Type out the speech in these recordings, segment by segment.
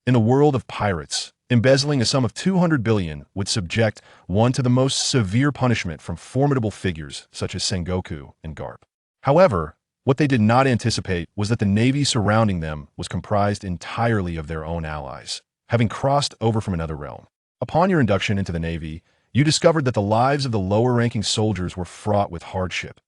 In the world of pirates, embezzling a sum of 200 billion would subject one to the most severe punishment from formidable figures such as Sengoku and Garp. However, what they did not anticipate was that the navy surrounding them was comprised entirely of their own allies, having crossed over from another realm. Upon your induction into the navy, you discovered that the lives of the lower-ranking soldiers were fraught with hardship.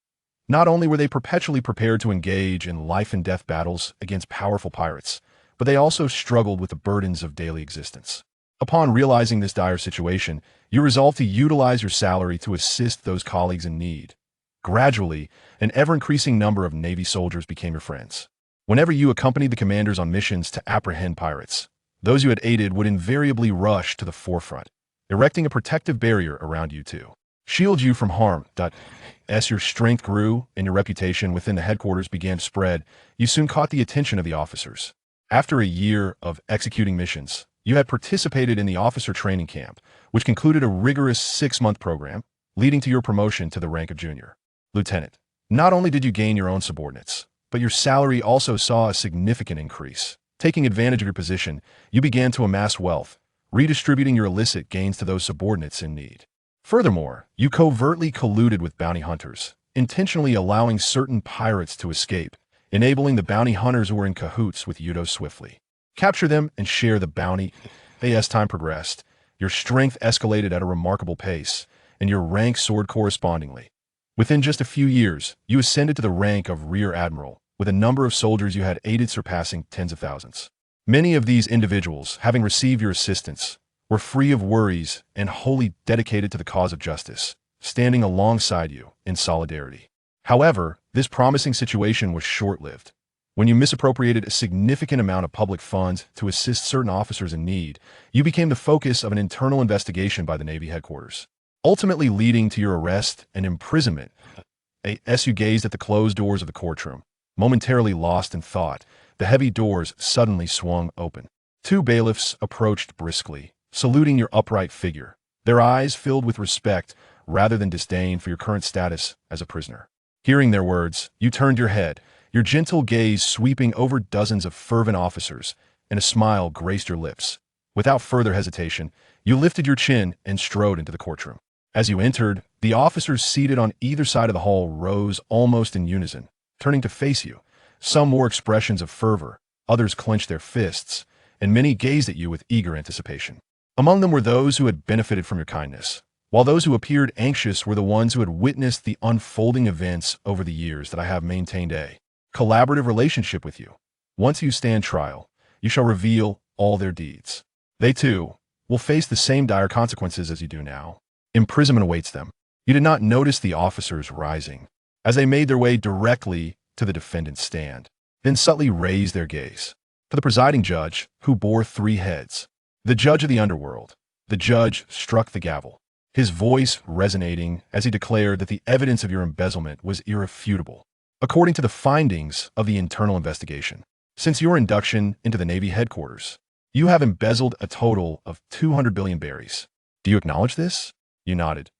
Not only were they perpetually prepared to engage in life-and-death battles against powerful pirates, but they also struggled with the burdens of daily existence. Upon realizing this dire situation, you resolved to utilize your salary to assist those colleagues in need. Gradually, an ever-increasing number of Navy soldiers became your friends. Whenever you accompanied the commanders on missions to apprehend pirates, those you had aided would invariably rush to the forefront, erecting a protective barrier around you to shield you from harm. As your strength grew and your reputation within the headquarters began to spread, you soon caught the attention of the officers. After a year of executing missions, you had participated in the officer training camp, which concluded a rigorous 6-month program, leading to your promotion to the rank of junior lieutenant. Not only did you gain your own subordinates, but your salary also saw a significant increase. Taking advantage of your position, you began to amass wealth, redistributing your illicit gains to those subordinates in need. Furthermore, you covertly colluded with bounty hunters, intentionally allowing certain pirates to escape, enabling the bounty hunters who were in cahoots with you to swiftly capture them and share the bounty. As time progressed, your strength escalated at a remarkable pace, and your rank soared correspondingly. Within just a few years, you ascended to the rank of Rear Admiral, with a number of soldiers you had aided surpassing tens of thousands. Many of these individuals, having received your assistance, were free of worries and wholly dedicated to the cause of justice, standing alongside you in solidarity. However, this promising situation was short-lived. When you misappropriated a significant amount of public funds to assist certain officers in need, you became the focus of an internal investigation by the Navy headquarters, ultimately leading to your arrest and imprisonment. As you gazed at the closed doors of the courtroom, momentarily lost in thought, the heavy doors suddenly swung open. 2 bailiffs approached briskly, saluting your upright figure, their eyes filled with respect rather than disdain for your current status as a prisoner. Hearing their words, you turned your head, your gentle gaze sweeping over dozens of fervent officers, and a smile graced your lips. Without further hesitation, you lifted your chin and strode into the courtroom. As you entered, the officers seated on either side of the hall rose almost in unison, turning to face you. Some wore expressions of fervor, others clenched their fists, and many gazed at you with eager anticipation. Among them were those who had benefited from your kindness, while those who appeared anxious were the ones who had witnessed the unfolding events over the years that I have maintained a collaborative relationship with you. Once you stand trial, you shall reveal all their deeds. They, too, will face the same dire consequences as you do now. Imprisonment awaits them. You did not notice the officers rising, as they made their way directly to the defendant's stand, then subtly raised their gaze to the presiding judge, who bore 3 heads. The judge of the underworld. The judge struck the gavel, his voice resonating as he declared that the evidence of your embezzlement was irrefutable. According to the findings of the internal investigation, since your induction into the Navy headquarters, you have embezzled a total of 200 billion berries. Do you acknowledge this? You nodded.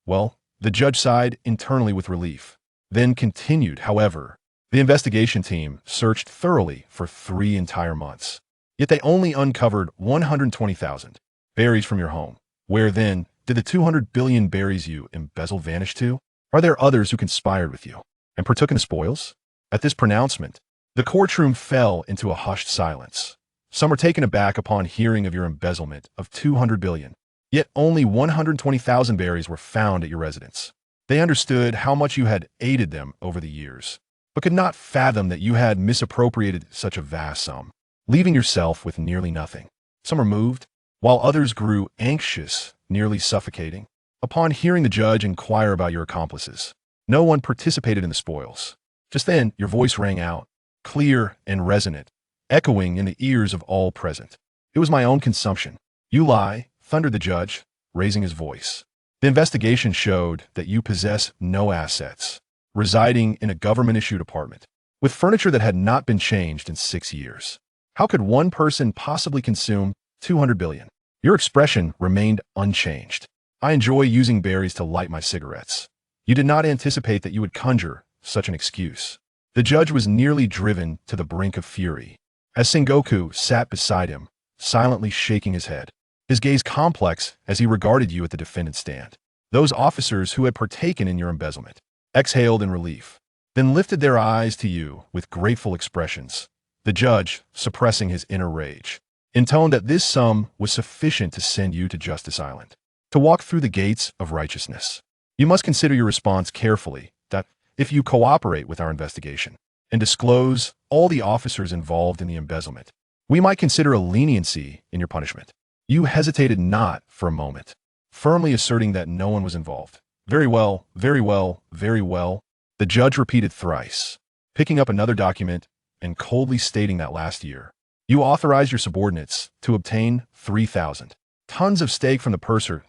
Well, the judge sighed internally with relief, then continued. However, the investigation team searched thoroughly for 3 entire months, yet they only uncovered 120,000 berries from your home. Where then did the 200 billion berries you embezzled vanish to? Are there others who conspired with you and partook in the spoils? At this pronouncement, the courtroom fell into a hushed silence. Some were taken aback upon hearing of your embezzlement of 200 billion. Yet only 120,000 berries were found at your residence. They understood how much you had aided them over the years, but could not fathom that you had misappropriated such a vast sum, leaving yourself with nearly nothing. Some were moved, while others grew anxious, nearly suffocating. Upon hearing the judge inquire about your accomplices, no one participated in the spoils. Just then, your voice rang out, clear and resonant, echoing in the ears of all present. It was my own consumption. You lie, thundered the judge, raising his voice. The investigation showed that you possess no assets, residing in a government-issued apartment, with furniture that had not been changed in 6 years. How could one person possibly consume 200 billion? Your expression remained unchanged. I enjoy using berries to light my cigarettes. You did not anticipate that you would conjure such an excuse. The judge was nearly driven to the brink of fury. As Sengoku sat beside him, silently shaking his head. His gaze complex as he regarded you at the defendant's stand. Those officers who had partaken in your embezzlement exhaled in relief, then lifted their eyes to you with grateful expressions. The judge, suppressing his inner rage, intoned that this sum was sufficient to send you to Justice Island, to walk through the gates of righteousness. You must consider your response carefully, that if you cooperate with our investigation and disclose all the officers involved in the embezzlement, we might consider a leniency in your punishment. You hesitated not for a moment, firmly asserting that no one was involved. Very well, very well, very well, the judge repeated thrice, picking up another document and coldly stating that last year, you authorized your subordinates to obtain 3,000 tons of steak from the purser.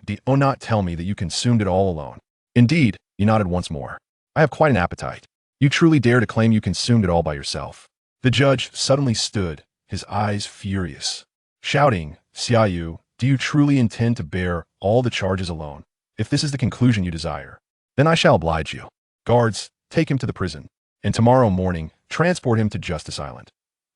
Do not tell me that you consumed it all alone. Indeed, you nodded once more. I have quite an appetite. You truly dare to claim you consumed it all by yourself. The judge suddenly stood, his eyes furious, shouting, Xia Yu, do you truly intend to bear all the charges alone? If this is the conclusion you desire, then I shall oblige you. Guards, take him to the prison, and tomorrow morning transport him to Justice Island.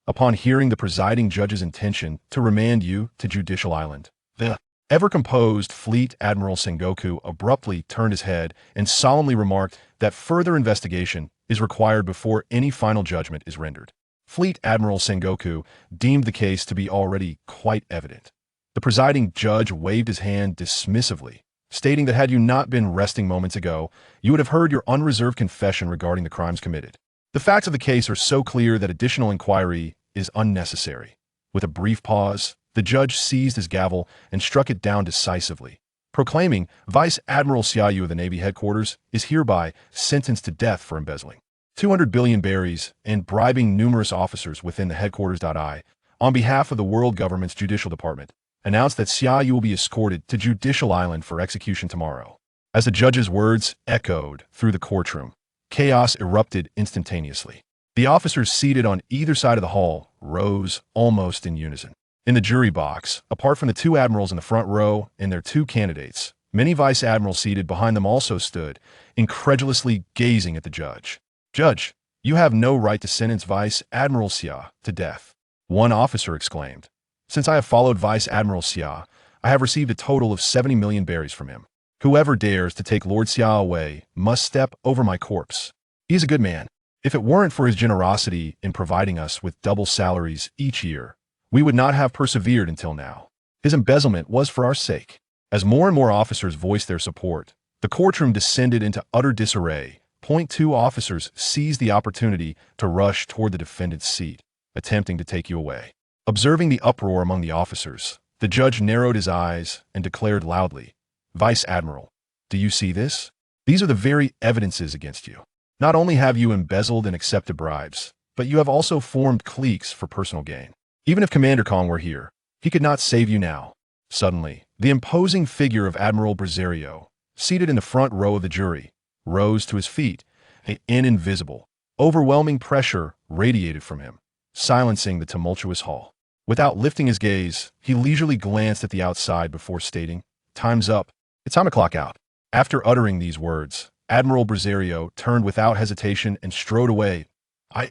Upon hearing the presiding judge's intention to remand you to Judicial Island, the ever-composed Fleet Admiral Sengoku abruptly turned his head and solemnly remarked that further investigation is required before any final judgment is rendered. Fleet Admiral Sengoku deemed the case to be already quite evident. The presiding judge waved his hand dismissively, stating that had you not been resting moments ago, you would have heard your unreserved confession regarding the crimes committed. The facts of the case are so clear that additional inquiry is unnecessary. With a brief pause, the judge seized his gavel and struck it down decisively, proclaiming Vice Admiral Xia Yu of the Navy headquarters is hereby sentenced to death for embezzling 200 billion berries and bribing numerous officers within the headquarters.I, on behalf of the world government's judicial department, announced that Xia Yu will be escorted to Judicial Island for execution tomorrow. As the judge's words echoed through the courtroom, chaos erupted instantaneously. The officers seated on either side of the hall rose almost in unison. In the jury box, apart from the two admirals in the front row and their two candidates, many vice admirals seated behind them also stood, incredulously gazing at the judge. Judge, you have no right to sentence Vice Admiral Xia to death, one officer exclaimed. Since I have followed Vice Admiral Xia, I have received a total of 70 million berries from him. Whoever dares to take Lord Xia away must step over my corpse. He is a good man. If it weren't for his generosity in providing us with double salaries each year, we would not have persevered until now. His embezzlement was for our sake. As more and more officers voiced their support, the courtroom descended into utter disarray. Point two officers seized the opportunity to rush toward the defendant's seat, attempting to take you away. Observing the uproar among the officers, the judge narrowed his eyes and declared loudly, Vice Admiral, do you see this? These are the very evidences against you. Not only have you embezzled and accepted bribes, but you have also formed cliques for personal gain. Even if Commander Kong were here, he could not save you now. Suddenly, the imposing figure of Admiral Braserio, seated in the front row of the jury, rose to his feet. An invisible, overwhelming pressure radiated from him, silencing the tumultuous hall. Without lifting his gaze, he leisurely glanced at the outside before stating, Time's up. It's time to clock out. After uttering these words, Admiral Braserio turned without hesitation and strode away.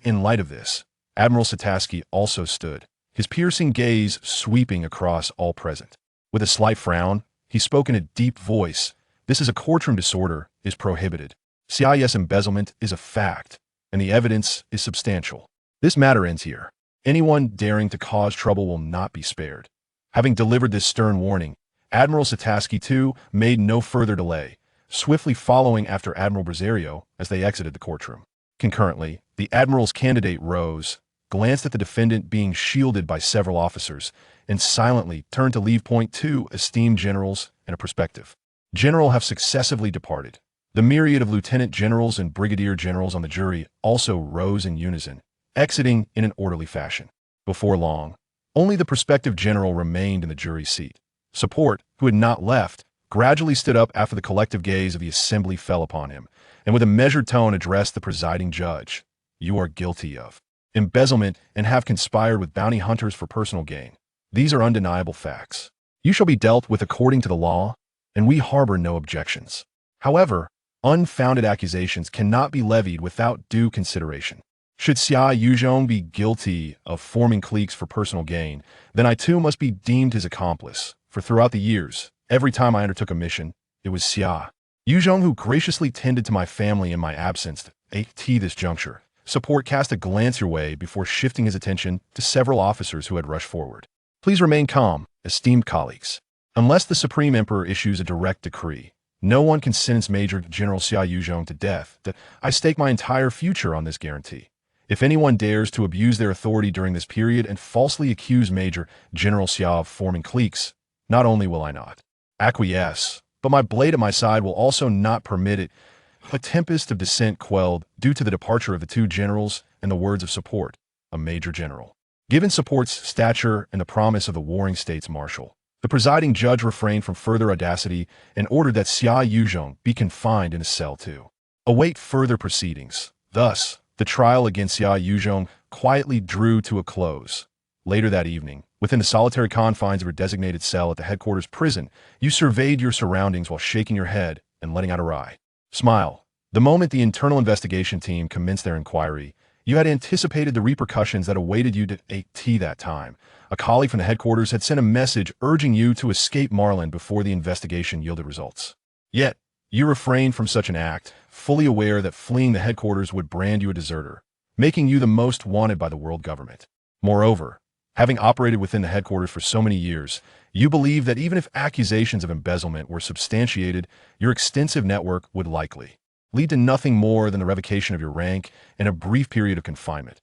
In light of this, Admiral Sakazuki also stood, his piercing gaze sweeping across all present. With a slight frown, he spoke in a deep voice. This is a courtroom disorder, is prohibited. Xia's embezzlement is a fact, and the evidence is substantial. This matter ends here. Anyone daring to cause trouble will not be spared. Having delivered this stern warning, Admiral Sakazuki too made no further delay, swiftly following after Admiral Braserio as they exited the courtroom. Concurrently, the Admiral's candidate rose, glanced at the defendant being shielded by several officers, and silently turned to leave point two esteemed generals and a prospective general have successively departed. The myriad of lieutenant generals and brigadier generals on the jury also rose in unison, exiting in an orderly fashion. Before long, only the prospective general remained in the jury seat. Support, who had not left, gradually stood up after the collective gaze of the assembly fell upon him, and with a measured tone addressed the presiding judge. You are guilty of embezzlement and have conspired with bounty hunters for personal gain. These are undeniable facts. You shall be dealt with according to the law, and we harbor no objections. However, unfounded accusations cannot be levied without due consideration. Should Xia Yu be guilty of forming cliques for personal gain, then I too must be deemed his accomplice, for throughout the years, every time I undertook a mission, it was Xia Yu who graciously tended to my family in my absence. At this juncture, support cast a glance your way before shifting his attention to several officers who had rushed forward. Please remain calm, esteemed colleagues. Unless the Supreme Emperor issues a direct decree, no one can sentence Major General Xia Yu to death. I stake my entire future on this guarantee. If anyone dares to abuse their authority during this period and falsely accuse Major General Xia of forming cliques, not only will I not acquiesce, but my blade at my side will also not permit it. A tempest of dissent quelled due to the departure of the two generals and the words of support, a major general. Given support's stature and the promise of the warring states marshal, the presiding judge refrained from further audacity and ordered that Xia Yu be confined in a cell to await further proceedings. Thus, the trial against Xia Yu quietly drew to a close. Later that evening, within the solitary confines of your designated cell at the headquarters prison, you surveyed your surroundings while shaking your head and letting out a wry smile. The moment the internal investigation team commenced their inquiry, you had anticipated the repercussions that awaited you at that time. A colleague from the headquarters had sent a message urging you to escape Marlin before the investigation yielded results. Yet, you refrained from such an act, fully aware that fleeing the headquarters would brand you a deserter, making you the most wanted by the world government. Moreover, having operated within the headquarters for so many years, you believed that even if accusations of embezzlement were substantiated, your extensive network would likely lead to nothing more than the revocation of your rank and a brief period of confinement.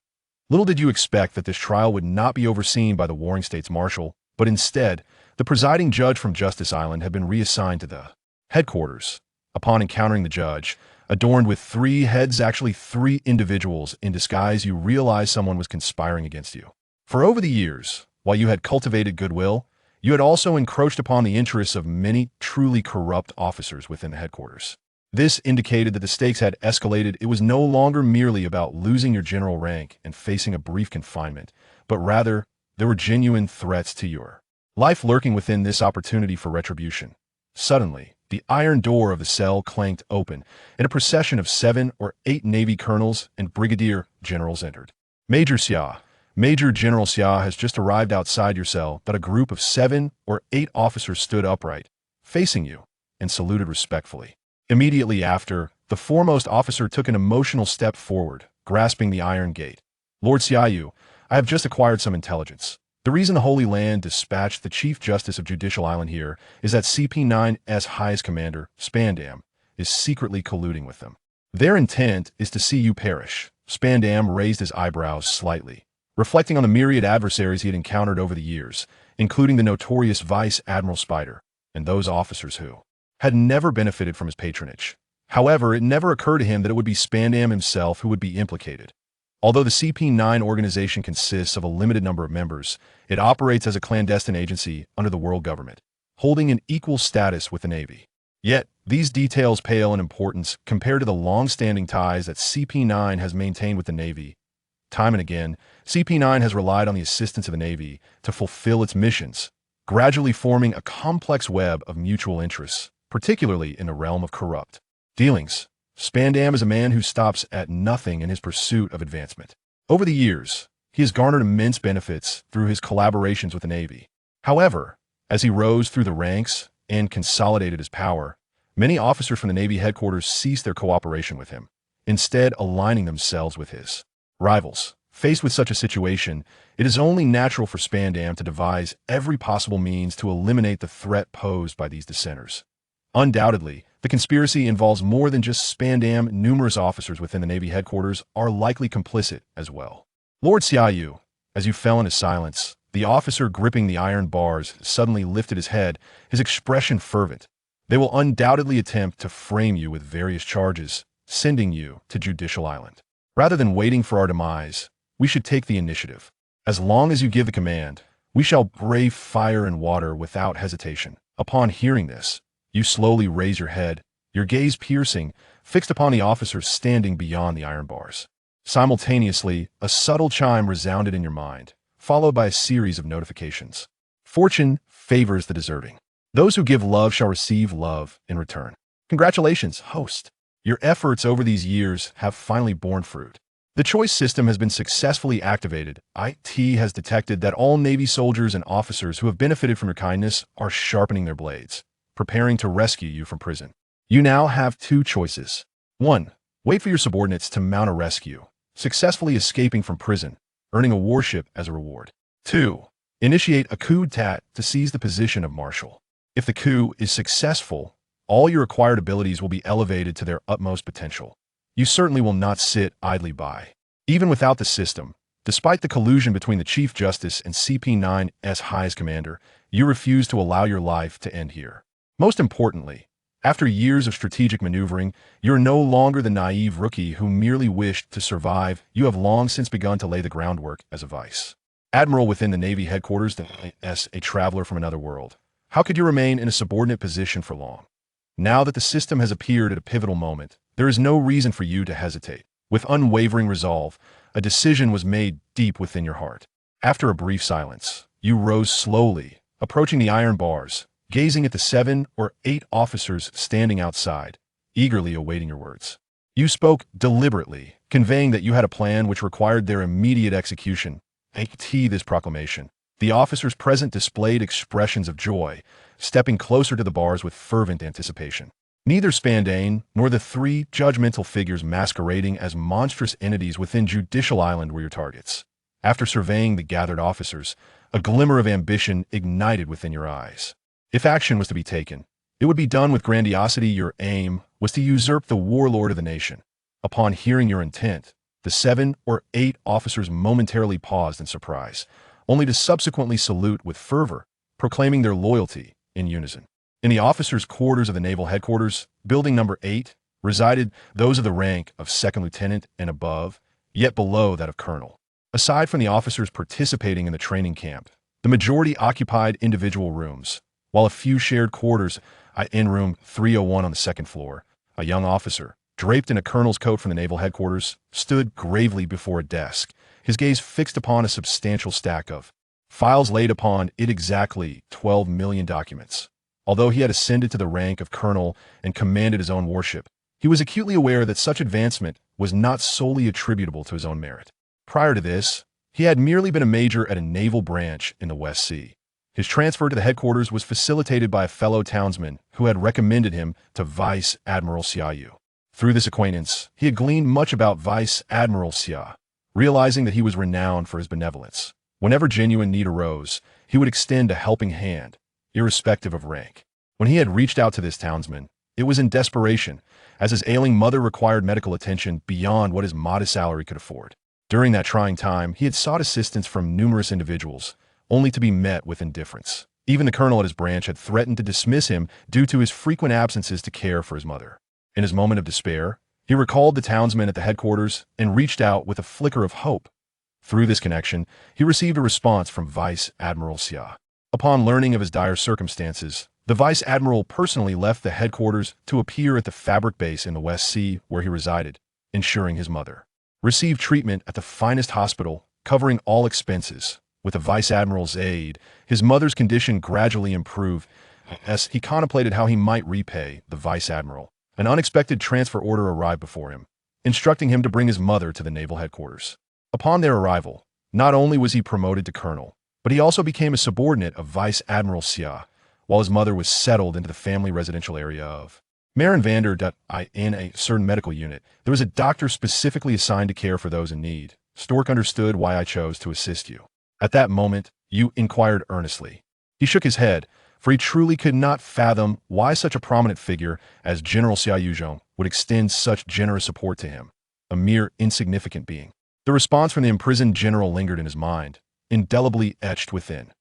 Little did you expect that this trial would not be overseen by the warring states marshal, but instead, the presiding judge from Justice Island had been reassigned to the headquarters. Upon encountering the judge, adorned with three heads, actually three individuals in disguise, you realized someone was conspiring against you. For over the years, while you had cultivated goodwill, you had also encroached upon the interests of many truly corrupt officers within the headquarters. This indicated that the stakes had escalated. It was no longer merely about losing your general rank and facing a brief confinement, but rather, there were genuine threats to your life lurking within this opportunity for retribution. Suddenly, the iron door of the cell clanked open, and a procession of 7 or 8 Navy colonels and brigadier generals entered. Major General Xia has just arrived outside your cell, but a group of 7 or 8 officers stood upright, facing you, and saluted respectfully. Immediately after, the foremost officer took an emotional step forward, grasping the iron gate. Lord Xia Yu, I have just acquired some intelligence. The reason the Holy Land dispatched the Chief Justice of Judicial Island here is that CP9's highest commander, Spandam, is secretly colluding with them. Their intent is to see you perish. Spandam raised his eyebrows slightly, reflecting on the myriad adversaries he had encountered over the years, including the notorious Vice Admiral Spider, and those officers who had never benefited from his patronage. However, it never occurred to him that it would be Spandam himself who would be implicated. Although the CP9 organization consists of a limited number of members, it operates as a clandestine agency under the world government, holding an equal status with the Navy. Yet, these details pale in importance compared to the long-standing ties that CP9 has maintained with the Navy. Time and again, CP9 has relied on the assistance of the Navy to fulfill its missions, gradually forming a complex web of mutual interests, particularly in the realm of corrupt dealings. Spandam is a man who stops at nothing in his pursuit of advancement. Over the years, he has garnered immense benefits through his collaborations with the Navy. However, as he rose through the ranks and consolidated his power, many officers from the Navy headquarters ceased their cooperation with him, instead aligning themselves with his rivals. Faced with such a situation, it is only natural for Spandam to devise every possible means to eliminate the threat posed by these dissenters. Undoubtedly, the conspiracy involves more than just Spandam. Numerous officers within the Navy headquarters are likely complicit as well. Lord Xia Yu, as you fell into silence, the officer gripping the iron bars suddenly lifted his head, his expression fervent. They will undoubtedly attempt to frame you with various charges, sending you to Judicial Island. Rather than waiting for our demise, we should take the initiative. As long as you give the command, we shall brave fire and water without hesitation. Upon hearing this, you slowly raise your head, your gaze piercing, fixed upon the officers standing beyond the iron bars. Simultaneously, a subtle chime resounded in your mind, followed by a series of notifications. Fortune favors the deserving. Those who give love shall receive love in return. Congratulations, host. Your efforts over these years have finally borne fruit. The choice system has been successfully activated. IT has detected that all Navy soldiers and officers who have benefited from your kindness are sharpening their blades, preparing to rescue you from prison. You now have two choices. 1. Wait for your subordinates to mount a rescue, successfully escaping from prison, earning a warship as a reward. 2. Initiate a coup d'etat to seize the position of Marshal. If the coup is successful, all your acquired abilities will be elevated to their utmost potential. You certainly will not sit idly by. Even without the system, despite the collusion between the Chief Justice and CP9's highest commander, you refuse to allow your life to end here. Most importantly, after years of strategic maneuvering, you're no longer the naive rookie who merely wished to survive. You have long since begun to lay the groundwork as a vice admiral within the Navy headquarters, as a traveler from another world. How could you remain in a subordinate position for long? Now that the system has appeared at a pivotal moment, there is no reason for you to hesitate. With unwavering resolve, a decision was made deep within your heart. After a brief silence, you rose slowly, approaching the iron bars, gazing at the 7 or 8 officers standing outside, eagerly awaiting your words. You spoke deliberately, conveying that you had a plan which required their immediate execution. This proclamation. The officers present displayed expressions of joy, stepping closer to the bars with fervent anticipation. Neither Spandane nor the 3 judgmental figures masquerading as monstrous entities within Judicial Island were your targets. After surveying the gathered officers, a glimmer of ambition ignited within your eyes. If action was to be taken, it would be done with grandiosity. Your aim was to usurp the warlord of the nation. Upon hearing your intent, the 7 or 8 officers momentarily paused in surprise, only to subsequently salute with fervor, proclaiming their loyalty in unison. In the officers' quarters of the Naval Headquarters, Building Number 8, resided those of the rank of second lieutenant and above, yet below that of colonel. Aside from the officers participating in the training camp, the majority occupied individual rooms, while a few shared quarters. In room 301 on the 2nd floor, a young officer, draped in a colonel's coat from the Naval Headquarters, stood gravely before a desk, his gaze fixed upon a substantial stack of files laid upon it, exactly 12 million documents. Although he had ascended to the rank of colonel and commanded his own warship, he was acutely aware that such advancement was not solely attributable to his own merit. Prior to this, he had merely been a major at a naval branch in the West Sea. His transfer to the headquarters was facilitated by a fellow townsman who had recommended him to Vice Admiral Xia Yu. Through this acquaintance, he had gleaned much about Vice Admiral Xia, realizing that he was renowned for his benevolence. Whenever genuine need arose, he would extend a helping hand, irrespective of rank. When he had reached out to this townsman, it was in desperation, as his ailing mother required medical attention beyond what his modest salary could afford. During that trying time, he had sought assistance from numerous individuals, only to be met with indifference. Even the colonel at his branch had threatened to dismiss him due to his frequent absences to care for his mother. In his moment of despair, he recalled the townsman at the headquarters and reached out with a flicker of hope. Through this connection, he received a response from Vice Admiral Xia. Upon learning of his dire circumstances, the Vice Admiral personally left the headquarters to appear at the fabric base in the West Sea where he resided, ensuring his mother received treatment at the finest hospital, covering all expenses. With the Vice Admiral's aid, his mother's condition gradually improved. As he contemplated how he might repay the Vice Admiral, an unexpected transfer order arrived before him, instructing him to bring his mother to the Naval Headquarters. Upon their arrival, not only was he promoted to colonel, but he also became a subordinate of Vice Admiral Xia, while his mother was settled into the family residential area of Marinford. In a certain medical unit, there was a doctor specifically assigned to care for those in need. Stork understood why I chose to assist you. At that moment, you inquired earnestly. He shook his head, for he truly could not fathom why such a prominent figure as General Xia Yu would extend such generous support to him, a mere insignificant being. The response from the imprisoned general lingered in his mind, indelibly etched within.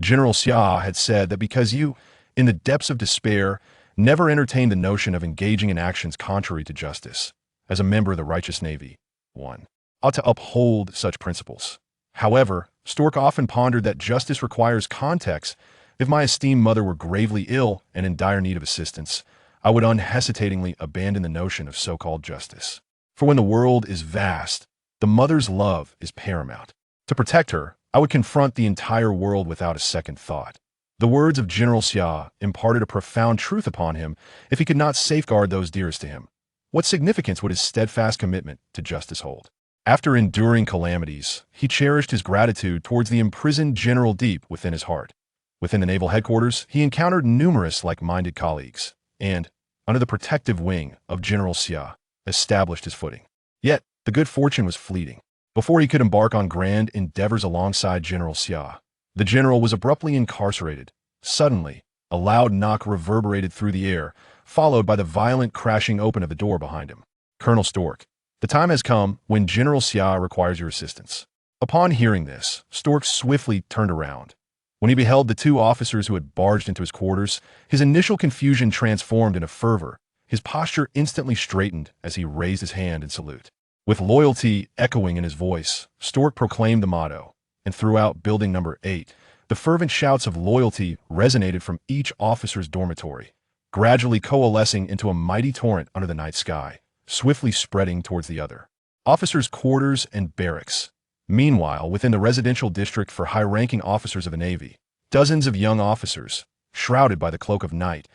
General Xia had said that because you, in the depths of despair, never entertained the notion of engaging in actions contrary to justice, as a member of the righteous Navy, one ought to uphold such principles. However, Stork often pondered that justice requires context. If my esteemed mother were gravely ill and in dire need of assistance, I would unhesitatingly abandon the notion of so-called justice. For when the world is vast, the mother's love is paramount. To protect her, I would confront the entire world without a second thought. The words of General Xia imparted a profound truth upon him if he could not safeguard those dearest to him. What significance would his steadfast commitment to justice hold? After enduring calamities, he cherished his gratitude towards the imprisoned general deep within his heart. Within the naval headquarters, he encountered numerous like-minded colleagues, and, under the protective wing of General Xia, established his footing. Yet, the good fortune was fleeting. Before he could embark on grand endeavors alongside General Xia, the general was abruptly incarcerated. Suddenly, a loud knock reverberated through the air, followed by the violent crashing open of the door behind him. Colonel Stork, the time has come when General Xia requires your assistance. Upon hearing this, Stork swiftly turned around. When he beheld the two officers who had barged into his quarters, his initial confusion transformed into fervor. His posture instantly straightened as he raised his hand in salute. With loyalty echoing in his voice, Stork proclaimed the motto, and throughout Building Number 8, the fervent shouts of loyalty resonated from each officer's dormitory, gradually coalescing into a mighty torrent under the night sky, swiftly spreading towards the other officers' quarters and barracks. Meanwhile, within the residential district for high-ranking officers of the Navy, dozens of young officers, shrouded by the cloak of night,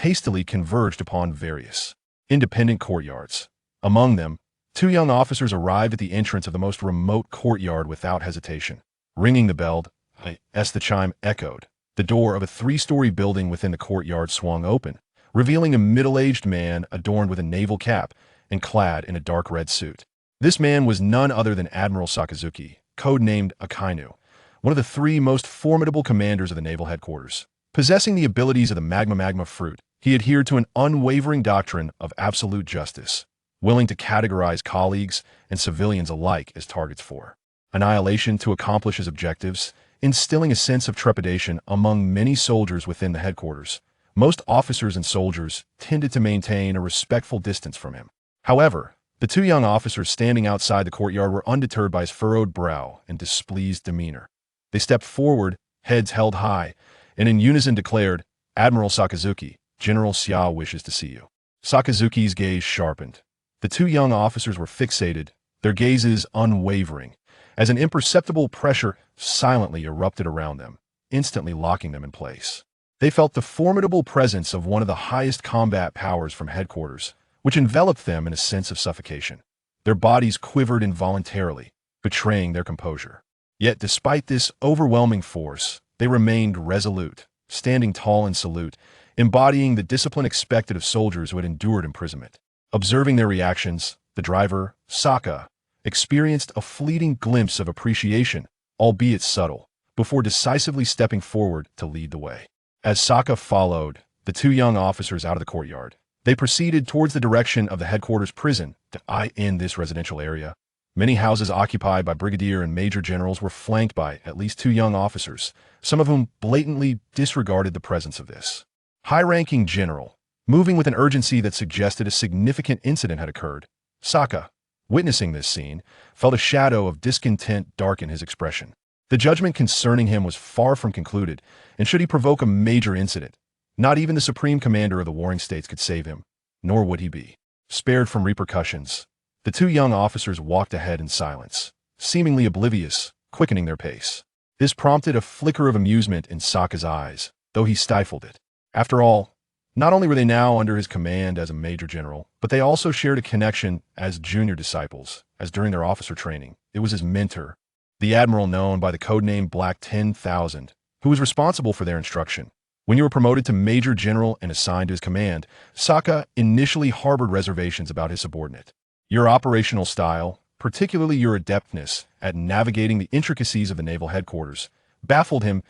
hastily converged upon various independent courtyards. Among them, two young officers arrived at the entrance of the most remote courtyard without hesitation. Ringing the bell, as the chime echoed, the door of a three-story building within the courtyard swung open, revealing a middle-aged man adorned with a naval cap and clad in a dark red suit. This man was none other than Admiral Sakazuki, codenamed Akainu, one of the three most formidable commanders of the naval headquarters. Possessing the abilities of the magma fruit, he adhered to an unwavering doctrine of absolute justice, willing to categorize colleagues and civilians alike as targets for annihilation to accomplish his objectives, instilling a sense of trepidation among many soldiers within the headquarters. Most officers and soldiers tended to maintain a respectful distance from him. However, the two young officers standing outside the courtyard were undeterred by his furrowed brow and displeased demeanor. They stepped forward, heads held high, and in unison declared, "Admiral Sakazuki, General Xia wishes to see you." Sakazuki's gaze sharpened. The two young officers were fixated, their gazes unwavering, as an imperceptible pressure silently erupted around them, instantly locking them in place. They felt the formidable presence of one of the highest combat powers from headquarters, which enveloped them in a sense of suffocation. Their bodies quivered involuntarily, betraying their composure. Yet despite this overwhelming force, they remained resolute, standing tall in salute, embodying the discipline expected of soldiers who had endured imprisonment. Observing their reactions, the driver, Saka, experienced a fleeting glimpse of appreciation, albeit subtle, before decisively stepping forward to lead the way. As Saka followed the two young officers out of the courtyard, they proceeded towards the direction of the headquarters prison in this residential area. Many houses occupied by brigadier and major generals were flanked by at least two young officers, some of whom blatantly disregarded the presence of this high-ranking general. Moving with an urgency that suggested a significant incident had occurred, Saka, witnessing this scene, felt a shadow of discontent darken his expression. The judgment concerning him was far from concluded, and should he provoke a major incident, not even the supreme commander of the warring states could save him, nor would he be spared from repercussions. The two young officers walked ahead in silence, seemingly oblivious, quickening their pace. This prompted a flicker of amusement in Saka's eyes, though he stifled it. After all, not only were they now under his command as a major general, but they also shared a connection as junior disciples, as during their officer training, it was his mentor, the admiral known by the codename Black 10,000, who was responsible for their instruction. When you were promoted to major general and assigned to his command, Saka initially harbored reservations about his subordinate. Your operational style, particularly your adeptness at navigating the intricacies of the naval headquarters, baffled him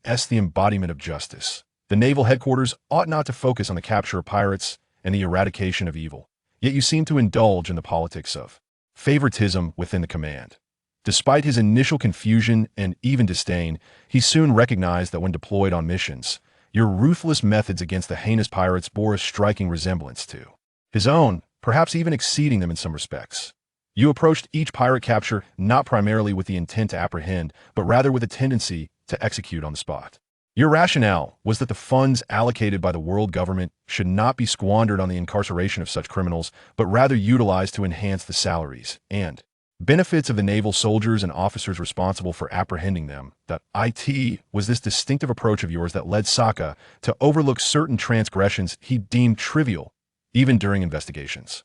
as the embodiment of justice. The naval headquarters ought not to focus on the capture of pirates and the eradication of evil, yet you seem to indulge in the politics of favoritism within the command. Despite his initial confusion and even disdain, he soon recognized that when deployed on missions, your ruthless methods against the heinous pirates bore a striking resemblance to his own, perhaps even exceeding them in some respects. You approached each pirate capture not primarily with the intent to apprehend, but rather with a tendency to execute on the spot. Your rationale was that the funds allocated by the world government should not be squandered on the incarceration of such criminals, but rather utilized to enhance the salaries and benefits of the naval soldiers and officers responsible for apprehending them. It was this distinctive approach of yours that led Saka to overlook certain transgressions he deemed trivial, even during investigations.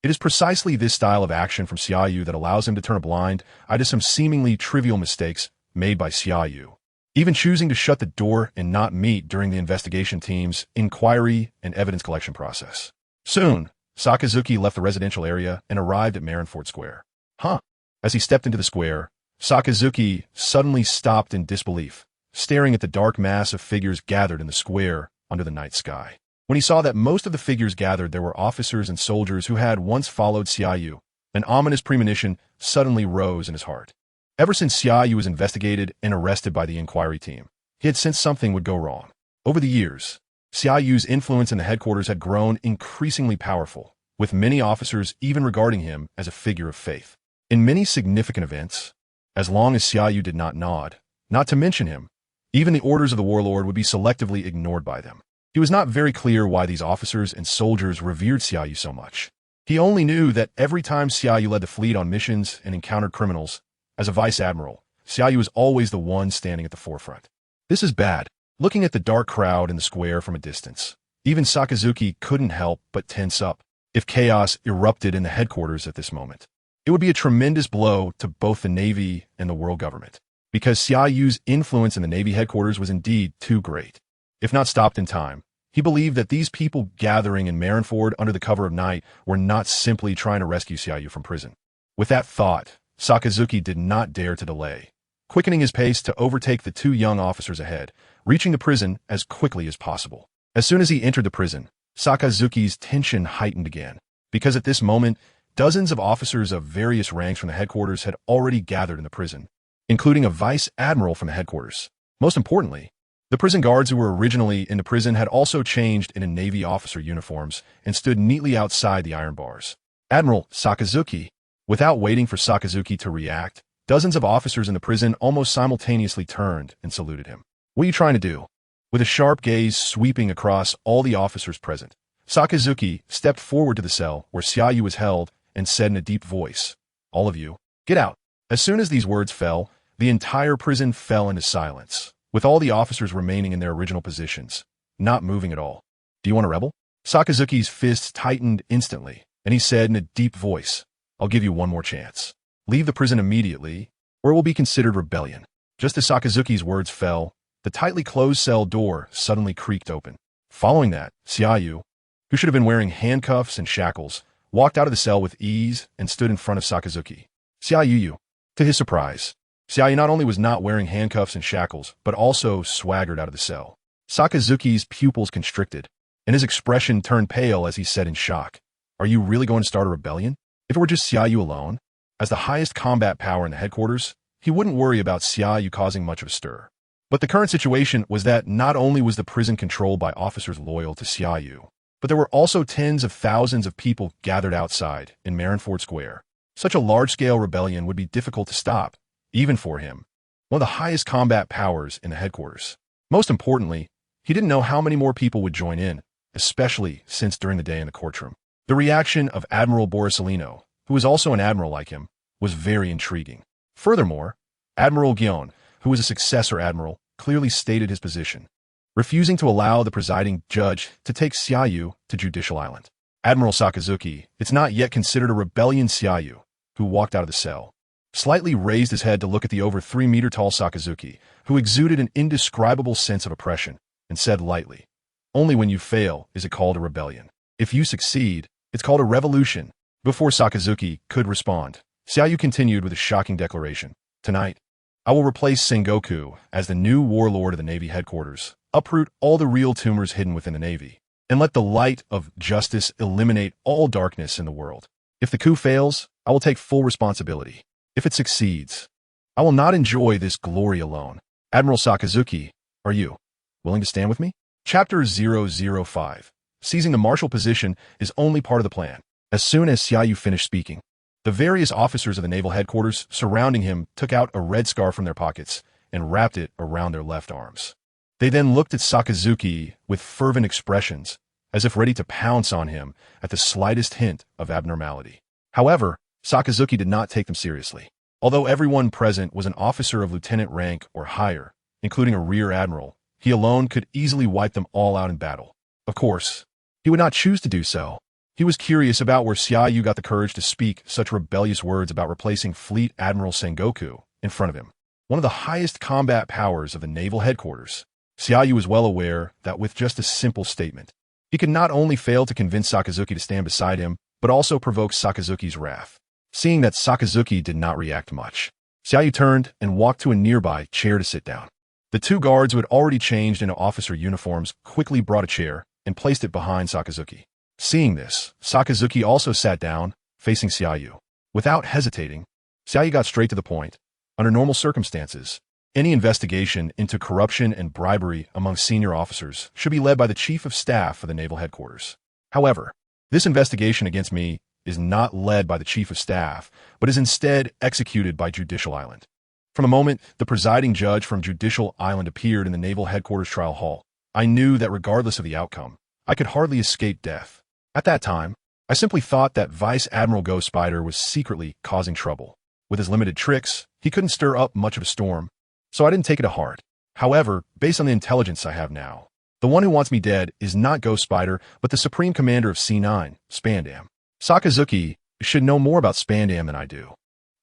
It is precisely this style of action from Xia Yu that allows him to turn a blind eye to some seemingly trivial mistakes made by Xia Yu, even choosing to shut the door and not meet during the investigation team's inquiry and evidence collection process. Soon, Sakazuki left the residential area and arrived at Marinford Square. As he stepped into the square, Sakazuki suddenly stopped in disbelief, staring at the dark mass of figures gathered in the square under the night sky. When he saw that most of the figures gathered there were officers and soldiers who had once followed Xia Yu, an ominous premonition suddenly rose in his heart. Ever since Xia Yu was investigated and arrested by the inquiry team, he had sensed something would go wrong. Over the years, Xia Yu's influence in the headquarters had grown increasingly powerful, with many officers even regarding him as a figure of faith. In many significant events, as long as Xia Yu did not nod, not to mention him, even the orders of the warlord would be selectively ignored by them. He was not very clear why these officers and soldiers revered Xia Yu so much. He only knew that every time Xia Yu led the fleet on missions and encountered criminals, as a vice admiral, Xia Yu was always the one standing at the forefront. This is bad. Looking at the dark crowd in the square from a distance, even Sakazuki couldn't help but tense up. If chaos erupted in the headquarters at this moment, it would be a tremendous blow to both the Navy and the world government, because Xia Yu's influence in the Navy headquarters was indeed too great. If not stopped in time, he believed that these people gathering in Marinford under the cover of night were not simply trying to rescue Xia Yu from prison. With that thought, Sakazuki did not dare to delay, quickening his pace to overtake the two young officers ahead, reaching the prison as quickly as possible. As soon as he entered the prison, Sakazuki's tension heightened again, because at this moment, dozens of officers of various ranks from the headquarters had already gathered in the prison, including a vice admiral from the headquarters. Most importantly, the prison guards who were originally in the prison had also changed into Navy officer uniforms and stood neatly outside the iron bars. Admiral Sakazuki. Without waiting for Sakazuki to react, dozens of officers in the prison almost simultaneously turned and saluted him. "What are you trying to do?" With a sharp gaze sweeping across all the officers present, Sakazuki stepped forward to the cell where Xia Yu was held and said in a deep voice, "All of you, get out." As soon as these words fell, the entire prison fell into silence, with all the officers remaining in their original positions, not moving at all. "Do you want to rebel?" Sakazuki's fists tightened instantly, and he said in a deep voice, "I'll give you one more chance. Leave the prison immediately, or it will be considered rebellion." Just as Sakazuki's words fell, the tightly closed cell door suddenly creaked open. Following that, Xia Yu, who should have been wearing handcuffs and shackles, walked out of the cell with ease and stood in front of Sakazuki. Xia Yu. To his surprise, Xia Yu not only was not wearing handcuffs and shackles, but also swaggered out of the cell. Sakazuki's pupils constricted, and his expression turned pale as he said in shock, "Are you really going to start a rebellion?" If it were just Xia Yu alone, as the highest combat power in the headquarters, he wouldn't worry about Xia Yu causing much of a stir. But the current situation was that not only was the prison controlled by officers loyal to Xia Yu, but there were also tens of thousands of people gathered outside in Marinford Square. Such a large-scale rebellion would be difficult to stop, even for him, one of the highest combat powers in the headquarters. Most importantly, he didn't know how many more people would join in, especially since during the day in the courtroom. The reaction of Admiral Borsalino, who was also an admiral like him, was very intriguing. Furthermore, Admiral Gion, who was a successor admiral, clearly stated his position, refusing to allow the presiding judge to take Xia Yu to Judicial Island. Admiral Sakazuki, it's not yet considered a rebellion. Xia Yu, who walked out of the cell, slightly raised his head to look at the over 3-meter-tall Sakazuki, who exuded an indescribable sense of oppression, and said lightly, "Only when you fail is it called a rebellion. If you succeed, it's called a revolution." Before Sakazuki could respond, Xia Yu continued with a shocking declaration. "Tonight, I will replace Sengoku as the new warlord of the Navy headquarters, uproot all the real tumors hidden within the Navy, and let the light of justice eliminate all darkness in the world. If the coup fails, I will take full responsibility. If it succeeds, I will not enjoy this glory alone." Admiral Sakazuki, are you willing to stand with me? Chapter 005. Seizing the martial position is only part of the plan. As soon as Xia Yu finished speaking, the various officers of the naval headquarters surrounding him took out a red scarf from their pockets and wrapped it around their left arms. They then looked at Sakazuki with fervent expressions, as if ready to pounce on him at the slightest hint of abnormality. However, Sakazuki did not take them seriously. Although everyone present was an officer of lieutenant rank or higher, including a rear admiral, he alone could easily wipe them all out in battle. Of course, he would not choose to do so. He was curious about where Xia Yu got the courage to speak such rebellious words about replacing Fleet Admiral Sengoku in front of him, one of the highest combat powers of the naval headquarters. Xia Yu was well aware that with just a simple statement, he could not only fail to convince Sakazuki to stand beside him, but also provoke Sakazuki's wrath. Seeing that Sakazuki did not react much, Xia Yu turned and walked to a nearby chair to sit down. The two guards who had already changed into officer uniforms quickly brought a chair and placed it behind Sakazuki. Seeing this, Sakazuki also sat down, facing Xia Yu. Without hesitating, Xia Yu got straight to the point. Under normal circumstances, any investigation into corruption and bribery among senior officers should be led by the Chief of Staff of the Naval Headquarters. However, this investigation against me is not led by the Chief of Staff, but is instead executed by Judicial Island. From the moment the presiding judge from Judicial Island appeared in the Naval Headquarters trial hall, I knew that regardless of the outcome, I could hardly escape death. At that time, I simply thought that Vice Admiral Ghost Spider was secretly causing trouble. With his limited tricks, he couldn't stir up much of a storm, so I didn't take it to heart. However, based on the intelligence I have now, the one who wants me dead is not Ghost Spider, but the Supreme Commander of C9, Spandam. Sakazuki should know more about Spandam than I do.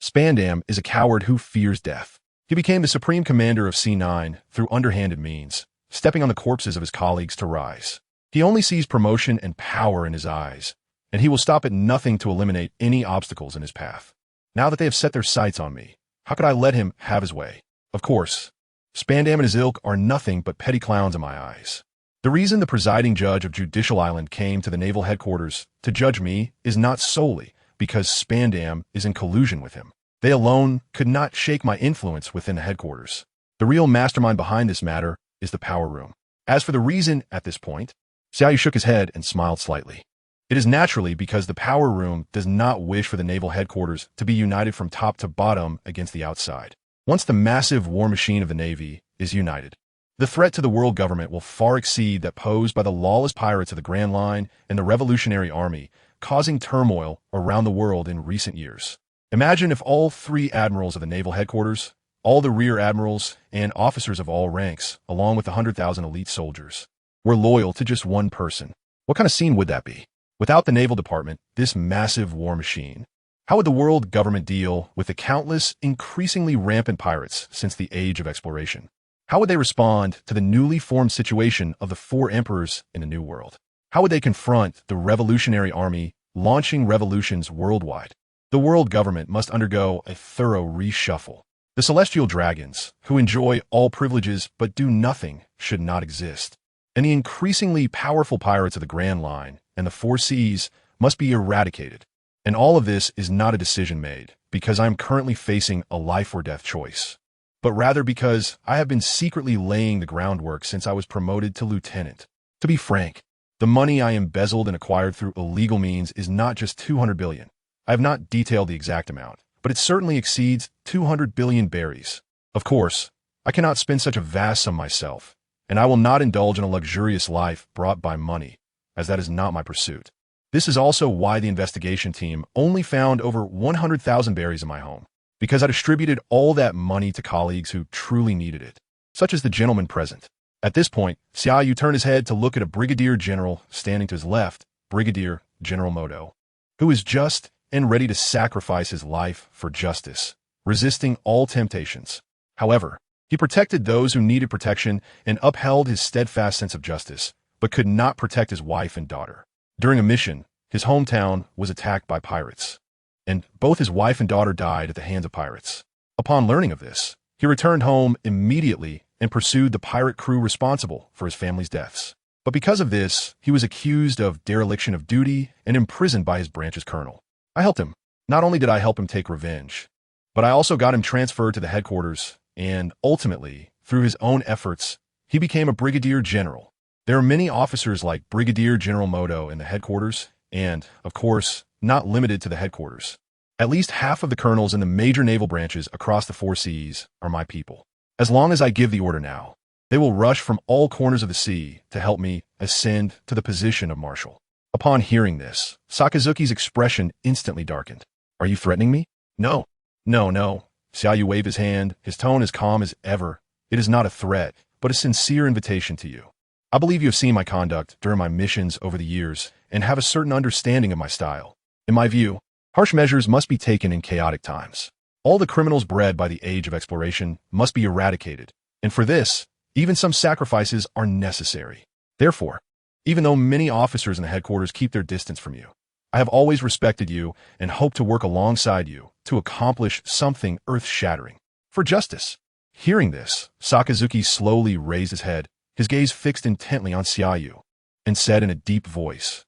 Spandam is a coward who fears death. He became the Supreme Commander of C9 through underhanded means, stepping on the corpses of his colleagues to rise. He only sees promotion and power in his eyes, and he will stop at nothing to eliminate any obstacles in his path. Now that they have set their sights on me, how could I let him have his way? Of course, Spandam and his ilk are nothing but petty clowns in my eyes. The reason the presiding judge of Judicial Island came to the Naval Headquarters to judge me is not solely because Spandam is in collusion with him. They alone could not shake my influence within the headquarters. The real mastermind behind this matter is the power room. As for the reason at this point, Xia Yu shook his head and smiled slightly. It is naturally because the power room does not wish for the naval headquarters to be united from top to bottom against the outside. Once the massive war machine of the Navy is united, the threat to the world government will far exceed that posed by the lawless pirates of the Grand Line and the Revolutionary Army, causing turmoil around the world in recent years. Imagine if all three admirals of the naval headquarters, all the rear admirals, and officers of all ranks, along with the 100,000 elite soldiers, were loyal to just one person. What kind of scene would that be? Without the Naval Department, this massive war machine, how would the world government deal with the countless, increasingly rampant pirates since the age of exploration? How would they respond to the newly formed situation of the four emperors in the New World? How would they confront the Revolutionary Army launching revolutions worldwide? The world government must undergo a thorough reshuffle. The celestial dragons, who enjoy all privileges but do nothing, should not exist. And the increasingly powerful pirates of the Grand Line and the Four Seas must be eradicated. And all of this is not a decision made because I am currently facing a life or death choice, but rather because I have been secretly laying the groundwork since I was promoted to lieutenant. To be frank, the money I embezzled and acquired through illegal means is not just 200 billion. I have not detailed the exact amount, but it certainly exceeds 200 billion berries. Of course, I cannot spend such a vast sum myself, and I will not indulge in a luxurious life brought by money, as that is not my pursuit. This is also why the investigation team only found over 100,000 berries in my home, because I distributed all that money to colleagues who truly needed it, such as the gentleman present. At this point, Xia Yu turned his head to look at a brigadier general standing to his left, Brigadier General Moto, who is just and ready to sacrifice his life for justice, resisting all temptations. However, he protected those who needed protection and upheld his steadfast sense of justice, but could not protect his wife and daughter. During a mission, his hometown was attacked by pirates, and both his wife and daughter died at the hands of pirates. Upon learning of this, he returned home immediately and pursued the pirate crew responsible for his family's deaths. But because of this, he was accused of dereliction of duty and imprisoned by his branch's colonel. I helped him. Not only did I help him take revenge, but I also got him transferred to the headquarters, and ultimately, through his own efforts, he became a brigadier general. There are many officers like Brigadier General Moto in the headquarters, and, of course, not limited to the headquarters. At least half of the colonels in the major naval branches across the four seas are my people. As long as I give the order now, they will rush from all corners of the sea to help me ascend to the position of Marshal. Upon hearing this, Sakazuki's expression instantly darkened. Are you threatening me? No. No. Xia Yu waved his hand, his tone as calm as ever. It is not a threat, but a sincere invitation to you. I believe you have seen my conduct during my missions over the years and have a certain understanding of my style. In my view, harsh measures must be taken in chaotic times. All the criminals bred by the age of exploration must be eradicated, and for this, even some sacrifices are necessary. Therefore, even though many officers in the headquarters keep their distance from you, I have always respected you and hope to work alongside you to accomplish something earth-shattering. For justice. Hearing this, Sakazuki slowly raised his head, his gaze fixed intently on Xia Yu, and said in a deep voice,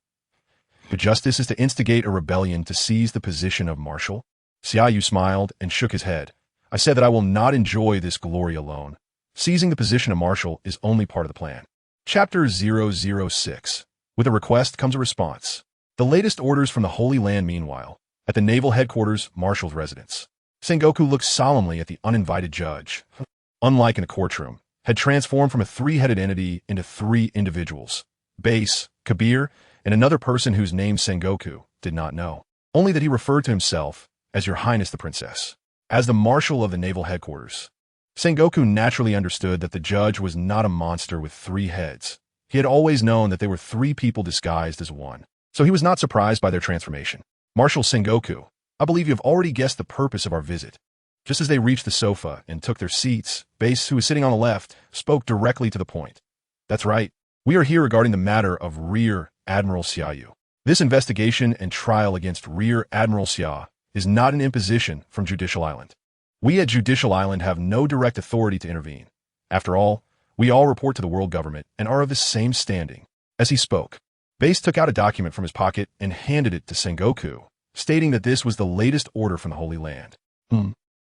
"The justice is to instigate a rebellion to seize the position of Marshal?" Xia Yu smiled and shook his head. "I said that I will not enjoy this glory alone. Seizing the position of Marshal is only part of the plan." Chapter 006. With a request comes a response. The latest orders from the Holy Land, meanwhile, at the naval headquarters, Marshal's residence. Sengoku looked solemnly at the uninvited judge. Unlike in a courtroom, had transformed from a three-headed entity into three individuals. Base, Kabir, and another person whose name Sengoku did not know. Only that he referred to himself as Your Highness the Princess. As the Marshal of the naval headquarters, Sengoku naturally understood that the judge was not a monster with three heads. He had always known that they were three people disguised as one. So he was not surprised by their transformation. "Marshal Sengoku, I believe you have already guessed the purpose of our visit." Just as they reached the sofa and took their seats, Base, who was sitting on the left, spoke directly to the point. "That's right. We are here regarding the matter of Rear Admiral Xia Yu. This investigation and trial against Rear Admiral Xia is not an imposition from Judicial Island. We at Judicial Island have no direct authority to intervene. After all, we all report to the world government and are of the same standing." As he spoke, Base took out a document from his pocket and handed it to Sengoku, stating that this was the latest order from the Holy Land.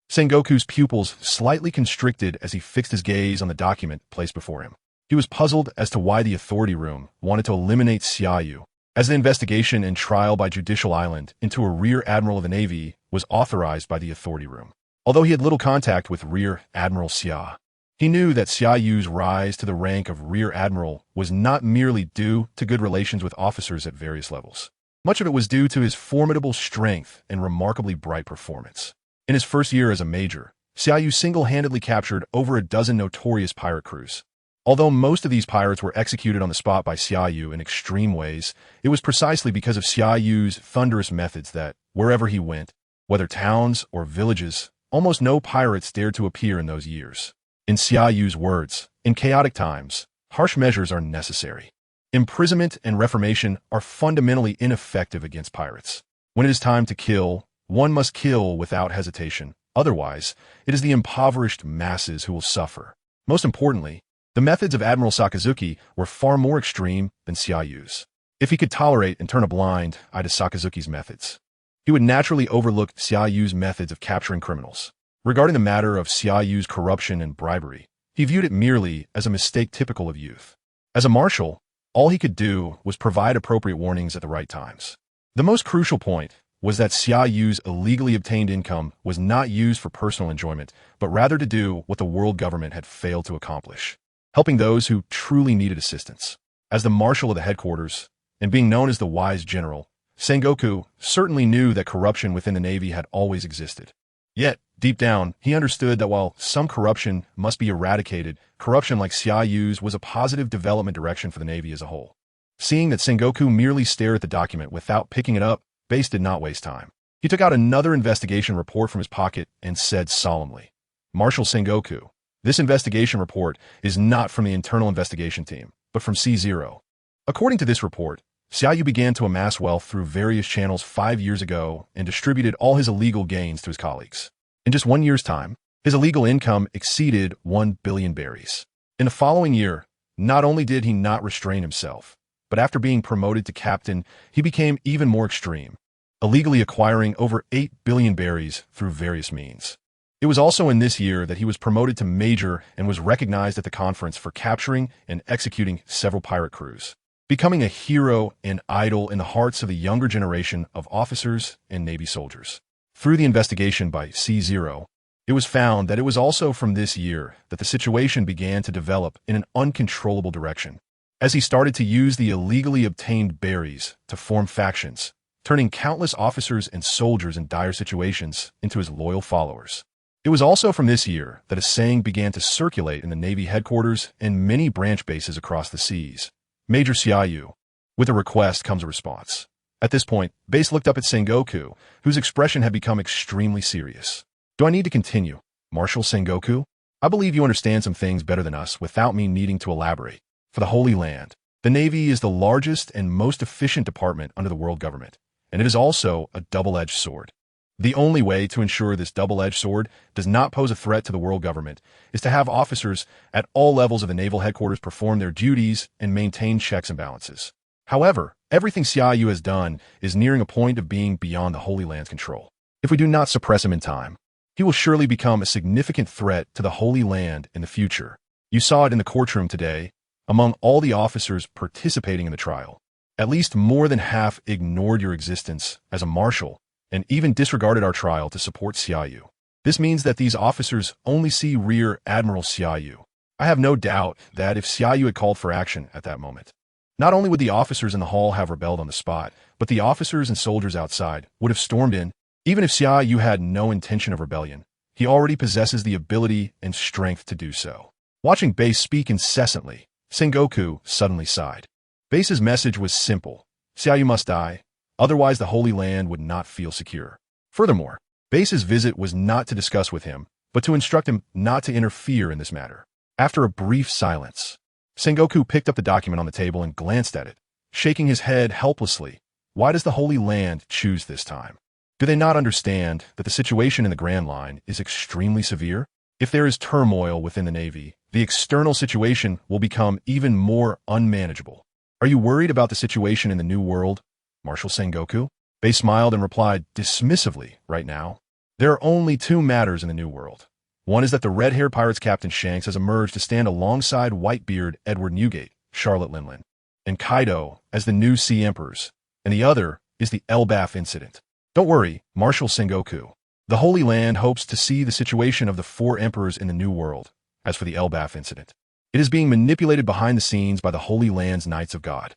Sengoku's pupils slightly constricted as he fixed his gaze on the document placed before him. He was puzzled as to why the authority room wanted to eliminate Xia Yu, as the investigation and trial by Judicial Island into a Rear Admiral of the Navy was authorized by the authority room. Although he had little contact with Rear Admiral Xia, he knew that Xia Yu's rise to the rank of Rear Admiral was not merely due to good relations with officers at various levels. Much of it was due to his formidable strength and remarkably bright performance. In his first year as a major, Xia Yu single-handedly captured over a dozen notorious pirate crews. Although most of these pirates were executed on the spot by Xia Yu in extreme ways, it was precisely because of Xia Yu's thunderous methods that, wherever he went, whether towns or villages, almost no pirates dared to appear in those years. In Xia Yu's words, in chaotic times, harsh measures are necessary. Imprisonment and reformation are fundamentally ineffective against pirates. When it is time to kill, one must kill without hesitation. Otherwise, it is the impoverished masses who will suffer. Most importantly, the methods of Admiral Sakazuki were far more extreme than Xia Yu's. If he could tolerate and turn a blind eye to Sakazuki's methods, he would naturally overlook Xia Yu's methods of capturing criminals. Regarding the matter of Xia Yu's corruption and bribery, he viewed it merely as a mistake typical of youth. As a marshal, all he could do was provide appropriate warnings at the right times. The most crucial point was that Xia Yu's illegally obtained income was not used for personal enjoyment, but rather to do what the world government had failed to accomplish, helping those who truly needed assistance. As the marshal of the headquarters, and being known as the wise general, Sengoku certainly knew that corruption within the Navy had always existed. Yet, deep down, he understood that while some corruption must be eradicated, corruption like Xia Yu's was a positive development direction for the Navy as a whole. Seeing that Sengoku merely stared at the document without picking it up, Base did not waste time. He took out another investigation report from his pocket and said solemnly, "Marshal Sengoku, this investigation report is not from the internal investigation team, but from C0. According to this report, Xia Yu began to amass wealth through various channels 5 years ago and distributed all his illegal gains to his colleagues. In just 1 year's time, his illegal income exceeded 1 billion berries. In the following year, not only did he not restrain himself, but after being promoted to captain, he became even more extreme, illegally acquiring over 8 billion berries through various means. It was also in this year that he was promoted to major and was recognized at the conference for capturing and executing several pirate crews, becoming a hero and idol in the hearts of the younger generation of officers and Navy soldiers. Through the investigation by C0, it was found that it was also from this year that the situation began to develop in an uncontrollable direction, as he started to use the illegally obtained berries to form factions, turning countless officers and soldiers in dire situations into his loyal followers. It was also from this year that a saying began to circulate in the Navy headquarters and many branch bases across the seas. Major Xia Yu. With a request comes a response. At this point, Base looked up at Sengoku, whose expression had become extremely serious. Do I need to continue, Marshal Sengoku? I believe you understand some things better than us without me needing to elaborate. For the Holy Land, the Navy is the largest and most efficient department under the world government, and it is also a double-edged sword. The only way to ensure this double-edged sword does not pose a threat to the world government is to have officers at all levels of the naval headquarters perform their duties and maintain checks and balances. However, everything Xia Yu has done is nearing a point of being beyond the Holy Land's control. If we do not suppress him in time, he will surely become a significant threat to the Holy Land in the future. You saw it in the courtroom today. Among all the officers participating in the trial, at least more than half ignored your existence as a marshal and even disregarded our trial to support Xia Yu. This means that these officers only see Rear Admiral Xia Yu. I have no doubt that if Xia Yu had called for action at that moment, not only would the officers in the hall have rebelled on the spot, but the officers and soldiers outside would have stormed in. Even if Xia Yu had no intention of rebellion, he already possesses the ability and strength to do so. Watching Base speak incessantly, Sengoku suddenly sighed. Base's message was simple. Xia Yu must die, otherwise the Holy Land would not feel secure. Furthermore, Base's visit was not to discuss with him, but to instruct him not to interfere in this matter. After a brief silence, Sengoku picked up the document on the table and glanced at it, shaking his head helplessly. Why does the Holy Land choose this time? Do they not understand that the situation in the Grand Line is extremely severe? If there is turmoil within the Navy, the external situation will become even more unmanageable. Are you worried about the situation in the New World, Marshal Sengoku? Base smiled and replied dismissively, right now. There are only two matters in the New World. One is that the red-haired pirates Captain Shanks has emerged to stand alongside Whitebeard Edward Newgate, Charlotte Linlin, and Kaido as the new Sea Emperors, and the other is the Elbaf incident. Don't worry, Marshal Sengoku. The Holy Land hopes to see the situation of the four emperors in the New World. As for the Elbaf incident, it is being manipulated behind the scenes by the Holy Land's Knights of God.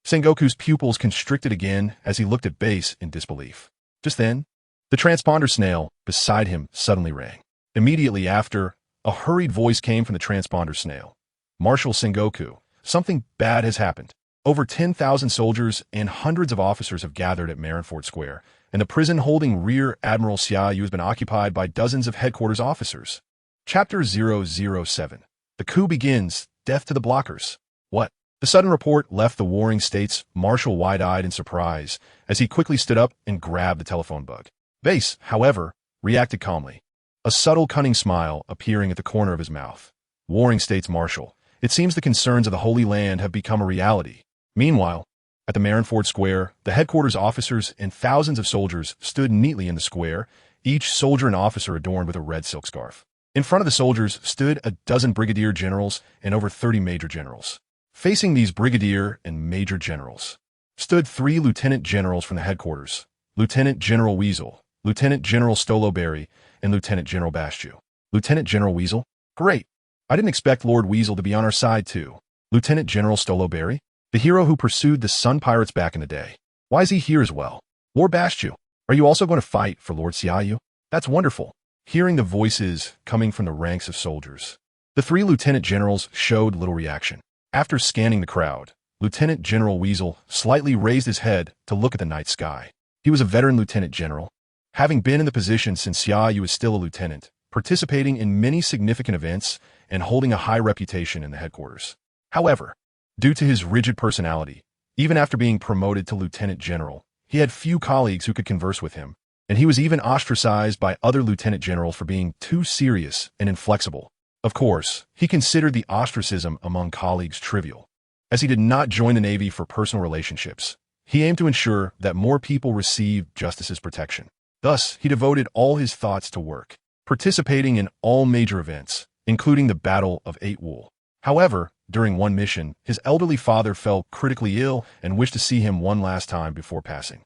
Sengoku's pupils constricted again as he looked at Base in disbelief. Just then, the transponder snail beside him suddenly rang. Immediately after, a hurried voice came from the transponder snail. Marshal Sengoku, something bad has happened. Over 10,000 soldiers and hundreds of officers have gathered at Marinford Square, and the prison holding Rear Admiral Xia Yu has been occupied by dozens of headquarters officers. Chapter 007. The coup begins. Death to the blockers. What? The sudden report left the warring states Marshal wide-eyed in surprise as he quickly stood up and grabbed the telephone bug. Base, however, reacted calmly, a subtle cunning smile appearing at the corner of his mouth. Warring states Marshal, it seems the concerns of the Holy Land have become a reality. Meanwhile, at the Marinford Square, the headquarters officers and thousands of soldiers stood neatly in the square, each soldier and officer adorned with a red silk scarf. In front of the soldiers stood a dozen brigadier generals and over 30 major generals. Facing these brigadier and major generals stood 3 lieutenant generals from the headquarters, Lieutenant General Weasel, Lieutenant General Stoloberry, and Lieutenant General Bastiu. Lieutenant General Weasel? Great! I didn't expect Lord Weasel to be on our side too. Lieutenant General Stoloberry? The hero who pursued the Sun Pirates back in the day. Why is he here as well? Lord Bastiu, are you also going to fight for Lord Xia Yu? That's wonderful. Hearing the voices coming from the ranks of soldiers, the 3 lieutenant generals showed little reaction. After scanning the crowd, Lieutenant General Weasel slightly raised his head to look at the night sky. He was a veteran lieutenant general, having been in the position since Xia Yu was still a lieutenant, participating in many significant events and holding a high reputation in the headquarters. However, due to his rigid personality, even after being promoted to lieutenant general, he had few colleagues who could converse with him, and he was even ostracized by other lieutenant generals for being too serious and inflexible. Of course, he considered the ostracism among colleagues trivial. As he did not join the Navy for personal relationships, he aimed to ensure that more people received justice's protection. Thus, he devoted all his thoughts to work, participating in all major events, including the Battle of Eight Wool. However, during one mission, his elderly father fell critically ill and wished to see him one last time before passing.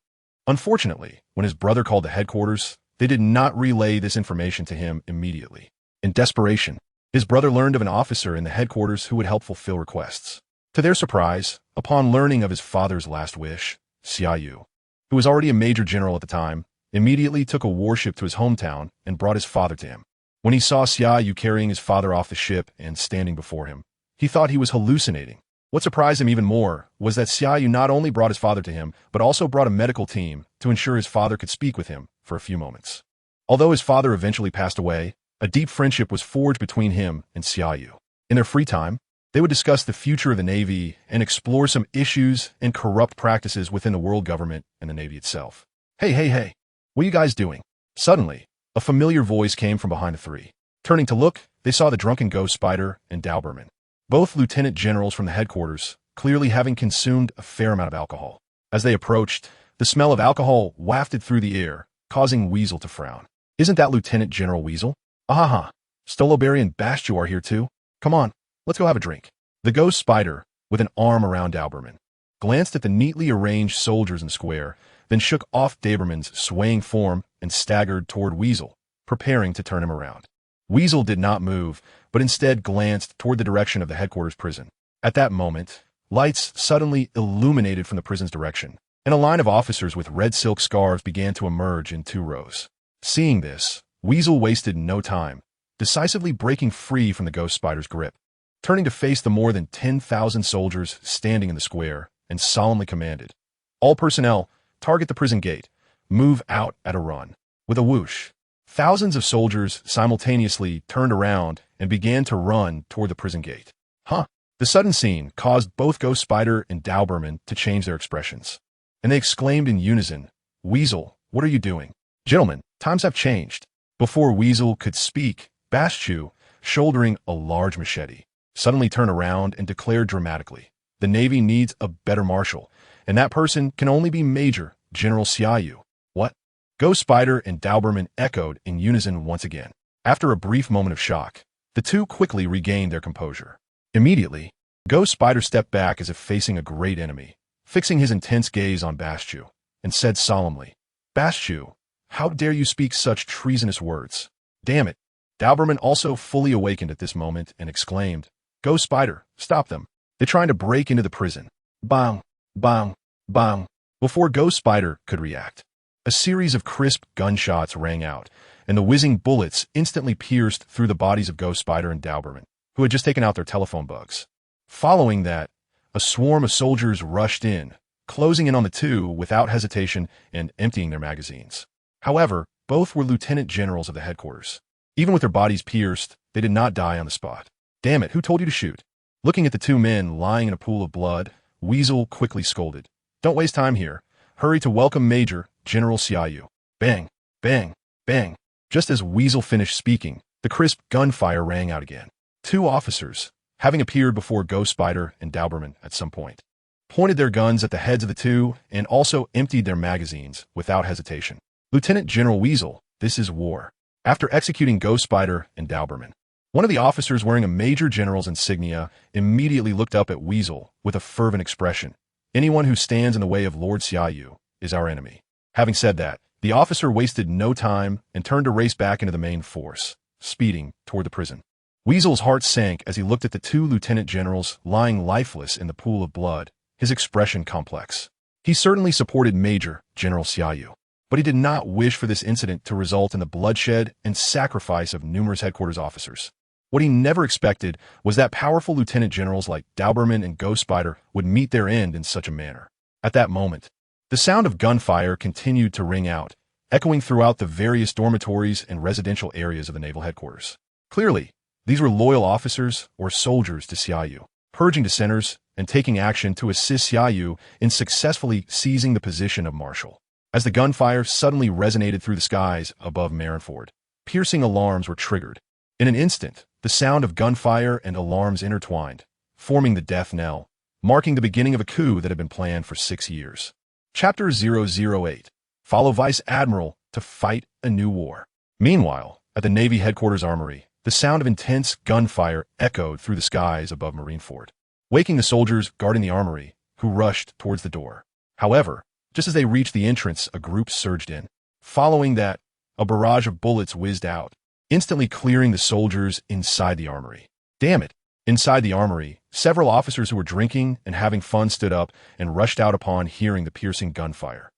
Unfortunately, when his brother called the headquarters, they did not relay this information to him immediately. In desperation, his brother learned of an officer in the headquarters who would help fulfill requests. To their surprise, upon learning of his father's last wish, Xia Yu, who was already a major general at the time, immediately took a warship to his hometown and brought his father to him. When he saw Xia Yu carrying his father off the ship and standing before him, he thought he was hallucinating. What surprised him even more was that Xia Yu not only brought his father to him, but also brought a medical team to ensure his father could speak with him for a few moments. Although his father eventually passed away, a deep friendship was forged between him and Xia Yu. In their free time, they would discuss the future of the Navy and explore some issues and corrupt practices within the world government and the Navy itself. Hey, what are you guys doing? Suddenly, a familiar voice came from behind the three. Turning to look, they saw the drunken Ghost Spider and Doberman, both lieutenant generals from the headquarters, clearly having consumed a fair amount of alcohol. As they approached, the smell of alcohol wafted through the air, causing Weasel to frown. Isn't that Lieutenant General Weasel? Ahaha, Stoloberry and Bastiu are here too. Come on, let's go have a drink. The Ghost Spider, with an arm around Doberman, glanced at the neatly arranged soldiers in the square, then shook off Doberman's swaying form and staggered toward Weasel, preparing to turn him around. Weasel did not move, but instead glanced toward the direction of the headquarters prison. At that moment, lights suddenly illuminated from the prison's direction, and a line of officers with red silk scarves began to emerge in 2 rows. Seeing this, Weasel wasted no time, decisively breaking free from the Ghost Spider's grip, turning to face the more than 10,000 soldiers standing in the square, and solemnly commanded, "All personnel, target the prison gate. Move out at a run." With a whoosh, thousands of soldiers simultaneously turned around and began to run toward the prison gate. The sudden scene caused both Ghost Spider and Doberman to change their expressions, and they exclaimed in unison, "Weasel, what are you doing?" "Gentlemen, times have changed." Before Weasel could speak, Bastiu, shouldering a large machete, suddenly turned around and declared dramatically, "The Navy needs a better marshal, and that person can only be Major General Xia Yu." "What?" Ghost Spider and Doberman echoed in unison once again. After a brief moment of shock, the two quickly regained their composure. Immediately, Ghost Spider stepped back as if facing a great enemy, fixing his intense gaze on Bastiu, and said solemnly, "Bastiu, how dare you speak such treasonous words?" "Damn it." Doberman also fully awakened at this moment and exclaimed, "Ghost Spider, stop them. They're trying to break into the prison." Bang, bang, bang. Before Ghost Spider could react, a series of crisp gunshots rang out, and the whizzing bullets instantly pierced through the bodies of Ghost Spider and Doberman, who had just taken out their telephone bugs. Following that, a swarm of soldiers rushed in, closing in on the two without hesitation and emptying their magazines. However, both were lieutenant generals of the headquarters. Even with their bodies pierced, they did not die on the spot. "Damn it, who told you to shoot?" Looking at the two men lying in a pool of blood, Weasel quickly scolded, "Don't waste time here. Hurry to welcome Major General Xia Yu." Bang, bang, bang. Just as Weasel finished speaking, the crisp gunfire rang out again. 2 officers, having appeared before Ghost Spider and Doberman at some point, pointed their guns at the heads of the two and also emptied their magazines without hesitation. "Lieutenant General Weasel, this is war." After executing Ghost Spider and Doberman, one of the officers wearing a Major General's insignia immediately looked up at Weasel with a fervent expression. "Anyone who stands in the way of Lord Xia Yu is our enemy." Having said that, the officer wasted no time and turned to race back into the main force, speeding toward the prison. Weasel's heart sank as he looked at the 2 lieutenant generals lying lifeless in the pool of blood, his expression complex. He certainly supported Major General Xia Yu, but he did not wish for this incident to result in the bloodshed and sacrifice of numerous headquarters officers. What he never expected was that powerful lieutenant generals like Doberman and Ghost Spider would meet their end in such a manner. At that moment, the sound of gunfire continued to ring out, echoing throughout the various dormitories and residential areas of the naval headquarters. Clearly, these were loyal officers or soldiers to Xia Yu, purging dissenters and taking action to assist Xia Yu in successfully seizing the position of marshal. As the gunfire suddenly resonated through the skies above Marinford, piercing alarms were triggered. In an instant, the sound of gunfire and alarms intertwined, forming the death knell, marking the beginning of a coup that had been planned for 6 years. Chapter 008. Follow Vice Admiral to fight a new war. Meanwhile, at the Navy headquarters armory, the sound of intense gunfire echoed through the skies above Marineford, waking the soldiers guarding the armory, who rushed towards the door. However, just as they reached the entrance, a group surged in. Following that, a barrage of bullets whizzed out, instantly clearing the soldiers inside the armory. Damn it! Inside the armory, several officers who were drinking and having fun stood up and rushed out upon hearing the piercing gunfire.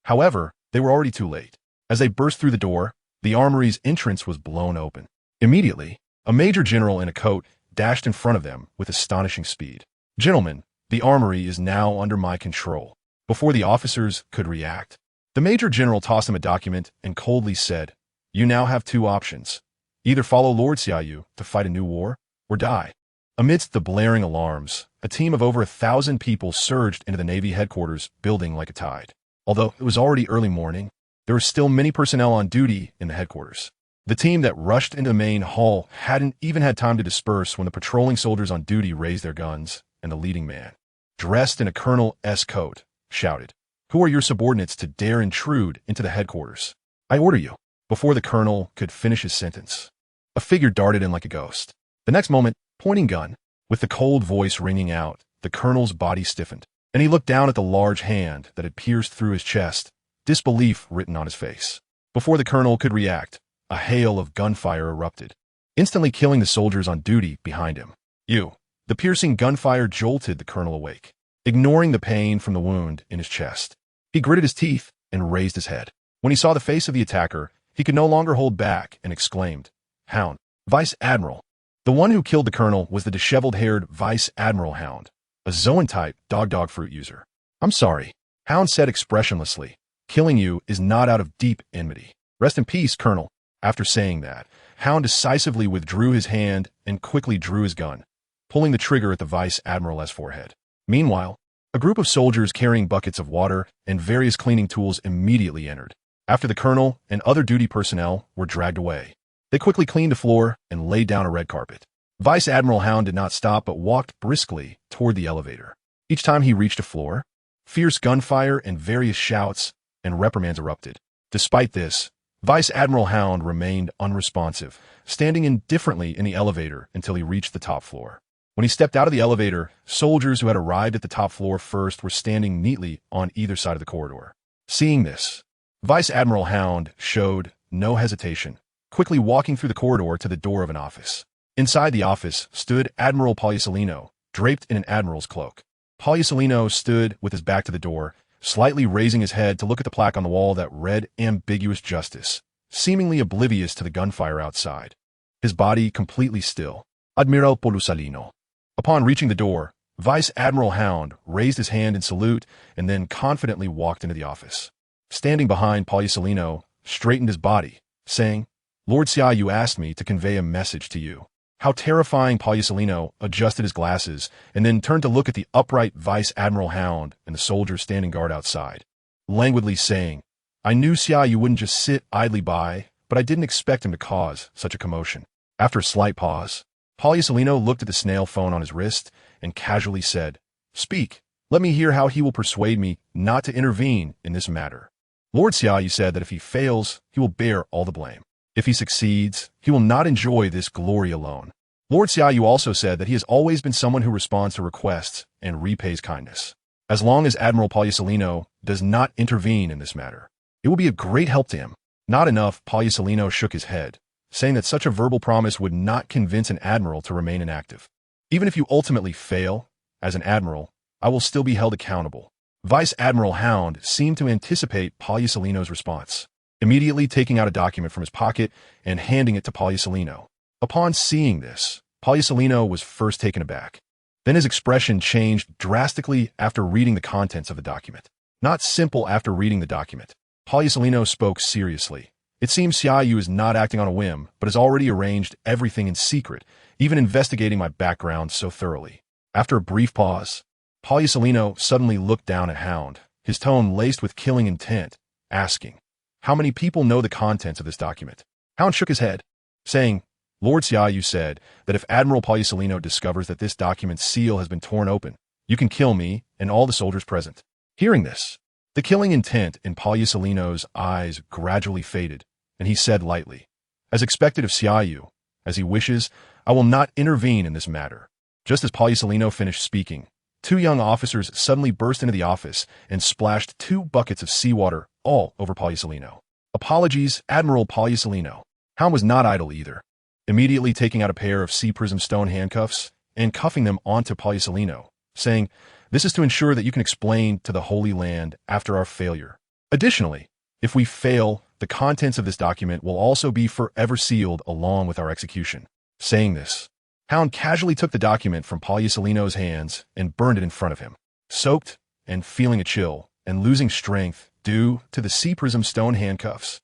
However, they were already too late. As they burst through the door, the armory's entrance was blown open. Immediately, a major general in a coat dashed in front of them with astonishing speed. "Gentlemen, the armory is now under my control." Before the officers could react, the major general tossed them a document and coldly said, "You now have two options. Either follow Lord Xia Yu to fight a new war, or die." Amidst the blaring alarms, a team of over 1,000 people surged into the Navy headquarters building like a tide. Although it was already early morning, there were still many personnel on duty in the headquarters. The team that rushed into the main hall hadn't even had time to disperse when the patrolling soldiers on duty raised their guns, and the leading man, dressed in a colonel's coat, shouted, "Who are your subordinates to dare intrude into the headquarters? I order you." Before the colonel could finish his sentence, a figure darted in like a ghost. The next moment, pointing gun, with the cold voice ringing out, the colonel's body stiffened, and he looked down at the large hand that had pierced through his chest, disbelief written on his face. Before the colonel could react, a hail of gunfire erupted, instantly killing the soldiers on duty behind him. The piercing gunfire jolted the colonel awake. Ignoring the pain from the wound in his chest, he gritted his teeth and raised his head. When he saw the face of the attacker, he could no longer hold back and exclaimed, "Hound, Vice Admiral." The one who killed the colonel was the disheveled-haired Vice Admiral Hound, a Zoan-type dog fruit user. "I'm sorry," Hound said expressionlessly. "Killing you is not out of deep enmity. Rest in peace, Colonel." After saying that, Hound decisively withdrew his hand and quickly drew his gun, pulling the trigger at the Vice Admiral's forehead. Meanwhile, a group of soldiers carrying buckets of water and various cleaning tools immediately entered. After the colonel and other duty personnel were dragged away, they quickly cleaned the floor and laid down a red carpet. Vice Admiral Hound did not stop but walked briskly toward the elevator. Each time he reached a floor, fierce gunfire and various shouts and reprimands erupted. Despite this, Vice Admiral Hound remained unresponsive, standing indifferently in the elevator until he reached the top floor. When he stepped out of the elevator, soldiers who had arrived at the top floor first were standing neatly on either side of the corridor. Seeing this, Vice Admiral Hound showed no hesitation, quickly walking through the corridor to the door of an office. Inside the office stood Admiral Poliusolino, draped in an admiral's cloak. Poliusolino stood with his back to the door, slightly raising his head to look at the plaque on the wall that read "Ambiguous Justice," seemingly oblivious to the gunfire outside. His body completely still. Admiral Poliusolino. Upon reaching the door, Vice Admiral Hound raised his hand in salute and then confidently walked into the office. Standing behind Poliusolino, straightened his body, saying, "Lord Xia Yu asked me to convey a message to you." How terrifying! Poliusolino adjusted his glasses and then turned to look at the upright Vice Admiral Hound and the soldiers standing guard outside, languidly saying, "I knew Xia Yu wouldn't just sit idly by, but I didn't expect him to cause such a commotion." After a slight pause, Poliusolino looked at the snail phone on his wrist and casually said, "Speak. Let me hear how he will persuade me not to intervene in this matter." Lord Xia Yu said that if he fails, he will bear all the blame. If he succeeds, he will not enjoy this glory alone. Lord Xia Yu also said that he has always been someone who responds to requests and repays kindness. As long as Admiral Poliusolino does not intervene in this matter, it will be a great help to him. Not enough, Poliusolino shook his head, saying that such a verbal promise would not convince an admiral to remain inactive. "Even if you ultimately fail, as an admiral, I will still be held accountable." Vice Admiral Hound seemed to anticipate Poliusolino's response, immediately taking out a document from his pocket and handing it to Poliusolino. Upon seeing this, Poliusolino was first taken aback. Then his expression changed drastically after reading the contents of the document. Not simple after reading the document. Poliusolino spoke seriously. "It seems Xia Yu is not acting on a whim, but has already arranged everything in secret, even investigating my background so thoroughly." After a brief pause, Poliusolino suddenly looked down at Hound, his tone laced with killing intent, asking, "How many people know the contents of this document?" Hound shook his head, saying, "Lord Xia Yu said that if Admiral Poliusolino discovers that this document's seal has been torn open, you can kill me and all the soldiers present." Hearing this, the killing intent in Poliusolino's eyes gradually faded, and he said lightly, "As expected of Xia Yu, as he wishes, I will not intervene in this matter." Just as Poliusolino finished speaking, two young officers suddenly burst into the office and splashed 2 buckets of seawater all over Poliusolino. "Apologies, Admiral Poliusolino." Hound was not idle either, immediately taking out a pair of sea prism stone handcuffs and cuffing them onto Poliusolino, saying, "This is to ensure that you can explain to the Holy Land after our failure. Additionally, if we fail, the contents of this document will also be forever sealed along with our execution. Saying this, Hound casually took the document from Poliusolino's hands and burned it in front of him. Soaked and feeling a chill and losing strength due to the sea prism stone handcuffs,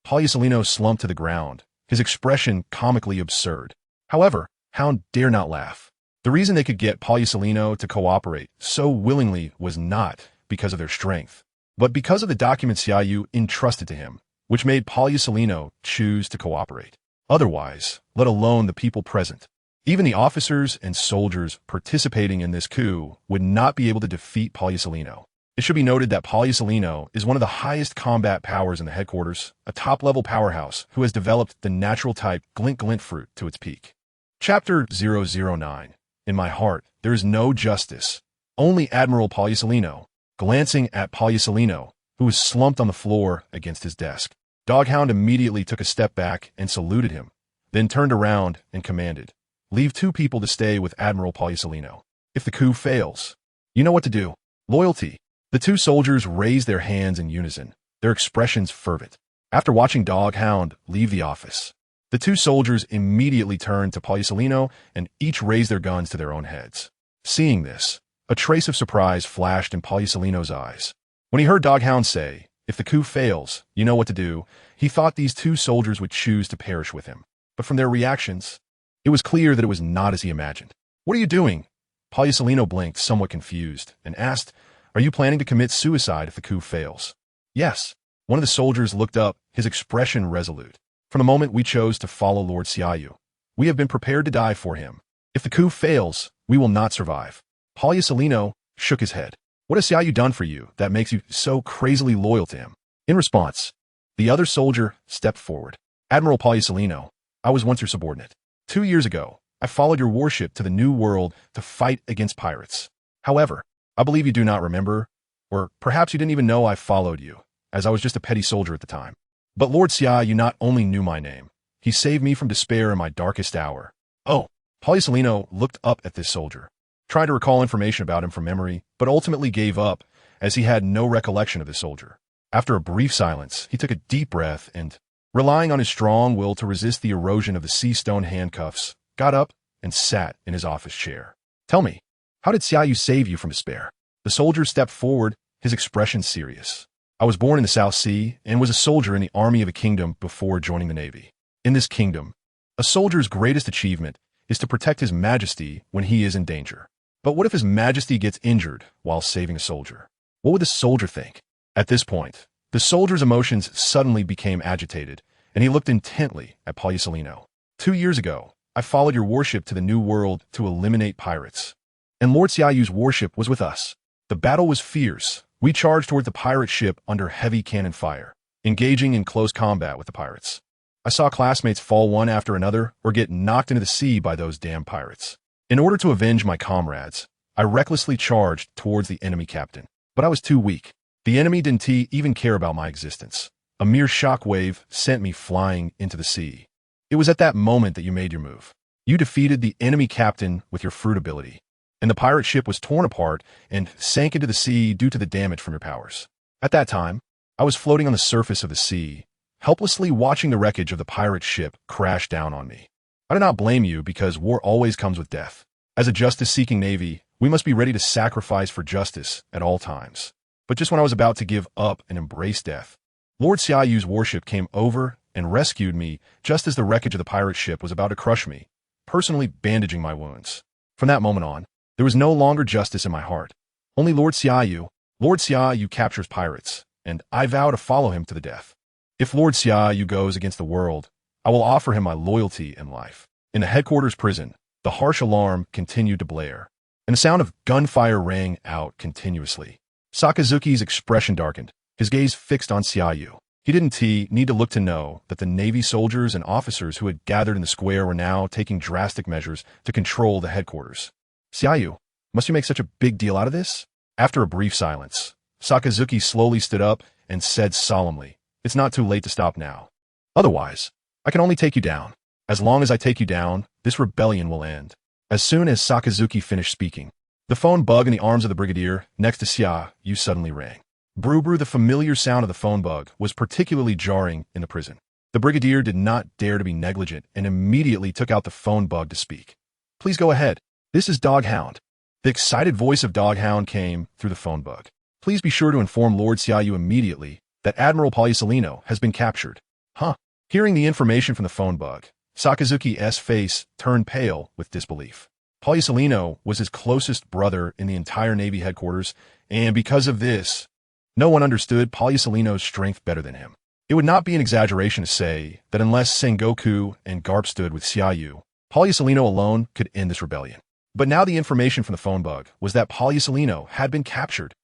Poliusolino slumped to the ground, his expression comically absurd. However, Hound dare not laugh. The reason they could get Poliusolino to cooperate so willingly was not because of their strength, but because of the documents Xia Yu entrusted to him, which made Poliusolino choose to cooperate. Otherwise, let alone the people present, even the officers and soldiers participating in this coup would not be able to defeat Poliusolino. It should be noted that Poliusolino is one of the highest combat powers in the headquarters, a top-level powerhouse who has developed the natural type glint fruit to its peak. Chapter 009. In my heart, there is no justice. Only Admiral Poliusolino. Glancing at Poliusolino, who was slumped on the floor against his desk, Doghound immediately took a step back and saluted him, then turned around and commanded, "Leave 2 people to stay with Admiral Poliusolino. If the coup fails, you know what to do. Loyalty." The 2 soldiers raised their hands in unison, their expressions fervent. After watching Doghound leave the office, the 2 soldiers immediately turned to Poliusolino and each raised their guns to their own heads. Seeing this, a trace of surprise flashed in Poliusolino's eyes. When he heard Doghound say, "If the coup fails, you know what to do," he thought these 2 soldiers would choose to perish with him. But from their reactions, it was clear that it was not as he imagined. "What are you doing?" Poliusolino blinked, somewhat confused, and asked, "Are you planning to commit suicide if the coup fails?" "Yes." One of the soldiers looked up, his expression resolute. "From the moment we chose to follow Lord Xia Yu, we have been prepared to die for him. If the coup fails, we will not survive." Poliusolino shook his head. "What has Xia Yu done for you that makes you so crazily loyal to him?" In response, the other soldier stepped forward. "Admiral Poliusolino, I was once your subordinate. 2 years ago, I followed your warship to the New World to fight against pirates. However, I believe you do not remember, or perhaps you didn't even know I followed you, as I was just a petty soldier at the time. But Lord Xia Yu not only knew my name, he saved me from despair in my darkest hour." "Oh." Poliusolino looked up at this soldier, tried to recall information about him from memory, but ultimately gave up, as he had no recollection of this soldier. After a brief silence, he took a deep breath and, relying on his strong will to resist the erosion of the sea stone handcuffs, got up and sat in his office chair. "Tell me, how did Xia Yu save you from despair?" The soldier stepped forward, his expression serious. "I was born in the South Sea and was a soldier in the army of a kingdom before joining the Navy. In this kingdom, a soldier's greatest achievement is to protect his majesty when he is in danger. But what if his majesty gets injured while saving a soldier? What would the soldier think?" At this point, the soldier's emotions suddenly became agitated, and he looked intently at Poliusolino. 2 years ago, I followed your warship to the New World to eliminate pirates. And Lord Xia Yu's warship was with us. The battle was fierce. We charged toward the pirate ship under heavy cannon fire, engaging in close combat with the pirates. I saw classmates fall one after another or get knocked into the sea by those damn pirates. In order to avenge my comrades, I recklessly charged towards the enemy captain. But I was too weak. The enemy didn't even care about my existence. A mere shockwave sent me flying into the sea. It was at that moment that you made your move. You defeated the enemy captain with your fruit ability, and the pirate ship was torn apart and sank into the sea due to the damage from your powers. At that time, I was floating on the surface of the sea, helplessly watching the wreckage of the pirate ship crash down on me. I do not blame you because war always comes with death. As a justice-seeking navy, we must be ready to sacrifice for justice at all times. But just when I was about to give up and embrace death, Lord Xia Yu's warship came over and rescued me just as the wreckage of the pirate ship was about to crush me, personally bandaging my wounds. From that moment on, there was no longer justice in my heart. Only Lord Xia Yu. Lord Xia Yu captures pirates, and I vow to follow him to the death. If Lord Xia Yu goes against the world, I will offer him my loyalty and life. In the headquarters prison, the harsh alarm continued to blare, and the sound of gunfire rang out continuously. Sakazuki's expression darkened, his gaze fixed on Xia Yu. He didn't need to look to know that the Navy soldiers and officers who had gathered in the square were now taking drastic measures to control the headquarters. "Xia Yu, must you make such a big deal out of this?" After a brief silence, Sakazuki slowly stood up and said solemnly, "It's not too late to stop now. Otherwise, I can only take you down. As long as I take you down, this rebellion will end." As soon as Sakazuki finished speaking, the phone bug in the arms of the brigadier next to Xia Yu suddenly rang. Brew, the familiar sound of the phone bug, was particularly jarring in the prison. The brigadier did not dare to be negligent and immediately took out the phone bug to speak. Please go ahead. This is Doghound. The excited voice of Doghound came through the phone bug. Please be sure to inform Lord Xia Yu immediately that Admiral Polysolino has been captured. Huh? Hearing the information from the phone bug, Sakazuki's face turned pale with disbelief. Polysolino was his closest brother in the entire Navy headquarters, and because of this, no one understood Polysolino's strength better than him. It would not be an exaggeration to say that unless Sengoku and Garp stood with Xia Yu, Polysolino alone could end this rebellion. But now the information from the phone bug was that Polysolino had been captured.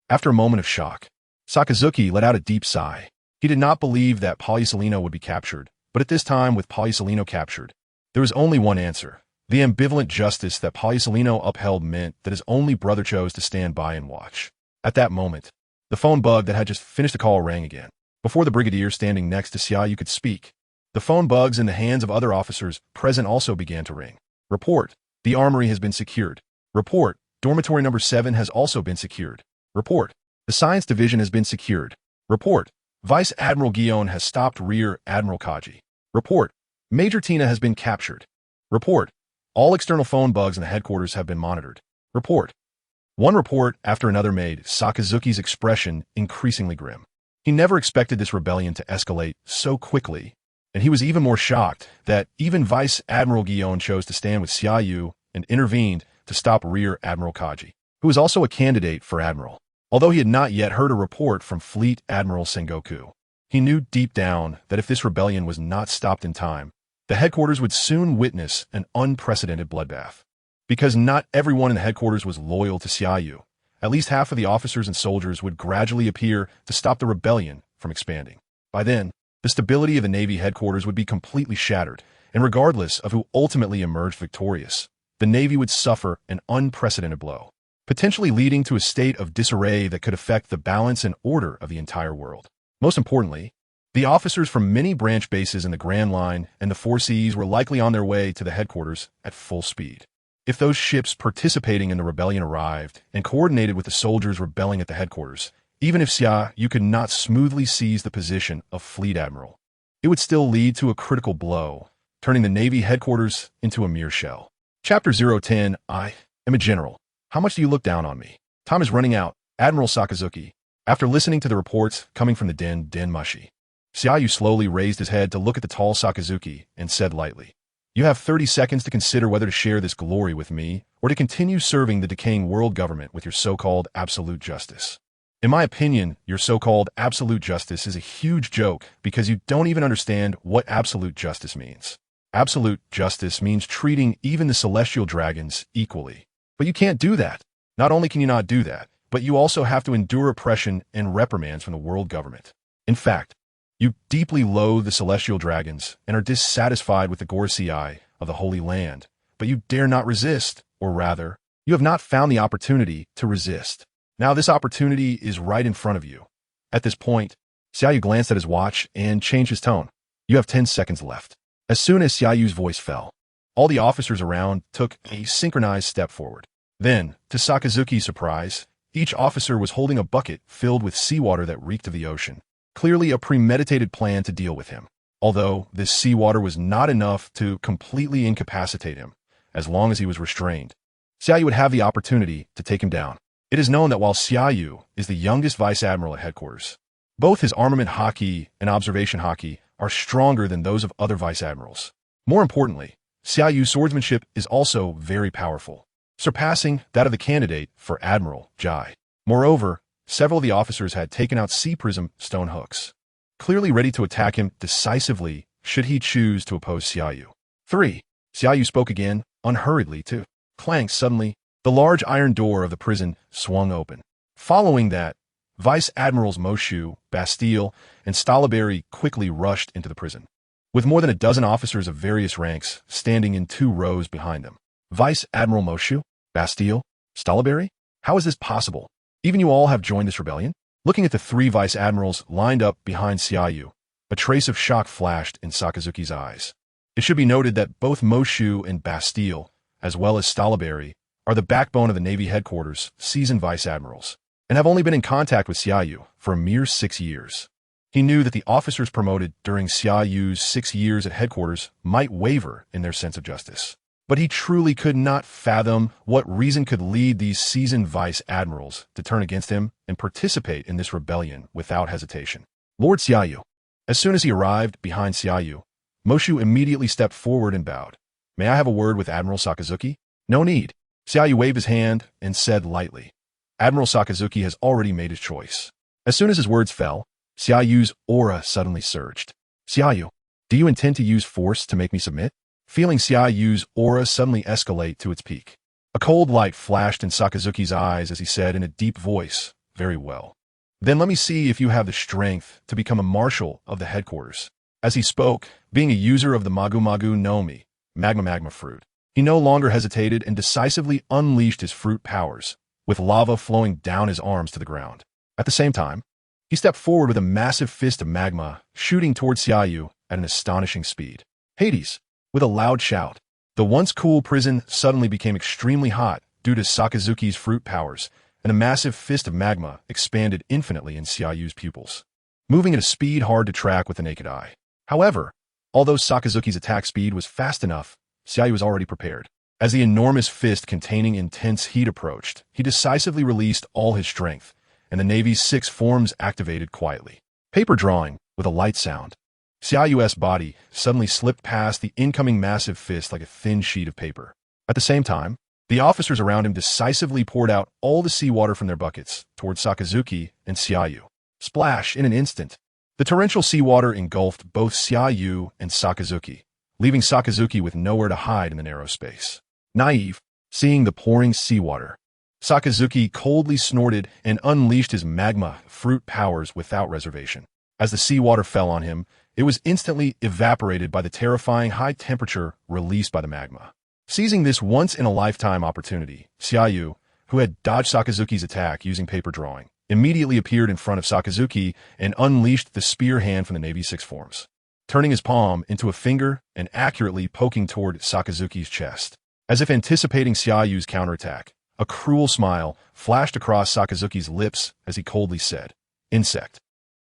After a moment of shock, Sakazuki let out a deep sigh. He did not believe that Polysolino would be captured, but at this time with Polysolino captured, there was only one answer. The ambivalent justice that Polysolino upheld meant that his only brother chose to stand by and watch. At that moment, the phone bug that had just finished the call rang again. Before the brigadier standing next to Xia Yu could speak, the phone bugs in the hands of other officers present also began to ring. Report. The armory has been secured. Report. Dormitory number 7 has also been secured. Report. The science division has been secured. Report. Vice Admiral Gion has stopped Rear Admiral Kaji. Report. Major Tina has been captured. Report. All external phone bugs in the headquarters have been monitored. Report. One report after another made Sakazuki's expression increasingly grim. He never expected this rebellion to escalate so quickly, and he was even more shocked that even Vice Admiral Gion chose to stand with Xia Yu and intervened to stop Rear Admiral Kaji, who was also a candidate for Admiral. Although he had not yet heard a report from Fleet Admiral Sengoku, he knew deep down that if this rebellion was not stopped in time, the headquarters would soon witness an unprecedented bloodbath. Because not everyone in the headquarters was loyal to Xia Yu, at least half of the officers and soldiers would gradually appear to stop the rebellion from expanding. By then, the stability of the Navy headquarters would be completely shattered, and regardless of who ultimately emerged victorious, the Navy would suffer an unprecedented blow, potentially leading to a state of disarray that could affect the balance and order of the entire world. Most importantly, the officers from many branch bases in the Grand Line and the Four Seas were likely on their way to the headquarters at full speed. If those ships participating in the rebellion arrived and coordinated with the soldiers rebelling at the headquarters, even if Xia Yu could not smoothly seize the position of Fleet Admiral, it would still lead to a critical blow, turning the Navy headquarters into a mere shell. Chapter 010. I am a general. How much do you look down on me? Time is running out. Admiral Sakazuki. After listening to the reports coming from the den Mushi, Xia Yu slowly raised his head to look at the tall Sakazuki and said lightly, "You have 30 seconds to consider whether to share this glory with me or to continue serving the decaying world government with your so-called absolute justice. In my opinion, your so-called absolute justice is a huge joke because you don't even understand what absolute justice means. Absolute justice means treating even the celestial dragons equally. But you can't do that. Not only can you not do that, but you also have to endure oppression and reprimands from the world government. In fact, you deeply loathe the celestial dragons and are dissatisfied with the Gorsei of the Holy Land, but you dare not resist, or rather, you have not found the opportunity to resist. Now this opportunity is right in front of you." At this point, Xia Yu glanced at his watch and changed his tone. "You have 10 seconds left." As soon as Xia Yu's voice fell, all the officers around took a synchronized step forward. Then, to Sakazuki's surprise, each officer was holding a bucket filled with seawater that reeked of the ocean. Clearly a premeditated plan to deal with him. Although this seawater was not enough to completely incapacitate him, as long as he was restrained, Xia Yu would have the opportunity to take him down. It is known that while Xia Yu is the youngest vice admiral at headquarters, both his armament haki and observation haki are stronger than those of other vice admirals. More importantly, Xia Yu's swordsmanship is also very powerful, surpassing that of the candidate for Admiral Jai. Moreover, several of the officers had taken out sea prism stone hooks, clearly ready to attack him decisively should he choose to oppose Xia Yu. 3. Xia Yu spoke again, unhurriedly too. Clank, suddenly, the large iron door of the prison swung open. Following that, Vice Admirals Moshu, Bastille, and Stalaberry quickly rushed into the prison, with more than a dozen officers of various ranks standing in 2 rows behind them. Vice Admiral Moshu, Bastille, Stalaberry? How is this possible? Even you all have joined this rebellion? Looking at the 3 vice admirals lined up behind Xia Yu, a trace of shock flashed in Sakazuki's eyes. It should be noted that both Moshu and Bastille, as well as Stalaberry, are the backbone of the Navy headquarters, seasoned vice admirals. and have only been in contact with Xia Yu for a mere 6 years. He knew that the officers promoted during Xia Yu's 6 years at headquarters might waver in their sense of justice. But he truly could not fathom what reason could lead these seasoned vice admirals to turn against him and participate in this rebellion without hesitation. Lord Xia Yu. As soon as he arrived behind Xia Yu, Moshu immediately stepped forward and bowed. May I have a word with Admiral Sakazuki? No need. Xia Yu waved his hand and said lightly. Admiral Sakazuki has already made his choice. As soon as his words fell, Xia Yu's aura suddenly surged. Xia Yu, do you intend to use force to make me submit? Feeling Xia Yu's aura suddenly escalate to its peak. A cold light flashed in Sakazuki's eyes as he said in a deep voice, very well. Then let me see if you have the strength to become a marshal of the headquarters. As he spoke, being a user of the Magu no Mi, magma fruit, he no longer hesitated and decisively unleashed his fruit powers, with lava flowing down his arms to the ground. At the same time, he stepped forward with a massive fist of magma, shooting towards Xia Yu at an astonishing speed. Hades! With a loud shout, the once cool prison suddenly became extremely hot due to Sakazuki's fruit powers, and a massive fist of magma expanded infinitely in Xia Yu's pupils, moving at a speed hard to track with the naked eye. However, although Sakazuki's attack speed was fast enough, Xia Yu was already prepared. As the enormous fist containing intense heat approached, he decisively released all his strength, and the Navy's 6 forms activated quietly. Paper drawing, with a light sound. Xia Yu's body suddenly slipped past the incoming massive fist like a thin sheet of paper. At the same time, the officers around him decisively poured out all the seawater from their buckets towards Sakazuki and Xia Yu. Splash in an instant. The torrential seawater engulfed both Xia Yu and Sakazuki, leaving Sakazuki with nowhere to hide in the narrow space. Naive, seeing the pouring seawater, Sakazuki coldly snorted and unleashed his magma fruit powers without reservation. As the seawater fell on him, it was instantly evaporated by the terrifying high temperature released by the magma. Seizing this once-in-a-lifetime opportunity, Xia Yu, who had dodged Sakazuki's attack using paper drawing, immediately appeared in front of Sakazuki and unleashed the spear hand from the Navy's 6 forms, turning his palm into a finger and accurately poking toward Sakazuki's chest. As if anticipating Xia Yu's counterattack, a cruel smile flashed across Sakazuki's lips as he coldly said, "Insect."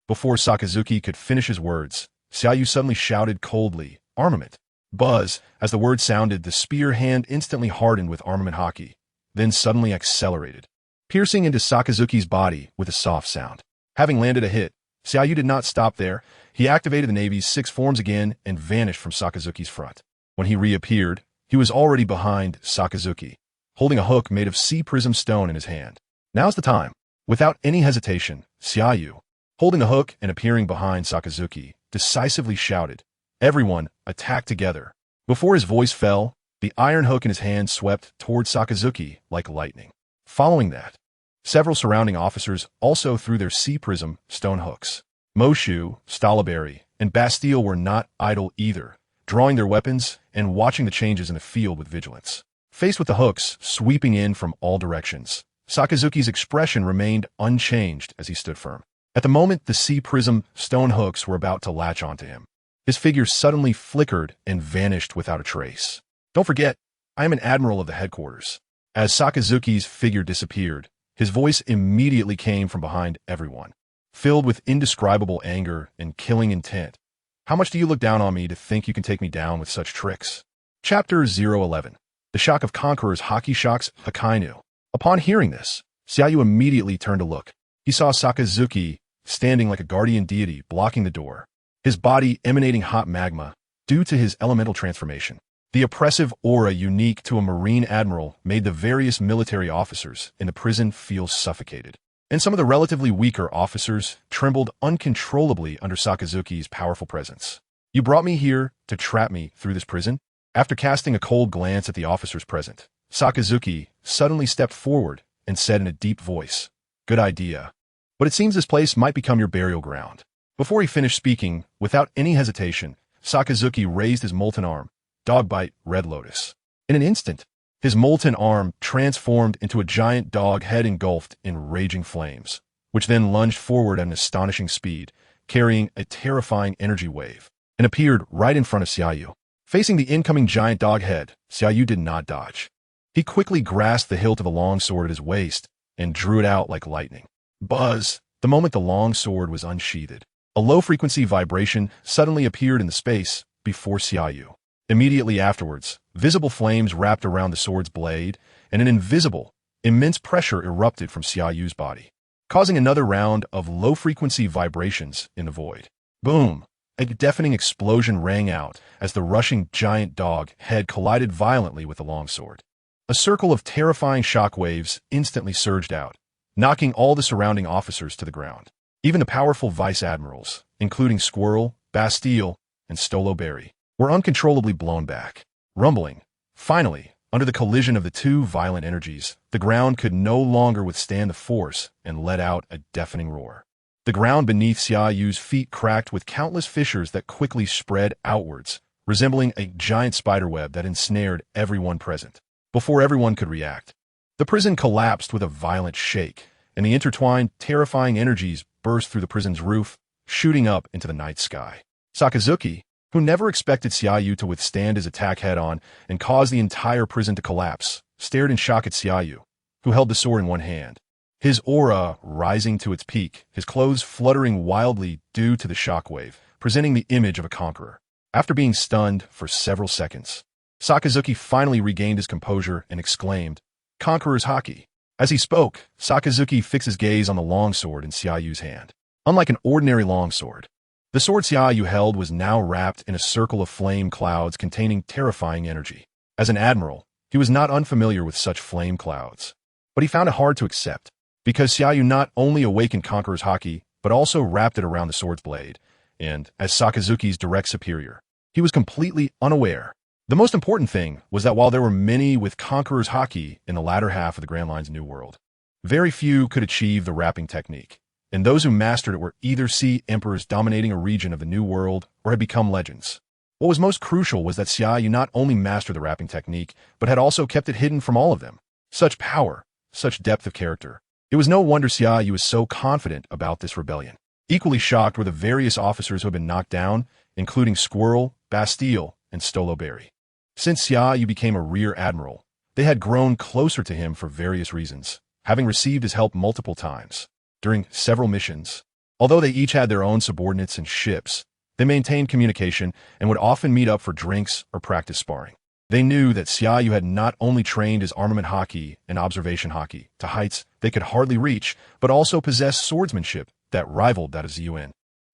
Before Sakazuki could finish his words, Xia Yu suddenly shouted coldly, "Armament." Buzz, as the word sounded, the spear hand instantly hardened with armament hockey, then suddenly accelerated, piercing into Sakazuki's body with a soft sound. Having landed a hit, Xia Yu did not stop there. He activated the Navy's 6 forms again and vanished from Sakazuki's front. When he reappeared, he was already behind Sakazuki, holding a hook made of sea prism stone in his hand. Now's the time. Without any hesitation, Xia Yu, holding the hook and appearing behind Sakazuki, decisively shouted, "Everyone, attack together." Before his voice fell, the iron hook in his hand swept toward Sakazuki like lightning. Following that, several surrounding officers also threw their sea prism stone hooks. Moshu, Stalaberry, and Bastille were not idle either, drawing their weapons and watching the changes in the field with vigilance. Faced with the hooks sweeping in from all directions, Sakazuki's expression remained unchanged as he stood firm. At the moment the sea prism stone hooks were about to latch onto him, his figure suddenly flickered and vanished without a trace. "Don't forget, I am an admiral of the headquarters." As Sakazuki's figure disappeared, his voice immediately came from behind everyone, filled with indescribable anger and killing intent. "How much do you look down on me to think you can take me down with such tricks?" Chapter 011. The Shock of Conquerors Hockey Shocks Hakainu. Upon hearing this, Xia Yu immediately turned to look. He saw Sakazuki standing like a guardian deity blocking the door, his body emanating hot magma due to his elemental transformation. The oppressive aura unique to a Marine admiral made the various military officers in the prison feel suffocated, and some of the relatively weaker officers trembled uncontrollably under Sakazuki's powerful presence. "You brought me here to trap me through this prison?" After casting a cold glance at the officers present, Sakazuki suddenly stepped forward and said in a deep voice, "Good idea. But it seems this place might become your burial ground." Before he finished speaking, without any hesitation, Sakazuki raised his molten arm, Dogbite Red Lotus. In an instant, his molten arm transformed into a giant dog head engulfed in raging flames, which then lunged forward at an astonishing speed, carrying a terrifying energy wave, and appeared right in front of Xia Yu. Facing the incoming giant dog head, Xia Yu did not dodge. He quickly grasped the hilt of a long sword at his waist and drew it out like lightning. Buzz! The moment the long sword was unsheathed, a low-frequency vibration suddenly appeared in the space before Xia Yu. Immediately afterwards, visible flames wrapped around the sword's blade, and an invisible, immense pressure erupted from Xia Yu's body, causing another round of low-frequency vibrations in the void. Boom! A deafening explosion rang out as the rushing giant dog head collided violently with the longsword. A circle of terrifying shockwaves instantly surged out, knocking all the surrounding officers to the ground. Even the powerful vice-admirals, including Squirrel, Bastille, and Stoloberry, were uncontrollably blown back. Rumbling, finally, under the collision of the two violent energies, the ground could no longer withstand the force and let out a deafening roar. The ground beneath Xia Yu's feet cracked with countless fissures that quickly spread outwards, resembling a giant spiderweb that ensnared everyone present. Before everyone could react, the prison collapsed with a violent shake, and the intertwined, terrifying energies burst through the prison's roof, shooting up into the night sky. Sakazuki, who never expected Xia Yu to withstand his attack head-on and cause the entire prison to collapse, stared in shock at Xia Yu, who held the sword in one hand, his aura rising to its peak, his clothes fluttering wildly due to the shockwave, presenting the image of a conqueror. After being stunned for several seconds, Sakazuki finally regained his composure and exclaimed, "Conqueror's Haki." As he spoke, Sakazuki fixed his gaze on the longsword in Xia Yu's hand. Unlike an ordinary longsword, the sword Xia Yu held was now wrapped in a circle of flame clouds containing terrifying energy. As an admiral, he was not unfamiliar with such flame clouds, but he found it hard to accept, because Xia Yu not only awakened Conqueror's Haki, but also wrapped it around the sword's blade, and, as Sakazuki's direct superior, he was completely unaware. The most important thing was that while there were many with Conqueror's Haki in the latter half of the Grand Line's New World, very few could achieve the wrapping technique, and those who mastered it were either emperors dominating a region of the New World or had become legends. What was most crucial was that Xia Yu not only mastered the wrapping technique, but had also kept it hidden from all of them. Such power, such depth of character. It was no wonder Xia Yu was so confident about this rebellion. Equally shocked were the various officers who had been knocked down, including Squirrel, Bastille, and Stoloberry. Since Xia Yu became a rear admiral, they had grown closer to him for various reasons, having received his help multiple times during several missions. Although they each had their own subordinates and ships, they maintained communication and would often meet up for drinks or practice sparring. They knew that Xia Yu had not only trained his armament Haki and observation Haki to heights they could hardly reach, but also possessed swordsmanship that rivaled that of Gion.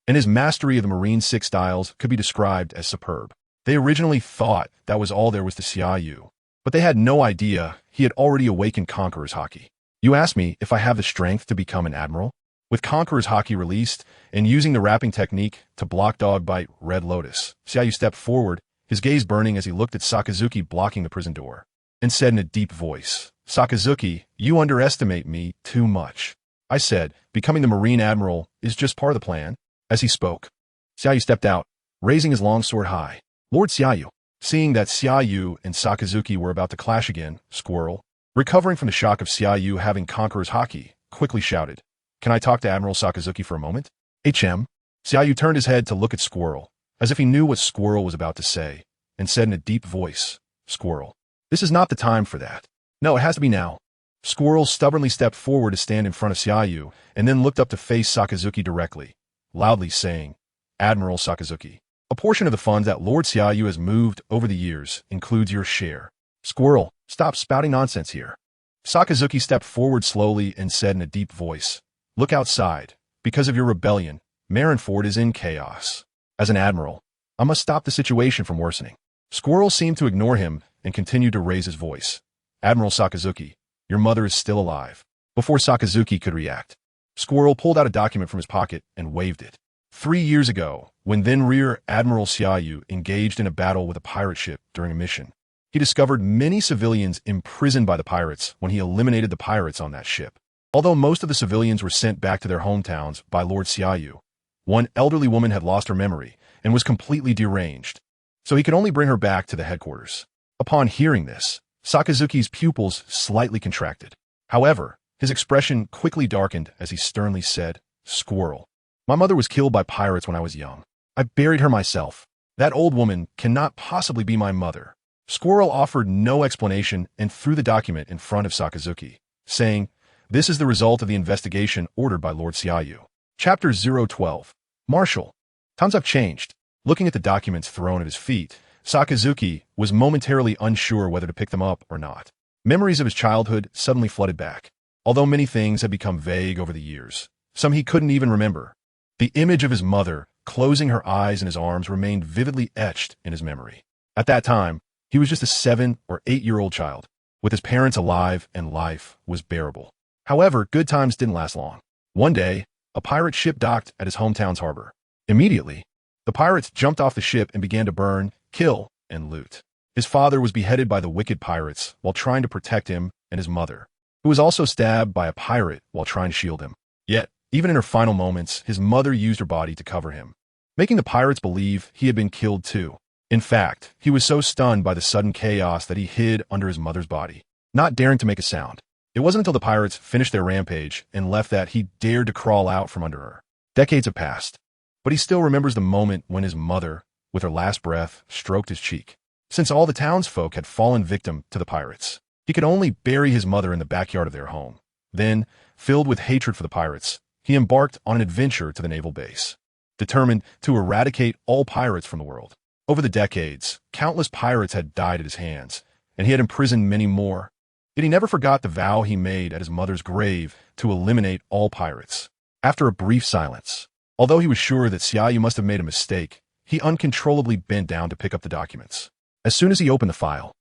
And his mastery of the Marine Six styles could be described as superb. They originally thought that was all there was to Xia Yu, but they had no idea he had already awakened Conqueror's Haki. You ask me if I have the strength to become an admiral? With Conqueror's Haki released and using the wrapping technique to block Dogbite Red Lotus, Xia Yu stepped forward, his gaze burning as he looked at Sakazuki blocking the prison door, and said in a deep voice, "Sakazuki, you underestimate me too much." I said, "Becoming the Marine Admiral is just part of the plan." As he spoke, Xia Yu stepped out, raising his longsword high. Lord Xia Yu, seeing that Xia Yu and Sakazuki were about to clash again, Squirrel, recovering from the shock of Xia Yu having Conqueror's Haki, quickly shouted, "Can I talk to Admiral Sakazuki for a moment?" HM. Xia Yu turned his head to look at Squirrel, as if he knew what Squirrel was about to say, and said in a deep voice, "Squirrel, this is not the time for that. No, it has to be now." Squirrel stubbornly stepped forward to stand in front of Xia Yu, and then looked up to face Sakazuki directly, loudly saying, "Admiral Sakazuki, a portion of the funds that Lord Xia Yu has moved over the years includes your share." Squirrel, stop spouting nonsense here. Sakazuki stepped forward slowly and said in a deep voice, "Look outside. Because of your rebellion, Marinford is in chaos. As an admiral, I must stop the situation from worsening." Squirrel seemed to ignore him and continued to raise his voice. "Admiral Sakazuki, your mother is still alive." Before Sakazuki could react, Squirrel pulled out a document from his pocket and waved it. 3 years ago, when then Rear Admiral Xia Yu engaged in a battle with a pirate ship during a mission, he discovered many civilians imprisoned by the pirates when he eliminated the pirates on that ship. Although most of the civilians were sent back to their hometowns by Lord Xia Yu, one elderly woman had lost her memory and was completely deranged, so he could only bring her back to the headquarters. Upon hearing this, Sakazuki's pupils slightly contracted. However, his expression quickly darkened as he sternly said, "Squirrel, my mother was killed by pirates when I was young. I buried her myself. That old woman cannot possibly be my mother." Squirrel offered no explanation and threw the document in front of Sakazuki, saying, This is the result of the investigation ordered by Lord Xia Yu. Chapter 012. Marshal. Times have changed. Looking at the documents thrown at his feet, Sakazuki was momentarily unsure whether to pick them up or not. Memories of his childhood suddenly flooded back. Although many things had become vague over the years, some he couldn't even remember. The image of his mother, closing her eyes in his arms, remained vividly etched in his memory. At that time, he was just a 7 or 8-year-old child, with his parents alive, and life was bearable. However, good times didn't last long. One day, a pirate ship docked at his hometown's harbor. Immediately, the pirates jumped off the ship and began to burn, kill, and loot. His father was beheaded by the wicked pirates while trying to protect him, and his mother, who was also stabbed by a pirate while trying to shield him. Yet, even in her final moments, his mother used her body to cover him, making the pirates believe he had been killed too. In fact, he was so stunned by the sudden chaos that he hid under his mother's body, not daring to make a sound. It wasn't until the pirates finished their rampage and left that he dared to crawl out from under her. Decades have passed, but he still remembers the moment when his mother, with her last breath, stroked his cheek. Since all the townsfolk had fallen victim to the pirates, he could only bury his mother in the backyard of their home. Then, filled with hatred for the pirates, he embarked on an adventure to the naval base, determined to eradicate all pirates from the world. Over the decades, countless pirates had died at his hands, and he had imprisoned many more. Yet he never forgot the vow he made at his mother's grave to eliminate all pirates. After a brief silence, although he was sure that Xia Yu must have made a mistake, he uncontrollably bent down to pick up the documents. As soon as he opened the file,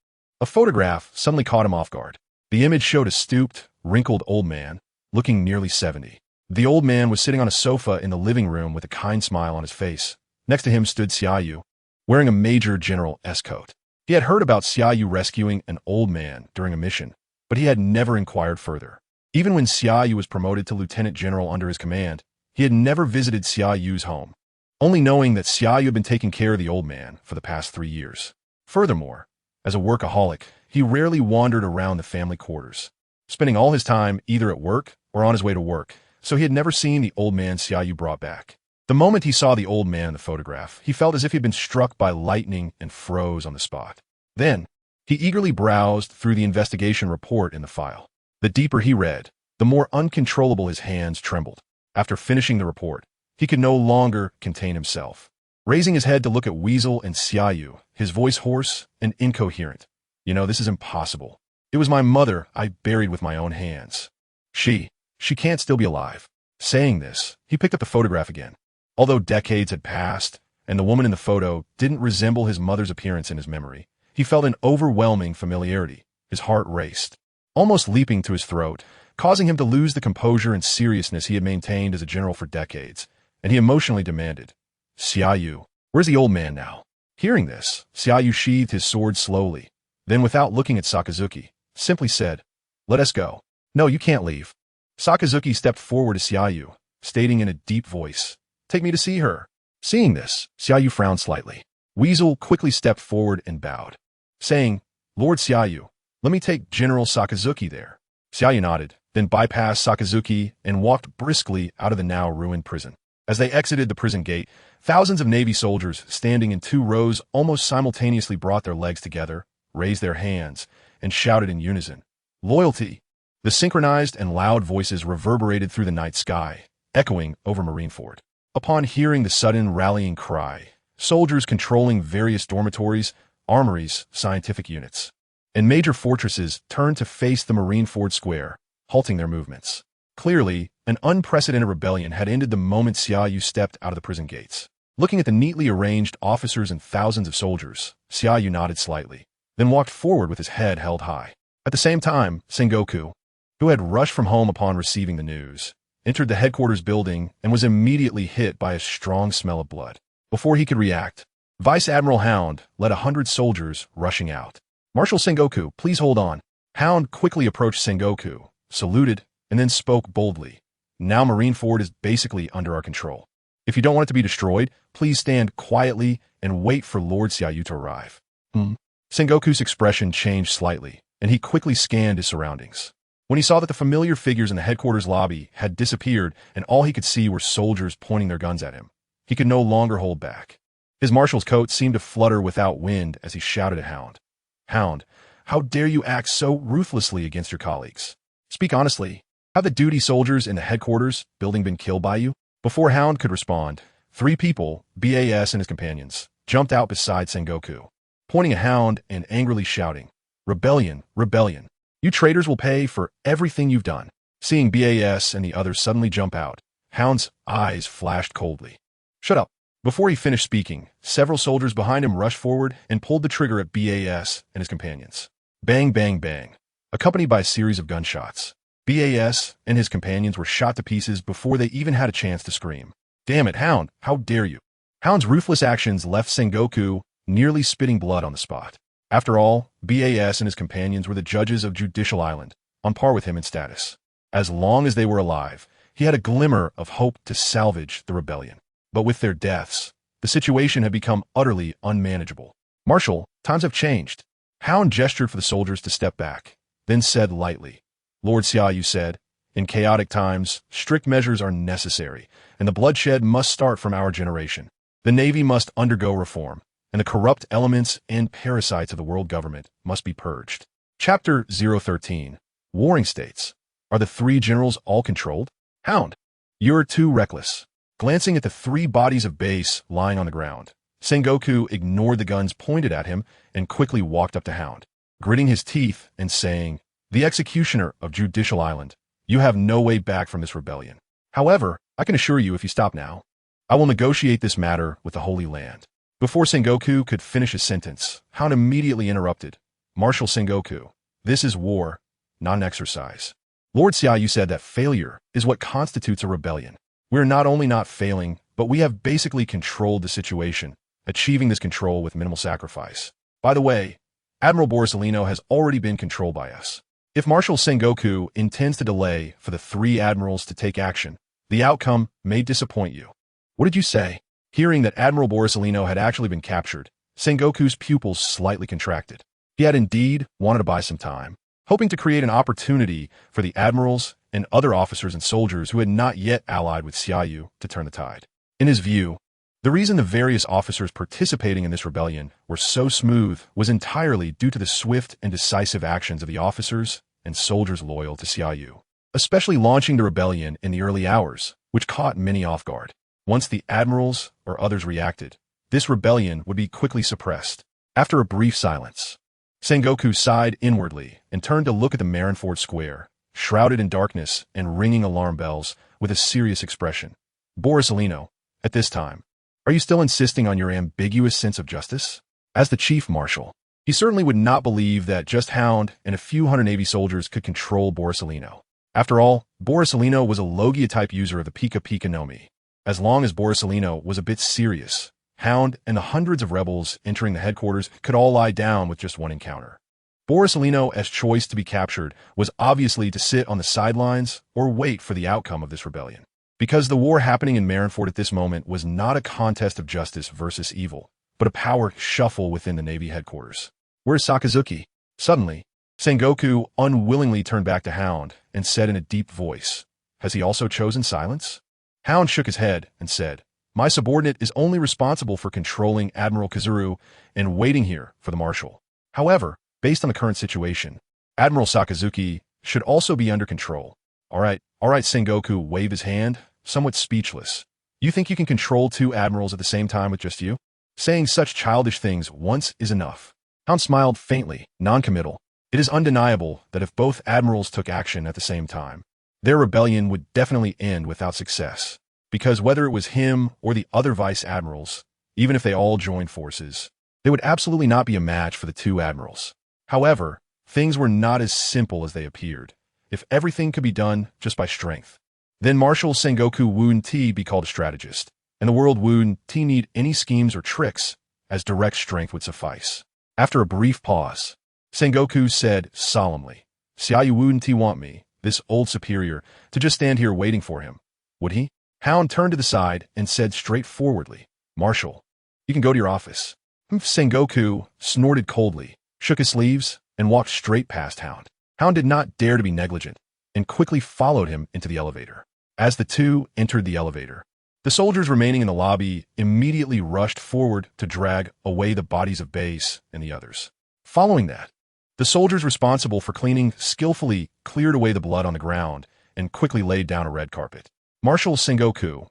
a photograph suddenly caught him off guard. The image showed a stooped, wrinkled old man, looking nearly 70. The old man was sitting on a sofa in the living room with a kind smile on his face. Next to him stood Xia Yu, wearing a Major General S coat. He had heard about Xia Yu rescuing an old man during a mission, but he had never inquired further. Even when Xia Yu was promoted to lieutenant general under his command, he had never visited Xia Yu's home, only knowing that Xia Yu had been taking care of the old man for the past 3 years. Furthermore, as a workaholic, he rarely wandered around the family quarters, spending all his time either at work or on his way to work, so he had never seen the old man Xia Yu brought back. The moment he saw the old man in the photograph, he felt as if he had been struck by lightning and froze on the spot. Then, he eagerly browsed through the investigation report in the file. The deeper he read, the more uncontrollable his hands trembled. After finishing the report, he could no longer contain himself. Raising his head to look at Weasel and Xia Yu, his voice hoarse and incoherent. This is impossible. It was my mother I buried with my own hands. She can't still be alive. Saying this, he picked up the photograph again. Although decades had passed, and the woman in the photo didn't resemble his mother's appearance in his memory, he felt an overwhelming familiarity. His heart raced, almost leaping to his throat, causing him to lose the composure and seriousness he had maintained as a general for decades, and he emotionally demanded, "Xia Yu, where's the old man now?" Hearing this, Xia Yu sheathed his sword slowly, then without looking at Sakazuki, simply said, "Let us go." "No, you can't leave." Sakazuki stepped forward to Xia Yu, stating in a deep voice, "Take me to see her." Seeing this, Xia Yu frowned slightly. Weasel quickly stepped forward and bowed, saying, "Lord Xia Yu, let me take General Sakazuki there." Xia Yu nodded, then bypassed Sakazuki and walked briskly out of the now ruined prison. As they exited the prison gate, thousands of Navy soldiers standing in 2 rows almost simultaneously brought their legs together, raised their hands, and shouted in unison, "Loyalty!" The synchronized and loud voices reverberated through the night sky, echoing over Marineford. Upon hearing the sudden rallying cry, soldiers controlling various dormitories, armories, scientific units, and major fortresses turned to face the Marineford Square, halting their movements. Clearly, an unprecedented rebellion had ended the moment Xia Yu stepped out of the prison gates. Looking at the neatly arranged officers and thousands of soldiers, Xia Yu nodded slightly, then walked forward with his head held high. At the same time, Sengoku, who had rushed from home upon receiving the news, entered the headquarters building and was immediately hit by a strong smell of blood. Before he could react, Vice Admiral Hound led 100 soldiers rushing out. "Marshal Sengoku, please hold on." Hound quickly approached Sengoku, saluted, and then spoke boldly. "Now Marineford is basically under our control. If you don't want it to be destroyed, please stand quietly and wait for Lord Xia Yu to arrive." Sengoku's expression changed slightly, and he quickly scanned his surroundings. When he saw that the familiar figures in the headquarters lobby had disappeared and all he could see were soldiers pointing their guns at him, he could no longer hold back. His marshal's coat seemed to flutter without wind as he shouted at Hound, "Hound, how dare you act so ruthlessly against your colleagues? Speak honestly. Have the duty soldiers in the headquarters building been killed by you? Before Hound could respond, 3 people, BAS and his companions, jumped out beside Sengoku, pointing at Hound and angrily shouting, "Rebellion, rebellion. You traitors will pay for everything you've done." Seeing BAS and the others suddenly jump out, Hound's eyes flashed coldly. "Shut up." Before he finished speaking, several soldiers behind him rushed forward and pulled the trigger at BAS and his companions. Bang, bang, bang, accompanied by a series of gunshots. BAS and his companions were shot to pieces before they even had a chance to scream. "Damn it, Hound, how dare you!" Hound's ruthless actions left Sengoku nearly spitting blood on the spot. After all, BAS and his companions were the judges of Judicial Island, on par with him in status. As long as they were alive, he had a glimmer of hope to salvage the rebellion. But with their deaths, the situation had become utterly unmanageable. "Marshal, times have changed." Hound gestured for the soldiers to step back, then said lightly, "Lord Xia Yu said, in chaotic times, strict measures are necessary, and the bloodshed must start from our generation. The Navy must undergo reform, and the corrupt elements and parasites of the world government must be purged." Chapter 013. Warring States. Are the 3 generals all controlled? Hound, you're too reckless. Glancing at the 3 bodies of base lying on the ground, Sengoku ignored the guns pointed at him and quickly walked up to Hound, gritting his teeth and saying, "The executioner of Judicial Island, you have no way back from this rebellion. However, I can assure you if you stop now, I will negotiate this matter with the Holy Land." Before Sengoku could finish his sentence, Hound immediately interrupted. "Marshal Sengoku, this is war, not an exercise. Lord Xia Yu said that failure is what constitutes a rebellion. We're not only not failing, but we have basically controlled the situation, achieving this control with minimal sacrifice. By the way, Admiral Borsalino has already been controlled by us. If Marshal Sengoku intends to delay for the 3 admirals to take action, the outcome may disappoint you." "What did you say?" Hearing that Admiral Borsalino had actually been captured, Sengoku's pupils slightly contracted. He had indeed wanted to buy some time, hoping to create an opportunity for the admirals and other officers and soldiers who had not yet allied with Xia Yu to turn the tide. In his view, the reason the various officers participating in this rebellion were so smooth was entirely due to the swift and decisive actions of the officers and soldiers loyal to Xia Yu, especially launching the rebellion in the early hours, which caught many off guard. Once the admirals or others reacted, this rebellion would be quickly suppressed. After a brief silence, Sengoku sighed inwardly and turned to look at the Marinford Square, shrouded in darkness and ringing alarm bells, with a serious expression. "Borsalino, at this time, are you still insisting on your ambiguous sense of justice?" As the chief marshal, he certainly would not believe that just Hound and a few hundred Navy soldiers could control Borsalino. After all, Borsalino was a Logia-type user of the Pika Pika no Mi. As long as Borsalino was a bit serious, Hound and the hundreds of rebels entering the headquarters could all lie down with just one encounter. Borsalino's choice to be captured was obviously to sit on the sidelines or wait for the outcome of this rebellion. Because the war happening in Marinford at this moment was not a contest of justice versus evil, but a power shuffle within the Navy headquarters. "Where's Sakazuki?" Suddenly, Sengoku unwillingly turned back to Hound and said in a deep voice, "Has he also chosen silence?" Hound shook his head and said, "My subordinate is only responsible for controlling Admiral Kazuru and waiting here for the marshal. However, based on the current situation, Admiral Sakazuki should also be under control." All right, Sengoku waved his hand, somewhat speechless. "You think you can control 2 admirals at the same time with just you? Saying such childish things once is enough." Hound smiled faintly, non-committal. It is undeniable that if both admirals took action at the same time, their rebellion would definitely end without success, because whether it was him or the other vice admirals, even if they all joined forces, they would absolutely not be a match for the 2 admirals. However, things were not as simple as they appeared. If everything could be done just by strength, then Marshal Sengoku wouldn't be called a strategist, and the world wouldn't need any schemes or tricks, as direct strength would suffice. After a brief pause, Sengoku said solemnly, "Xia Yu wouldn't want me, this old superior, to just stand here waiting for him, would he?" Hound turned to the side and said straightforwardly, "Marshal, you can go to your office." Sengoku snorted coldly, shook his sleeves, and walked straight past Hound. Hound did not dare to be negligent, and quickly followed him into the elevator. As the 2 entered the elevator, the soldiers remaining in the lobby immediately rushed forward to drag away the bodies of base and the others. Following that, the soldiers responsible for cleaning skillfully cleared away the blood on the ground and quickly laid down a red carpet. Marshal Sengoku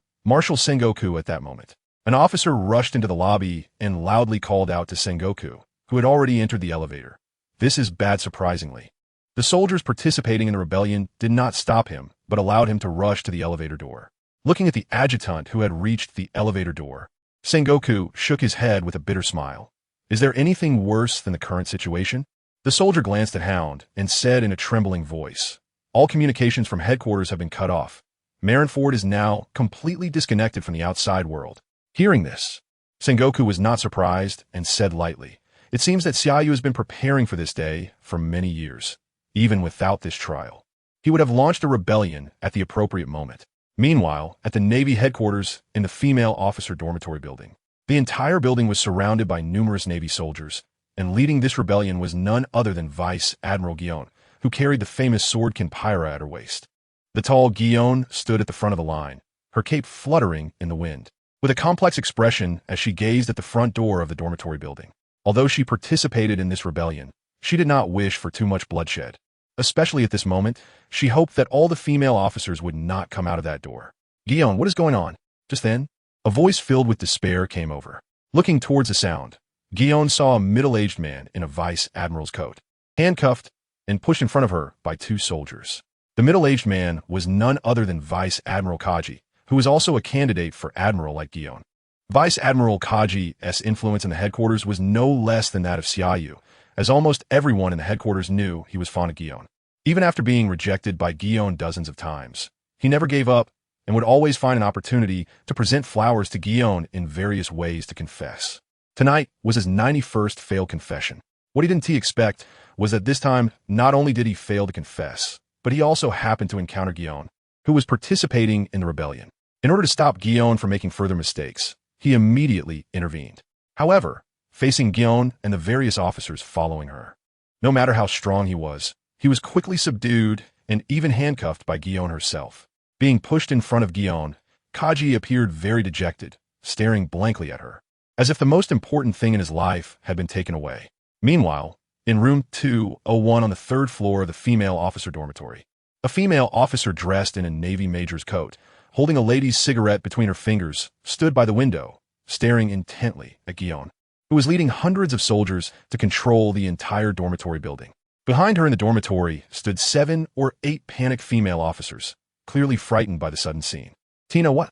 at that moment. An officer rushed into the lobby and loudly called out to Sengoku, who had already entered the elevator. This is bad surprisingly. The soldiers participating in the rebellion did not stop him, but allowed him to rush to the elevator door. Looking at the adjutant who had reached the elevator door, Sengoku shook his head with a bitter smile. Is there anything worse than the current situation? The soldier glanced at Hound and said in a trembling voice, all communications from headquarters have been cut off. Marinford is now completely disconnected from the outside world. Hearing this, Sengoku was not surprised and said lightly, it seems that Xia Yu has been preparing for this day for many years. Even without this trial, he would have launched a rebellion at the appropriate moment. Meanwhile, at the Navy headquarters in the female officer dormitory building, the entire building was surrounded by numerous Navy soldiers, and leading this rebellion was none other than Vice Admiral Gion, who carried the famous sword Kinpyra at her waist. The tall Gion stood at the front of the line, her cape fluttering in the wind, with a complex expression as she gazed at the front door of the dormitory building. Although she participated in this rebellion, she did not wish for too much bloodshed. Especially at this moment, she hoped that all the female officers would not come out of that door. Gion, what is going on? Just then, a voice filled with despair came over. Looking towards the sound, Gion saw a middle-aged man in a vice admiral's coat, handcuffed and pushed in front of her by two soldiers. The middle-aged man was none other than Vice Admiral Kaji, who was also a candidate for admiral like Gion. Vice Admiral Kaji's influence in the headquarters was no less than that of Xia Yu, as almost everyone in the headquarters knew he was fond of Gion. Even after being rejected by Gion dozens of times, he never gave up and would always find an opportunity to present flowers to Gion in various ways to confess. Tonight was his 91st failed confession. What he didn't expect was that this time not only did he fail to confess, but he also happened to encounter Gion, who was participating in the rebellion. In order to stop Gion from making further mistakes, he immediately intervened. However, facing Gion and the various officers following her, no matter how strong he was quickly subdued and even handcuffed by Gion herself. Being pushed in front of Gion, Kaji appeared very dejected, staring blankly at her, as if the most important thing in his life had been taken away. Meanwhile, in room 201 on the third floor of the female officer dormitory, a female officer dressed in a Navy major's coat, holding a lady's cigarette between her fingers, stood by the window, staring intently at Gion, who was leading hundreds of soldiers to control the entire dormitory building. Behind her in the dormitory stood 7 or 8 panicked female officers, clearly frightened by the sudden scene. Tina, what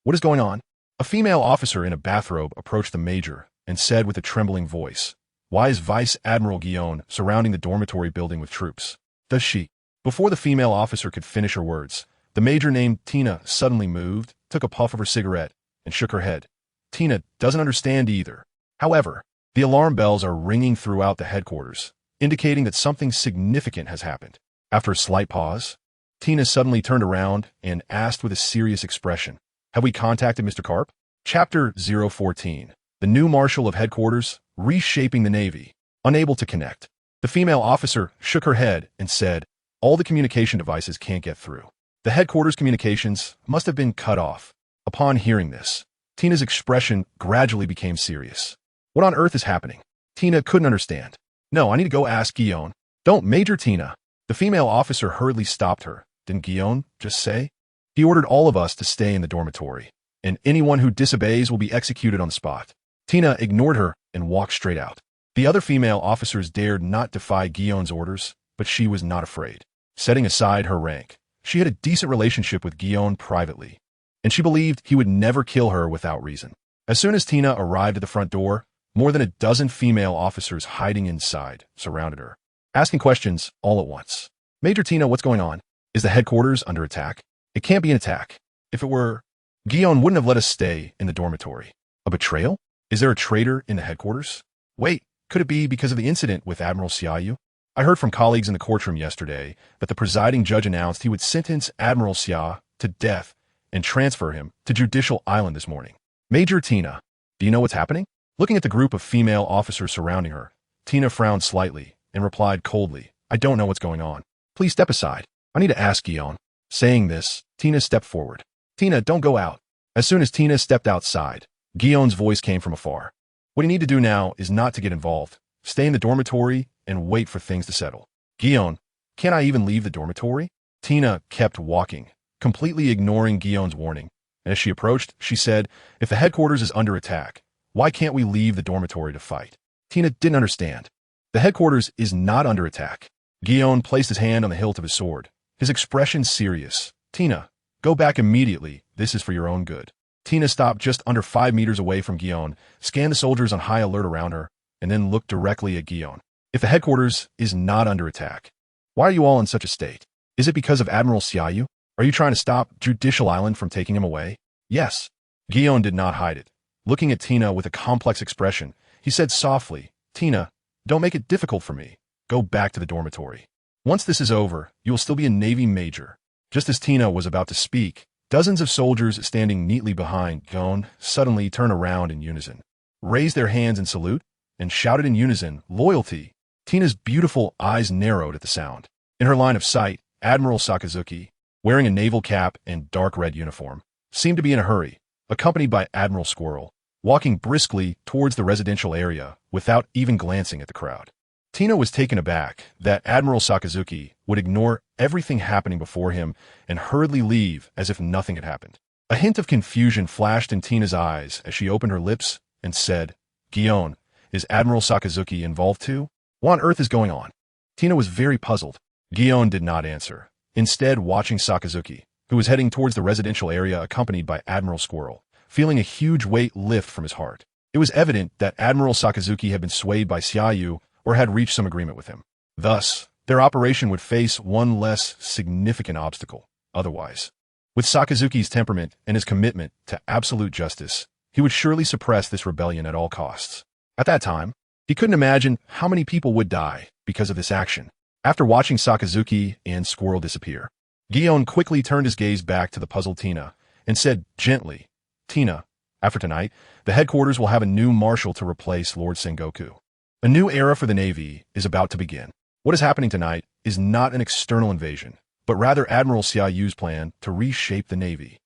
is going on? A female officer in a bathrobe approached the major and said with a trembling voice, why is Vice Admiral Gion surrounding the dormitory building with troops? Does she? Before the female officer could finish her words, the major named Tina suddenly moved, took a puff of her cigarette, and shook her head. Tina doesn't understand either. However, the alarm bells are ringing throughout the headquarters, indicating that something significant has happened. After a slight pause, Tina suddenly turned around and asked with a serious expression, have we contacted Mr. Karp? Chapter 014. The new Marshal of Headquarters, Reshaping the Navy. Unable to connect. The female officer shook her head and said, all the communication devices can't get through. The headquarters communications must have been cut off. Upon hearing this, Tina's expression gradually became serious. What on earth is happening? Tina couldn't understand. No, I need to go ask Gion. Don't, Major Tina. The female officer hurriedly stopped her. Didn't Gion just say? He ordered all of us to stay in the dormitory, and anyone who disobeys will be executed on the spot. Tina ignored her and walked straight out. The other female officers dared not defy Gion's orders, but she was not afraid. Setting aside her rank, she had a decent relationship with Gion privately, and she believed he would never kill her without reason. As soon as Tina arrived at the front door, more than a dozen female officers hiding inside surrounded her, asking questions all at once. Major Tina, what's going on? Is the headquarters under attack? It can't be an attack. If it were, Gion wouldn't have let us stay in the dormitory. A betrayal? Is there a traitor in the headquarters? Wait, could it be because of the incident with Admiral Xia Yu? I heard from colleagues in the courtroom yesterday that the presiding judge announced he would sentence Admiral Xia to death and transfer him to Judicial Island this morning. Major Tina, do you know what's happening? Looking at the group of female officers surrounding her, Tina frowned slightly and replied coldly, I don't know what's going on. Please step aside. I need to ask Gion. Saying this, Tina stepped forward. Tina, don't go out. As soon as Tina stepped outside, Gion's voice came from afar. What you need to do now is not to get involved. Stay in the dormitory and wait for things to settle. Gion, can't I even leave the dormitory? Tina kept walking, completely ignoring Gion's warning, and as she approached, she said, "If the headquarters is under attack, why can't we leave the dormitory to fight?" Tina didn't understand. The headquarters is not under attack. Gion placed his hand on the hilt of his sword, his expression serious. "Tina, go back immediately. This is for your own good." Tina stopped just under 5 meters away from Gion, scanned the soldiers on high alert around her, and then looked directly at Gion. "If the headquarters is not under attack, why are you all in such a state? Is it because of Admiral Xia Yu? Are you trying to stop Judicial Island from taking him away?" "Yes." Gion did not hide it. Looking at Tina with a complex expression, he said softly, "Tina, don't make it difficult for me. Go back to the dormitory. Once this is over, you will still be a Navy major." Just as Tina was about to speak, dozens of soldiers standing neatly behind Gion suddenly turned around in unison, raised their hands in salute, and shouted in unison, "Loyalty!" Tina's beautiful eyes narrowed at the sound. In her line of sight, Admiral Sakazuki, wearing a naval cap and dark red uniform, seemed to be in a hurry, accompanied by Admiral Squirrel, walking briskly towards the residential area without even glancing at the crowd. Tina was taken aback that Admiral Sakazuki would ignore everything happening before him and hurriedly leave as if nothing had happened. A hint of confusion flashed in Tina's eyes as she opened her lips and said, "Gion, is Admiral Sakazuki involved too? What on earth is going on?" Tina was very puzzled. Gion did not answer, instead watching Sakazuki, who was heading towards the residential area accompanied by Admiral Squirrel, feeling a huge weight lift from his heart. It was evident that Admiral Sakazuki had been swayed by Xia Yu or had reached some agreement with him. Thus, their operation would face one less significant obstacle. Otherwise, with Sakazuki's temperament and his commitment to absolute justice, he would surely suppress this rebellion at all costs. At that time, he couldn't imagine how many people would die because of this action. After watching Sakazuki and Squirrel disappear, Gion quickly turned his gaze back to the puzzled Tina and said gently, "Tina, after tonight, the headquarters will have a new marshal to replace Lord Sengoku. A new era for the Navy is about to begin. What is happening tonight is not an external invasion, but rather Admiral Xia Yu's plan to reshape the Navy."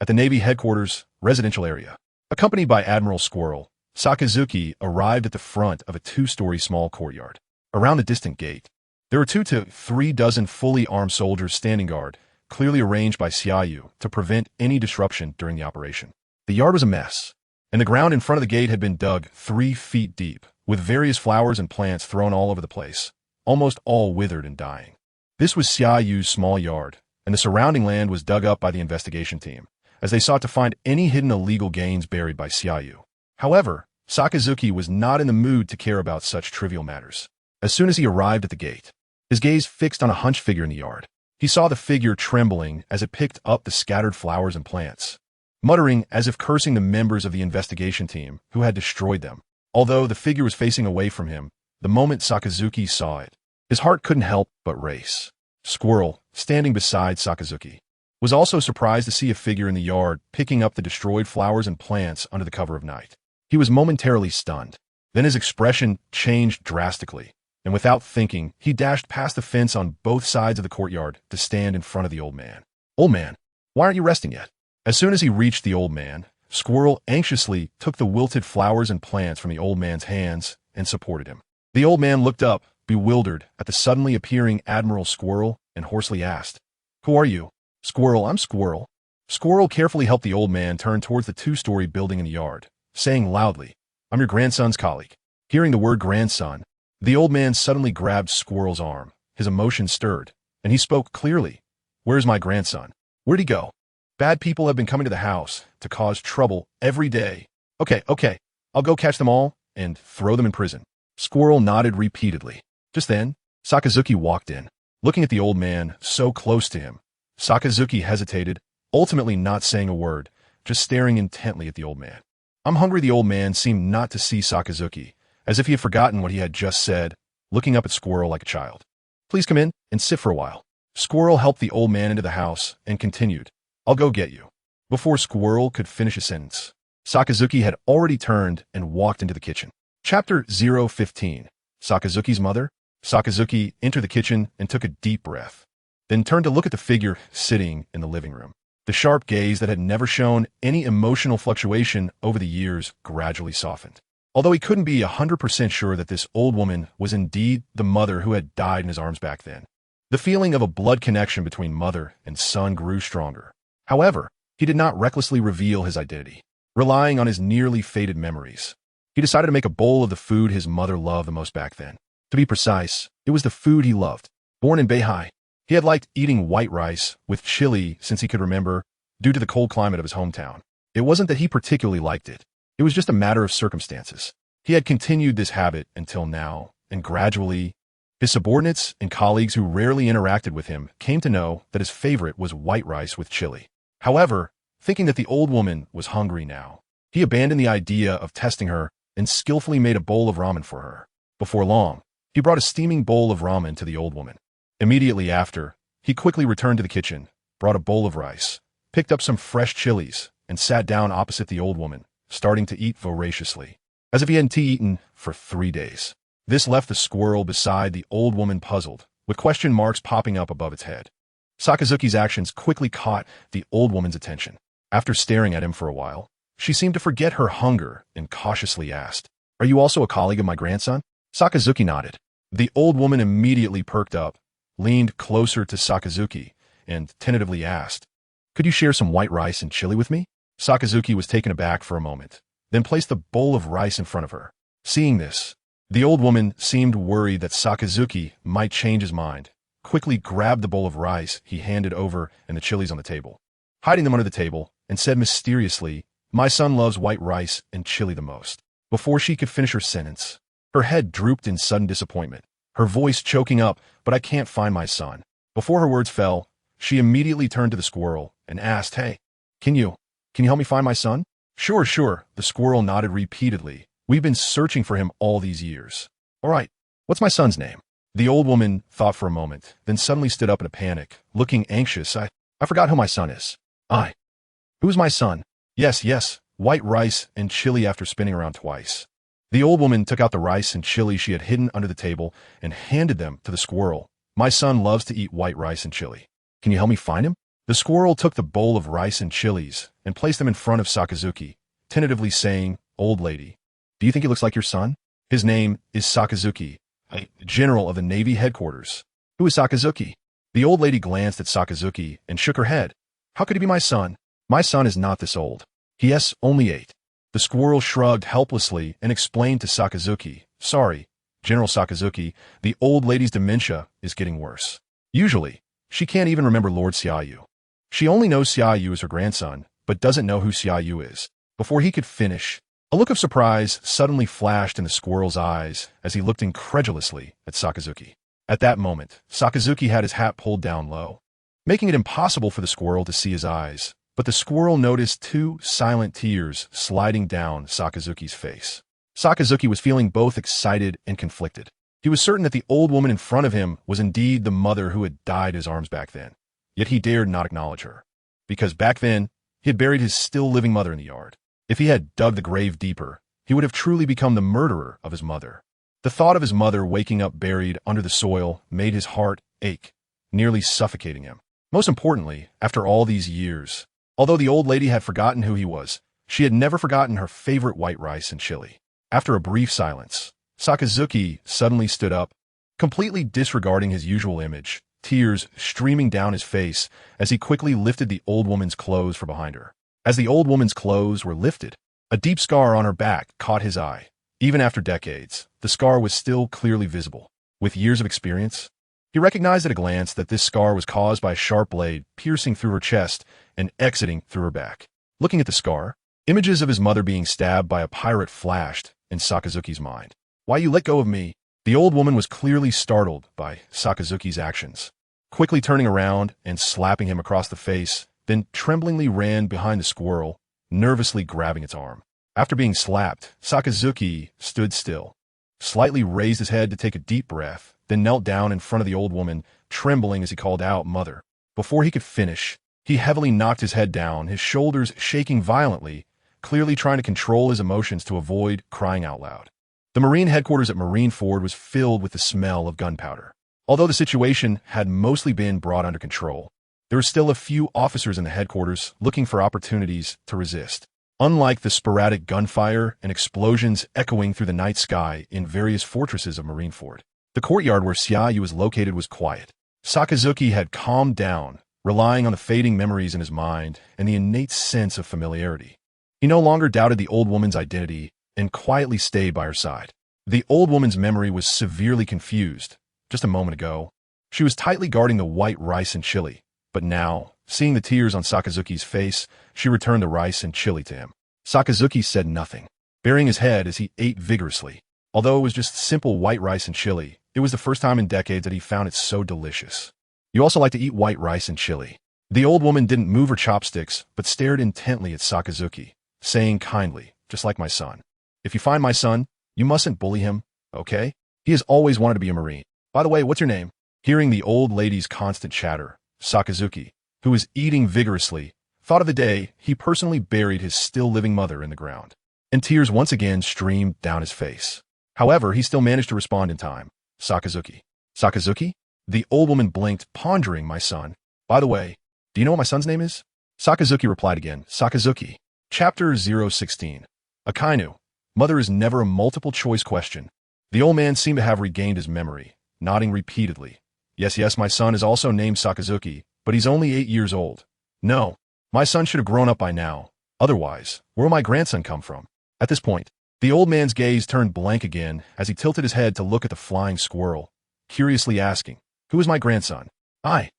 At the Navy headquarters residential area, accompanied by Admiral Squirrel, Sakazuki arrived at the front of a 2-story small courtyard. Around the distant gate, there were 2 to 3 dozen fully armed soldiers standing guard, clearly arranged by Xia Yu to prevent any disruption during the operation. The yard was a mess, and the ground in front of the gate had been dug 3 feet deep, with various flowers and plants thrown all over the place, almost all withered and dying. This was Xia Yu's small yard, and the surrounding land was dug up by the investigation team, as they sought to find any hidden illegal gains buried by Xia Yu. However, Sakazuki was not in the mood to care about such trivial matters. As soon as he arrived at the gate, his gaze fixed on a hunched figure in the yard. He saw the figure trembling as it picked up the scattered flowers and plants, muttering as if cursing the members of the investigation team who had destroyed them. Although the figure was facing away from him, the moment Sakazuki saw it, his heart couldn't help but race. Squirrel, standing beside Sakazuki, was also surprised to see a figure in the yard picking up the destroyed flowers and plants under the cover of night. He was momentarily stunned. Then his expression changed drastically, and without thinking, he dashed past the fence on both sides of the courtyard to stand in front of the old man. "Old man, why aren't you resting yet?" As soon as he reached the old man, Squirrel anxiously took the wilted flowers and plants from the old man's hands and supported him. The old man looked up, bewildered at the suddenly appearing Admiral Squirrel, and hoarsely asked, "Who are you?" "Squirrel, I'm Squirrel." Squirrel carefully helped the old man turn towards the 2-story building in the yard, saying loudly, "I'm your grandson's colleague." Hearing the word grandson, the old man suddenly grabbed Squirrel's arm. His emotions stirred, and he spoke clearly. "Where's my grandson? Where'd he go? Bad people have been coming to the house to cause trouble every day." Okay, I'll go catch them all and throw them in prison." Squirrel nodded repeatedly. Just then, Sakazuki walked in. Looking at the old man so close to him, Sakazuki hesitated, ultimately not saying a word, just staring intently at the old man. "I'm hungry." The old man seemed not to see Sakazuki, as if he had forgotten what he had just said, looking up at Squirrel like a child. "Please come in and sit for a while." Squirrel helped the old man into the house and continued, "I'll go get you." Before Squirrel could finish a sentence, Sakazuki had already turned and walked into the kitchen. Chapter 015. Sakazuki's Mother. Sakazuki entered the kitchen and took a deep breath, then turned to look at the figure sitting in the living room. The sharp gaze that had never shown any emotional fluctuation over the years gradually softened. Although he couldn't be 100% sure that this old woman was indeed the mother who had died in his arms back then, The feeling of a blood connection between mother and son grew stronger. However, he did not recklessly reveal his identity, relying on his nearly faded memories. He decided to make a bowl of the food his mother loved the most back then. To be precise, it was the food he loved. Born in Beihai, he had liked eating white rice with chili since he could remember, due to the cold climate of his hometown. It wasn't that he particularly liked it. It was just a matter of circumstances. He had continued this habit until now, and gradually, his subordinates and colleagues who rarely interacted with him came to know that his favorite was white rice with chili. However, thinking that the old woman was hungry now, he abandoned the idea of testing her and skillfully made a bowl of ramen for her. Before long, he brought a steaming bowl of ramen to the old woman. Immediately after, he quickly returned to the kitchen, brought a bowl of rice, picked up some fresh chilies, and sat down opposite the old woman, starting to eat voraciously, as if he hadn't eaten for 3 days. This left the squirrel beside the old woman puzzled, with question marks popping up above its head. Sakazuki's actions quickly caught the old woman's attention. After staring at him for a while, she seemed to forget her hunger and cautiously asked, "Are you also a colleague of my grandson?" Sakazuki nodded. The old woman immediately perked up, leaned closer to Sakazuki, and tentatively asked, "Could you share some white rice and chili with me?" Sakazuki was taken aback for a moment, then placed the bowl of rice in front of her. Seeing this, the old woman seemed worried that Sakazuki might change his mind, quickly grabbed the bowl of rice he handed over and the chilies on the table, hiding them under the table, and said mysteriously, "My son loves white rice and chili the most." Before she could finish her sentence, her head drooped in sudden disappointment, her voice choking up, "But I can't find my son." Before her words fell, she immediately turned to the squirrel and asked, "Hey, can you help me find my son?" Sure, the squirrel nodded repeatedly. "We've been searching for him all these years." "All right, what's my son's name?" The old woman thought for a moment, then suddenly stood up in a panic, looking anxious. I forgot who my son is." Who's my son?" Yes, white rice and chili." After spinning around twice, the old woman took out the rice and chili she had hidden under the table and handed them to the squirrel. "My son loves to eat white rice and chili. Can you help me find him?" The squirrel took the bowl of rice and chilies and placed them in front of Sakazuki, tentatively saying, "Old lady, do you think he looks like your son? His name is Sakazuki, a general of the Navy headquarters." "Who is Sakazuki?" The old lady glanced at Sakazuki and shook her head. "How could he be my son? My son is not this old. He is only 8. The squirrel shrugged helplessly and explained to Sakazuki, "Sorry, General Sakazuki, the old lady's dementia is getting worse. Usually, she can't even remember Lord Xia Yu. She only knows Xia Yu is her grandson, but doesn't know who Xia Yu is." Before he could finish, a look of surprise suddenly flashed in the squirrel's eyes as he looked incredulously at Sakazuki. At that moment, Sakazuki had his hat pulled down low, making it impossible for the squirrel to see his eyes. But the squirrel noticed 2 silent tears sliding down Sakazuki's face. Sakazuki was feeling both excited and conflicted. He was certain that the old woman in front of him was indeed the mother who had died in his arms back then. Yet he dared not acknowledge her, because back then, he had buried his still-living mother in the yard. If he had dug the grave deeper, he would have truly become the murderer of his mother. The thought of his mother waking up buried under the soil made his heart ache, nearly suffocating him. Most importantly, after all these years, although the old lady had forgotten who he was, she had never forgotten her favorite white rice and chili. After a brief silence, Sakazuki suddenly stood up, completely disregarding his usual image, tears streaming down his face as he quickly lifted the old woman's clothes from behind her. As the old woman's clothes were lifted, a deep scar on her back caught his eye. Even after decades, the scar was still clearly visible. With years of experience, he recognized at a glance that this scar was caused by a sharp blade piercing through her chest and exiting through her back. Looking at the scar, images of his mother being stabbed by a pirate flashed in Sakazuki's mind. "Why you let go of me?" The old woman was clearly startled by Sakazuki's actions, quickly turning around and slapping him across the face, then tremblingly ran behind the squirrel, nervously grabbing its arm. After being slapped, Sakazuki stood still, slightly raised his head to take a deep breath, then knelt down in front of the old woman, trembling as he called out, "Mother." Before he could finish, he heavily knocked his head down, his shoulders shaking violently, clearly trying to control his emotions to avoid crying out loud. The Marine headquarters at Marineford was filled with the smell of gunpowder. Although the situation had mostly been brought under control, there were still a few officers in the headquarters looking for opportunities to resist. Unlike the sporadic gunfire and explosions echoing through the night sky in various fortresses of Marineford, the courtyard where Xia Yu was located was quiet. Sakazuki had calmed down, relying on the fading memories in his mind and the innate sense of familiarity. He no longer doubted the old woman's identity and quietly stayed by her side. The old woman's memory was severely confused. Just a moment ago, she was tightly guarding the white rice and chili, but now, seeing the tears on Sakazuki's face, she returned the rice and chili to him. Sakazuki said nothing, burying his head as he ate vigorously. Although it was just simple white rice and chili, it was the first time in decades that he found it so delicious. You also like to eat white rice and chili. The old woman didn't move her chopsticks, but stared intently at Sakazuki, saying kindly, just like my son. If you find my son, you mustn't bully him, okay? He has always wanted to be a Marine. By the way, what's your name? Hearing the old lady's constant chatter, Sakazuki, who was eating vigorously, thought of the day he personally buried his still-living mother in the ground. And tears once again streamed down his face. However, he still managed to respond in time. Sakazuki. Sakazuki? The old woman blinked, pondering my son. By the way, do you know what my son's name is? Sakazuki replied again. Sakazuki. Chapter 016. Akainu. Mother is never a multiple-choice question. The old man seemed to have regained his memory, nodding repeatedly. Yes, my son is also named Sakazuki, but he's only 8 years old. No, my son should have grown up by now. Otherwise, where will my grandson come from? At this point, the old man's gaze turned blank again as he tilted his head to look at the flying squirrel, curiously asking, "Who is my grandson?" I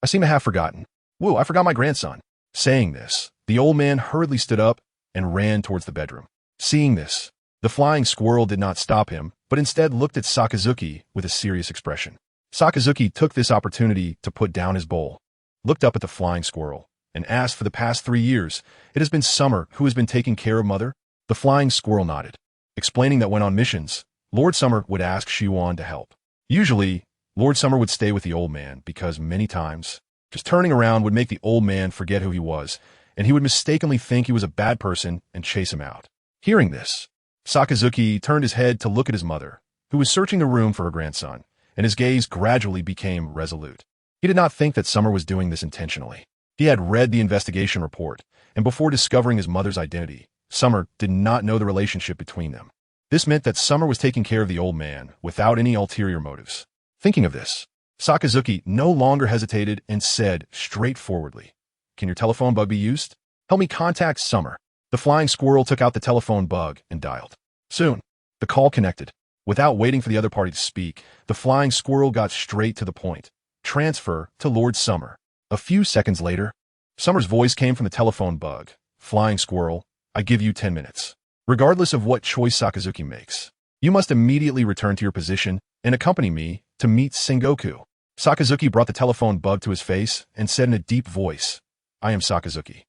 seem to have forgotten. Whoa, I forgot my grandson. Saying this, the old man hurriedly stood up and ran towards the bedroom. Seeing this, the flying squirrel did not stop him, but instead looked at Sakazuki with a serious expression. Sakazuki took this opportunity to put down his bowl, looked up at the flying squirrel, and asked, "For the past 3 years, it has been Summer who has been taking care of Mother?" The flying squirrel nodded, explaining that when on missions, Lord Summer would ask Gion to help. Usually, Lord Summer would stay with the old man because many times, just turning around would make the old man forget who he was, and he would mistakenly think he was a bad person and chase him out. Hearing this, Sakazuki turned his head to look at his mother, who was searching the room for her grandson, and his gaze gradually became resolute. He did not think that Summer was doing this intentionally. He had read the investigation report, and before discovering his mother's identity, Summer did not know the relationship between them. This meant that Summer was taking care of the old man without any ulterior motives. Thinking of this, Sakazuki no longer hesitated and said straightforwardly, "Can your telephone bug be used? Help me contact Summer." The flying squirrel took out the telephone bug and dialed. Soon, the call connected. Without waiting for the other party to speak, the flying squirrel got straight to the point. "Transfer to Lord Summer." A few seconds later, Summer's voice came from the telephone bug. "Flying squirrel, I give you 10 minutes. Regardless of what choice Sakazuki makes, you must immediately return to your position and accompany me to meet Sengoku." Sakazuki brought the telephone bug to his face and said in a deep voice, "I am Sakazuki.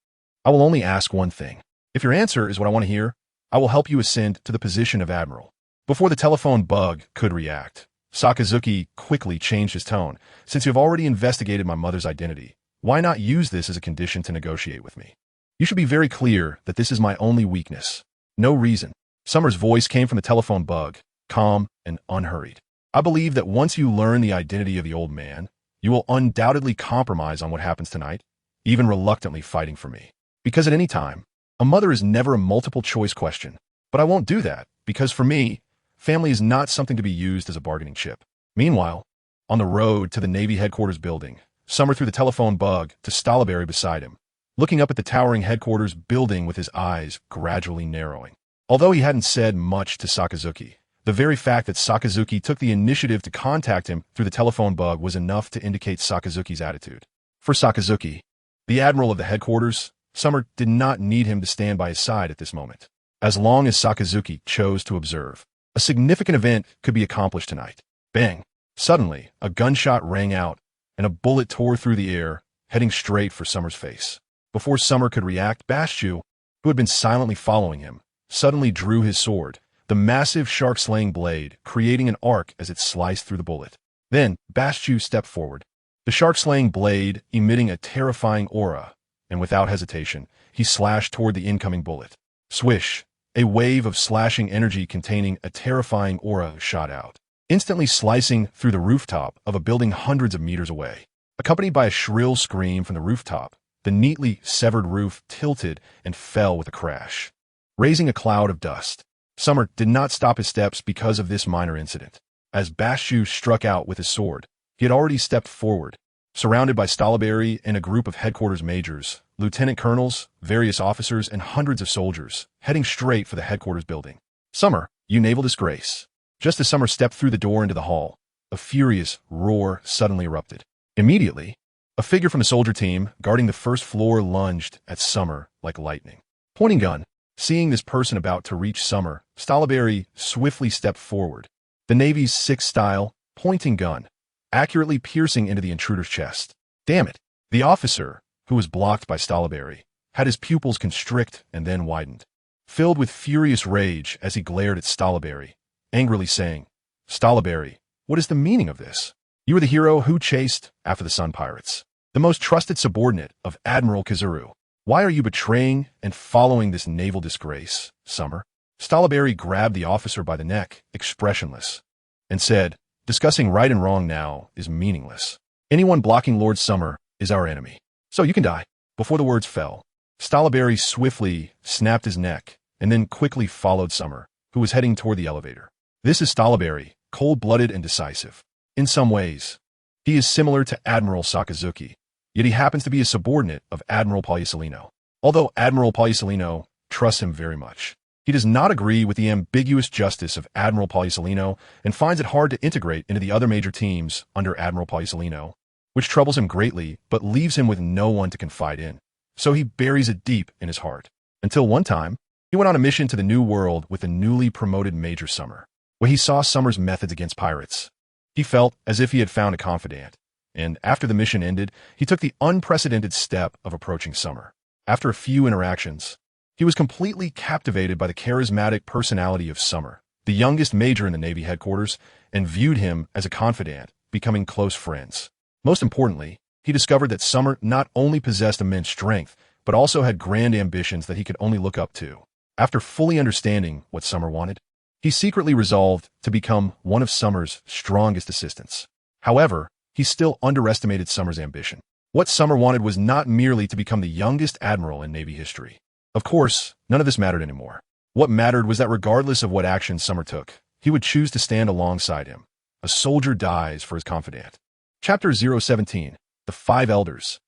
I will only ask one thing. If your answer is what I want to hear, I will help you ascend to the position of Admiral." Before the telephone bug could react, Sakazuki quickly changed his tone. "Since you have already investigated my mother's identity, why not use this as a condition to negotiate with me? You should be very clear that this is my only weakness. No reason." Summer's voice came from the telephone bug, calm and unhurried. "I believe that once you learn the identity of the old man, you will undoubtedly compromise on what happens tonight, even reluctantly fighting for me. Because at any time, a mother is never a multiple-choice question. But I won't do that, because for me, family is not something to be used as a bargaining chip." Meanwhile, on the road to the Navy headquarters building, Summer threw the telephone bug to Stolberry beside him, looking up at the towering headquarters building with his eyes gradually narrowing. Although he hadn't said much to Sakazuki, the very fact that Sakazuki took the initiative to contact him through the telephone bug was enough to indicate Sakazuki's attitude. For Sakazuki, the admiral of the headquarters, Summer did not need him to stand by his side at this moment. As long as Sakazuki chose to observe, a significant event could be accomplished tonight. Bang! Suddenly, a gunshot rang out, and a bullet tore through the air, heading straight for Summer's face. Before Summer could react, Baschu, who had been silently following him, suddenly drew his sword, the massive shark-slaying blade creating an arc as it sliced through the bullet. Then, Baschu stepped forward, the shark-slaying blade emitting a terrifying aura, and without hesitation, he slashed toward the incoming bullet. Swish! A wave of slashing energy containing a terrifying aura shot out, instantly slicing through the rooftop of a building hundreds of meters away. Accompanied by a shrill scream from the rooftop, the neatly severed roof tilted and fell with a crash, raising a cloud of dust. Summer did not stop his steps because of this minor incident. As Baschu struck out with his sword, He had already stepped forward, surrounded by Stolberry and a group of headquarters majors, lieutenant colonels, various officers, and hundreds of soldiers, heading straight for the headquarters building. Summer, you naval disgrace. Just as Summer stepped through the door into the hall, a furious roar suddenly erupted. Immediately, a figure from the soldier team guarding the first floor lunged at Summer like lightning. Pointing gun. Seeing this person about to reach Summer, Stolberry swiftly stepped forward, the Navy's 6 style pointing gun, accurately piercing into the intruder's chest. Damn it! The officer, who was blocked by Stolberry, had his pupils constrict and then widened, filled with furious rage as he glared at Stolberry, angrily saying, Stolberry, what is the meaning of this? You were the hero who chased after the Sun Pirates, the most trusted subordinate of Admiral Kizuru. Why are you betraying and following this naval disgrace, Summer? Stolberry grabbed the officer by the neck, expressionless, and said, discussing right and wrong now is meaningless. Anyone blocking Lord Summer is our enemy. So you can die. Before the words fell, Stolberry swiftly snapped his neck and then quickly followed Summer, who was heading toward the elevator. This is Stolberry, cold-blooded and decisive. In some ways, he is similar to Admiral Sakazuki, yet he happens to be a subordinate of Admiral Poliusolino. Although Admiral Poliusolino trusts him very much, he does not agree with the ambiguous justice of Admiral Poliusolino and finds it hard to integrate into the other major teams under Admiral Poliusolino, which troubles him greatly but leaves him with no one to confide in. So he buries it deep in his heart. Until one time, he went on a mission to the New World with the newly promoted Major Summer, where he saw Summer's methods against pirates. He felt as if he had found a confidant, and after the mission ended, he took the unprecedented step of approaching Summer. After a few interactions, he was completely captivated by the charismatic personality of Summer, the youngest major in the Navy headquarters, and viewed him as a confidant, becoming close friends. Most importantly, he discovered that Summer not only possessed immense strength, but also had grand ambitions that he could only look up to. After fully understanding what Summer wanted, he secretly resolved to become one of Summer's strongest assistants. However, he still underestimated Summer's ambition. What Summer wanted was not merely to become the youngest admiral in Navy history. Of course, none of this mattered anymore. What mattered was that regardless of what action Summer took, he would choose to stand alongside him. A soldier dies for his confidant. Chapter 017, The 5 Elders.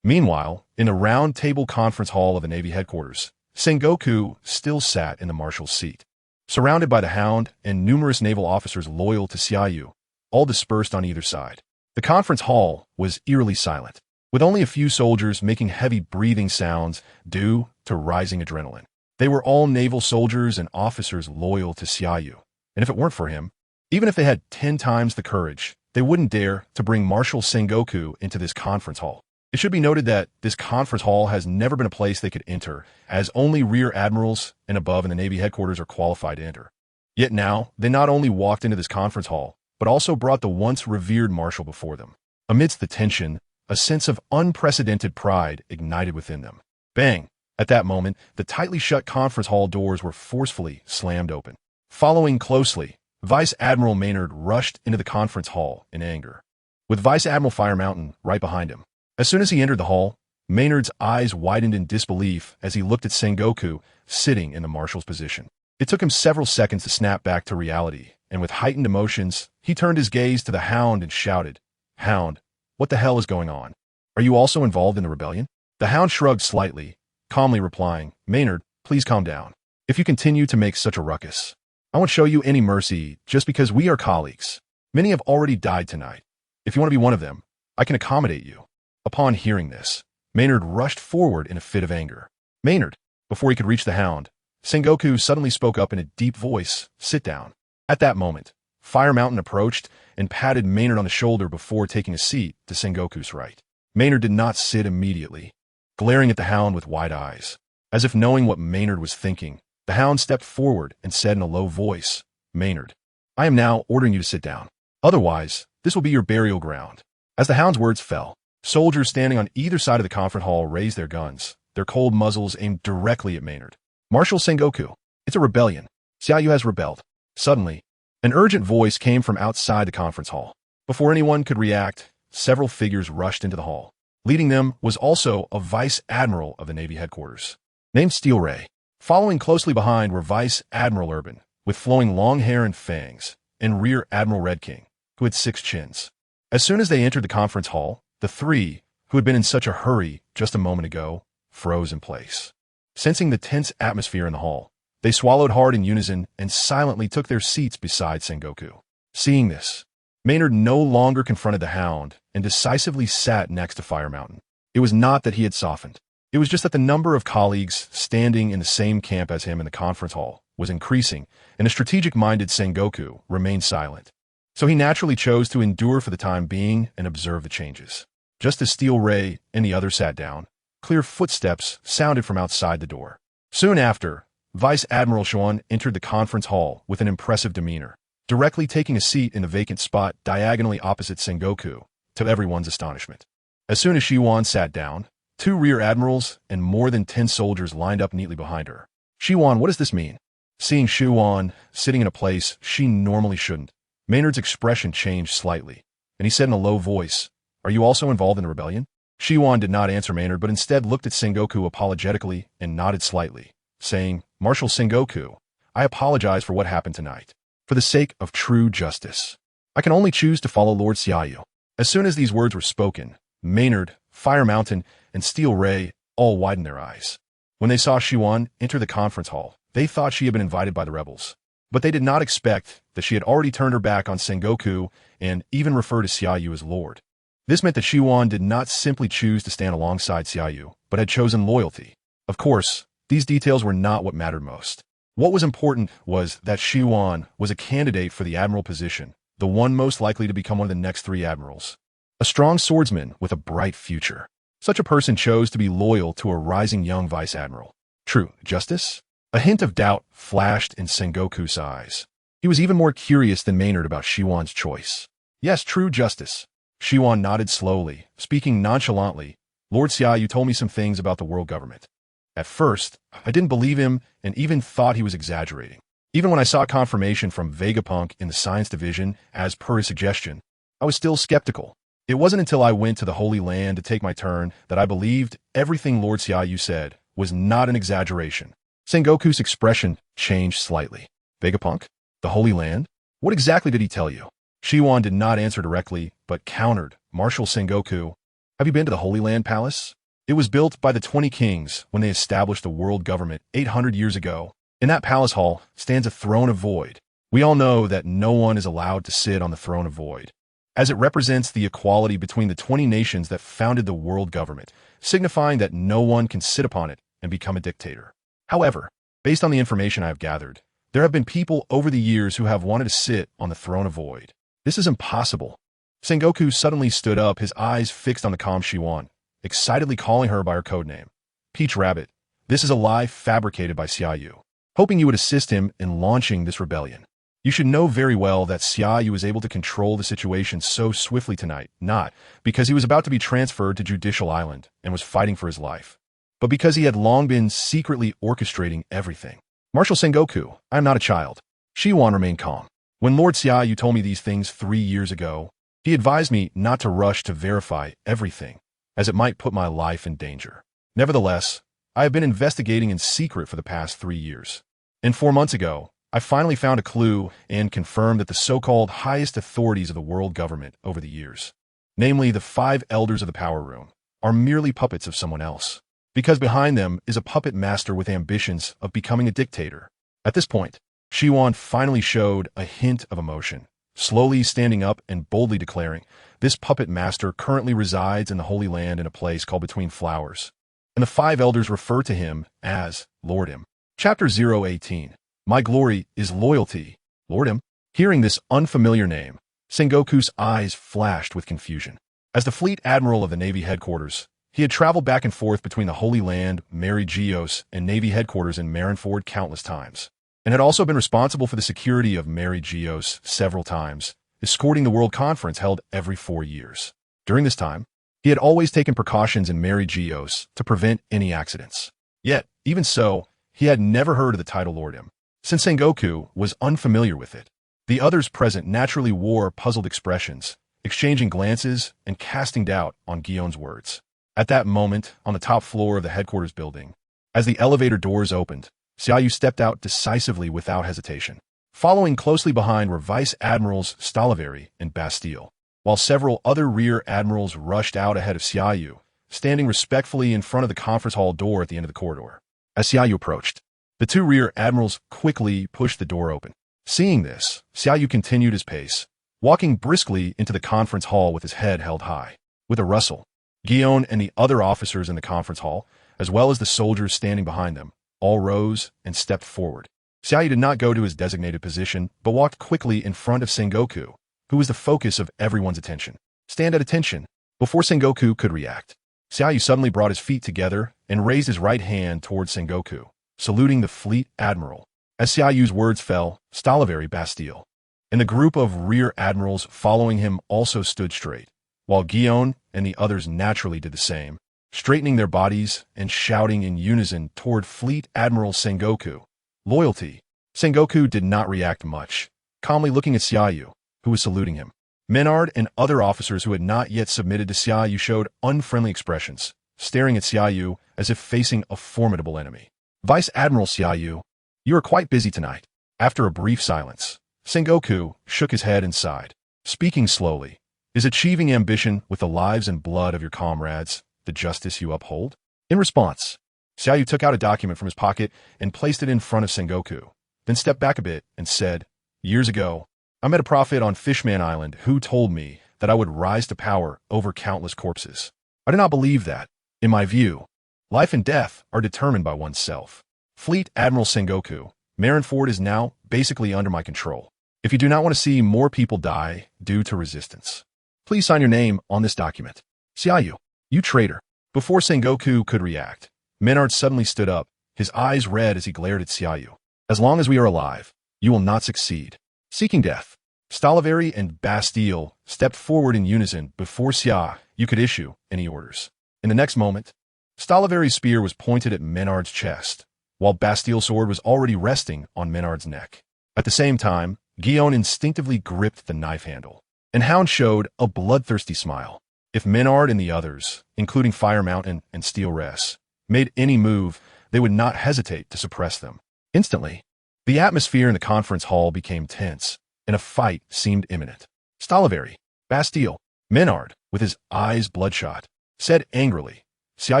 Meanwhile, in the round table conference hall of the Navy headquarters, Sengoku still sat in the marshal's seat, surrounded by the Hound and numerous naval officers loyal to Xia Yu, all dispersed on either side. The conference hall was eerily silent, with only a few soldiers making heavy breathing sounds due to rising adrenaline. They were all naval soldiers and officers loyal to Xia Yu, and if it weren't for him, even if they had 10 times the courage, they wouldn't dare to bring Marshal Sengoku into this conference hall. It should be noted that this conference hall has never been a place they could enter, as only rear admirals and above in the Navy headquarters are qualified to enter. Yet now, they not only walked into this conference hall, but also brought the once revered marshal before them. Amidst the tension, a sense of unprecedented pride ignited within them. Bang! At that moment, the tightly shut conference hall doors were forcefully slammed open. Following closely, Vice Admiral Maynard rushed into the conference hall in anger, with Vice Admiral Fire Mountain right behind him. As soon as he entered the hall, Maynard's eyes widened in disbelief as he looked at Sengoku sitting in the marshal's position. It took him several seconds to snap back to reality, and with heightened emotions, he turned his gaze to the Hound and shouted, "Hound, what the hell is going on? Are you also involved in the rebellion?" The Hound shrugged slightly, calmly replying, "Maynard, please calm down. If you continue to make such a ruckus, I won't show you any mercy just because we are colleagues. Many have already died tonight. If you want to be one of them, I can accommodate you." Upon hearing this, Maynard rushed forward in a fit of anger. "Maynard!" Before he could reach the Hound, Sengoku suddenly spoke up in a deep voice, "Sit down." At that moment, Fire Mountain approached and patted Maynard on the shoulder before taking a seat to Sengoku's right. Maynard did not sit immediately, glaring at the Hound with wide eyes. As if knowing what Maynard was thinking, the Hound stepped forward and said in a low voice, "Maynard, I am now ordering you to sit down. Otherwise, this will be your burial ground." As the Hound's words fell, soldiers standing on either side of the conference hall raised their guns, their cold muzzles aimed directly at Maynard. "Marshal Sengoku, it's a rebellion. Xia Yu has rebelled." Suddenly, an urgent voice came from outside the conference hall. Before anyone could react, several figures rushed into the hall. Leading them was also a Vice Admiral of the Navy headquarters, named Steel Ray. Following closely behind were Vice Admiral Urban, with flowing long hair and fangs, and Rear Admiral Red King, who had 6 chins. As soon as they entered the conference hall, the three, who had been in such a hurry just a moment ago, froze in place. Sensing the tense atmosphere in the hall, they swallowed hard in unison and silently took their seats beside Sengoku. Seeing this, Maynard no longer confronted the Hound and decisively sat next to Fire Mountain. It was not that he had softened. It was just that the number of colleagues standing in the same camp as him in the conference hall was increasing, and the strategic-minded Sengoku remained silent. So he naturally chose to endure for the time being and observe the changes. Just as Steel Ray and the others sat down, clear footsteps sounded from outside the door. Soon after, Vice Admiral Gion entered the conference hall with an impressive demeanor, directly taking a seat in the vacant spot diagonally opposite Sengoku, to everyone's astonishment. As soon as Gion sat down, 2 rear admirals and more than 10 soldiers lined up neatly behind her. Gion, what does this mean? Seeing Gion sitting in a place she normally shouldn't, Maynard's expression changed slightly, and he said in a low voice, "Are you also involved in the rebellion?" Gion did not answer Maynard, but instead looked at Sengoku apologetically and nodded slightly, saying, "Marshal Sengoku, I apologize for what happened tonight. For the sake of true justice, I can only choose to follow Lord Xia Yu." As soon as these words were spoken, Maynard, Fire Mountain, and Steel Ray all widened their eyes. When they saw Gion enter the conference hall, they thought she had been invited by the rebels. But they did not expect that she had already turned her back on Sengoku and even referred to Xia Yu as Lord. This meant that Gion did not simply choose to stand alongside Xia Yu, but had chosen loyalty. Of course, these details were not what mattered most. What was important was that Gion was a candidate for the admiral position, the one most likely to become one of the next 3 admirals. A strong swordsman with a bright future. Such a person chose to be loyal to a rising young vice admiral. True justice? A hint of doubt flashed in Sengoku's eyes. He was even more curious than Maynard about Gion's choice. Yes, true justice. Gion nodded slowly, speaking nonchalantly. Lord Xia Yu told me some things about the world government. At first, I didn't believe him and even thought he was exaggerating. Even when I saw confirmation from Vegapunk in the science division, as per his suggestion, I was still skeptical. It wasn't until I went to the Holy Land to take my turn that I believed everything Lord Xia Yu said was not an exaggeration. Sengoku's expression changed slightly. Vegapunk? The Holy Land? What exactly did he tell you? Gion did not answer directly, but countered, Marshal Sengoku, have you been to the Holy Land Palace? It was built by the 20 kings when they established the world government 800 years ago. In that palace hall stands a throne of void. We all know that no one is allowed to sit on the throne of void, as it represents the equality between the 20 nations that founded the world government, signifying that no one can sit upon it and become a dictator. However, based on the information I have gathered, there have been people over the years who have wanted to sit on the throne of void. This is impossible. Sengoku suddenly stood up, his eyes fixed on the calm Gion, excitedly calling her by her codename. Peach Rabbit, this is a lie fabricated by Xia Yu, hoping you would assist him in launching this rebellion. You should know very well that Xia Yu was able to control the situation so swiftly tonight, not because he was about to be transferred to Judicial Island and was fighting for his life, but because he had long been secretly orchestrating everything. Marshal Sengoku, I am not a child. Gion remained calm. When Lord Xia Yu told me these things 3 years ago, he advised me not to rush to verify everything, as it might put my life in danger. Nevertheless, I have been investigating in secret for the past 3 years. And 4 months ago, I finally found a clue and confirmed that the so-called highest authorities of the world government over the years, namely the 5 elders of the power room, are merely puppets of someone else, because behind them is a puppet master with ambitions of becoming a dictator. At this point, Gion finally showed a hint of emotion, slowly standing up and boldly declaring, this puppet master currently resides in the Holy Land in a place called Between Flowers, and the 5 elders refer to him as Lord'im. Chapter 018. My glory is loyalty. Lord'im. Hearing this unfamiliar name, Sengoku's eyes flashed with confusion. As the fleet admiral of the Navy headquarters, he had traveled back and forth between the Holy Land, Mary Geos, and Navy headquarters in Marinford countless times, and had also been responsible for the security of Mary Geos several times, escorting the World Conference held every 4 years. During this time, he had always taken precautions in Mary Geos to prevent any accidents. Yet, even so, he had never heard of the title Lord'im, since Sengoku was unfamiliar with it. The others present naturally wore puzzled expressions, exchanging glances and casting doubt on Gion's words. At that moment, on the top floor of the headquarters building, as the elevator doors opened, Xia Yu stepped out decisively without hesitation. Following closely behind were Vice Admirals Stalavari and Bastille. while several other rear admirals rushed out ahead of Xia Yu, standing respectfully in front of the conference hall door at the end of the corridor. As Xia Yu approached, the two rear admirals quickly pushed the door open. Seeing this, Xia Yu continued his pace, walking briskly into the conference hall with his head held high. With a rustle, Gion and the other officers in the conference hall, as well as the soldiers standing behind them, all rose and stepped forward. Xia Yu did not go to his designated position, but walked quickly in front of Sengoku, who was the focus of everyone's attention. Stand at attention. Before Sengoku could react, Xia Yu suddenly brought his feet together and raised his right hand towards Sengoku, saluting the fleet admiral. As Xia Yu's words fell, Stalavari Bastille, and the group of rear admirals following him also stood straight, while Gion and the others naturally did the same, straightening their bodies and shouting in unison toward Fleet Admiral Sengoku. Loyalty. Sengoku did not react much, calmly looking at Xia Yu, who was saluting him. Menard and other officers who had not yet submitted to Xia Yu showed unfriendly expressions, staring at Xia Yu as if facing a formidable enemy. Vice Admiral Xia Yu, you are quite busy tonight. After a brief silence, Sengoku shook his head and sighed. Speaking slowly, is achieving ambition with the lives and blood of your comrades the justice you uphold? In response, Xia Yu took out a document from his pocket and placed it in front of Sengoku, then stepped back a bit and said, Years ago, I met a prophet on Fishman Island who told me that I would rise to power over countless corpses. I do not believe that. In my view, life and death are determined by oneself. Fleet Admiral Sengoku, Marinford is now basically under my control. If you do not want to see more people die due to resistance, please sign your name on this document. Xia Yu, you traitor. Before Sengoku could react, Menard suddenly stood up, his eyes red as he glared at Xia Yu. As long as we are alive, you will not succeed. Seeking death. Stalavari and Bastille stepped forward in unison before Xia Yu could issue any orders. In the next moment, Stalavari's spear was pointed at Menard's chest, while Bastille's sword was already resting on Menard's neck. At the same time, Gion instinctively gripped the knife handle, and Hound showed a bloodthirsty smile. If Menard and the others, including Fire Mountain and Steel Rest, made any move, they would not hesitate to suppress them. Instantly, the atmosphere in the conference hall became tense, and a fight seemed imminent. Stalavari, Bastille, Menard, with his eyes bloodshot, said angrily, Xia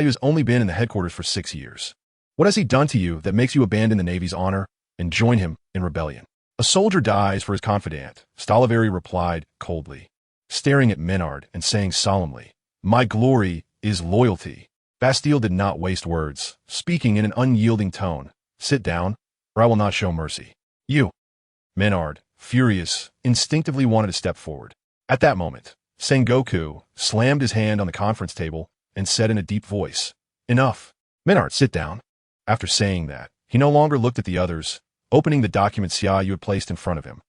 Yu has only been in the headquarters for 6 years. What has he done to you that makes you abandon the Navy's honor and join him in rebellion? A soldier dies for his confidant, Stalavari replied coldly, staring at Menard and saying solemnly, My glory is loyalty. Bastille did not waste words, speaking in an unyielding tone. Sit down, or I will not show mercy. You. Menard, furious, instinctively wanted to step forward. At that moment, Sengoku slammed his hand on the conference table and said in a deep voice, Enough. Menard, sit down. After saying that, he no longer looked at the others, opening the document Xia Yu had placed in front of him.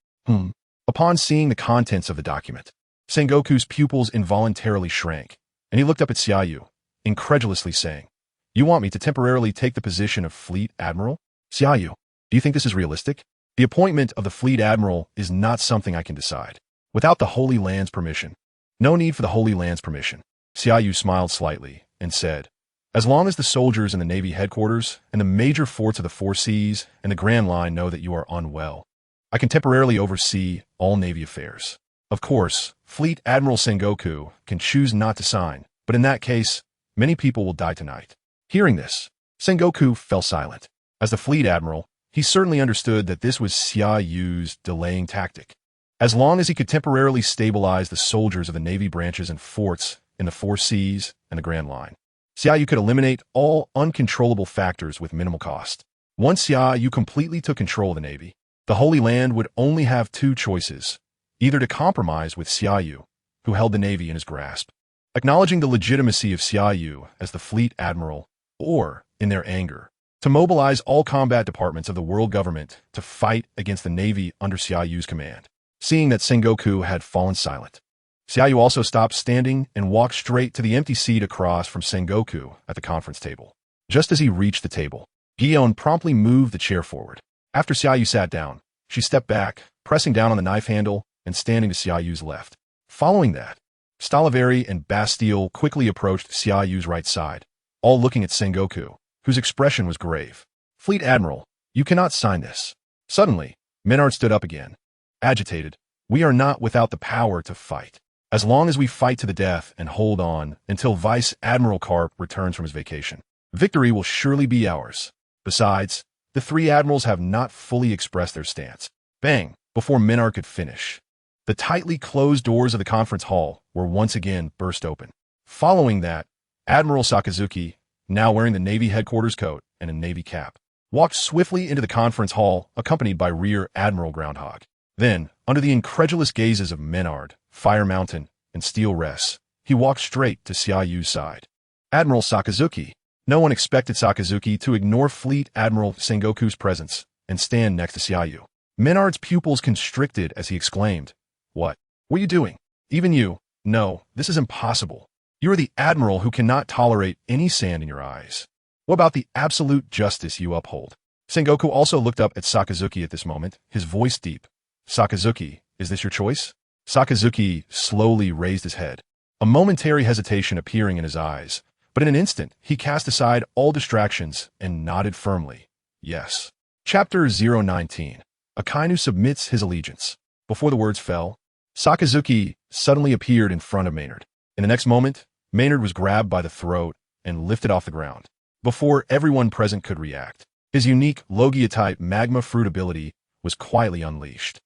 Upon seeing the contents of the document, Sengoku's pupils involuntarily shrank, and he looked up at Xia Yu, incredulously saying, You want me to temporarily take the position of Fleet Admiral? Xia Yu, do you think this is realistic? The appointment of the Fleet Admiral is not something I can decide. Without the Holy Land's permission. No need for the Holy Land's permission. Xia Yu smiled slightly and said, As long as the soldiers in the Navy headquarters and the major forts of the Four Seas and the Grand Line know that you are unwell, I can temporarily oversee all Navy affairs. Of course, Fleet Admiral Sengoku can choose not to sign, but in that case, many people will die tonight. Hearing this, Sengoku fell silent. As the Fleet Admiral, he certainly understood that this was Xia Yu's delaying tactic. As long as he could temporarily stabilize the soldiers of the Navy branches and forts in the Four Seas and the Grand Line, Xia Yu could eliminate all uncontrollable factors with minimal cost. Once Xia Yu completely took control of the Navy, the Holy Land would only have two choices, either to compromise with Xia Yu, who held the Navy in his grasp, acknowledging the legitimacy of Xia Yu as the Fleet Admiral, or, in their anger, to mobilize all combat departments of the world government to fight against the Navy under Xia Yu's command. Seeing that Sengoku had fallen silent, Xia Yu also stopped standing and walked straight to the empty seat across from Sengoku at the conference table. Just as he reached the table, Gion promptly moved the chair forward. After Xia Yu sat down, she stepped back, pressing down on the knife handle and standing to Xia Yu's left. Following that, Stalavari and Bastille quickly approached Xia Yu's right side, all looking at Sengoku, whose expression was grave. Fleet Admiral, you cannot sign this. Suddenly, Menard stood up again. Agitated, we are not without the power to fight. As long as we fight to the death and hold on until Vice Admiral Karp returns from his vacation, victory will surely be ours. Besides, the three admirals have not fully expressed their stance. Bang! Before Menard could finish, the tightly closed doors of the conference hall were once again burst open. Following that, Admiral Sakazuki, now wearing the Navy headquarters coat and a Navy cap, walked swiftly into the conference hall accompanied by Rear Admiral Groundhog. Then, under the incredulous gazes of Menard, Fire Mountain, and Steel Ress, he walked straight to Xia Yu's side. Admiral Sakazuki. No one expected Sakazuki to ignore Fleet Admiral Sengoku's presence and stand next to Xia Yu. Menard's pupils constricted as he exclaimed, "What? What are you doing? Even you? No, this is impossible. You are the admiral who cannot tolerate any sand in your eyes. What about the absolute justice you uphold?" Sengoku also looked up at Sakazuki at this moment, his voice deep. "Sakazuki, is this your choice?" Sakazuki slowly raised his head, a momentary hesitation appearing in his eyes, but in an instant he cast aside all distractions and nodded firmly, "Yes." Chapter 019. Akainu submits his allegiance. Before the words fell, Sakazuki suddenly appeared in front of Maynard. In the next moment, Maynard was grabbed by the throat and lifted off the ground. Before everyone present could react, his unique Logia-type magma fruit ability was quietly unleashed.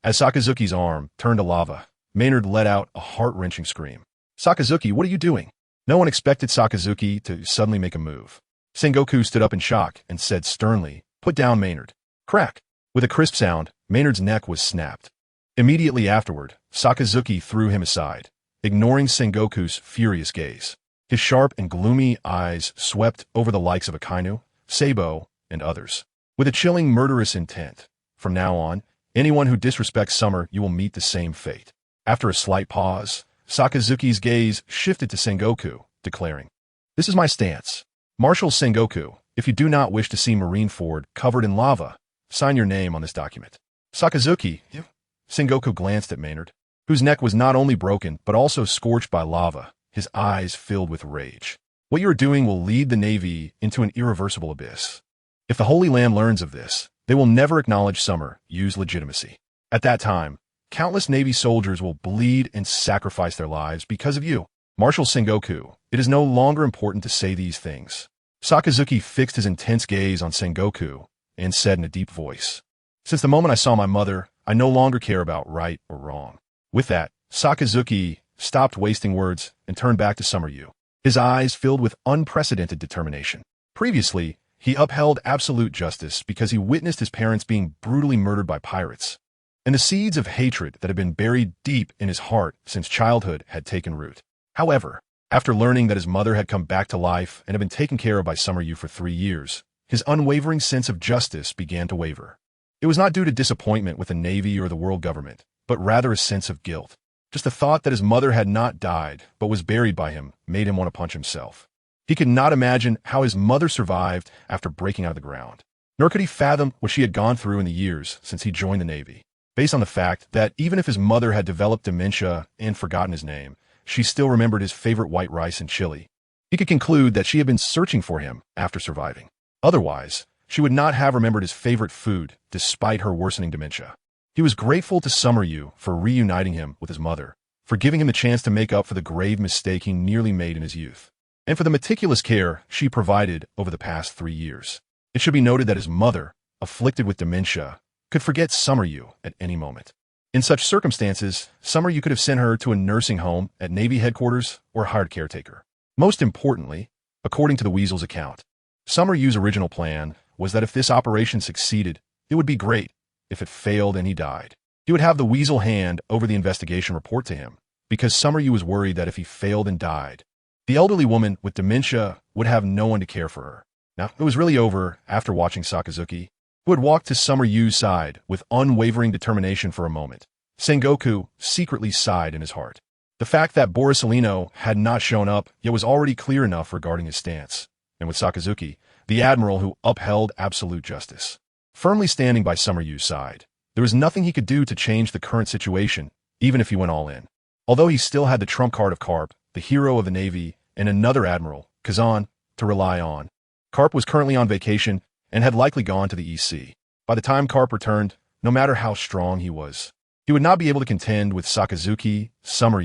As Sakazuki's arm turned to lava, Maynard let out a heart-wrenching scream. "Sakazuki, what are you doing?" No one expected Sakazuki to suddenly make a move. Sengoku stood up in shock and said sternly, "Put down Maynard." Crack! With a crisp sound, Maynard's neck was snapped. Immediately afterward, Sakazuki threw him aside, ignoring Sengoku's furious gaze. His sharp and gloomy eyes swept over the likes of Akainu, Sabo, and others, with a chilling murderous intent. From now on, anyone who disrespects Summer, you will meet the same fate. After a slight pause, Sakazuki's gaze shifted to Sengoku, declaring, "This is my stance. Marshal Sengoku, if you do not wish to see Marineford covered in lava, sign your name on this document." "Sakazuki," Sengoku glanced at Maynard, whose neck was not only broken but also scorched by lava, his eyes filled with rage. "What you are doing will lead the Navy into an irreversible abyss. If the Holy Land learns of this, they will never acknowledge Summer Yu's legitimacy. At that time, countless Navy soldiers will bleed and sacrifice their lives because of you. Marshal Sengoku, it is no longer important to say these things." Sakazuki fixed his intense gaze on Sengoku and said in a deep voice, "Since the moment I saw my mother, I no longer care about right or wrong." With that, Sakazuki stopped wasting words and turned back to Summer Yu, his eyes filled with unprecedented determination. Previously, he upheld absolute justice because he witnessed his parents being brutally murdered by pirates, and the seeds of hatred that had been buried deep in his heart since childhood had taken root. However, after learning that his mother had come back to life and had been taken care of by Summer Yu for 3 years, his unwavering sense of justice began to waver. It was not due to disappointment with the Navy or the world government, but rather a sense of guilt. Just the thought that his mother had not died, but was buried by him, made him want to punch himself. He could not imagine how his mother survived after breaking out of the ground, nor could he fathom what she had gone through in the years since he joined the Navy. Based on the fact that even if his mother had developed dementia and forgotten his name, she still remembered his favorite white rice and chili, he could conclude that she had been searching for him after surviving. Otherwise, she would not have remembered his favorite food despite her worsening dementia. He was grateful to Summer Yu for reuniting him with his mother, for giving him the chance to make up for the grave mistake he nearly made in his youth, and for the meticulous care she provided over the past 3 years. It should be noted that his mother, afflicted with dementia, could forget Summer Yu at any moment. In such circumstances, Summer Yu could have sent her to a nursing home at Navy headquarters or hired caretaker. Most importantly, according to the Weasel's account, Summer Yu's original plan was that if this operation succeeded, it would be great. If it failed and he died, he would have the Weasel hand over the investigation report to him, because Summer Yu was worried that if he failed and died, the elderly woman with dementia would have no one to care for her. Now, it was really over after watching Sakazuki, who had walked to Summer Yu's side with unwavering determination for a moment. Sengoku secretly sighed in his heart. The fact that Borisolino had not shown up yet was already clear enough regarding his stance, and with Sakazuki, the admiral who upheld absolute justice, firmly standing by Summer Yu's side, there was nothing he could do to change the current situation, even if he went all in. Although he still had the trump card of Karp, the hero of the Navy, and another admiral, Gion, to rely on. Karp was currently on vacation and had likely gone to the EC. By the time Karp returned, no matter how strong he was, He would not be able to contend with Sakazuki,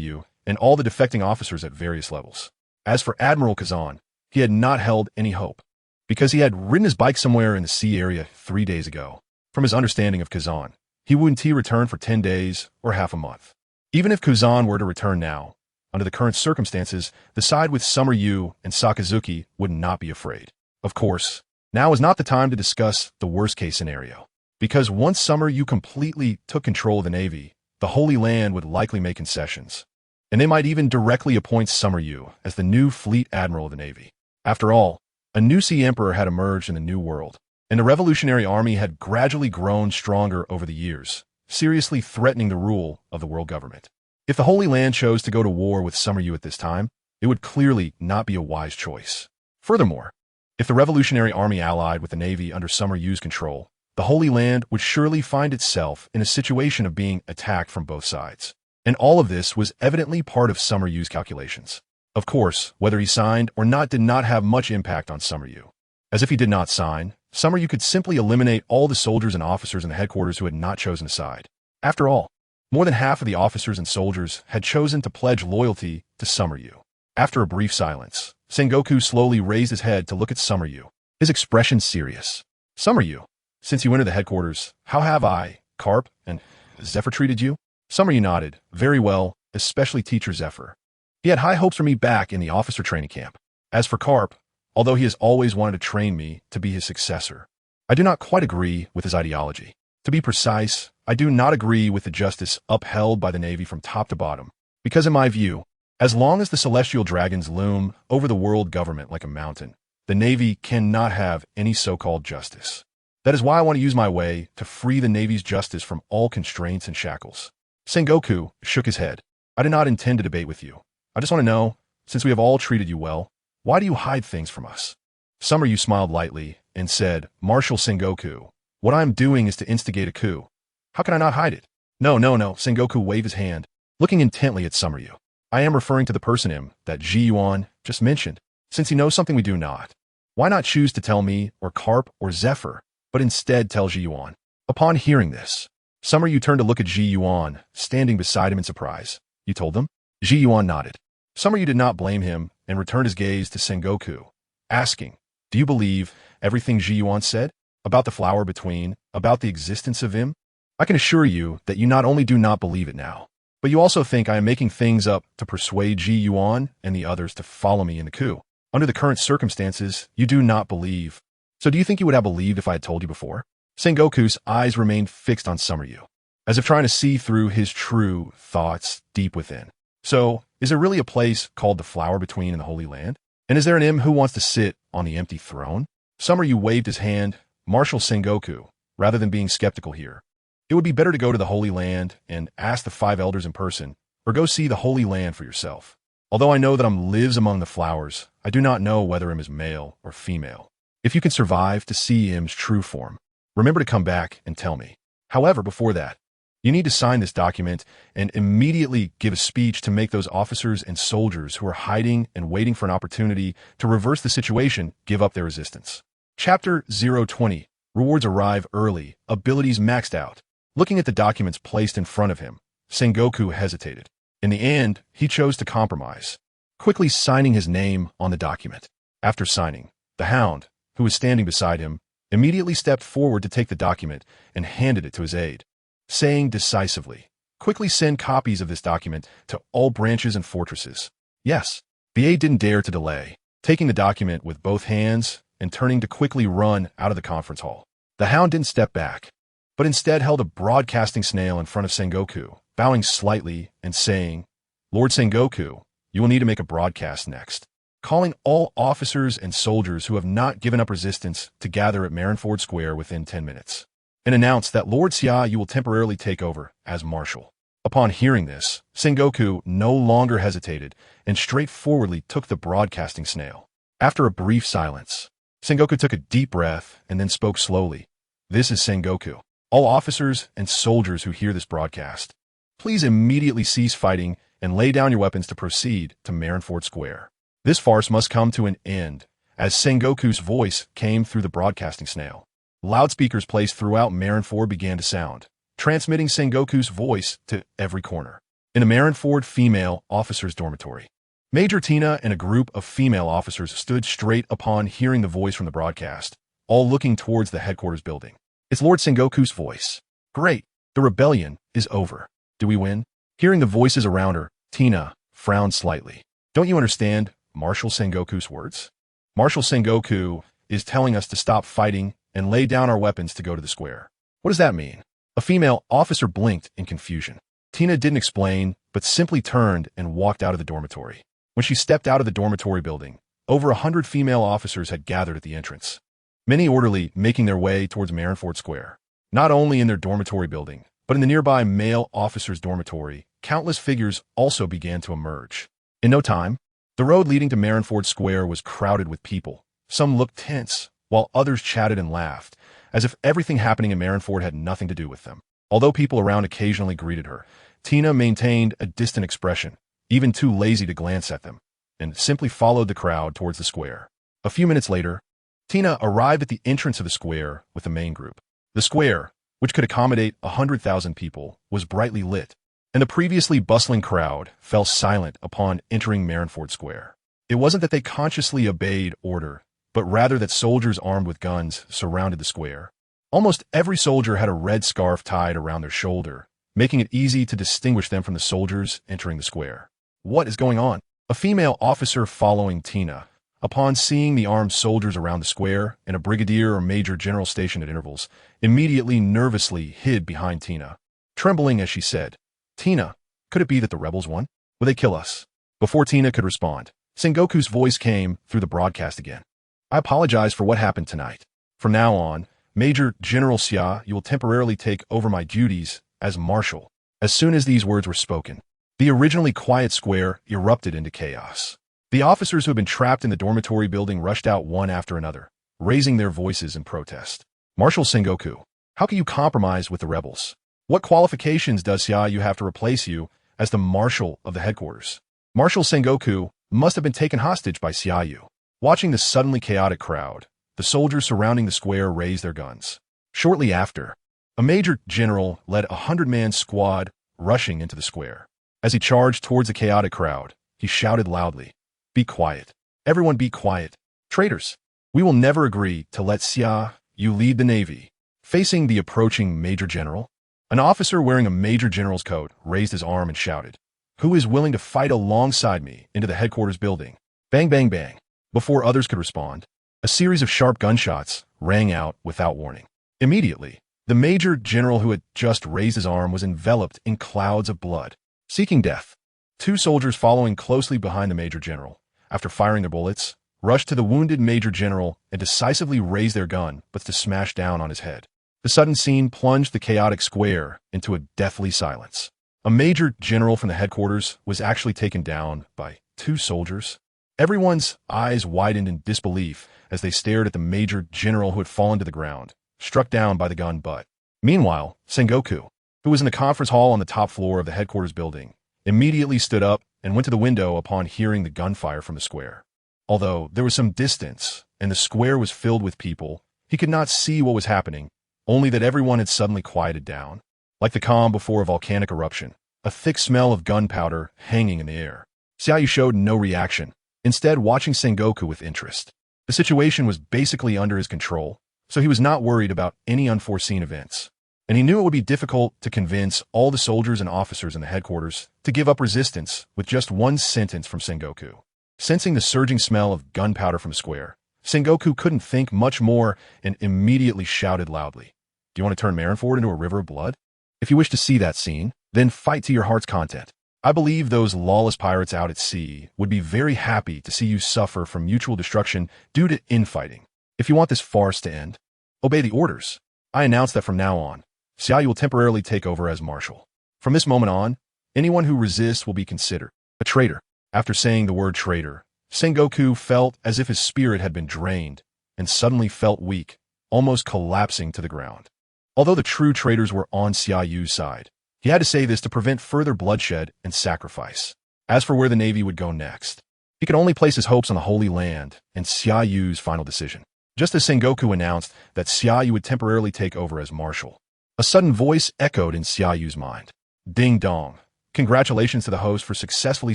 Yu, and all the defecting officers at various levels. As for Admiral Gion, he had not held any hope, because he had ridden his bike somewhere in the sea area 3 days ago. From his understanding of Gion, he wouldn't return for 10 days or half a month. Even if Gion were to return now, under the current circumstances, the side with Yu and Sakazuki would not be afraid. Of course, now is not the time to discuss the worst-case scenario, because once Yu completely took control of the Navy, the Holy Land would likely make concessions, and they might even directly appoint Yu as the new Fleet Admiral of the Navy. After all, a new Sea Emperor had emerged in the New World, and the Revolutionary Army had gradually grown stronger over the years, seriously threatening the rule of the world government. If the Holy Land chose to go to war with Yu at this time, it would clearly not be a wise choice. Furthermore, if the Revolutionary Army allied with the Navy under Yu's control, the Holy Land would surely find itself in a situation of being attacked from both sides. And all of this was evidently part of Yu's calculations. Of course, whether he signed or not did not have much impact on Yu. As if he did not sign, Yu could simply eliminate all the soldiers and officers in the headquarters who had not chosen a side. After all, more than half of the officers and soldiers had chosen to pledge loyalty to Yu. After a brief silence, Sengoku slowly raised his head to look at Yu, his expression serious. Yu, since you entered the headquarters, how have I, Carp, and Zephyr treated you? Yu nodded. Very well, especially Teacher Zephyr. He had high hopes for me back in the officer training camp. As for Carp, although he has always wanted to train me to be his successor, I do not quite agree with his ideology. To be precise, I do not agree with the justice upheld by the Navy from top to bottom, because in my view, as long as the celestial dragons loom over the world government like a mountain, the Navy cannot have any so-called justice. That is why I want to use my way to free the Navy's justice from all constraints and shackles. Sengoku shook his head. I do not intend to debate with you. I just want to know, since we have all treated you well, why do you hide things from us? Yu smiled lightly and said, Marshal Sengoku, what I am doing is to instigate a coup. How can I not hide it? No. Sengoku waved his hand, looking intently at Yu. I am referring to the person that Gion just mentioned, since he knows something we do not. Why not choose to tell me, or Carp, or Zephyr, but instead tell Gion? Upon hearing this, Yu turned to look at Gion, standing beside him in surprise. You told them? Gion nodded. Yu did not blame him and returned his gaze to Sengoku, asking, do you believe everything Gion said? About the flower between, about the existence of him? I can assure you that you not only do not believe it now, but you also think I am making things up to persuade Gion and the others to follow me in the coup. Under the current circumstances, you do not believe. So do you think you would have believed if I had told you before? Sengoku's eyes remained fixed on Yu, as if trying to see through his true thoughts deep within. So, is there really a place called the Flower Between in the Holy Land? And is there an imp who wants to sit on the empty throne? Yu waved his hand. Marshal Sengoku, rather than being skeptical here, it would be better to go to the Holy Land and ask the 5 elders in person, or go see the Holy Land for yourself. Although I know that lives among the flowers, I do not know whether is male or female. If you can survive to see him's true form, remember to come back and tell me. However, before that, you need to sign this document and immediately give a speech to make those officers and soldiers who are hiding and waiting for an opportunity to reverse the situation give up their resistance. Chapter 020. Rewards arrive early, abilities maxed out. Looking at the documents placed in front of him, Sengoku hesitated. In the end, he chose to compromise, quickly signing his name on the document. After signing, the Hound, who was standing beside him, immediately stepped forward to take the document and handed it to his aide, saying decisively, quickly send copies of this document to all branches and fortresses. Yes, the aide didn't dare to delay, taking the document with both hands and turning to quickly run out of the conference hall. The Hound didn't step back, but instead held a broadcasting snail in front of Sengoku, bowing slightly and saying, Lord Sengoku, you will need to make a broadcast next, calling all officers and soldiers who have not given up resistance to gather at Marinford Square within 10 minutes, and announce that Lord Xia Yu will temporarily take over as Marshal. Upon hearing this, Sengoku no longer hesitated and straightforwardly took the broadcasting snail. After a brief silence, Sengoku took a deep breath and then spoke slowly. This is Sengoku. All officers and soldiers who hear this broadcast, please immediately cease fighting and lay down your weapons to proceed to Marinford Square. This farce must come to an end, as Sengoku's voice came through the broadcasting snail. Loudspeakers placed throughout Marinford began to sound, transmitting Sengoku's voice to every corner. In a Marinford female officer's dormitory, Major Tina and a group of female officers stood straight upon hearing the voice from the broadcast, all looking towards the headquarters building. It's Lord Sengoku's voice. Great. The rebellion is over. Do we win? Hearing the voices around her, Tina frowned slightly. Don't you understand Marshal Sengoku's words? Marshal Sengoku is telling us to stop fighting and lay down our weapons to go to the square. What does that mean? A female officer blinked in confusion. Tina didn't explain, but simply turned and walked out of the dormitory. When she stepped out of the dormitory building, over 100 female officers had gathered at the entrance, many orderly making their way towards Marinford Square. Not only in their dormitory building, but in the nearby male officers' dormitory, countless figures also began to emerge. In no time, the road leading to Marinford Square was crowded with people. Some looked tense, while others chatted and laughed, as if everything happening in Marinford had nothing to do with them. Although people around occasionally greeted her, Tina maintained a distant expression, even too lazy to glance at them, and simply followed the crowd towards the square. A few minutes later, Tina arrived at the entrance of the square with the main group. The square, which could accommodate 100,000 people, was brightly lit, and the previously bustling crowd fell silent upon entering Marinford Square. It wasn't that they consciously obeyed order, but rather that soldiers armed with guns surrounded the square. Almost every soldier had a red scarf tied around their shoulder, making it easy to distinguish them from the soldiers entering the square. What is going on? A female officer following Tina, upon seeing the armed soldiers around the square and a brigadier or major general stationed at intervals, immediately nervously hid behind Tina, trembling as she said, "Tina, could it be that the rebels won? Will they kill us?" Before Tina could respond, Sengoku's voice came through the broadcast again. "I apologize for what happened tonight. From now on, Major General Xia, you will temporarily take over my duties as Marshal." As soon as these words were spoken, the originally quiet square erupted into chaos. The officers who had been trapped in the dormitory building rushed out one after another, raising their voices in protest. "Marshal Sengoku, how can you compromise with the rebels? What qualifications does Xia Yu have to replace you as the Marshal of the headquarters?" Marshal Sengoku must have been taken hostage by Xia Yu. Watching the suddenly chaotic crowd, the soldiers surrounding the square raised their guns. Shortly after, a major general led a 100-man squad rushing into the square. As he charged towards the chaotic crowd, he shouted loudly, "Be quiet. Everyone be quiet. Traitors, we will never agree to let Xia Yu lead the navy." Facing the approaching major general, an officer wearing a major general's coat raised his arm and shouted, "Who is willing to fight alongside me into the headquarters building?" Bang, bang, bang. Before others could respond, a series of sharp gunshots rang out without warning. Immediately, the major general who had just raised his arm was enveloped in clouds of blood, seeking death. Two soldiers following closely behind the major general, after firing their bullets, rushed to the wounded major general and decisively raised their gun, but to smash down on his head. The sudden scene plunged the chaotic square into a deathly silence. A major general from the headquarters was actually taken down by two soldiers. Everyone's eyes widened in disbelief as they stared at the major general who had fallen to the ground, struck down by the gun butt. Meanwhile, Sengoku, who was in the conference hall on the top floor of the headquarters building, immediately stood up and went to the window upon hearing the gunfire from the square. Although there was some distance and the square was filled with people, he could not see what was happening, only that everyone had suddenly quieted down. Like the calm before a volcanic eruption, a thick smell of gunpowder hanging in the air. Xia Yu showed no reaction, instead watching Sengoku with interest. The situation was basically under his control, so he was not worried about any unforeseen events. And he knew it would be difficult to convince all the soldiers and officers in the headquarters to give up resistance with just one sentence from Sengoku. Sensing the surging smell of gunpowder from the square, Sengoku couldn't think much more and immediately shouted loudly, "Do you want to turn Marinford into a river of blood? If you wish to see that scene, then fight to your heart's content. I believe those lawless pirates out at sea would be very happy to see you suffer from mutual destruction due to infighting. If you want this farce to end, obey the orders. I announce that from now on, Xia Yu will temporarily take over as Marshal. From this moment on, anyone who resists will be considered a traitor." After saying the word traitor, Sengoku felt as if his spirit had been drained and suddenly felt weak, almost collapsing to the ground. Although the true traitors were on Xia Yu's side, he had to say this to prevent further bloodshed and sacrifice. As for where the navy would go next, he could only place his hopes on the Holy Land and Xia Yu's final decision. Just as Sengoku announced that Xia Yu would temporarily take over as Marshal, A sudden voice echoed in Xia Yu's mind. Ding dong. Congratulations to the host for successfully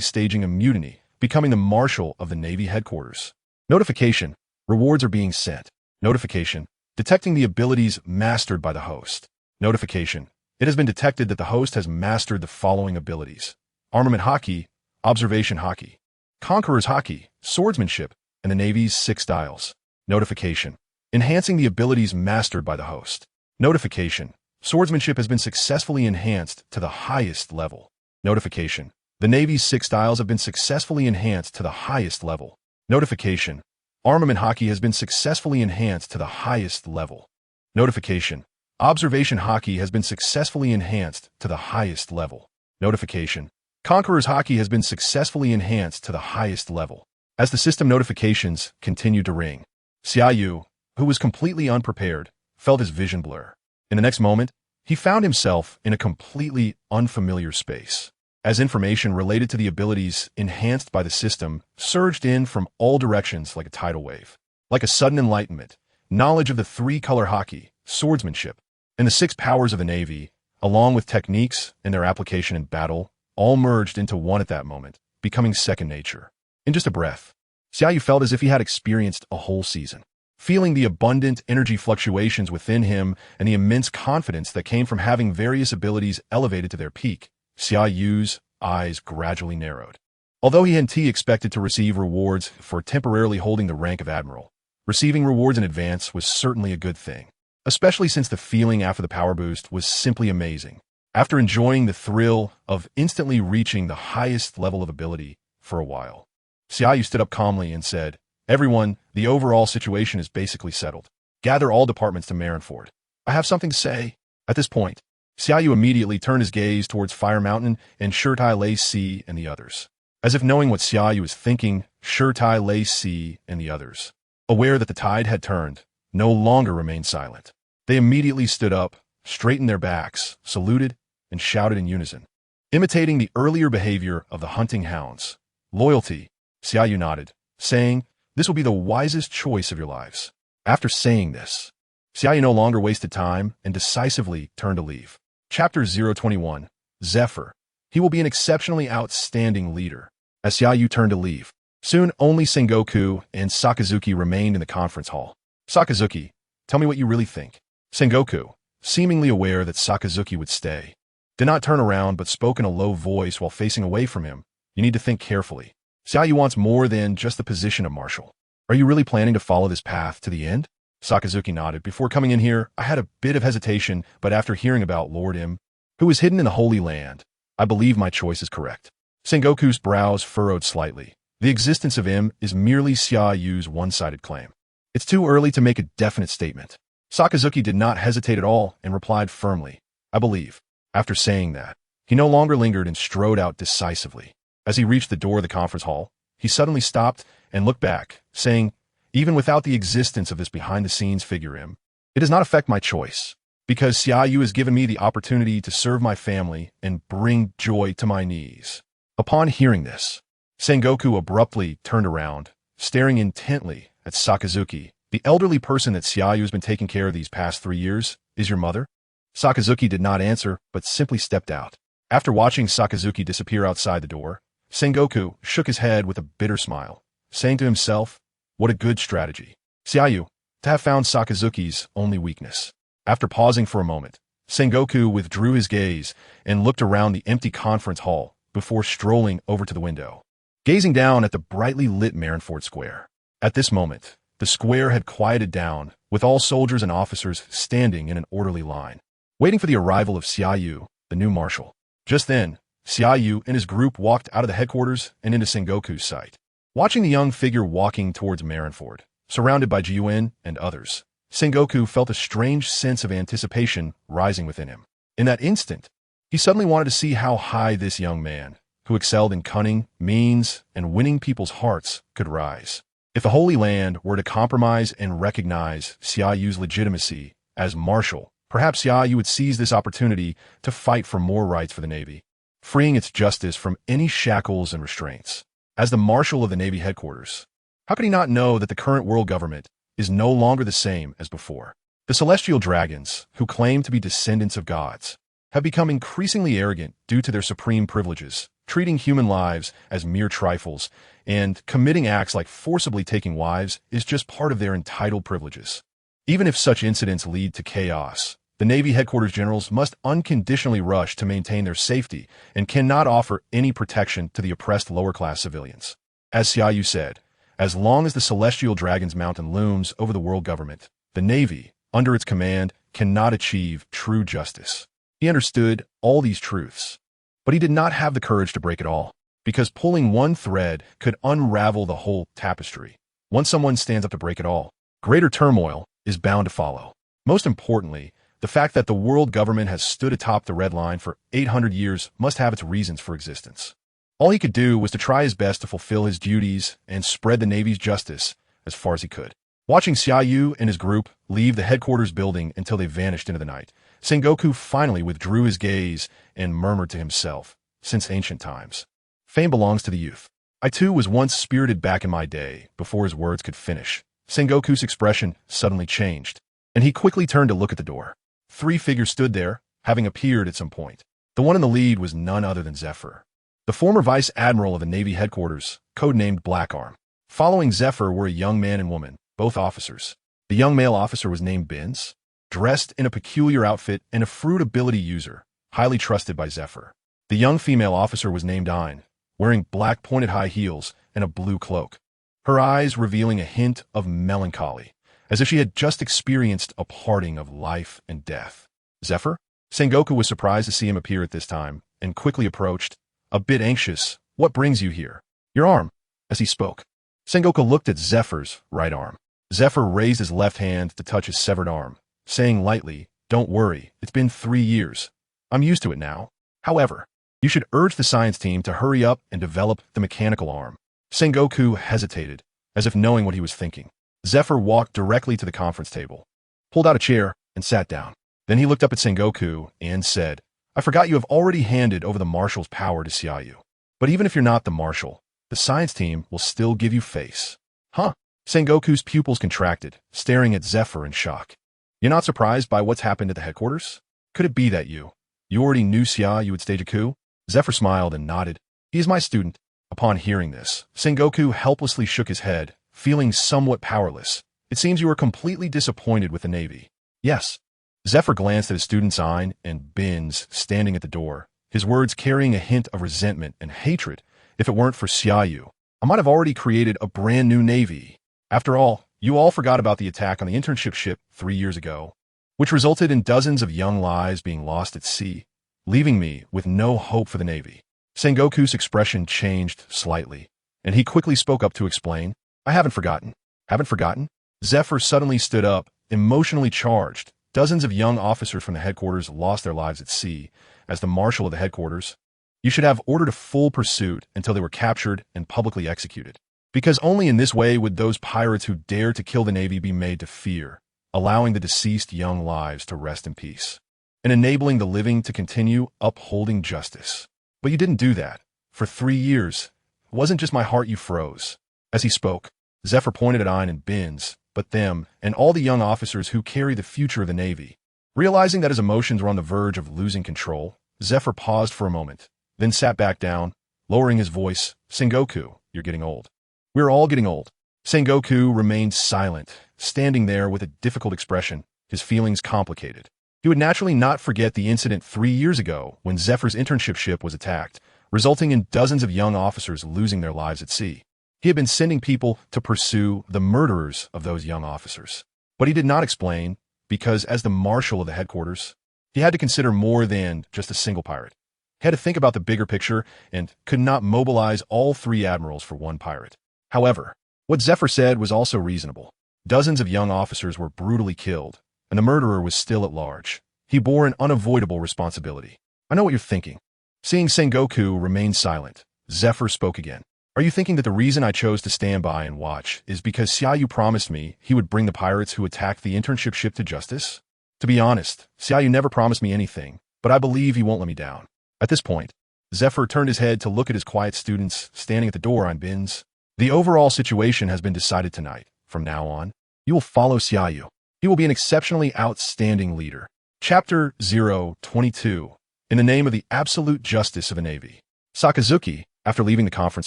staging a mutiny, becoming the Marshal of the Navy headquarters. Notification. Rewards are being sent. Notification. Detecting the abilities mastered by the host. Notification. It has been detected that the host has mastered the following abilities: Armament Hockey, Observation Hockey, Conqueror's Hockey, Swordsmanship, and the Navy's 6 styles. Notification. Enhancing the abilities mastered by the host. Notification. Swordsmanship has been successfully enhanced to the highest level. Notification. The Navy's 6 styles have been successfully enhanced to the highest level. Notification. Armament Hockey has been successfully enhanced to the highest level. Notification. Observation Hockey has been successfully enhanced to the highest level. Notification. Conqueror's Hockey has been successfully enhanced to the highest level. As the system notifications continued to ring, Xia Yu, who was completely unprepared, felt his vision blur. In the next moment, he found himself in a completely unfamiliar space. As information related to the abilities enhanced by the system surged in from all directions like a tidal wave. Like a sudden enlightenment, knowledge of the 3-color hockey, swordsmanship, and the 6 powers of the Navy, along with techniques and their application in battle, all merged into one at that moment, becoming second nature. In just a breath, Xia Yu felt as if he had experienced a whole season. Feeling the abundant energy fluctuations within him and the immense confidence that came from having various abilities elevated to their peak, Xia Yu's eyes gradually narrowed. Although he hadn't expected to receive rewards for temporarily holding the rank of Admiral, receiving rewards in advance was certainly a good thing, especially since the feeling after the power boost was simply amazing. After enjoying the thrill of instantly reaching the highest level of ability for a while, Xia Yu stood up calmly and said, "Everyone, the overall situation is basically settled. Gather all departments to Marinford. I have something to say." At this point, Xia Yu immediately turned his gaze towards Fire Mountain and Shirtai Lei Si and the others. As if knowing what Xia Yu was thinking, Shirtai Lei Si and the others, aware that the tide had turned, no longer remained silent. They immediately stood up, straightened their backs, saluted, and shouted in unison. Imitating the earlier behavior of the hunting hounds. Loyalty, Xia Yu nodded, saying, "This will be the wisest choice of your lives." After saying this, Xia Yu no longer wasted time and decisively turned to leave. Chapter 021, Zephyr. He will be an exceptionally outstanding leader. As Xia Yu turned to leave, soon only Sengoku and Sakazuki remained in the conference hall. "Sakazuki, tell me what you really think." Sengoku, seemingly aware that Sakazuki would stay, did not turn around but spoke in a low voice while facing away from him. "You need to think carefully. Xia Yu wants more than just the position of Marshal. Are you really planning to follow this path to the end?" Sakazuki nodded. "Before coming in here, I had a bit of hesitation, but after hearing about Lord M, who is hidden in the Holy Land, I believe my choice is correct." Sengoku's brows furrowed slightly. The existence of M is merely Xia Yu's one-sided claim. It's too early to make a definite statement. Sakazuki did not hesitate at all and replied firmly, "I believe." After saying that, he no longer lingered and strode out decisively. As he reached the door of the conference hall, he suddenly stopped and looked back, saying, "Even without the existence of this behind-the-scenes figure M, it does not affect my choice, because Xia Yu has given me the opportunity to serve my family and bring joy to my knees." Upon hearing this, Sengoku abruptly turned around, staring intently at Sakazuki. "The elderly person that Xia Yu has been taking care of these past 3 years is your mother?" Sakazuki did not answer, but simply stepped out. After watching Sakazuki disappear outside the door, Sengoku shook his head with a bitter smile, saying to himself, "What a good strategy. Xia Yu, to have found Sakazuki's only weakness." After pausing for a moment, Sengoku withdrew his gaze and looked around the empty conference hall before strolling over to the window, gazing down at the brightly lit Marinford Square. At this moment, the square had quieted down, with all soldiers and officers standing in an orderly line, waiting for the arrival of Xia Yu, the new marshal. Just then, Xia Yu and his group walked out of the headquarters and into Sengoku's sight. Watching the young figure walking towards Marinford, surrounded by Gion and others, Sengoku felt a strange sense of anticipation rising within him. In that instant, he suddenly wanted to see how high this young man, who excelled in cunning, means, and winning people's hearts, could rise. If the Holy Land were to compromise and recognize Xia Yu's legitimacy as marshal, perhaps Xia Yu would seize this opportunity to fight for more rights for the Navy, freeing its justice from any shackles and restraints. As the marshal of the Navy headquarters, how could he not know that the current world government is no longer the same as before? The celestial dragons, who claim to be descendants of gods, have become increasingly arrogant due to their supreme privileges, treating human lives as mere trifles, and committing acts like forcibly taking wives is just part of their entitled privileges. Even if such incidents lead to chaos, the Navy headquarters generals must unconditionally rush to maintain their safety and cannot offer any protection to the oppressed lower-class civilians. As Xia Yu said, as long as the celestial dragon's mountain looms over the world government, the Navy, under its command, cannot achieve true justice. He understood all these truths, but he did not have the courage to break it all, because pulling one thread could unravel the whole tapestry. Once someone stands up to break it all, greater turmoil is bound to follow. Most importantly, the fact that the world government has stood atop the red line for 800 years must have its reasons for existence. All he could do was to try his best to fulfill his duties and spread the Navy's justice as far as he could. Watching Xia Yu and his group leave the headquarters building until they vanished into the night, Sengoku finally withdrew his gaze and murmured to himself, "Since ancient times, fame belongs to the youth. I too was once spirited back in my day." Before his words could finish, Sengoku's expression suddenly changed, and he quickly turned to look at the door. 3 figures stood there, having appeared at some point. The one in the lead was none other than Zephyr, the former vice admiral of the Navy headquarters, codenamed Black Arm. Following Zephyr were a young man and woman, both officers. The young male officer was named Binz, dressed in a peculiar outfit and a fruit ability user, highly trusted by Zephyr. The young female officer was named Ein, wearing black pointed high heels and a blue cloak, her eyes revealing a hint of melancholy, as if she had just experienced a parting of life and death. Zephyr? Sengoku was surprised to see him appear at this time, and quickly approached, a bit anxious. "What brings you here?" "Your arm." As he spoke, Sengoku looked at Zephyr's right arm. Zephyr raised his left hand to touch his severed arm, saying lightly, "Don't worry, it's been 3 years. I'm used to it now. However, you should urge the science team to hurry up and develop the mechanical arm." Sengoku hesitated, as if knowing what he was thinking. Zephyr walked directly to the conference table, pulled out a chair, and sat down. Then he looked up at Sengoku and said, "I forgot you have already handed over the Marshal's power to Xia Yu. But even if you're not the Marshal, the science team will still give you face." "Huh?" Sengoku's pupils contracted, staring at Zephyr in shock. "You're not surprised by what's happened at the headquarters? Could it be that you already knew Xia Yu would stage a coup?" Zephyr smiled and nodded. "He is my student." Upon hearing this, Sengoku helplessly shook his head, feeling somewhat powerless. "It seems you are completely disappointed with the Navy." "Yes." Zephyr glanced at his students Ein and Binz standing at the door, his words carrying a hint of resentment and hatred. "If it weren't for Xia Yu, I might have already created a brand new Navy. After all, you all forgot about the attack on the internship ship 3 years ago, which resulted in dozens of young lives being lost at sea, leaving me with no hope for the Navy." Sengoku's expression changed slightly, and he quickly spoke up to explain, "I haven't forgotten." "Haven't forgotten?" Zephyr suddenly stood up, emotionally charged. "Dozens of young officers from the headquarters lost their lives at sea. As the Marshal of the headquarters, you should have ordered a full pursuit until they were captured and publicly executed. Because only in this way would those pirates who dared to kill the Navy be made to fear, allowing the deceased young lives to rest in peace, and enabling the living to continue upholding justice. But you didn't do that. For 3 years, it wasn't just my heart you froze." As he spoke, Zephyr pointed at Ein and Binz, but them and all the young officers who carry the future of the Navy. Realizing that his emotions were on the verge of losing control, Zephyr paused for a moment, then sat back down, lowering his voice. "Sengoku, you're getting old. We're all getting old." Sengoku remained silent, standing there with a difficult expression, his feelings complicated. He would naturally not forget the incident 3 years ago when Zephyr's internship ship was attacked, resulting in dozens of young officers losing their lives at sea. He had been sending people to pursue the murderers of those young officers. But he did not explain, because as the Marshal of the headquarters, he had to consider more than just a single pirate. He had to think about the bigger picture and could not mobilize all 3 admirals for one pirate. However, what Zephyr said was also reasonable. Dozens of young officers were brutally killed, and the murderer was still at large. He bore an unavoidable responsibility. "I know what you're thinking." Seeing Sengoku remain silent, Zephyr spoke again. "Are you thinking that the reason I chose to stand by and watch is because Xia Yu promised me he would bring the pirates who attacked the internship ship to justice? To be honest, Xia Yu never promised me anything, but I believe he won't let me down." At this point, Zephyr turned his head to look at his quiet students standing at the door on Binz. "The overall situation has been decided tonight. From now on, you will follow Xia Yu." He will be an exceptionally outstanding leader. Chapter 022. In the name of the absolute justice of the Navy. Sakazuki, after leaving the conference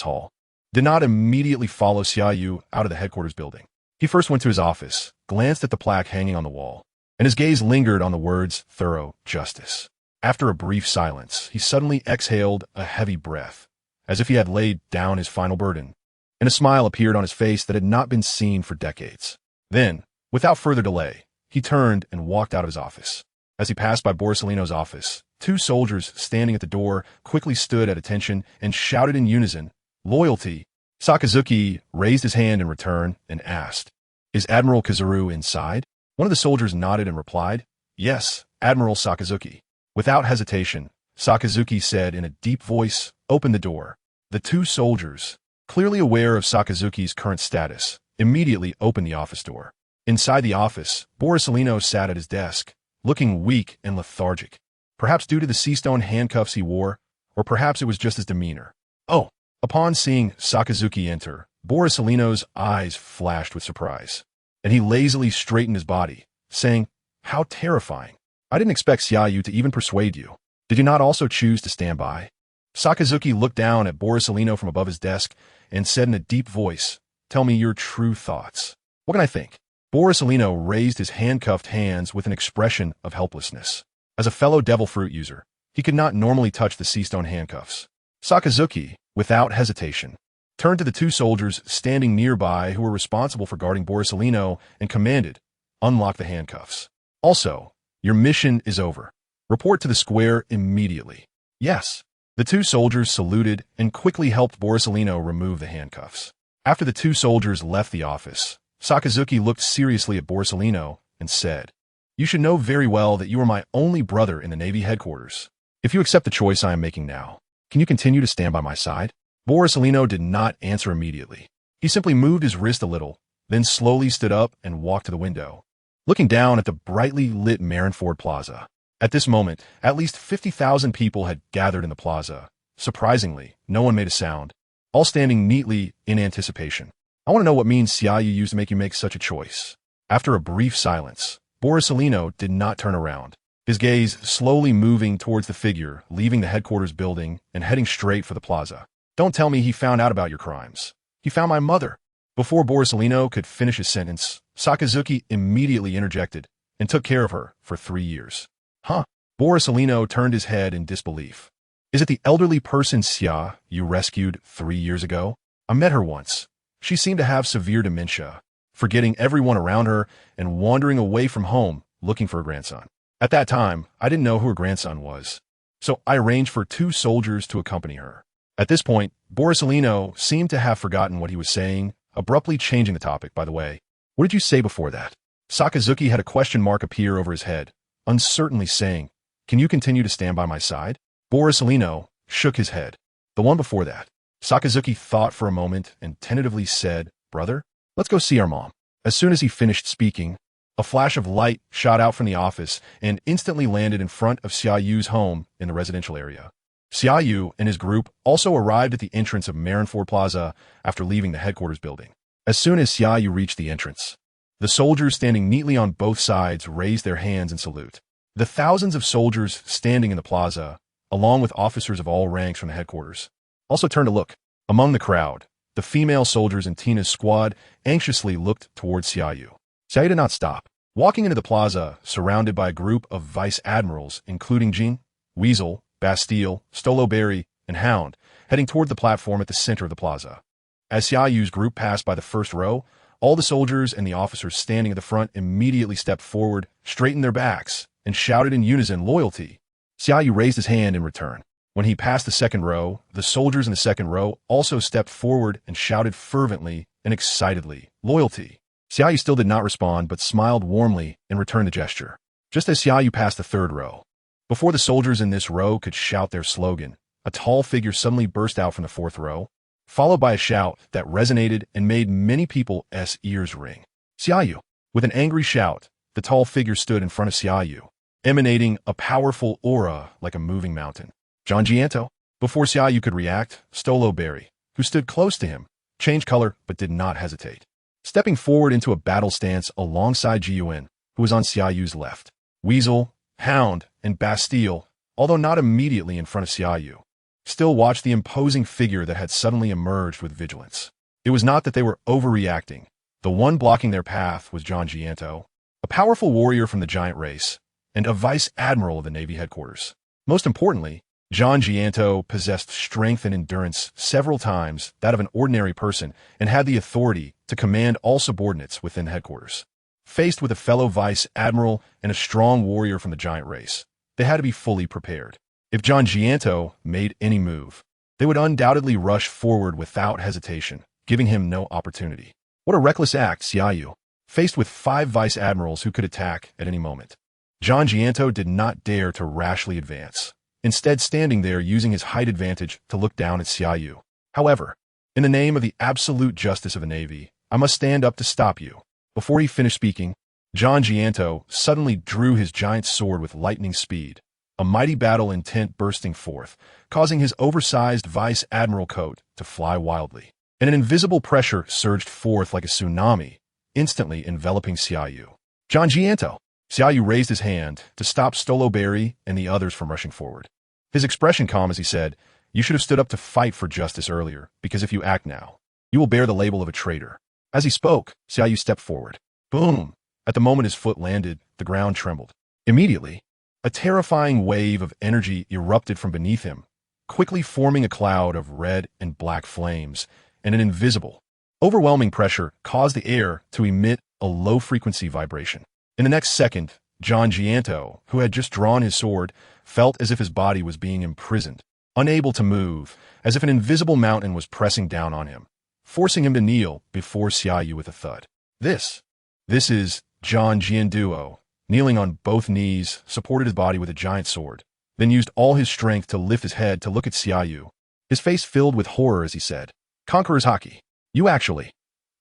hall, did not immediately follow Xia Yu out of the headquarters building. He first went to his office, glanced at the plaque hanging on the wall, and his gaze lingered on the words, thorough justice. After a brief silence, he suddenly exhaled a heavy breath, as if he had laid down his final burden, and a smile appeared on his face that had not been seen for decades. Then, without further delay, he turned and walked out of his office. As he passed by Borsalino's office, two soldiers standing at the door quickly stood at attention and shouted in unison, "Loyalty!" Sakazuki raised his hand in return and asked, "Is Admiral Kazuru inside?" One of the soldiers nodded and replied, "Yes, Admiral Sakazuki." Without hesitation, Sakazuki said in a deep voice, "Open the door." The two soldiers, clearly aware of Sakazuki's current status, immediately opened the office door. Inside the office, Borsalino sat at his desk, looking weak and lethargic. Perhaps due to the sea-stone handcuffs he wore, or perhaps it was just his demeanor. "Oh!" Upon seeing Sakazuki enter, Borsalino's eyes flashed with surprise, and he lazily straightened his body, saying, "How terrifying. I didn't expect Xia Yu to even persuade you. Did you not also choose to stand by?" Sakazuki looked down at Borsalino from above his desk and said in a deep voice, "Tell me your true thoughts. What can I think?" Borsalino raised his handcuffed hands with an expression of helplessness. As a fellow devil fruit user, he could not normally touch the sea-stone handcuffs. Sakazuki, without hesitation, turned to the two soldiers standing nearby who were responsible for guarding Borsalino and commanded, "Unlock the handcuffs. Also, your mission is over. Report to the square immediately." "Yes." The two soldiers saluted and quickly helped Borsalino remove the handcuffs. After the two soldiers left the office, Sakazuki looked seriously at Borsalino and said, "You should know very well that you are my only brother in the Navy headquarters. If you accept the choice I am making now, can you continue to stand by my side?" Borsalino did not answer immediately. He simply moved his wrist a little, then slowly stood up and walked to the window, looking down at the brightly lit Marinford Plaza. At this moment, at least 50,000 people had gathered in the plaza. Surprisingly, no one made a sound, all standing neatly in anticipation. "I want to know what means Xia Yu used to make you make such a choice." After a brief silence, Borsalino did not turn around, his gaze slowly moving towards the figure leaving the headquarters building and heading straight for the plaza. "Don't tell me he found out about your crimes. He found my mother." Before Borsalino could finish his sentence, Sakazuki immediately interjected and took care of her for 3 years. "Huh?" Borsalino turned his head in disbelief. "Is it the elderly person Xia you rescued 3 years ago? I met her once. She seemed to have severe dementia, forgetting everyone around her and wandering away from home looking for her grandson. At that time, I didn't know who her grandson was, so I arranged for 2 soldiers to accompany her." At this point, Borsalino seemed to have forgotten what he was saying, abruptly changing the topic. "By the way, what did you say before that?" Sakazuki had a question mark appear over his head, uncertainly saying, "Can you continue to stand by my side?" Borsalino shook his head. "The one before that." Sakazuki thought for a moment and tentatively said, "Brother, let's go see our mom." As soon as he finished speaking, a flash of light shot out from the office and instantly landed in front of Xia Yu's home in the residential area. Xia Yu and his group also arrived at the entrance of Marinford Plaza after leaving the headquarters building. As soon as Xia Yu reached the entrance, the soldiers standing neatly on both sides raised their hands in salute. The thousands of soldiers standing in the plaza, along with officers of all ranks from the headquarters, also turned to look. Among the crowd, the female soldiers in Tina's squad anxiously looked towards Xia Yu. Xia Yu did not stop. Walking into the plaza, surrounded by a group of vice admirals, including Gion, Weasel, Bastille, Stoloberry, and Hound, heading toward the platform at the center of the plaza. As Xia Yu's group passed by the first row, all the soldiers and the officers standing at the front immediately stepped forward, straightened their backs, and shouted in unison, "Loyalty!" Xia Yu raised his hand in return. When he passed the second row, the soldiers in the second row also stepped forward and shouted fervently and excitedly, "Loyalty!" Xia Yu still did not respond, but smiled warmly and returned the gesture. Just as Xia Yu passed the third row, before the soldiers in this row could shout their slogan, a tall figure suddenly burst out from the fourth row, followed by a shout that resonated and made many people's ears ring. "Xia Yu!" With an angry shout, the tall figure stood in front of Xia Yu, emanating a powerful aura like a moving mountain. Gion. Before Xia Yu could react, Stoloberry, who stood close to him, changed color but did not hesitate. Stepping forward into a battle stance alongside Gion, who was on Xia Yu's left. Weasel, Hound, and Bastille, although not immediately in front of Xia Yu, still watched the imposing figure that had suddenly emerged with vigilance. It was not that they were overreacting. The one blocking their path was Gion, a powerful warrior from the giant race, and a vice admiral of the Navy headquarters. Most importantly, Gion possessed strength and endurance several times that of an ordinary person and had the authority to command all subordinates within headquarters. Faced with a fellow vice admiral and a strong warrior from the giant race, they had to be fully prepared. If Gion made any move, they would undoubtedly rush forward without hesitation, giving him no opportunity. What a reckless act, Xia Yu, faced with 5 vice admirals who could attack at any moment. Gion did not dare to rashly advance, instead standing there using his height advantage to look down at Xia Yu. However, in the name of the absolute justice of the Navy, I must stand up to stop you. Before he finished speaking, Gion suddenly drew his giant sword with lightning speed, a mighty battle intent bursting forth, causing his oversized vice admiral coat to fly wildly. And an invisible pressure surged forth like a tsunami, instantly enveloping Xia Yu. Gion! Xia Yu raised his hand to stop Stoloberry and the others from rushing forward. His expression calm as he said, "You should have stood up to fight for justice earlier, because if you act now, you will bear the label of a traitor." As he spoke, Xia Yu stepped forward. Boom! At the moment his foot landed, the ground trembled. Immediately, a terrifying wave of energy erupted from beneath him, quickly forming a cloud of red and black flames, and an invisible, overwhelming pressure caused the air to emit a low-frequency vibration. In the next second, Gion, who had just drawn his sword, felt as if his body was being imprisoned, unable to move, as if an invisible mountain was pressing down on him, forcing him to kneel before Xia Yu with a thud. This is Gion, kneeling on both knees, supported his body with a giant sword, then used all his strength to lift his head to look at Xia Yu, his face filled with horror as he said, "Conqueror's Haki. You actually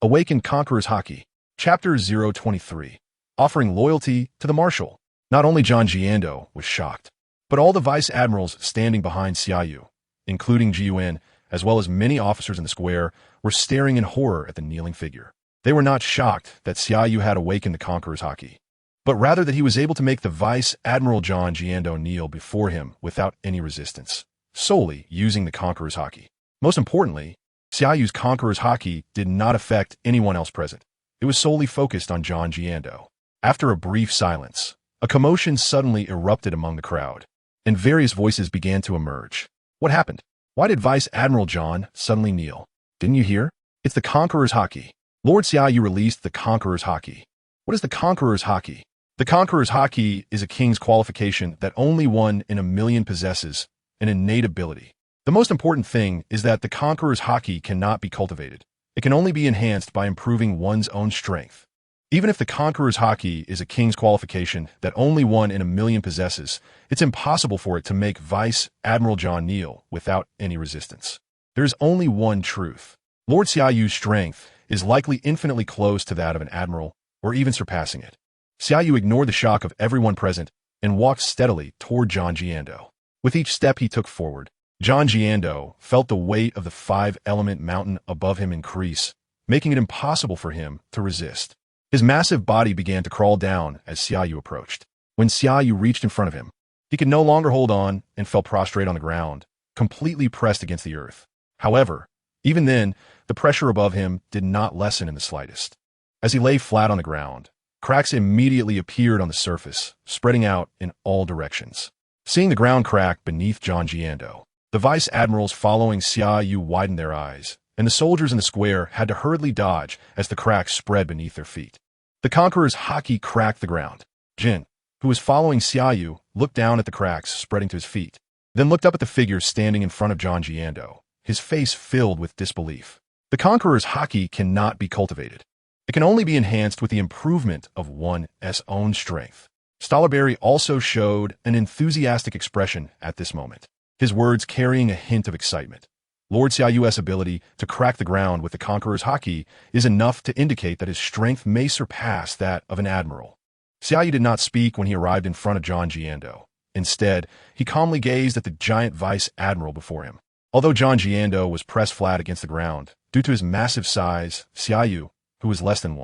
awakened Conqueror's Haki." Chapter 023. Offering loyalty to the Marshal. Not only Gion was shocked, but all the vice admirals standing behind Xia Yu, including Gion, as well as many officers in the square, were staring in horror at the kneeling figure. They were not shocked that Xia Yu had awakened the Conqueror's Haki, but rather that he was able to make the Vice Admiral Gion kneel before him without any resistance, solely using the Conqueror's Haki. Most importantly, Xia Yu's Conqueror's Haki did not affect anyone else present. It was solely focused on Gion. After a brief silence, a commotion suddenly erupted among the crowd, and various voices began to emerge. What happened? Why did Vice Admiral Gion suddenly kneel? Didn't you hear? It's the Conqueror's Haki. Lord Xia Yu released the Conqueror's Haki. What is the Conqueror's Haki? The Conqueror's Haki is a king's qualification that only one in a million possesses, an innate ability. The most important thing is that the Conqueror's Haki cannot be cultivated. It can only be enhanced by improving one's own strength. Even if the Conqueror's Haki is a king's qualification that only one in a million possesses, it's impossible for it to make Vice Admiral Gion kneel without any resistance. There is only one truth. Lord Xia Yu's strength is likely infinitely close to that of an admiral, or even surpassing it. Xia Yu ignored the shock of everyone present and walked steadily toward Gion. With each step he took forward, Gion felt the weight of the 5-element mountain above him increase, making it impossible for him to resist. His massive body began to crawl down as Xia Yu approached. When Xia Yu reached in front of him, he could no longer hold on and fell prostrate on the ground, completely pressed against the earth. However, even then, the pressure above him did not lessen in the slightest. As he lay flat on the ground, cracks immediately appeared on the surface, spreading out in all directions. Seeing the ground crack beneath Gion, the vice admirals following Xia Yu widened their eyes, and the soldiers in the square had to hurriedly dodge as the cracks spread beneath their feet. The Conqueror's Haki cracked the ground. Jin, who was following Xia Yu, looked down at the cracks spreading to his feet, then looked up at the figure standing in front of Gion, his face filled with disbelief. The Conqueror's Haki cannot be cultivated. It can only be enhanced with the improvement of one's own strength. Stoloberry also showed an enthusiastic expression at this moment, his words carrying a hint of excitement. Lord Xia Yu's ability to crack the ground with the Conqueror's Haki is enough to indicate that his strength may surpass that of an admiral. Xia Yu did not speak when he arrived in front of Gion. Instead, he calmly gazed at the giant vice admiral before him. Although Gion was pressed flat against the ground, due to his massive size, Xia Yu, who was less than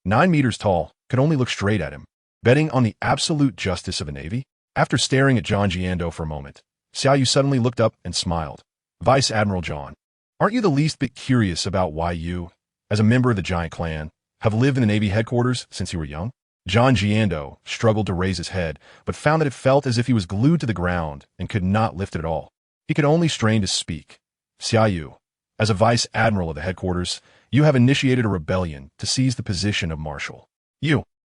9 meters tall, could only look straight at him. Betting on the absolute justice of a navy? After staring at Gion for a moment, Xia Yu suddenly looked up and smiled. Vice Admiral Gion, aren't you the least bit curious about why you, as a member of the giant clan, have lived in the Navy headquarters since you were young? Gion struggled to raise his head, but found that it felt as if he was glued to the ground and could not lift it at all. He could only strain to speak. Xia Yu, as a Vice Admiral of the headquarters, you have initiated a rebellion to seize the position of Marshal.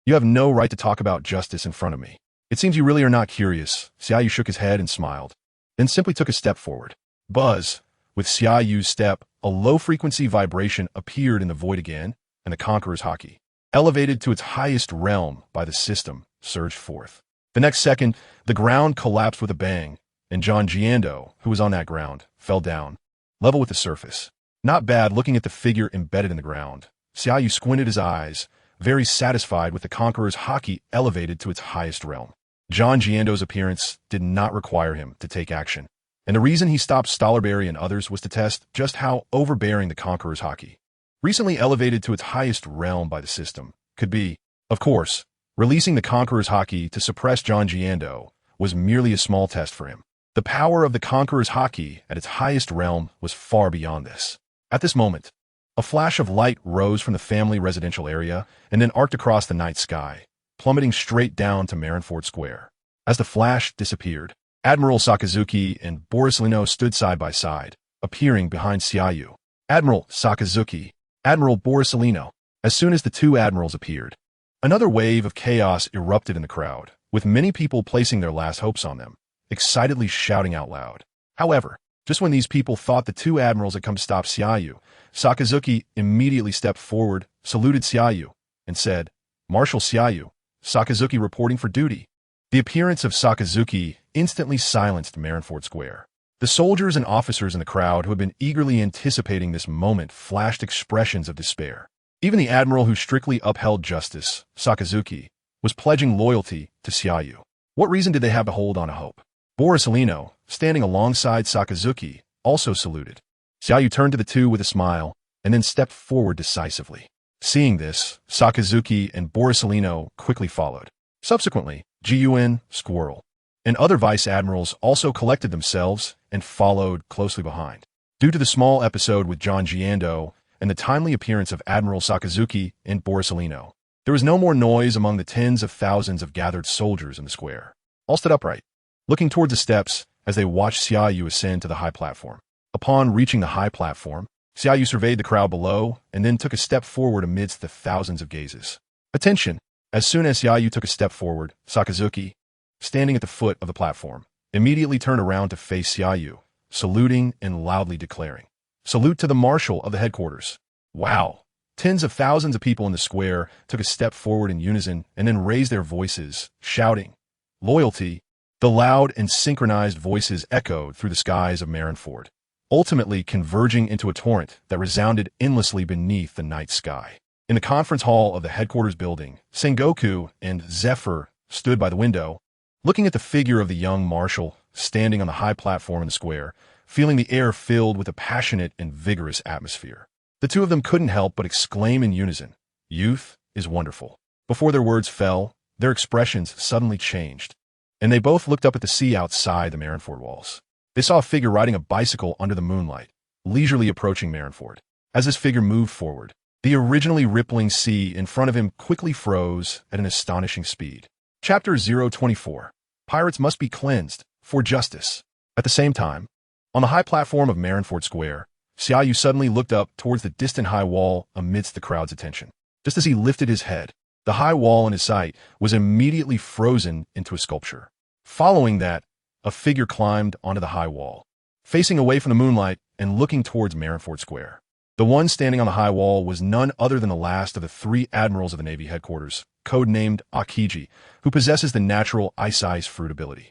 You have no right to talk about justice in front of me. It seems you really are not curious. Xia Yu shook his head and smiled, then simply took a step forward. Buzz! With Xia Yu's step, a low-frequency vibration appeared in the void again, and the Conqueror's haki, elevated to its highest realm by the system, surged forth. The next second, the ground collapsed with a bang, and Gion, who was on that ground, fell down, level with the surface. Not bad looking at the figure embedded in the ground. Xia Yu squinted his eyes, very satisfied with the Conqueror's haki elevated to its highest realm. Gion's appearance did not require him to take action, and the reason he stopped Stollerberry and others was to test just how overbearing the Conqueror's haki, recently elevated to its highest realm by the system, could be. Of course, releasing the Conqueror's haki to suppress Gion was merely a small test for him. The power of the Conqueror's haki at its highest realm was far beyond this. At this moment, a flash of light rose from the family residential area and then arced across the night sky, plummeting straight down to Marinford Square. As the flash disappeared, Admiral Sakazuki and Borisolino stood side by side, appearing behind Xia Yu. Admiral Sakazuki, Admiral Borisolino. As soon as the two admirals appeared, another wave of chaos erupted in the crowd, with many people placing their last hopes on them, excitedly shouting out loud. However, just when these people thought the two admirals had come to stop Xia Yu, Sakazuki immediately stepped forward, saluted Xia Yu, and said, "Marshal Xia Yu, Sakazuki reporting for duty." The appearance of Sakazuki instantly silenced Marinford Square. The soldiers and officers in the crowd who had been eagerly anticipating this moment flashed expressions of despair. Even the admiral who strictly upheld justice, Sakazuki, was pledging loyalty to Xia Yu. What reason did they have to hold on to hope? Borisolino, standing alongside Sakazuki, also saluted. Xia Yu turned to the two with a smile, and then stepped forward decisively. Seeing this, Sakazuki and Borisolino quickly followed. Subsequently, Gion, Squirrel, and other vice admirals also collected themselves and followed closely behind. Due to the small episode with Gion and the timely appearance of Admiral Sakazuki and Borisolino, there was no more noise among the tens of thousands of gathered soldiers in the square. All stood upright, looking toward the steps as they watched Xia Yu ascend to the high platform. Upon reaching the high platform, Xia Yu surveyed the crowd below and then took a step forward amidst the thousands of gazes. Attention! As soon as Xia Yu took a step forward, Sakazuki, standing at the foot of the platform, immediately turned around to face Xia Yu, saluting and loudly declaring, "Salute to the Marshal of the headquarters." Wow! Tens of thousands of people in the square took a step forward in unison and then raised their voices, shouting, "Loyalty!" The loud and synchronized voices echoed through the skies of Marinford, ultimately converging into a torrent that resounded endlessly beneath the night sky. In the conference hall of the headquarters building, Sengoku and Zephyr stood by the window, looking at the figure of the young marshal standing on the high platform in the square, feeling the air filled with a passionate and vigorous atmosphere. The two of them couldn't help but exclaim in unison, "Youth is wonderful." Before their words fell, their expressions suddenly changed, and they both looked up at the sea outside the Marinford walls. They saw a figure riding a bicycle under the moonlight, leisurely approaching Marinford. As this figure moved forward, the originally rippling sea in front of him quickly froze at an astonishing speed. Chapter 024. Pirates must be cleansed for justice. At the same time, on the high platform of Marinford Square, Xia Yu suddenly looked up towards the distant high wall amidst the crowd's attention. Just as he lifted his head, the high wall in his sight was immediately frozen into a sculpture. Following that, a figure climbed onto the high wall, facing away from the moonlight and looking towards Marinford Square. The one standing on the high wall was none other than the last of the three admirals of the Navy headquarters, codenamed Akiji, who possesses the natural ice fruit ability.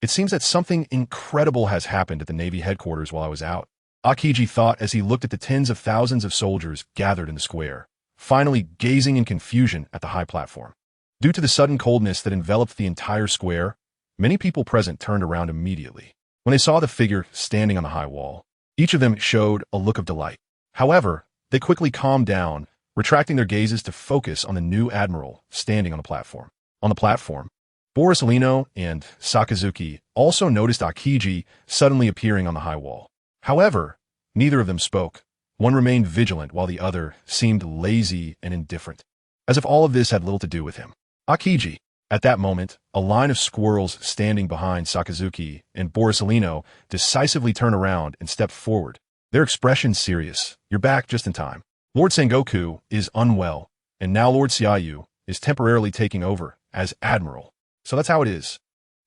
It seems that something incredible has happened at the Navy headquarters while I was out, Akiji thought as he looked at the tens of thousands of soldiers gathered in the square, finally gazing in confusion at the high platform. Due to the sudden coldness that enveloped the entire square, many people present turned around immediately. When they saw the figure standing on the high wall, each of them showed a look of delight. However, they quickly calmed down, retracting their gazes to focus on the new admiral standing on the platform. On the platform, Borsalino and Sakazuki also noticed Akiji suddenly appearing on the high wall. However, neither of them spoke. One remained vigilant while the other seemed lazy and indifferent, as if all of this had little to do with him. Akiji. At that moment, a line of squirrels standing behind Sakazuki and Borsalino decisively turned around and stepped forward, their expression serious. You're back just in time. Lord Sengoku is unwell, and now Lord Xia Yu is temporarily taking over as Admiral. So that's how it is.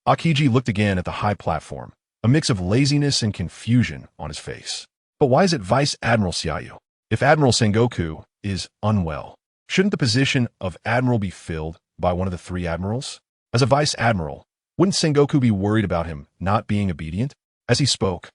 Akiji looked again at the high platform, a mix of laziness and confusion on his face. But why is it Vice Admiral Xia Yu? If Admiral Sengoku is unwell, shouldn't the position of Admiral be filled by one of the three admirals? As a Vice Admiral, wouldn't Sengoku be worried about him not being obedient? As he spoke,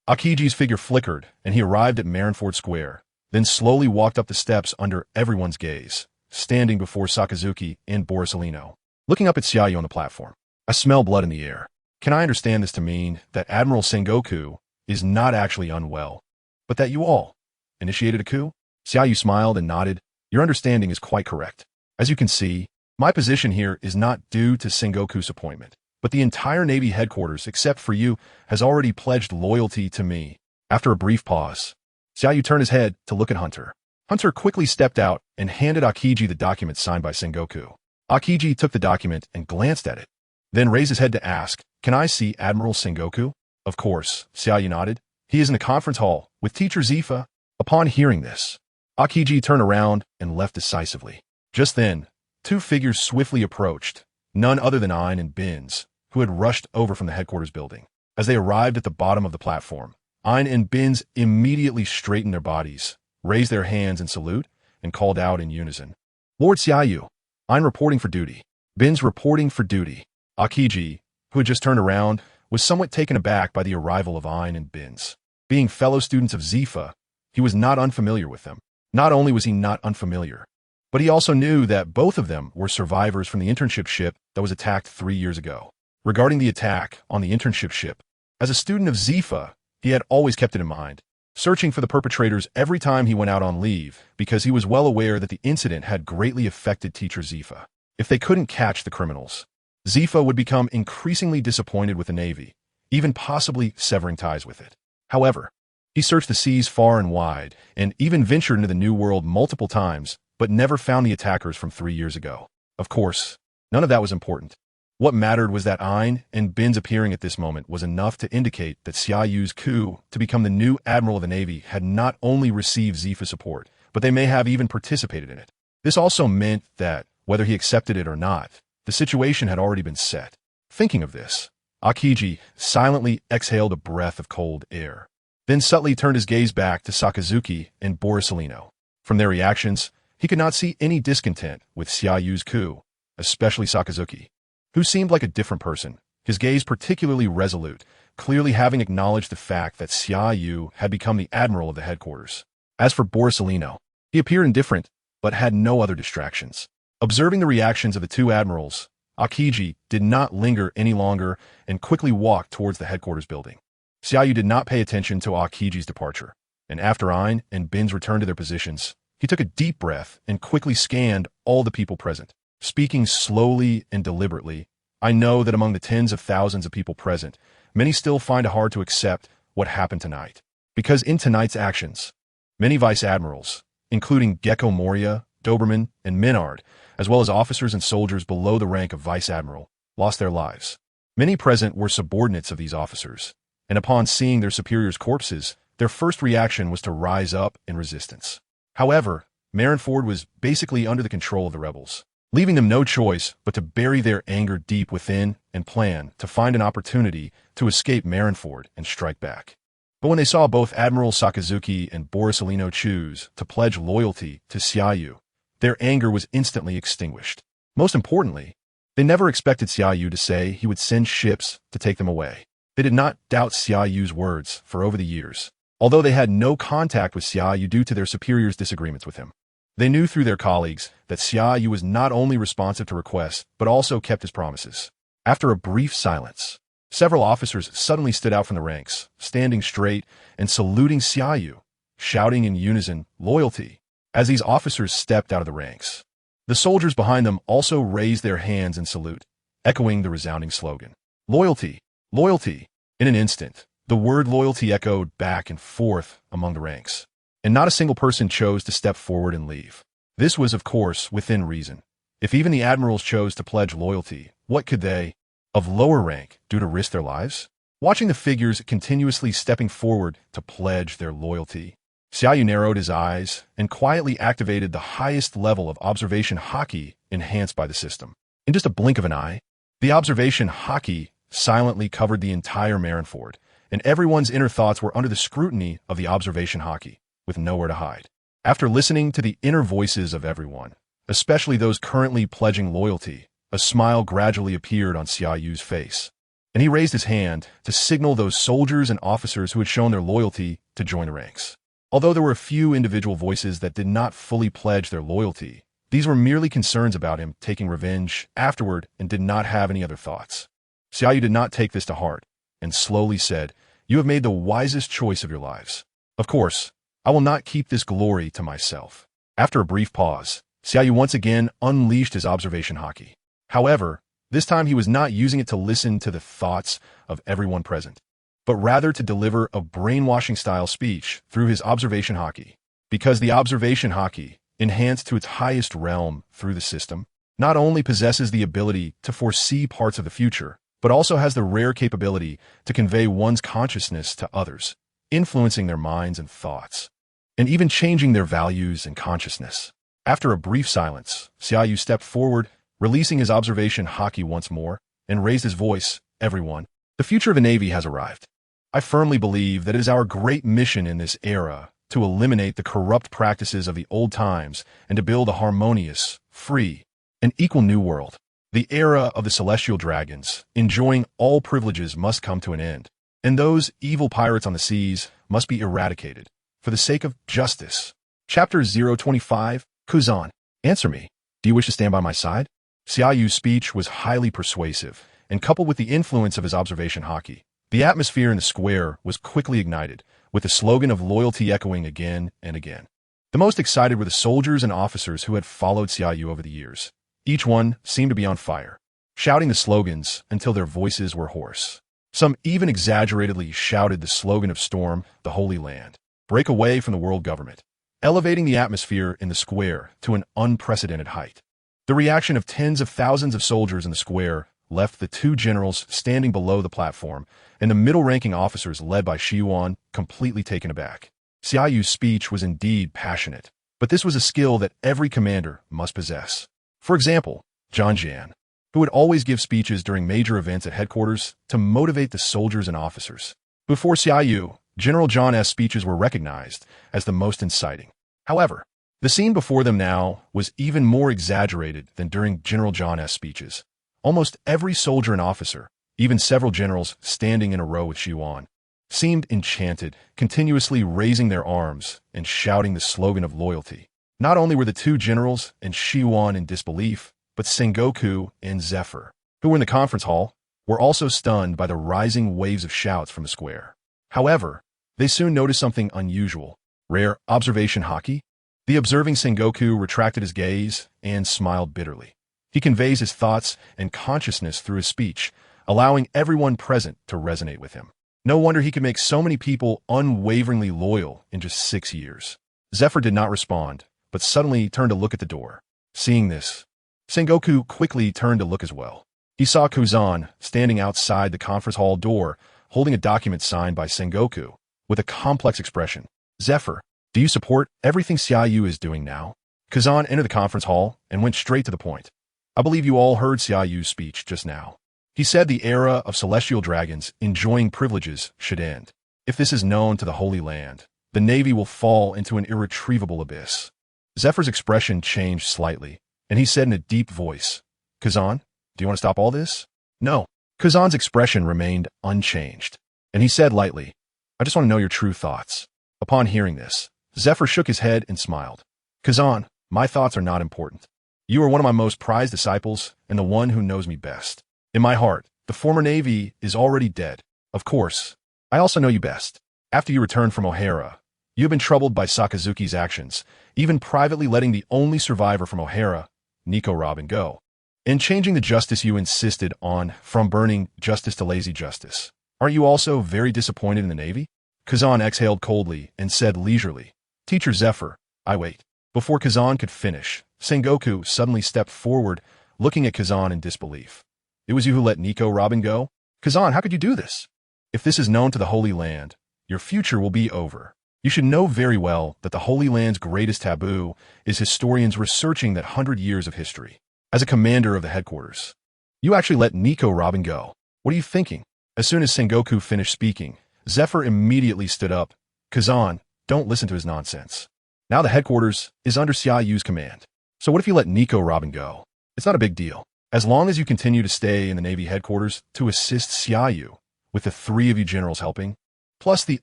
Akiji's figure flickered and he arrived at Marinford Square, then slowly walked up the steps under everyone's gaze, standing before Sakazuki and Borsalino. Looking up at Xia Yu on the platform, I smell blood in the air. Can I understand this to mean that Admiral Sengoku is not actually unwell, but that you all initiated a coup? Xia Yu smiled and nodded. Your understanding is quite correct. As you can see, my position here is not due to Sengoku's appointment, but the entire Navy headquarters, except for you, has already pledged loyalty to me. After a brief pause, Xia Yu turned his head to look at Hunter. Hunter quickly stepped out and handed Akiji the document signed by Sengoku. Akiji took the document and glanced at it, then raised his head to ask, "Can I see Admiral Sengoku?" Of course, Xia Yu nodded. He is in the conference hall with Teacher Zifa. Upon hearing this, Akiji turned around and left decisively. Just then, two figures swiftly approached, none other than Ein and Binz, who had rushed over from the headquarters building. As they arrived at the bottom of the platform, Ein and Binz immediately straightened their bodies, raised their hands in salute, and called out in unison. Lord Xia Yu, Ein reporting for duty. Binz reporting for duty. Akiji, who had just turned around, was somewhat taken aback by the arrival of Ein and Binz. Being fellow students of Zifa, he was not unfamiliar with them. Not only was he not unfamiliar, but he also knew that both of them were survivors from the internship ship that was attacked 3 years ago. Regarding the attack on the internship ship, as a student of Zifa, he had always kept it in mind, searching for the perpetrators every time he went out on leave because he was well aware that the incident had greatly affected Teacher Zifa. If they couldn't catch the criminals, Zifa would become increasingly disappointed with the Navy, even possibly severing ties with it. However, he searched the seas far and wide and even ventured into the New World multiple times, but never found the attackers from 3 years ago. Of course, none of that was important. What mattered was that Ein and Binz appearing at this moment was enough to indicate that Xia Yu's coup to become the new Admiral of the Navy had not only received Zifa support, but they may have even participated in it. This also meant that, whether he accepted it or not, the situation had already been set. Thinking of this, Akiji silently exhaled a breath of cold air, then subtly turned his gaze back to Sakazuki and Borsalino. From their reactions, he could not see any discontent with Xia Yu's coup, especially Sakazuki, who seemed like a different person, his gaze particularly resolute, clearly having acknowledged the fact that Xia Yu had become the admiral of the headquarters. As for Borsalino, he appeared indifferent, but had no other distractions. Observing the reactions of the two admirals, Akiji did not linger any longer and quickly walked towards the headquarters building. Xia Yu did not pay attention to Akiji's departure, and after Ein and Binz returned to their positions, he took a deep breath and quickly scanned all the people present. Speaking slowly and deliberately, I know that among the tens of thousands of people present, many still find it hard to accept what happened tonight. Because in tonight's actions, many vice admirals, including Gecko Moria, Doberman, and Menard, as well as officers and soldiers below the rank of vice admiral, lost their lives. Many present were subordinates of these officers, and upon seeing their superiors' corpses, their first reaction was to rise up in resistance. However, Marinford was basically under the control of the rebels, leaving them no choice but to bury their anger deep within and plan to find an opportunity to escape Marinford and strike back. But when they saw both Admiral Sakazuki and Borsalino choose to pledge loyalty to Xia Yu, their anger was instantly extinguished. Most importantly, they never expected Xia Yu to say he would send ships to take them away. They did not doubt Xia Yu's words for over the years, although they had no contact with Xia Yu due to their superiors' disagreements with him. They knew through their colleagues that Xia Yu was not only responsive to requests, but also kept his promises. After a brief silence, several officers suddenly stood out from the ranks, standing straight and saluting Xia Yu, shouting in unison, "Loyalty!" As these officers stepped out of the ranks, The soldiers behind them also raised their hands in salute, echoing the resounding slogan. Loyalty! Loyalty! In an instant, the word loyalty echoed back and forth among the ranks, and not a single person chose to step forward and leave. This was, of course, within reason. If even the admirals chose to pledge loyalty, what could they, of lower rank, do to risk their lives? Watching the figures continuously stepping forward to pledge their loyalty, Xia Yu narrowed his eyes and quietly activated the highest level of observation haki enhanced by the system. In just a blink of an eye, the observation haki silently covered the entire Marinford, and everyone's inner thoughts were under the scrutiny of the observation haki, with nowhere to hide. After listening to the inner voices of everyone, especially those currently pledging loyalty, a smile gradually appeared on Xia Yu's face, and he raised his hand to signal those soldiers and officers who had shown their loyalty to join the ranks. Although there were a few individual voices that did not fully pledge their loyalty, these were merely concerns about him taking revenge afterward and did not have any other thoughts. Xia Yu did not take this to heart, and slowly said, "You have made the wisest choice of your lives. Of course, I will not keep this glory to myself." After a brief pause, Xia Yu once again unleashed his observation haki. However, this time he was not using it to listen to the thoughts of everyone present, but rather to deliver a brainwashing-style speech through his observation haki. Because the observation haki, enhanced to its highest realm through the system, not only possesses the ability to foresee parts of the future, but also has the rare capability to convey one's consciousness to others, influencing their minds and thoughts, and even changing their values and consciousness. After a brief silence, Xia Yu stepped forward, releasing his observation haki once more, and raised his voice, "Everyone, the future of the Navy has arrived. I firmly believe that it is our great mission in this era to eliminate the corrupt practices of the old times and to build a harmonious, free, and equal new world. The era of the celestial dragons, enjoying all privileges, must come to an end, and those evil pirates on the seas must be eradicated, for the sake of justice." Chapter 025, Gion. Answer me. Do you wish to stand by my side? Xia Yu's speech was highly persuasive, and coupled with the influence of his observation haki, the atmosphere in the square was quickly ignited, with the slogan of loyalty echoing again and again. The most excited were the soldiers and officers who had followed Xia Yu over the years. Each one seemed to be on fire, shouting the slogans until their voices were hoarse. Some even exaggeratedly shouted the slogan of Storm, the Holy Land, break away from the world government, elevating the atmosphere in the square to an unprecedented height. The reaction of tens of thousands of soldiers in the square left the two generals standing below the platform and the middle-ranking officers led by Gion completely taken aback. Xia Yu's speech was indeed passionate, but this was a skill that every commander must possess. For example, Gion, who would always give speeches during major events at headquarters to motivate the soldiers and officers. Before Xia Yu, General John's speeches were recognized as the most inciting. However, the scene before them now was even more exaggerated than during General John's speeches. Almost every soldier and officer, even several generals standing in a row with Gion, seemed enchanted, continuously raising their arms and shouting the slogan of loyalty. Not only were the two generals and Gion in disbelief, but Sengoku and Zephyr, who were in the conference hall, were also stunned by the rising waves of shouts from the square. However, they soon noticed something unusual. Rare observation haki? The observing Sengoku retracted his gaze and smiled bitterly. He conveys his thoughts and consciousness through his speech, allowing everyone present to resonate with him. No wonder he could make so many people unwaveringly loyal in just 6 years. Zephyr did not respond, but suddenly turned to look at the door. Seeing this, Sengoku quickly turned to look as well. He saw Gion standing outside the conference hall door, holding a document signed by Sengoku, with a complex expression. "Zephyr, do you support everything Xia Yu is doing now?" Gion entered the conference hall and went straight to the point. "I believe you all heard Xia Yu's speech just now. He said the era of celestial dragons enjoying privileges should end. If this is known to the Holy Land, the Navy will fall into an irretrievable abyss." Zephyr's expression changed slightly, and he said in a deep voice, "Gion, do you want to stop all this?" "No." Gion's expression remained unchanged, and he said lightly, "I just want to know your true thoughts." Upon hearing this, Zephyr shook his head and smiled. "Gion, my thoughts are not important. You are one of my most prized disciples and the one who knows me best. In my heart, the former Navy is already dead. Of course, I also know you best. After you returned from O'Hara, you have been troubled by Sakazuki's actions, even privately letting the only survivor from O'Hara Nico, Rob, and Go. In changing the justice you insisted on from burning justice to lazy justice, aren't you also very disappointed in the Navy? Kazan exhaled coldly and said leisurely, Teacher Zephyr, I wait. Before Kazan could finish, Sengoku suddenly stepped forward, looking at Kazan in disbelief. It was you who let Nico, Rob, and Go? Kazan, how could you do this? If this is known to the Holy Land, your future will be over. You should know very well that the Holy Land's greatest taboo is historians researching that 100 years of history. As a commander of the headquarters, you actually let Nico, Rob, and Go. What are you thinking? As soon as Sengoku finished speaking, Zephyr immediately stood up. Kazan, don't listen to his nonsense. Now the headquarters is under Xia Yu's command. So what if you let Nico, Rob, and Go? It's not a big deal. As long as you continue to stay in the Navy headquarters to assist Xia Yu, with the three of you generals helping, plus the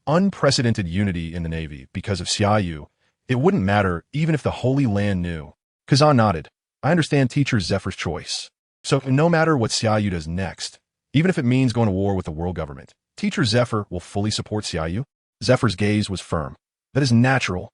unprecedented unity in the Navy because of Xia Yu, it wouldn't matter even if the Holy Land knew. Kazan nodded. I understand Teacher Zephyr's choice. So no matter what Xia Yu does next, even if it means going to war with the world government, Teacher Zephyr will fully support Xia Yu. Zephyr's gaze was firm. That is natural.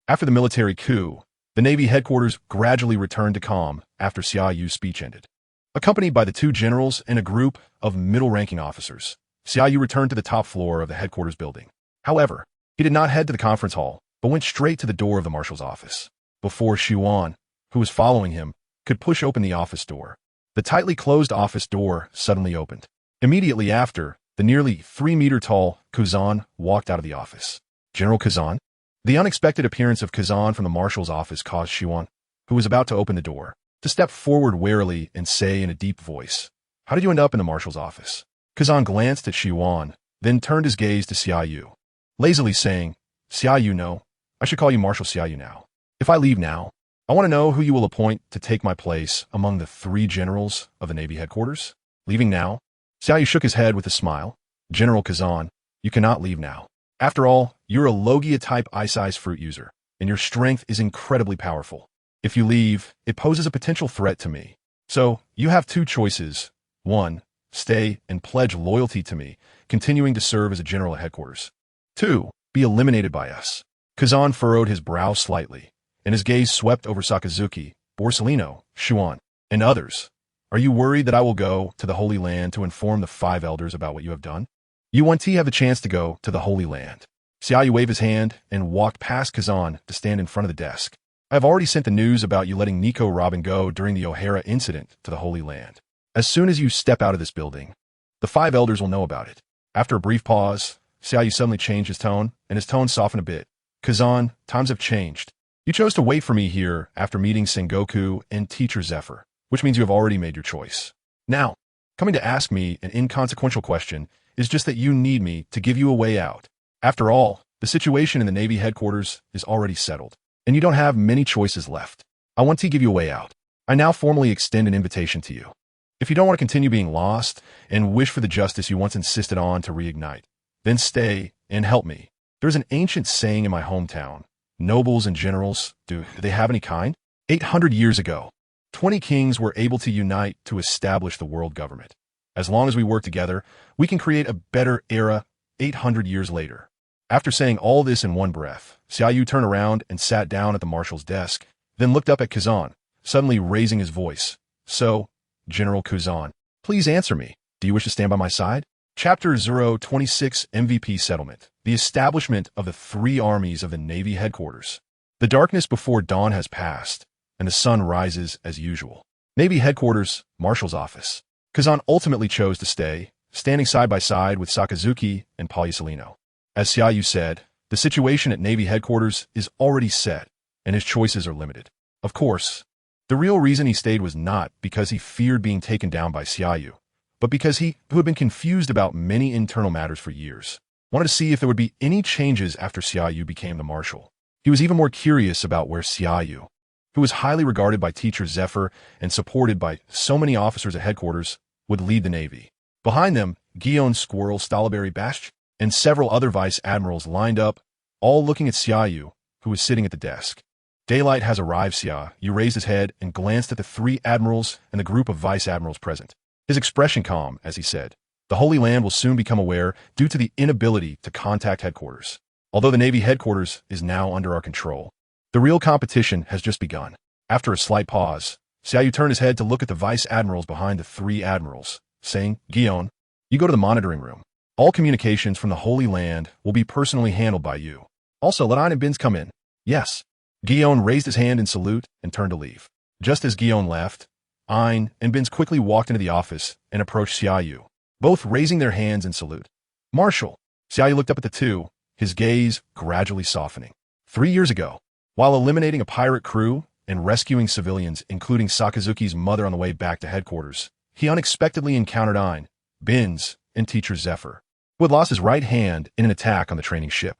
After the military coup, the Navy headquarters gradually returned to calm after Xia Yu's speech ended. Accompanied by the two generals and a group of middle-ranking officers, Xia Yu returned to the top floor of the headquarters building. However, he did not head to the conference hall, but went straight to the door of the marshal's office. Before Gion, who was following him, could push open the office door, the tightly closed office door suddenly opened. Immediately after, the nearly 3-meter-tall Kazan walked out of the office. General Kazan? The unexpected appearance of Kazan from the marshal's office caused Gion, who was about to open the door, to step forward warily and say in a deep voice, How did you end up in the marshal's office? Kazan glanced at Gion, then turned his gaze to Xia Yu, lazily saying, Xia Yu, no, I should call you Marshal Xia Yu now. If I leave now, I want to know who you will appoint to take my place among the three generals of the Navy headquarters. Leaving now? Xia Yu shook his head with a smile. General Kazan, you cannot leave now. After all, you're a Logia-type ice-size fruit user, and your strength is incredibly powerful. If you leave, it poses a potential threat to me. So, you have two choices. 1. Stay and pledge loyalty to me, continuing to serve as a general at headquarters. 2. Be eliminated by us. Kazan furrowed his brow slightly, and his gaze swept over Sakazuki, Borsellino, Gion, and others. Are you worried that I will go to the Holy Land to inform the 5 elders about what you have done? You want to have the chance to go to the Holy Land. Xia Yu waved his hand and walked past Kazan to stand in front of the desk. I have already sent the news about you letting Nico, Rob, and Go during the O'Hara incident to the Holy Land. As soon as you step out of this building, the 5 elders will know about it. After a brief pause, Xia Yu suddenly changed his tone, and his tone softened a bit. Kazan, times have changed. You chose to wait for me here after meeting Sengoku and Teacher Zephyr, which means you have already made your choice. Now, coming to ask me an inconsequential question is just that you need me to give you a way out. After all, the situation in the Navy headquarters is already settled, and you don't have many choices left. I want to give you a way out. I now formally extend an invitation to you. If you don't want to continue being lost and wish for the justice you once insisted on to reignite, then stay and help me. There's an ancient saying in my hometown. Nobles and generals, do they have any kind? 800 years ago, 20 kings were able to unite to establish the world government. As long as we work together, we can create a better era 800 years later. After saying all this in one breath, Xia Yu turned around and sat down at the marshal's desk, then looked up at Kazan, suddenly raising his voice. So, General Kazan, please answer me. Do you wish to stand by my side? Chapter 026 MVP Settlement. The establishment of the 3 armies of the Navy headquarters. The darkness before dawn has passed, and the sun rises as usual. Navy headquarters, Marshal's office. Kazan ultimately chose to stay, standing side by side with Sakazuki and Borsellino. As Xia Yu said, the situation at Navy headquarters is already set, and his choices are limited. Of course, the real reason he stayed was not because he feared being taken down by Xia Yu, but because he, who had been confused about many internal matters for years, wanted to see if there would be any changes after Xia Yu became the marshal. He was even more curious about where Xia Yu, who was highly regarded by Teacher Zephyr and supported by so many officers at headquarters, would lead the Navy. Behind them, Gion, Squirrel, Stolberry, Bash, and several other vice admirals lined up, all looking at Xia Yu, who was sitting at the desk. Daylight has arrived. Xia Yu raised his head and glanced at the 3 admirals and the group of vice admirals present. His expression calm as he said, The Holy Land will soon become aware due to the inability to contact headquarters. Although the Navy headquarters is now under our control, the real competition has just begun. After a slight pause, Xia Yu turned his head to look at the vice admirals behind the three admirals, saying, Gion, you go to the monitoring room. All communications from the Holy Land will be personally handled by you. Also, let Ein and Bins come in. Yes. Gion raised his hand in salute and turned to leave. Just as Gion left, Ein and Bins quickly walked into the office and approached Xia Yu, both raising their hands in salute. Marshal. Xia Yu looked up at the two, his gaze gradually softening. 3 years ago, while eliminating a pirate crew and rescuing civilians, including Sakazuki's mother on the way back to headquarters, he unexpectedly encountered Ein, Bins, and Teacher Zephyr, who had lost his right hand in an attack on the training ship.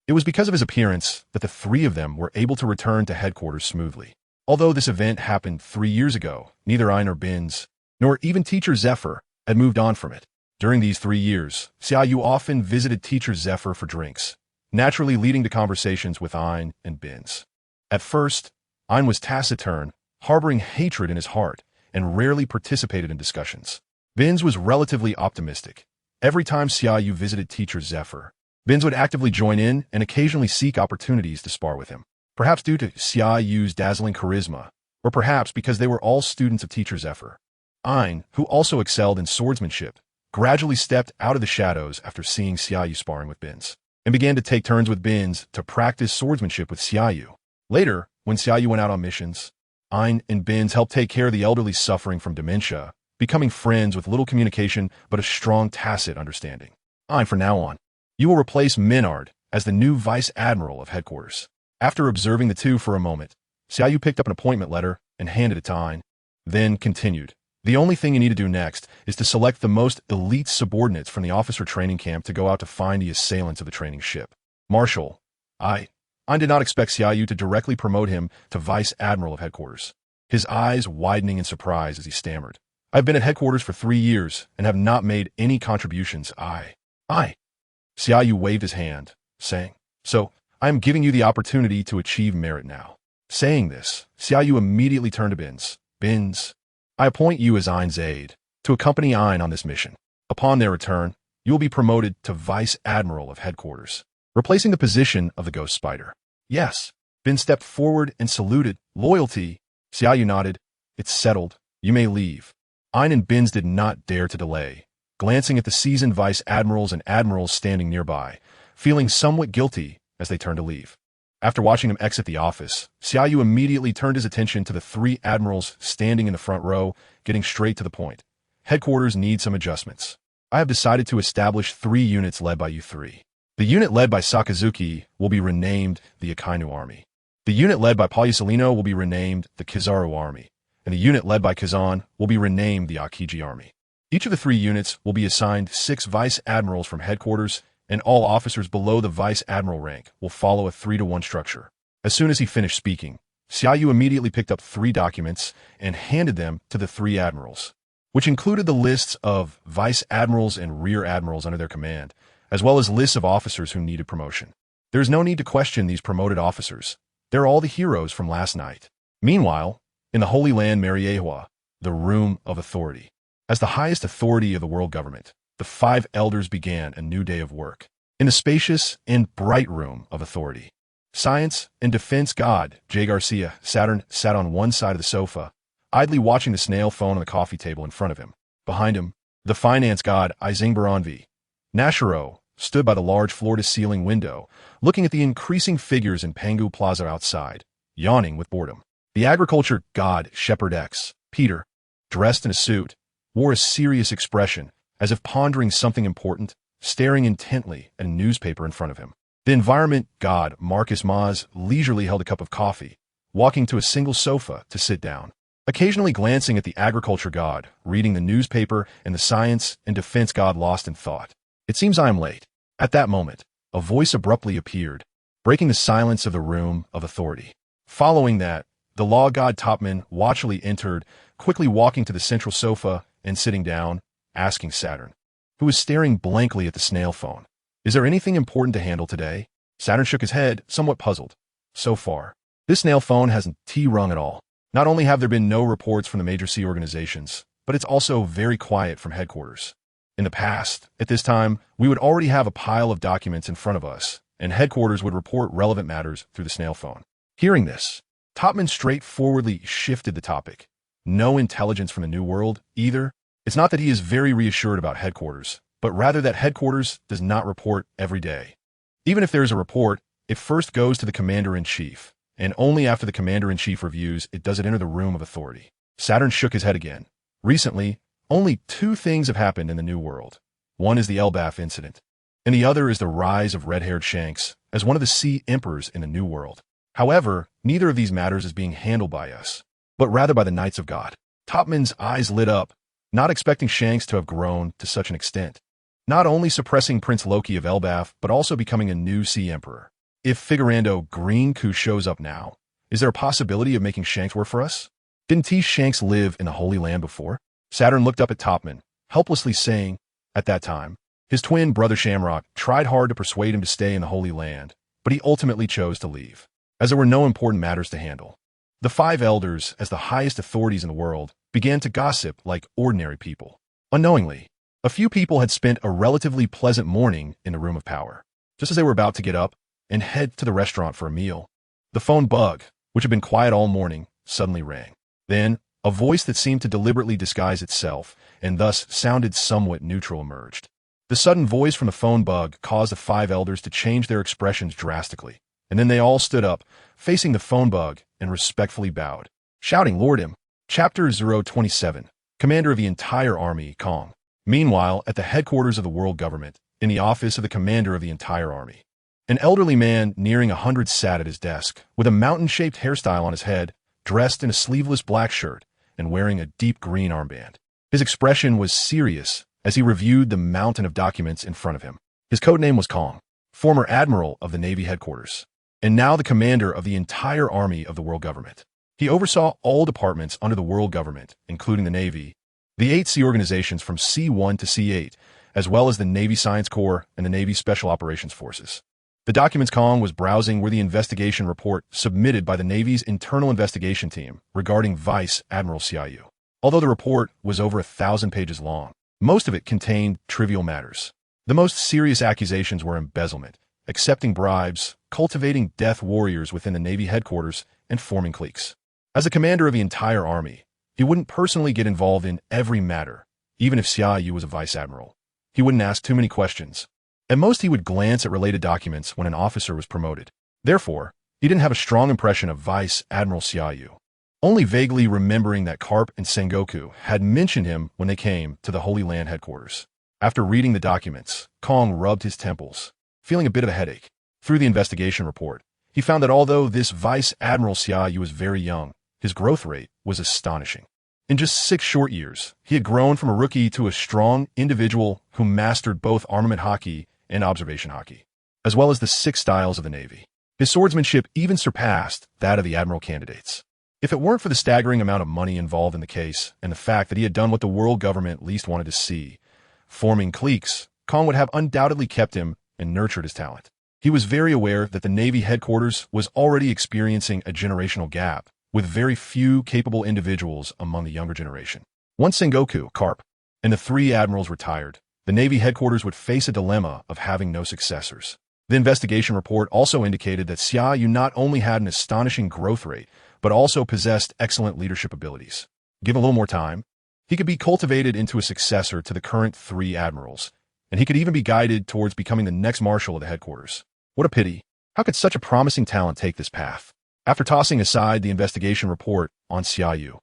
It was because of his appearance that the three of them were able to return to headquarters smoothly. Although this event happened 3 years ago, neither Ein nor Bins, nor even Teacher Zephyr, had moved on from it. During these 3 years, Xia Yu often visited Teacher Zephyr for drinks, naturally leading to conversations with Ein and Bins. At first, Ein was taciturn, harboring hatred in his heart, and rarely participated in discussions. Bins was relatively optimistic. Every time Xia Yu visited Teacher Zephyr, Bins would actively join in and occasionally seek opportunities to spar with him, perhaps due to Xia Yu's dazzling charisma, or perhaps because they were all students of Teacher Zephyr. Ein, who also excelled in swordsmanship, gradually stepped out of the shadows after seeing Xia Yu sparring with Bins, and began to take turns with Bins to practice swordsmanship with Xia Yu. Later, when Xia Yu went out on missions, Ein and Bins helped take care of the elderly suffering from dementia, becoming friends with little communication but a strong tacit understanding. Ein, from now on, you will replace Menard as the new Vice Admiral of Headquarters. After observing the two for a moment, Xia Yu picked up an appointment letter and handed it to Ein, then continued. The only thing you need to do next is to select the most elite subordinates from the officer training camp to go out to find the assailants of the training ship. Marshal, Ein did not expect Xia Yu to directly promote him to Vice Admiral of Headquarters, his eyes widening in surprise as he stammered. I've been at headquarters for 3 years and have not made any contributions. Xia Yu waved his hand, saying, So, I am giving you the opportunity to achieve merit now. Saying this, Xia Yu immediately turned to Bins. Bins, I appoint you as Ein's aide, to accompany Ein on this mission. Upon their return, you will be promoted to Vice Admiral of Headquarters, replacing the position of the Ghost Spider. Yes. Bins stepped forward and saluted. Loyalty. Xia Yu nodded. It's settled. You may leave. Ein and Bins did not dare to delay, glancing at the seasoned vice admirals and admirals standing nearby, feeling somewhat guilty as they turned to leave. After watching them exit the office, Xia Yu immediately turned his attention to the 3 admirals standing in the front row, getting straight to the point. Headquarters need some adjustments. I have decided to establish 3 units led by you 3. The unit led by Sakazuki will be renamed the Akainu Army. The unit led by Palusalino will be renamed the Kizaru Army, and the unit led by Kazan will be renamed the Akiji Army. Each of the 3 units will be assigned 6 vice admirals from headquarters, and all officers below the vice admiral rank will follow a 3-to-1 structure. As soon as he finished speaking, Xia Yu immediately picked up 3 documents and handed them to the 3 admirals, which included the lists of vice admirals and rear admirals under their command, as well as lists of officers who needed promotion. There is no need to question these promoted officers. They're all the heroes from last night. Meanwhile, in the Holy Land Mariehua, the Room of Authority, as the highest authority of the world government, the 5 elders began a new day of work. In the spacious and bright Room of Authority, Science and Defense God J. Garcia Saturn sat on one side of the sofa, idly watching the snail phone on the coffee table in front of him. Behind him, the Finance God Izing Baranvi Nashiro stood by the large floor-to-ceiling window, looking at the increasing figures in Pangu Plaza outside, yawning with boredom. The Agriculture God Shepherd X Peter, dressed in a suit, wore a serious expression, as if pondering something important, staring intently at a newspaper in front of him. The Environment God Marcus Maz leisurely held a cup of coffee, walking to a single sofa to sit down, occasionally glancing at the Agriculture God, reading the newspaper, and the Science and Defense God lost in thought. It seems I am late. At that moment, a voice abruptly appeared, breaking the silence of the Room of Authority. Following that, the Law God Topman watchfully entered, quickly walking to the central sofa and sitting down, asking Saturn, who was staring blankly at the snail phone, "Is there anything important to handle today?" Saturn shook his head, somewhat puzzled. So far, this snail phone hasn't rung at all. Not only have there been no reports from the major sea organizations, but it's also very quiet from headquarters. In the past, at this time, we would already have a pile of documents in front of us, and headquarters would report relevant matters through the snail phone. Hearing this, Topman straightforwardly shifted the topic. no intelligence from the New World, either. It's not that he is very reassured about headquarters, but rather that headquarters does not report every day. Even if there is a report, it first goes to the commander-in-chief, and only after the commander-in-chief reviews it does it enter the room of authority. Saturn shook his head again. Recently, only two things have happened in the New World. One is the Elbaf incident, and the other is the rise of red-haired Shanks as one of the Sea Emperors in the New World. However, neither of these matters is being handled by us, but rather by the Knights of God. Topman's eyes lit up, not expecting Shanks to have grown to such an extent. Not only suppressing Prince Loki of Elbaf, but also becoming a new Sea Emperor. If Figurando Green-Ku shows up now, is there a possibility of making Shanks work for us? Didn't T. Shanks live in the Holy Land before? Saturn looked up at Topman, helplessly saying, at that time, his twin brother Shamrock tried hard to persuade him to stay in the Holy Land, but he ultimately chose to leave, as there were no important matters to handle. The five elders, as the highest authorities in the world, began to gossip like ordinary people. Unknowingly, a few people had spent a relatively pleasant morning in the room of power. Just as they were about to get up and head to the restaurant for a meal, the phone bug, which had been quiet all morning, suddenly rang. Then, a voice that seemed to deliberately disguise itself and thus sounded somewhat neutral emerged. The sudden voice from the phone bug caused the five elders to change their expressions drastically, and then they all stood up, facing the phone bug, and respectfully bowed, shouting, "Lord him." Chapter 027, Commander of the Entire Army, Kong. Meanwhile, at the headquarters of the world government, in the office of the Commander of the Entire Army, an elderly man nearing 100 sat at his desk, with a mountain-shaped hairstyle on his head, dressed in a sleeveless black shirt, and wearing a deep green armband. His expression was serious as he reviewed the mountain of documents in front of him. His codename was Kong, former Admiral of the Navy headquarters, and now the commander of the entire army of the world government. He oversaw all departments under the world government, including the Navy, the 8 sea organizations from C1 to C8, as well as the Navy Science Corps and the Navy Special Operations Forces. The documents Kong was browsing were the investigation report submitted by the Navy's internal investigation team regarding Vice Admiral Xia Yu. Although the report was over 1,000 pages long, most of it contained trivial matters. The most serious accusations were embezzlement, accepting bribes, cultivating death warriors within the Navy headquarters, and forming cliques. As a commander of the entire army, he wouldn't personally get involved in every matter, even if Xia Yu was a vice admiral. He wouldn't ask too many questions. At most, he would glance at related documents when an officer was promoted. Therefore, he didn't have a strong impression of Vice Admiral Xia Yu, only vaguely remembering that Karp and Sengoku had mentioned him when they came to the Holy Land headquarters. After reading the documents, Kong rubbed his temples, feeling a bit of a headache. Through the investigation report, he found that although this Vice Admiral Xia Yu was very young, his growth rate was astonishing. In just 6 short years, he had grown from a rookie to a strong individual who mastered both armament hockey and observation hockey, as well as the 6 styles of the Navy. His swordsmanship even surpassed that of the Admiral candidates. If it weren't for the staggering amount of money involved in the case and the fact that he had done what the world government least wanted to see, forming cliques, Kong would have undoubtedly kept him and nurtured his talent. He was very aware that the Navy headquarters was already experiencing a generational gap, with very few capable individuals among the younger generation. Once Sengoku, Karp, and the 3 admirals retired, the Navy headquarters would face a dilemma of having no successors. The investigation report also indicated that Xia Yu not only had an astonishing growth rate, but also possessed excellent leadership abilities. Given a little more time, he could be cultivated into a successor to the current 3 admirals, and he could even be guided towards becoming the next marshal of the headquarters. What a pity. How could such a promising talent take this path? After tossing aside the investigation report on Xia Yu,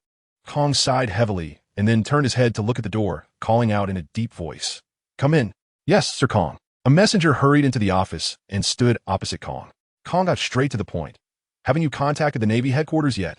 Kong sighed heavily and then turned his head to look at the door, calling out in a deep voice, "Come in." "Yes, Sir Kong." A messenger hurried into the office and stood opposite Kong. Kong got straight to the point. "Haven't you contacted the Navy headquarters yet?"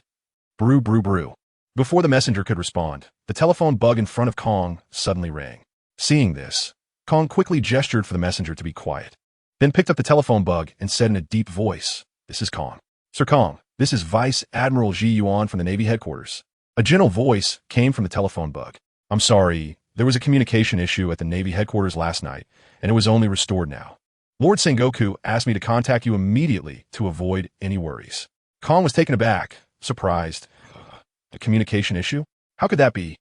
Brew, brew, brew. Before the messenger could respond, the telephone bug in front of Kong suddenly rang. Seeing this, Kong quickly gestured for the messenger to be quiet, then picked up the telephone bug and said in a deep voice, "This is Kong." "Sir Kong, this is Vice Admiral Gion from the Navy headquarters." A gentle voice came from the telephone bug. "I'm sorry, there was a communication issue at the Navy headquarters last night, and it was only restored now. Lord Sengoku asked me to contact you immediately to avoid any worries." Kong was taken aback, surprised. "A communication issue? How could that be?"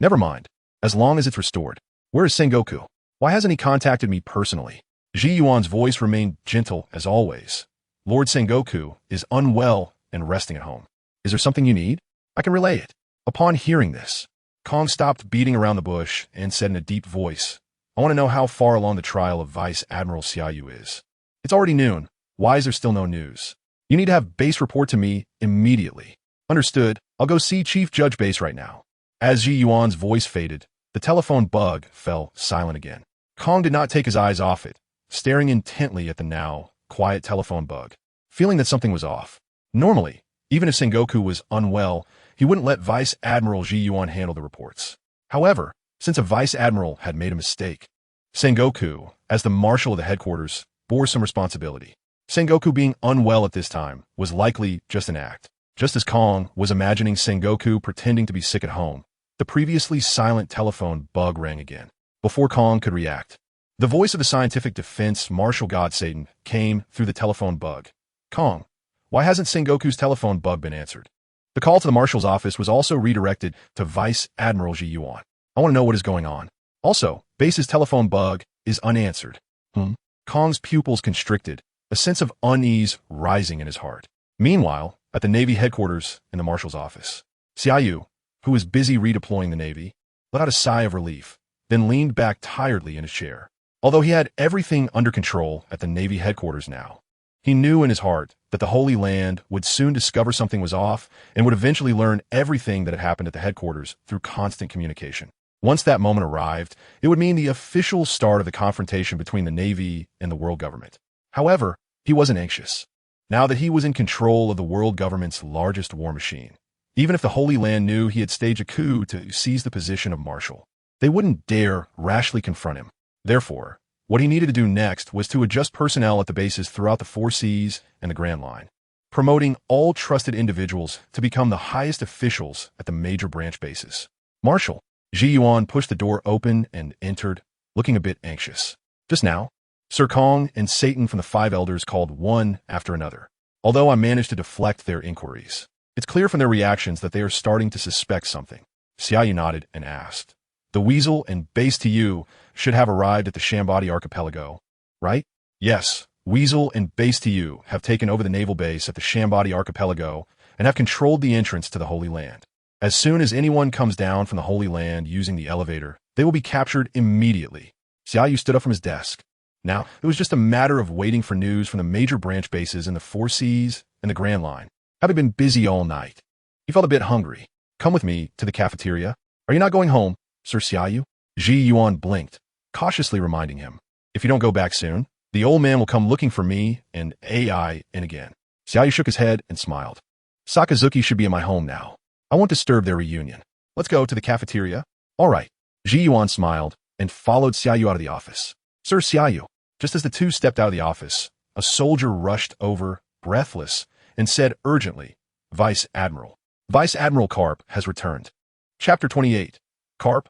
"Never mind, as long as it's restored. Where is Sengoku? Why hasn't he contacted me personally?" Ji Yuan's voice remained gentle as always. "Lord Sengoku is unwell and resting at home. Is there something you need? I can relay it." Upon hearing this, Kong stopped beating around the bush and said in a deep voice, I want to know how far along the trial of Vice Admiral Xia Yu is. It's already noon. Why is there still no news? You need to have Base report to me immediately. Understood. I'll go see Chief Judge Base right now. As Ji Yuan's voice faded, the telephone bug fell silent again. Kong did not take his eyes off it, staring intently at the now quiet telephone bug, feeling that something was off. Normally, even if Sengoku was unwell, he wouldn't let Vice Admiral Ji Yuan handle the reports. However, since a Vice Admiral had made a mistake, Sengoku, as the Marshal of the headquarters, bore some responsibility. Sengoku being unwell at this time was likely just an act. Just as Kong was imagining Sengoku pretending to be sick at home, the previously silent telephone bug rang again. Before Kong could react, the voice of the Scientific Defense Marshal God Satan came through the telephone bug. Kong, why hasn't Sengoku's telephone bug been answered? The call to the Marshal's office was also redirected to Vice Admiral Ji Yuan. I want to know what is going on. Also, Base's telephone bug is unanswered. Kong's pupils constricted, a sense of unease rising in his heart. Meanwhile, at the Navy headquarters in the Marshal's office, Xia Yu, who was busy redeploying the Navy, let out a sigh of relief, then leaned back tiredly in his chair. Although he had everything under control at the Navy headquarters now, he knew in his heart that the Holy Land would soon discover something was off and would eventually learn everything that had happened at the headquarters through constant communication. Once that moment arrived, it would mean the official start of the confrontation between the Navy and the world government. However, he wasn't anxious. Now that he was in control of the world government's largest war machine, even if the Holy Land knew he had staged a coup to seize the position of Marshal, they wouldn't dare rashly confront him. Therefore, what he needed to do next was to adjust personnel at the bases throughout the Four Seas and the Grand Line, promoting all trusted individuals to become the highest officials at the major branch bases. Marshal, Ji Yuan pushed the door open and entered, looking a bit anxious. Just now, Sir Kong and Satan from the Five Elders called one after another. Although I managed to deflect their inquiries, it's clear from their reactions that they are starting to suspect something. Xia Yu nodded and asked, The Weasel and Base to You should have arrived at the Shambadi archipelago, right? Yes, Weasel and Base to You have taken over the naval base at the Shambadi archipelago and have controlled the entrance to the Holy Land. As soon as anyone comes down from the Holy Land using the elevator, they will be captured immediately. Xia Yu stood up from his desk. Now, it was just a matter of waiting for news from the major branch bases in the Four Seas and the Grand Line. Having been busy all night, he felt a bit hungry. Come with me to the cafeteria. Are you not going home, Sir Xia Yu? Ji Yuan blinked, cautiously reminding him. If you don't go back soon, the old man will come looking for me and AI in again. Xia Yu shook his head and smiled. Sakazuki should be in my home now. I won't disturb their reunion. Let's go to the cafeteria. All right. Ji Yuan smiled and followed Xia Yu out of the office. Sir Xia Yu. Just as the two stepped out of the office, a soldier rushed over, breathless, and said urgently, Vice Admiral. Vice Admiral Karp has returned. Chapter 28. Karp,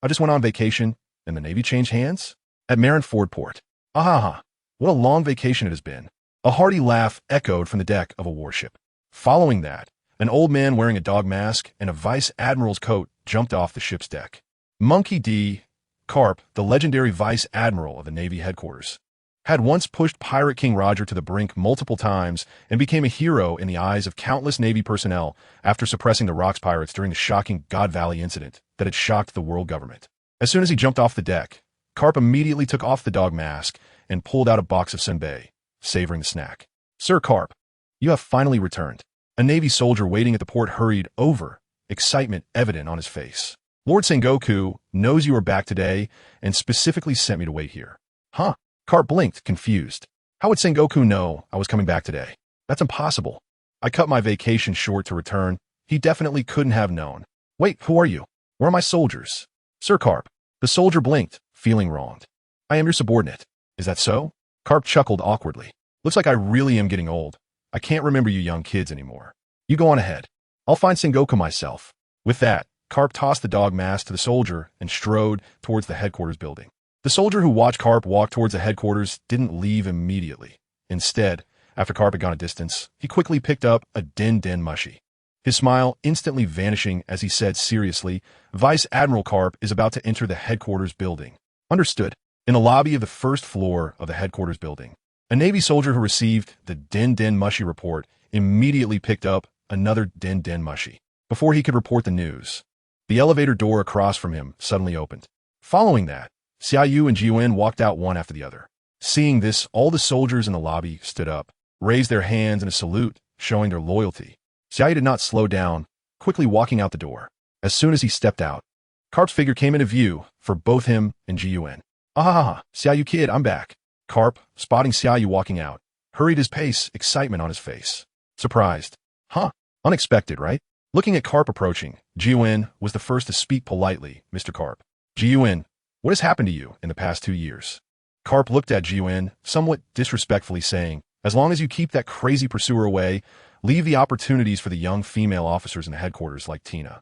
I just went on vacation, and the Navy changed hands? At Marinford Port. Ahaha, what a long vacation it has been. A hearty laugh echoed from the deck of a warship. Following that, an old man wearing a dog mask and a Vice Admiral's coat jumped off the ship's deck. Monkey D. Karp, the legendary Vice Admiral of the Navy headquarters, had once pushed Pirate King Roger to the brink multiple times and became a hero in the eyes of countless Navy personnel after suppressing the Rocks pirates during the shocking God Valley incident that had shocked the world government. As soon as he jumped off the deck, Karp immediately took off the dog mask and pulled out a box of senbei, savoring the snack. Sir Karp, you have finally returned. A Navy soldier waiting at the port hurried over, excitement evident on his face. Lord Sengoku knows you are back today and specifically sent me to wait here. Huh? Karp blinked, confused. How would Sengoku know I was coming back today? That's impossible. I cut my vacation short to return. He definitely couldn't have known. Wait, who are you? Where are my soldiers? Sir Karp. The soldier blinked, feeling wronged. I am your subordinate. Is that so? Karp chuckled awkwardly. Looks like I really am getting old. I can't remember you young kids anymore. You go on ahead. I'll find Sengoku myself. With that, Karp tossed the dog mask to the soldier and strode towards the headquarters building. The soldier who watched Karp walk towards the headquarters didn't leave immediately. Instead, after Karp had gone a distance, he quickly picked up a den mushy. His smile instantly vanishing as he said seriously, Vice Admiral Karp is about to enter the headquarters building. Understood. In the lobby of the first floor of the headquarters building, a Navy soldier who received the den mushy report immediately picked up another den mushy. before he could report the news. The elevator door across from him suddenly opened. Following that, Xia Yu and Gion walked out one after the other. Seeing this, all the soldiers in the lobby stood up, raised their hands in a salute, showing their loyalty. Xia Yu did not slow down, quickly walking out the door. As soon as he stepped out, Carp's figure came into view for both him and Gion. Ah, Xia Yu kid, I'm back. Carp, spotting Xia Yu walking out, hurried his pace, excitement on his face. Surprised. Huh? Unexpected, right? Looking at Carp approaching, Gion was the first to speak politely. Mr. Carp. Gion, what has happened to you in the past 2 years? Carp looked at Gion, somewhat disrespectfully saying, as long as you keep that crazy pursuer away, leave the opportunities for the young female officers in the headquarters like Tina.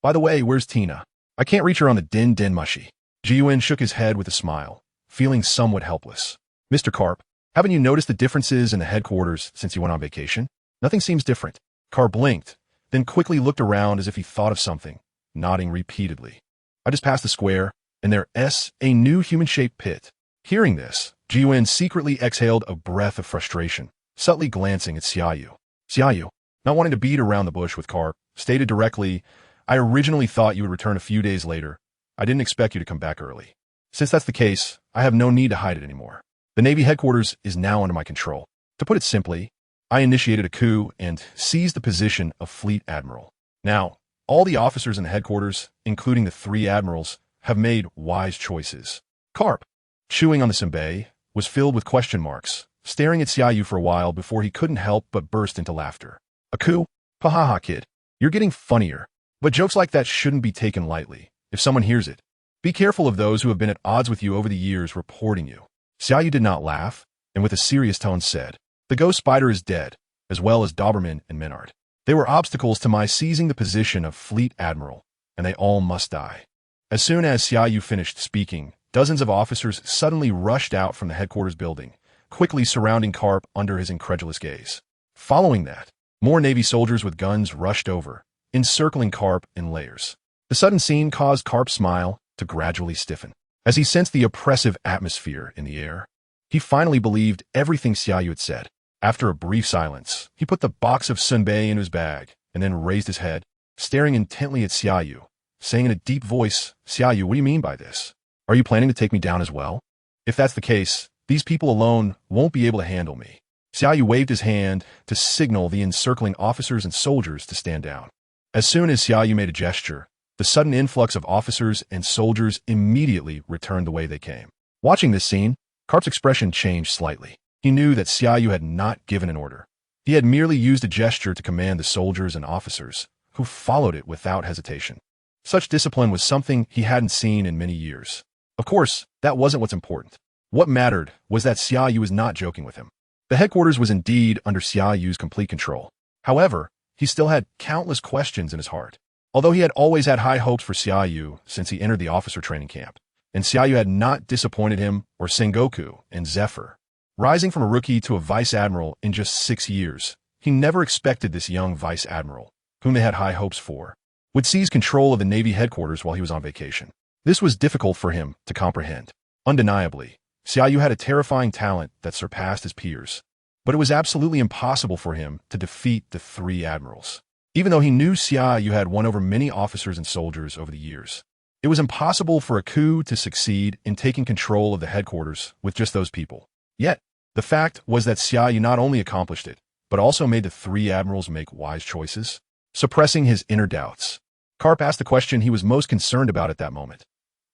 By the way, where's Tina? I can't reach her on the din mushy. Gion shook his head with a smile, feeling somewhat helpless. Mr. Carp, haven't you noticed the differences in the headquarters since you went on vacation? Nothing seems different. Carp blinked, then quickly looked around as if he thought of something, nodding repeatedly. I just passed the square, and there's a new human-shaped pit. Hearing this, Gion secretly exhaled a breath of frustration, subtly glancing at Xia Yu. Xia Yu, not wanting to beat around the bush with Carp, stated directly, I originally thought you would return a few days later. I didn't expect you to come back early. Since that's the case, I have no need to hide it anymore. The Navy headquarters is now under my control. To put it simply, I initiated a coup and seized the position of Fleet Admiral. Now, all the officers in the headquarters, including the 3 admirals, have made wise choices. Carp, chewing on the senbei, was filled with question marks, staring at Xia Yu for a while before he couldn't help but burst into laughter. A coup? Ha kid. You're getting funnier. But jokes like that shouldn't be taken lightly. If someone hears it, be careful of those who have been at odds with you over the years reporting you. Xia Yu did not laugh, and with a serious tone said, the ghost spider is dead, as well as Doberman and Menard. They were obstacles to my seizing the position of Fleet Admiral, and they all must die. As soon as Xia Yu finished speaking, dozens of officers suddenly rushed out from the headquarters building, quickly surrounding Carp under his incredulous gaze. Following that, more Navy soldiers with guns rushed over, encircling Carp in layers. The sudden scene caused Carp's smile to gradually stiffen. As he sensed the oppressive atmosphere in the air, he finally believed everything Xia Yu had said. After a brief silence, he put the box of senbei in his bag and then raised his head, staring intently at Xia Yu, saying in a deep voice, Xia Yu, what do you mean by this? Are you planning to take me down as well? If that's the case, these people alone won't be able to handle me. Xia Yu waved his hand to signal the encircling officers and soldiers to stand down. As soon as Xia Yu made a gesture, the sudden influx of officers and soldiers immediately returned the way they came. Watching this scene, Carp's expression changed slightly. He knew that Xia Yu had not given an order. He had merely used a gesture to command the soldiers and officers, who followed it without hesitation. Such discipline was something he hadn't seen in many years. Of course, that wasn't what's important. What mattered was that Xia Yu was not joking with him. The headquarters was indeed under Xia Yu's complete control. However, he still had countless questions in his heart. Although he had always had high hopes for Xia Yu since he entered the officer training camp, and Xia Yu had not disappointed him or Sengoku and Zephyr. Rising from a rookie to a vice admiral in just 6 years, he never expected this young vice admiral, whom they had high hopes for, would seize control of the Navy headquarters while he was on vacation. This was difficult for him to comprehend. Undeniably, Xia Yu had a terrifying talent that surpassed his peers, but it was absolutely impossible for him to defeat the 3 admirals. Even though he knew Xia Yu had won over many officers and soldiers over the years, it was impossible for a coup to succeed in taking control of the headquarters with just those people. Yet, the fact was that Xia Yu not only accomplished it, but also made the 3 admirals make wise choices. Suppressing his inner doubts, Carp asked the question he was most concerned about at that moment.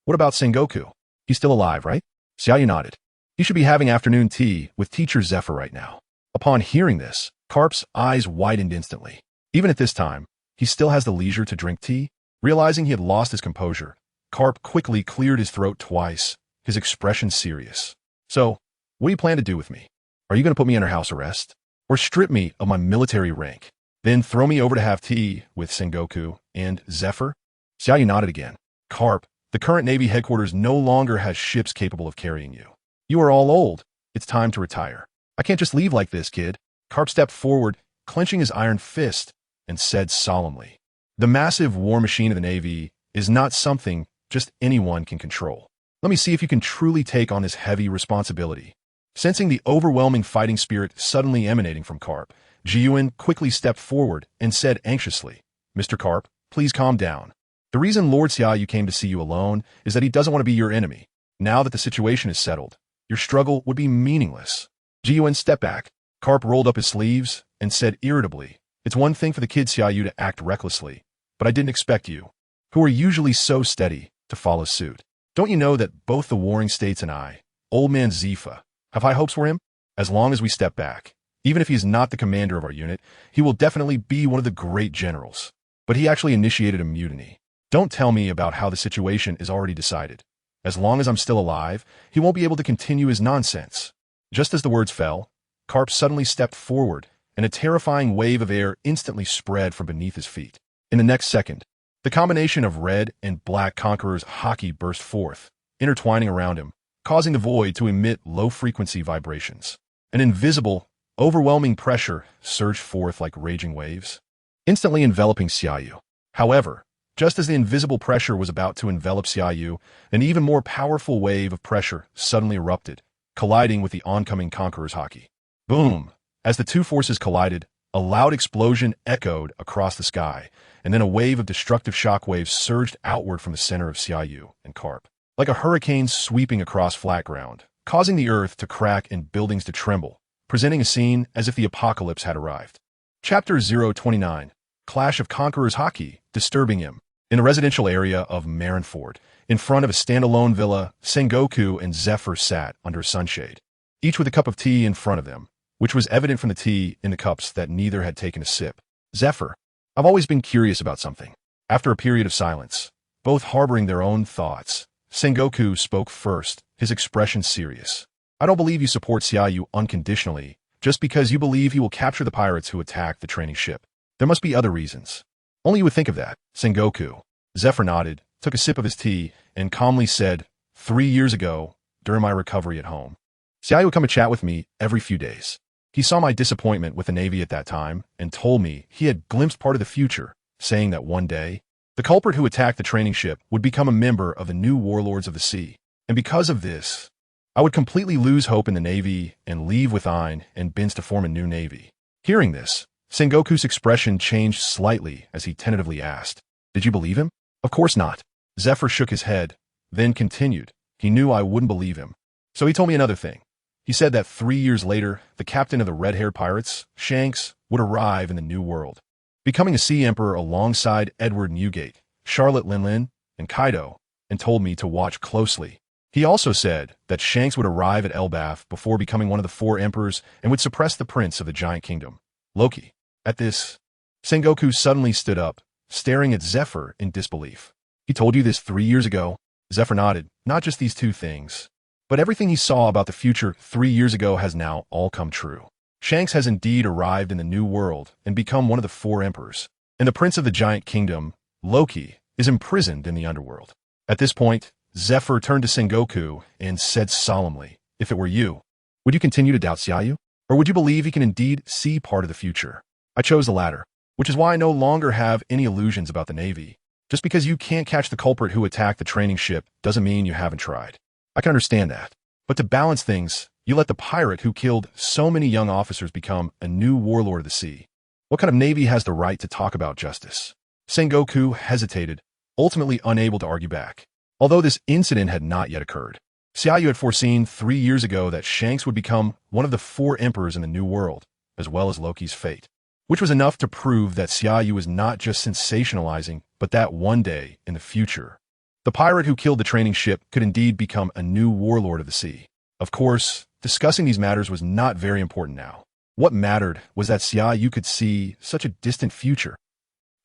What about Sengoku? He's still alive, right? Xia Yu nodded. He should be having afternoon tea with teacher Zephyr right now. Upon hearing this, Carp's eyes widened instantly. Even at this time, he still has the leisure to drink tea? Realizing he had lost his composure, Carp quickly cleared his throat twice, his expression serious. So, what do you plan to do with me? Are you going to put me under house arrest? Or strip me of my military rank? Then throw me over to have tea with Sengoku and Zephyr? Xia Yu nodded again. Carp, the current Navy headquarters no longer has ships capable of carrying you. You are all old. It's time to retire. I can't just leave like this, kid. Carp stepped forward, clenching his iron fist, and said solemnly, the massive war machine of the Navy is not something just anyone can control. Let me see if you can truly take on this heavy responsibility. Sensing the overwhelming fighting spirit suddenly emanating from Carp, Gion quickly stepped forward and said anxiously, Mr. Carp, please calm down. The reason Lord Xia Yu came to see you alone is that he doesn't want to be your enemy. Now that the situation is settled, your struggle would be meaningless. Gion stepped back. Carp rolled up his sleeves and said irritably, "It's one thing for the kid Xia Yu to act recklessly, but I didn't expect you, who are usually so steady, to follow suit. Don't you know that both the warring states and I, old man Zifa, have high hopes for him? As long as we step back, even if he's not the commander of our unit, he will definitely be one of the great generals. But he actually initiated a mutiny. Don't tell me about how the situation is already decided. As long as I'm still alive, he won't be able to continue his nonsense." Just as the words fell, Carp suddenly stepped forward, and a terrifying wave of air instantly spread from beneath his feet. In the next second, the combination of red and black conqueror's haki burst forth, intertwining around him, causing the void to emit low-frequency vibrations. An invisible, overwhelming pressure surged forth like raging waves, instantly enveloping Xia Yu. However, just as the invisible pressure was about to envelop Xia Yu, an even more powerful wave of pressure suddenly erupted, colliding with the oncoming conqueror's haki. Boom! As the two forces collided, a loud explosion echoed across the sky, and then a wave of destructive shockwaves surged outward from the center of Xia Yu and Carp, like a hurricane sweeping across flat ground, causing the earth to crack and buildings to tremble, presenting a scene as if the apocalypse had arrived. Chapter 029, Clash of Conquerors Haki, Disturbing Him. In a residential area of Marinford, in front of a standalone villa, Sengoku and Zephyr sat under a sunshade, each with a cup of tea in front of them, which was evident from the tea in the cups that neither had taken a sip. "Zephyr, I've always been curious about something." After a period of silence, both harboring their own thoughts, Sengoku spoke first, his expression serious. "I don't believe you support Xia Yu unconditionally, just because you believe he will capture the pirates who attacked the training ship. There must be other reasons." "Only you would think of that, Sengoku." Zephyr nodded, took a sip of his tea, and calmly said, 3 years ago, during my recovery at home, Xia Yu would come and chat with me every few days. He saw my disappointment with the Navy at that time and told me he had glimpsed part of the future, saying that one day, the culprit who attacked the training ship would become a member of the new warlords of the sea. And because of this, I would completely lose hope in the Navy and leave with Ein and Bins to form a new Navy. Hearing this, Sengoku's expression changed slightly as he tentatively asked, "Did you believe him?" "Of course not." Zephyr shook his head, then continued. He knew I wouldn't believe him. So he told me another thing. He said that 3 years later, the captain of the red-haired pirates, Shanks, would arrive in the New World, becoming a sea emperor alongside Edward Newgate, Charlotte Linlin, and Kaido, and told me to watch closely. He also said that Shanks would arrive at Elbaf before becoming one of the 4 emperors and would suppress the prince of the giant kingdom, Loki. At this, Sengoku suddenly stood up, staring at Zephyr in disbelief. "He told you this 3 years ago?" Zephyr nodded. "Not just these 2 things, but everything he saw about the future 3 years ago has now all come true. Shanks has indeed arrived in the New World and become one of the 4 emperors, and the prince of the giant kingdom, Loki, is imprisoned in the underworld." At this point, Zephyr turned to Sengoku and said solemnly, "If it were you, would you continue to doubt Xia Yu? Or would you believe he can indeed see part of the future?" "I chose the latter, which is why I no longer have any illusions about the Navy. Just because you can't catch the culprit who attacked the training ship doesn't mean you haven't tried. I can understand that. But to balance things, you let the pirate who killed so many young officers become a new warlord of the sea. What kind of Navy has the right to talk about justice?" Sengoku hesitated, ultimately unable to argue back. Although this incident had not yet occurred, Xia Yu had foreseen 3 years ago that Shanks would become one of the 4 emperors in the New World, as well as Loki's fate, which was enough to prove that Xia Yu was not just sensationalizing, but that one day, in the future, the pirate who killed the training ship could indeed become a new warlord of the sea. Of course, discussing these matters was not very important now. What mattered was that Xia Yu could see such a distant future.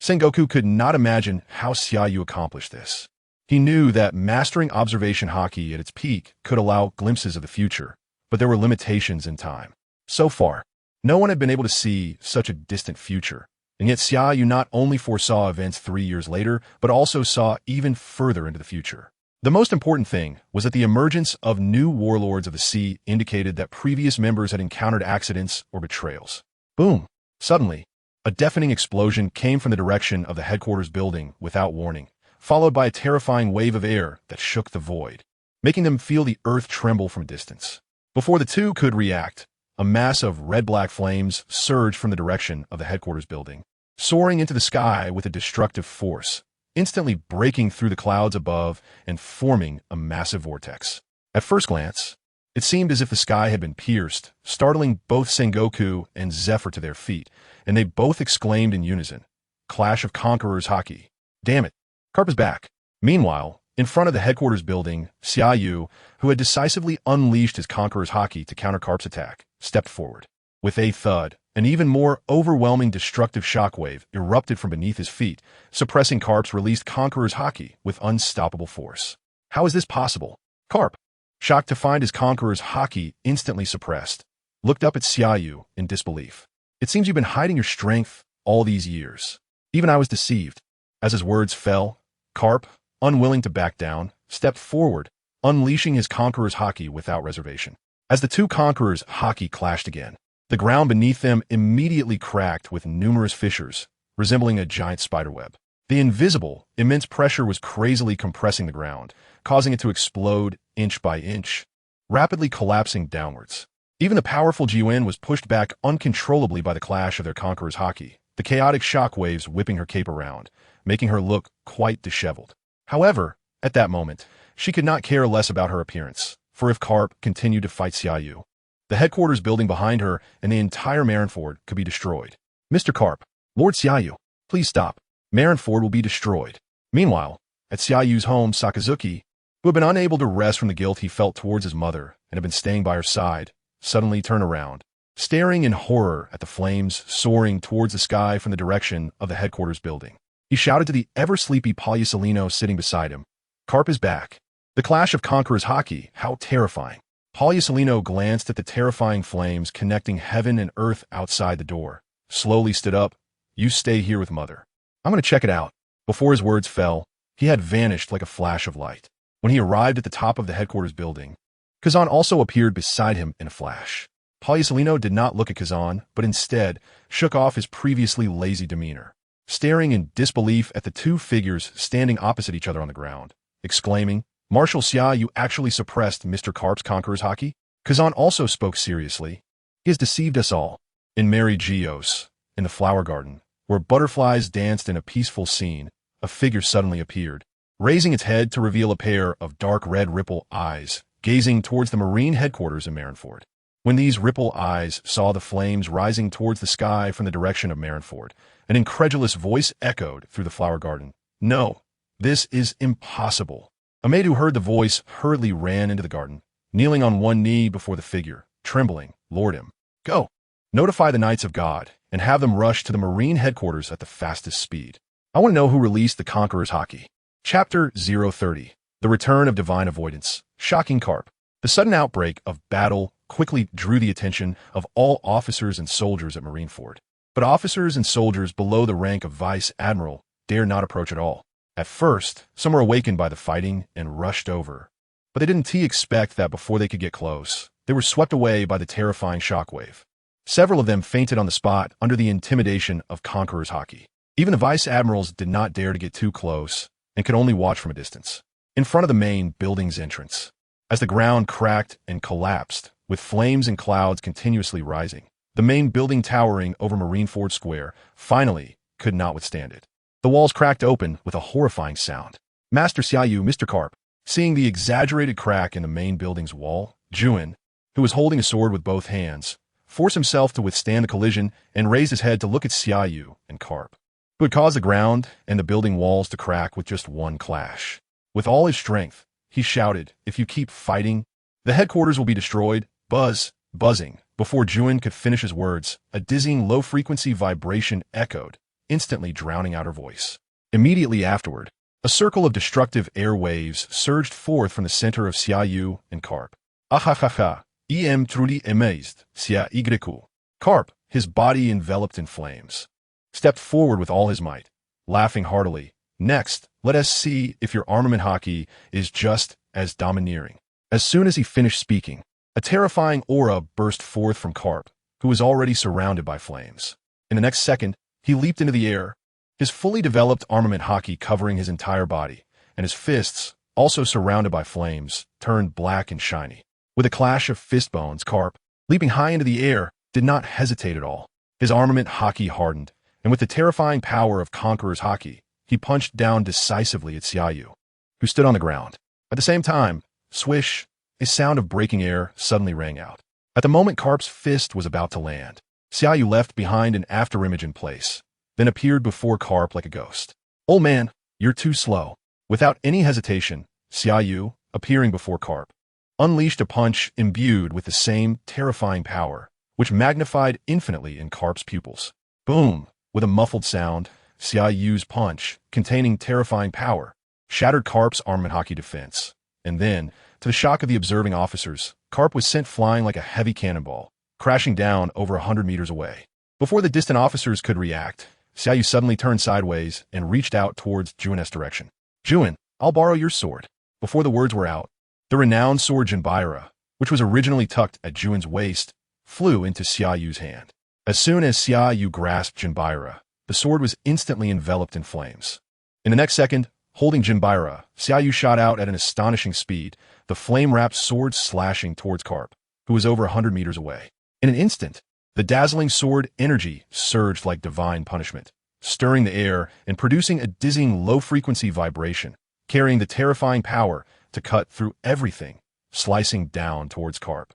Sengoku could not imagine how Xia Yu accomplished this. He knew that mastering observation haki at its peak could allow glimpses of the future, but there were limitations in time. So far, no one had been able to see such a distant future, and yet Xia Yu not only foresaw events 3 years later, but also saw even further into the future. The most important thing was that the emergence of new warlords of the sea indicated that previous members had encountered accidents or betrayals. Boom! Suddenly, a deafening explosion came from the direction of the headquarters building without warning, followed by a terrifying wave of air that shook the void, making them feel the earth tremble from a distance. Before the two could react, a mass of red-black flames surged from the direction of the headquarters building, soaring into the sky with a destructive force, instantly breaking through the clouds above and forming a massive vortex. At first glance, it seemed as if the sky had been pierced, startling both Sengoku and Zephyr to their feet, and they both exclaimed in unison, "Clash of Conquerors Haki. Damn it, Carp is back." Meanwhile, in front of the headquarters building, Xia Yu, who had decisively unleashed his Conqueror's Haki to counter Carp's attack, stepped forward. With a thud, an even more overwhelming destructive shockwave erupted from beneath his feet, suppressing Carp's released Conqueror's Haki with unstoppable force. How is this possible? Carp, shocked to find his Conqueror's Haki instantly suppressed, looked up at Xia Yu in disbelief. "It seems you've been hiding your strength all these years. Even I was deceived." As his words fell, Carp, unwilling to back down, stepped forward, unleashing his Conqueror's Haki without reservation. As the two Conquerors' Haki clashed again, the ground beneath them immediately cracked with numerous fissures, resembling a giant spiderweb. The invisible, immense pressure was crazily compressing the ground, causing it to explode inch by inch, rapidly collapsing downwards. Even the powerful Gion was pushed back uncontrollably by the clash of their Conqueror's Haki, the chaotic shockwaves whipping her cape around, making her look quite disheveled. However, at that moment, she could not care less about her appearance, for if Carp continued to fight Xia Yu, the headquarters building behind her and the entire Marinford could be destroyed. "Mr. Carp, Lord Xia Yu, please stop. Marinford will be destroyed." Meanwhile, at Xia Yu's home, Sakazuki, who had been unable to rest from the guilt he felt towards his mother and had been staying by her side, suddenly turned around, staring in horror at the flames soaring towards the sky from the direction of the headquarters building. He shouted to the ever-sleepy Palyasalino sitting beside him, "Carp is back. The clash of Conquerors Haki, how terrifying." Palyasalino glanced at the terrifying flames connecting heaven and earth outside the door, slowly stood up. "You stay here with Mother. I'm going to check it out." Before his words fell, he had vanished like a flash of light. When he arrived at the top of the headquarters building, Kazan also appeared beside him in a flash. Palyasalino did not look at Kazan, but instead shook off his previously lazy demeanor, staring in disbelief at the two figures standing opposite each other on the ground, exclaiming, "Marshal-sama, you actually suppressed Mr. Carp's Conqueror's Haki?" Kazan also spoke seriously. "He has deceived us all." In Mary Gios, in the flower garden, where butterflies danced in a peaceful scene, a figure suddenly appeared, raising its head to reveal a pair of dark red ripple eyes, gazing towards the marine headquarters in Marinford. When these ripple eyes saw the flames rising towards the sky from the direction of Marinford, an incredulous voice echoed through the flower garden, "No, this is impossible." A maid who heard the voice hurriedly ran into the garden, kneeling on one knee before the figure, trembling, "Lord him. Go. Notify the Knights of God, and have them rush to the marine headquarters at the fastest speed. I want to know who released the Conqueror's Haki." Chapter 030. The Return of Divine Avoidance. Shocking Carp. The sudden outbreak of battle quickly drew the attention of all officers and soldiers at Marineford. But officers and soldiers below the rank of Vice Admiral dared not approach at all. At first, some were awakened by the fighting and rushed over. But they didn't expect that before they could get close, they were swept away by the terrifying shockwave. Several of them fainted on the spot under the intimidation of Conqueror's Haki. Even the Vice Admirals did not dare to get too close and could only watch from a distance, in front of the main building's entrance. As the ground cracked and collapsed, with flames and clouds continuously rising, the main building towering over Marineford Square finally could not withstand it. The walls cracked open with a horrifying sound. Master Xia Yu, Mr. Carp, seeing the exaggerated crack in the main building's wall, Gion, who was holding a sword with both hands, forced himself to withstand the collision and raised his head to look at Xia Yu and Carp, who had caused the ground and the building walls to crack with just one clash. With all his strength, he shouted, "If you keep fighting, the headquarters will be destroyed." Buzzing. Before Gion could finish his words, a dizzying low-frequency vibration echoed, instantly drowning out her voice. Immediately afterward, a circle of destructive air waves surged forth from the center of Xia Yu and Carp. "Ahahaha, I am truly amazed, Xia Yu." Carp, his body enveloped in flames, stepped forward with all his might, laughing heartily. "Next, let us see if your armament Haki is just as domineering." As soon as he finished speaking, a terrifying aura burst forth from Carp, who was already surrounded by flames. In the next second, he leaped into the air, his fully developed armament Haki covering his entire body, and his fists, also surrounded by flames, turned black and shiny. With a clash of fist bones, Carp, leaping high into the air, did not hesitate at all. His armament Haki hardened, and with the terrifying power of Conqueror's Haki, he punched down decisively at Xia Yu, who stood on the ground. At the same time, swish, a sound of breaking air suddenly rang out. At the moment Karp's fist was about to land, Xia Yu left behind an afterimage in place, then appeared before Karp like a ghost. "Old man, you're too slow." Without any hesitation, Xia Yu, appearing before Karp, unleashed a punch imbued with the same terrifying power, which magnified infinitely in Karp's pupils. Boom! With a muffled sound, Xia Yu's punch, containing terrifying power, shattered Karp's armament hockey defense. And then, to the shock of the observing officers, Karp was sent flying like a heavy cannonball, crashing down over 100 meters away. Before the distant officers could react, Xia Yu suddenly turned sideways and reached out towards Juon's direction. "Gion, I'll borrow your sword." Before the words were out, the renowned sword Jinbaira, which was originally tucked at Juon's waist, flew into Xia Yu's hand. As soon as Xia Yu grasped Jinbaira, the sword was instantly enveloped in flames. In the next second, holding Jinbaira, Xia Yu shot out at an astonishing speed, the flame-wrapped sword slashing towards Karp, who was over 100 meters away. In an instant, the dazzling sword energy surged like divine punishment, stirring the air and producing a dizzying low-frequency vibration, carrying the terrifying power to cut through everything, slicing down towards Karp,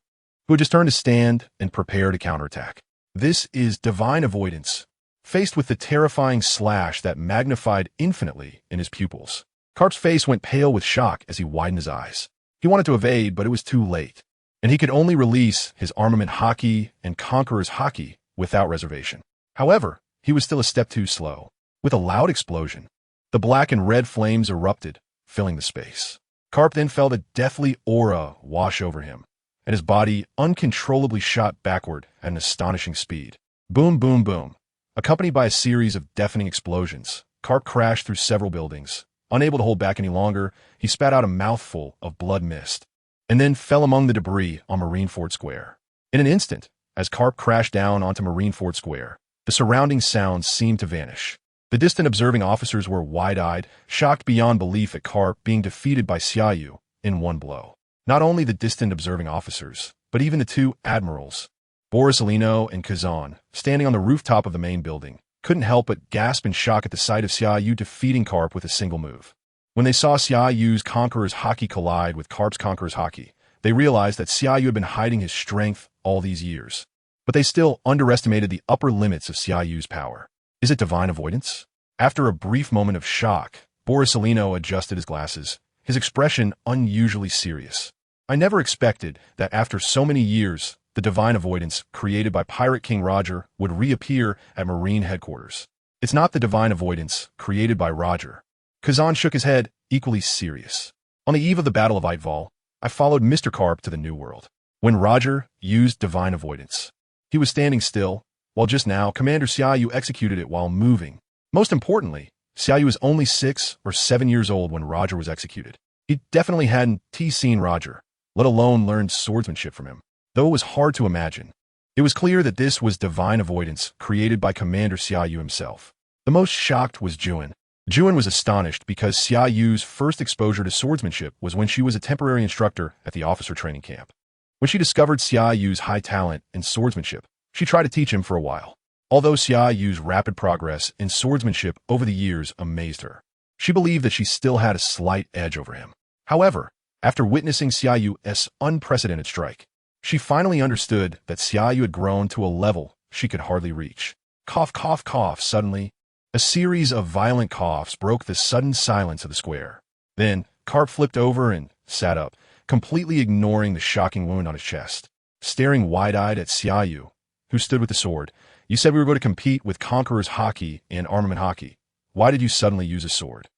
who had just turned to stand and prepare to counterattack. This is divine avoidance, faced with the terrifying slash that magnified infinitely in his pupils. Karp's face went pale with shock as he widened his eyes. He wanted to evade, but it was too late, and he could only release his armament Haki and Conqueror's Haki without reservation. However, he was still a step too slow. With a loud explosion, the black and red flames erupted, filling the space. Karp then felt a deathly aura wash over him, and his body uncontrollably shot backward at an astonishing speed. Boom, boom, boom. Accompanied by a series of deafening explosions, Karp crashed through several buildings. Unable to hold back any longer, he spat out a mouthful of blood mist, and then fell among the debris on Marineford Square. In an instant, as Karp crashed down onto Marineford Square, the surrounding sounds seemed to vanish. The distant observing officers were wide-eyed, shocked beyond belief at Karp being defeated by Xia Yu in one blow. Not only the distant observing officers, but even the two admirals, Borsalino and Gion, standing on the rooftop of the main building, couldn't help but gasp in shock at the sight of Xia Yu defeating Karp with a single move. When they saw Xia Yu's Conqueror's Haki collide with Karp's Conqueror's Haki, they realized that Xia Yu had been hiding his strength all these years. But they still underestimated the upper limits of Xia Yu's power. Is it divine avoidance? After a brief moment of shock, Borsalino adjusted his glasses, his expression unusually serious. "I never expected that after so many years, the divine avoidance created by Pirate King Roger would reappear at Marine headquarters. It's not the divine avoidance created by Roger." Kazan shook his head, equally serious. "On the eve of the Battle of Eitval, I followed Mr. Karp to the New World. When Roger used divine avoidance, he was standing still, while just now Commander Xia Yu executed it while moving. Most importantly, Xia Yu was only 6 or 7 years old when Roger was executed. He definitely hadn't seen Roger, let alone learned swordsmanship from him. Though it was hard to imagine, it was clear that this was divine avoidance created by Commander Xia Yu himself. The most shocked was Gion. Gion was astonished because Xia Yu's first exposure to swordsmanship was when she was a temporary instructor at the officer training camp. When she discovered Xia Yu's high talent in swordsmanship, she tried to teach him for a while. Although Xia Yu's rapid progress in swordsmanship over the years amazed her, she believed that she still had a slight edge over him. However, after witnessing Xia Yu's unprecedented strike, she finally understood that Xia Yu had grown to a level she could hardly reach. Cough, cough, cough. Suddenly, a series of violent coughs broke the sudden silence of the square. Then, Karp flipped over and sat up, completely ignoring the shocking wound on his chest. Staring wide-eyed at Xia Yu, who stood with the sword, "You said we were going to compete with Conqueror's Haki and Armament Haki. Why did you suddenly use a sword?"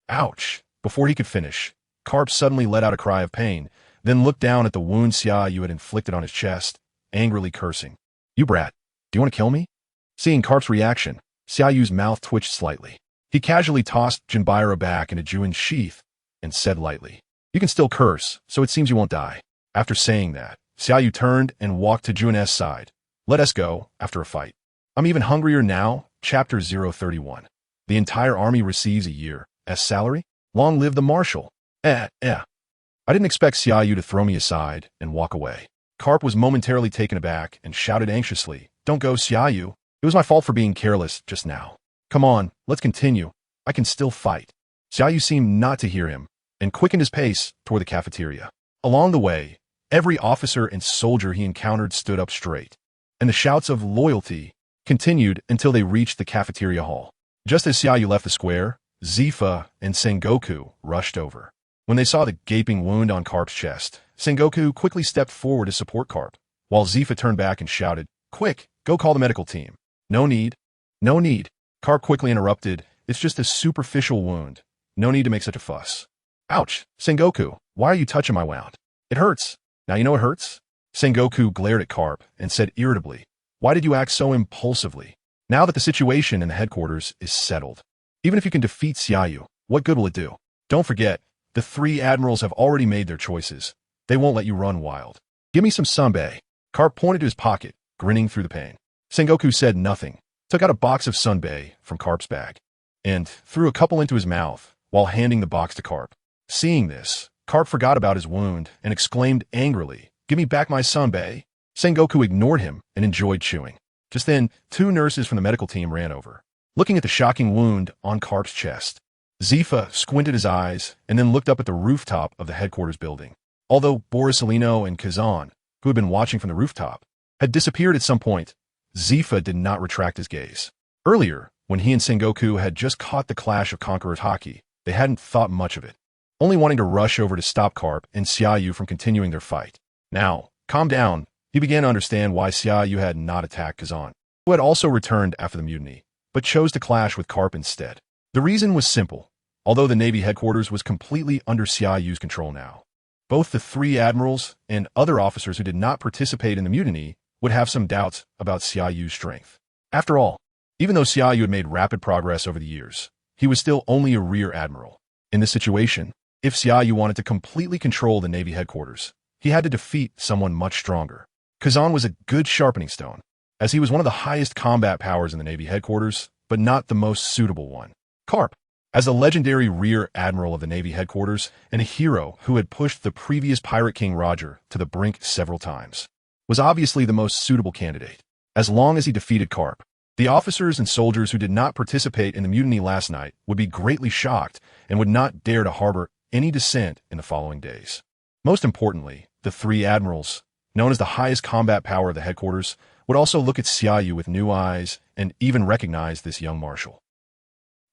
Ouch! Before he could finish, Karp suddenly let out a cry of pain, then looked down at the wound Xia Yu had inflicted on his chest, angrily cursing. "You brat, do you want to kill me?" Seeing Karp's reaction, Xia Yu's mouth twitched slightly. He casually tossed Jinbaira back into Juon's sheath and said lightly, "You can still curse, so it seems you won't die." After saying that, Xia Yu turned and walked to Juon's side. "Let us go, after a fight. I'm even hungrier now." Chapter 031. The entire army receives a year's salary? Long live the Marshal. I didn't expect Xia Yu to throw me aside and walk away. Karp was momentarily taken aback and shouted anxiously, "Don't go, Xia Yu. It was my fault for being careless just now. Come on, let's continue. I can still fight. Xia Yu seemed not to hear him, and quickened his pace toward the cafeteria. Along the way, every officer and soldier he encountered stood up straight, and the shouts of loyalty continued until they reached the cafeteria hall. Just as Xia Yu left the square, Zifa and Sengoku rushed over. When they saw the gaping wound on Carp's chest, Sengoku quickly stepped forward to support Carp, while Zifa turned back and shouted, "Quick, go call the medical team." "No need. No need." Carp quickly interrupted, "It's just a superficial wound. No need to make such a fuss." "Ouch, Sengoku, why are you touching my wound? It hurts. Now you know it hurts?" Sengoku glared at Carp and said irritably, "Why did you act so impulsively? Now that the situation in the headquarters is settled, even if you can defeat Xia Yu, what good will it do? Don't forget, the 3 admirals have already made their choices. They won't let you run wild. Give me some sunbae." Carp pointed to his pocket, grinning through the pain. Sengoku said nothing, took out a box of sunbae from Carp's bag, and threw a couple into his mouth while handing the box to Carp. Seeing this, Carp forgot about his wound and exclaimed angrily, "Give me back my sunbae." Sengoku ignored him and enjoyed chewing. Just then, 2 nurses from the medical team ran over, looking at the shocking wound on Carp's chest. Zifa squinted his eyes and then looked up at the rooftop of the headquarters building. Although Borisolino and Gion, who had been watching from the rooftop, had disappeared at some point, Zifa did not retract his gaze. Earlier, when he and Sengoku had just caught the clash of conquerors hockey, they hadn't thought much of it, only wanting to rush over to stop Carp and Xia Yu from continuing their fight. Now, calm down, he began to understand why Xia Yu had not attacked Gion, who had also returned after the mutiny, but chose to clash with Carp instead. The reason was simple. Although the Navy headquarters was completely under Xia Yu's control now, both the 3 admirals and other officers who did not participate in the mutiny would have some doubts about Xia Yu's strength. After all, even though Xia Yu had made rapid progress over the years, he was still only a rear admiral. In this situation, if Xia Yu wanted to completely control the Navy headquarters, he had to defeat someone much stronger. Kazan was a good sharpening stone, as he was one of the highest combat powers in the Navy headquarters, but not the most suitable one. Carp, as a legendary rear admiral of the Navy headquarters and a hero who had pushed the previous Pirate King Roger to the brink several times, was obviously the most suitable candidate. As long as he defeated Carp, the officers and soldiers who did not participate in the mutiny last night would be greatly shocked and would not dare to harbor any dissent in the following days. Most importantly, the 3 admirals, known as the highest combat power of the headquarters, would also look at Xia Yu with new eyes and even recognize this young marshal.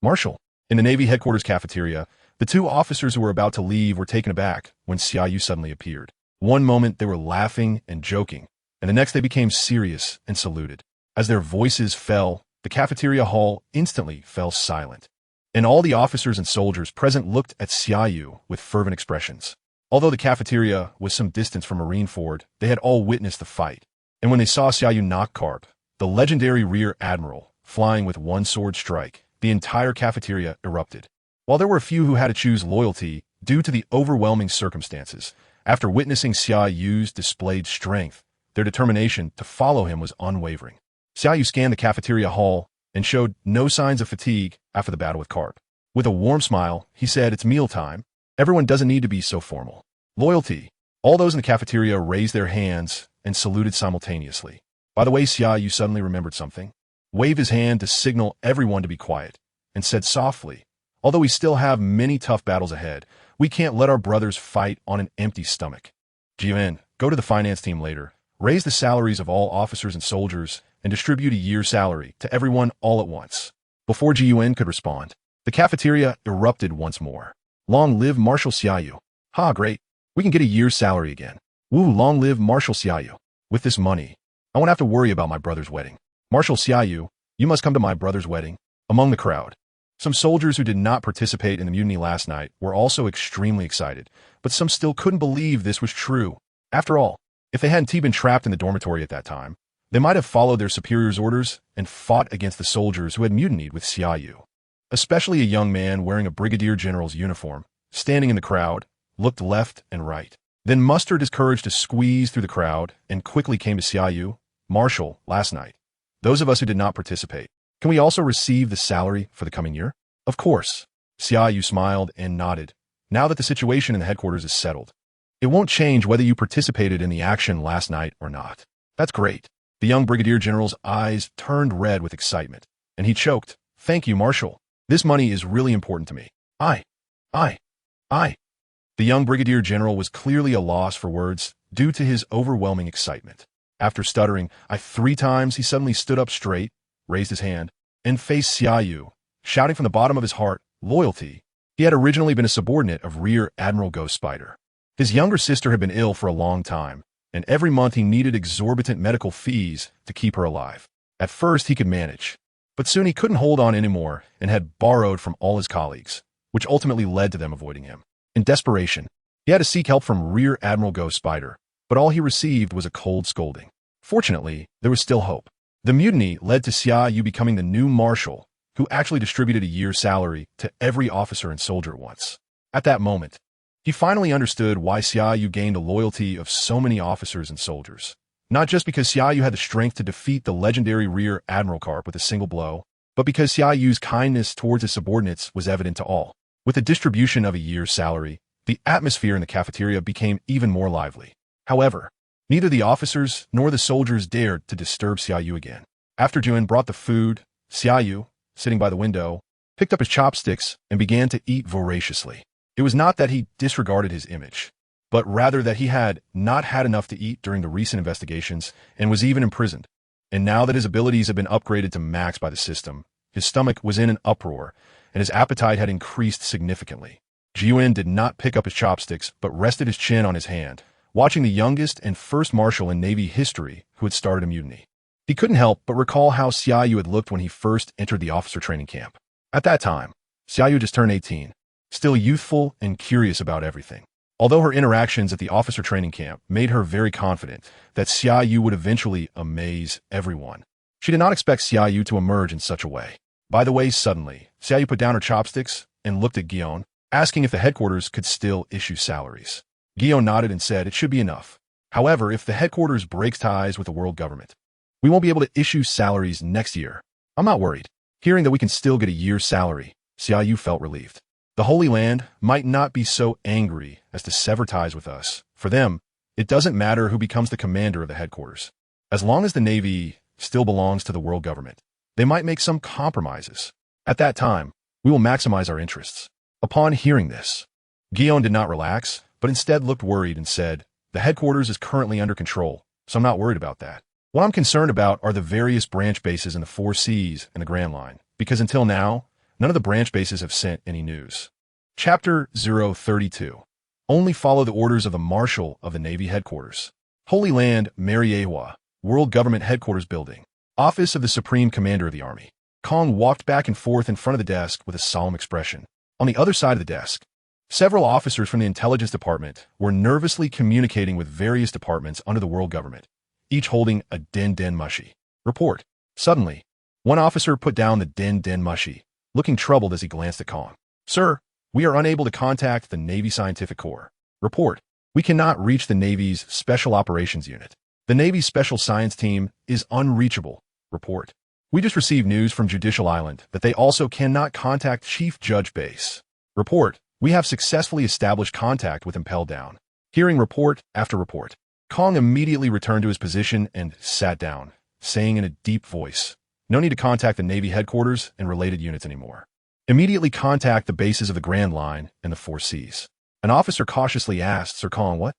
Marshal. In the Navy headquarters cafeteria, the 2 officers who were about to leave were taken aback when Xia Yu suddenly appeared. One moment they were laughing and joking, and the next they became serious and saluted. As their voices fell, the cafeteria hall instantly fell silent, and all the officers and soldiers present looked at Xia Yu with fervent expressions. Although the cafeteria was some distance from Marineford, they had all witnessed the fight, and when they saw Xia Yu knock Carp, the legendary rear admiral, flying with one sword strike, the entire cafeteria erupted. While there were a few who had to choose loyalty due to the overwhelming circumstances, after witnessing Xia Yu's displayed strength, their determination to follow him was unwavering. Xia Yu scanned the cafeteria hall and showed no signs of fatigue after the battle with Carp. With a warm smile, he said, "It's mealtime. Everyone doesn't need to be so formal." Loyalty. All those in the cafeteria raised their hands and saluted simultaneously. By the way, Xia Yu suddenly remembered something, waved his hand to signal everyone to be quiet, and said softly, "Although we still have many tough battles ahead, we can't let our brothers fight on an empty stomach. Gion, go to the finance team later, raise the salaries of all officers and soldiers, and distribute a year's salary to everyone all at once." Before Gion could respond, the cafeteria erupted once more. "Long live Marshal Xia Yu. Ha, great. We can get a year's salary again. Woo, long live Marshal Xia Yu. With this money, I won't have to worry about my brother's wedding. Marshal Xia Yu, you must come to my brother's wedding." Among the crowd, some soldiers who did not participate in the mutiny last night were also extremely excited, but some still couldn't believe this was true. After all, if they hadn't been trapped in the dormitory at that time, they might have followed their superiors' orders and fought against the soldiers who had mutinied with Xia Yu. Especially a young man wearing a brigadier general's uniform, standing in the crowd, looked left and right, then mustered his courage to squeeze through the crowd and quickly came to Xia Yu. "Marshal, last night, those of us who did not participate, can we also receive the salary for the coming year?" "Of course." Xia Yu smiled and nodded. "Now that the situation in the headquarters is settled, it won't change whether you participated in the action last night or not." "That's great. The young brigadier general's eyes turned red with excitement, and he choked. "Thank you, Marshal. This money is really important to me. I. I. The young brigadier general was clearly a loss for words due to his overwhelming excitement. After stuttering I 3 times, he suddenly stood up straight, raised his hand, and faced Xia Yu, shouting from the bottom of his heart, "Loyalty." He had originally been a subordinate of Rear Admiral Ghost Spider. His younger sister had been ill for a long time, and every month he needed exorbitant medical fees to keep her alive. At first he could manage, but soon he couldn't hold on anymore and had borrowed from all his colleagues, which ultimately led to them avoiding him. In desperation, he had to seek help from Rear Admiral Ghost Spider, but all he received was a cold scolding. Fortunately, there was still hope. The mutiny led to Xia Yu becoming the new marshal, who actually distributed a year's salary to every officer and soldier at once. At that moment, he finally understood why Xia Yu gained the loyalty of so many officers and soldiers. Not just because Xia Yu had the strength to defeat the legendary Rear Admiral Carp with a single blow, but because Xia Yu's kindness towards his subordinates was evident to all. With the distribution of a year's salary, the atmosphere in the cafeteria became even more lively. However, neither the officers nor the soldiers dared to disturb Xia Yu again. After Gion brought the food, Xia Yu, sitting by the window, picked up his chopsticks and began to eat voraciously. It was not that he disregarded his image, but rather that he had not had enough to eat during the recent investigations and was even imprisoned. And now that his abilities had been upgraded to max by the system, his stomach was in an uproar, and his appetite had increased significantly. Gion did not pick up his chopsticks, but rested his chin on his hand, watching the youngest and first marshal in Navy history who had started a mutiny. He couldn't help but recall how Xia Yu had looked when he first entered the officer training camp. At that time, Xia Yu just turned 18, still youthful and curious about everything. Although her interactions at the officer training camp made her very confident that Xia Yu would eventually amaze everyone, she did not expect Xia Yu to emerge in such a way. By the way, suddenly, Xia Yu put down her chopsticks and looked at Gion, asking if the headquarters could still issue salaries. Gion nodded and said it should be enough. However, if the headquarters breaks ties with the world government, we won't be able to issue salaries next year. I'm not worried. Hearing that we can still get a year's salary, Xia Yu felt relieved. The Holy Land might not be so angry as to sever ties with us. For them, it doesn't matter who becomes the commander of the headquarters. As long as the Navy still belongs to the world government, they might make some compromises. At that time, we will maximize our interests. Upon hearing this, Gion did not relax, but instead looked worried and said, "The headquarters is currently under control, so I'm not worried about that. What I'm concerned about are the various branch bases in the 4 Seas and the Grand Line, because until now, none of the branch bases have sent any news." Chapter 032. Only follow the orders of the Marshal of the Navy Headquarters. Holy Land, Mariewa, World Government Headquarters Building. Office of the Supreme Commander of the Army. Kong walked back and forth in front of the desk with a solemn expression. On the other side of the desk, several officers from the Intelligence Department were nervously communicating with various departments under the world government, each holding a den mushi. Report. Suddenly, one officer put down the den mushi, looking troubled as he glanced at Kong. "Sir, we are unable to contact the Navy Scientific Corps. Report. We cannot reach the Navy's Special Operations Unit. The Navy's Special Science Team is unreachable. Report. We just received news from Judicial Island that they also cannot contact Chief Judge Base. Report. We have successfully established contact with Impel Down." Hearing report after report, Kong immediately returned to his position and sat down, saying in a deep voice, "No need to contact the Navy headquarters and related units anymore. Immediately contact the bases of the Grand Line and the 4 Seas." An officer cautiously asked Sir Kong, "What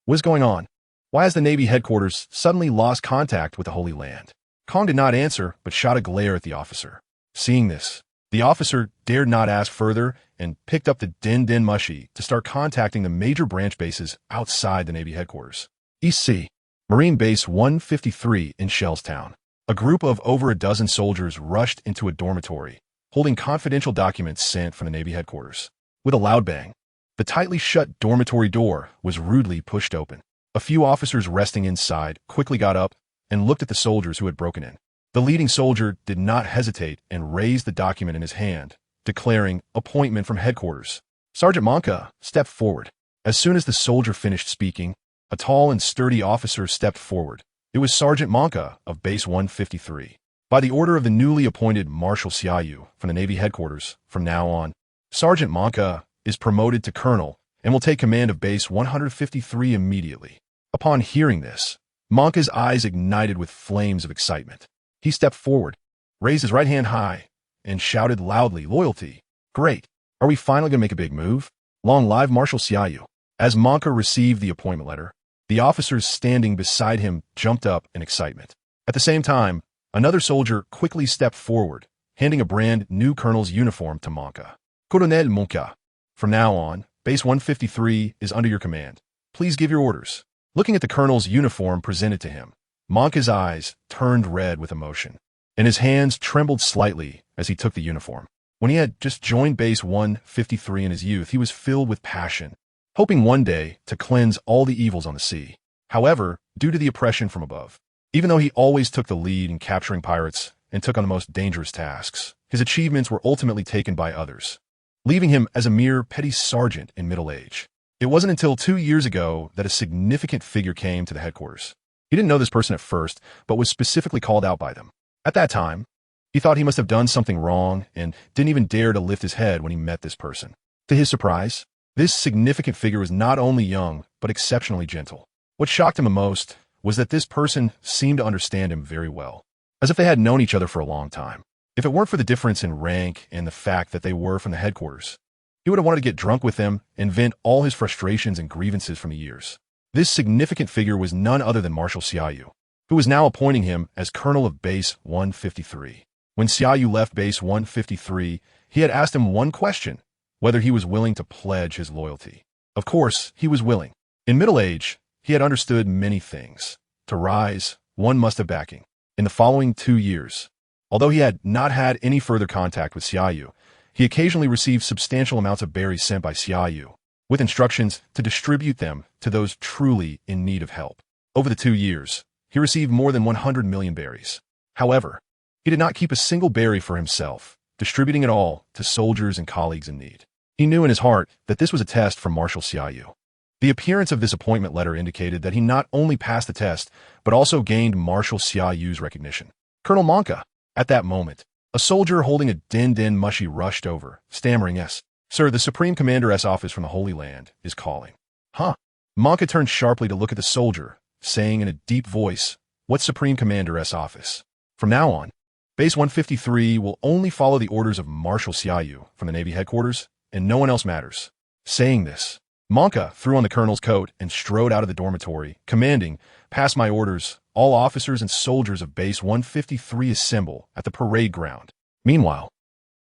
is going on? Why has the Navy headquarters suddenly lost contact with the Holy Land?" Kong did not answer, but shot a glare at the officer. Seeing this, the officer dared not ask further and picked up the den mushi to start contacting the major branch bases outside the Navy headquarters. East Sea, Marine Base 153 in Shellstown. A group of over a dozen soldiers rushed into a dormitory, holding confidential documents sent from the Navy headquarters. With a loud bang, the tightly shut dormitory door was rudely pushed open. A few officers resting inside quickly got up and looked at the soldiers who had broken in. The leading soldier did not hesitate and raised the document in his hand, declaring appointment from headquarters. Sergeant Monka stepped forward. As soon as the soldier finished speaking, a tall and sturdy officer stepped forward. It was Sergeant Monka of Base 153. By the order of the newly appointed Marshal Xia Yu from the Navy headquarters, from now on, Sergeant Monka is promoted to colonel and will take command of Base 153 immediately. Upon hearing this, Monka's eyes ignited with flames of excitement. He stepped forward, raised his right hand high, and shouted loudly, "Loyalty! Great! Are we finally going to make a big move? Long live Marshal Xia Yu." As Monka received the appointment letter, the officers standing beside him jumped up in excitement. At the same time, another soldier quickly stepped forward, handing a brand new colonel's uniform to Monka. "Colonel Monka, from now on, Base 153 is under your command. Please give your orders." Looking at the colonel's uniform presented to him, Monka's eyes turned red with emotion, and his hands trembled slightly as he took the uniform. When he had just joined Base 153 in his youth, he was filled with passion, hoping one day to cleanse all the evils on the sea. However, due to the oppression from above, even though he always took the lead in capturing pirates and took on the most dangerous tasks, his achievements were ultimately taken by others, leaving him as a mere petty sergeant in middle age. It wasn't until 2 years ago that a significant figure came to the headquarters. He didn't know this person at first, but was specifically called out by them. At that time, he thought he must have done something wrong and didn't even dare to lift his head when he met this person. To his surprise, this significant figure was not only young, but exceptionally gentle. What shocked him the most was that this person seemed to understand him very well, as if they had known each other for a long time. If it weren't for the difference in rank and the fact that they were from the headquarters, he would have wanted to get drunk with them and vent all his frustrations and grievances from the years. This significant figure was none other than Marshal Xia Yu, who was now appointing him as colonel of Base 153. When Xia Yu left Base 153, he had asked him one question: whether he was willing to pledge his loyalty. Of course, he was willing. In middle age, he had understood many things. To rise, one must have backing. In the following 2 years, although he had not had any further contact with Xia Yu, he occasionally received substantial amounts of berries sent by Xia Yu, with instructions to distribute them to those truly in need of help. Over the 2 years, he received more than 100 million berries. However, he did not keep a single berry for himself, distributing it all to soldiers and colleagues in need. He knew in his heart that this was a test from Marshal Xia Yu. The appearance of this appointment letter indicated that he not only passed the test, but also gained Marshal Xia Yu's recognition. "Colonel Monka." At that moment, a soldier holding a din mushy rushed over, stammering, "Yes, sir, the Supreme Commander's office from the Holy Land is calling." "Huh?" Monka turned sharply to look at the soldier, saying in a deep voice, "What Supreme Commander's office?" "From now on, Base 153 will only follow the orders of Marshal Xia Yu from the Navy headquarters, and no one else matters." Saying this, Monka threw on the colonel's coat and strode out of the dormitory, commanding, "Pass my orders. All officers and soldiers of Base 153 assemble at the parade ground." Meanwhile,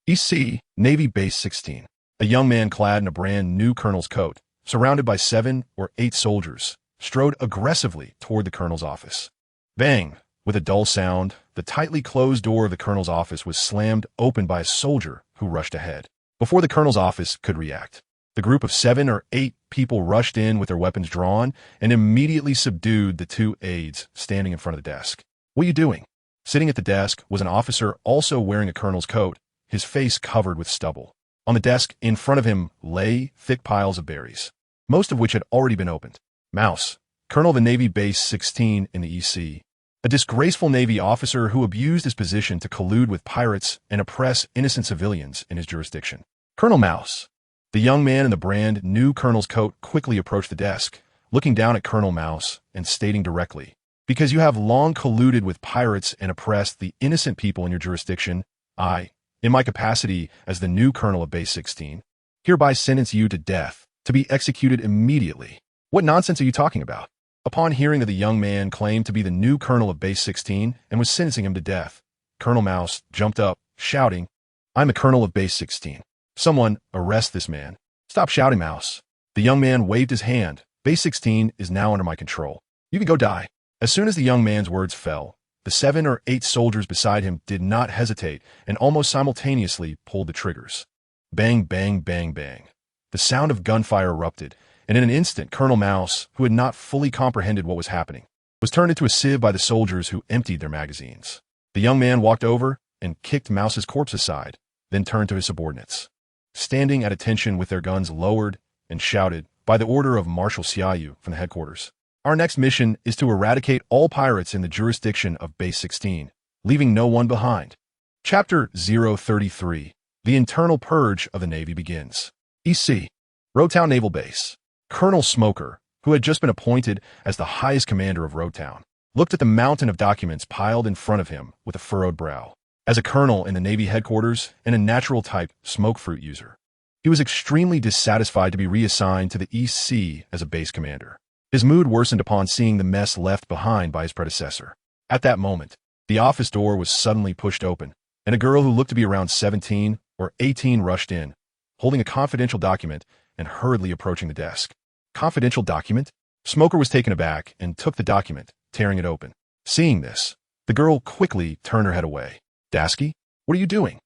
EC, Navy Base 16. A young man clad in a brand new colonel's coat, surrounded by 7 or 8 soldiers, strode aggressively toward the colonel's office. Bang! With a dull sound, the tightly closed door of the colonel's office was slammed open by a soldier who rushed ahead. Before the colonel's office could react, the group of 7 or 8 people rushed in with their weapons drawn and immediately subdued the 2 aides standing in front of the desk. "What are you doing?" Sitting at the desk was an officer also wearing a colonel's coat, his face covered with stubble. On the desk in front of him lay thick piles of berries, most of which had already been opened. "Mouse, colonel of the Navy Base 16 in the EC. A disgraceful Navy officer who abused his position to collude with pirates and oppress innocent civilians in his jurisdiction. Colonel Mouse." The young man in the brand new colonel's coat quickly approached the desk, looking down at Colonel Mouse and stating directly, "Because you have long colluded with pirates and oppressed the innocent people in your jurisdiction, I, in my capacity as the new colonel of Base 16, hereby sentence you to death, to be executed immediately." "What nonsense are you talking about?" Upon hearing that the young man claimed to be the new colonel of Base 16 and was sentencing him to death, Colonel Mouse jumped up, shouting, "I'm the colonel of Base 16. Someone arrest this man." "Stop shouting, Mouse." The young man waved his hand. "Base 16 is now under my control. You can go die." As soon as the young man's words fell, the 7 or 8 soldiers beside him did not hesitate and almost simultaneously pulled the triggers. Bang, bang, bang, bang. The sound of gunfire erupted, and in an instant Colonel Mouse, who had not fully comprehended what was happening, was turned into a sieve by the soldiers who emptied their magazines. The young man walked over and kicked Mouse's corpse aside, then turned to his subordinates, standing at attention with their guns lowered, and shouted, "By the order of Marshal Xia Yu from the headquarters, our next mission is to eradicate all pirates in the jurisdiction of Base 16, leaving no one behind." Chapter 033. The Internal Purge of the Navy begins. EC, Rowtown Naval Base. Colonel Smoker, who had just been appointed as the highest commander of Road Town, looked at the mountain of documents piled in front of him with a furrowed brow. As a colonel in the Navy headquarters and a natural-type smoke fruit user, he was extremely dissatisfied to be reassigned to the East Sea as a base commander. His mood worsened upon seeing the mess left behind by his predecessor. At that moment, the office door was suddenly pushed open, and a girl who looked to be around 17 or 18 rushed in, holding a confidential document and hurriedly approaching the desk. Confidential document? Smoker was taken aback and took the document, tearing it open. Seeing this, the girl quickly turned her head away. Dasky, what are you doing?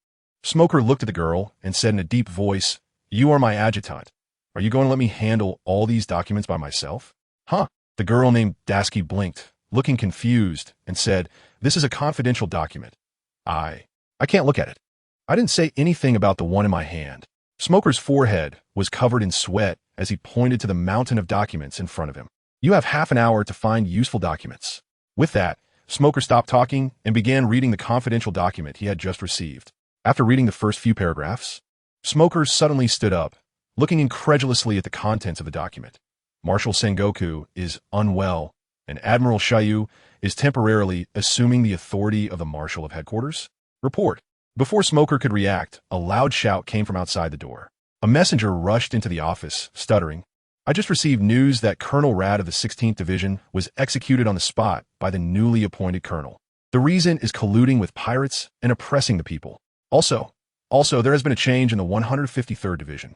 Smoker looked at the girl and said in a deep voice, "You are my adjutant. Are you going to let me handle all these documents by myself?" Huh? The girl named Dasky blinked, looking confused, and said, "This is a confidential document. I can't look at it. I didn't say anything about the one in my hand." Smoker's forehead was covered in sweat as he pointed to the mountain of documents in front of him. "You have half an hour to find useful documents." With that, Smoker stopped talking and began reading the confidential document he had just received. After reading the first few paragraphs, Smoker suddenly stood up, looking incredulously at the contents of the document. Marshal Sengoku is unwell, and Admiral Xia Yu is temporarily assuming the authority of the Marshal of Headquarters. Report. Before Smoker could react, a loud shout came from outside the door. A messenger rushed into the office, stuttering, "I just received news that Colonel Rad of the 16th Division was executed on the spot by the newly appointed colonel. The reason is colluding with pirates and oppressing the people. Also, there has been a change in the 153rd Division.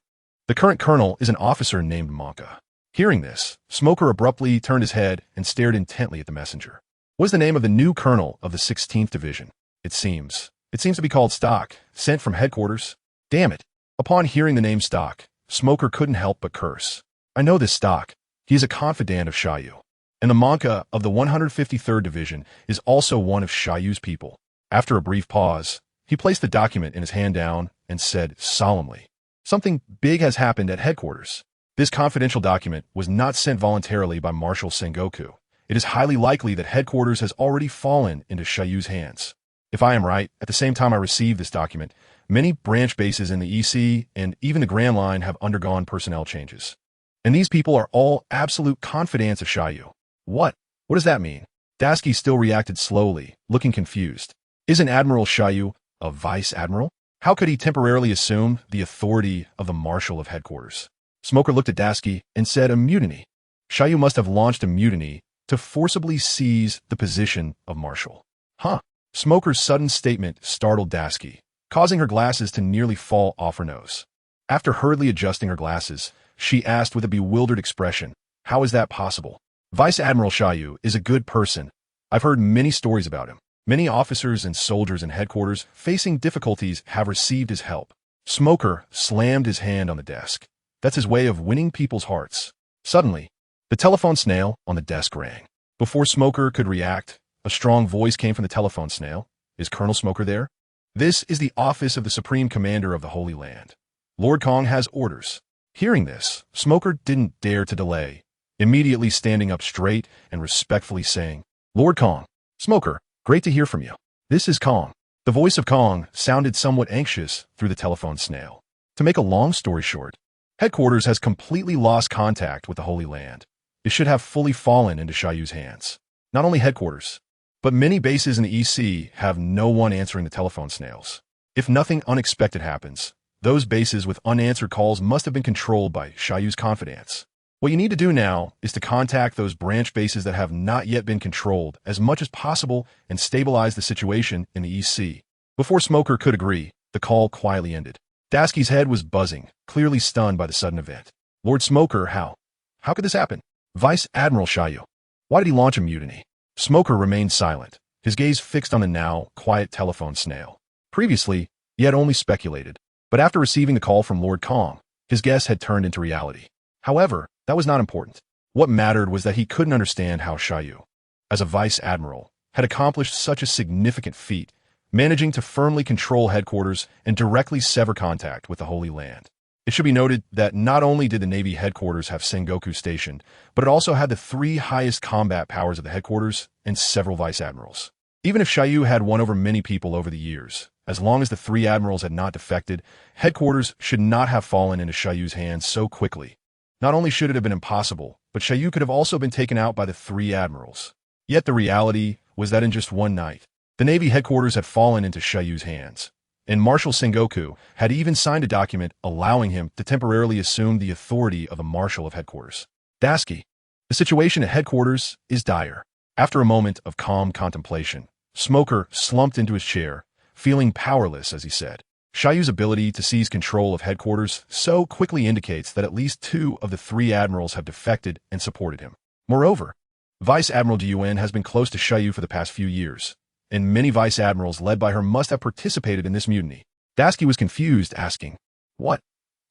The current colonel is an officer named Monka." Hearing this, Smoker abruptly turned his head and stared intently at the messenger. What is the name of the new colonel of the 16th Division? It seems to be called Stock, sent from headquarters. Damn it. Upon hearing the name Stock, Smoker couldn't help but curse. I know this Stock. He is a confidant of Xia Yu. And the Monka of the 153rd Division is also one of Xia Yu's people. After a brief pause, he placed the document in his hand down and said solemnly, "Something big has happened at headquarters. This confidential document was not sent voluntarily by Marshal Sengoku. It is highly likely that headquarters has already fallen into Xia Yu's hands. If I am right, at the same time I received this document, many branch bases in the EC and even the Grand Line have undergone personnel changes. And these people are all absolute confidants of Xia Yu." What? What does that mean? Dasky still reacted slowly, looking confused. Isn't Admiral Xia Yu a vice admiral? How could he temporarily assume the authority of the Marshal of Headquarters? Smoker looked at Dasky and said, "A mutiny. Xia Yu must have launched a mutiny to forcibly seize the position of Marshal." Huh? Smoker's sudden statement startled Dasky, causing her glasses to nearly fall off her nose. After hurriedly adjusting her glasses, she asked with a bewildered expression, "How is that possible? Vice Admiral Xia Yu is a good person. I've heard many stories about him. Many officers and soldiers in headquarters facing difficulties have received his help." Smoker slammed his hand on the desk. That's his way of winning people's hearts. Suddenly, the telephone snail on the desk rang. Before Smoker could react, a strong voice came from the telephone snail. "Is Colonel Smoker there? This is the office of the Supreme Commander of the Holy Land. Lord Kong has orders." Hearing this, Smoker didn't dare to delay, immediately standing up straight and respectfully saying, "Lord Kong, Smoker, great to hear from you. This is Kong." The voice of Kong sounded somewhat anxious through the telephone snail. To make a long story short, Headquarters has completely lost contact with the Holy Land. It should have fully fallen into Xia Yu's hands. Not only Headquarters, but many bases in the EC have no one answering the telephone snails. If nothing unexpected happens, those bases with unanswered calls must have been controlled by Xia Yu's confidants. What you need to do now is to contact those branch bases that have not yet been controlled as much as possible and stabilize the situation in the EC. Before Smoker could agree, the call quietly ended. Dasky's head was buzzing, clearly stunned by the sudden event. "Lord Smoker, how could this happen? Vice Admiral Xia Yu, why did he launch a mutiny?" Smoker remained silent, his gaze fixed on the now quiet telephone snail. Previously, he had only speculated, but after receiving the call from Lord Kong, his guess had turned into reality. However, that was not important. What mattered was that he couldn't understand how Xia Yu, as a vice admiral, had accomplished such a significant feat, managing to firmly control headquarters and directly sever contact with the Holy Land. It should be noted that not only did the Navy headquarters have Sengoku stationed, but it also had the three highest combat powers of the headquarters and several vice admirals. Even if Xia Yu had won over many people over the years, as long as the three admirals had not defected, headquarters should not have fallen into Xia Yu's hands so quickly. Not only should it have been impossible, but Xia Yu could have also been taken out by the three admirals. Yet the reality was that in just one night, the Navy headquarters had fallen into Xia Yu's hands, and Marshal Sengoku had even signed a document allowing him to temporarily assume the authority of the Marshal of Headquarters. Dasky, the situation at headquarters is dire. After a moment of calm contemplation, Smoker slumped into his chair, feeling powerless as he said. Xia Yu's ability to seize control of headquarters so quickly indicates that at least 2 of the 3 admirals have defected and supported him. Moreover, Vice Admiral Gion has been close to Xia Yu for the past few years, and many vice admirals led by her must have participated in this mutiny. Dasky was confused, asking, What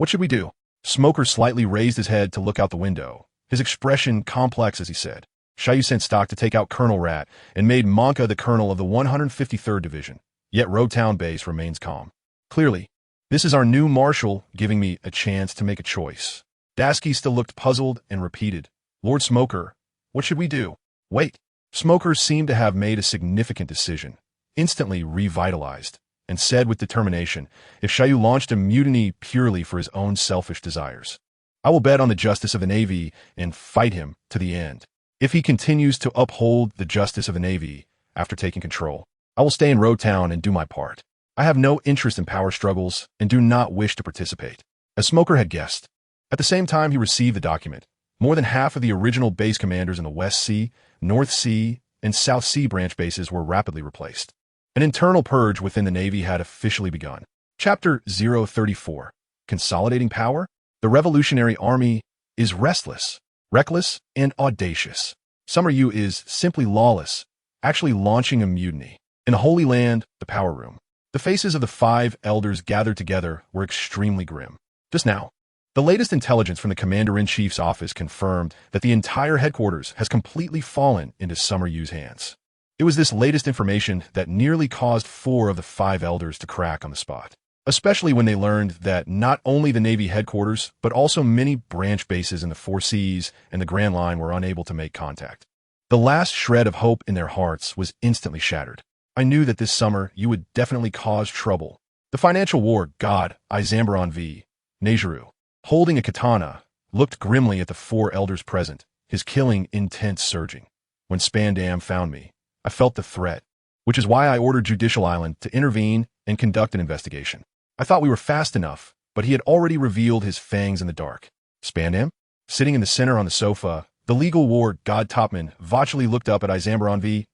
should we do? Smoker slightly raised his head to look out the window, his expression complex as he said. Xia Yu sent stock to take out Colonel Rat and made Monka the colonel of the 153rd Division, yet Roadtown Base remains calm. Clearly, this is our new marshal giving me a chance to make a choice. Dasky still looked puzzled and repeated, Lord Smoker, what should we do? Wait. Smoker seemed to have made a significant decision, instantly revitalized, and said with determination, if Xia Yu launched a mutiny purely for his own selfish desires, I will bet on the justice of the Navy and fight him to the end. If he continues to uphold the justice of the Navy after taking control, I will stay in Roadtown and do my part. I have no interest in power struggles and do not wish to participate. As Smoker had guessed, at the same time he received the document, more than half of the original base commanders in the West Sea, North Sea, and South Sea branch bases were rapidly replaced. An internal purge within the Navy had officially begun. Chapter 034. Consolidating Power? The Revolutionary Army is restless, reckless, and audacious. Summer Yu is simply lawless, actually launching a mutiny. In the Holy Land, the Power Room, the faces of the 5 elders gathered together were extremely grim. Just now, the latest intelligence from the Commander-in-Chief's office confirmed that the entire headquarters has completely fallen into Summer Yu's hands. It was this latest information that nearly caused 4 of the 5 elders to crack on the spot, especially when they learned that not only the Navy headquarters, but also many branch bases in the 4 Seas and the Grand Line were unable to make contact. The last shred of hope in their hearts was instantly shattered. I knew that this summer you would definitely cause trouble. The financial war god, Izambaron V. Nejiru, holding a katana, looked grimly at the 4 elders present, his killing intent surging. When Spandam found me, I felt the threat, which is why I ordered Judicial Island to intervene and conduct an investigation. I thought we were fast enough, but he had already revealed his fangs in the dark. Spandam? Sitting in the center on the sofa, the legal war god topman Vachely looked up at Izambaron V.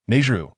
Nejiru,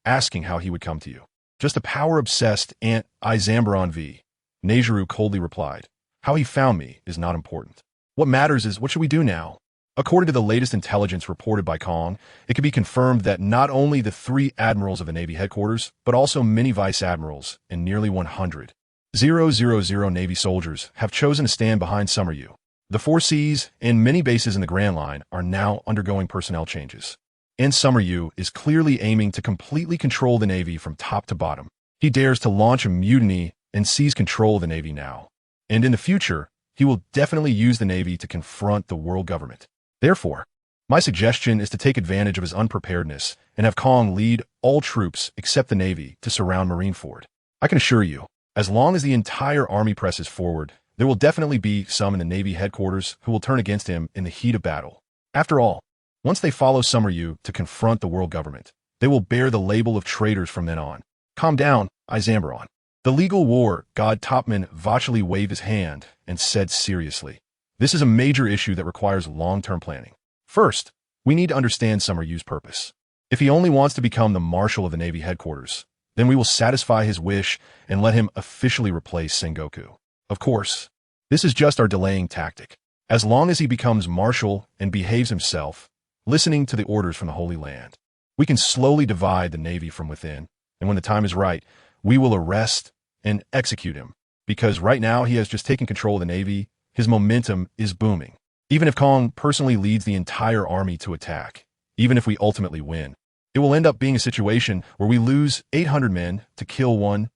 asking how he would come to you. Just a power-obsessed Ant Izambaron V. Nejiru coldly replied, How he found me is not important. What matters is what should we do now? According to the latest intelligence reported by Kong, it can be confirmed that not only the 3 admirals of the Navy headquarters, but also many vice admirals and nearly 100 000 Navy soldiers have chosen to stand behind Summer Yu. The 4 Seas and many bases in the Grand Line are now undergoing personnel changes. And Summer Yu is clearly aiming to completely control the Navy from top to bottom. He dares to launch a mutiny and seize control of the Navy now. And in the future, he will definitely use the Navy to confront the world government. Therefore, my suggestion is to take advantage of his unpreparedness and have Kong lead all troops except the Navy to surround Marineford. I can assure you, as long as the entire army presses forward, there will definitely be some in the Navy headquarters who will turn against him in the heat of battle. After all, once they follow Summer Yu to confront the world government, they will bear the label of traitors from then on. Calm down, Izambaron. The legal war god topman Vachely waved his hand and said seriously, This is a major issue that requires long-term planning. First, we need to understand Summer Yu's purpose. If he only wants to become the Marshal of the Navy headquarters, then we will satisfy his wish and let him officially replace Sengoku. Of course, this is just our delaying tactic. As long as he becomes Marshal and behaves himself, listening to the orders from the Holy Land, we can slowly divide the Navy from within, and when the time is right, we will arrest and execute him. Because right now he has just taken control of the Navy, his momentum is booming. Even if Kong personally leads the entire army to attack, even if we ultimately win, it will end up being a situation where we lose 800 men to kill 1,000.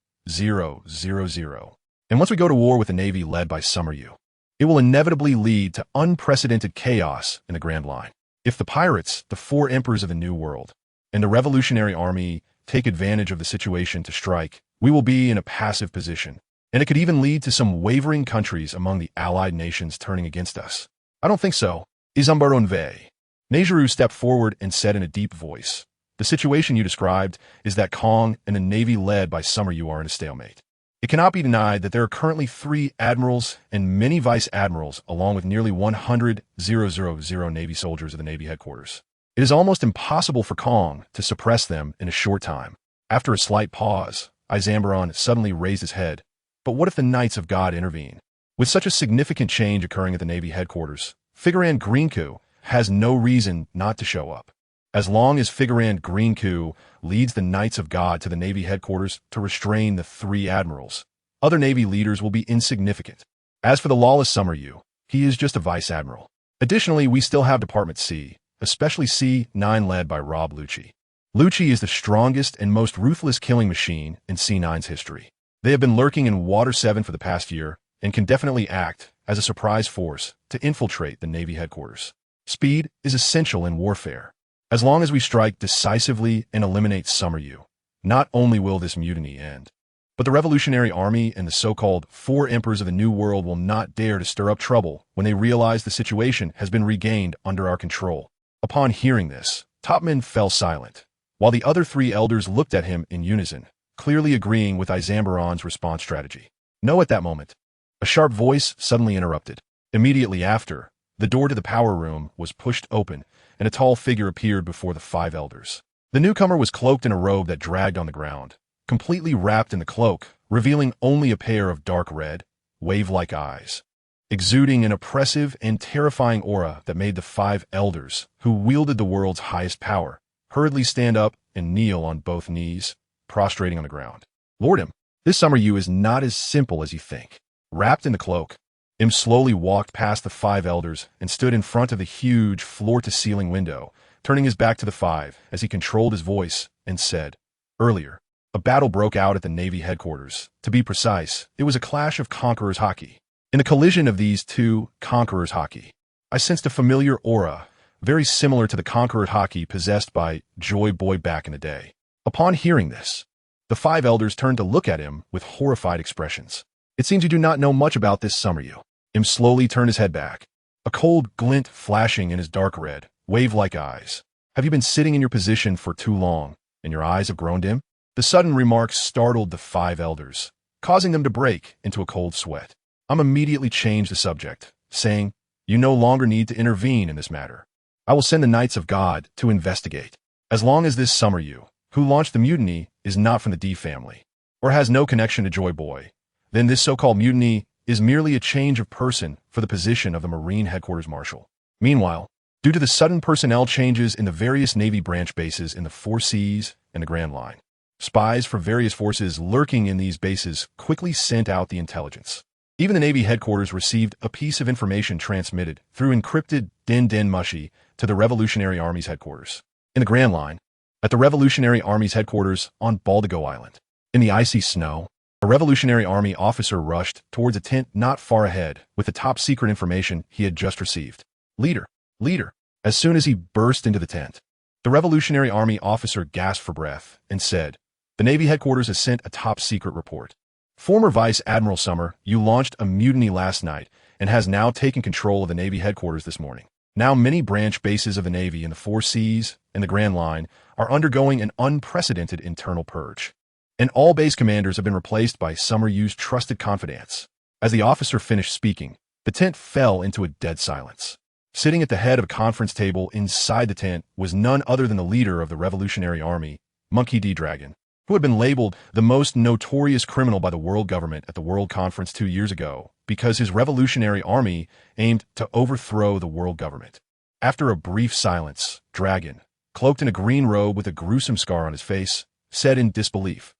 And once we go to war with a Navy led by Summer Yu, it will inevitably lead to unprecedented chaos in the Grand Line. If the pirates, the 4 emperors of the New World, and the Revolutionary Army take advantage of the situation to strike, we will be in a passive position, and it could even lead to some wavering countries among the allied nations turning against us. I don't think so. Izumbaron Vei. Nejiru stepped forward and said in a deep voice, "The situation you described is that Kong and the Navy led by Summer Yu are in a stalemate. It cannot be denied that there are currently 3 admirals and many vice admirals along with nearly 100,000 Navy soldiers at the Navy headquarters. It is almost impossible for Kong to suppress them in a short time." After a slight pause, Izambaron suddenly raised his head. "But what if the Knights of God intervene? With such a significant change occurring at the Navy headquarters, Figurand Greenku has no reason not to show up. As long as Figurand Greenku leads the Knights of God to the Navy headquarters to restrain the 3 admirals, other Navy leaders will be insignificant. As for the lawless Summer Yu, he is just a vice admiral. Additionally, we still have Department C, especially C9 led by Rob Lucci. Lucci is the strongest and most ruthless killing machine in C9's history. They have been lurking in Water 7 for the past year and can definitely act as a surprise force to infiltrate the Navy headquarters. Speed is essential in warfare. As long as we strike decisively and eliminate Summer Yu, not only will this mutiny end, but the Revolutionary Army and the so-called 4 Emperors of the New World will not dare to stir up trouble when they realize the situation has been regained under our control." Upon hearing this, Topman fell silent, while the other 3 elders looked at him in unison, clearly agreeing with Izambaron's response strategy. No, at that moment, a sharp voice suddenly interrupted. Immediately after, the door to the power room was pushed open, and a tall figure appeared before the 5 elders. The newcomer was cloaked in a robe that dragged on the ground, completely wrapped in the cloak, revealing only a pair of dark red, wave-like eyes, exuding an oppressive and terrifying aura that made the 5 elders, who wielded the world's highest power, hurriedly stand up and kneel on both knees, prostrating on the ground. "Lord this Summer Yu is not as simple as you think." Wrapped in the cloak, slowly walked past the 5 elders and stood in front of the huge floor-to-ceiling window, turning his back to the 5 as he controlled his voice and said, "Earlier, a battle broke out at the Navy headquarters. To be precise, it was a clash of conquerors hockey. In the collision of these 2 conquerors hockey, I sensed a familiar aura, very similar to the conqueror hockey possessed by Joy Boy back in the day." Upon hearing this, the 5 elders turned to look at him with horrified expressions. "It seems you do not know much about this Summer Yu." Slowly turned his head back, a cold glint flashing in his dark red, wave-like eyes. "Have you been sitting in your position for too long, and your eyes have grown dim?" The sudden remark startled the 5 elders, causing them to break into a cold sweat. Immediately changed the subject, saying, "You no longer need to intervene in this matter. I will send the Knights of God to investigate. As long as this Summer Yu, who launched the mutiny, is not from the D family, or has no connection to Joy Boy, then this so-called mutiny is merely a change of person for the position of the Marine Headquarters Marshal." Meanwhile, due to the sudden personnel changes in the various Navy branch bases in the 4 Seas and the Grand Line, spies for various forces lurking in these bases quickly sent out the intelligence. Even the Navy headquarters received a piece of information transmitted through encrypted Den Mushi to the Revolutionary Army's headquarters. In the Grand Line, at the Revolutionary Army's headquarters on Baldigo Island, in the icy snow, a Revolutionary Army officer rushed towards a tent not far ahead with the top-secret information he had just received. Leader! As soon as he burst into the tent, the Revolutionary Army officer gasped for breath and said, "The Navy headquarters has sent a top-secret report. Former Vice Admiral Summer Yu launched a mutiny last night and has now taken control of the Navy headquarters this morning. Now many branch bases of the Navy in the 4 Seas and the Grand Line are undergoing an unprecedented internal purge, and all base commanders have been replaced by Summer Yu's trusted confidants." As the officer finished speaking, the tent fell into a dead silence. Sitting at the head of a conference table inside the tent was none other than the leader of the Revolutionary Army, Monkey D. Dragon, who had been labeled the most notorious criminal by the world government at the World Conference 2 years ago because his Revolutionary Army aimed to overthrow the world government. After a brief silence, Dragon, cloaked in a green robe with a gruesome scar on his face, said in disbelief,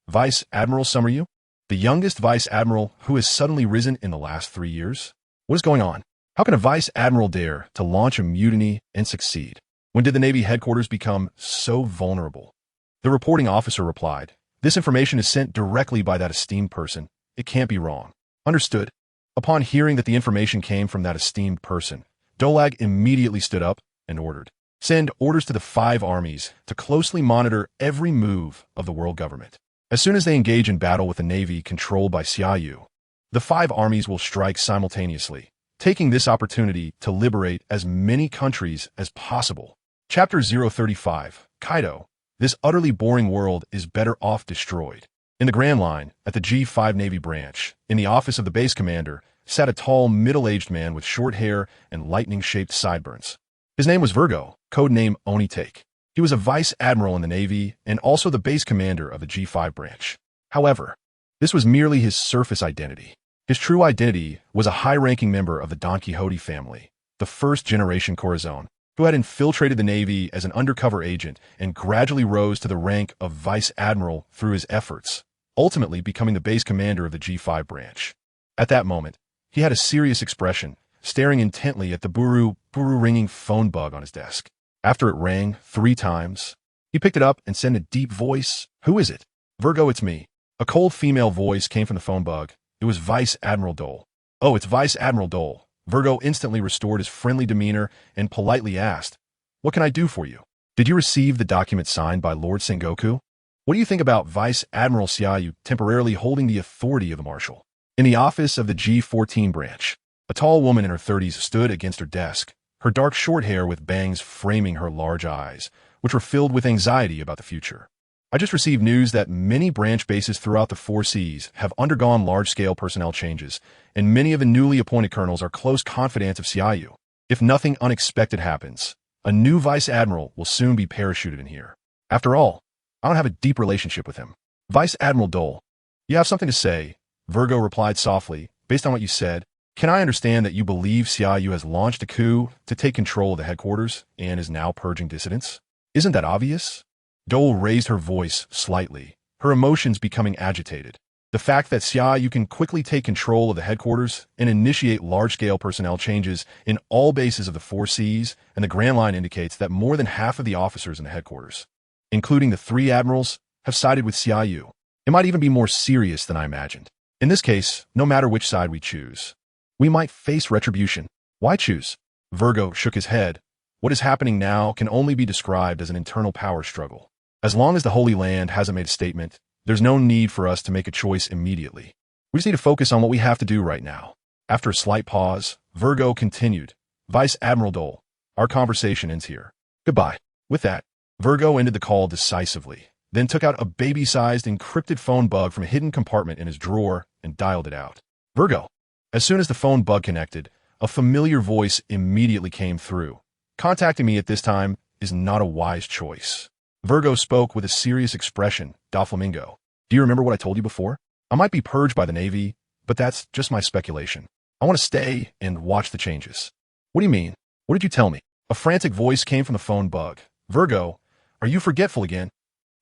"Vice Admiral Summer Yu? The youngest Vice Admiral who has suddenly risen in the last 3 years? What is going on? How can a Vice Admiral dare to launch a mutiny and succeed? When did the Navy headquarters become so vulnerable?" The reporting officer replied, "This information is sent directly by that esteemed person. It can't be wrong." Understood. Upon hearing that the information came from that esteemed person, Dolag immediately stood up and ordered, "Send orders to the 5 armies to closely monitor every move of the world government. As soon as they engage in battle with the Navy controlled by Xia Yu, the 5 armies will strike simultaneously, taking this opportunity to liberate as many countries as possible. Chapter 035, Kaido. This utterly boring world is better off destroyed. In the Grand Line, at the G5 Navy branch, in the office of the base commander, sat a tall, middle-aged man with short hair and lightning-shaped sideburns. His name was Virgo, codename Onitake. He was a vice admiral in the Navy and also the base commander of the G5 branch. However, this was merely his surface identity. His true identity was a high-ranking member of the Don Quixote family, the first-generation Corazon, who had infiltrated the Navy as an undercover agent and gradually rose to the rank of vice admiral through his efforts, ultimately becoming the base commander of the G5 branch. At that moment, he had a serious expression, staring intently at the ringing phone bug on his desk. After it rang 3 times, he picked it up and said in a deep voice, "Who is it?" "Virgo, it's me." A cold female voice came from the phone bug. It was Vice Admiral Dole. "Oh, it's Vice Admiral Dole." Virgo instantly restored his friendly demeanor and politely asked, "What can I do for you? Did you receive the document signed by Lord Sengoku? What do you think about Vice Admiral Xia Yu temporarily holding the authority of the Marshal?" In the office of the G14 branch, a tall woman in her 30s stood against her desk, her dark short hair with bangs framing her large eyes, which were filled with anxiety about the future. "I just received news that many branch bases throughout the 4 seas have undergone large-scale personnel changes, and many of the newly appointed colonels are close confidants of Xia Yu. If nothing unexpected happens, a new vice admiral will soon be parachuted in here. After all, I don't have a deep relationship with him." "Vice Admiral Dole, you have something to say," Virgo replied softly. "Based on what you said, can I understand that you believe Xia Yu has launched a coup to take control of the headquarters and is now purging dissidents? Isn't that obvious?" Dole raised her voice slightly, her emotions becoming agitated. The fact that Xia Yu can quickly take control of the headquarters and initiate large-scale personnel changes in all bases of the 4 seas and the Grand Line indicates that more than half of the officers in the headquarters, including the 3 admirals, have sided with Xia Yu. It might even be more serious than I imagined. In this case, no matter which side we choose, we might face retribution. Why choose? Virgo shook his head. What is happening now can only be described as an internal power struggle. As long as the Holy Land hasn't made a statement, there's no need for us to make a choice immediately. We just need to focus on what we have to do right now. After a slight pause, Virgo continued, "Vice Admiral Dole, our conversation ends here. Goodbye." With that, Virgo ended the call decisively, then took out a baby-sized encrypted phone bug from a hidden compartment in his drawer and dialed it out. "Virgo." As soon as the phone bug connected, a familiar voice immediately came through. "Contacting me at this time is not a wise choice." Virgo spoke with a serious expression. "Doflamingo, do you remember what I told you before? I might be purged by the Navy, but that's just my speculation. I want to stay and watch the changes." "What do you mean? What did you tell me?" A frantic voice came from the phone bug. "Virgo, are you forgetful again?"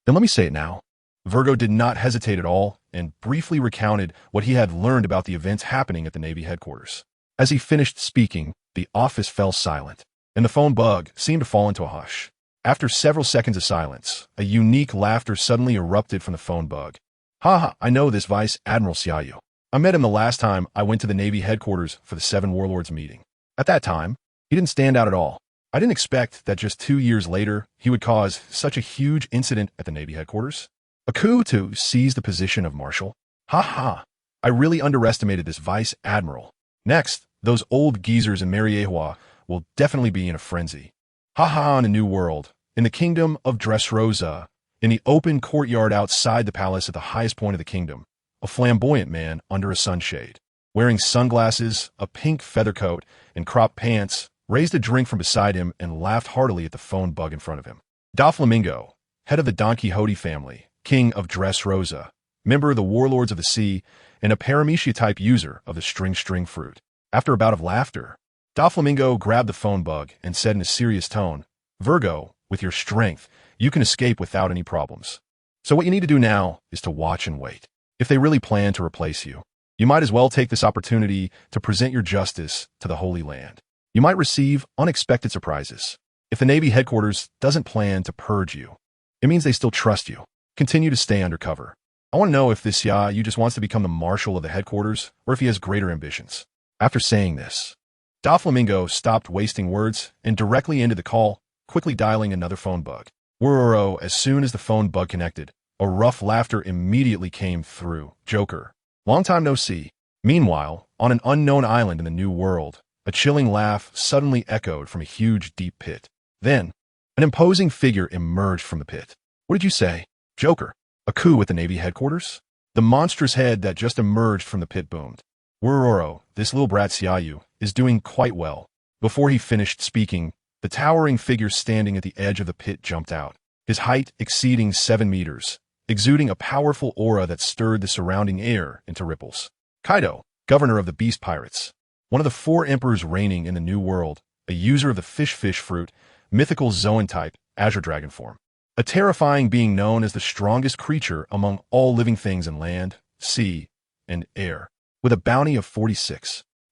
"Then let me say it now." Virgo did not hesitate at all and briefly recounted what he had learned about the events happening at the Navy headquarters. As he finished speaking, the office fell silent, and the phone bug seemed to fall into a hush. After several seconds of silence, a unique laughter suddenly erupted from the phone bug. "Ha ha, I know this Vice Admiral Xia Yu. I met him the last time I went to the Navy headquarters for the 7 Warlords meeting. At that time, he didn't stand out at all. I didn't expect that just 2 years later, he would cause such a huge incident at the Navy headquarters. A coup to seize the position of Marshal. Ha ha, I really underestimated this Vice Admiral. Next, those old geezers in Mariewa will definitely be in a frenzy. Ha ha, in a new world. In the kingdom of Dressrosa, in the open courtyard outside the palace at the highest point of the kingdom, a flamboyant man under a sunshade, wearing sunglasses, a pink feather coat, and cropped pants, raised a drink from beside him and laughed heartily at the phone bug in front of him. Doflamingo, head of the Don Quixote family, king of Dressrosa, member of the Warlords of the Sea, and a paramecia-type user of the string fruit. After a bout of laughter, Doflamingo grabbed the phone bug and said in a serious tone, "Virgo, with your strength, you can escape without any problems. So what you need to do now is to watch and wait. If they really plan to replace you, you might as well take this opportunity to present your justice to the Holy Land. You might receive unexpected surprises. If the Navy headquarters doesn't plan to purge you, it means they still trust you. Continue to stay undercover. I want to know if this Xia Yu just wants to become the marshal of the headquarters or if he has greater ambitions." After saying this, Doflamingo stopped wasting words and directly ended the call, quickly dialing another phone bug. Wororo, as soon as the phone bug connected, a rough laughter immediately came through. "Joker, long time no see." Meanwhile, on an unknown island in the New World, A chilling laugh suddenly echoed from a huge, deep pit. Then, an imposing figure emerged from the pit. What did you say? Joker. A coup at the Navy headquarters? The monstrous head that just emerged from the pit boomed. Wororo, this little brat Xia Yu, is doing quite well. Before he finished speaking, the towering figure standing at the edge of the pit jumped out, his height exceeding 7 meters, exuding a powerful aura that stirred the surrounding air into ripples. Kaido, governor of the beast pirates, one of the 4 emperors reigning in the New World, a user of the fish fruit, mythical Zoan type, azure dragon form. A terrifying being known as the strongest creature among all living things in land, sea, and air, with a bounty of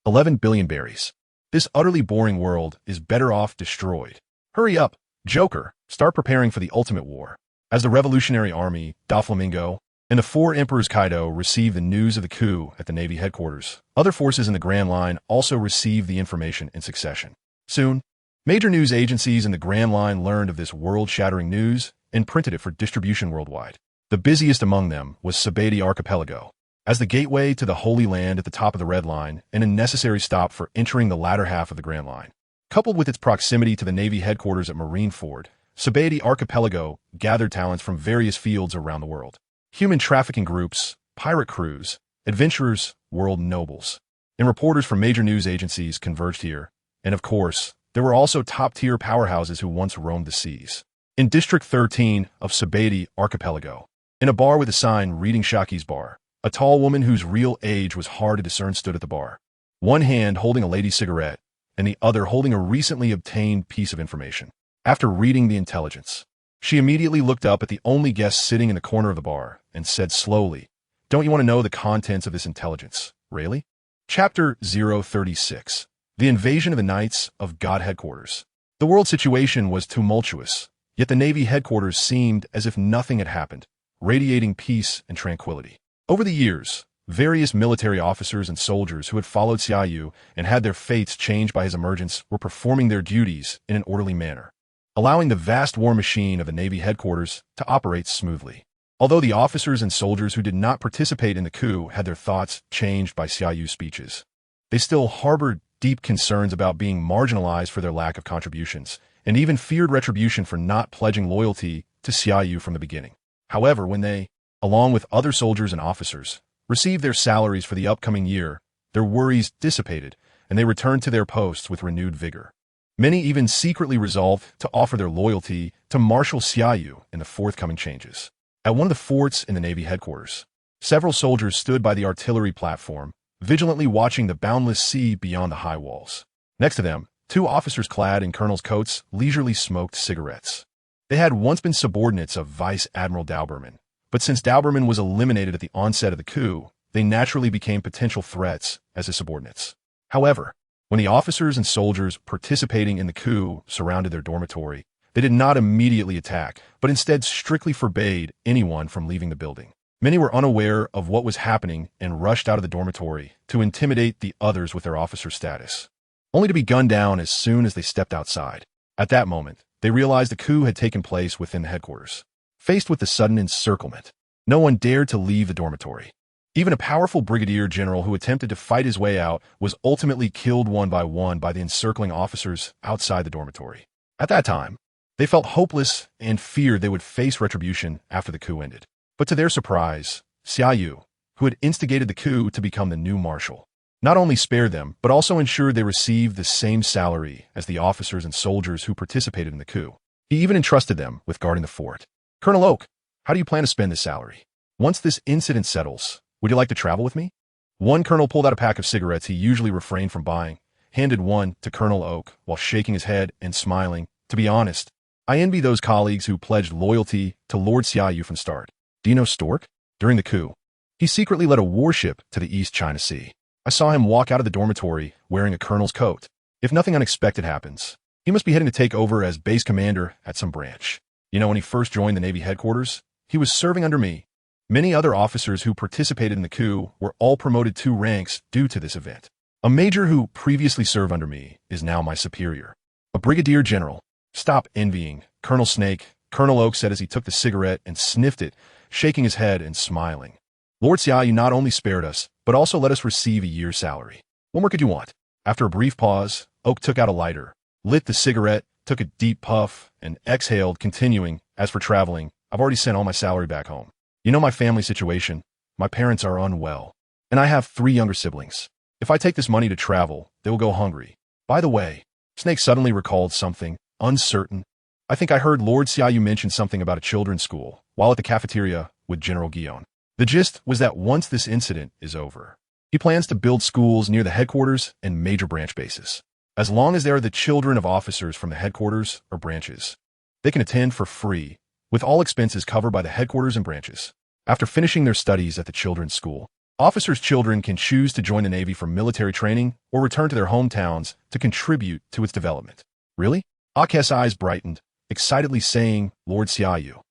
11 billion berries. This utterly boring world is better off destroyed. Hurry up, Joker, start preparing for the ultimate war. As the Revolutionary Army, Doflamingo, and the 4 emperors Kaido received the news of the coup at the Navy headquarters, other forces in the Grand Line also received the information in succession. Soon, major news agencies in the Grand Line learned of this world-shattering news and printed it for distribution worldwide. The busiest among them was Sabaody Archipelago, as the gateway to the Holy Land at the top of the Red Line and a necessary stop for entering the latter half of the Grand Line. Coupled with its proximity to the Navy headquarters at Marineford, Sabaody Archipelago gathered talents from various fields around the world. Human trafficking groups, pirate crews, adventurers, world nobles, and reporters from major news agencies converged here, and of course, there were also top-tier powerhouses who once roamed the seas. In District 13 of Sabaody Archipelago, in a bar with a sign reading Shaki's Bar, a tall woman whose real age was hard to discern stood at the bar, one hand holding a lady's cigarette, and the other holding a recently obtained piece of information. After reading the intelligence, she immediately looked up at the only guest sitting in the corner of the bar and said slowly, "Don't you want to know the contents of this intelligence, really?" Chapter 036. The Invasion of the Knights of God Headquarters. The world situation was tumultuous, yet the Navy headquarters seemed as if nothing had happened, radiating peace and tranquility. Over the years, various military officers and soldiers who had followed Xia Yu and had their fates changed by his emergence were performing their duties in an orderly manner, allowing the vast war machine of the Navy headquarters to operate smoothly. Although the officers and soldiers who did not participate in the coup had their thoughts changed by Xia Yu's speeches, they still harbored deep concerns about being marginalized for their lack of contributions, and even feared retribution for not pledging loyalty to Xia Yu from the beginning. However, when they, along with other soldiers and officers, received their salaries for the upcoming year, their worries dissipated, and they returned to their posts with renewed vigor. Many even secretly resolved to offer their loyalty to Marshal Xia Yu in the forthcoming changes. At one of the forts in the Navy headquarters, several soldiers stood by the artillery platform, vigilantly watching the boundless sea beyond the high walls. Next to them, 2 officers clad in colonel's coats leisurely smoked cigarettes. They had once been subordinates of Vice Admiral Dauberman, but since Dauberman was eliminated at the onset of the coup, they naturally became potential threats as his subordinates. However, when the officers and soldiers participating in the coup surrounded their dormitory, they did not immediately attack, but instead strictly forbade anyone from leaving the building. Many were unaware of what was happening and rushed out of the dormitory to intimidate the others with their officer status, only to be gunned down as soon as they stepped outside. At that moment, they realized the coup had taken place within the headquarters. Faced with the sudden encirclement, no one dared to leave the dormitory. Even a powerful brigadier general who attempted to fight his way out was ultimately killed one by the encircling officers outside the dormitory. At that time, they felt hopeless and feared they would face retribution after the coup ended. But to their surprise, Xia Yu, who had instigated the coup to become the new marshal, not only spared them, but also ensured they received the same salary as the officers and soldiers who participated in the coup. He even entrusted them with guarding the fort. "Colonel Oak, how do you plan to spend this salary? Once this incident settles, would you like to travel with me?" One colonel pulled out a pack of cigarettes he usually refrained from buying, handed one to Colonel Oak while shaking his head and smiling. "To be honest, I envy those colleagues who pledged loyalty to Lord Xia Yu from start. Do you know Stork? During the coup, he secretly led a warship to the East China Sea. I saw him walk out of the dormitory wearing a colonel's coat. If nothing unexpected happens, he must be heading to take over as base commander at some branch. You know, when he first joined the Navy headquarters, he was serving under me. Many other officers who participated in the coup were all promoted 2 ranks due to this event. A major who previously served under me is now my superior. A brigadier general. Stop envying, Colonel Snake," Colonel Oak said as he took the cigarette and sniffed it, shaking his head and smiling. "Lord Xia Yu not only spared us, but also let us receive a year's salary. What more could you want?" After a brief pause, Oak took out a lighter, lit the cigarette, took a deep puff, and exhaled, continuing, "As for traveling, I've already sent all my salary back home. You know my family situation. My parents are unwell, and I have 3 younger siblings. If I take this money to travel, they will go hungry. By the way," Snake suddenly recalled something, uncertain. "I think I heard Lord Xia Yu mention something about a children's school while at the cafeteria with General Gion. The gist was that once this incident is over, he plans to build schools near the headquarters and major branch bases. As long as they are the children of officers from the headquarters or branches, they can attend for free, with all expenses covered by the headquarters and branches. After finishing their studies at the children's school, officers' children can choose to join the Navy for military training or return to their hometowns to contribute to its development." "Really?" Ak's eyes brightened, excitedly saying, "Lord Xia Yu."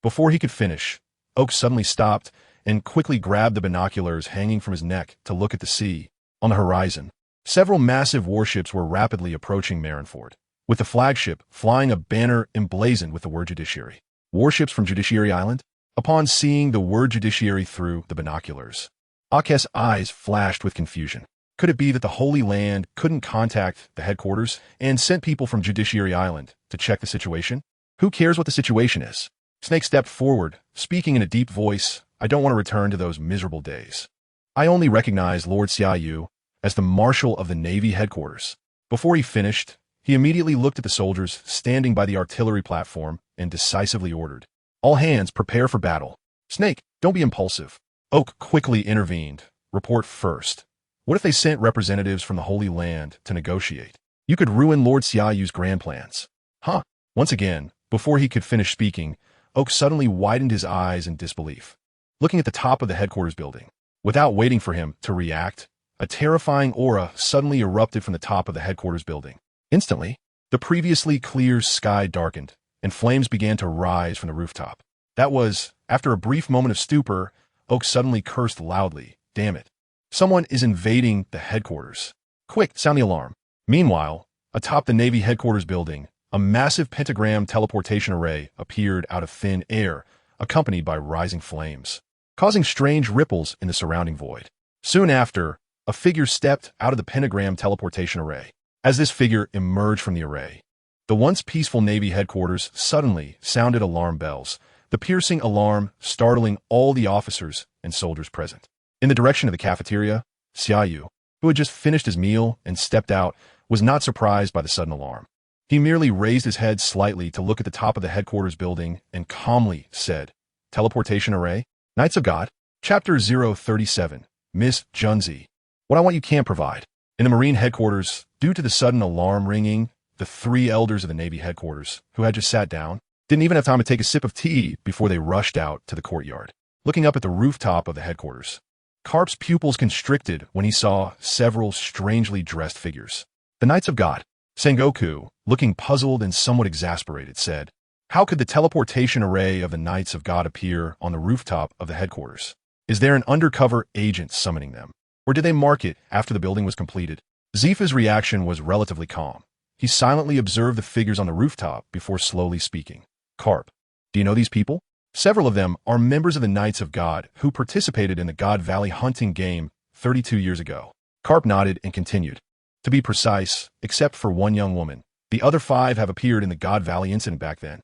Before he could finish, Oak suddenly stopped and quickly grabbed the binoculars hanging from his neck to look at the sea. On the horizon, several massive warships were rapidly approaching Marinford, with the flagship flying a banner emblazoned with the word Judiciary. Warships from Judiciary Island? Upon seeing the word Judiciary through the binoculars, Ak's eyes flashed with confusion. Could it be that the Holy Land couldn't contact the headquarters and sent people from Judiciary Island to check the situation? Who cares what the situation is? Snake stepped forward, speaking in a deep voice. "I don't want to return to those miserable days. I only recognize Lord Xia Yu as the Marshal of the Navy headquarters." Before he finished, he immediately looked at the soldiers standing by the artillery platform and decisively ordered, "All hands prepare for battle." "Snake, don't be impulsive." Oak quickly intervened. "Report first. What if they sent representatives from the Holy Land to negotiate? You could ruin Lord Xia Yu's grand plans." "Huh?" Once again, before he could finish speaking, Oak suddenly widened his eyes in disbelief, looking at the top of the headquarters building. Without waiting for him to react, a terrifying aura suddenly erupted from the top of the headquarters building. Instantly, the previously clear sky darkened, and flames began to rise from the rooftop. That was, after a brief moment of stupor, Oak suddenly cursed loudly. "Damn it. Someone is invading the headquarters. Quick, sound the alarm." Meanwhile, atop the Navy headquarters building, a massive pentagram teleportation array appeared out of thin air, accompanied by rising flames, causing strange ripples in the surrounding void. Soon after, a figure stepped out of the pentagram teleportation array. As this figure emerged from the array, the once peaceful Navy headquarters suddenly sounded alarm bells, the piercing alarm startling all the officers and soldiers present. In the direction of the cafeteria, Xia Yu, who had just finished his meal and stepped out, was not surprised by the sudden alarm. He merely raised his head slightly to look at the top of the headquarters building and calmly said, "Teleportation array? Knights of God? Chapter 037, Miss Junzi. What I want you can't provide." In the Marine headquarters, due to the sudden alarm ringing, the 3 elders of the Navy headquarters, who had just sat down, didn't even have time to take a sip of tea before they rushed out to the courtyard. Looking up at the rooftop of the headquarters, Karp's pupils constricted when he saw several strangely dressed figures. "The Knights of God." Sengoku, looking puzzled and somewhat exasperated, said, "How could the teleportation array of the Knights of God appear on the rooftop of the headquarters? Is there an undercover agent summoning them? Or did they mark it after the building was completed?" Zifa's reaction was relatively calm. He silently observed the figures on the rooftop before slowly speaking. "Karp, do you know these people? Several of them are members of the Knights of God who participated in the God Valley hunting game 32 years ago." Karp nodded and continued. "To be precise, except for one young woman, the other 5 have appeared in the God Valley incident back then."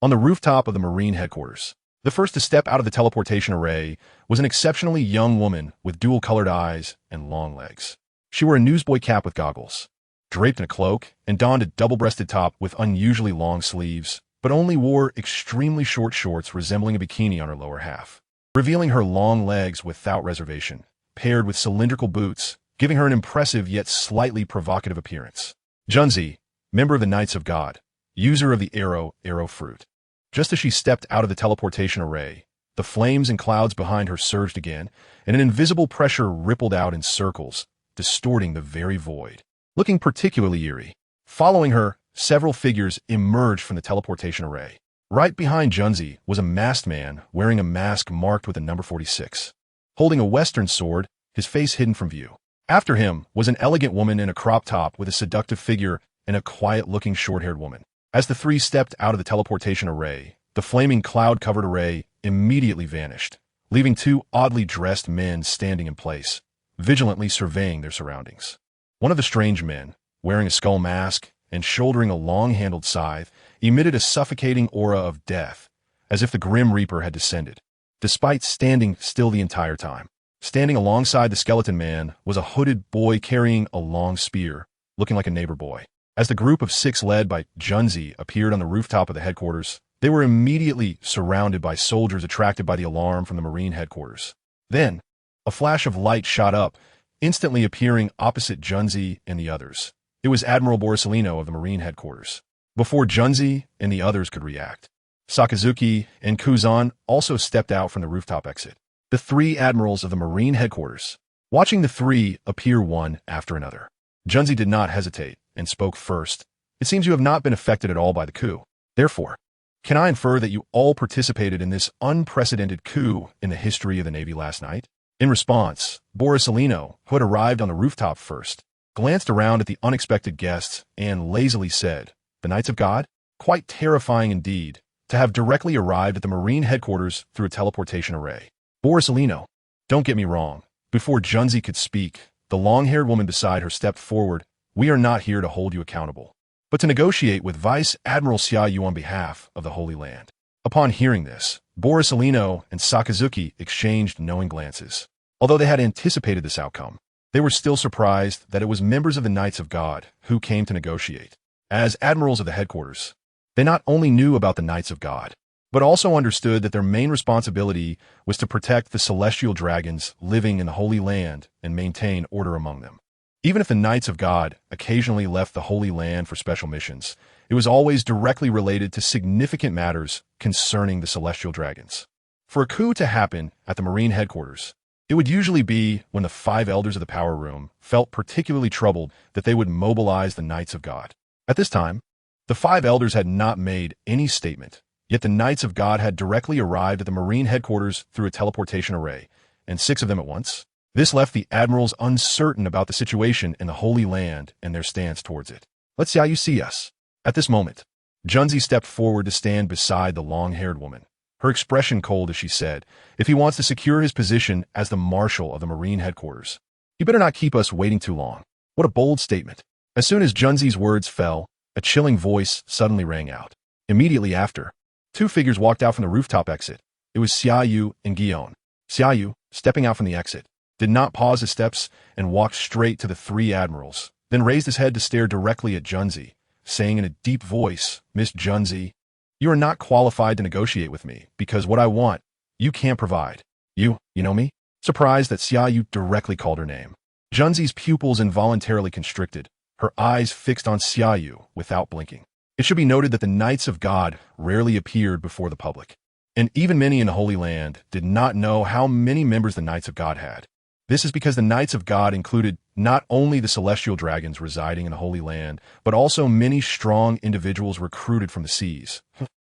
On the rooftop of the Marine headquarters, the first to step out of the teleportation array was an exceptionally young woman with dual-colored eyes and long legs. She wore a newsboy cap with goggles, draped in a cloak, and donned a double-breasted top with unusually long sleeves, but only wore extremely short shorts resembling a bikini on her lower half, revealing her long legs without reservation, paired with cylindrical boots, giving her an impressive yet slightly provocative appearance. Junzi, member of the Knights of God, user of the arrow fruit. Just as she stepped out of the teleportation array, the flames and clouds behind her surged again, and an invisible pressure rippled out in circles, distorting the very void. Looking particularly eerie, following her, several figures emerged from the teleportation array. Right behind Junzi was a masked man wearing a mask marked with the number 46, holding a western sword, his face hidden from view. After him was an elegant woman in a crop top with a seductive figure and a quiet-looking short-haired woman. As the 3 stepped out of the teleportation array, the flaming cloud-covered array immediately vanished, leaving 2 oddly dressed men standing in place, vigilantly surveying their surroundings. One of the strange men, wearing a skull mask and shouldering a long-handled scythe, emitted a suffocating aura of death, as if the Grim Reaper had descended, despite standing still the entire time. Standing alongside the skeleton man was a hooded boy carrying a long spear, looking like a neighbor boy. As the group of 6 led by Junzi appeared on the rooftop of the headquarters, they were immediately surrounded by soldiers attracted by the alarm from the Marine headquarters. Then, a flash of light shot up, instantly appearing opposite Junzi and the others. It was Admiral Borsalino of the Marine headquarters. Before Junzi and the others could react, Sakazuki and Kuzan also stepped out from the rooftop exit. The 3 admirals of the Marine headquarters, watching the 3 appear one after another. Junzi did not hesitate and spoke first. It seems you have not been affected at all by the coup. Therefore, can I infer that you all participated in this unprecedented coup in the history of the Navy last night? In response, Borsalino, who had arrived on the rooftop first, glanced around at the unexpected guests and lazily said, "The Knights of God? Quite terrifying indeed, to have directly arrived at the Marine headquarters through a teleportation array." Borsalino, don't get me wrong. Before Junzi could speak, the long-haired woman beside her stepped forward. "We are not here to hold you accountable, but to negotiate with Vice Admiral Xia Yu on behalf of the Holy Land." Upon hearing this, Borsalino and Sakazuki exchanged knowing glances. Although they had anticipated this outcome, they were still surprised that it was members of the Knights of God who came to negotiate. As admirals of the headquarters, they not only knew about the Knights of God, but also understood that their main responsibility was to protect the celestial dragons living in the Holy Land and maintain order among them. Even if the Knights of God occasionally left the Holy Land for special missions, it was always directly related to significant matters concerning the celestial dragons. For a coup to happen at the Marine headquarters, it would usually be when the 5 elders of the power room felt particularly troubled that they would mobilize the Knights of God. At this time, the 5 elders had not made any statement, yet the Knights of God had directly arrived at the Marine headquarters through a teleportation array, and 6 of them at once. This left the admirals uncertain about the situation in the Holy Land and their stance towards it. "Let's see how you see us." At this moment, Junzi stepped forward to stand beside the long-haired woman, her expression cold as she said, "If he wants to secure his position as the Marshal of the Marine headquarters, he better not keep us waiting too long." What a bold statement. As soon as Junzi's words fell, a chilling voice suddenly rang out. Immediately after, 2 figures walked out from the rooftop exit. It was Xia Yu and Gion. Xia Yu, stepping out from the exit, did not pause his steps and walked straight to the 3 admirals, then raised his head to stare directly at Junzi, saying in a deep voice, "Miss Junzi, you are not qualified to negotiate with me, because what I want, you can't provide. You know me?" Surprised that Xia Yu directly called her name, Junzi's pupils involuntarily constricted, her eyes fixed on Xia Yu without blinking. It should be noted that the Knights of God rarely appeared before the public, and even many in the Holy Land did not know how many members the Knights of God had. This is because the Knights of God included not only the celestial dragons residing in the Holy Land, but also many strong individuals recruited from the seas.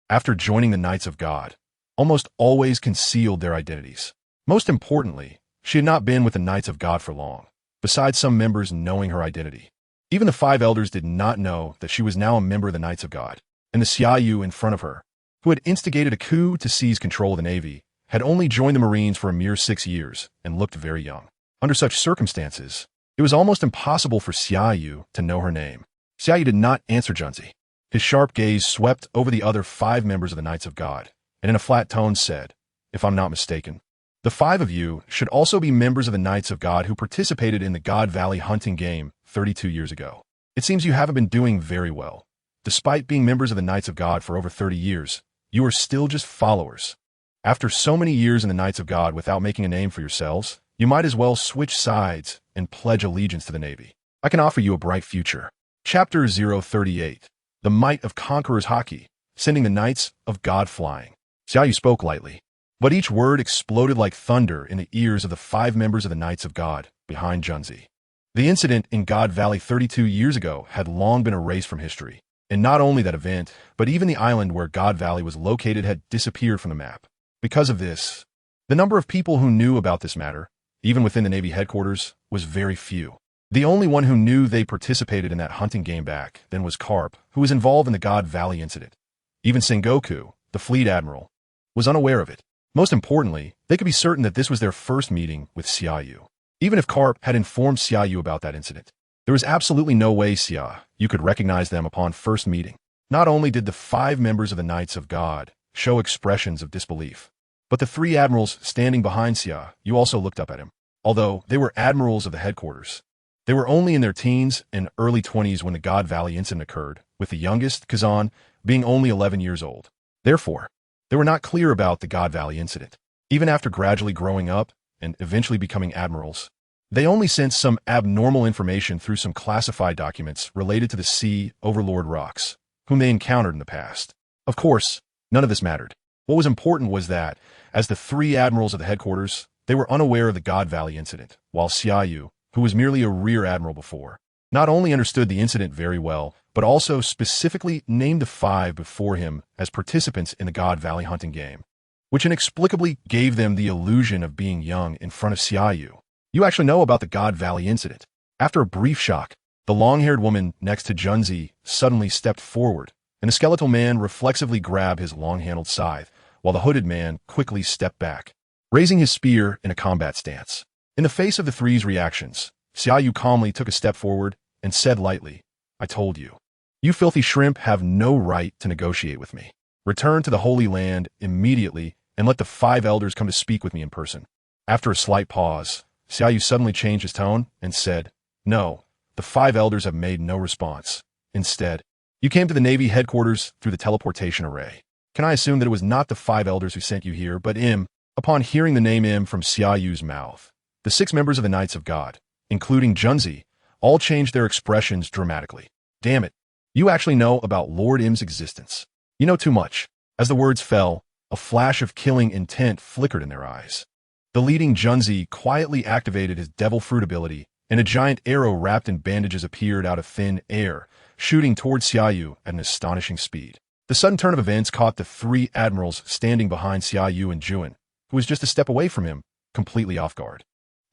After joining the Knights of God, almost always concealed their identities. Most importantly, she had not been with the Knights of God for long, besides some members knowing her identity. Even the 5 elders did not know that she was now a member of the Knights of God, and the Xia Yu in front of her, who had instigated a coup to seize control of the Navy, had only joined the Marines for a mere 6 years and looked very young. Under such circumstances, it was almost impossible for Xia Yu to know her name. Xia Yu did not answer Junzi. His sharp gaze swept over the other 5 members of the Knights of God, and in a flat tone said, "If I'm not mistaken, the 5 of you should also be members of the Knights of God who participated in the God Valley hunting game 32 years ago. It seems you haven't been doing very well. Despite being members of the Knights of God for over 30 years, you are still just followers. After so many years in the Knights of God without making a name for yourselves, you might as well switch sides and pledge allegiance to the Navy. I can offer you a bright future." Chapter 038. The Might of Conqueror's Haki, sending the Knights of God flying. Xia Yu spoke lightly, but each word exploded like thunder in the ears of the 5 members of the Knights of God behind Junzi. The incident in God Valley 32 years ago had long been erased from history, and not only that event, but even the island where God Valley was located had disappeared from the map. Because of this, the number of people who knew about this matter, even within the Navy headquarters, was very few. The only one who knew they participated in that hunting game back then was Karp, who was involved in the God Valley incident. Even Sengoku, the fleet admiral, was unaware of it. Most importantly, they could be certain that this was their first meeting with Xia Yu. Even if Karp had informed Xia Yu about that incident, There was absolutely no way, Xia, you could recognize them upon first meeting. Not only did the 5 members of the Knights of God show expressions of disbelief, but the 3 admirals standing behind Xia Yu also looked up at him. Although they were admirals of the headquarters, they were only in their teens and early 20s when the God Valley incident occurred, with the youngest, Gion, being only 11 years old. Therefore, they were not clear about the God Valley incident. Even after gradually growing up and eventually becoming admirals, they only sensed some abnormal information through some classified documents related to the Sea Overlord Rocks, whom they encountered in the past. Of course, none of this mattered. What was important was that, as the 3 admirals of the headquarters, they were unaware of the God Valley incident, while Xia Yu, who was merely a rear admiral before, not only understood the incident very well, but also specifically named the 5 before him as participants in the God Valley hunting game, which inexplicably gave them the illusion of being young in front of Xia Yu. You actually know about the God Valley incident. After a brief shock, the long-haired woman next to Junzi suddenly stepped forward, and the skeletal man reflexively grabbed his long-handled scythe, while the hooded man quickly stepped back, raising his spear in a combat stance. In the face of the 3's reactions, Xia Yu calmly took a step forward and said lightly, "I told you. You filthy shrimp have no right to negotiate with me. Return to the Holy Land immediately and let the 5 elders come to speak with me in person." After a slight pause, Xia Yu suddenly changed his tone and said, "No, the 5 elders have made no response. Instead, you came to the Navy headquarters through the teleportation array. Can I assume that it was not the 5 elders who sent you here, but Im?" Upon hearing the name Im from Xia Yu's mouth, the 6 members of the Knights of God, including Junzi, all changed their expressions dramatically. "Damn it, you actually know about Lord Im's existence. You know too much." As the words fell, a flash of killing intent flickered in their eyes. The leading Junzi quietly activated his devil fruit ability, and a giant arrow wrapped in bandages appeared out of thin air, shooting towards Xia Yu at an astonishing speed. The sudden turn of events caught the 3 admirals standing behind Xia Yu and Gion, who was just a step away from him, completely off guard.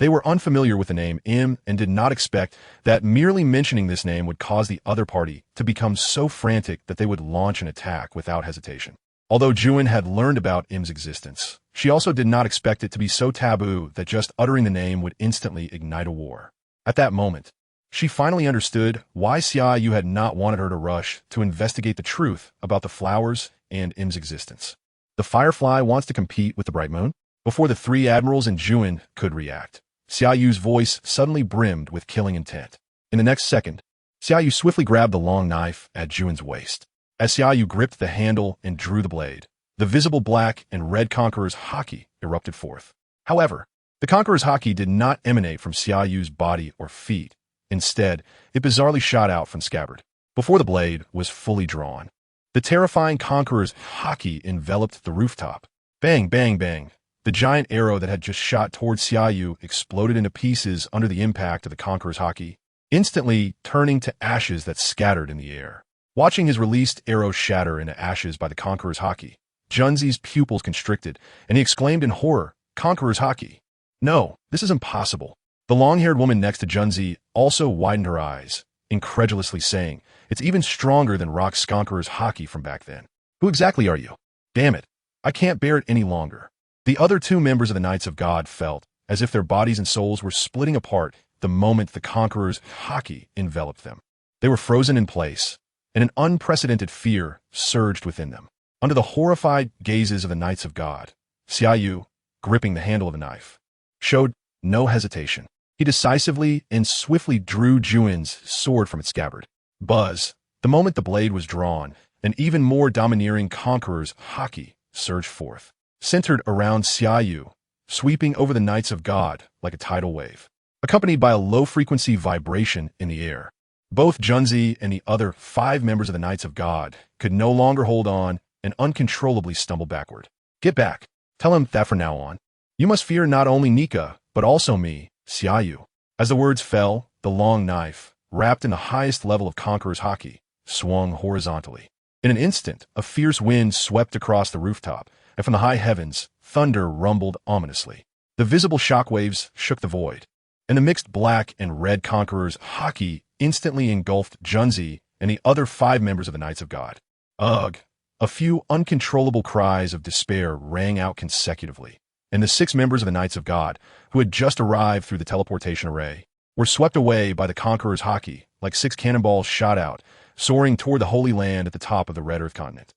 They were unfamiliar with the name Im and did not expect that merely mentioning this name would cause the other party to become so frantic that they would launch an attack without hesitation. Although Gion had learned about Im's existence, she also did not expect it to be so taboo that just uttering the name would instantly ignite a war. At that moment, she finally understood why Xia Yu had not wanted her to rush to investigate the truth about the flowers and Im's existence. The Firefly wants to compete with the Bright Moon? Before the 3 admirals and Gion could react, Xia Yu's voice suddenly brimmed with killing intent. In the next second, Xia Yu swiftly grabbed the long knife at Juin's waist. As Xia Yu gripped the handle and drew the blade, the visible black and red Conqueror's haki erupted forth. However, the Conqueror's haki did not emanate from Xia Yu's body or feet. Instead, it bizarrely shot out from scabbard. Before the blade was fully drawn, the terrifying Conqueror's haki enveloped the rooftop. Bang, bang, bang. The giant arrow that had just shot towards Xia Yu exploded into pieces under the impact of the Conqueror's haki, instantly turning to ashes that scattered in the air. Watching his released arrow shatter into ashes by the Conqueror's haki, Junzi's pupils constricted, and he exclaimed in horror, "Conqueror's haki? No, this is impossible." The long-haired woman next to Junzi also widened her eyes, incredulously saying, "It's even stronger than Rock's Conqueror's haki from back then. Who exactly are you? Damn it, I can't bear it any longer." The other 2 members of the Knights of God felt as if their bodies and souls were splitting apart the moment the Conqueror's haki enveloped them. They were frozen in place, and an unprecedented fear surged within them. Under the horrified gazes of the Knights of God, Xia Yu, gripping the handle of the knife, showed no hesitation. He decisively and swiftly drew Juin's sword from its scabbard. Buzz! The moment the blade was drawn, an even more domineering Conqueror's haki surged forth, centered around Xia Yu, sweeping over the Knights of God like a tidal wave, accompanied by a low-frequency vibration in the air. Both Junzi and the other 5 members of the Knights of God could no longer hold on and uncontrollably stumbled backward. "Get back. Tell him that from now on. You must fear not only Nika, but also me, Xia Yu." As the words fell, the long knife, wrapped in the highest level of Conqueror's haki, swung horizontally. In an instant, a fierce wind swept across the rooftop, and from the high heavens, thunder rumbled ominously. The visible shockwaves shook the void, and the mixed black and red Conqueror's haki instantly engulfed Junzi and the other 5 members of the Knights of God. Ugh! A few uncontrollable cries of despair rang out consecutively, and the 6 members of the Knights of God, who had just arrived through the teleportation array, were swept away by the conqueror's haki, like 6 cannonballs shot out, soaring toward the Holy Land at the top of the Red Earth continent.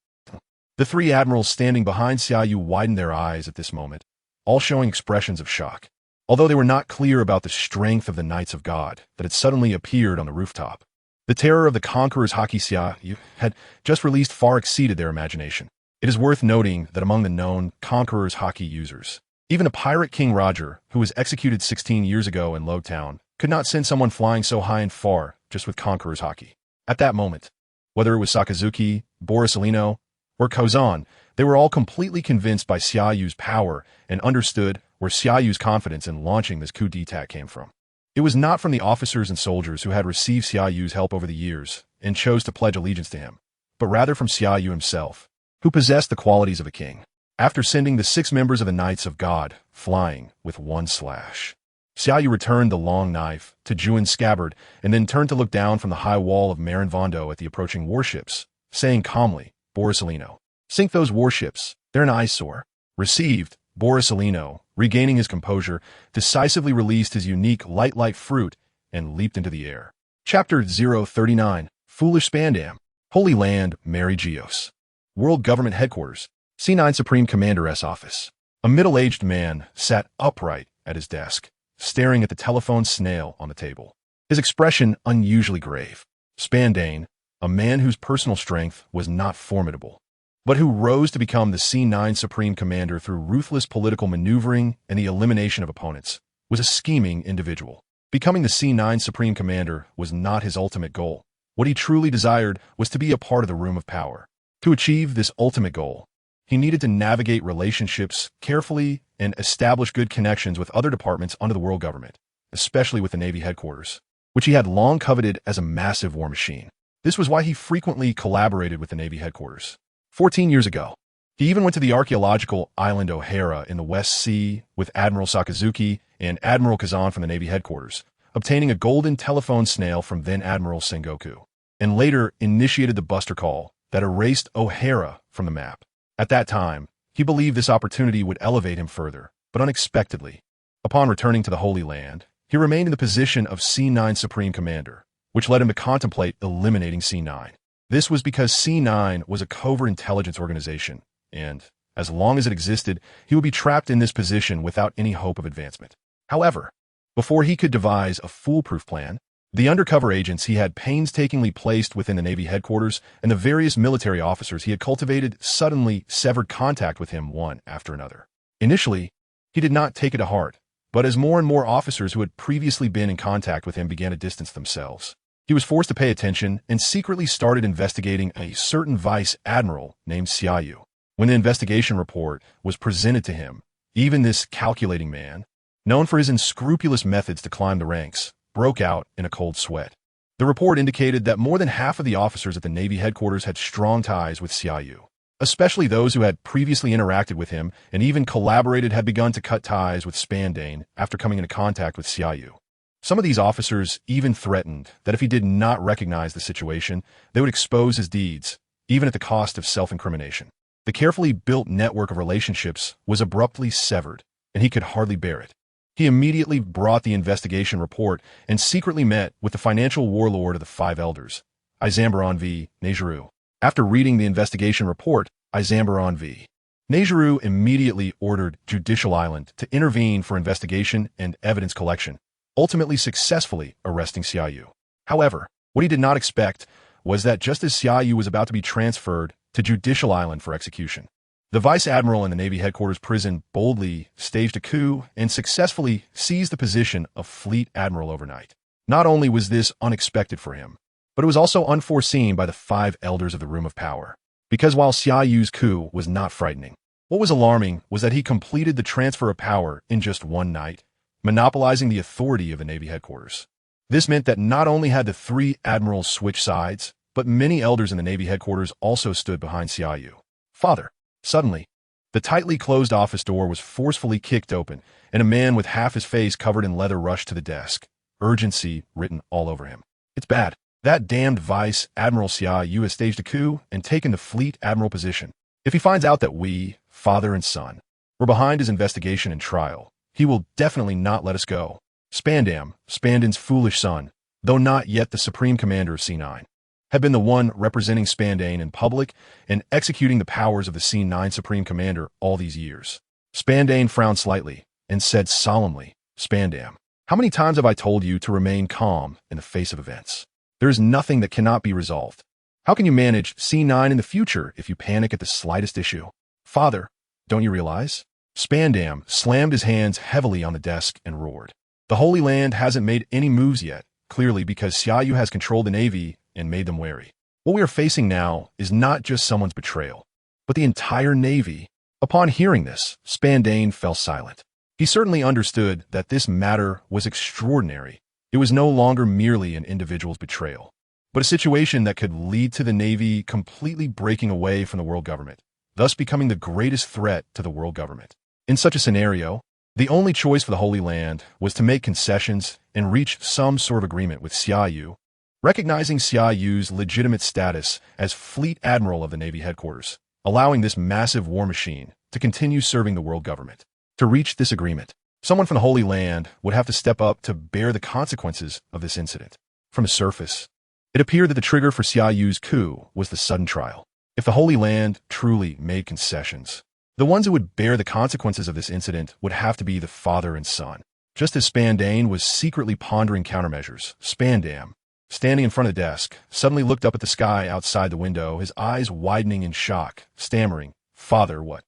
The 3 admirals standing behind Xia Yu widened their eyes at this moment, all showing expressions of shock. Although they were not clear about the strength of the Knights of God that had suddenly appeared on the rooftop, the terror of the conqueror's haki Xia Yu had just released far exceeded their imagination. It is worth noting that among the known conqueror's haki users, even a pirate King Roger, who was executed 16 years ago in Lowtown, could not send someone flying so high and far just with conqueror's haki. At that moment, whether it was Sakazuki, Borsalino, or Kozan, they were all completely convinced by Xia Yu's power and understood where Xia Yu's confidence in launching this coup d'etat came from. It was not from the officers and soldiers who had received Xia Yu's help over the years and chose to pledge allegiance to him, but rather from Xia Yu himself, who possessed the qualities of a king. After sending the 6 members of the Knights of God flying with 1 slash, Xia Yu returned the long knife to Gion's scabbard and then turned to look down from the high wall of Marinford at the approaching warships, saying calmly, Borsalino, sink those warships, they're an eyesore. Received, Borsalino, regaining his composure, decisively released his unique light fruit and leaped into the air. Chapter 039, Foolish Spandam, Holy Land, Mary Gios. World Government Headquarters, C9 Supreme Commander's office. A middle-aged man sat upright at his desk, staring at the telephone snail on the table, his expression unusually grave. Spandane, a man whose personal strength was not formidable, but who rose to become the C9 Supreme Commander through ruthless political maneuvering and the elimination of opponents, was a scheming individual. Becoming the C9 Supreme Commander was not his ultimate goal. What he truly desired was to be a part of the Room of Power. To achieve this ultimate goal, he needed to navigate relationships carefully and establish good connections with other departments under the world government, especially with the Navy headquarters, which he had long coveted as a massive war machine. This was why he frequently collaborated with the Navy headquarters. 14 years ago, he even went to the archaeological island O'Hara in the West Sea with Admiral Sakazuki and Admiral Kazan from the Navy headquarters, obtaining a golden telephone snail from then-Admiral Sengoku, and later initiated the buster call that erased O'Hara from the map. At that time, he believed this opportunity would elevate him further, but unexpectedly, upon returning to the Holy Land, he remained in the position of C9 Supreme Commander, which led him to contemplate eliminating C9. This was because C9 was a covert intelligence organization, and, as long as it existed, he would be trapped in this position without any hope of advancement. However, before he could devise a foolproof plan, the undercover agents he had painstakingly placed within the Navy headquarters and the various military officers he had cultivated suddenly severed contact with him one after another. Initially, he did not take it to heart, but as more and more officers who had previously been in contact with him began to distance themselves, he was forced to pay attention and secretly started investigating a certain vice admiral named Xia Yu. When the investigation report was presented to him, even this calculating man, known for his unscrupulous methods to climb the ranks, broke out in a cold sweat. The report indicated that more than half of the officers at the Navy headquarters had strong ties with Xia Yu, especially those who had previously interacted with him and even collaborated had begun to cut ties with Spandane after coming into contact with Xia Yu. Some of these officers even threatened that if he did not recognize the situation, they would expose his deeds, even at the cost of self-incrimination. The carefully built network of relationships was abruptly severed, and he could hardly bear it. He immediately brought the investigation report and secretly met with the financial warlord of the 5 elders, Izambaron V. Nejiru. After reading the investigation report, Izambaron V. Nejiru immediately ordered Judicial Island to intervene for investigation and evidence collection, ultimately successfully arresting Xia Yu. However, what he did not expect was that just as Xia Yu was about to be transferred to Judicial Island for execution, the Vice Admiral in the Navy headquarters prison boldly staged a coup and successfully seized the position of Fleet Admiral overnight. Not only was this unexpected for him, but it was also unforeseen by the 5 elders of the Room of Power. Because while Xia Yu's coup was not frightening, what was alarming was that he completed the transfer of power in just one night, monopolizing the authority of the Navy headquarters. This meant that not only had the 3 admirals switched sides, but many elders in the Navy headquarters also stood behind Xia Yu. Father. Suddenly, the tightly closed office door was forcefully kicked open, and a man with half his face covered in leather rushed to the desk, urgency written all over him. It's bad. That damned Vice Admiral Xia Yu has staged a coup and taken the Fleet Admiral position. If he finds out that we, father and son, were behind his investigation and trial, he will definitely not let us go. Spandam, Spandan's foolish son, though not yet the supreme commander of C9, had been the one representing Spandane in public and executing the powers of the C9 supreme commander all these years. Spandane frowned slightly and said solemnly, Spandam, how many times have I told you to remain calm in the face of events? There is nothing that cannot be resolved. How can you manage C9 in the future if you panic at the slightest issue? Father, don't you realize? Spandam slammed his hands heavily on the desk and roared. The Holy Land hasn't made any moves yet, clearly because Xia Yu has controlled the Navy and made them wary. What we are facing now is not just someone's betrayal, but the entire Navy. Upon hearing this, Spandane fell silent. He certainly understood that this matter was extraordinary. It was no longer merely an individual's betrayal, but a situation that could lead to the Navy completely breaking away from the world government, thus becoming the greatest threat to the world government. In such a scenario, the only choice for the Holy Land was to make concessions and reach some sort of agreement with Xia Yu, recognizing Xia Yu's legitimate status as Fleet Admiral of the Navy headquarters, allowing this massive war machine to continue serving the world government. To reach this agreement, someone from the Holy Land would have to step up to bear the consequences of this incident. From the surface, it appeared that the trigger for Xia Yu's coup was the sudden trial. If the Holy Land truly made concessions, the ones who would bear the consequences of this incident would have to be the father and son. Just as Spandane was secretly pondering countermeasures, Spandam, standing in front of the desk, suddenly looked up at the sky outside the window, his eyes widening in shock, stammering, Father, what?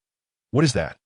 What is that?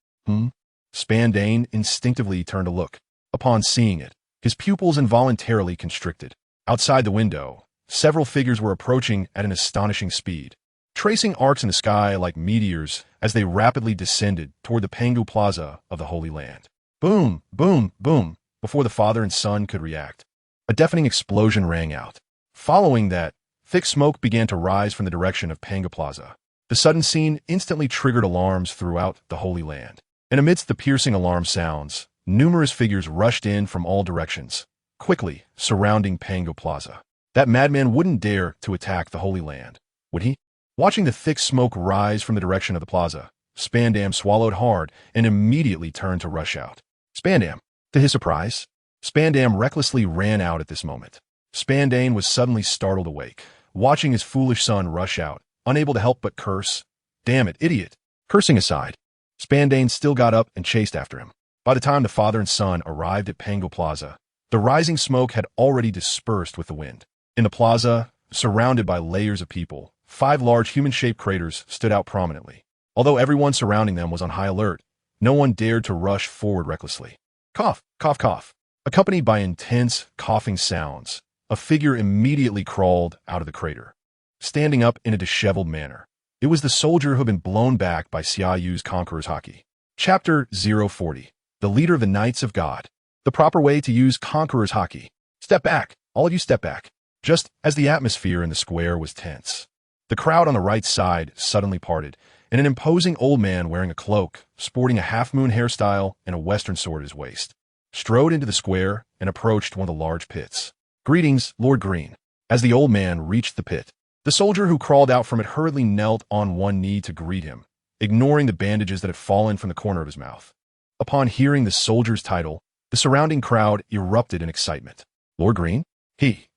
Spandane instinctively turned to look. Upon seeing it, his pupils involuntarily constricted. Outside the window, several figures were approaching at an astonishing speed, tracing arcs in the sky like meteors as they rapidly descended toward the Pangu Plaza of the Holy Land. Boom, boom, boom, before the father and son could react. A deafening explosion rang out. Following that, thick smoke began to rise from the direction of Pangu Plaza. The sudden scene instantly triggered alarms throughout the Holy Land. And amidst the piercing alarm sounds, numerous figures rushed in from all directions, quickly surrounding Pangu Plaza. That madman wouldn't dare to attack the Holy Land, would he? Watching the thick smoke rise from the direction of the plaza, Spandam swallowed hard and immediately turned to rush out. Spandam, to his surprise, Spandam recklessly ran out at this moment. Spandane was suddenly startled awake, watching his foolish son rush out, unable to help but curse. Damn it, idiot! Cursing aside, Spandane still got up and chased after him. By the time the father and son arrived at Pangu Plaza, the rising smoke had already dispersed with the wind. In the plaza, surrounded by layers of people, 5 large human-shaped craters stood out prominently. Although everyone surrounding them was on high alert, no one dared to rush forward recklessly. Cough, cough, cough. Accompanied by intense, coughing sounds, a figure immediately crawled out of the crater, standing up in a disheveled manner. It was the soldier who had been blown back by Xia Yu's Conqueror's Haki. Chapter 040. The Leader of the Knights of God. The proper way to use Conqueror's Haki. Step back. All of you step back. Just as the atmosphere in the square was tense, the crowd on the right side suddenly parted, and an imposing old man wearing a cloak, sporting a half-moon hairstyle and a western sword at his waist, strode into the square and approached one of the large pits. Greetings, Lord Green. As the old man reached the pit, the soldier who crawled out from it hurriedly knelt on one knee to greet him, ignoring the bandages that had fallen from the corner of his mouth. Upon hearing the soldier's title, the surrounding crowd erupted in excitement. Lord Green? He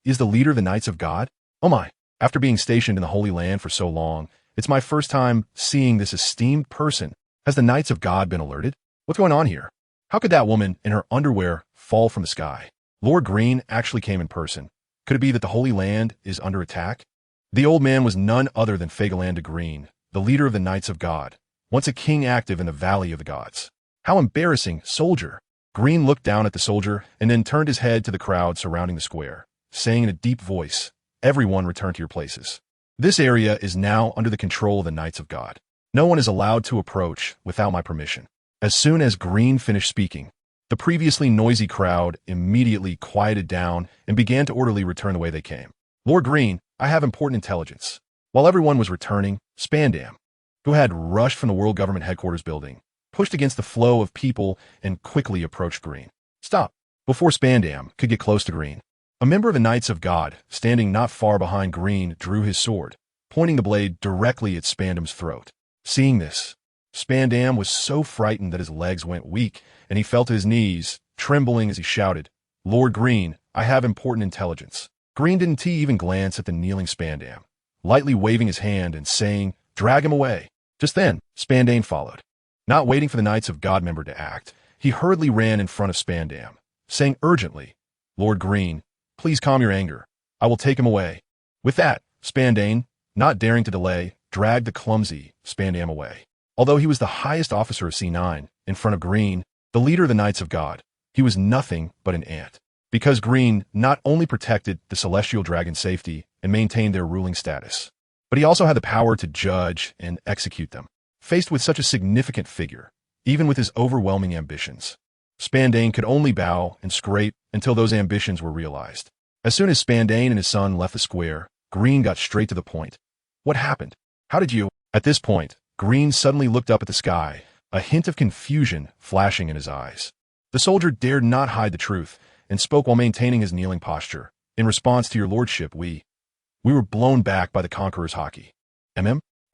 is the leader of the Knights of God? Oh my! After being stationed in the Holy Land for so long, it's my first time seeing this esteemed person. Has the Knights of God been alerted? What's going on here? How could that woman in her underwear fall from the sky? Lord Green actually came in person. Could it be that the Holy Land is under attack? The old man was none other than Fagalanda Green, the leader of the Knights of God, once a king active in the Valley of the Gods. How embarrassing, soldier! Green looked down at the soldier and then turned his head to the crowd surrounding the square, saying in a deep voice, Everyone return to your places. This area is now under the control of the Knights of God. No one is allowed to approach without my permission. As soon as Green finished speaking, the previously noisy crowd immediately quieted down and began to orderly return the way they came. Lord Green, I have important intelligence. While everyone was returning, Spandam, who had rushed from the World Government Headquarters building, pushed against the flow of people and quickly approached Green. Stop! Before Spandam could get close to Green, a member of the Knights of God, standing not far behind Green, drew his sword, pointing the blade directly at Spandam's throat. Seeing this, Spandam was so frightened that his legs went weak and he fell to his knees, trembling as he shouted, "Lord Green, I have important intelligence." Green didn't even glance at the kneeling Spandam, lightly waving his hand and saying, "Drag him away." Just then, Spandane followed. Not waiting for the Knights of God member to act, he hurriedly ran in front of Spandam, saying urgently, "Lord Green, please calm your anger. I will take him away." With that, Spandane, not daring to delay, dragged the clumsy Spandam away. Although he was the highest officer of C9, in front of Green, the leader of the Knights of God, he was nothing but an ant. Because Green not only protected the celestial dragon's safety and maintained their ruling status, but he also had the power to judge and execute them. Faced with such a significant figure, even with his overwhelming ambitions, Spandane could only bow and scrape until those ambitions were realized. As soon as Spandane and his son left the square, Green got straight to the point. "What happened? How did you—" At this point, Green suddenly looked up at the sky, a hint of confusion flashing in his eyes. The soldier dared not hide the truth and spoke while maintaining his kneeling posture. "In response to your lordship, we were blown back by the Conqueror's hockey."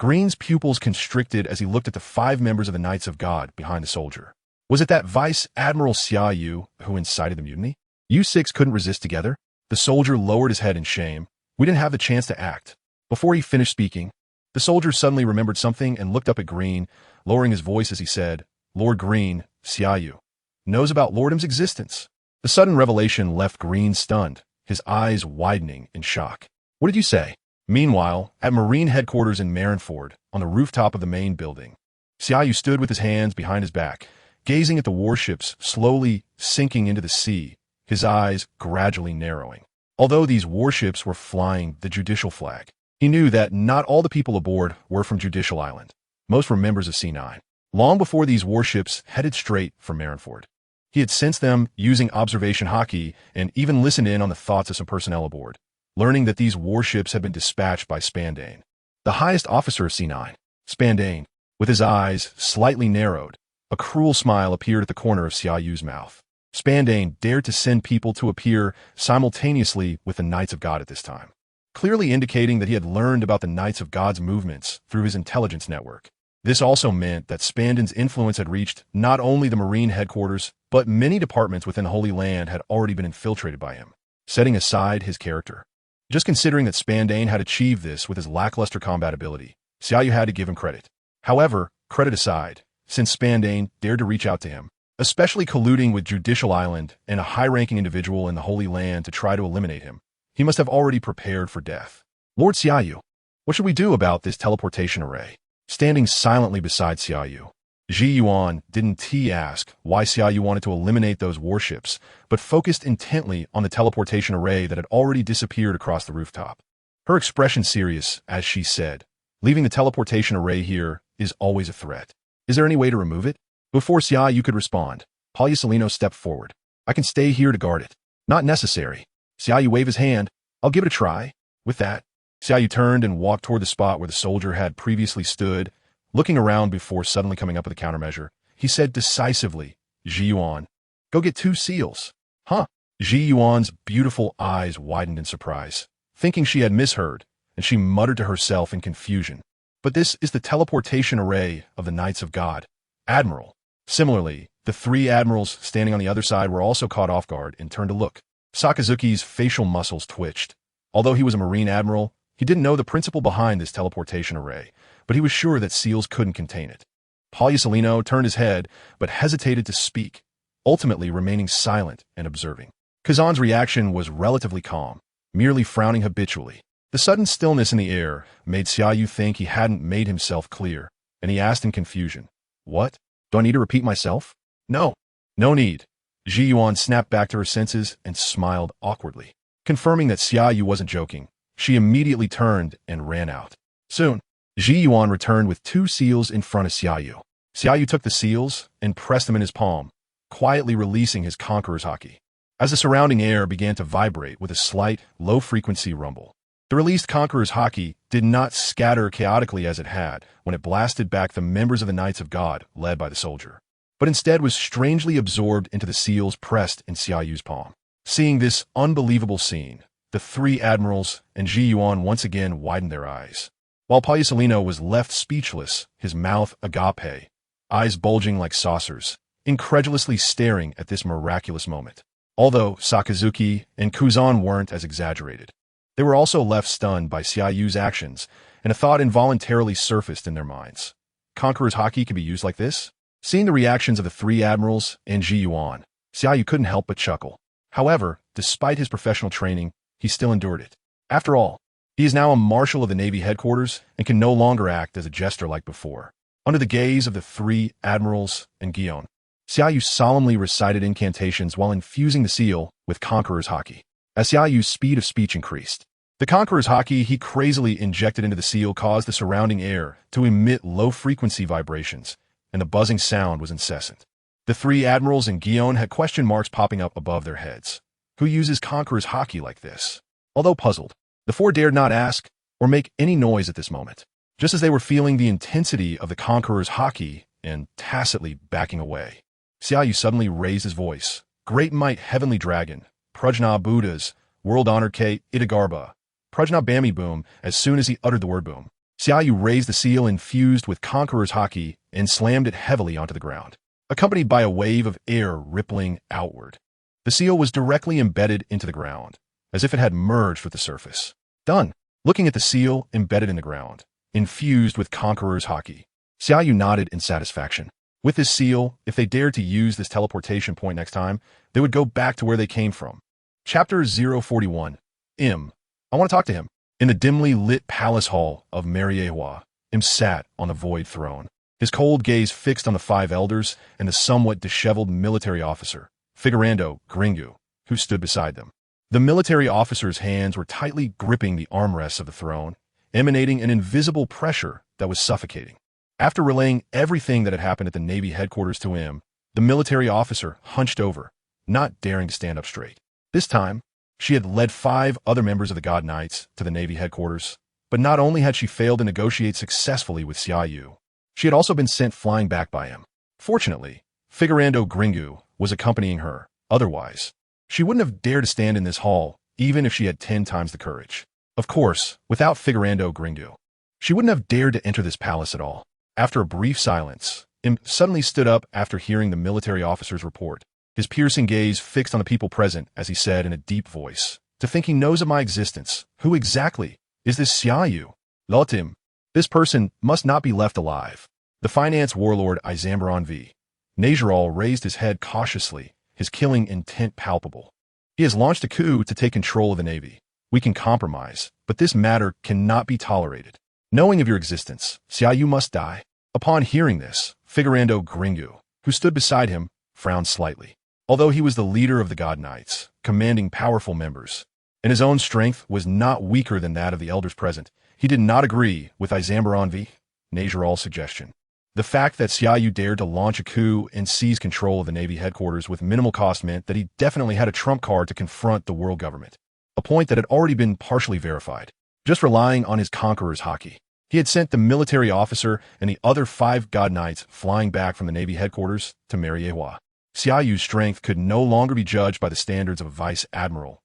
Green's pupils constricted as he looked at the 5 members of the Knights of God behind the soldier. Was it that Vice Admiral Xia Yu who incited the mutiny? You 6 couldn't resist together? The soldier lowered his head in shame. "We didn't have the chance to act." Before he finished speaking, the soldier suddenly remembered something and looked up at Green, lowering his voice as he said, "Lord Green, Xia Yu knows about Lordham's existence." The sudden revelation left Green stunned, his eyes widening in shock. "What did you say?" Meanwhile, at Marine headquarters in Marinford, on the rooftop of the main building, Xia Yu stood with his hands behind his back, gazing at the warships slowly sinking into the sea, his eyes gradually narrowing. Although these warships were flying the Judicial flag, he knew that not all the people aboard were from Judicial Island. Most were members of C9. Long before these warships headed straight for Marinford, he had sensed them using observation hockey and even listened in on the thoughts of some personnel aboard, learning that these warships had been dispatched by Spandane, the highest officer of C9. Spandane, with his eyes slightly narrowed, a cruel smile appeared at the corner of Xia Yu's mouth. Spandane dared to send people to appear simultaneously with the Knights of God at this time, clearly indicating that he had learned about the Knights of God's movements through his intelligence network. This also meant that Spandane's influence had reached not only the Marine headquarters, but many departments within the Holy Land had already been infiltrated by him, setting aside his character. Just considering that Spandane had achieved this with his lackluster combat ability, Xia Yu had to give him credit. However, credit aside, since Spandane dared to reach out to him, especially colluding with Judicial Island and a high-ranking individual in the Holy Land to try to eliminate him, he must have already prepared for death. "Lord Xia Yu, what should we do about this teleportation array?" Standing silently beside Xia Yu, Gion didn't ask why Xia Yu wanted to eliminate those warships, but focused intently on the teleportation array that had already disappeared across the rooftop. Her expression serious as she said, "Leaving the teleportation array here is always a threat. Is there any way to remove it?" Before Xia Yu could respond, Palyasolino stepped forward. "I can stay here to guard it." "Not necessary." Xia Yu waved his hand. "I'll give it a try." With that, Xia Yu turned and walked toward the spot where the soldier had previously stood, looking around before suddenly coming up with a countermeasure. He said decisively, "Gion, go get 2 seals." "Huh?" Gion's beautiful eyes widened in surprise, thinking she had misheard, and she muttered to herself in confusion, "But this is the teleportation array of the Knights of God, Admiral." Similarly, the 3 admirals standing on the other side were also caught off guard and turned to look. Sakazuki's facial muscles twitched. Although he was a Marine admiral, he didn't know the principle behind this teleportation array, but he was sure that seals couldn't contain it. Palyasolino turned his head, but hesitated to speak, ultimately remaining silent and observing. Kazan's reaction was relatively calm, merely frowning habitually. The sudden stillness in the air made Xia Yu think he hadn't made himself clear, and he asked in confusion, "What? Do I need to repeat myself?" "No. No need." Gion snapped back to her senses and smiled awkwardly. Confirming that Xia Yu wasn't joking, she immediately turned and ran out. Soon, Gion returned with 2 seals in front of Xia Yu. Xia Yu took the seals and pressed them in his palm, quietly releasing his conqueror's hockey. As the surrounding air began to vibrate with a slight, low-frequency rumble, the released conqueror's hockey did not scatter chaotically as it had when it blasted back the members of the Knights of God led by the soldier, but instead was strangely absorbed into the seals pressed in Xia Yu's palm. Seeing this unbelievable scene, the 3 admirals and Gion once again widened their eyes, while Palyasolino was left speechless, his mouth agape, eyes bulging like saucers, incredulously staring at this miraculous moment. Although Sakazuki and Gion weren't as exaggerated, they were also left stunned by Xia Yu's actions, and a thought involuntarily surfaced in their minds. Conqueror's Haki can be used like this? Seeing the reactions of the three admirals and Gion, Xia Yu couldn't help but chuckle. However, despite his professional training, he still endured it. After all, he is now a marshal of the Navy headquarters and can no longer act as a jester like before. Under the gaze of the three admirals and Gion, Xia Yu solemnly recited incantations while infusing the seal with Conqueror's Haki. As Xia Yu's speed of speech increased, the Conqueror's Haki he crazily injected into the seal caused the surrounding air to emit low-frequency vibrations, and the buzzing sound was incessant. The three admirals and Gion had question marks popping up above their heads. Who uses Conqueror's Haki like this? Although puzzled, the four dared not ask or make any noise at this moment, just as they were feeling the intensity of the Conqueror's Haki and tacitly backing away. Xia Yu suddenly raised his voice. Great might heavenly dragon, Prajna Buddhas, world-honored K. Itagarba, Prajna Bami Boom. As soon as he uttered the word boom, Xia Yu raised the seal infused with Conqueror's Haki and slammed it heavily onto the ground, accompanied by a wave of air rippling outward. The seal was directly embedded into the ground, as if it had merged with the surface. Done. Looking at the seal embedded in the ground, infused with Conqueror's Haki, Xia Yu nodded in satisfaction. With this seal, if they dared to use this teleportation point next time, they would go back to where they came from. Chapter 041. I want to talk to him. In the dimly lit palace hall of Marineford, sat on the void throne, his cold gaze fixed on the five elders and the somewhat disheveled military officer, Figurando Gringu, who stood beside them. The military officer's hands were tightly gripping the armrests of the throne, emanating an invisible pressure that was suffocating. After relaying everything that had happened at the Navy headquarters to him, the military officer hunched over, not daring to stand up straight. This time, she had led 5 other members of the God Knights to the Navy headquarters, but not only had she failed to negotiate successfully with Xia Yu, she had also been sent flying back by him. Fortunately, Figurando Gringu was accompanying her. Otherwise, she wouldn't have dared to stand in this hall, even if she had 10 times the courage. Of course, without Figurando Gringu, she wouldn't have dared to enter this palace at all. After a brief silence, suddenly stood up after hearing the military officer's report, his piercing gaze fixed on the people present as he said in a deep voice, "To think he knows of my existence. Who exactly is this Xia Yu? Let him. This person must not be left alive." The finance warlord Izambaron V. Najaral raised his head cautiously, his killing intent palpable. He has launched a coup to take control of the Navy. We can compromise, but this matter cannot be tolerated. Knowing of your existence, Xia Yu must die. Upon hearing this, Figurando Gringu, who stood beside him, frowned slightly. Although he was the leader of the God Knights, commanding powerful members, and his own strength was not weaker than that of the elders present, he did not agree with Izambaron V. Najaral's suggestion. The fact that Xia Yu dared to launch a coup and seize control of the Navy headquarters with minimal cost meant that he definitely had a trump card to confront the world government, a point that had already been partially verified. Just relying on his Conqueror's Haki, he had sent the military officer and the other 5 God Knights flying back from the Navy headquarters to Marineford. Xia Yu's strength could no longer be judged by the standards of a vice admiral,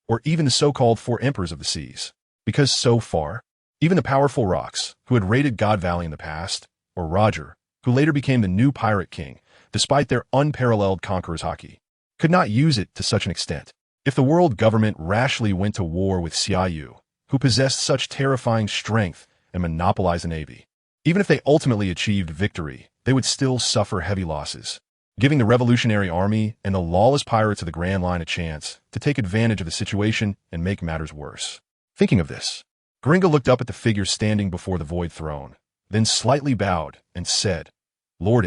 or even the so-called 4 emperors of the seas. Because so far, even the powerful Rocks, who had raided God Valley in the past, or Roger, who later became the new pirate king, despite their unparalleled Conqueror's Haki, could not use it to such an extent. If the world government rashly went to war with Xia Yu, who possessed such terrifying strength and monopolized the Navy, even if they ultimately achieved victory, they would still suffer heavy losses, giving the Revolutionary Army and the lawless pirates of the Grand Line a chance to take advantage of the situation and make matters worse. Thinking of this, Gringa looked up at the figure standing before the void throne, then slightly bowed and said, "Lord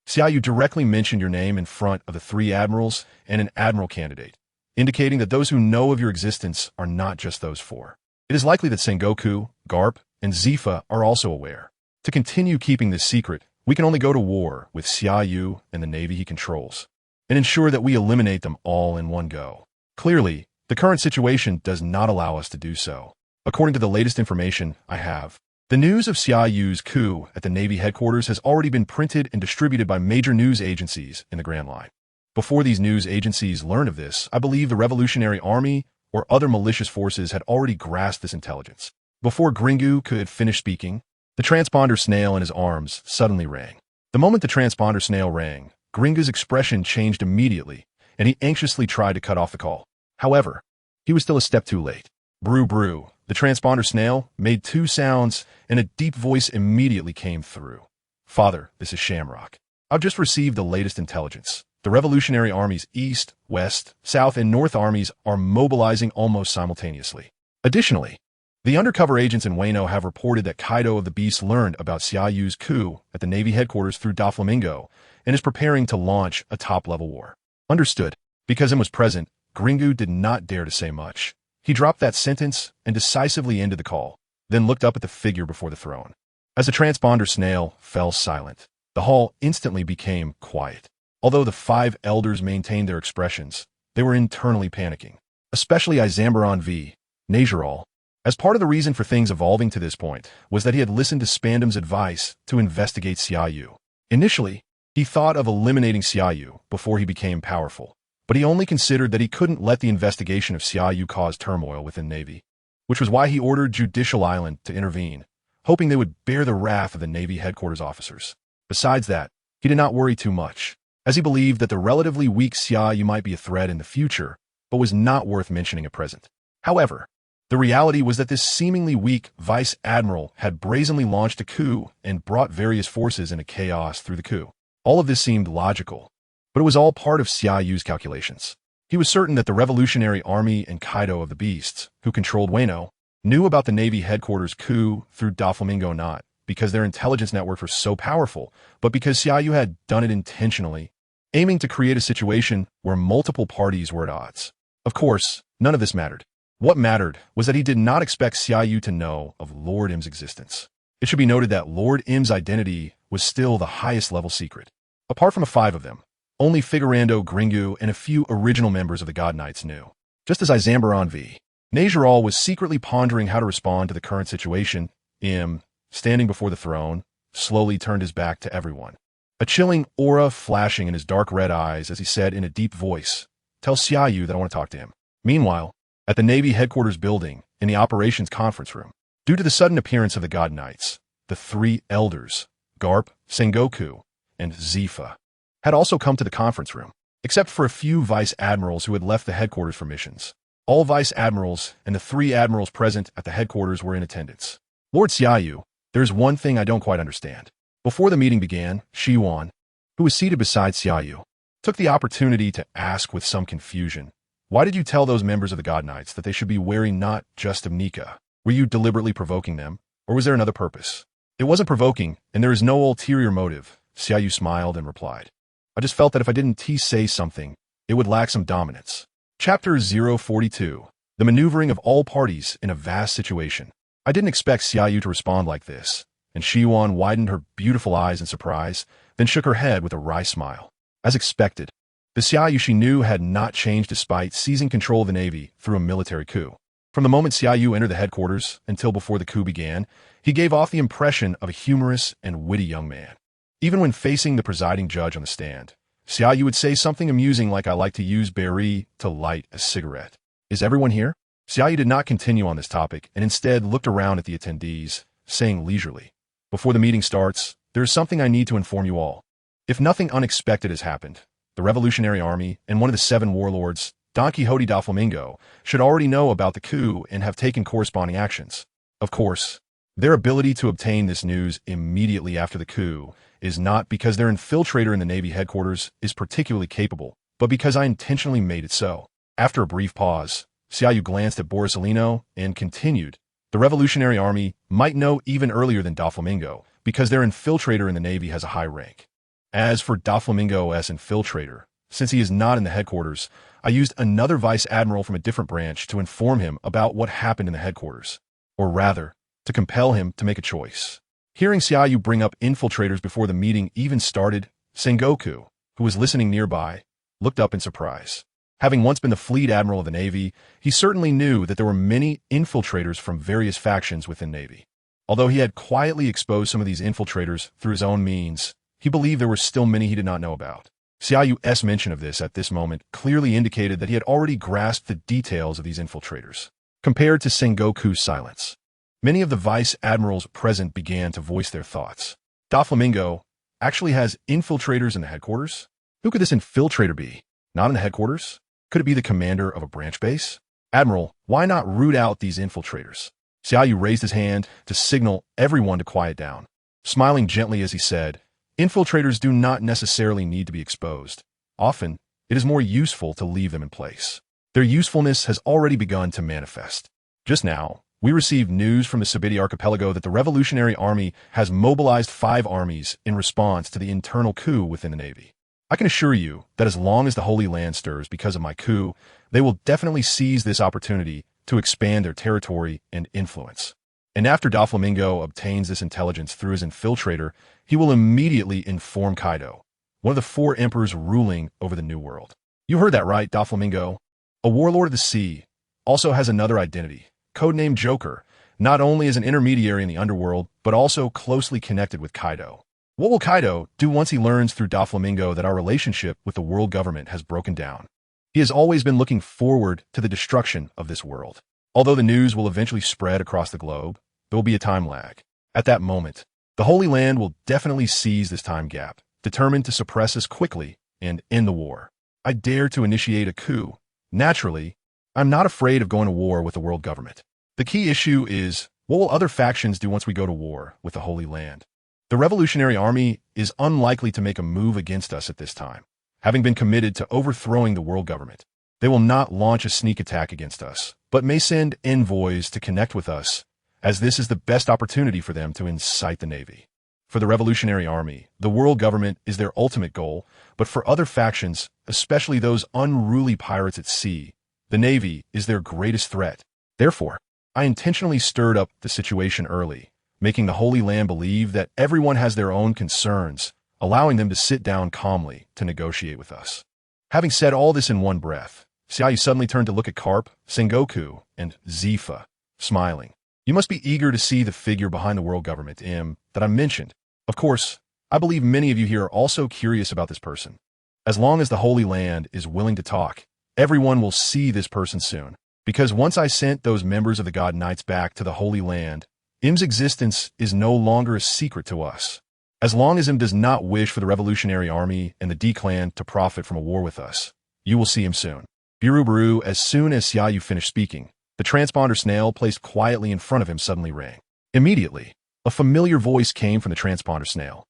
Xia Yu directly mentioned your name in front of the 3 admirals and an admiral candidate, indicating that those who know of your existence are not just those 4. It is likely that Sengoku, Garp, and Zifa are also aware. To continue keeping this secret, we can only go to war with Xia Yu and the Navy he controls, and ensure that we eliminate them all in one go. Clearly, the current situation does not allow us to do so. According to the latest information I have, the news of Xia Yu's coup at the Navy headquarters has already been printed and distributed by major news agencies in the Grand Line. Before these news agencies learned of this, I believe the Revolutionary Army or other malicious forces had already grasped this intelligence. Before Gringu could finish speaking, the transponder snail in his arms suddenly rang. The moment the transponder snail rang, Gringa's expression changed immediately, and he anxiously tried to cut off the call. However, he was still a step too late. Brew brew. The transponder snail made two sounds, and a deep voice immediately came through. Father, this is Shamrock. I've just received the latest intelligence. The Revolutionary Army's East, West, South, and North armies are mobilizing almost simultaneously. Additionally, the undercover agents in Wano have reported that Kaido of the Beast learned about Xia Yu's coup at the Navy headquarters through Doflamingo and is preparing to launch a top-level war. Understood. Because M was present, Gringu did not dare to say much. He dropped that sentence and decisively ended the call, then looked up at the figure before the throne. As the transponder snail fell silent, the hall instantly became quiet. Although the 5 elders maintained their expressions, they were internally panicking. Especially Izambaron v. Najural, as part of the reason for things evolving to this point was that he had listened to Spandam's advice to investigate Xia Yu. Initially, he thought of eliminating Xia Yu before he became powerful, but he only considered that he couldn't let the investigation of Xia Yu cause turmoil within Navy, which was why he ordered Judicial Island to intervene, hoping they would bear the wrath of the Navy headquarters officers. Besides that, he did not worry too much, as he believed that the relatively weak Xia Yu might be a threat in the future, but was not worth mentioning at present. However, the reality was that this seemingly weak vice admiral had brazenly launched a coup and brought various forces into chaos through the coup. All of this seemed logical, but it was all part of Xia Yu's calculations. He was certain that the Revolutionary Army and Kaido of the Beasts, who controlled Wano, knew about the Navy headquarters coup through Doflamingo not because their intelligence networks were so powerful, but because Xia Yu had done it intentionally, aiming to create a situation where multiple parties were at odds. Of course, none of this mattered. What mattered was that he did not expect Xia Yu to know of Lord M's existence. It should be noted that Lord M's identity was still the highest level secret. Apart from the 5 of them, only Figurando, Gringu, and a few original members of the God Knights knew. Just as Izambaron v. Najural was secretly pondering how to respond to the current situation, M, standing before the throne, slowly turned his back to everyone. A chilling aura flashing in his dark red eyes as he said in a deep voice, "Tell Xia Yu that I want to talk to him." Meanwhile, at the Navy headquarters building, in the operations conference room, due to the sudden appearance of the God Knights, the 3 elders, Garp, Sengoku, and Zifa, had also come to the conference room, except for a few vice admirals who had left the headquarters for missions. All vice admirals and the 3 admirals present at the headquarters were in attendance. Lord Xia Yu, there's one thing I don't quite understand. Before the meeting began, Gion, who was seated beside Xia Yu, took the opportunity to ask with some confusion, "Why did you tell those members of the God Knights that they should be wary not just of Nika? Were you deliberately provoking them, or was there another purpose?" "It wasn't provoking, and there is no ulterior motive," Xia Yu smiled and replied. "I just felt that if I didn't say something, it would lack some dominance." Chapter 042. The maneuvering of all parties in a vast situation. I didn't expect Xia Yu to respond like this, and Gion widened her beautiful eyes in surprise, then shook her head with a wry smile. As expected, the Xia Yu she knew had not changed despite seizing control of the Navy through a military coup. From the moment Xia Yu entered the headquarters until before the coup began, he gave off the impression of a humorous and witty young man. Even when facing the presiding judge on the stand, Xia Yu would say something amusing like, "I like to use berry to light a cigarette. Is everyone here?" Xia Yu did not continue on this topic and instead looked around at the attendees, saying leisurely, "Before the meeting starts, there is something I need to inform you all. If nothing unexpected has happened, the Revolutionary Army and one of the 7 warlords, Don Quixote Doflamingo, should already know about the coup and have taken corresponding actions. Of course, their ability to obtain this news immediately after the coup is not because their infiltrator in the Navy headquarters is particularly capable, but because I intentionally made it so." After a brief pause, Xia Yu glanced at Borisolino and continued, "The Revolutionary Army might know even earlier than Doflamingo because their infiltrator in the Navy has a high rank. As for Doflamingo's infiltrator, since he is not in the headquarters, I used another vice admiral from a different branch to inform him about what happened in the headquarters, or rather, to compel him to make a choice." Hearing Xia Yu bring up infiltrators before the meeting even started, Sengoku, who was listening nearby, looked up in surprise. Having once been the fleet admiral of the Navy, he certainly knew that there were many infiltrators from various factions within Navy. Although he had quietly exposed some of these infiltrators through his own means, he believed there were still many he did not know about. Xia Yu's mention of this at this moment clearly indicated that he had already grasped the details of these infiltrators. Compared to Sengoku's silence, many of the vice admirals present began to voice their thoughts. "Doflamingo actually has infiltrators in the headquarters?" Who could this infiltrator be? Not in the headquarters? Could it be the commander of a branch base? Admiral, why not root out these infiltrators? Xia Yu raised his hand to signal everyone to quiet down, smiling gently as he said, infiltrators do not necessarily need to be exposed. Often, it is more useful to leave them in place. Their usefulness has already begun to manifest. Just now, we received news from the Sabiti archipelago that the Revolutionary Army has mobilized 5 armies in response to the internal coup within the Navy. I can assure you that as long as the Holy Land stirs because of my coup, they will definitely seize this opportunity to expand their territory and influence. And after Doflamingo obtains this intelligence through his infiltrator, he will immediately inform Kaido, one of the 4 emperors ruling over the New World. You heard that right, Doflamingo. A warlord of the sea also has another identity, codenamed Joker, not only as an intermediary in the underworld, but also closely connected with Kaido. What will Kaido do once he learns through Doflamingo that our relationship with the world government has broken down? He has always been looking forward to the destruction of this world. Although the news will eventually spread across the globe, there will be a time lag. At that moment, the Holy Land will definitely seize this time gap, determined to suppress us quickly and end the war. I dare to initiate a coup. Naturally, I'm not afraid of going to war with the world government. The key issue is, what will other factions do once we go to war with the Holy Land? The Revolutionary Army is unlikely to make a move against us at this time, having been committed to overthrowing the world government. They will not launch a sneak attack against us, but may send envoys to connect with us, as this is the best opportunity for them to incite the Navy. For the Revolutionary Army, the world government is their ultimate goal, but for other factions, especially those unruly pirates at sea, the Navy is their greatest threat. Therefore, I intentionally stirred up the situation early, making the Holy Land believe that everyone has their own concerns, allowing them to sit down calmly to negotiate with us. Having said all this in one breath, Xia Yu suddenly turned to look at Carp, Sengoku, and Zifa, smiling. You must be eager to see the figure behind the world government, that I mentioned. Of course, I believe many of you here are also curious about this person. As long as the Holy Land is willing to talk, everyone will see this person soon. Because once I sent those members of the God Knights back to the Holy Land, Im's existence is no longer a secret to us. As long as Im does not wish for the Revolutionary Army and the D-Clan to profit from a war with us, you will see him soon. Buru, as soon as Xia Yu finished speaking, the transponder snail placed quietly in front of him suddenly rang. Immediately, a familiar voice came from the transponder snail.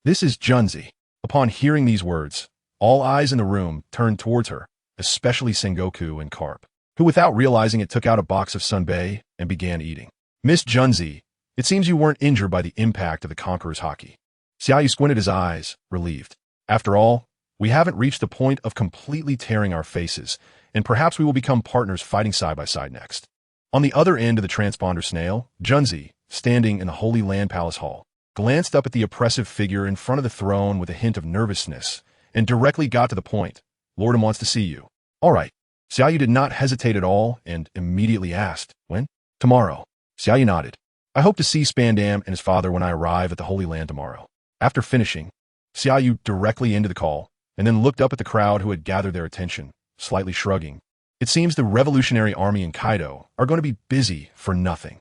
This is Junzi. Upon hearing these words, all eyes in the room turned towards her, especially Sengoku and Carp, who without realizing it took out a box of sunbae and began eating. Miss Junzi, it seems you weren't injured by the impact of the Conqueror's haki. Xia Yu squinted his eyes, relieved. After all, we haven't reached the point of completely tearing our faces, and perhaps we will become partners fighting side by side next. On the other end of the transponder snail, Junzi, standing in the Holy Land Palace Hall, glanced up at the oppressive figure in front of the throne with a hint of nervousness, and directly got to the point. Lordum wants to see you. All right. Xia Yu did not hesitate at all and immediately asked, when? Tomorrow. Xia Yu nodded. I hope to see Spandam and his father when I arrive at the Holy Land tomorrow. After finishing, Xia Yu directly ended the call, and then looked up at the crowd who had gathered their attention, slightly shrugging. It seems the Revolutionary Army in Kaido are going to be busy for nothing.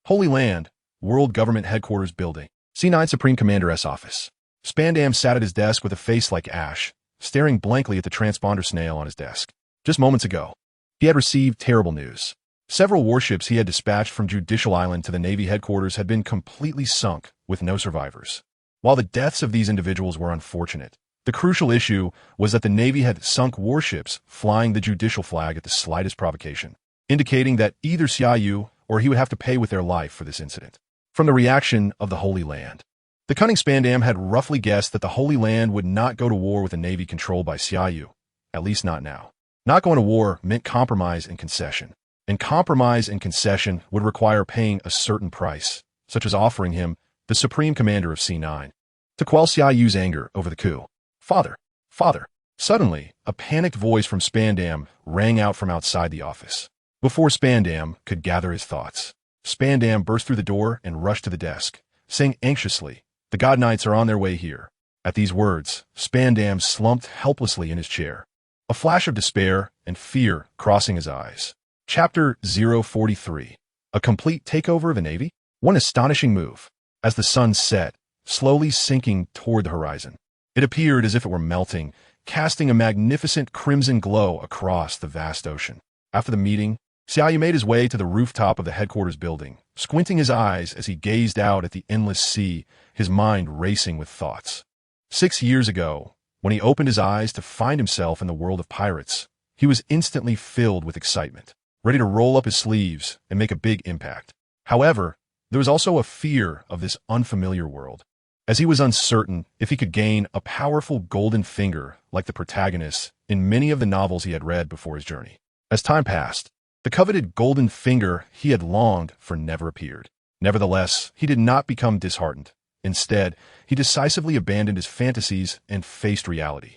Holy Land, World Government Headquarters Building, C9 Supreme Commander S Office. Spandam sat at his desk with a face like ash, staring blankly at the transponder snail on his desk. Just moments ago, he had received terrible news. Several warships he had dispatched from Judicial Island to the Navy headquarters had been completely sunk with no survivors. While the deaths of these individuals were unfortunate, the crucial issue was that the Navy had sunk warships flying the judicial flag at the slightest provocation, indicating that either Xia Yu or he would have to pay with their life for this incident. From the reaction of the Holy Land, the cunning Spandam had roughly guessed that the Holy Land would not go to war with a navy controlled by Xia Yu, at least not now. Not going to war meant compromise and concession. And compromise and concession would require paying a certain price, such as offering him the Supreme Commander of C9, to quell Xia Yu's anger over the coup. Father! Father! Suddenly, a panicked voice from Spandam rang out from outside the office. Before Spandam could gather his thoughts, Spandam burst through the door and rushed to the desk, saying anxiously, "The God Knights are on their way here." At these words, Spandam slumped helplessly in his chair, a flash of despair and fear crossing his eyes. Chapter 043. A complete takeover of the Navy? One astonishing move. As the sun set, slowly sinking toward the horizon, it appeared as if it were melting, casting a magnificent crimson glow across the vast ocean. After the meeting, Xia Yu made his way to the rooftop of the headquarters building, squinting his eyes as he gazed out at the endless sea, his mind racing with thoughts. 6 years ago, when he opened his eyes to find himself in the world of pirates, he was instantly filled with excitement, ready to roll up his sleeves and make a big impact. However, there was also a fear of this unfamiliar world, as he was uncertain if he could gain a powerful golden finger like the protagonists in many of the novels he had read before his journey. As time passed, the coveted golden finger he had longed for never appeared. Nevertheless, he did not become disheartened. Instead, he decisively abandoned his fantasies and faced reality,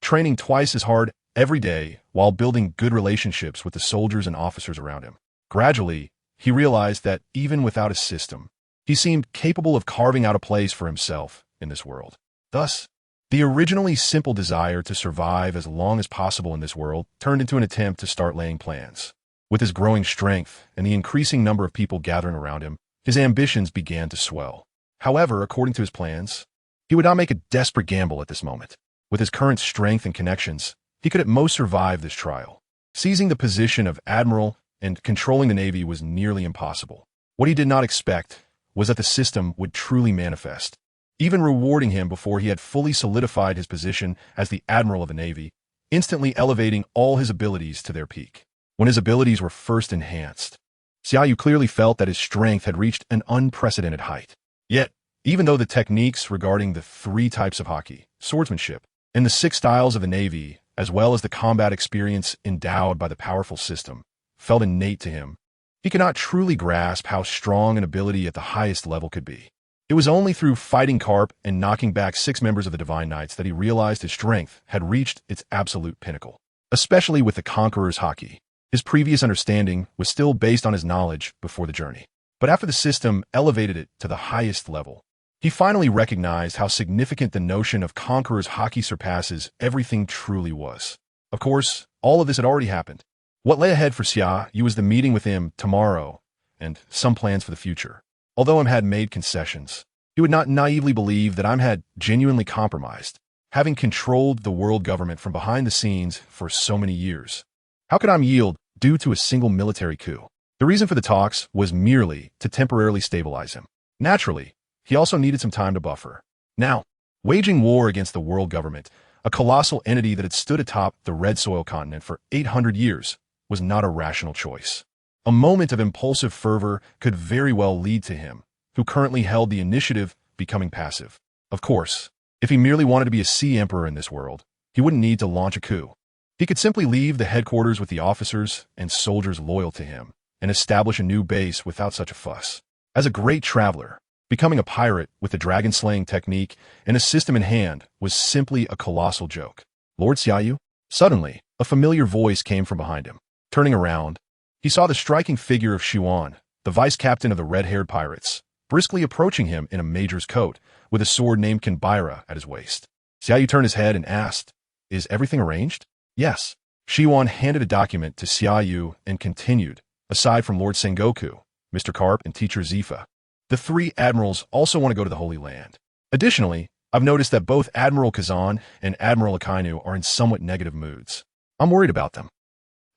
training twice as hard every day while building good relationships with the soldiers and officers around him. Gradually, he realized that even without a system, he seemed capable of carving out a place for himself in this world. Thus, the originally simple desire to survive as long as possible in this world turned into an attempt to start laying plans. With his growing strength and the increasing number of people gathering around him, his ambitions began to swell. However, according to his plans, he would not make a desperate gamble at this moment. With his current strength and connections, he could at most survive this trial. Seizing the position of admiral and controlling the Navy was nearly impossible. What he did not expect was that the system would truly manifest, even rewarding him before he had fully solidified his position as the admiral of the Navy, instantly elevating all his abilities to their peak. When his abilities were first enhanced, Xia Yu clearly felt that his strength had reached an unprecedented height. Yet, even though the techniques regarding the 3 types of hockey, swordsmanship, and the 6 styles of the Navy, as well as the combat experience endowed by the powerful system, felt innate to him, he could not truly grasp how strong an ability at the highest level could be. It was only through fighting Carp and knocking back 6 members of the Divine Knights that he realized his strength had reached its absolute pinnacle. Especially with the Conqueror's hockey, his previous understanding was still based on his knowledge before the journey. But after the system elevated it to the highest level, he finally recognized how significant the notion of Conqueror's hockey surpasses everything truly was. Of course, all of this had already happened. What lay ahead for Xia Yu was the meeting with him tomorrow and some plans for the future. Although I had made concessions, he would not naively believe that I had genuinely compromised, having controlled the world government from behind the scenes for so many years. How could I yield due to a single military coup? The reason for the talks was merely to temporarily stabilize him. Naturally, he also needed some time to buffer. Now, waging war against the world government, a colossal entity that had stood atop the Red Soil continent for 800 years, was not a rational choice. A moment of impulsive fervor could very well lead to him, who currently held the initiative, becoming passive. Of course, if he merely wanted to be a sea emperor in this world, he wouldn't need to launch a coup. He could simply leave the headquarters with the officers and soldiers loyal to him and establish a new base without such a fuss. As a great traveler, becoming a pirate with the dragon-slaying technique and a system in hand was simply a colossal joke. Lord Xia Yu? Suddenly, a familiar voice came from behind him. Turning around, he saw the striking figure of Gion, the vice-captain of the red-haired pirates, briskly approaching him in a major's coat, with a sword named Kinbaira at his waist. Xia Yu turned his head and asked, "Is everything arranged?" "Yes." Gion handed a document to Xia Yu and continued, "Aside from Lord Sengoku, Mr. Carp, and Teacher Zifa, the 3 admirals also want to go to the Holy Land. Additionally, I've noticed that both Admiral Gion and Admiral Akainu are in somewhat negative moods. I'm worried about them.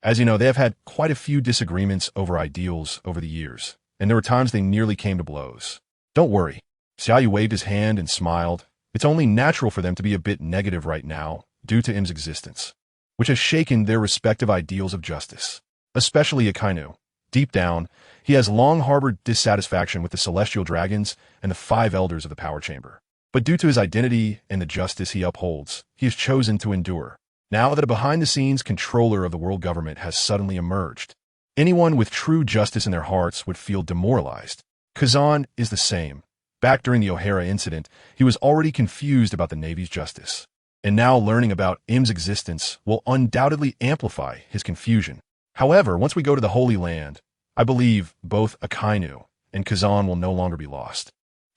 As you know, they have had quite a few disagreements over ideals over the years, and there were times they nearly came to blows. Don't worry." Xia Yu waved his hand and smiled. It's only natural for them to be a bit negative right now due to Im's existence, which has shaken their respective ideals of justice. Especially Akainu. Deep down, he has long harbored dissatisfaction with the celestial dragons and the 5 elders of the power chamber. But due to his identity and the justice he upholds, he has chosen to endure. Now that a behind-the-scenes controller of the world government has suddenly emerged, anyone with true justice in their hearts would feel demoralized. Kazan is the same. Back during the O'Hara incident, he was already confused about the Navy's justice. And now learning about Im's existence will undoubtedly amplify his confusion. However, once we go to the Holy Land, I believe both Akainu and Kazan will no longer be lost.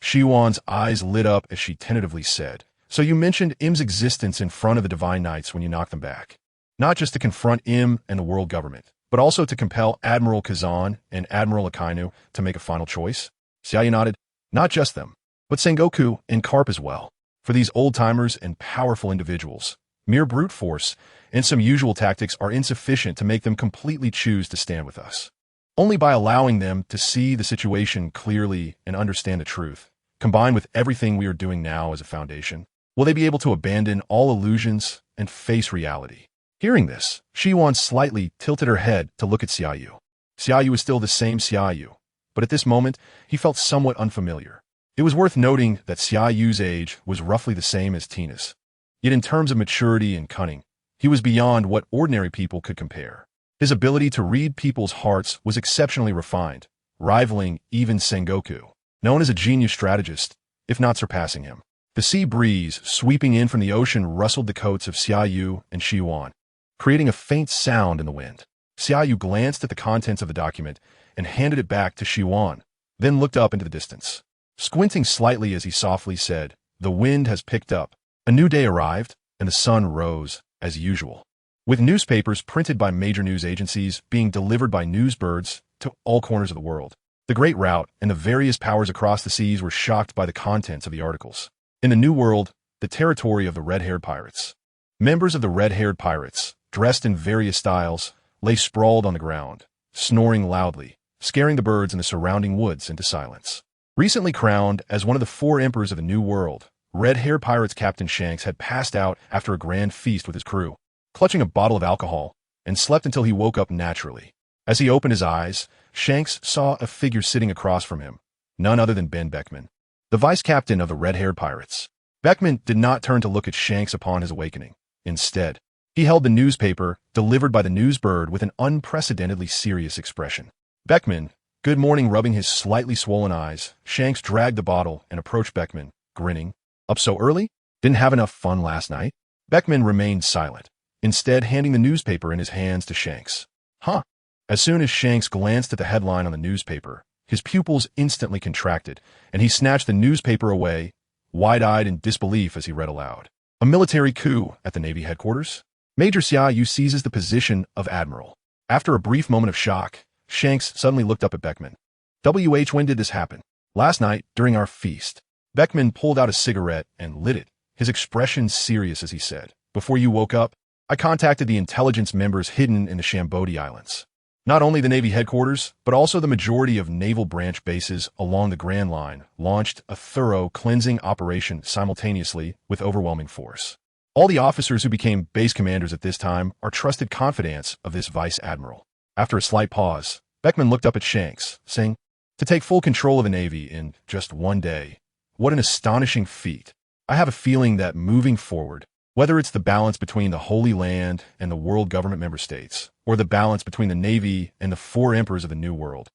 Shion's eyes lit up as she tentatively said, "So you mentioned Im's existence in front of the Divine Knights when you knocked them back. Not just to confront Im and the world government, but also to compel Admiral Kazan and Admiral Akainu to make a final choice?" Xia Yu nodded. "Not just them, but Sengoku and Carp as well. For these old-timers and powerful individuals, Mere brute force and some usual tactics are insufficient to make them completely choose to stand with us. Only by allowing them to see the situation clearly and understand the truth, combined with everything we are doing now as a foundation, will they be able to abandon all illusions and face reality. Hearing this, Gion slightly tilted her head to look at Xia Yu. Xia Yu was still the same Xia Yu, but at this moment, he felt somewhat unfamiliar. It was worth noting that Xia Yu's age was roughly the same as Tina's. Yet in terms of maturity and cunning, he was beyond what ordinary people could compare. His ability to read people's hearts was exceptionally refined, rivaling even Sengoku, known as a genius strategist, if not surpassing him. The sea breeze sweeping in from the ocean rustled the coats of Xia Yu and Gion, creating a faint sound in the wind. Xia Yu glanced at the contents of the document and handed it back to Gion, then looked up into the distance. Squinting slightly as he softly said, "The wind has picked up. A new day arrived, and the sun rose, as usual." With newspapers printed by major news agencies being delivered by newsbirds to all corners of the world, the Great Rout and the various powers across the seas were shocked by the contents of the articles. In the New World, the territory of the red-haired pirates. Members of the red-haired pirates, dressed in various styles, lay sprawled on the ground, snoring loudly, scaring the birds in the surrounding woods into silence. Recently crowned as one of the 4 emperors of the New World, red-haired pirates Captain Shanks had passed out after a grand feast with his crew, clutching a bottle of alcohol, and slept until he woke up naturally. As he opened his eyes, Shanks saw a figure sitting across from him, none other than Ben Beckman, the vice-captain of the red-haired pirates. Beckman did not turn to look at Shanks upon his awakening. Instead, he held the newspaper delivered by the newsbird with an unprecedentedly serious expression. "Beckman, good morning." Rubbing his slightly swollen eyes, Shanks dragged the bottle and approached Beckman, grinning. "Up so early? Didn't have enough fun last night?" Beckman remained silent, instead handing the newspaper in his hands to Shanks. "Huh." As soon as Shanks glanced at the headline on the newspaper, his pupils instantly contracted, and he snatched the newspaper away, wide-eyed in disbelief as he read aloud. "A military coup at the Navy headquarters. Major Xia Yu seizes the position of Admiral." After a brief moment of shock, Shanks suddenly looked up at Beckman. "When did this happen?" "Last night, during our feast." Beckman pulled out a cigarette and lit it, his expression serious as he said, "Before you woke up, I contacted the intelligence members hidden in the Shambodi Islands. Not only the Navy headquarters, but also the majority of naval branch bases along the Grand Line launched a thorough cleansing operation simultaneously with overwhelming force. All the officers who became base commanders at this time are trusted confidants of this vice admiral." After a slight pause, Beckman looked up at Shanks, saying, "To take full control of the Navy in just one day. What an astonishing feat. I have a feeling that moving forward, whether it's the balance between the Holy Land and the world government member states, or the balance between the Navy and the 4 emperors of the New World,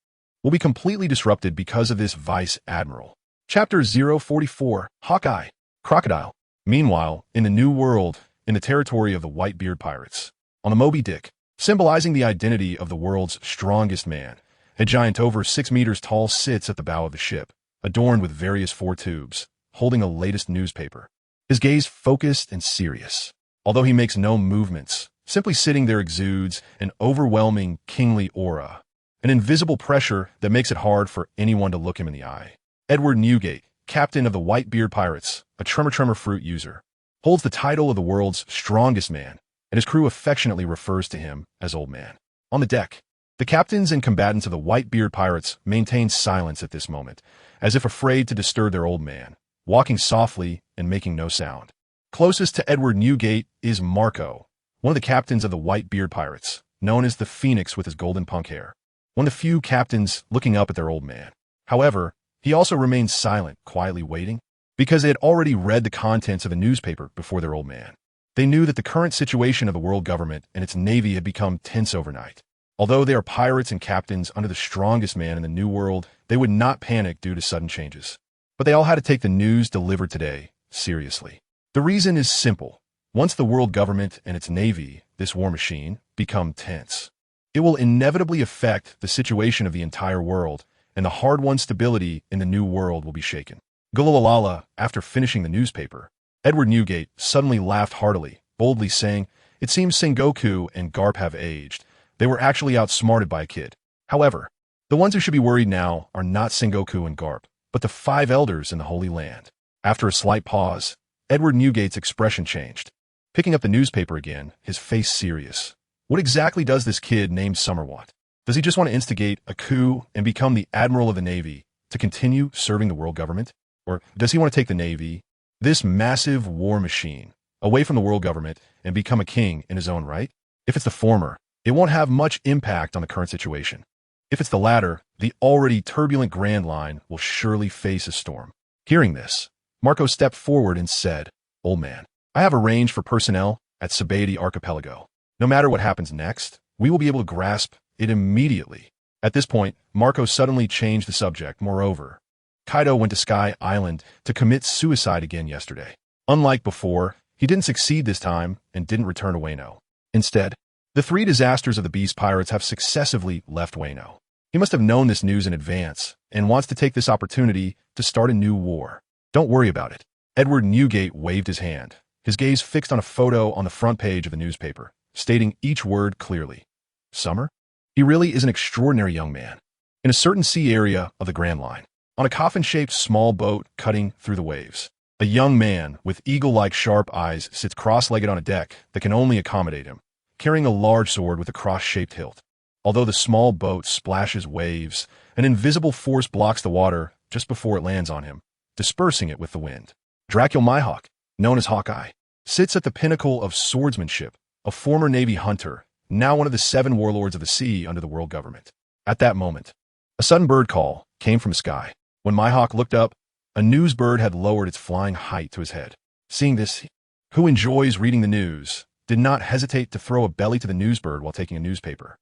will be completely disrupted because of this vice admiral." Chapter 044, Hawkeye, Crocodile. Meanwhile, in the New World, in the territory of the Whitebeard pirates, on the Moby Dick, symbolizing the identity of the world's strongest man, a giant over 6 meters tall sits at the bow of the ship, adorned with various 4 tubes, holding a latest newspaper. His gaze focused and serious. Although he makes no movements, simply sitting there exudes an overwhelming kingly aura, an invisible pressure that makes it hard for anyone to look him in the eye. Edward Newgate, captain of the Whitebeard pirates, a tremor fruit user, holds the title of the world's strongest man, and his crew affectionately refers to him as Old Man. On the deck, the captains and combatants of the Whitebeard pirates maintain silence at this moment, as if afraid to disturb their old man, walking softly and making no sound. Closest to Edward Newgate is Marco, one of the captains of the Whitebeard pirates, known as the Phoenix with his golden punk hair, one of the few captains looking up at their old man. However, he also remains silent, quietly waiting, because they had already read the contents of a newspaper before their old man. They knew that the current situation of the world government and its navy had become tense overnight. Although they are pirates and captains under the strongest man in the New World, they would not panic due to sudden changes. But they all had to take the news delivered today seriously. The reason is simple. Once the world government and its navy, this war machine, become tense, it will inevitably affect the situation of the entire world, and the hard-won stability in the New World will be shaken. Gulalala, after finishing the newspaper, Edward Newgate suddenly laughed heartily, boldly saying, "It seems Sengoku and Garp have aged. They were actually outsmarted by a kid." However, the ones who should be worried now are not Sengoku and Garp, but the 5 elders in the Holy Land. After a slight pause, Edward Newgate's expression changed. picking up the newspaper again, his face serious. What exactly does this kid named Summer want? Does he just want to instigate a coup and become the Admiral of the Navy to continue serving the world government? Or does he want to take the Navy, this massive war machine, away from the world government and become a king in his own right? If it's the former, it won't have much impact on the current situation. If it's the latter, the already turbulent Grand Line will surely face a storm. Hearing this, Marco stepped forward and said, "Old man, I have arranged for personnel at Sabaody Archipelago. No matter what happens next, we will be able to grasp it immediately." At this point, Marco suddenly changed the subject. Moreover, Kaido went to Sky Island to commit suicide again yesterday. Unlike before, he didn't succeed this time and didn't return to Wano. Instead, the three disasters of the Beast Pirates have successively left Wano. He must have known this news in advance and wants to take this opportunity to start a new war. Don't worry about it. Edward Newgate waved his hand, his gaze fixed on a photo on the front page of the newspaper, stating each word clearly. Summer? He really is an extraordinary young man. In a certain sea area of the Grand Line, on a coffin-shaped small boat cutting through the waves, a young man with eagle-like sharp eyes sits cross-legged on a deck that can only accommodate him, carrying a large sword with a cross-shaped hilt. Although the small boat splashes waves, an invisible force blocks the water just before it lands on him, dispersing it with the wind. Dracul Mihawk, known as Hawkeye, sits at the pinnacle of swordsmanship, a former Navy hunter, now one of the 7 warlords of the sea under the world government. At that moment, a sudden bird call came from the sky. When Mihawk looked up, a news bird had lowered its flying height to his head. Seeing this, who enjoys reading the news, did not hesitate to throw a belly to the newsbird while taking a newspaper.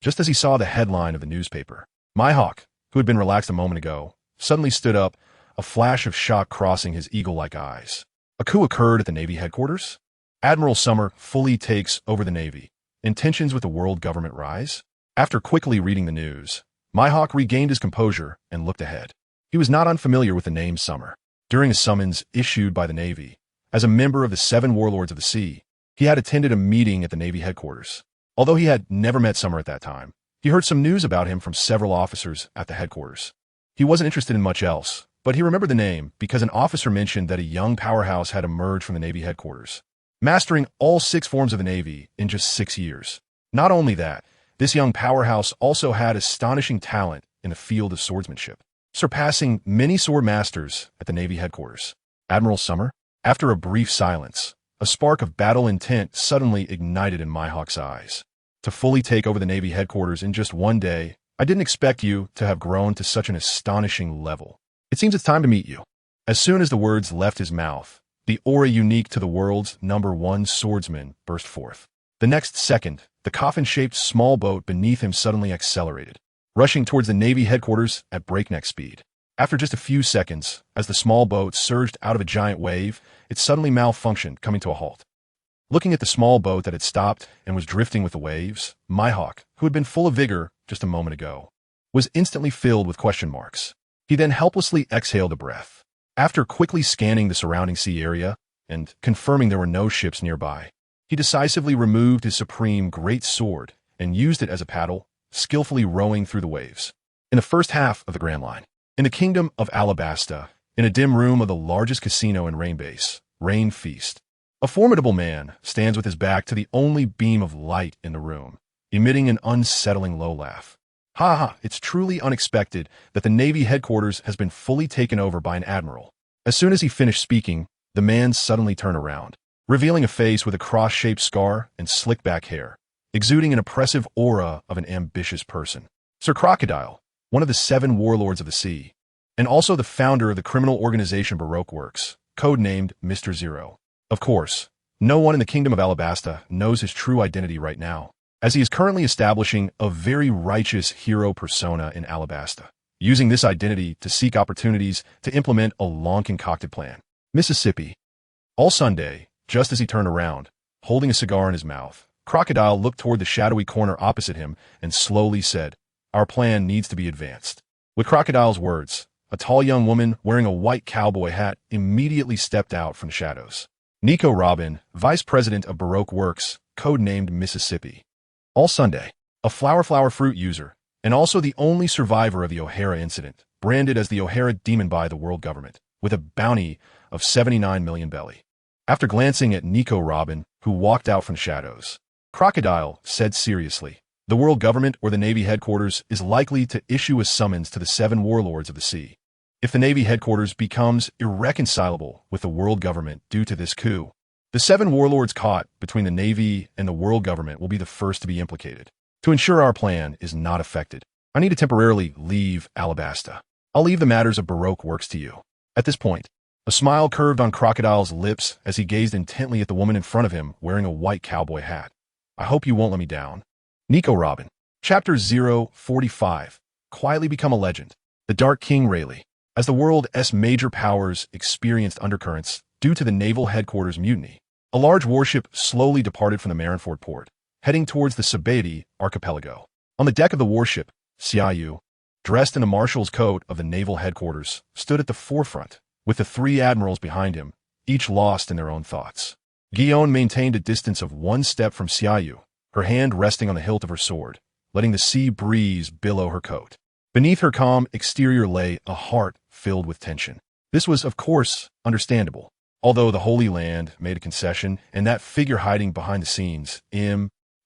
Just as he saw the headline of the newspaper, Mihawk, who had been relaxed a moment ago, suddenly stood up, a flash of shock crossing his eagle-like eyes. A coup occurred at the Navy headquarters? Admiral Summer fully takes over the Navy. Intentions with the world government rise? After quickly reading the news, Mihawk regained his composure and looked ahead. He was not unfamiliar with the name Summer. During a summons issued by the Navy, as a member of the 7 warlords of the sea, he had attended a meeting at the Navy headquarters. Although he had never met Summer at that time, he heard some news about him from several officers at the headquarters. He wasn't interested in much else, but he remembered the name because an officer mentioned that a young powerhouse had emerged from the Navy headquarters, mastering all 6 forms of the Navy in just 6 years. Not only that, this young powerhouse also had astonishing talent in the field of swordsmanship, surpassing many sword masters at the Navy headquarters. Admiral Summer? After a brief silence, a spark of battle intent suddenly ignited in Mihawk's eyes. To fully take over the Navy headquarters in just one day, I didn't expect you to have grown to such an astonishing level. It seems it's time to meet you. As soon as the words left his mouth, the aura unique to the world's #1 swordsman burst forth. The next second, the coffin-shaped small boat beneath him suddenly accelerated, rushing towards the Navy headquarters at breakneck speed. After just a few seconds, as the small boat surged out of a giant wave, it suddenly malfunctioned, coming to a halt. Looking at the small boat that had stopped and was drifting with the waves, Mihawk, who had been full of vigor just a moment ago, was instantly filled with question marks. He then helplessly exhaled a breath. After quickly scanning the surrounding sea area and confirming there were no ships nearby, he decisively removed his supreme great sword and used it as a paddle, skillfully rowing through the waves. In the first half of the Grand Line, in the kingdom of Alabasta, in a dim room of the largest casino in Rainbase, Rain Feast, a formidable man stands with his back to the only beam of light in the room, emitting an unsettling low laugh. Ha ha, it's truly unexpected that the Navy headquarters has been fully taken over by an admiral. As soon as he finished speaking, the man suddenly turned around, revealing a face with a cross-shaped scar and slick-back hair, exuding an oppressive aura of an ambitious person. Sir Crocodile, one of the 7 warlords of the sea, and also the founder of the criminal organization Baroque Works, codenamed Mr. Zero. Of course, no one in the kingdom of Alabasta knows his true identity right now, as he is currently establishing a very righteous hero persona in Alabasta, using this identity to seek opportunities to implement a long-concocted plan. Mississippi. All Sunday, just as he turned around, holding a cigar in his mouth, Crocodile looked toward the shadowy corner opposite him and slowly said, "Our plan needs to be advanced." With Crocodile's words, a tall young woman wearing a white cowboy hat immediately stepped out from the shadows. Nico Robin, vice president of Baroque Works, codenamed Mississippi. All Sunday, a flower fruit user, and also the only survivor of the O'Hara incident, branded as the O'Hara demon by the world government, with a bounty of 79 million belly. After glancing at Nico Robin, who walked out from the shadows, Crocodile said seriously, "The world government or the Navy headquarters is likely to issue a summons to the 7 warlords of the sea. If the Navy headquarters becomes irreconcilable with the world government due to this coup, the 7 warlords caught between the Navy and the world government will be the first to be implicated. To ensure our plan is not affected, I need to temporarily leave Alabasta. I'll leave the matters of Baroque works to you." At this point, a smile curved on Crocodile's lips as he gazed intently at the woman in front of him wearing a white cowboy hat. "I hope you won't let me down." Nico Robin. Chapter 045. Quietly become a legend. The Dark King Rayleigh. As the world's major powers experienced undercurrents due to the naval headquarters mutiny, a large warship slowly departed from the Marinford port, heading towards the Sabeti archipelago. On the deck of the warship, Xia Yu, dressed in the marshal's coat of the naval headquarters, stood at the forefront, with the 3 admirals behind him, each lost in their own thoughts. Gion maintained a distance of 1 step from Xia Yu, her hand resting on the hilt of her sword, letting the sea breeze billow her coat. Beneath her calm exterior lay a heart filled with tension. This was, of course, understandable. Although the Holy Land made a concession and that figure hiding behind the scenes,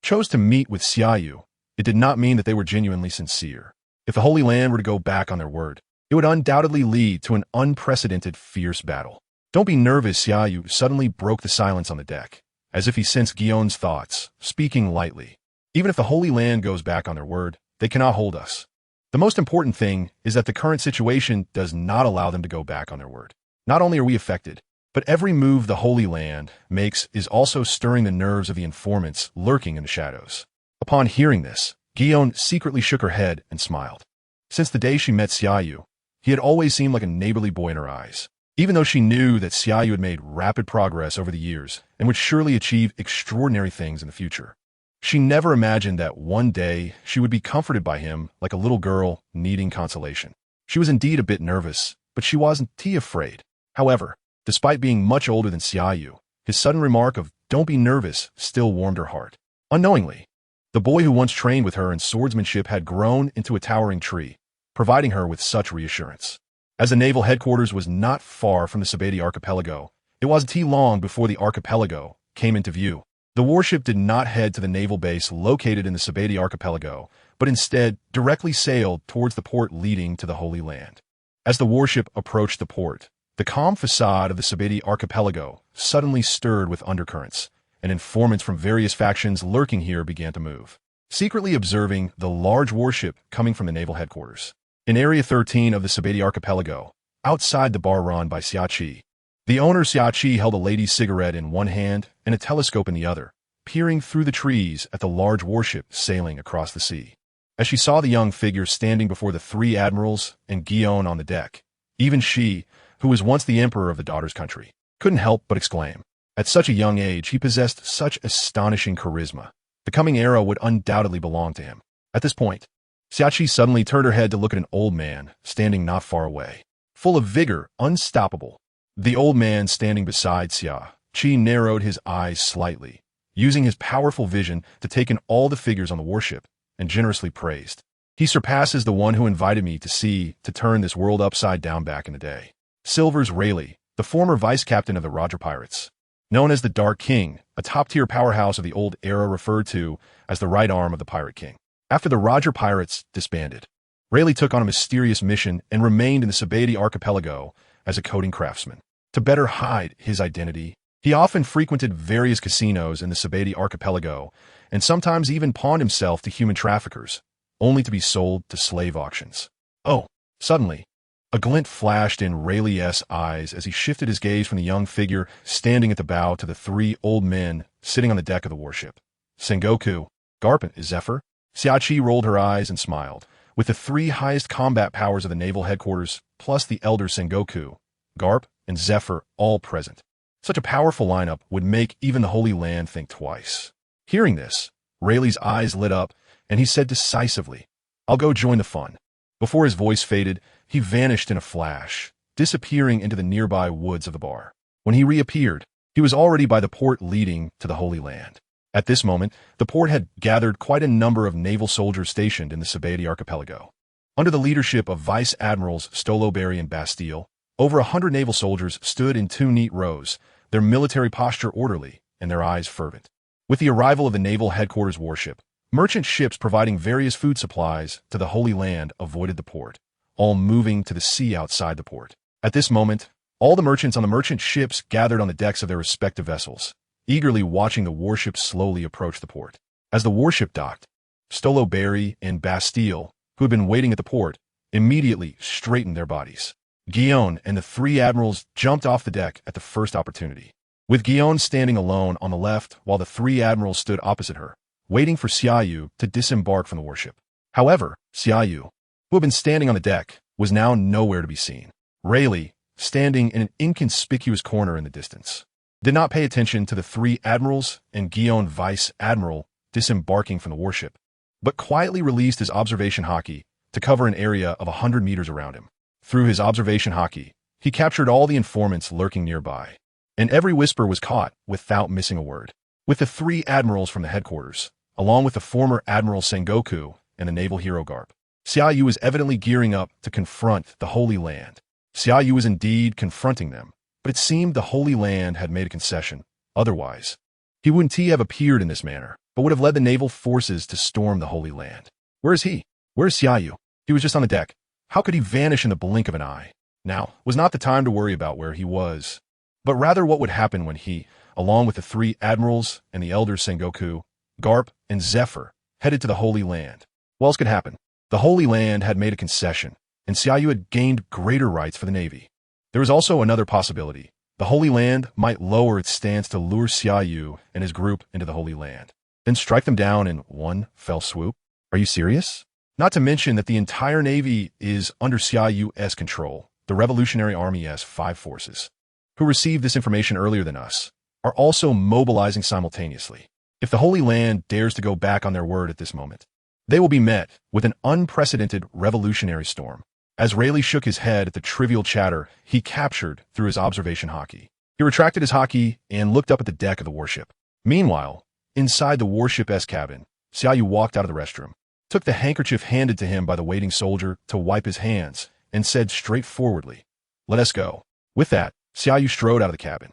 chose to meet with Xia Yu, it did not mean that they were genuinely sincere. If the Holy Land were to go back on their word, it would undoubtedly lead to an unprecedented fierce battle. "Don't be nervous," Xia Yu suddenly broke the silence on the deck, as if he sensed Gion's thoughts, speaking lightly. "Even if the Holy Land goes back on their word, they cannot hold us. The most important thing is that the current situation does not allow them to go back on their word. Not only are we affected, but every move the Holy Land makes is also stirring the nerves of the informants lurking in the shadows." Upon hearing this, Gion secretly shook her head and smiled. Since the day she met Xia Yu, he had always seemed like a neighborly boy in her eyes. Even though she knew that Xia Yu had made rapid progress over the years and would surely achieve extraordinary things in the future, she never imagined that one day she would be comforted by him like a little girl needing consolation. She was indeed a bit nervous, but she wasn't afraid. However, despite being much older than Xia Yu, his sudden remark of "don't be nervous" still warmed her heart. Unknowingly, the boy who once trained with her in swordsmanship had grown into a towering tree, providing her with such reassurance. As the naval headquarters was not far from the Sabeti archipelago, it wasn't long before the archipelago came into view. The warship did not head to the naval base located in the Sabeti archipelago, but instead directly sailed towards the port leading to the Holy Land. As the warship approached the port, the calm facade of the Sabeti archipelago suddenly stirred with undercurrents, and informants from various factions lurking here began to move, secretly observing the large warship coming from the naval headquarters. In Area 13 of the Sabeti archipelago, outside the bar run by Xia Qi, the owner Xia Qi held a lady's cigarette in one hand and a telescope in the other, peering through the trees at the large warship sailing across the sea. As she saw the young figure standing before the 3 admirals and Gion on the deck, even she, who was once the emperor of the daughter's country, couldn't help but exclaim. At such a young age, he possessed such astonishing charisma. The coming era would undoubtedly belong to him. At this point, Xia Qi suddenly turned her head to look at an old man standing not far away, full of vigor, unstoppable. The old man standing beside Xia Qi narrowed his eyes slightly, using his powerful vision to take in all the figures on the warship, and generously praised. "He surpasses the one who invited me to sea to turn this world upside down back in the day. Silvers Rayleigh, the former vice-captain of the Roger Pirates, known as the Dark King, a top-tier powerhouse of the old era referred to as the right arm of the Pirate King." After the Roger Pirates disbanded, Rayleigh took on a mysterious mission and remained in the Sabeti archipelago as a coding craftsman. To better hide his identity, he often frequented various casinos in the Sabeti archipelago and sometimes even pawned himself to human traffickers, only to be sold to slave auctions. Oh, suddenly, a glint flashed in Rayleigh's eyes as he shifted his gaze from the young figure standing at the bow to the 3 old men sitting on the deck of the warship. Sengoku, Garp, and Zephyr? Xia Qi rolled her eyes and smiled. With the 3 highest combat powers of the naval headquarters, plus the elder Sengoku, Garp, and Zephyr all present, such a powerful lineup would make even the Holy Land think twice. Hearing this, Rayleigh's eyes lit up, and he said decisively, "I'll go join the fun." Before his voice faded, he vanished in a flash, disappearing into the nearby woods of the bar. When he reappeared, he was already by the port leading to the Holy Land. At this moment, the port had gathered quite a number of naval soldiers stationed in the Sabeti archipelago. Under the leadership of Vice Admirals Stoloberry and Bastille, over 100 naval soldiers stood in 2 neat rows, their military posture orderly, and their eyes fervent. With the arrival of the naval headquarters warship, merchant ships providing various food supplies to the Holy Land avoided the port, all moving to the sea outside the port. At this moment, all the merchants on the merchant ships gathered on the decks of their respective vessels, eagerly watching the warship slowly approach the port. As the warship docked, Stolo Berry and Bastille, who had been waiting at the port, immediately straightened their bodies. Gion and the three admirals jumped off the deck at the first opportunity, with Gion standing alone on the left while the three admirals stood opposite her, waiting for Xia Yu to disembark from the warship. However, Xia Yu, who had been standing on the deck, was now nowhere to be seen. Rayleigh, standing in an inconspicuous corner in the distance, did not pay attention to the three admirals and Gion Vice Admiral disembarking from the warship, but quietly released his observation hockey to cover an area of 100 meters around him. Through his observation hockey, he captured all the informants lurking nearby, and every whisper was caught without missing a word. With the three admirals from the headquarters, along with the former Admiral Sengoku and the naval hero Garp, Xia Yu was evidently gearing up to confront the Holy Land. Xia Yu was indeed confronting them, but it seemed the Holy Land had made a concession. Otherwise, he wouldn't have appeared in this manner, but would have led the naval forces to storm the Holy Land. Where is he? Where is Xia Yu? He was just on the deck. How could he vanish in the blink of an eye? Now was not the time to worry about where he was, but rather what would happen when he, along with the three admirals and the elders Sengoku, Garp, and Zephyr, headed to the Holy Land. What else could happen? The Holy Land had made a concession, and Xia Yu had gained greater rights for the Navy. There was also another possibility. The Holy Land might lower its stance to lure Xia Yu and his group into the Holy Land, then strike them down in one fell swoop. Are you serious? Not to mention that the entire Navy is under Xia Yu's control. The Revolutionary Army's 5 forces, who received this information earlier than us, are also mobilizing simultaneously. If the Holy Land dares to go back on their word at this moment, they will be met with an unprecedented revolutionary storm. As Rayleigh shook his head at the trivial chatter he captured through his observation hockey, he retracted his hockey and looked up at the deck of the warship. Meanwhile, inside the warship's cabin, Xia Yu walked out of the restroom, took the handkerchief handed to him by the waiting soldier to wipe his hands, and said straightforwardly, "Let us go." With that, Xia Yu strode out of the cabin.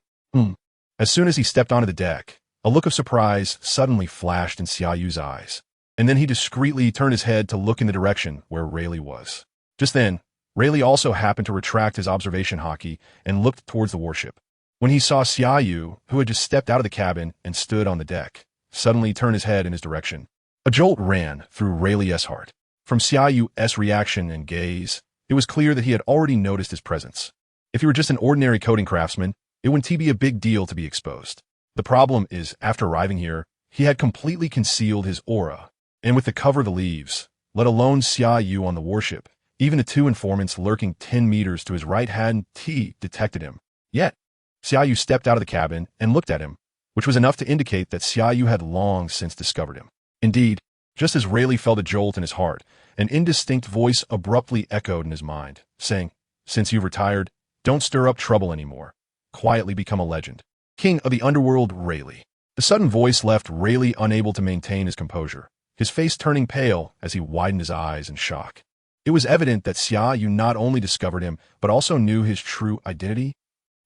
As soon as he stepped onto the deck, a look of surprise suddenly flashed in Xia Yu's eyes, and then he discreetly turned his head to look in the direction where Rayleigh was. Just then, Rayleigh also happened to retract his observation hockey and looked towards the warship. When he saw Xia Yu, who had just stepped out of the cabin and stood on the deck, suddenly turned his head in his direction, a jolt ran through Rayleigh's heart. From Xia Yu's reaction and gaze, it was clear that he had already noticed his presence. If he were just an ordinary coding craftsman, it wouldn't be a big deal to be exposed. The problem is, after arriving here, he had completely concealed his aura, and with the cover of the leaves, let alone Xia Yu on the warship, even the 2 informants lurking 10 meters to his right hand detected him. Yet, Xia Yu stepped out of the cabin and looked at him, which was enough to indicate that Xia Yu had long since discovered him. Indeed, just as Rayleigh felt a jolt in his heart, an indistinct voice abruptly echoed in his mind, saying, "Since you've retired, don't stir up trouble anymore. Quietly become a legend. King of the underworld, Rayleigh." The sudden voice left Rayleigh unable to maintain his composure, his face turning pale as he widened his eyes in shock. It was evident that Xia Yu not only discovered him, but also knew his true identity.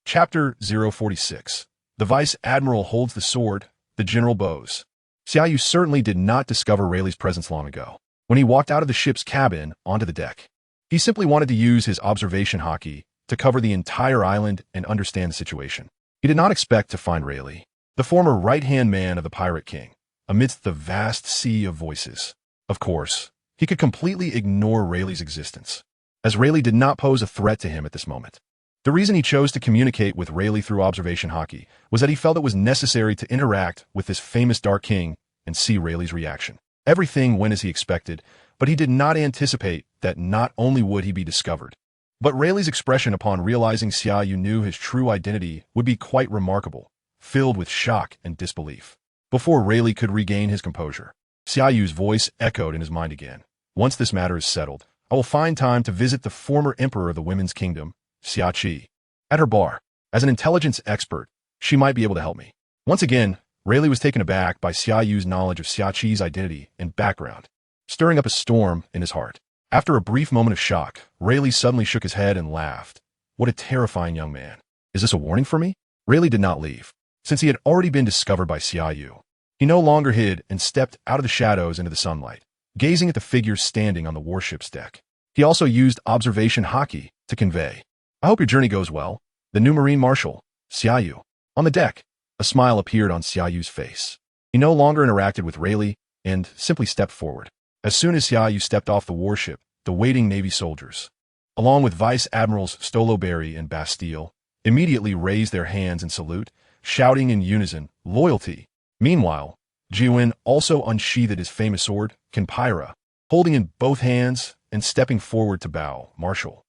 Chapter 046. The Vice Admiral holds the sword, the General bows. Xia Yu certainly did not discover Rayleigh's presence long ago, when he walked out of the ship's cabin onto the deck. He simply wanted to use his observation hockey to cover the entire island and understand the situation. He did not expect to find Rayleigh, the former right-hand man of the Pirate King, amidst the vast sea of voices. Of course, he could completely ignore Rayleigh's existence, as Rayleigh did not pose a threat to him at this moment. The reason he chose to communicate with Rayleigh through observation hockey was that he felt it was necessary to interact with this famous Dark King and see Rayleigh's reaction. Everything went as he expected, but he did not anticipate that not only would he be discovered, but Rayleigh's expression upon realizing Xia Yu knew his true identity would be quite remarkable, filled with shock and disbelief. Before Rayleigh could regain his composure, Xia Yu's voice echoed in his mind again. "Once this matter is settled, I will find time to visit the former emperor of the Women's Kingdom, Xia Qi, at her bar. As an intelligence expert, she might be able to help me." Once again, Rayleigh was taken aback by Xia Yu's knowledge of Xia Qi's identity and background, stirring up a storm in his heart. After a brief moment of shock, Rayleigh suddenly shook his head and laughed. "What a terrifying young man. Is this a warning for me?" Rayleigh did not leave, since he had already been discovered by Xia Yu. He no longer hid and stepped out of the shadows into the sunlight, gazing at the figures standing on the warship's deck. He also used observation haki to convey, "I hope your journey goes well. The new Marine Marshal, Xia Yu." On the deck, a smile appeared on Xia Yu's face. He no longer interacted with Rayleigh and simply stepped forward. As soon as Xia Yu stepped off the warship, the waiting Navy soldiers, along with Vice Admirals Stoloberry and Bastille, immediately raised their hands in salute, shouting in unison, "Loyalty!" Meanwhile, Gion also unsheathed his famous sword, Kinpyra, holding in both hands and stepping forward to bow. "Marshal."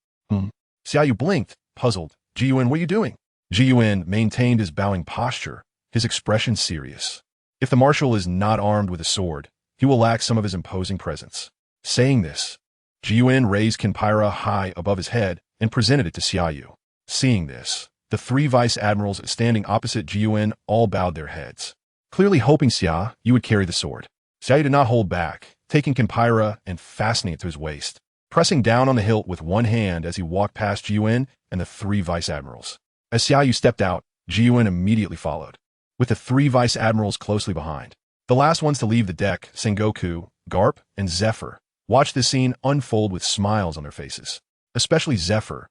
Xia Yu blinked, puzzled. "Gion, what are you doing?" Gion maintained his bowing posture, his expression serious. If the Marshal is not armed with a sword, he will lack some of his imposing presence. Saying this, Gion raised Kinpyra high above his head and presented it to Xia Yu. Seeing this, the three Vice Admirals standing opposite Gion all bowed their heads, clearly hoping Xia Yu would carry the sword. Xia Yu did not hold back, taking Kinpyra and fastening it to his waist, pressing down on the hilt with one hand as he walked past Gion and the three Vice Admirals. As Xia Yu stepped out, Gion immediately followed, with the three Vice Admirals closely behind. The last ones to leave the deck, Sengoku, Garp, and Zephyr, watched this scene unfold with smiles on their faces. Especially Zephyr,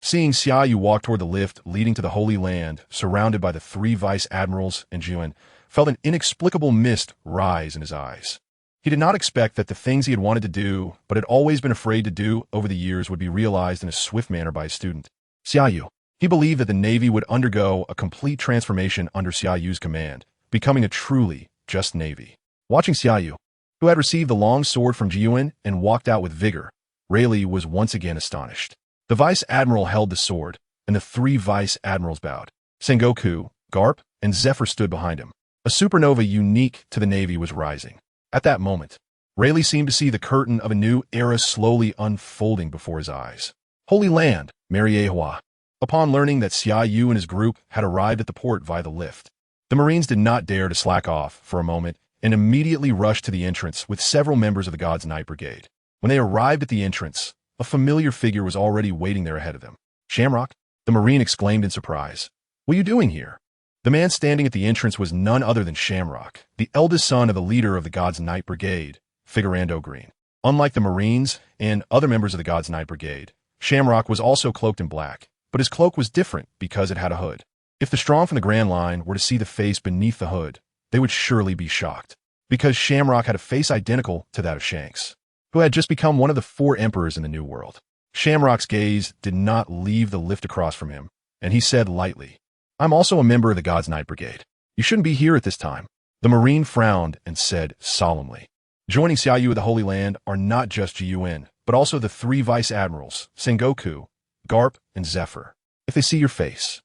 seeing Xia Yu walk toward the lift leading to the Holy Land, surrounded by the three Vice Admirals and Gion, felt an inexplicable mist rise in his eyes. He did not expect that the things he had wanted to do, but had always been afraid to do over the years, would be realized in a swift manner by his student, Xia Yu. He believed that the Navy would undergo a complete transformation under Xia Yu's command, becoming a truly just Navy. Watching Xia Yu, who had received the long sword from Gion and walked out with vigor, Rayleigh was once again astonished. The Vice Admiral held the sword, and the three Vice Admirals bowed. Sengoku, Garp, and Zephyr stood behind him. A supernova unique to the Navy was rising. At that moment, Rayleigh seemed to see the curtain of a new era slowly unfolding before his eyes. Holy Land, Mariehua. Upon learning that Xia Yu and his group had arrived at the port via the lift, the Marines did not dare to slack off for a moment and immediately rushed to the entrance with several members of the God's Night Brigade. When they arrived at the entrance, a familiar figure was already waiting there ahead of them. "Shamrock?" the Marine exclaimed in surprise. "What are you doing here?" The man standing at the entrance was none other than Shamrock, the eldest son of the leader of the God's Night Brigade, Figurando Green. Unlike the Marines and other members of the God's Night Brigade, Shamrock was also cloaked in black, but his cloak was different because it had a hood. If the strong from the Grand Line were to see the face beneath the hood, they would surely be shocked, because Shamrock had a face identical to that of Shanks, who had just become one of the 4 emperors in the New World. Shamrock's gaze did not leave the lift across from him, and he said lightly, "I'm also a member of the God's Night Brigade. You shouldn't be here at this time." The Marine frowned and said solemnly, "Joining Xia Yu at the Holy Land are not just Gion, but also the 3 Vice Admirals, Sengoku, Garp, and Zephyr. If they see your face,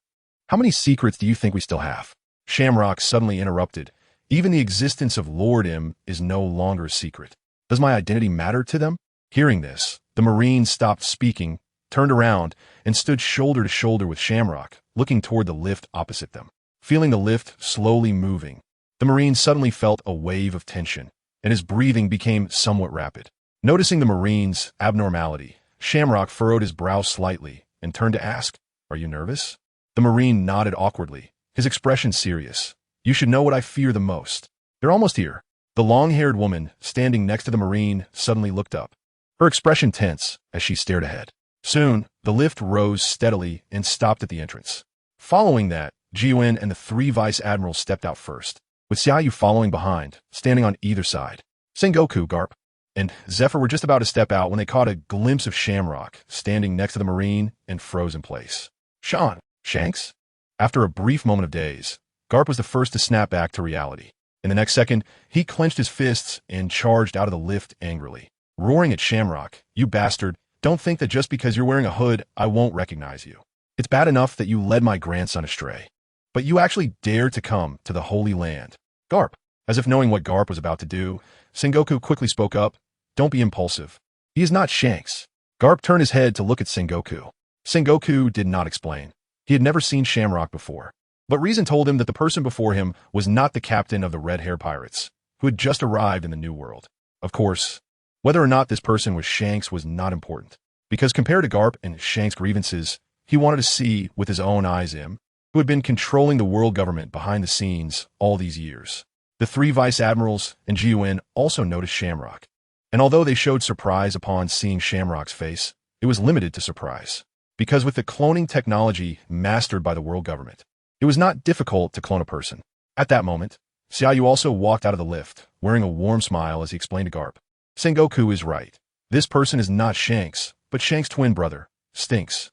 how many secrets do you think we still have?" Shamrock suddenly interrupted. "Even the existence of Lord M is no longer a secret. Does my identity matter to them?" Hearing this, the Marine stopped speaking, turned around, and stood shoulder to shoulder with Shamrock, looking toward the lift opposite them. Feeling the lift slowly moving, the Marine suddenly felt a wave of tension, and his breathing became somewhat rapid. Noticing the Marine's abnormality, Shamrock furrowed his brow slightly and turned to ask, "Are you nervous?" The Marine nodded awkwardly, his expression serious. "You should know what I fear the most. They're almost here." The long-haired woman, standing next to the Marine, suddenly looked up, her expression tense as she stared ahead. Soon, the lift rose steadily and stopped at the entrance. Following that, Gion and the 3 Vice Admirals stepped out first, with Xia Yu following behind, standing on either side. Sengoku, Garp, and Zephyr were just about to step out when they caught a glimpse of Shamrock, standing next to the Marine and froze in place. Shanks? After a brief moment of daze, Garp was the first to snap back to reality. In the next second, he clenched his fists and charged out of the lift angrily, roaring at Shamrock, "You bastard, don't think that just because you're wearing a hood, I won't recognize you. It's bad enough that you led my grandson astray, but you actually dared to come to the Holy Land." "Garp." As if knowing what Garp was about to do, Sengoku quickly spoke up, "Don't be impulsive. He is not Shanks." Garp turned his head to look at Sengoku. Sengoku did not explain. He had never seen Shamrock before, but reason told him that the person before him was not the captain of the Red Hair Pirates, who had just arrived in the New World. Of course, whether or not this person was Shanks was not important, because compared to Garp and Shanks' grievances, he wanted to see with his own eyes him, who had been controlling the world government behind the scenes all these years. The three vice admirals and Gion also noticed Shamrock. And although they showed surprise upon seeing Shamrock's face, it was limited to surprise. Because with the cloning technology mastered by the world government, it was not difficult to clone a person. At that moment, Xia Yu also walked out of the lift, wearing a warm smile as he explained to Garp. Sengoku is right. This person is not Shanks, but Shank's twin brother, Stinks.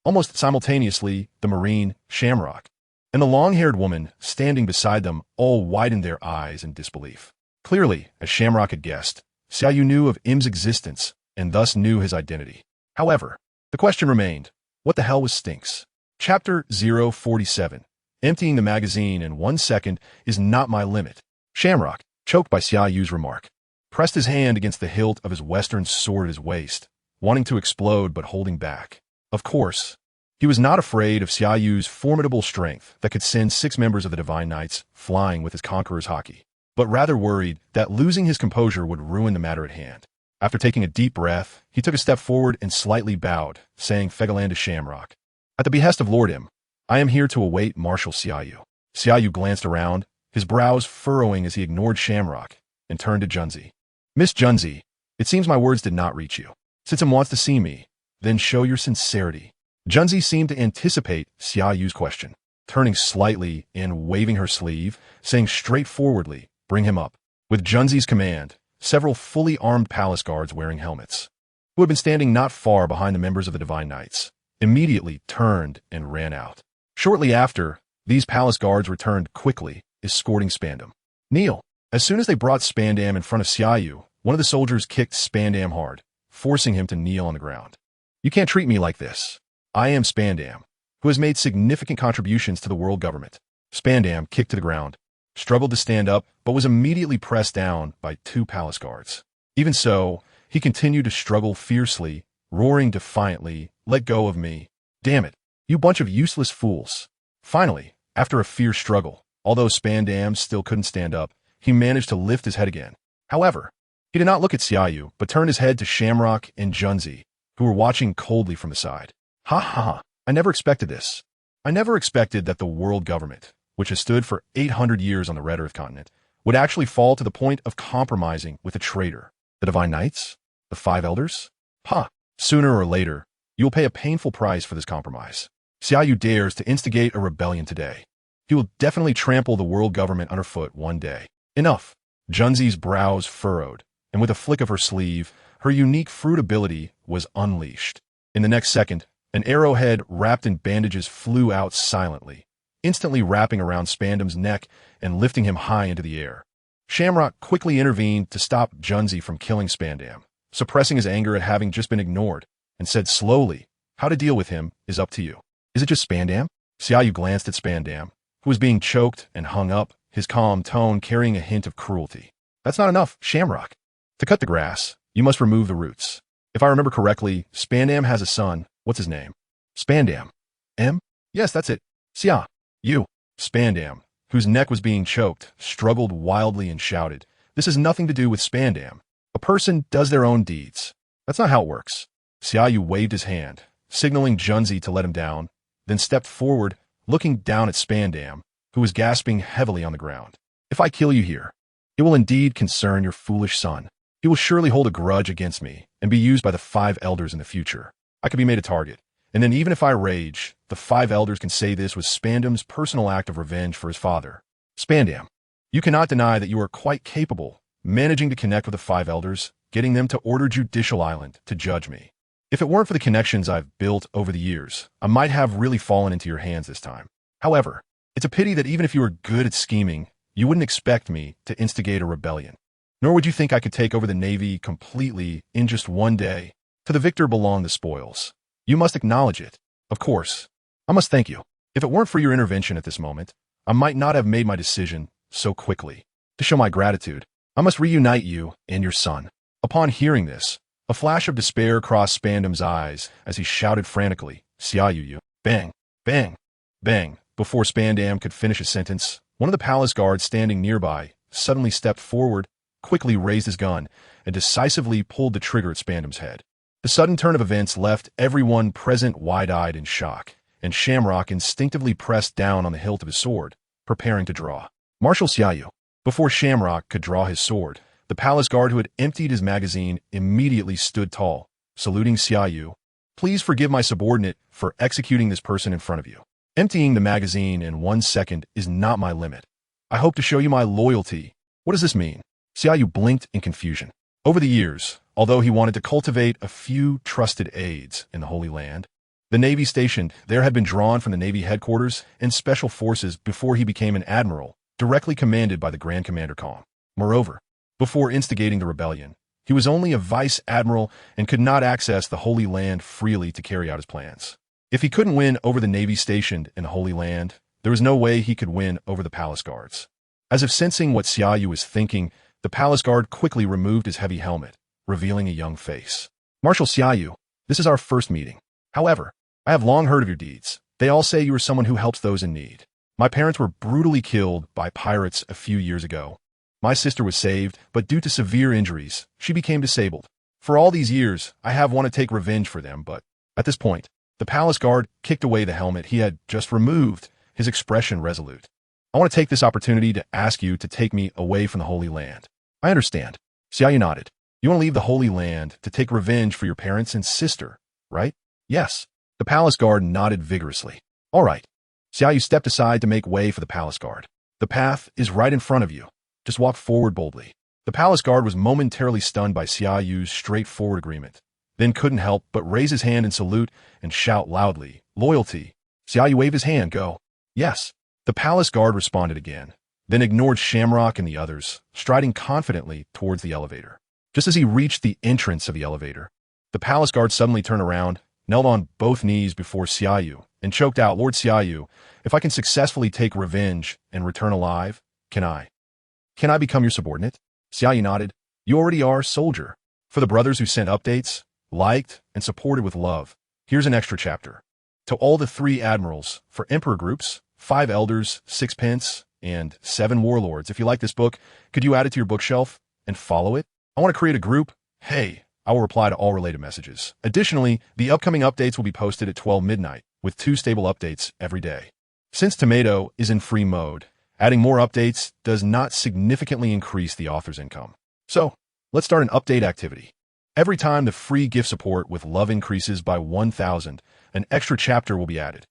Almost simultaneously, the Marine, Shamrock, and the long-haired woman standing beside them all widened their eyes in disbelief. Clearly, as Shamrock had guessed, Xia Yu knew of Im's existence and thus knew his identity. However, the question remained, what the hell was Stinks? Chapter 047. Emptying the magazine in 1 second is not my limit. Shamrock, choked by Xia Yu's remark, pressed his hand against the hilt of his western sword at his waist, wanting to explode but holding back. Of course, he was not afraid of Xia Yu's formidable strength that could send 6 members of the Divine Knights flying with his conqueror's haki, but rather worried that losing his composure would ruin the matter at hand. After taking a deep breath, he took a step forward and slightly bowed, saying Fegalan to Shamrock, "At the behest of Lord Im, I am here to await Marshal Xia Yu." Xia Yu glanced around, his brows furrowing as he ignored Shamrock, and turned to Junzi. "Miss Junzi, it seems my words did not reach you. Since Im wants to see me, then show your sincerity." Junzi seemed to anticipate Xia Yu's question, turning slightly and waving her sleeve, saying straightforwardly, "Bring him up." With Junzi's command, several fully armed palace guards wearing helmets, who had been standing not far behind the members of the Divine Knights, immediately turned and ran out. Shortly after, these palace guards returned quickly, escorting Spandam. "Kneel." As soon as they brought Spandam in front of Xia Yu, one of the soldiers kicked Spandam hard, forcing him to kneel on the ground. "You can't treat me like this. I am Spandam, who has made significant contributions to the world government." Spandam, kicked to the ground, struggled to stand up, but was immediately pressed down by 2 palace guards. Even so, he continued to struggle fiercely, roaring defiantly, "Let go of me. Damn it, you bunch of useless fools." Finally, after a fierce struggle, although Spandam still couldn't stand up, he managed to lift his head again. However, he did not look at Xia Yu, but turned his head to Shamrock and Junzi, who were watching coldly from the side. "Ha ha ha, I never expected this. I never expected that the world government, which has stood for 800 years on the Red Earth continent, would actually fall to the point of compromising with a traitor. The Divine Knights? The 5 Elders? Ha! Sooner or later, you will pay a painful price for this compromise. Xia Yu dares to instigate a rebellion today. He will definitely trample the world government underfoot one day." Enough. Junzi's brows furrowed, and with a flick of her sleeve, her unique fruit ability was unleashed. In the next second, an arrowhead wrapped in bandages flew out silently, instantly wrapping around Spandam's neck and lifting him high into the air. Shamrock quickly intervened to stop Junzi from killing Spandam, suppressing his anger at having just been ignored, and said slowly, "How to deal with him is up to you." "Is it just Spandam?" Xia Yu glanced at Spandam, who was being choked and hung up, his calm tone carrying a hint of cruelty. "That's not enough, Shamrock. To cut the grass, you must remove the roots. If I remember correctly, Spandam has a son. What's his name?" "Spandam. M? Yes, that's it. Xia Yu." Spandam, whose neck was being choked, struggled wildly and shouted, "This has nothing to do with Spandam. A person does their own deeds. That's not how it works." Xia Yu waved his hand, signaling Junzi to let him down, then stepped forward, looking down at Spandam, who was gasping heavily on the ground. "If I kill you here, it will indeed concern your foolish son. He will surely hold a grudge against me and be used by the 5 Elders in the future. I could be made a target. And then even if I rage, the 5 Elders can say this was Spandam's personal act of revenge for his father. Spandam, you cannot deny that you are quite capable, managing to connect with the 5 Elders, getting them to order Judicial Island to judge me. If it weren't for the connections I've built over the years, I might have really fallen into your hands this time. However, it's a pity that even if you were good at scheming, you wouldn't expect me to instigate a rebellion. Nor would you think I could take over the Navy completely in just one day. To the victor belong the spoils. You must acknowledge it. Of course, I must thank you. If it weren't for your intervention at this moment, I might not have made my decision so quickly. To show my gratitude, I must reunite you and your son." Upon hearing this, a flash of despair crossed Spandam's eyes as he shouted frantically, "Xia Yu." Bang, bang, bang. Before Spandam could finish a sentence, one of the palace guards standing nearby suddenly stepped forward, quickly raised his gun, and decisively pulled the trigger at Spandam's head. The sudden turn of events left everyone present wide-eyed in shock, and Shamrock instinctively pressed down on the hilt of his sword, preparing to draw. Marshal Xia Yu. Before Shamrock could draw his sword, the palace guard who had emptied his magazine immediately stood tall, saluting Xia Yu. Please forgive my subordinate for executing this person in front of you. Emptying the magazine in 1 second is not my limit. I hope to show you my loyalty. What does this mean? Xia Yu blinked in confusion. Over the years, although he wanted to cultivate a few trusted aides in the Holy Land, the Navy stationed there had been drawn from the Navy headquarters and special forces before he became an admiral, directly commanded by the Grand Commander Kong. Moreover, before instigating the rebellion, he was only a vice admiral and could not access the Holy Land freely to carry out his plans. If he couldn't win over the Navy stationed in the Holy Land, there was no way he could win over the palace guards. As if sensing what Xia Yu was thinking, the palace guard quickly removed his heavy helmet, revealing a young face. Marshal Xia Yu, this is our first meeting. However, I have long heard of your deeds. They all say you are someone who helps those in need. My parents were brutally killed by pirates a few years ago. My sister was saved, but due to severe injuries, she became disabled. For all these years, I have wanted to take revenge for them, but at this point, the palace guard kicked away the helmet he had just removed, his expression resolute. I want to take this opportunity to ask you to take me away from the Holy Land. I understand. Xia Yu nodded. You want to leave the Holy Land to take revenge for your parents and sister, right? Yes. The palace guard nodded vigorously. All right. Xia Yu stepped aside to make way for the palace guard. The path is right in front of you. Just walk forward boldly. The palace guard was momentarily stunned by Xia Yu's straightforward agreement, then couldn't help but raise his hand in salute and shout loudly, "Loyalty!" Xia Yu waved his hand, "Go." Yes. The palace guard responded again, then ignored Shamrock and the others, striding confidently towards the elevator. Just as he reached the entrance of the elevator, the palace guard suddenly turned around, knelt on both knees before Xia Yu, and choked out, "Lord Xia Yu, if I can successfully take revenge and return alive, can I become your subordinate?" Xia Yu nodded. "You already are, soldier." For the brothers who sent updates, liked, and supported with love, here's an extra chapter. To all the 3 admirals, for Emperor groups, 5 elders, 6 pence, and 7 warlords. If you like this book, could you add it to your bookshelf and follow it? I want to create a group. Hey, I will reply to all related messages. Additionally, the upcoming updates will be posted at 12 midnight, with 2 stable updates every day. Since Tomato is in free mode, adding more updates does not significantly increase the author's income. So, let's start an update activity. Every time the free gift support with love increases by 1,000, an extra chapter will be added.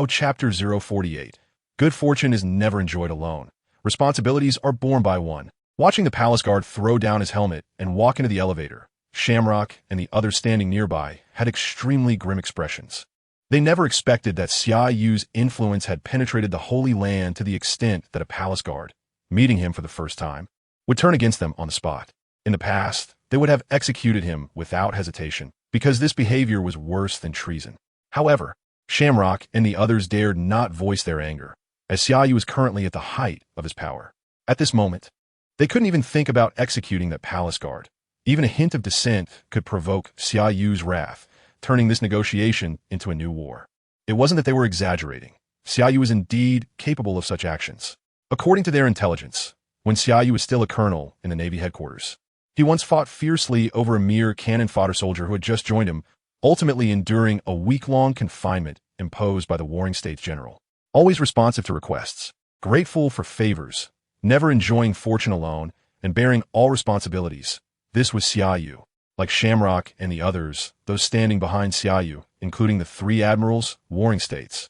Chapter 048. Good fortune is never enjoyed alone. Responsibilities are borne by one. Watching the palace guard throw down his helmet and walk into the elevator, Shamrock and the others standing nearby had extremely grim expressions. They never expected that Xia Yu's influence had penetrated the Holy Land to the extent that a palace guard, meeting him for the first time, would turn against them on the spot. In the past, they would have executed him without hesitation, because this behavior was worse than treason. However, Shamrock and the others dared not voice their anger, as Xia Yu was currently at the height of his power. At this moment, they couldn't even think about executing that palace guard. Even a hint of dissent could provoke Xia Yu's wrath, turning this negotiation into a new war. It wasn't that they were exaggerating. Xia Yu was indeed capable of such actions. According to their intelligence, when Xia Yu was still a colonel in the Navy headquarters, he once fought fiercely over a mere cannon fodder soldier who had just joined him, ultimately enduring a week-long confinement imposed by the warring states general. Always responsive to requests, grateful for favors, never enjoying fortune alone, and bearing all responsibilities, this was Xia Yu. Like Shamrock and the others, those standing behind Xia Yu, including the 3 admirals, warring states,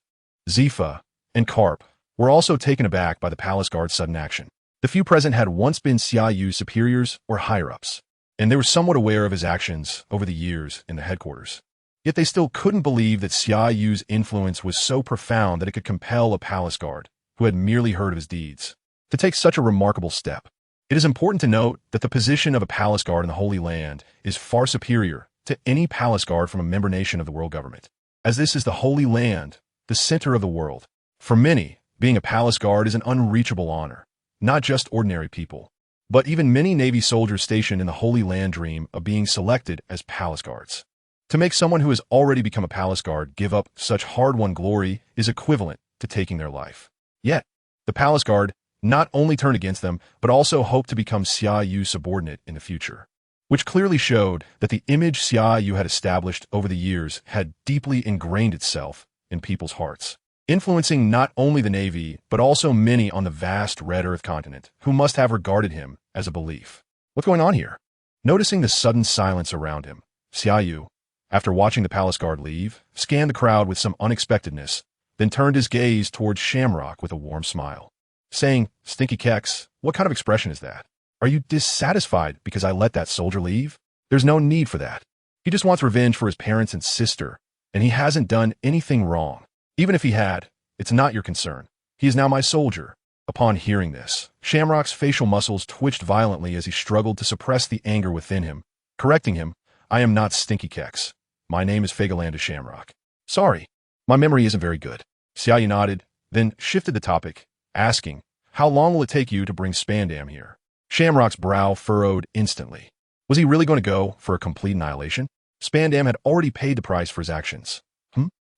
Zifa, and Carp, were also taken aback by the palace guard's sudden action. The few present had once been Xia Yu's superiors or higher-ups, and they were somewhat aware of his actions over the years in the headquarters. Yet they still couldn't believe that Xia Yu's influence was so profound that it could compel a palace guard, who had merely heard of his deeds, to take such a remarkable step. It is important to note that the position of a palace guard in the Holy Land is far superior to any palace guard from a member nation of the world government, as this is the Holy Land, the center of the world. For many, being a palace guard is an unreachable honor. Not just ordinary people, but even many Navy soldiers stationed in the Holy Land dream of being selected as palace guards. To make someone who has already become a palace guard give up such hard-won glory is equivalent to taking their life. Yet, the palace guard not only turned against them, but also hoped to become Xia Yu's subordinate in the future, which clearly showed that the image Xia Yu had established over the years had deeply ingrained itself in people's hearts, influencing not only the Navy, but also many on the vast Red Earth continent, who must have regarded him as a belief. What's going on here? Noticing the sudden silence around him, Xia Yu, after watching the palace guard leave, scanned the crowd with some unexpectedness, then turned his gaze towards Shamrock with a warm smile, saying, "Stinky Kex, what kind of expression is that? Are you dissatisfied because I let that soldier leave? There's no need for that. He just wants revenge for his parents and sister, and he hasn't done anything wrong. Even if he had, it's not your concern. He is now my soldier." Upon hearing this, Shamrock's facial muscles twitched violently as he struggled to suppress the anger within him, correcting him, "I am not Stinky Kex. My name is Fagalanda Shamrock. Sorry, my memory isn't very good." Xia Yu nodded, then shifted the topic, asking, "How long will it take you to bring Spandam here?" Shamrock's brow furrowed instantly. Was he really going to go for a complete annihilation? Spandam had already paid the price for his actions.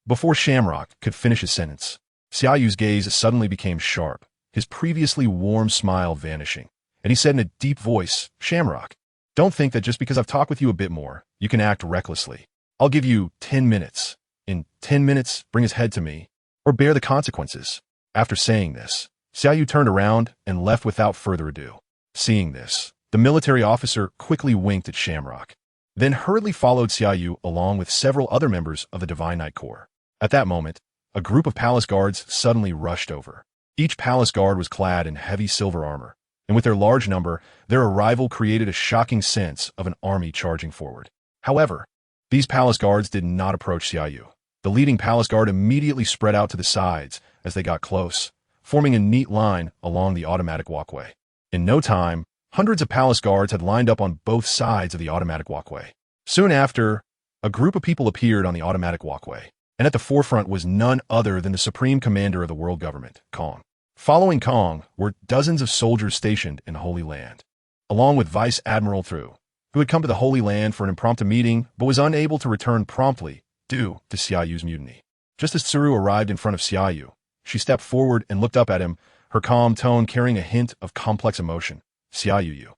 Before Shamrock could finish his sentence, Xia Yu's gaze suddenly became sharp, his previously warm smile vanishing, and he said in a deep voice, "Shamrock, don't think that just because I've talked with you a bit more, you can act recklessly. I'll give you 10 minutes. In 10 minutes, bring his head to me, or bear the consequences." After saying this, Xia Yu turned around and left without further ado. Seeing this, the military officer quickly winked at Shamrock, then hurriedly followed Xia Yu along with several other members of the Divine Knight Corps. At that moment, a group of palace guards suddenly rushed over. Each palace guard was clad in heavy silver armor, and with their large number, their arrival created a shocking sense of an army charging forward. However, these palace guards did not approach Xia Yu. The leading palace guard immediately spread out to the sides as they got close, forming a neat line along the automatic walkway. In no time, hundreds of palace guards had lined up on both sides of the automatic walkway. Soon after, a group of people appeared on the automatic walkway, and at the forefront was none other than the Supreme Commander of the world government, Kong. Following Kong were dozens of soldiers stationed in Holy Land, along with Vice Admiral Thru, who had come to the Holy Land for an impromptu meeting but was unable to return promptly due to Xia Yu's mutiny. Just as Tsuru arrived in front of Xia Yu, she stepped forward and looked up at him, her calm tone carrying a hint of complex emotion. "Xia Yu.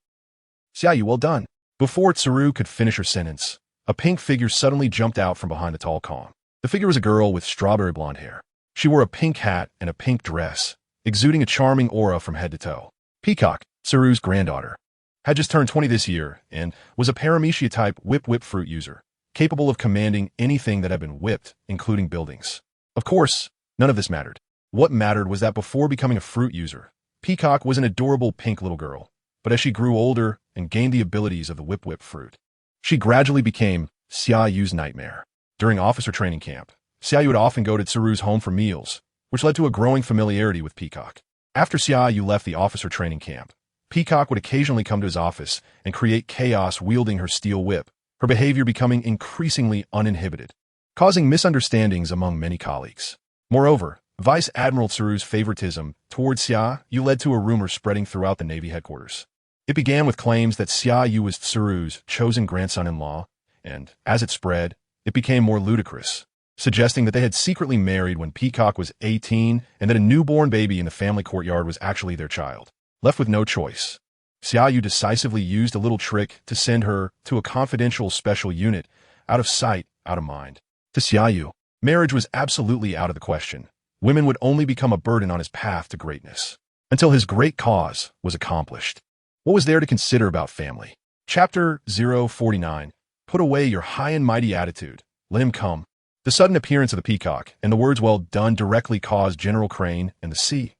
Xia Yu, well done." Before Tsuru could finish her sentence, a pink figure suddenly jumped out from behind the tall Kong. The figure was a girl with strawberry blonde hair. She wore a pink hat and a pink dress, exuding a charming aura from head to toe. Peacock, Tsuru's granddaughter, had just turned 20 this year and was a paramecia-type whip fruit user, capable of commanding anything that had been whipped, including buildings. Of course, none of this mattered. What mattered was that before becoming a fruit user, Peacock was an adorable pink little girl, but as she grew older and gained the abilities of the whip fruit, she gradually became Xia Yu's nightmare. During officer training camp, Xia Yu would often go to Tsuru's home for meals, which led to a growing familiarity with Peacock. After Xia Yu left the officer training camp, Peacock would occasionally come to his office and create chaos wielding her steel whip, her behavior becoming increasingly uninhibited, causing misunderstandings among many colleagues. Moreover, Vice Admiral Tsuru's favoritism towards Xia Yu led to a rumor spreading throughout the Navy headquarters. It began with claims that Xia Yu was Tsuru's chosen grandson-in-law, and, as it spread, it became more ludicrous, suggesting that they had secretly married when Peacock was 18 and that a newborn baby in the family courtyard was actually their child. Left with no choice, Xia Yu decisively used a little trick to send her to a confidential special unit, out of sight, out of mind. To Xia Yu, marriage was absolutely out of the question. Women would only become a burden on his path to greatness, until his great cause was accomplished. What was there to consider about family? Chapter 049. Put away your high and mighty attitude. Let him come. The sudden appearance of the peacock and the words "well done" directly caused General Crane and the Xia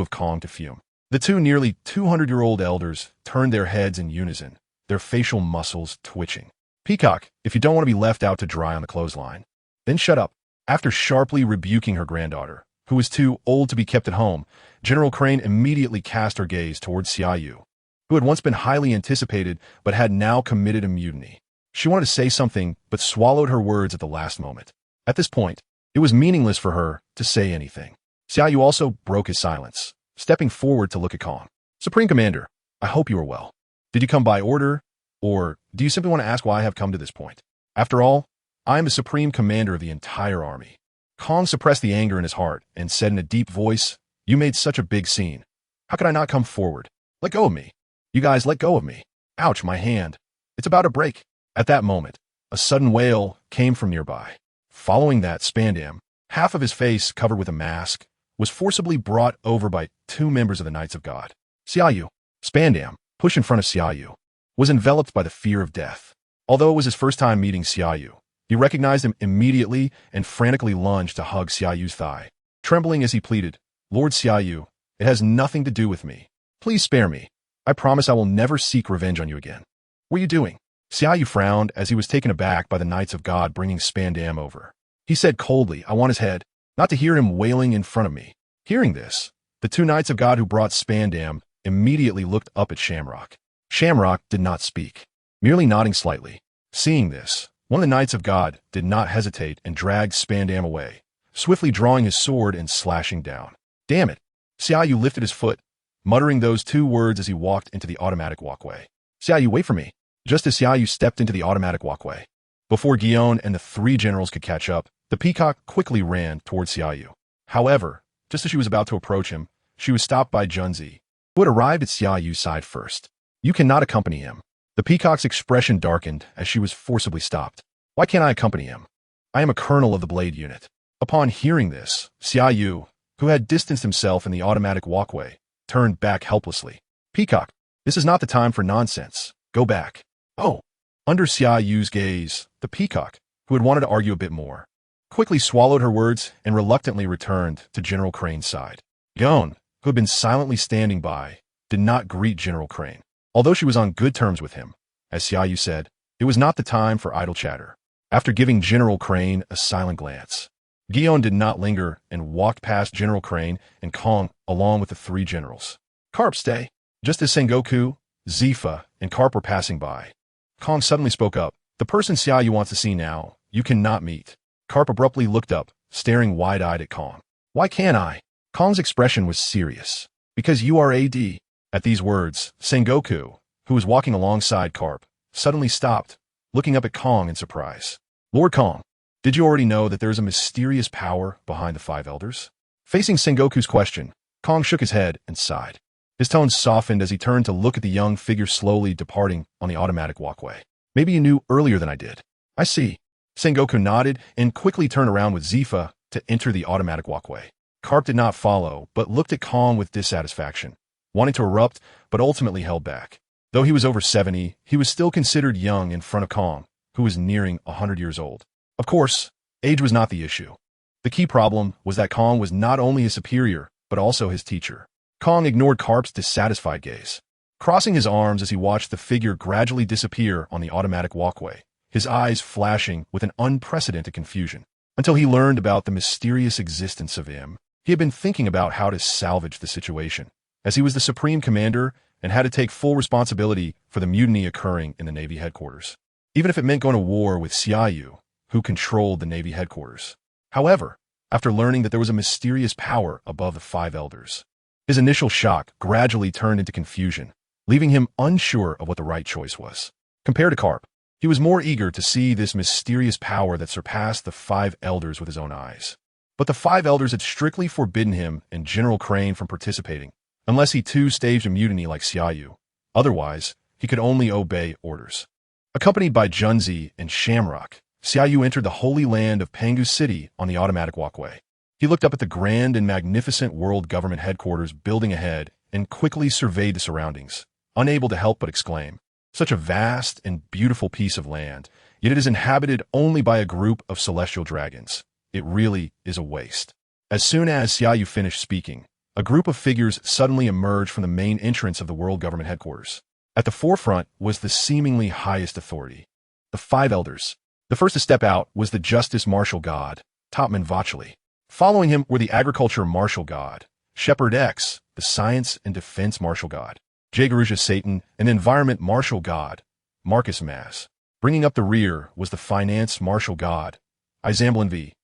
of Kong to fume. The two nearly 200-year-old elders turned their heads in unison, their facial muscles twitching. "Peacock, if you don't want to be left out to dry on the clothesline, then shut up." After sharply rebuking her granddaughter, who was too old to be kept at home, General Crane immediately cast her gaze towards Xia Yu, who had once been highly anticipated but had now committed a mutiny. She wanted to say something, but swallowed her words at the last moment. At this point, it was meaningless for her to say anything. Xia Yu also broke his silence, stepping forward to look at Kong. "Supreme Commander, I hope you are well. Did you come by order, or do you simply want to ask why I have come to this point? After all, I am the Supreme Commander of the entire army." Kong suppressed the anger in his heart and said in a deep voice, "You made such a big scene. How could I not come forward? Let go of me. You guys let go of me. Ouch, my hand. It's about to break." At that moment, a sudden wail came from nearby. Following that, Spandam, half of his face covered with a mask, was forcibly brought over by two members of the Knights of God. Xia Yu, Spandam, pushed in front of Xia Yu, was enveloped by the fear of death. Although it was his first time meeting Xia Yu, he recognized him immediately and frantically lunged to hug Xia Yu's thigh. Trembling as he pleaded, "Lord Xia Yu, it has nothing to do with me. Please spare me. I promise I will never seek revenge on you again." "What are you doing?" Xia Yu frowned as he was taken aback by the Knights of God bringing Spandam over. He said coldly, "I want his head," not to hear him wailing in front of me. Hearing this, the two Knights of God who brought Spandam immediately looked up at Shamrock. Shamrock did not speak, merely nodding slightly. Seeing this, one of the Knights of God did not hesitate and dragged Spandam away, swiftly drawing his sword and slashing down. "Damn it!" Xia Yu lifted his foot, muttering those two words as he walked into the automatic walkway. "Xia Yu, wait for me." Just as Xia Yu stepped into the automatic walkway, before Gion and the three generals could catch up, the peacock quickly ran towards Xia Yu. However, just as she was about to approach him, she was stopped by Junzi, who had arrived at Xia Yu's side first. "You cannot accompany him." The peacock's expression darkened as she was forcibly stopped. "Why can't I accompany him? I am a colonel of the Blade Unit." Upon hearing this, Xia Yu, who had distanced himself in the automatic walkway, turned back helplessly. "Peacock, this is not the time for nonsense. Go back." "Oh." Under Xia Yu's gaze, the peacock, who had wanted to argue a bit more, quickly swallowed her words and reluctantly returned to General Crane's side. Gion, who had been silently standing by, did not greet General Crane. Although she was on good terms with him, as Xia Yu said, it was not the time for idle chatter. After giving General Crane a silent glance, Gion did not linger and walked past General Crane and Kong along with the three generals. "Carp, stay." Just as Sengoku, Zifa, and Carp were passing by, Kong suddenly spoke up. "The person Xia Yu wants to see now, you cannot meet." Carp abruptly looked up, staring wide-eyed at Kong. "Why can't I?" Kong's expression was serious. "Because you are AD." At these words, Sengoku, who was walking alongside Carp, suddenly stopped, looking up at Kong in surprise. "Lord Kong, did you already know that there is a mysterious power behind the Five Elders?" Facing Sengoku's question, Kong shook his head and sighed. His tone softened as he turned to look at the young figure slowly departing on the automatic walkway. "Maybe you knew earlier than I did." "I see." Sengoku nodded and quickly turned around with Zifa to enter the automatic walkway. Carp did not follow, but looked at Kong with dissatisfaction, wanting to erupt, but ultimately held back. Though he was over 70, he was still considered young in front of Kong, who was nearing 100 years old. Of course, age was not the issue. The key problem was that Kong was not only his superior, but also his teacher. Kong ignored Carp's dissatisfied gaze, crossing his arms as he watched the figure gradually disappear on the automatic walkway, his eyes flashing with an unprecedented confusion. Until he learned about the mysterious existence of him, he had been thinking about how to salvage the situation, as he was the supreme commander and had to take full responsibility for the mutiny occurring in the Navy headquarters, even if it meant going to war with Xia Yu, who controlled the Navy headquarters. However, after learning that there was a mysterious power above the Five Elders, his initial shock gradually turned into confusion, leaving him unsure of what the right choice was. Compared to Carp, he was more eager to see this mysterious power that surpassed the Five Elders with his own eyes. But the Five Elders had strictly forbidden him and General Crane from participating, unless he too staged a mutiny like Xia Yu. Otherwise, he could only obey orders. Accompanied by Junzi and Shamrock, Xia Yu entered the holy land of Pangu City on the automatic walkway. He looked up at the grand and magnificent world government headquarters building ahead and quickly surveyed the surroundings, unable to help but exclaim, "Such a vast and beautiful piece of land, yet it is inhabited only by a group of celestial dragons. It really is a waste." As soon as Xia Yu finished speaking, a group of figures suddenly emerged from the main entrance of the world government headquarters. At the forefront was the seemingly highest authority, the Five Elders. The first to step out was the Justice Marshal God, Topman Vacheli. Following him were the Agriculture Marshal God, Shepherd X, the Science and Defense Marshal God, Jaguruja Satan, and Environment Marshal God, Marcus Mas. Bringing up the rear was the Finance Marshal God, Izamblin V.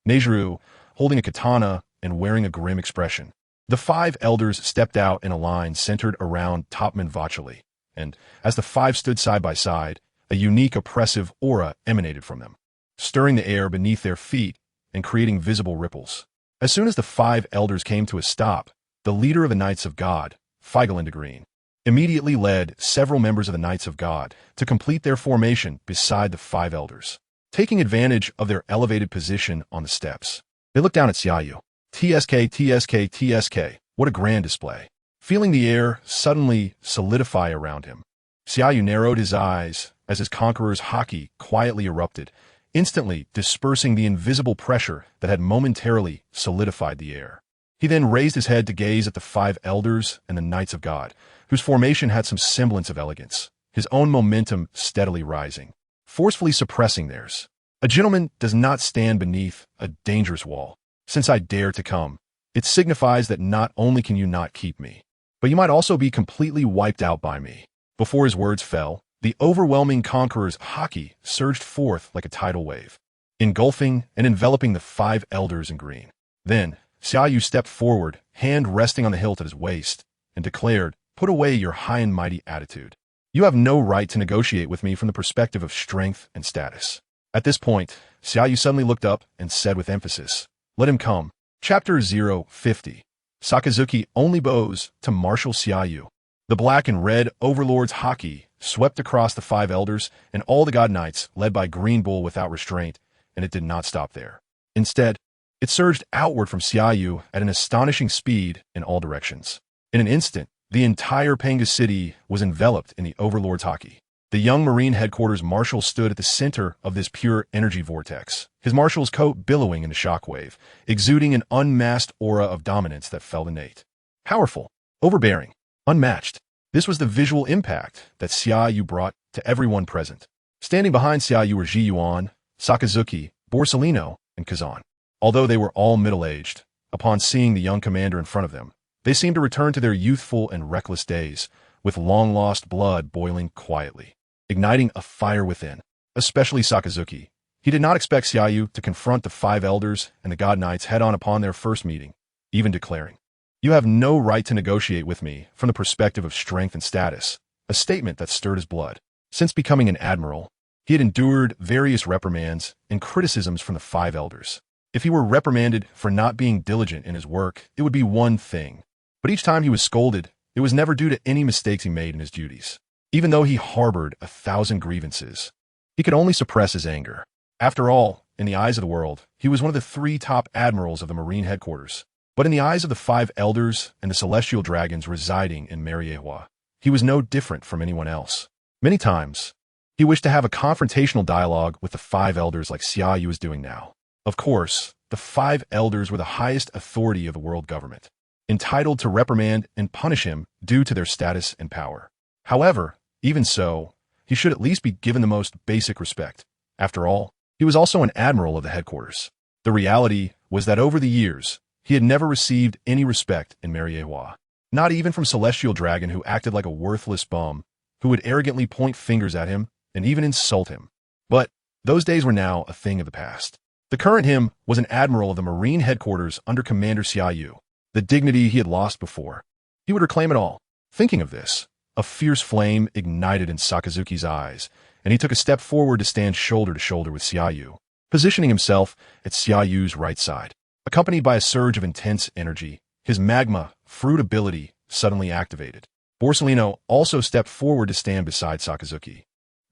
Nejuru, holding a katana and wearing a grim expression. The Five Elders stepped out in a line centered around Topman Vacheli, and as the five stood side by side, a unique oppressive aura emanated from them, stirring the air beneath their feet and creating visible ripples. As soon as the Five Elders came to a stop, the leader of the Knights of God, Feigelinda Green, immediately led several members of the Knights of God to complete their formation beside the Five Elders. Taking advantage of their elevated position on the steps, They looked down at Xia Yu. TSK, TSK, TSK. What a grand display. Feeling the air suddenly solidify around him, Xia Yu narrowed his eyes as his conqueror's haki quietly erupted, instantly dispersing the invisible pressure that had momentarily solidified the air. He then raised his head to gaze at the 5 elders and the Knights of God, whose formation had some semblance of elegance, his own momentum steadily rising, forcefully suppressing theirs. A gentleman does not stand beneath a dangerous wall. Since I dare to come, it signifies that not only can you not keep me, but you might also be completely wiped out by me. Before his words fell, the overwhelming conqueror's haki surged forth like a tidal wave, engulfing and enveloping the 5 elders in green. Then, Xia Yu stepped forward, hand resting on the hilt at his waist, and declared, "Put away your high and mighty attitude. You have no right to negotiate with me from the perspective of strength and status." At this point, Xia Yu suddenly looked up and said with emphasis, "Let him come." Chapter 050. Sakazuki only bows to Marshal Xia Yu. The black and red overlord's haki swept across the 5 elders and all the god knights led by Green Bull without restraint, and it did not stop there. Instead, it surged outward from Xia Yu at an astonishing speed in all directions. In an instant, the entire Pengu city was enveloped in the overlord's haki. The young Marine headquarters marshal stood at the center of this pure energy vortex, his marshal's coat billowing in a shockwave, exuding an unmasked aura of dominance that felt innate. Powerful, overbearing, unmatched. This was the visual impact that Xia Yu brought to everyone present. Standing behind Xia Yu were Gion, Sakazuki, Borsellino, and Gion. Although they were all middle-aged, upon seeing the young commander in front of them, they seemed to return to their youthful and reckless days, with long-lost blood boiling quietly, igniting a fire within, especially Sakazuki. He did not expect Xia Yu to confront the 5 elders and the god knights head-on upon their first meeting, even declaring, "You have no right to negotiate with me from the perspective of strength and status," a statement that stirred his blood. Since becoming an admiral, he had endured various reprimands and criticisms from the 5 elders. If he were reprimanded for not being diligent in his work, it would be one thing. But each time he was scolded, it was never due to any mistakes he made in his duties. Even though he harbored 1,000 grievances, he could only suppress his anger. After all, in the eyes of the world, he was one of the 3 top admirals of the Marine headquarters. But in the eyes of the 5 elders and the celestial dragons residing in Marineford, he was no different from anyone else. Many times, he wished to have a confrontational dialogue with the 5 elders like Xia Yu was doing now. Of course, the 5 elders were the highest authority of the world government, entitled to reprimand and punish him due to their status and power. However, even so, he should at least be given the most basic respect. After all, he was also an admiral of the headquarters. The reality was that over the years, he had never received any respect in Marineford, not even from Celestial Dragon, who acted like a worthless bum, who would arrogantly point fingers at him and even insult him. But those days were now a thing of the past. The current him was an admiral of the Marine headquarters under Commander Xia Yu, the dignity he had lost before. He would reclaim it all. Thinking of this, a fierce flame ignited in Sakazuki's eyes, and he took a step forward to stand shoulder to shoulder with Xia Yu, positioning himself at Xia Yu's right side. Accompanied by a surge of intense energy, his magma fruit ability suddenly activated. Borsellino also stepped forward to stand beside Sakazuki,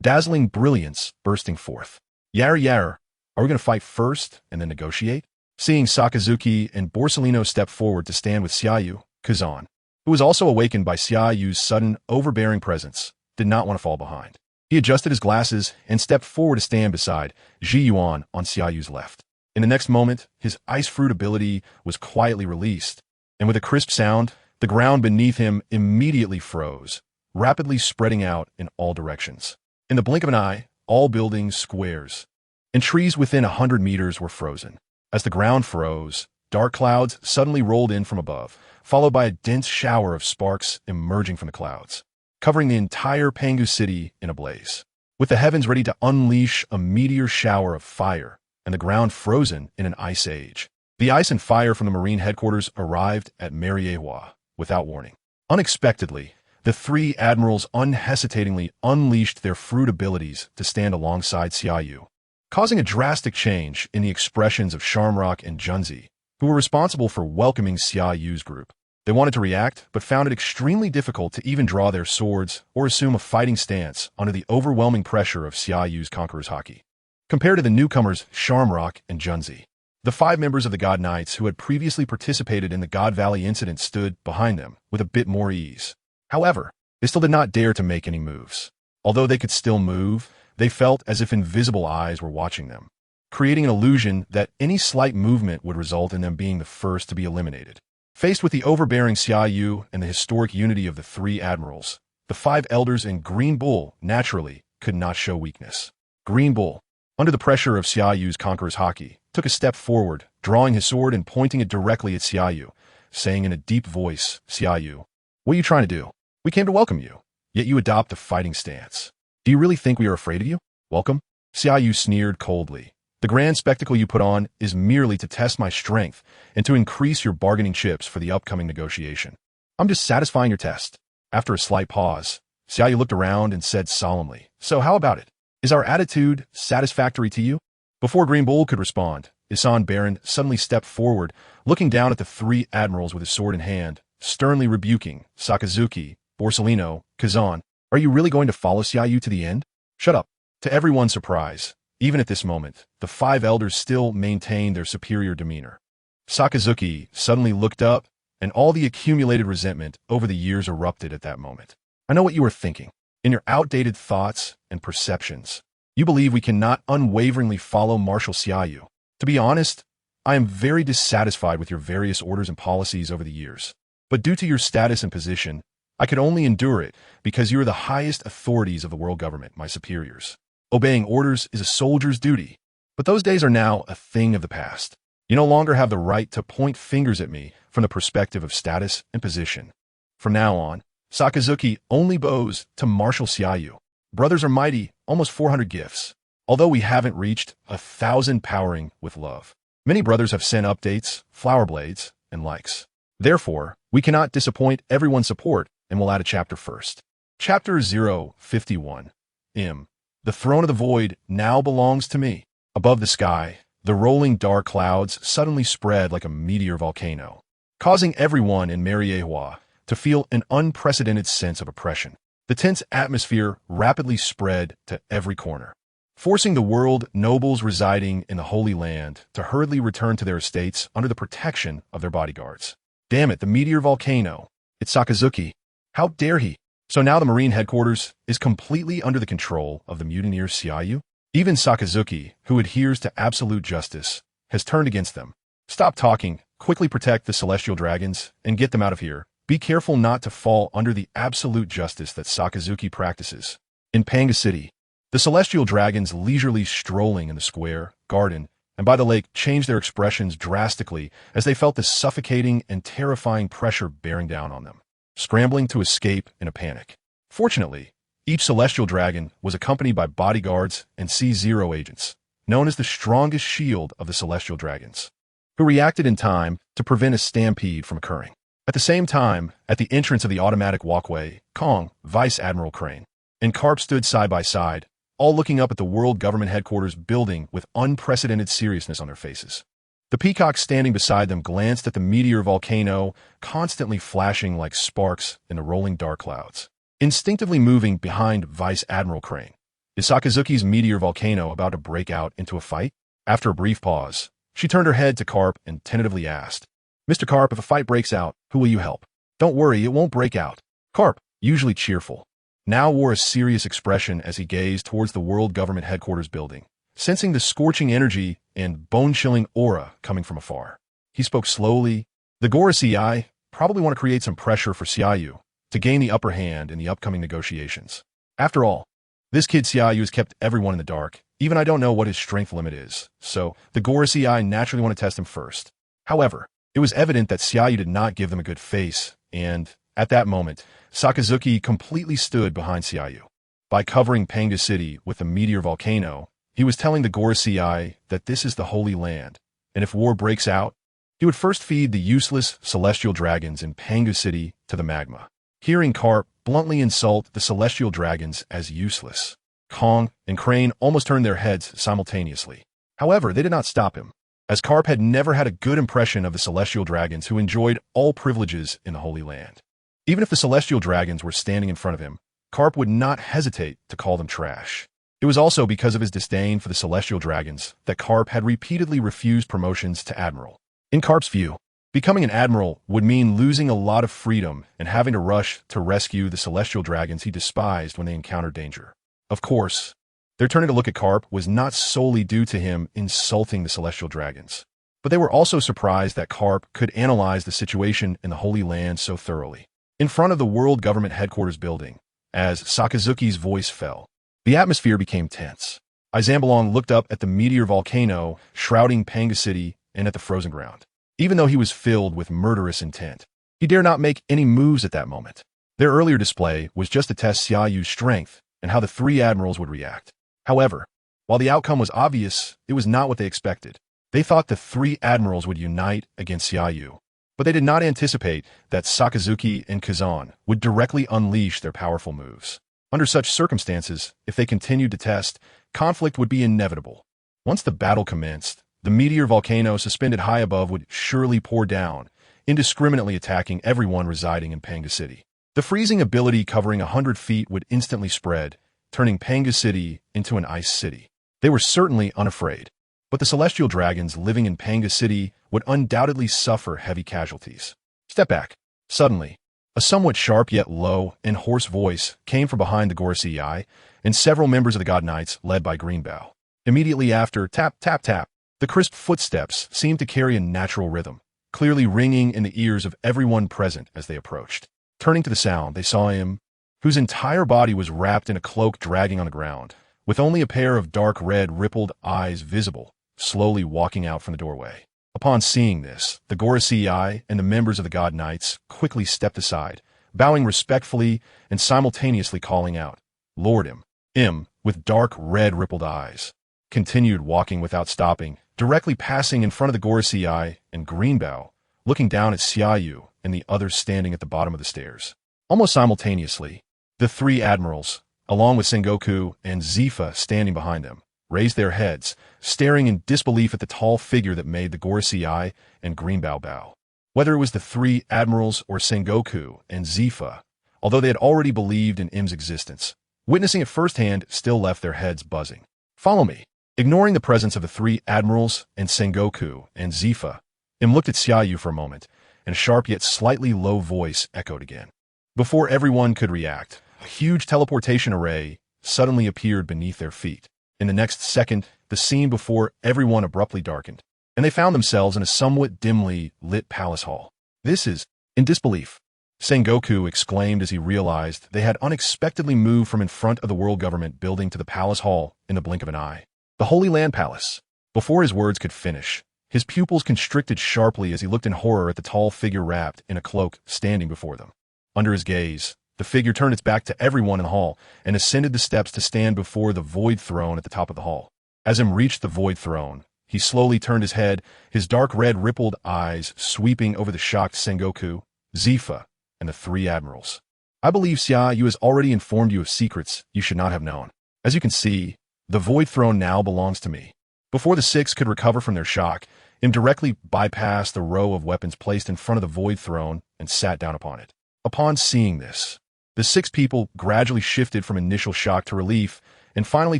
dazzling brilliance bursting forth. Yar, are we going to fight first and then negotiate? Seeing Sakazuki and Borsellino step forward to stand with Xia Yu, Gion, who was also awakened by Xia Yu's sudden, overbearing presence, did not want to fall behind. He adjusted his glasses and stepped forward to stand beside Gion on Xia Yu's left. In the next moment, his ice fruit ability was quietly released, and with a crisp sound, the ground beneath him immediately froze, rapidly spreading out in all directions. In the blink of an eye, all buildings, squares, and trees within 100 meters were frozen. As the ground froze, dark clouds suddenly rolled in from above, followed by a dense shower of sparks emerging from the clouds, covering the entire Pengu city in a blaze. With the heavens ready to unleash a meteor shower of fire, and the ground frozen in an ice age, the ice and fire from the Marine headquarters arrived at Marineford without warning. Unexpectedly, the 3 admirals unhesitatingly unleashed their fruit abilities to stand alongside Xia Yu, causing a drastic change in the expressions of Shamrock and Junzi, who were responsible for welcoming Xia Yu's group. They wanted to react, but found it extremely difficult to even draw their swords or assume a fighting stance under the overwhelming pressure of Xia Yu's conqueror's haki. Compared to the newcomers Shamrock and Junzi, The 5 members of the God Knights who had previously participated in the God Valley incident stood behind them with a bit more ease. However, they still did not dare to make any moves. Although they could still move, they felt as if invisible eyes were watching them, creating an illusion that any slight movement would result in them being the first to be eliminated. Faced with the overbearing Xia Yu and the historic unity of the 3 admirals, the 5 elders in Green Bull, naturally, could not show weakness. Green Bull, under the pressure of Xia Yu's conqueror's haki, took a step forward, drawing his sword and pointing it directly at Xia Yu, saying in a deep voice, "Xia Yu, what are you trying to do? We came to welcome you, yet you adopt a fighting stance. Do you really think we are afraid of you? Welcome?" Xia Yu sneered coldly. "The grand spectacle you put on is merely to test my strength and to increase your bargaining chips for the upcoming negotiation. I'm just satisfying your test." After a slight pause, Xia Yu looked around and said solemnly, "So how about it? Is our attitude satisfactory to you?" Before Green Bull could respond, Isan Baron suddenly stepped forward, looking down at the 3 admirals with his sword in hand, sternly rebuking Sakazuki, Borsellino, Kazan. "Are you really going to follow Xia Yu to the end? Shut up." To everyone's surprise, even at this moment, the 5 elders still maintained their superior demeanor. Sakazuki suddenly looked up, and all the accumulated resentment over the years erupted at that moment. "I know what you are thinking. In your outdated thoughts and perceptions, you believe we cannot unwaveringly follow Marshal Xia Yu. To be honest, I am very dissatisfied with your various orders and policies over the years. But due to your status and position, I could only endure it because you are the highest authorities of the world government, my superiors. Obeying orders is a soldier's duty. But those days are now a thing of the past. You no longer have the right to point fingers at me from the perspective of status and position. From now on, Sakazuki only bows to Marshal Xia Yu. Brothers are mighty, almost 400 gifts. Although we haven't reached 1,000 powering with love. Many brothers have sent updates, flower blades, and likes. Therefore, we cannot disappoint everyone's support and will add a chapter first. Chapter 051. The throne of the void now belongs to me. Above the sky, the rolling dark clouds suddenly spread like a meteor volcano, causing everyone in Mariehua to feel an unprecedented sense of oppression. The tense atmosphere rapidly spread to every corner, forcing the world nobles residing in the Holy Land to hurriedly return to their estates under the protection of their bodyguards. Damn it, the meteor volcano. It's Sakazuki. How dare he? So now the Marine headquarters is completely under the control of the mutineer Xia Yu? Even Sakazuki, who adheres to absolute justice, has turned against them. Stop talking, quickly protect the celestial dragons, and get them out of here. Be careful not to fall under the absolute justice that Sakazuki practices. In Panga City, the celestial dragons leisurely strolling in the square, garden, and by the lake changed their expressions drastically as they felt the suffocating and terrifying pressure bearing down on them, scrambling to escape in a panic. Fortunately, each celestial dragon was accompanied by bodyguards and C0 agents, known as the strongest shield of the celestial dragons, who reacted in time to prevent a stampede from occurring. At the same time, at the entrance of the automatic walkway, Kong, Vice Admiral Crane, and Carp stood side by side, all looking up at the World Government Headquarters building with unprecedented seriousness on their faces. The peacocks standing beside them glanced at the meteor volcano, constantly flashing like sparks in the rolling dark clouds. Instinctively moving behind Vice Admiral Crane, is Sakazuki's meteor volcano about to break out into a fight? After a brief pause, she turned her head to Carp and tentatively asked, "Mr. Carp, if a fight breaks out, who will you help?" "Don't worry, it won't break out." Carp, usually cheerful, now wore a serious expression as he gazed towards the World Government Headquarters building, sensing the scorching energy and bone-chilling aura coming from afar. He spoke slowly. "The Gorosei probably want to create some pressure for Xia Yu to gain the upper hand in the upcoming negotiations. After all, this kid Xia Yu has kept everyone in the dark. Even I don't know what his strength limit is, so the Gorosei naturally want to test him first." However, it was evident that Xia Yu did not give them a good face, and, at that moment, Sakazuki completely stood behind Xia Yu. By covering Panga City with the meteor volcano, he was telling the Gorosei that this is the Holy Land, and if war breaks out, he would first feed the useless celestial dragons in Panga City to the magma. Hearing Carp bluntly insult the celestial dragons as useless, Kong and Crane almost turned their heads simultaneously. However, they did not stop him, as Carp had never had a good impression of the celestial dragons who enjoyed all privileges in the Holy Land. Even if the celestial dragons were standing in front of him, Carp would not hesitate to call them trash. It was also because of his disdain for the celestial dragons that Karp had repeatedly refused promotions to admiral. In Karp's view, becoming an admiral would mean losing a lot of freedom and having to rush to rescue the celestial dragons he despised when they encountered danger. Of course, their turning to look at Karp was not solely due to him insulting the celestial dragons, but they were also surprised that Karp could analyze the situation in the Holy Land so thoroughly. In front of the World Government Headquarters building, as Sakazuki's voice fell, the atmosphere became tense. Izambalong looked up at the meteor volcano shrouding Panga City and at the frozen ground. Even though he was filled with murderous intent, he dared not make any moves at that moment. Their earlier display was just to test Xia Yu's strength and how the three admirals would react. However, while the outcome was obvious, it was not what they expected. They thought the three admirals would unite against Xia Yu, but they did not anticipate that Sakazuki and Gion would directly unleash their powerful moves. Under such circumstances, if they continued to test, conflict would be inevitable. Once the battle commenced, the meteor volcano suspended high above would surely pour down, indiscriminately attacking everyone residing in Panga City. The freezing ability covering 100 feet would instantly spread, turning Panga City into an ice city. They were certainly unafraid, but the celestial dragons living in Panga City would undoubtedly suffer heavy casualties. Step back. Suddenly, a somewhat sharp yet low and hoarse voice came from behind the Gorosei, and several members of the God Knights led by Greenbow. Immediately after, tap, tap, tap, the crisp footsteps seemed to carry a natural rhythm, clearly ringing in the ears of everyone present as they approached. Turning to the sound, they saw him, whose entire body was wrapped in a cloak dragging on the ground, with only a pair of dark red rippled eyes visible, slowly walking out from the doorway. Upon seeing this, the Gorosei and the members of the God Knights quickly stepped aside, bowing respectfully and simultaneously calling out, "Lord M, with dark red rippled eyes," continued walking without stopping, directly passing in front of the Gorosei and Greenbow, looking down at Xia Yu and the others standing at the bottom of the stairs. Almost simultaneously, the three admirals, along with Sengoku and Zifa standing behind them, raised their heads, staring in disbelief at the tall figure that made the Gorosei and Greenbow bow. Whether it was the three admirals or Sengoku and Zifa, although they had already believed in M's existence, witnessing it firsthand still left their heads buzzing. "Follow me." Ignoring the presence of the three admirals and Sengoku and Zifa, M looked at Xia Yu for a moment, and a sharp yet slightly low voice echoed again. Before everyone could react, a huge teleportation array suddenly appeared beneath their feet. In the next second, the scene before everyone abruptly darkened, and they found themselves in a somewhat dimly lit palace hall. "This is..." In disbelief, Sengoku exclaimed as he realized they had unexpectedly moved from in front of the World Government building to the palace hall in the blink of an eye. The Holy Land Palace. Before his words could finish, his pupils constricted sharply as he looked in horror at the tall figure wrapped in a cloak standing before them. Under his gaze, the figure turned its back to everyone in the hall and ascended the steps to stand before the Void Throne at the top of the hall. As him reached the Void Throne, he slowly turned his head, his dark red rippled eyes sweeping over the shocked Sengoku, Zifa, and the three admirals. "I believe Xia Yu has already informed you of secrets you should not have known. As you can see, the Void Throne now belongs to me." Before the six could recover from their shock, Im directly bypassed the row of weapons placed in front of the Void Throne and sat down upon it. Upon seeing this, the six people gradually shifted from initial shock to relief and finally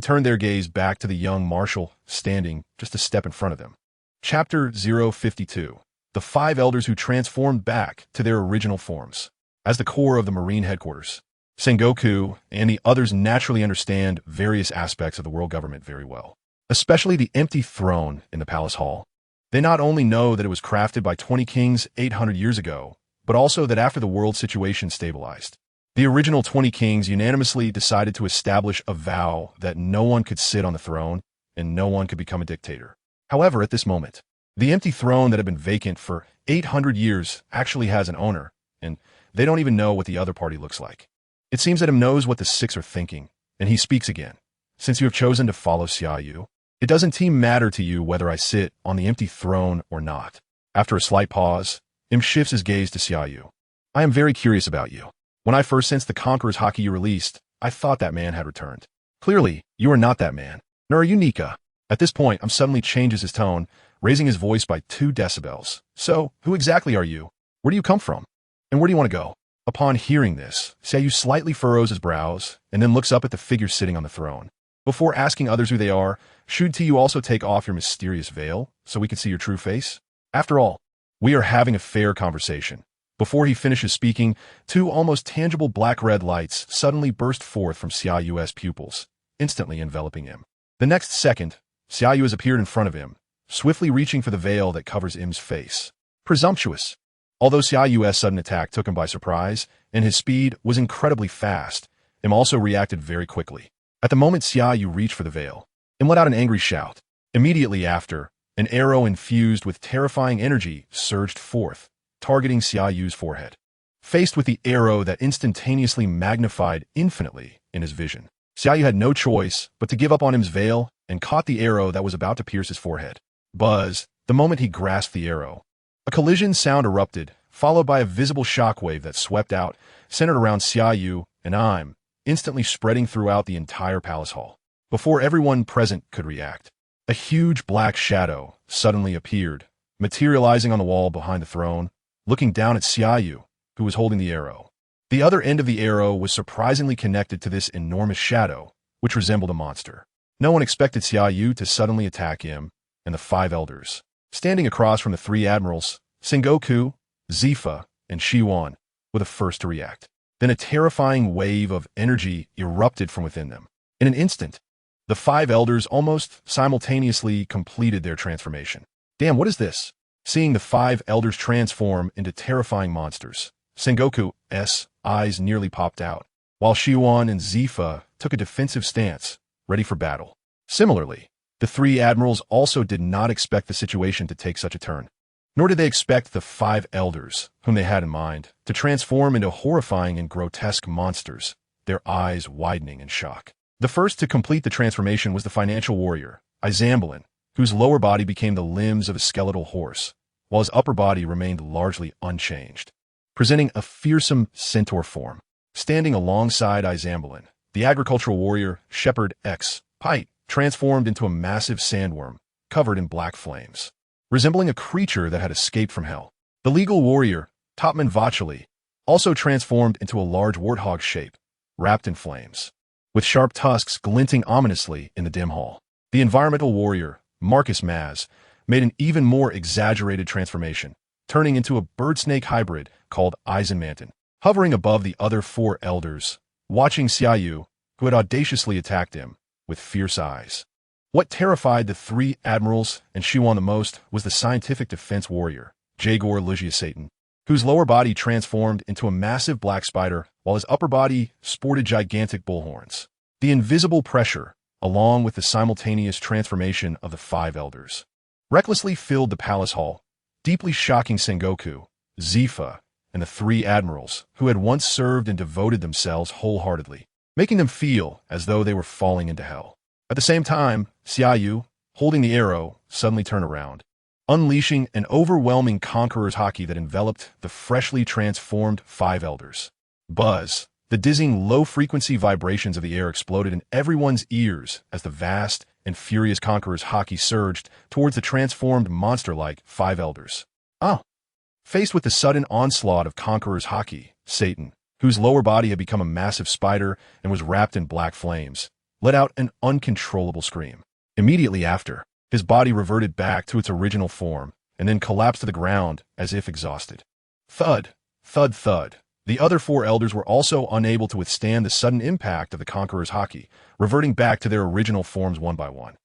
turned their gaze back to the young Marshal standing just a step in front of them. Chapter 052. The Five Elders Who Transformed Back to Their Original Forms. As the core of the Marine headquarters, Sengoku and the others naturally understand various aspects of the world government very well, especially the empty throne in the palace hall. They not only know that it was crafted by 20 kings 800 years ago, but also that after the world situation stabilized, the original 20 kings unanimously decided to establish a vow that no one could sit on the throne and no one could become a dictator. However, at this moment, the empty throne that had been vacant for 800 years actually has an owner, and they don't even know what the other party looks like. It seems that him knows what the six are thinking, and he speaks again. "Since you have chosen to follow Xia Yu, it doesn't matter to you whether I sit on the empty throne or not." After a slight pause, Im shifts his gaze to Xia Yu. "I am very curious about you. When I first sensed the Conqueror's haki you released, I thought that man had returned. Clearly, you are not that man, nor are you Nika." At this point, suddenly changes his tone, raising his voice by 2 decibels. "So, who exactly are you? Where do you come from? And where do you want to go?" Upon hearing this, Xia Yu slightly furrows his brows and then looks up at the figure sitting on the throne. Before asking others who they are, should you also take off your mysterious veil so we can see your true face? After all, we are having a fair conversation. Before he finishes speaking, two almost tangible black-red lights suddenly burst forth from Xia Yu's pupils, instantly enveloping him. The next second, Xia Yu has appeared in front of him, swiftly reaching for the veil that covers Im's face. Presumptuous. Although Xia Yu's sudden attack took him by surprise, and his speed was incredibly fast, Im also reacted very quickly. At the moment Xia Yu reached for the veil, Im let out an angry shout. Immediately after, an arrow infused with terrifying energy surged forth, targeting Xia Yu's forehead. Faced with the arrow that instantaneously magnified infinitely in his vision, Xia Yu had no choice but to give up on Im's veil and caught the arrow that was about to pierce his forehead. Buzz, the moment he grasped the arrow. A collision sound erupted, followed by a visible shockwave that swept out, centered around Xia Yu and Im, instantly spreading throughout the entire palace hall. Before everyone present could react, a huge black shadow suddenly appeared, materializing on the wall behind the throne, looking down at Xia Yu, who was holding the arrow. The other end of the arrow was surprisingly connected to this enormous shadow, which resembled a monster. No one expected Xia Yu to suddenly attack him and the five elders. Standing across from the three admirals, Sengoku, Zifa, and Gion were the first to react. Then a terrifying wave of energy erupted from within them. In an instant, the five elders almost simultaneously completed their transformation. Damn, what is this? Seeing the five elders transform into terrifying monsters, Sengoku's eyes nearly popped out, while Gion and Zifa took a defensive stance, ready for battle. Similarly, the three admirals also did not expect the situation to take such a turn. Nor did they expect the five elders, whom they had in mind, to transform into horrifying and grotesque monsters, their eyes widening in shock. The first to complete the transformation was the financial warrior, Esteemed, whose lower body became the limbs of a skeletal horse, while his upper body remained largely unchanged, presenting a fearsome centaur form. Standing alongside Esteemed, the agricultural warrior, Shepherd X, Pite, transformed into a massive sandworm, covered in black flames, resembling a creature that had escaped from hell. The legal warrior, Topman Vachali, also transformed into a large warthog shape, wrapped in flames, with sharp tusks glinting ominously in the dim hall. The environmental warrior, Marcus Maz, made an even more exaggerated transformation, turning into a bird-snake hybrid called Eisenmanton, hovering above the other four elders, watching Xia Yu, who had audaciously attacked him, with fierce eyes. What terrified the three admirals and Gion the most was the scientific defense warrior, Jagor Ligia Satan, whose lower body transformed into a massive black spider while his upper body sported gigantic bullhorns. The invisible pressure, along with the simultaneous transformation of the five elders, recklessly filled the palace hall, deeply shocking Sengoku, Zifa, and the three admirals who had once served and devoted themselves wholeheartedly, making them feel as though they were falling into hell. At the same time, Xia Yu, holding the arrow, suddenly turned around, unleashing an overwhelming conqueror's haki that enveloped the freshly transformed five elders. Buzz, the dizzying low-frequency vibrations of the air exploded in everyone's ears as the vast and furious conqueror's haki surged towards the transformed monster-like five elders. Faced with the sudden onslaught of conqueror's haki, Satan, whose lower body had become a massive spider and was wrapped in black flames, let out an uncontrollable scream. Immediately after, his body reverted back to its original form and then collapsed to the ground as if exhausted. Thud, thud, thud. The other four elders were also unable to withstand the sudden impact of the conqueror's haki, reverting back to their original forms one by one.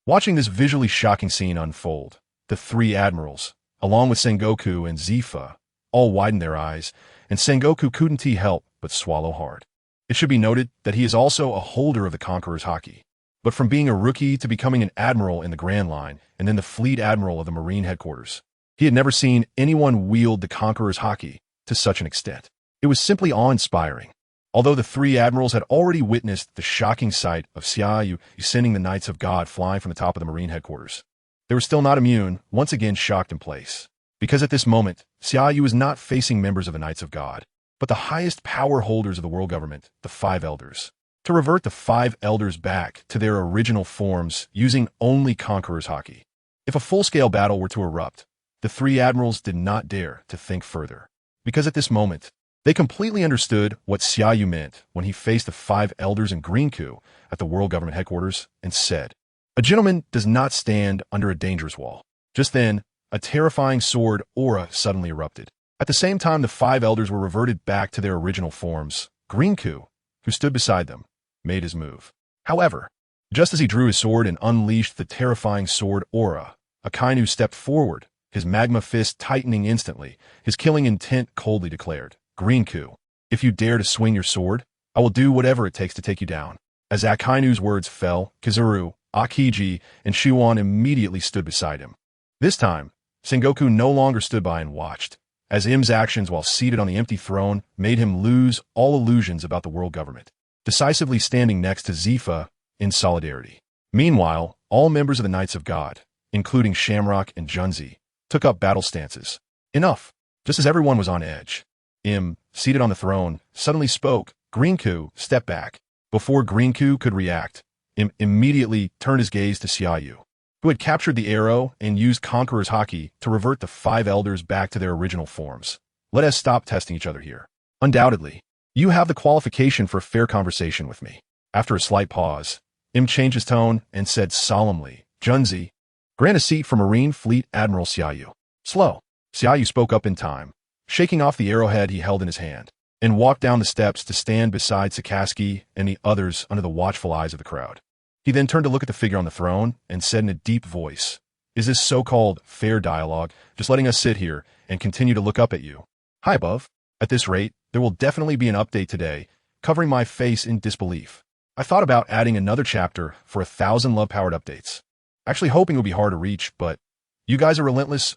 Watching this visually shocking scene unfold, the three admirals, along with Sengoku and Zifa, all widened their eyes, and Sengoku couldn't help but swallow hard. It should be noted that he is also a holder of the Conqueror's haki, but from being a rookie to becoming an admiral in the Grand Line and then the fleet admiral of the Marine headquarters, he had never seen anyone wield the Conqueror's haki to such an extent. It was simply awe-inspiring. Although the three admirals had already witnessed the shocking sight of Xia Yu sending the Knights of God flying from the top of the Marine headquarters, they were still not immune, once again shocked in place. Because at this moment, Xia Yu was not facing members of the Knights of God, but the highest power holders of the world government, the five elders. To revert the five elders back to their original forms using only Conqueror's haki. If a full-scale battle were to erupt, the three admirals did not dare to think further. Because at this moment, They completely understood what Xia Yu meant when he faced the 5 elders in Green Ku at the World Government Headquarters and said, "A gentleman does not stand under a dangerous wall." Just then, a terrifying sword aura suddenly erupted. At the same time, the 5 elders were reverted back to their original forms. Green Ku, who stood beside them, made his move. However, just as he drew his sword and unleashed the terrifying sword aura, Akainu stepped forward, his magma fist tightening instantly, his killing intent coldly declared, "Green Ku, if you dare to swing your sword, I will do whatever it takes to take you down." As Akainu's words fell, Kizuru, Akiji, and Shiwan immediately stood beside him. This time, Sengoku no longer stood by and watched, as Im's actions while seated on the empty throne made him lose all illusions about the world government, decisively standing next to Zifa in solidarity. Meanwhile, all members of the Knights of God, including Shamrock and Junzi, took up battle stances. Enough! Just as everyone was on edge, Im, seated on the throne, suddenly spoke. Green Ku stepped back. Before Green Ku could react, Im immediately turned his gaze to Xia Yu, who had captured the arrow and used Conqueror's Haki to revert the 5 elders back to their original forms. "Let us stop testing each other here. Undoubtedly, you have the qualification for a fair conversation with me." After a slight pause, Im changed his tone and said solemnly, "Junzi, grant a seat for Marine Fleet Admiral Xia Yu." Slow. Xia Yu spoke up in time, shaking off the arrowhead he held in his hand, and walked down the steps to stand beside Sakazuki and the others under the watchful eyes of the crowd. He then turned to look at the figure on the throne and said in a deep voice, "Is this so-called fair dialogue just letting us sit here and continue to look up at you? High above? At this rate, there will definitely be an update today, covering my face in disbelief. I thought about adding another chapter for 1,000 love-powered updates. Actually hoping it would be hard to reach, but you guys are relentless.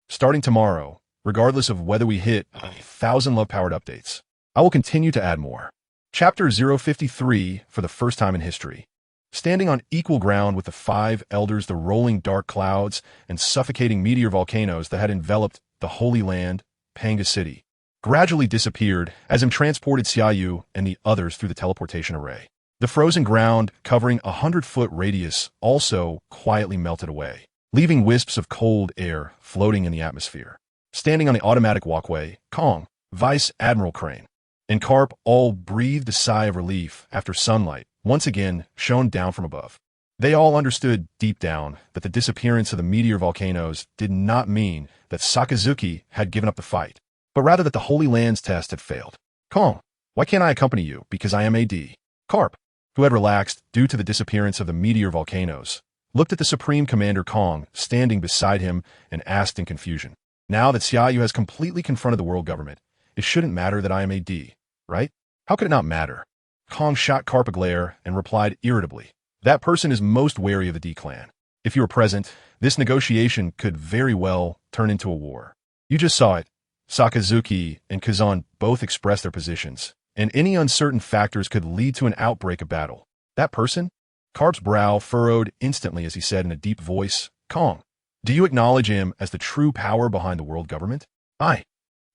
Starting tomorrow, regardless of whether we hit 1,000 love-powered updates, I will continue to add more." Chapter 053 for the first time in history. Standing on equal ground with the 5 elders, the rolling dark clouds and suffocating meteor volcanoes that had enveloped the Holy Land, Panga City, gradually disappeared as Im transported Xia Yu and the others through the teleportation array. The frozen ground, covering a 100-foot radius, also quietly melted away, leaving wisps of cold air floating in the atmosphere. Standing on the automatic walkway, Kong, Vice Admiral Crane, and Carp all breathed a sigh of relief after sunlight once again shone down from above. They all understood deep down that the disappearance of the meteor volcanoes did not mean that Sakazuki had given up the fight, but rather that the Holy Land's test had failed. "Kong, why can't I accompany you because I am AD?" Carp, who had relaxed due to the disappearance of the meteor volcanoes, looked at the Supreme Commander Kong standing beside him and asked in confusion, "Now that Xia Yu has completely confronted the world government, it shouldn't matter that I am AD, right? How could it not matter?" Kong shot Carp a glare and replied irritably, "That person is most wary of the D-Clan. If you were present, this negotiation could very well turn into a war. You just saw it. Sakazuki and Gion both expressed their positions, and any uncertain factors could lead to an outbreak of battle. That person?" Carp's brow furrowed instantly as he said in a deep voice, "Kong, do you acknowledge him as the true power behind the world government?" "Aye."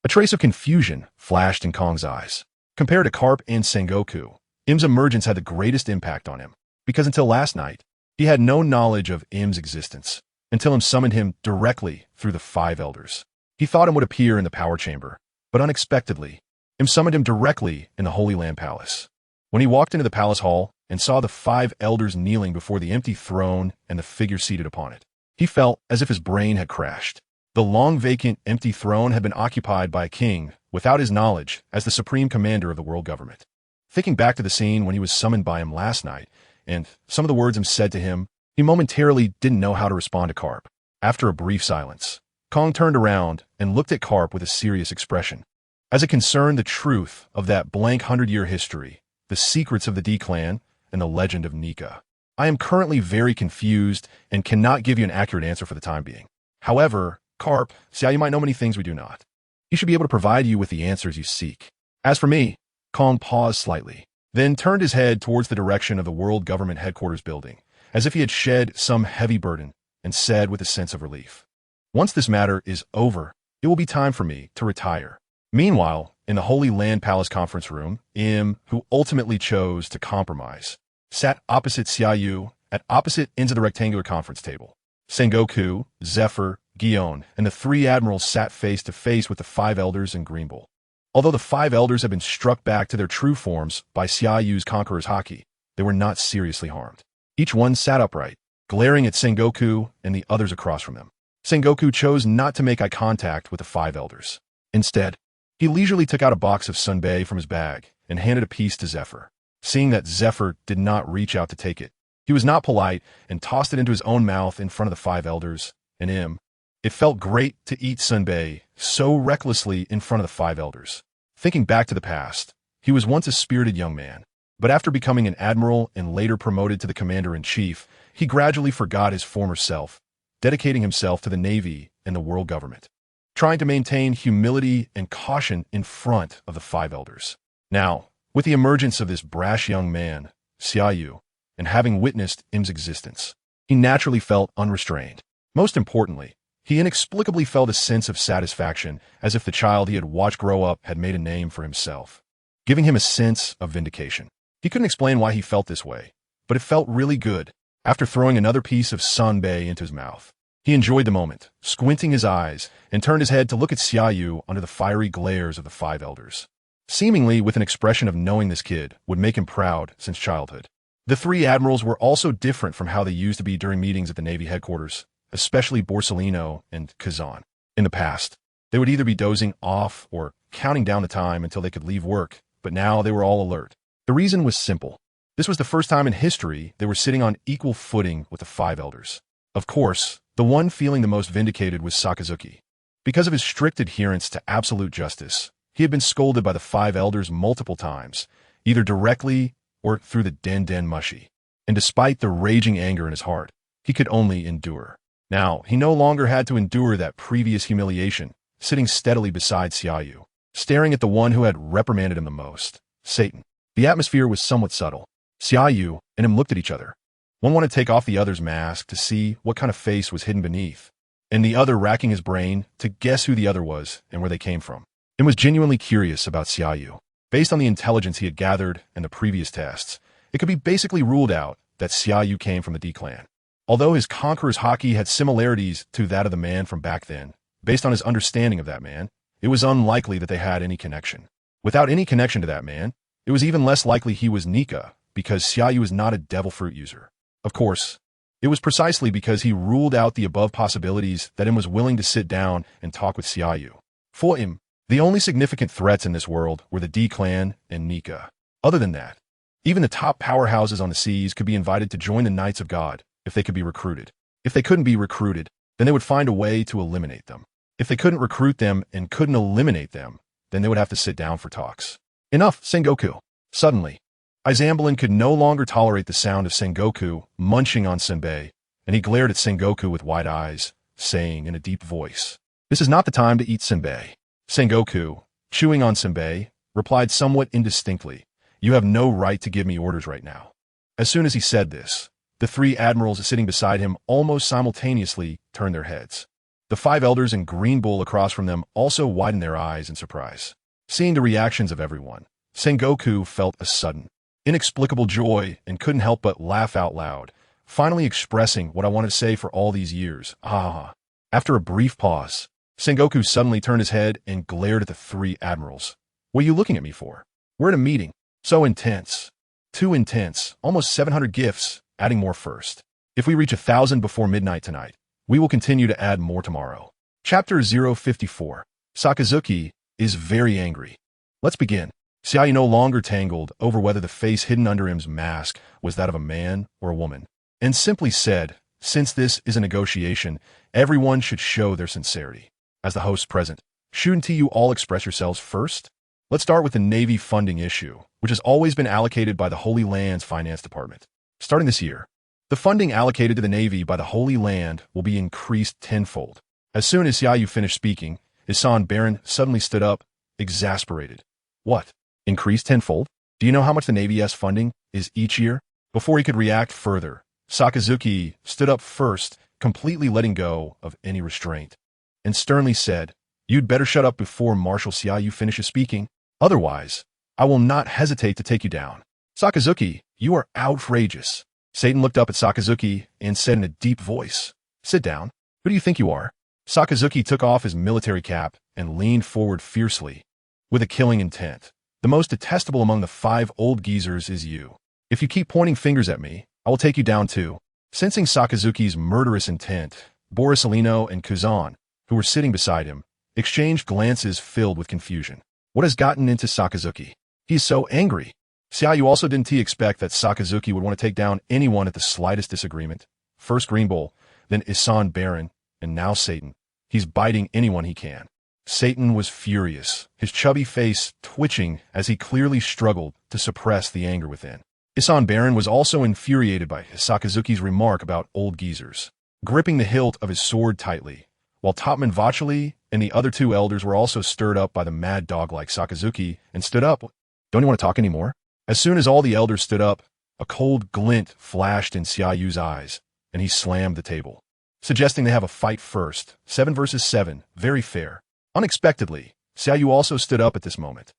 A trace of confusion flashed in Kong's eyes. Compared to Carp and Sengoku, Im's emergence had the greatest impact on him, because until last night, he had no knowledge of Im's existence, until Im summoned him directly through the 5 elders. He thought Im would appear in the power chamber, but unexpectedly, Im summoned him directly in the Holy Land Palace. When he walked into the palace hall and saw the 5 elders kneeling before the empty throne and the figure seated upon it, he felt as if his brain had crashed. The long vacant, empty throne had been occupied by a king without his knowledge as the supreme commander of the world government. Thinking back to the scene when he was summoned by him last night, and some of the words Im said to him, he momentarily didn't know how to respond to Carp. After a brief silence, Kong turned around and looked at Carp with a serious expression. As it concerned the truth of that blank 100-year history, the secrets of the D-Clan, and the legend of Nika, I am currently very confused and cannot give you an accurate answer for the time being. However, Carp, Xia Yu might know many things we do not. He should be able to provide you with the answers you seek. As for me," Kong paused slightly, then turned his head towards the direction of the World Government Headquarters building, as if he had shed some heavy burden, and said with a sense of relief, "Once this matter is over, it will be time for me to retire." Meanwhile, in the Holy Land Palace conference room, Im, who ultimately chose to compromise, sat opposite Xia Yu at opposite ends of the rectangular conference table. Sengoku, Zephyr, Gion, and the 3 admirals sat face to face with the 5 elders in Green Bull. Although the five elders had been struck back to their true forms by Xia Yu's conqueror's haki, they were not seriously harmed. Each one sat upright, glaring at Sengoku and the others across from them. Sengoku chose not to make eye contact with the five elders. Instead, he leisurely took out a box of sunbae from his bag and handed a piece to Zephyr. Seeing that Zephyr did not reach out to take it, he was not polite and tossed it into his own mouth in front of the five elders and him. It felt great to eat sunbae so recklessly in front of the five elders. Thinking back to the past, he was once a spirited young man, but after becoming an admiral and later promoted to the commander-in-chief, he gradually forgot his former self, dedicating himself to the Navy and the world government, trying to maintain humility and caution in front of the five elders. Now, with the emergence of this brash young man, Xia Yu, and having witnessed him's existence, he naturally felt unrestrained. Most importantly, he inexplicably felt a sense of satisfaction, as if the child he had watched grow up had made a name for himself, giving him a sense of vindication. He couldn't explain why he felt this way, but it felt really good. After throwing another piece of sunbae into his mouth, he enjoyed the moment, squinting his eyes, and turned his head to look at Xia Yu under the fiery glares of the five elders, seemingly with an expression of knowing this kid would make him proud since childhood. The three admirals were also different from how they used to be during meetings at the Navy headquarters, especially Borsellino and Gion. In the past, they would either be dozing off or counting down the time until they could leave work, but now they were all alert. The reason was simple. This was the first time in history they were sitting on equal footing with the five elders. Of course, the one feeling the most vindicated was Sakazuki. Because of his strict adherence to absolute justice, he had been scolded by the five elders multiple times, either directly or through the den mushi. And despite the raging anger in his heart, he could only endure. Now, he no longer had to endure that previous humiliation, sitting steadily beside Xia Yu, staring at the one who had reprimanded him the most, Satan. The atmosphere was somewhat subtle. Xia Yu and him looked at each other. One wanted to take off the other's mask to see what kind of face was hidden beneath, and the other racking his brain to guess who the other was and where they came from. And was genuinely curious about Xia Yu. Based on the intelligence he had gathered and the previous tests, it could be basically ruled out that Xia Yu came from the D-clan. Although his conqueror's haki had similarities to that of the man from back then, based on his understanding of that man, it was unlikely that they had any connection. Without any connection to that man, it was even less likely he was Nika, because Xia Yu is not a devil fruit user. Of course, it was precisely because he ruled out the above possibilities that him was willing to sit down and talk with Xia Yu. For him, the only significant threats in this world were the D-clan and Nika. Other than that, even the top powerhouses on the seas could be invited to join the Knights of God if they could be recruited. If they couldn't be recruited, then they would find a way to eliminate them. If they couldn't recruit them and couldn't eliminate them, then they would have to sit down for talks. Enough, Sengoku. Suddenly, Izambalin could no longer tolerate the sound of Sengoku munching on senbei, and he glared at Sengoku with wide eyes, saying in a deep voice, "This is not the time to eat senbei." Sengoku, chewing on senbei, replied somewhat indistinctly, "You have no right to give me orders right now." As soon as he said this, the three admirals sitting beside him almost simultaneously turned their heads. The five elders and Green Bull across from them also widened their eyes in surprise. Seeing the reactions of everyone, Sengoku felt a sudden, inexplicable joy and couldn't help but laugh out loud, finally expressing what I wanted to say for all these years. Ah. After a brief pause, Sengoku suddenly turned his head and glared at the three admirals. "What are you looking at me for? We're at a meeting. So intense. Too intense. Almost 700 gifts, adding more first. If we reach 1,000 before midnight tonight, we will continue to add more tomorrow." Chapter 054. Sakazuki is very angry. Let's begin. Xia Yu no longer tangled over whether the face hidden under him's mask was that of a man or a woman, and simply said, "Since this is a negotiation, everyone should show their sincerity. As the hosts present, shouldn't you all express yourselves first? Let's start with the Navy funding issue, which has always been allocated by the Holy Land's Finance Department. Starting this year, the funding allocated to the Navy by the Holy Land will be increased tenfold." As soon as Xia Yu finished speaking, his son Baron suddenly stood up, exasperated. "What? Increased tenfold? Do you know how much the Navy's funding is each year?" Before he could react further, Sakazuki stood up first, completely letting go of any restraint, and sternly said, "You'd better shut up before Marshal Xia Yu finishes speaking. Otherwise, I will not hesitate to take you down." "Sakazuki, you are outrageous." Satan looked up at Sakazuki and said in a deep voice, "Sit down. Who do you think you are?" Sakazuki took off his military cap and leaned forward fiercely. with a killing intent. The most detestable among the 5 old geezers is you. If you keep pointing fingers at me, I will take you down too. Sensing Sakazuki's murderous intent, Borsalino and Kuzan, who were sitting beside him, exchanged glances filled with confusion. What has gotten into Sakazuki? He is so angry. Xia Yu also didn't expect that Sakazuki would want to take down anyone at the slightest disagreement. First Green Bull, then Isan Baron, and now Satan. He's biting anyone he can. Satan was furious, his chubby face twitching as he clearly struggled to suppress the anger within. Isan Baron was also infuriated by Sakazuki's remark about old geezers, gripping the hilt of his sword tightly, while Topman Vacheli and the other 2 elders were also stirred up by the mad dog like Sakazuki and stood up. Don't you want to talk anymore? As soon as all the elders stood up, a cold glint flashed in Xia Yu's eyes, and he slammed the table, suggesting they have a fight first. 7 versus 7, very fair. Unexpectedly, Xia Yu also stood up at this moment.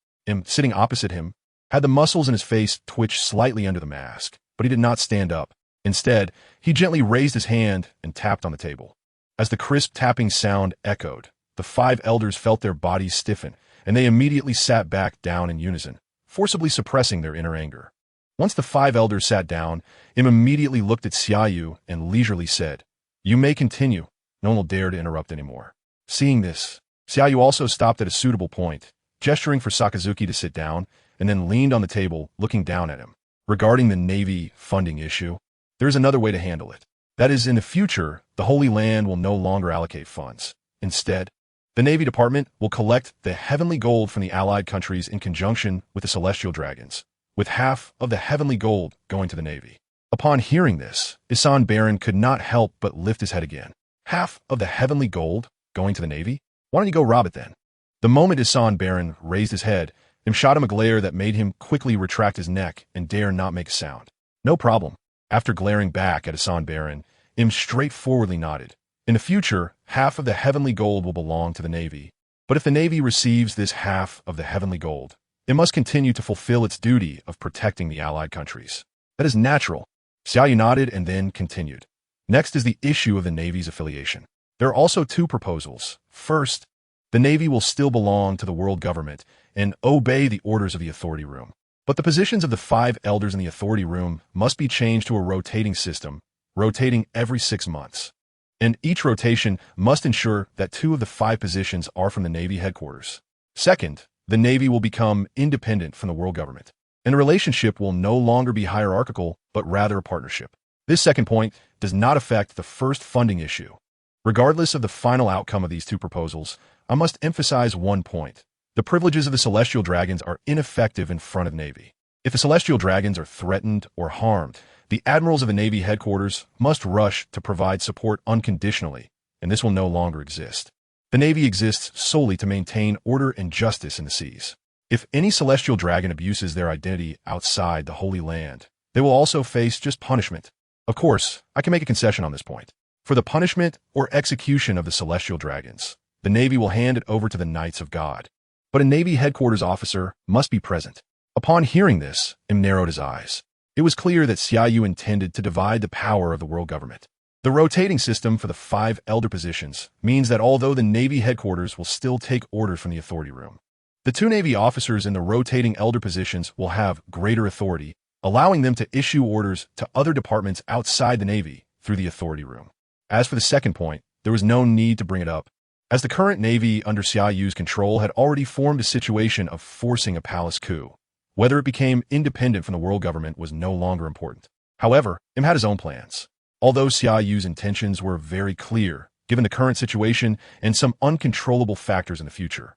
Sitting opposite him, had the muscles in his face twitch slightly under the mask, but he did not stand up. Instead, he gently raised his hand and tapped on the table. As the crisp tapping sound echoed, the 5 elders felt their bodies stiffen, and they immediately sat back down in unison, forcibly suppressing their inner anger. Once the 5 elders sat down, immediately looked at Xia Yu and leisurely said, "You may continue. No one will dare to interrupt anymore." Seeing this, Xia Yu also stopped at a suitable point, gesturing for Sakazuki to sit down, and then leaned on the table, looking down at him. Regarding the Navy funding issue, there is another way to handle it. That is, in the future, the Holy Land will no longer allocate funds. Instead, the Navy Department will collect the heavenly gold from the allied countries in conjunction with the celestial dragons, with half of the heavenly gold going to the Navy. Upon hearing this, Isan Baron could not help but lift his head again. Half of the heavenly gold going to the Navy? Why don't you go rob it then? The moment Isan Baron raised his head, shot him a glare that made him quickly retract his neck and dare not make a sound. No problem. After glaring back at Isan Baron, straightforwardly nodded. In the future, half of the heavenly gold will belong to the Navy. But if the Navy receives this half of the heavenly gold, it must continue to fulfill its duty of protecting the allied countries. That is natural. Xia Yu nodded and then continued. Next is the issue of the Navy's affiliation. There are also 2 proposals. First, the Navy will still belong to the world government and obey the orders of the authority room. But the positions of the 5 elders in the authority room must be changed to a rotating system, rotating every 6 months. And each rotation must ensure that 2 of the 5 positions are from the Navy headquarters. Second, the Navy will become independent from the world government, and the relationship will no longer be hierarchical, but rather a partnership. This second point does not affect the first funding issue. Regardless of the final outcome of these 2 proposals, I must emphasize one point. The privileges of the Celestial Dragons are ineffective in front of the Navy. If the Celestial Dragons are threatened or harmed, the Admirals of the Navy headquarters must rush to provide support unconditionally, and this will no longer exist. The Navy exists solely to maintain order and justice in the seas. If any Celestial Dragon abuses their identity outside the Holy Land, they will also face just punishment. Of course, I can make a concession on this point. For the punishment or execution of the Celestial Dragons, the Navy will hand it over to the Knights of God. But a Navy headquarters officer must be present. Upon hearing this, narrowed his eyes. It was clear that Xia Yu intended to divide the power of the world government. The rotating system for the 5 elder positions means that although the Navy headquarters will still take orders from the authority room, the 2 Navy officers in the rotating elder positions will have greater authority, allowing them to issue orders to other departments outside the Navy through the authority room. As for the second point, there was no need to bring it up, as the current Navy under Xia Yu's control had already formed a situation of forcing a palace coup. Whether it became independent from the world government was no longer important. However, had his own plans. Although Xia Yu's intentions were very clear, given the current situation and some uncontrollable factors in the future,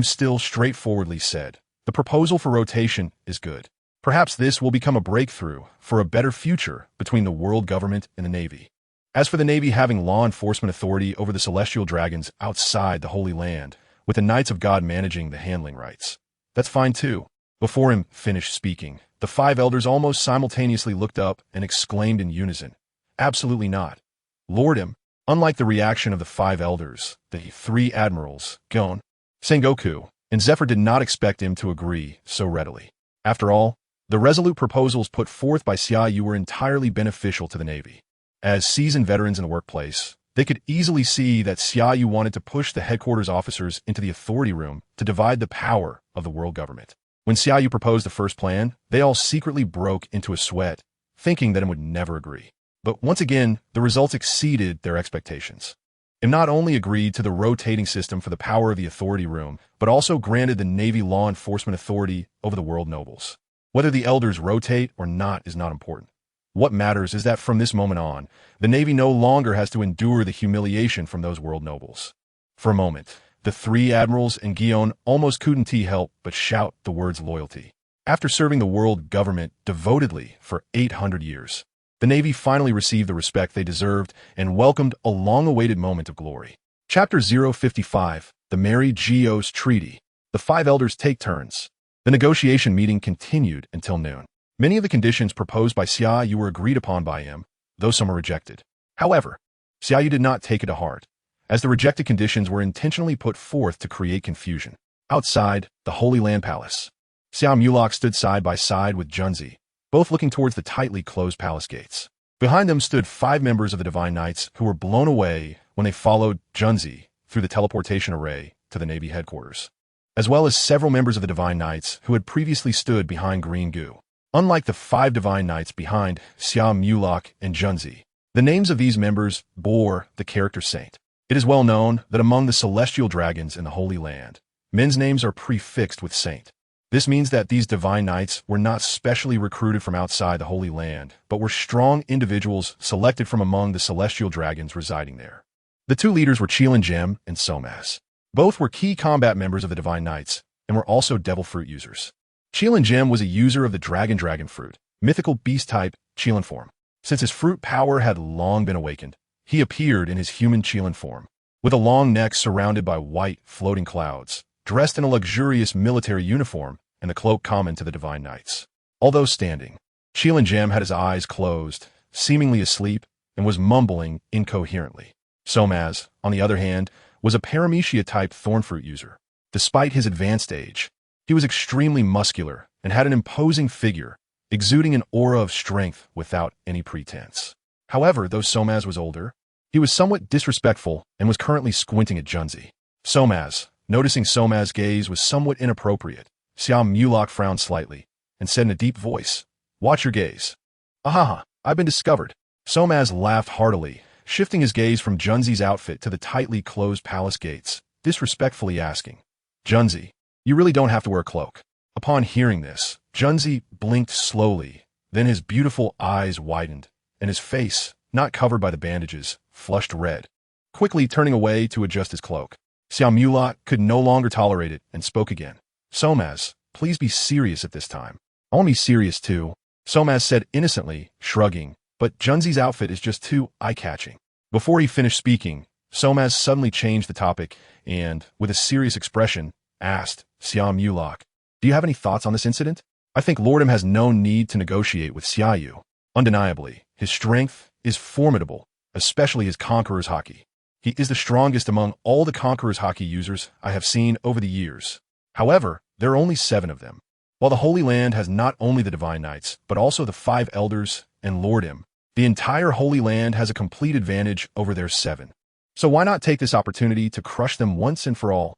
still straightforwardly said, the proposal for rotation is good. Perhaps this will become a breakthrough for a better future between the world government and the Navy. As for the Navy having law enforcement authority over the Celestial Dragons outside the Holy Land, with the Knights of God managing the handling rights, that's fine too. Before him finished speaking, the 5 elders almost simultaneously looked up and exclaimed in unison, "Absolutely not. Lord him." Unlike the reaction of the 5 elders, the 3 admirals, Gion, Sengoku, and Zephyr did not expect him to agree so readily. After all, the resolute proposals put forth by Xia Yu were entirely beneficial to the Navy. As seasoned veterans in the workplace, They could easily see that Xia Yu wanted to push the headquarters officers into the authority room to divide the power of the world government. When Xia Yu proposed the first plan, they all secretly broke into a sweat, thinking that it would never agree. But once again, the results exceeded their expectations. It not only agreed to the rotating system for the power of the authority room, but also granted the Navy law enforcement authority over the world nobles. Whether the elders rotate or not is not important. What matters is that from this moment on, the Navy no longer has to endure the humiliation from those world nobles. For a moment, the three admirals and Gion almost couldn't help but shout the words loyalty. After serving the world government devotedly for 800 years, the Navy finally received the respect they deserved and welcomed a long-awaited moment of glory. Chapter 055, The Mary Geo's Treaty. The five elders take turns. The negotiation meeting continued until noon. Many of the conditions proposed by Xia Yu were agreed upon by him, though some were rejected. However, Xia Yu did not take it to heart, as the rejected conditions were intentionally put forth to create confusion. Outside the Holy Land Palace, Xia Yu stood side by side with Junzi, both looking towards the tightly closed palace gates. Behind them stood 5 members of the Divine Knights who were blown away when they followed Junzi through the teleportation array to the Navy headquarters, as well as several members of the Divine Knights who had previously stood behind Green Goo. Unlike the 5 Divine Knights behind Xia Yu and Junzi, the names of these members bore the character Saint. It is well known that among the celestial dragons in the Holy Land, men's names are prefixed with Saint. This means that these Divine Knights were not specially recruited from outside the Holy Land, but were strong individuals selected from among the celestial dragons residing there. The 2 leaders were Jem and Somas. Both were key combat members of the Divine Knights, and were also devil fruit users. Jem was a user of the dragon fruit, mythical beast type Qilin form. Since his fruit power had long been awakened, he appeared in his human Qilin form, with a long neck surrounded by white, floating clouds, dressed in a luxurious military uniform and the cloak common to the Divine Knights. Although standing, Jem had his eyes closed, seemingly asleep, and was mumbling incoherently. Somas, on the other hand, was a Paramecia-type thornfruit user. Despite his advanced age, he was extremely muscular and had an imposing figure, exuding an aura of strength without any pretense. However, though Somas was older, he was somewhat disrespectful and was currently squinting at Junzi. Somas, noticing Somas' gaze was somewhat inappropriate, Xia Yu frowned slightly and said in a deep voice, "Watch your gaze." "Ahaha, I've been discovered." Somas laughed heartily, shifting his gaze from Junzi's outfit to the tightly closed palace gates, disrespectfully asking, "Junzi, you really don't have to wear a cloak." Upon hearing this, Junzi blinked slowly, then his beautiful eyes widened, and his face, not covered by the bandages, flushed red, quickly turning away to adjust his cloak. Xia Yu could no longer tolerate it and spoke again. "Somas, please be serious at this time." "I'll be serious too," Somas said innocently, shrugging, but Junzi's outfit is just too eye-catching. Before he finished speaking, Somas suddenly changed the topic and, with a serious expression, asked Xia Yu, "Do you have any thoughts on this incident?" "I think Lordum has no need to negotiate with Xia Yu. Undeniably, his strength is formidable, especially his Conqueror's Haki. He is the strongest among all the Conqueror's Haki users I have seen over the years. However, there are only 7 of them. While the Holy Land has not only the Divine Knights, but also the 5 Elders and Lordum, the entire Holy Land has a complete advantage over their 7. So why not take this opportunity to crush them once and for all?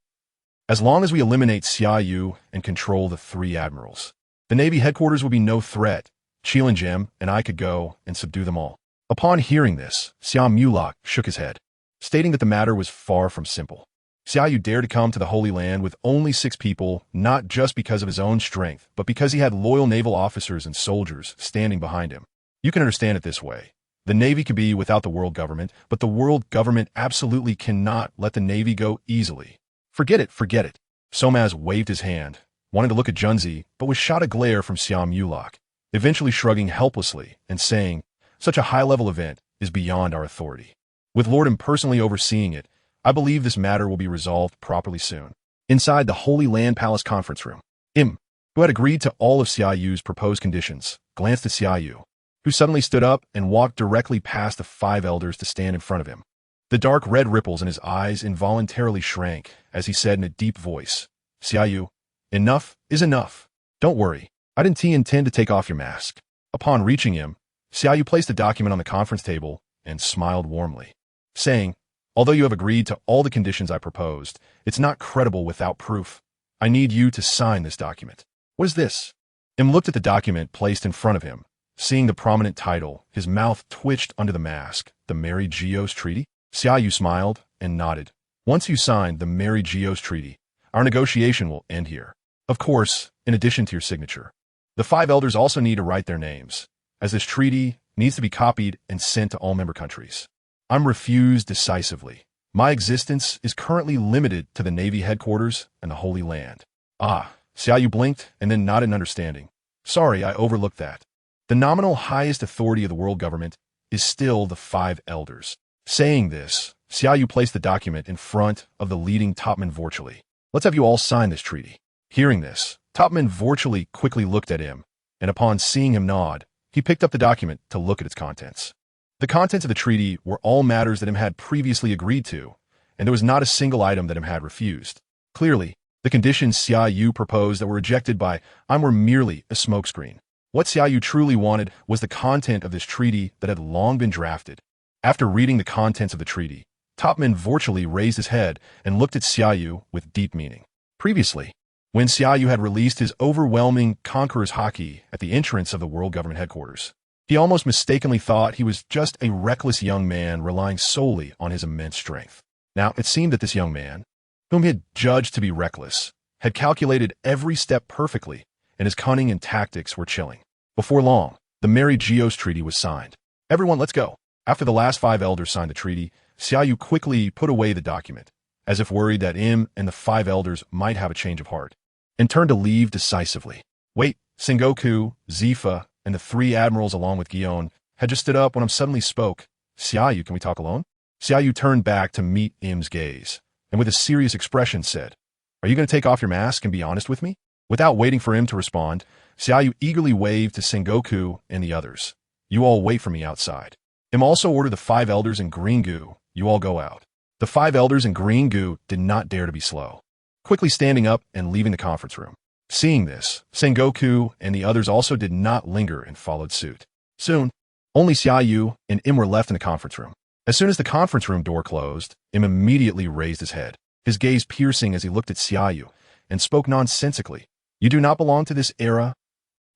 As long as we eliminate Xia Yu and control the 3 admirals, the Navy headquarters will be no threat. Jem and I could go and subdue them all." Upon hearing this, Xia Yu shook his head, stating that the matter was far from simple. Xia Yu dared to come to the Holy Land with only 6 people, not just because of his own strength, but because he had loyal naval officers and soldiers standing behind him. You can understand it this way. The Navy could be without the world government, but the world government absolutely cannot let the Navy go easily. Forget it, forget it." Somas waved his hand, wanting to look at Junzi, but was shot a glare from Xia Yu, eventually shrugging helplessly and saying, "Such a high-level event is beyond our authority. With Lordum personally overseeing it, I believe this matter will be resolved properly soon." Inside the Holy Land Palace conference room, Im, who had agreed to all of Xia Yu's proposed conditions, glanced at Xia Yu, who suddenly stood up and walked directly past the 5 elders to stand in front of him. The dark red ripples in his eyes involuntarily shrank as he said in a deep voice, "Xia Yu, enough is enough. Don't worry, I didn't intend to take off your mask." Upon reaching him, Xia Yu placed the document on the conference table and smiled warmly. saying, "Although you have agreed to all the conditions I proposed, it's not credible without proof. I need you to sign this document." "What is this?" Im looked at the document placed in front of him. Seeing the prominent title, his mouth twitched under the mask. "The Mary Geo's Treaty?" Xia Yu smiled and nodded. "Once you sign the Mary Geo's Treaty, our negotiation will end here. Of course, in addition to your signature. The 5 elders also need to write their names, as this treaty needs to be copied and sent to all member countries. I'm refused decisively. My existence is currently limited to the Navy headquarters and the Holy Land." "Ah," Xia Yu blinked and then nodded in understanding. "Sorry, I overlooked that. The nominal highest authority of the world government is still the 5 elders." Saying this, Xia Yu placed the document in front of the leading topman virtually. "Let's have you all sign this treaty." Hearing this, Topman virtually quickly looked at him, and upon seeing him nod, he picked up the document to look at its contents. The contents of the treaty were all matters that him had previously agreed to, and there was not a single item that him had refused. Clearly, the conditions Xia Yu proposed that were rejected by Im were merely a smokescreen. What Xia Yu truly wanted was the content of this treaty that had long been drafted. After reading the contents of the treaty, Topman virtually raised his head and looked at Xia Yu with deep meaning. Previously, when Xia Yu had released his overwhelming conqueror's haki at the entrance of the world government headquarters, he almost mistakenly thought he was just a reckless young man relying solely on his immense strength. Now, it seemed that this young man, whom he had judged to be reckless, had calculated every step perfectly, and his cunning and tactics were chilling. Before long, the Mary Geo's Treaty was signed. "Everyone, let's go." After the last 5 elders signed the treaty, Xia Yu quickly put away the document, as if worried that Im and the 5 elders might have a change of heart, and turned to leave decisively. "Wait," Sengoku, Zifa, and the 3 admirals along with Gion had just stood up when Im suddenly spoke. "Xia Yu, can we talk alone?" Xia Yu turned back to meet Im's gaze, and with a serious expression said, "Are you going to take off your mask and be honest with me?" Without waiting for Im to respond, Xia Yu eagerly waved to Sengoku and the others. "You all wait for me outside." Im also ordered the 5 elders in green goo, "You all go out." The 5 elders in green goo did not dare to be slow, quickly standing up and leaving the conference room. Seeing this, Sengoku and the others also did not linger and followed suit. Soon, only Xia Yu and Im were left in the conference room. As soon as the conference room door closed, Im immediately raised his head, his gaze piercing as he looked at Xia Yu, and spoke nonsensically. "You do not belong to this era?"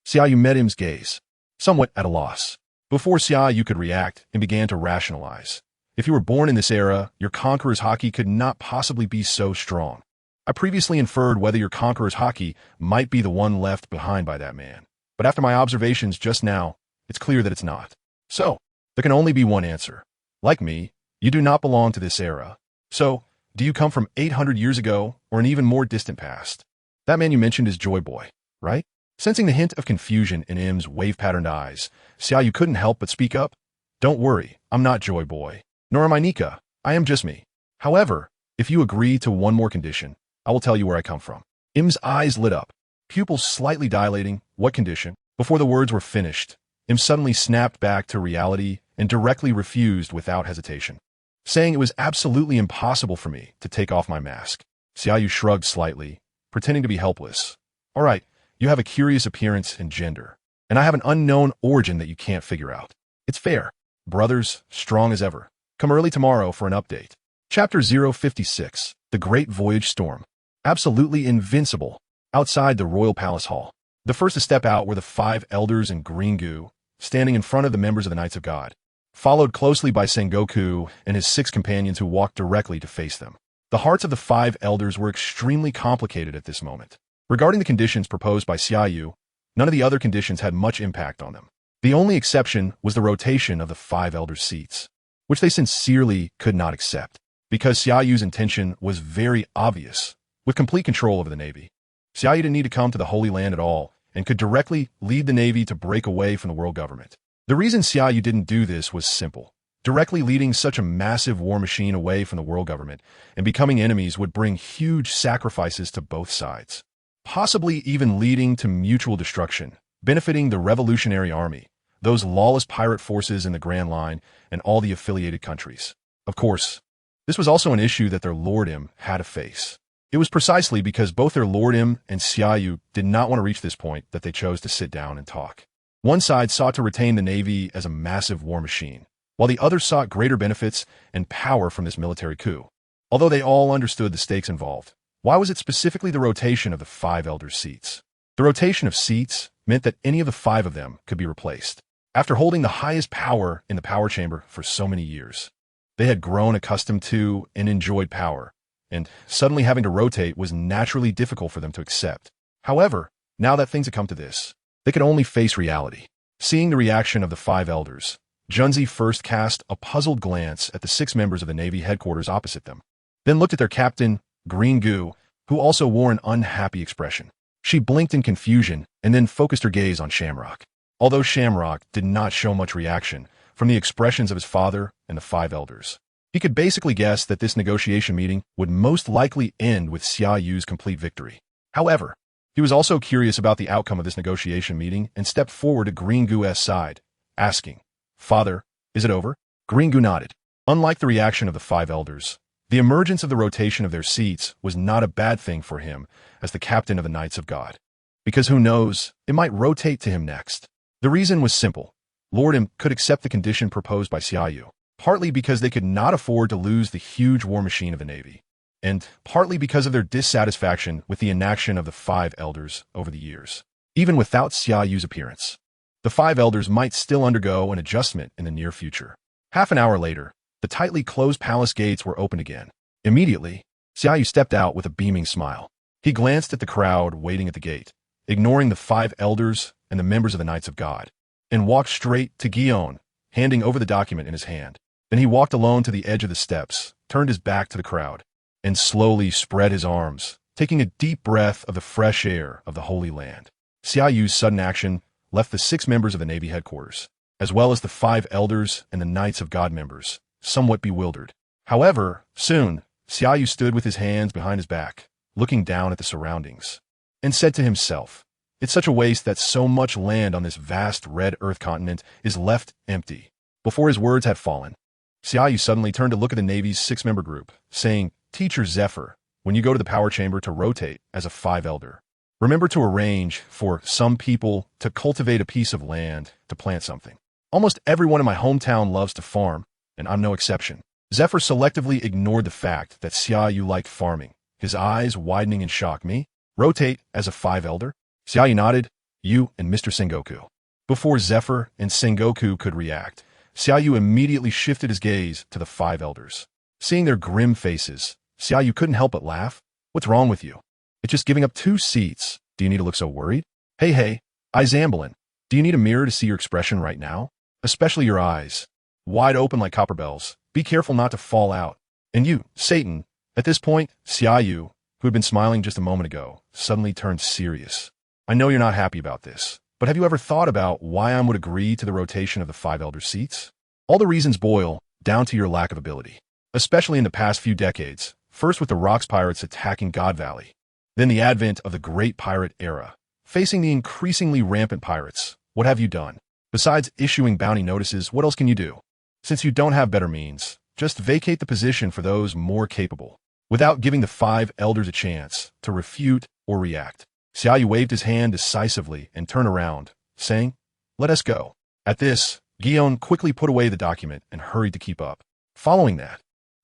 Xia Yu met Im's gaze, somewhat at a loss. Before Xia Yu could react, Im began to rationalize. "If you were born in this era, your conqueror's haki could not possibly be so strong. I previously inferred whether your conqueror's haki might be the one left behind by that man. But after my observations just now, it's clear that it's not. So, there can only be one answer. Like me, you do not belong to this era. So, do you come from 800 years ago or an even more distant past? That man you mentioned is Joy Boy, right?" Sensing the hint of confusion in Im's wave-patterned eyes, Xia Yu couldn't help but speak up. "Don't worry, I'm not Joy Boy, nor am I Nika. I am just me. However, if you agree to one more condition, I will tell you where I come from." Im's eyes lit up, pupils slightly dilating. "What condition?" Before the words were finished, Im suddenly snapped back to reality and directly refused without hesitation, saying it was absolutely impossible for me to take off my mask. Xia Yu shrugged slightly, pretending to be helpless. "All right, you have a curious appearance and gender, and I have an unknown origin that you can't figure out. It's fair. Brothers, strong as ever. Come early tomorrow for an update." Chapter 056, The Great Voyage Storm. Absolutely invincible. Outside the Royal Palace Hall, the first to step out were the 5 elders in green goo, standing in front of the members of the Knights of God, followed closely by Sengoku and his 6 companions who walked directly to face them. The hearts of the 5 elders were extremely complicated at this moment. Regarding the conditions proposed by Xia Yu, none of the other conditions had much impact on them. The only exception was the rotation of the 5 elders' seats, which they sincerely could not accept, because Xia Yu's intention was very obvious, with complete control over the Navy. Xia Yu didn't need to come to the Holy Land at all, and could directly lead the Navy to break away from the world government. The reason Xia Yu didn't do this was simple. Directly leading such a massive war machine away from the world government and becoming enemies would bring huge sacrifices to both sides, possibly even leading to mutual destruction, benefiting the Revolutionary Army, those lawless pirate forces in the Grand Line, and all the affiliated countries. Of course, this was also an issue that their Lord Im had to face. It was precisely because both their Lord Im and Xia Yu did not want to reach this point that they chose to sit down and talk. One side sought to retain the Navy as a massive war machine, while the others sought greater benefits and power from this military coup. Although they all understood the stakes involved, why was it specifically the rotation of the 5 elders' seats? The rotation of seats meant that any of the 5 of them could be replaced. After holding the highest power in the power chamber for so many years, they had grown accustomed to and enjoyed power, and suddenly having to rotate was naturally difficult for them to accept. However, now that things had come to this, they could only face reality. Seeing the reaction of the 5 elders, Junzi first cast a puzzled glance at the 6 members of the Navy headquarters opposite them, then looked at their captain, Green Goo, who also wore an unhappy expression. She blinked in confusion and then focused her gaze on Shamrock. Although Shamrock did not show much reaction from the expressions of his father and the 5 elders, he could basically guess that this negotiation meeting would most likely end with Xia Yu's complete victory. However, he was also curious about the outcome of this negotiation meeting and stepped forward to Green Goo's side, asking, "Father, is it over?" Green Goo nodded. Unlike the reaction of the 5 elders, the emergence of the rotation of their seats was not a bad thing for him as the captain of the Knights of God. Because who knows, it might rotate to him next. The reason was simple. Lord M could accept the condition proposed by Xia Yu, partly because they could not afford to lose the huge war machine of the Navy, and partly because of their dissatisfaction with the inaction of the 5 elders over the years. Even without Xia Yu's appearance, the 5 elders might still undergo an adjustment in the near future. Half an hour later, the tightly closed palace gates were opened again. Immediately, Xia Yu stepped out with a beaming smile. He glanced at the crowd waiting at the gate, ignoring the 5 elders and the members of the Knights of God, and walked straight to Gion, handing over the document in his hand. Then he walked alone to the edge of the steps, turned his back to the crowd, and slowly spread his arms, taking a deep breath of the fresh air of the Holy Land. Xia Yu's sudden action left the 6 members of the Navy headquarters, as well as the 5 elders and the Knights of God members, somewhat bewildered. However, soon, Xia Yu stood with his hands behind his back, looking down at the surroundings, and said to himself, "It's such a waste that so much land on this vast red Earth continent is left empty." Before his words had fallen, Xia Yu suddenly turned to look at the Navy's 6-member group, saying, "Teacher Zephyr, when you go to the power chamber to rotate as a 5 elder, remember to arrange for some people to cultivate a piece of land to plant something. Almost everyone in my hometown loves to farm, and I'm no exception." Zephyr selectively ignored the fact that Xia Yu liked farming, his eyes widening in shock. "Me? Rotate as a 5 elder?" Xia Yu nodded. "You and Mr. Sengoku." Before Zephyr and Sengoku could react, Xia Yu immediately shifted his gaze to the 5 elders. Seeing their grim faces, Xia Yu couldn't help but laugh. "What's wrong with you? It's just giving up 2 seats. Do you need to look so worried? Hey, Zamblin, do you need a mirror to see your expression right now? Especially your eyes. Wide open like copper bells. Be careful not to fall out. And you, Satan." At this point, Xia Yu, who had been smiling just a moment ago, suddenly turned serious. "I know you're not happy about this, but have you ever thought about why I would agree to the rotation of the 5 elder seats? All the reasons boil down to your lack of ability, especially in the past few decades, first with the Rocks pirates attacking God Valley, then the advent of the Great Pirate Era. Facing the increasingly rampant pirates, what have you done? Besides issuing bounty notices, what else can you do? Since you don't have better means, just vacate the position for those more capable, without giving the 5 elders a chance to refute or react." Xia Yu waved his hand decisively and turned around, saying, "Let us go." At this, Gion quickly put away the document and hurried to keep up. Following that,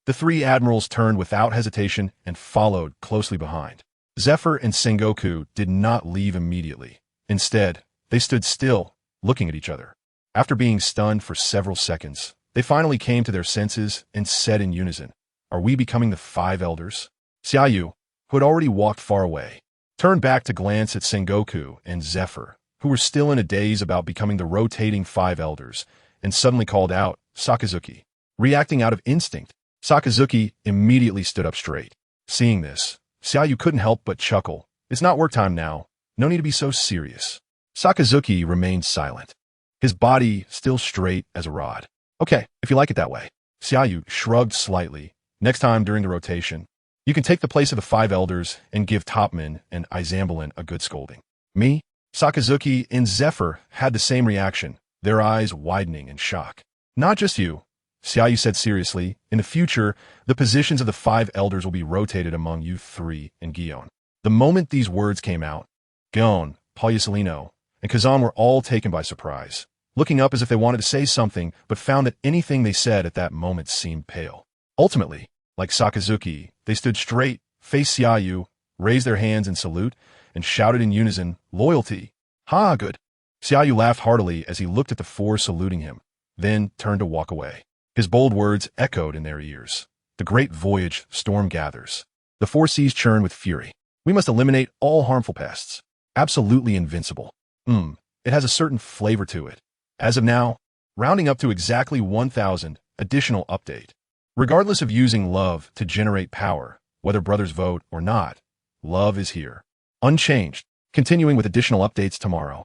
the 3 admirals turned without hesitation and followed closely behind. Zephyr and Sengoku did not leave immediately. Instead, they stood still, looking at each other. After being stunned for several seconds, they finally came to their senses and said in unison, "Are we becoming the 5 elders?" Xia Yu, who had already walked far away, turned back to glance at Sengoku and Zephyr, who were still in a daze about becoming the rotating 5 elders, and suddenly called out, "Sakazuki." Reacting out of instinct, Sakazuki immediately stood up straight. Seeing this, Xia Yu couldn't help but chuckle. "It's not work time now. No need to be so serious." Sakazuki remained silent, his body still straight as a rod. "Okay, if you like it that way." Xia Yu shrugged slightly. "Next time during the rotation, you can take the place of the 5 elders and give Topman and Zamblin a good scolding." "Me?" Sakazuki and Zephyr had the same reaction, their eyes widening in shock. "Not just you," Xia Yu said seriously. "In the future, the positions of the 5 elders will be rotated among you 3 and Gion." The moment these words came out, Gion, Pagliusolino, and Kazan were all taken by surprise. looking up as if they wanted to say something, but found that anything they said at that moment seemed pale. Ultimately, like Sakazuki, they stood straight, faced Xia Yu, raised their hands in salute, and shouted in unison, "Loyalty!" "Ha, good!" Xia Yu laughed heartily as he looked at the four saluting him, then turned to walk away. His bold words echoed in their ears. The great voyage storm gathers. The four seas churn with fury. We must eliminate all harmful pests. Absolutely invincible. It has a certain flavor to it. As of now, rounding up to exactly 1,000 additional update. Regardless of using love to generate power, whether brothers vote or not, love is here. Unchanged. Continuing with additional updates tomorrow.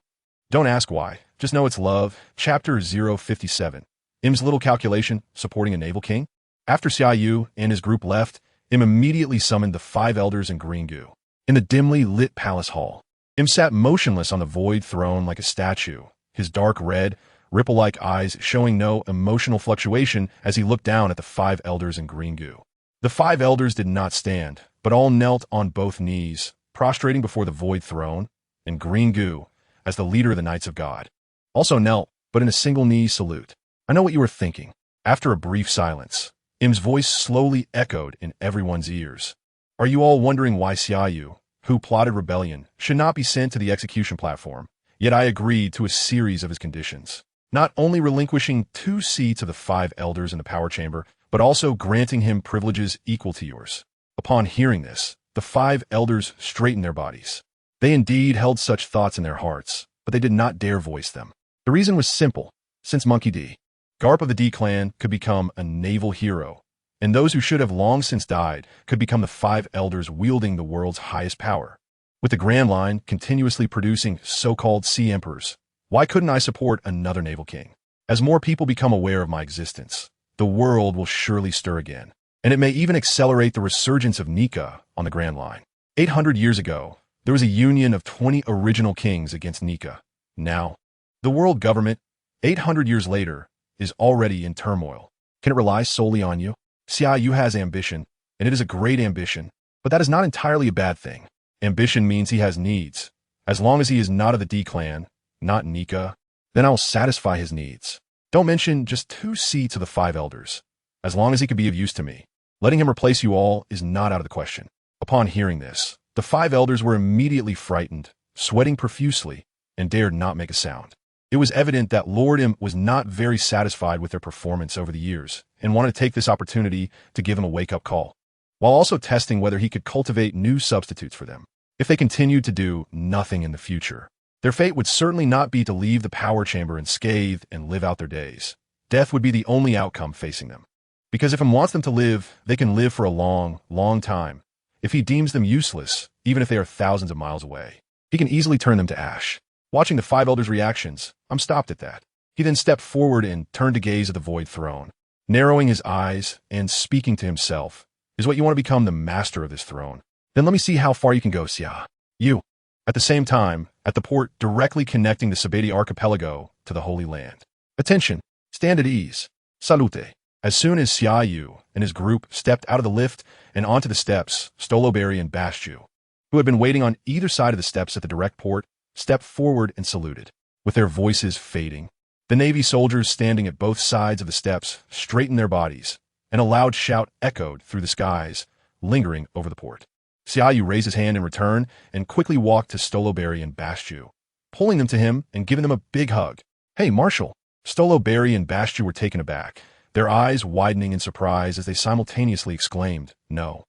Don't ask why, just know it's love. Chapter 057. Im's little calculation supporting a naval king? After Xia Yu and his group left, Im immediately summoned the 5 elders in green goo. In the dimly lit palace hall, Im sat motionless on the void throne like a statue, his dark red, ripple-like eyes showing no emotional fluctuation as he looked down at the 5 elders in green goo. The 5 elders did not stand, but all knelt on both knees, prostrating before the void throne, in green goo, as the leader of the Knights of God. Also knelt, but in a single knee salute. I know what you are thinking. After a brief silence, Im's voice slowly echoed in everyone's ears. Are you all wondering why Xia Yu, who plotted rebellion, should not be sent to the execution platform? Yet I agreed to a series of his conditions. Not only relinquishing 2 seats of the 5 elders in the power chamber, but also granting him privileges equal to yours. Upon hearing this, the 5 elders straightened their bodies. They indeed held such thoughts in their hearts, but they did not dare voice them. The reason was simple. Since Monkey D, Garp of the D clan, could become a naval hero, and those who should have long since died could become the 5 elders wielding the world's highest power. With the Grand Line continuously producing so-called sea emperors, why couldn't I support another naval king? As more people become aware of my existence, the world will surely stir again, and it may even accelerate the resurgence of Nika on the Grand Line. 800 years ago, there was a union of 20 original kings against Nika. Now, the world government, 800 years later, is already in turmoil. Can it rely solely on you? Xia Yu has ambition, and it is a great ambition, but that is not entirely a bad thing. Ambition means he has needs. As long as he is not of the D clan, not Nika, then I will satisfy his needs. Don't mention just 2 seats of the 5 elders. As long as he could be of use to me, letting him replace you all is not out of the question. Upon hearing this, the 5 elders were immediately frightened, sweating profusely, and dared not make a sound. It was evident that Lord Im was not very satisfied with their performance over the years and wanted to take this opportunity to give them a wake-up call, while also testing whether he could cultivate new substitutes for them. If they continued to do nothing in the future, their fate would certainly not be to leave the power chamber unscathed and live out their days. Death would be the only outcome facing them. Because if Im wants them to live, they can live for a long, long time. If he deems them useless, even if they are thousands of miles away, he can easily turn them to ash. Watching the 5 elders' reactions, I'm stopped at that. He then stepped forward and turned to gaze at the void throne, narrowing his eyes and speaking to himself. Is what you want to become the master of this throne? Then let me see how far you can go, Xia Yu. At the same time, at the port directly connecting the Sabeti archipelago to the Holy Land. Attention, stand at ease. Salute. As soon as Xia Yu and his group stepped out of the lift and onto the steps, Stoloberry and Bastiu, who had been waiting on either side of the steps at the direct port, stepped forward and saluted. With their voices fading, the Navy soldiers standing at both sides of the steps straightened their bodies, and a loud shout echoed through the skies, lingering over the port. Xia Yu raised his hand in return and quickly walked to Stoloberry and Bastiu, pulling them to him and giving them a big hug. Hey, Marshal! Stoloberry and Bastiu were taken aback, their eyes widening in surprise as they simultaneously exclaimed, No.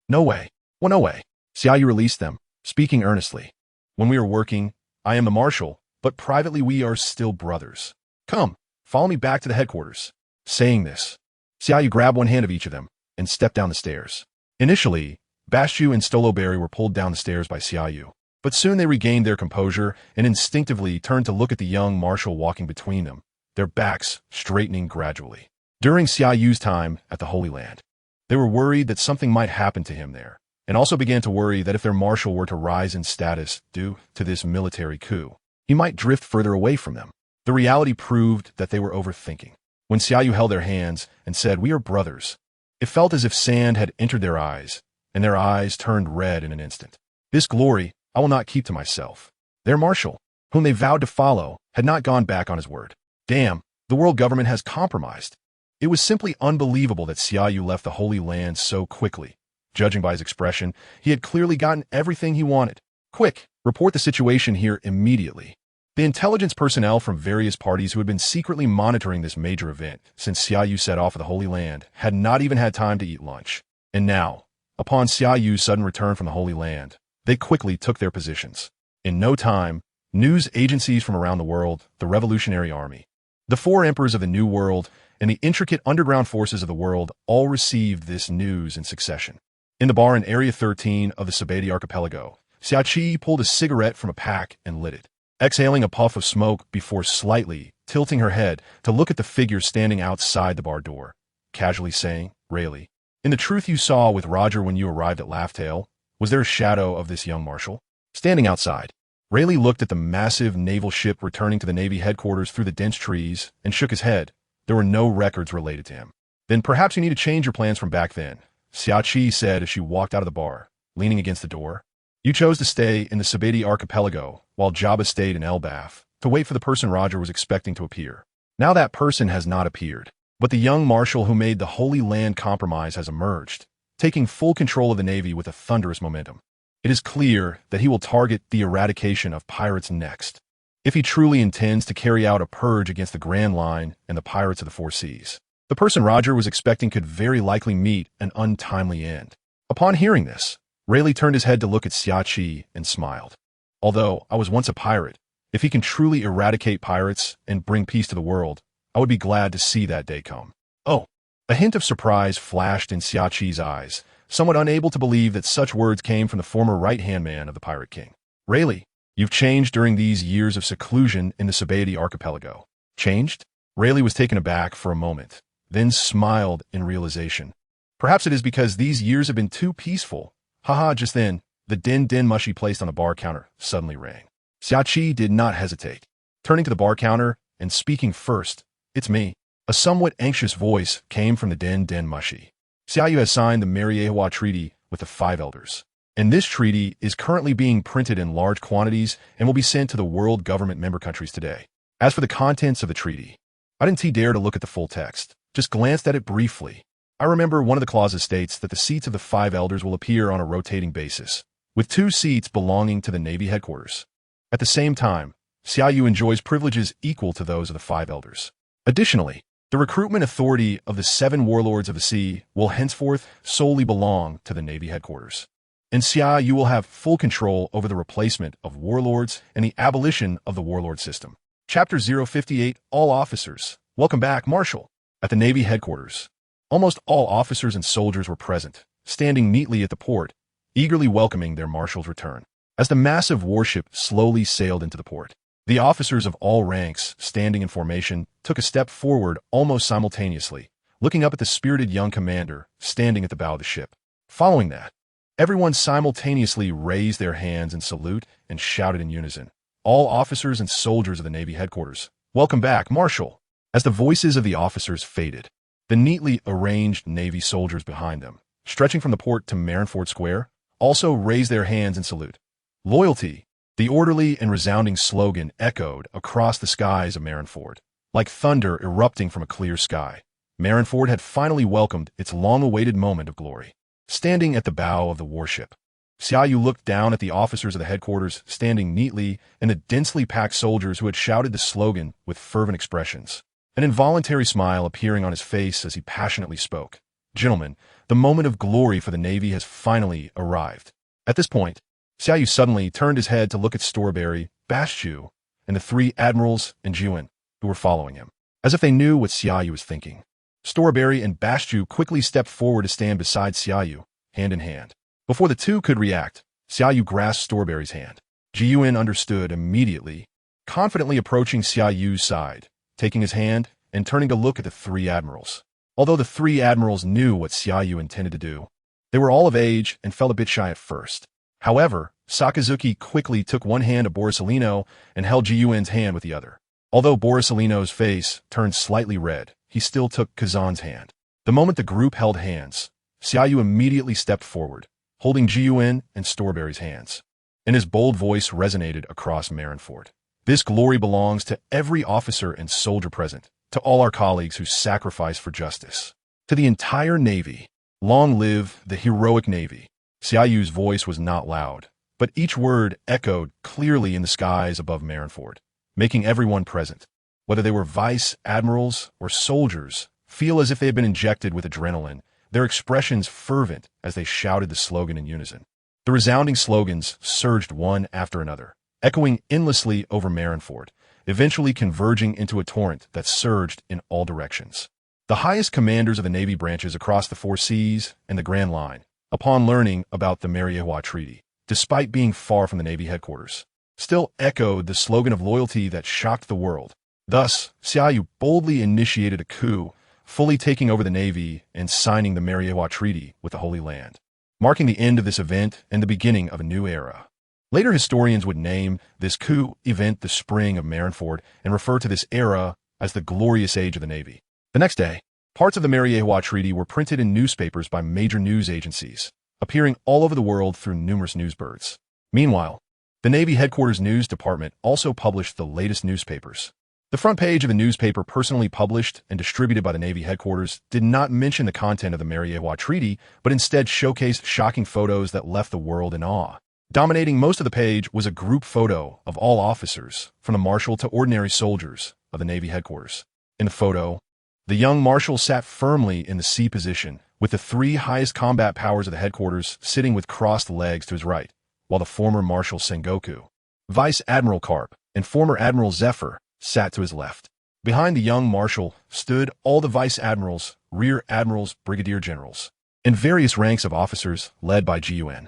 No way. Well, no way. Xia Yu released them, speaking earnestly. When we are working, I am the Marshal, but privately we are still brothers. Come, follow me back to the headquarters. Saying this, Xia Yu grabbed one hand of each of them and stepped down the stairs. Initially, Bastiu and Stoloberry were pulled down the stairs by Xia Yu, but soon they regained their composure and instinctively turned to look at the young Marshal walking between them, their backs straightening gradually. During Xia Yu's time at the Holy Land, they were worried that something might happen to him there, and also began to worry that if their marshal were to rise in status due to this military coup, he might drift further away from them. The reality proved that they were overthinking. When Xia Yu held their hands and said, We are brothers, it felt as if sand had entered their eyes, and their eyes turned red in an instant. This glory I will not keep to myself. Their marshal, whom they vowed to follow, had not gone back on his word. Damn, the world government has compromised. It was simply unbelievable that Xia Yu left the Holy Land so quickly. Judging by his expression, he had clearly gotten everything he wanted. Quick, report the situation here immediately. The intelligence personnel from various parties who had been secretly monitoring this major event since Xia Yu set off for the Holy Land had not even had time to eat lunch. And now, upon Xia Yu's sudden return from the Holy Land, they quickly took their positions. In no time, news agencies from around the world, the Revolutionary Army, the four emperors of the New World, and the intricate underground forces of the world all received this news in succession. In the bar in Area 13 of the Sabeti archipelago, Xia Yu pulled a cigarette from a pack and lit it, exhaling a puff of smoke before slightly tilting her head to look at the figure standing outside the bar door, casually saying, "Rayleigh, in the truth you saw with Roger when you arrived at Laughtail, was there a shadow of this young marshal?" Standing outside, Rayleigh looked at the massive naval ship returning to the Navy headquarters through the dense trees and shook his head. There were no records related to him. "Then perhaps you need to change your plans from back then," Xia Yu said as she walked out of the bar, leaning against the door. "You chose to stay in the Sabeti archipelago while Jabba stayed in Elbaf to wait for the person Roger was expecting to appear. Now that person has not appeared, but the young marshal who made the Holy Land compromise has emerged, taking full control of the Navy with a thunderous momentum. It is clear that he will target the eradication of pirates next, if he truly intends to carry out a purge against the Grand Line and the pirates of the Four Seas. The person Roger was expecting could very likely meet an untimely end." Upon hearing this, Rayleigh turned his head to look at Xia Yu and smiled. "Although I was once a pirate, if he can truly eradicate pirates and bring peace to the world, I would be glad to see that day come." "Oh." A hint of surprise flashed in Xia Yu's eyes, somewhat unable to believe that such words came from the former right-hand man of the Pirate King. "Rayleigh, you've changed during these years of seclusion in the Sabeti archipelago." "Changed?" Rayleigh was taken aback for a moment, then smiled in realization. "Perhaps it is because these years have been too peaceful." Haha, just then, the din mushy placed on the bar counter suddenly rang. Xia Yu did not hesitate. Turning to the bar counter and speaking first, "It's me." A somewhat anxious voice came from the din mushy. "Xia Yu has signed the Mariewa Treaty with the Five Elders, and this treaty is currently being printed in large quantities and will be sent to the world government member countries today. As for the contents of the treaty, I didn't dare to look at the full text, just glanced at it briefly. I remember one of the clauses states that the seats of the Five Elders will appear on a rotating basis, with 2 seats belonging to the Navy headquarters. At the same time, Xia Yu enjoys privileges equal to those of the Five Elders. Additionally, the recruitment authority of the 7 warlords of the sea will henceforth solely belong to the Navy headquarters. And Xia Yu will have full control over the replacement of warlords and the abolition of the warlord system. Chapter 058, All Officers. Welcome back, Marshal. At the Navy headquarters, almost all officers and soldiers were present, standing neatly at the port, eagerly welcoming their marshal's return. As the massive warship slowly sailed into the port, the officers of all ranks, standing in formation, took a step forward almost simultaneously, looking up at the spirited young commander standing at the bow of the ship. Following that, everyone simultaneously raised their hands in salute and shouted in unison, "All officers and soldiers of the Navy headquarters, welcome back, Marshal." As the voices of the officers faded, the neatly arranged Navy soldiers behind them, stretching from the port to Marinford Square, also raised their hands in salute. "Loyalty," the orderly and resounding slogan echoed across the skies of Marinford, like thunder erupting from a clear sky. Marinford had finally welcomed its long-awaited moment of glory. Standing at the bow of the warship, Xia Yu looked down at the officers of the headquarters standing neatly and the densely packed soldiers who had shouted the slogan with fervent expressions, an involuntary smile appearing on his face as he passionately spoke. "Gentlemen, the moment of glory for the Navy has finally arrived." At this point, Xia Yu suddenly turned his head to look at Strawberry, Baschu, and the 3 admirals and Gion, who were following him, as if they knew what Xia Yu was thinking. Strawberry and Baschu quickly stepped forward to stand beside Xia Yu, hand in hand. Before the 2 could react, Xia Yu grasped Strawberry's hand. Gion understood immediately, confidently approaching Xia Yu's side, taking his hand and turning to look at the 3 admirals. Although the 3 admirals knew what Xia Yu intended to do, they were all of age and felt a bit shy at first. However, Sakazuki quickly took one hand of Borsalino and held Giyuan's hand with the other. Although Borsalino's face turned slightly red, he still took Kazan's hand. The moment the group held hands, Xia Yu immediately stepped forward, holding Giyuan and Strawberry's hands, and his bold voice resonated across Marinford. This glory belongs to every officer and soldier present, to all our colleagues who sacrificed for justice. To the entire Navy, long live the heroic Navy. Xia Yu's voice was not loud, but each word echoed clearly in the skies above Marinford, making everyone present, whether they were vice admirals or soldiers, feel as if they had been injected with adrenaline, their expressions fervent as they shouted the slogan in unison. The resounding slogans surged one after another, echoing endlessly over Marinford, eventually converging into a torrent that surged in all directions. The highest commanders of the Navy branches across the four seas and the Grand Line, upon learning about the Marinford Treaty, despite being far from the Navy headquarters, still echoed the slogan of loyalty that shocked the world. Thus, Xia Yu boldly initiated a coup, fully taking over the Navy and signing the Marinford Treaty with the Holy Land, marking the end of this event and the beginning of a new era. Later historians would name this coup event the Spring of Marinford and refer to this era as the glorious age of the Navy. The next day, parts of the Marinford Treaty were printed in newspapers by major news agencies, appearing all over the world through numerous newsbirds. Meanwhile, the Navy headquarters news department also published the latest newspapers. The front page of the newspaper personally published and distributed by the Navy headquarters did not mention the content of the Marinford Treaty, but instead showcased shocking photos that left the world in awe. Dominating most of the page was a group photo of all officers, from the marshal to ordinary soldiers, of the Navy headquarters. In the photo, the young marshal sat firmly in the C position, with the three highest combat powers of the headquarters sitting with crossed legs to his right, while the former Marshal Sengoku, Vice Admiral Karp, and former Admiral Zephyr sat to his left. Behind the young marshal stood all the vice admirals, rear admirals, brigadier generals, and various ranks of officers led by Gion.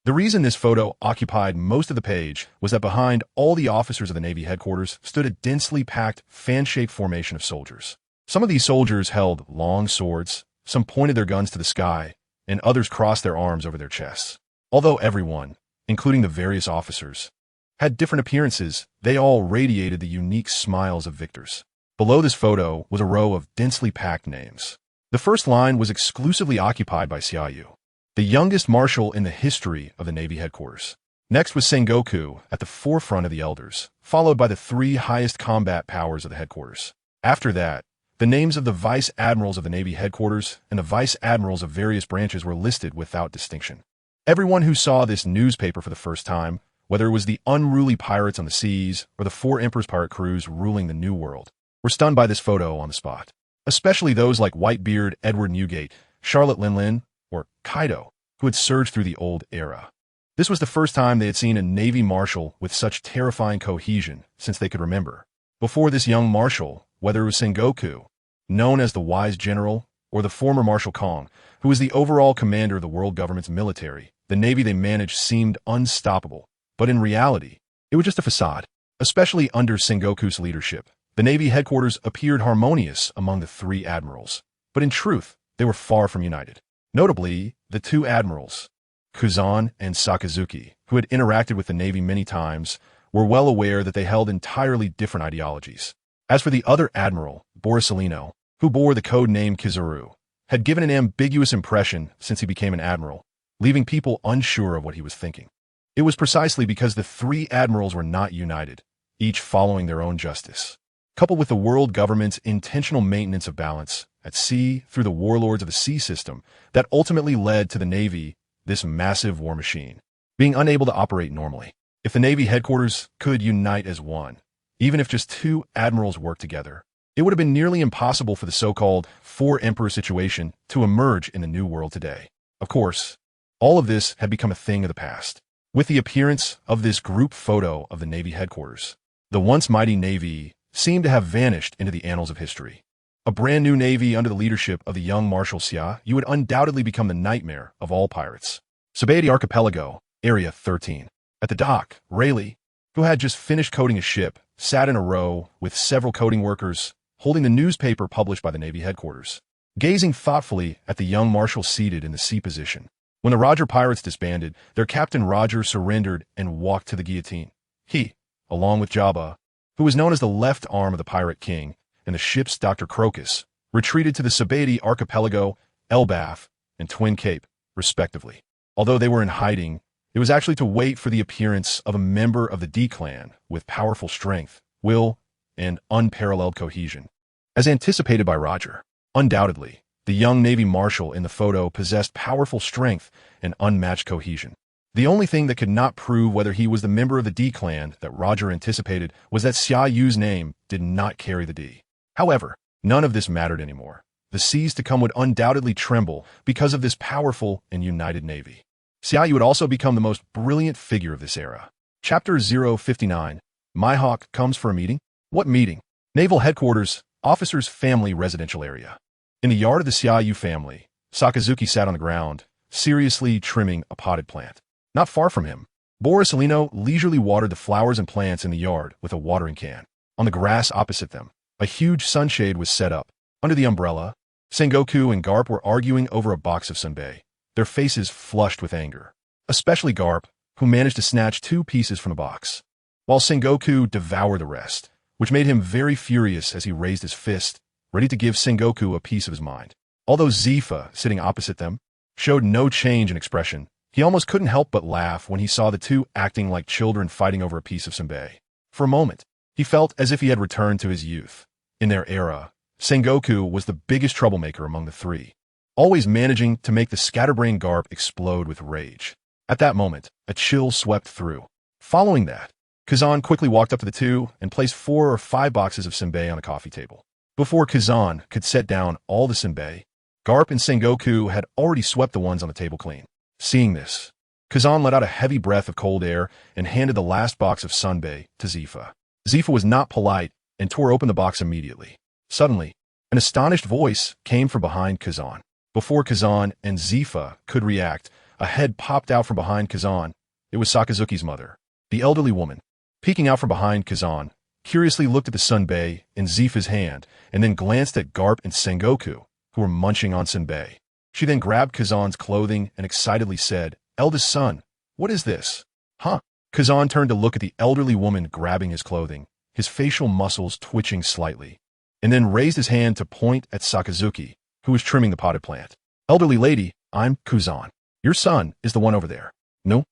The reason this photo occupied most of the page was that behind all the officers of the Navy headquarters stood a densely packed, fan-shaped formation of soldiers. Some of these soldiers held long swords, some pointed their guns to the sky, and others crossed their arms over their chests. Although everyone, including the various officers, had different appearances, they all radiated the unique smiles of victors. Below this photo was a row of densely packed names. The first line was exclusively occupied by Xia Yu, the youngest marshal in the history of the Navy headquarters. Next was Sengoku at the forefront of the elders, followed by the three highest combat powers of the headquarters. After that, the names of the vice admirals of the Navy headquarters and the vice admirals of various branches were listed without distinction. Everyone who saw this newspaper for the first time, whether it was the unruly pirates on the seas or the four Emperor's pirate crews ruling the New World, were stunned by this photo on the spot. Especially those like Whitebeard, Edward Newgate, Charlotte Linlin, or Kaido, who had surged through the old era. This was the first time they had seen a Navy marshal with such terrifying cohesion since they could remember. Before this young marshal, whether it was Sengoku, known as the Wise General, or the former Marshal Kong, who was the overall commander of the world government's military, the Navy they managed seemed unstoppable. But in reality, it was just a facade. Especially under Sengoku's leadership, the Navy headquarters appeared harmonious among the three admirals. But in truth, they were far from united. Notably, the two admirals, Gion and Sakazuki, who had interacted with the Navy many times, were well aware that they held entirely different ideologies. As for the other admiral, Borisolino, who bore the code name Kizaru, had given an ambiguous impression since he became an admiral, leaving people unsure of what he was thinking. It was precisely because the three admirals were not united, each following their own justice, coupled with the world government's intentional maintenance of balance at sea through the warlords of the sea system, that ultimately led to the Navy, this massive war machine, being unable to operate normally. If the Navy headquarters could unite as one, even if just two admirals worked together, it would have been nearly impossible for the so-called Four Emperor situation to emerge in the New World today. Of course, all of this had become a thing of the past. With the appearance of this group photo of the Navy headquarters, the once mighty Navy seemed to have vanished into the annals of history. A brand new Navy under the leadership of the young Marshal Xia Yu would undoubtedly become the nightmare of all pirates. Sabaody Archipelago, Area 13. At the dock, Rayleigh, who had just finished coating a ship, sat in a row with several coating workers, holding the newspaper published by the Navy headquarters, gazing thoughtfully at the young marshal seated in the C position. When the Roger pirates disbanded, their captain Roger surrendered and walked to the guillotine. He, along with Jabba, who was known as the left arm of the Pirate King, and the ship's Dr. Crocus, retreated to the Sabaody Archipelago, Elbath, and Twin Cape, respectively. Although they were in hiding, It was actually to wait for the appearance of a member of the D clan with powerful strength, will, and unparalleled cohesion. As anticipated by Roger, undoubtedly, the young Navy Marshal in the photo possessed powerful strength and unmatched cohesion. The only thing that could not prove whether he was the member of the D clan that Roger anticipated was that Xia Yu's name did not carry the D. However, none of this mattered anymore. The seas to come would undoubtedly tremble because of this powerful and united navy. Xia Yu would also become the most brilliant figure of this era. Chapter 059. My Hawk comes for a meeting? What meeting? Naval Headquarters, Officer's Family Residential Area. In the yard of the Xia Yu family, Sakazuki sat on the ground, seriously trimming a potted plant. Not far from him, Borisellino leisurely watered the flowers and plants in the yard with a watering can. On the grass opposite them, a huge sunshade was set up. Under the umbrella, Sengoku and Garp were arguing over a box of senbei, their faces flushed with anger. Especially Garp, who managed to snatch 2 pieces from the box, while Sengoku devoured the rest, which made him very furious as he raised his fist, ready to give Sengoku a piece of his mind. Although Zifa, sitting opposite them, showed no change in expression, he almost couldn't help but laugh when he saw the two acting like children fighting over a piece of senbei. For a moment, he felt as if he had returned to his youth. In their era, Sengoku was the biggest troublemaker among the 3, always managing to make the scatterbrained Garp explode with rage. At that moment, a chill swept through. Following that, Kazan quickly walked up to the 2 and placed 4 or 5 boxes of senbei on a coffee table. Before Kazan could set down all the senbei, Garp and Sengoku had already swept the ones on the table clean. Seeing this, Kazan let out a heavy breath of cold air and handed the last box of senbei to Zifa. Zifa was not polite and tore open the box immediately. Suddenly, an astonished voice came from behind Kazan. Before Kazan and Zifa could react, a head popped out from behind Kazan. It was Sakazuki's mother. The elderly woman, peeking out from behind Kazan, curiously looked at the senbei in Zifa's hand and then glanced at Garp and Sengoku, who were munching on senbei. She then grabbed Kazan's clothing and excitedly said, "Eldest son, what is this?" Huh? Kazan turned to look at the elderly woman grabbing his clothing, his facial muscles twitching slightly, and then raised his hand to point at Sakazuki, who was trimming the potted plant. "Elderly lady, I'm Kazan. Your son is the one over there." No.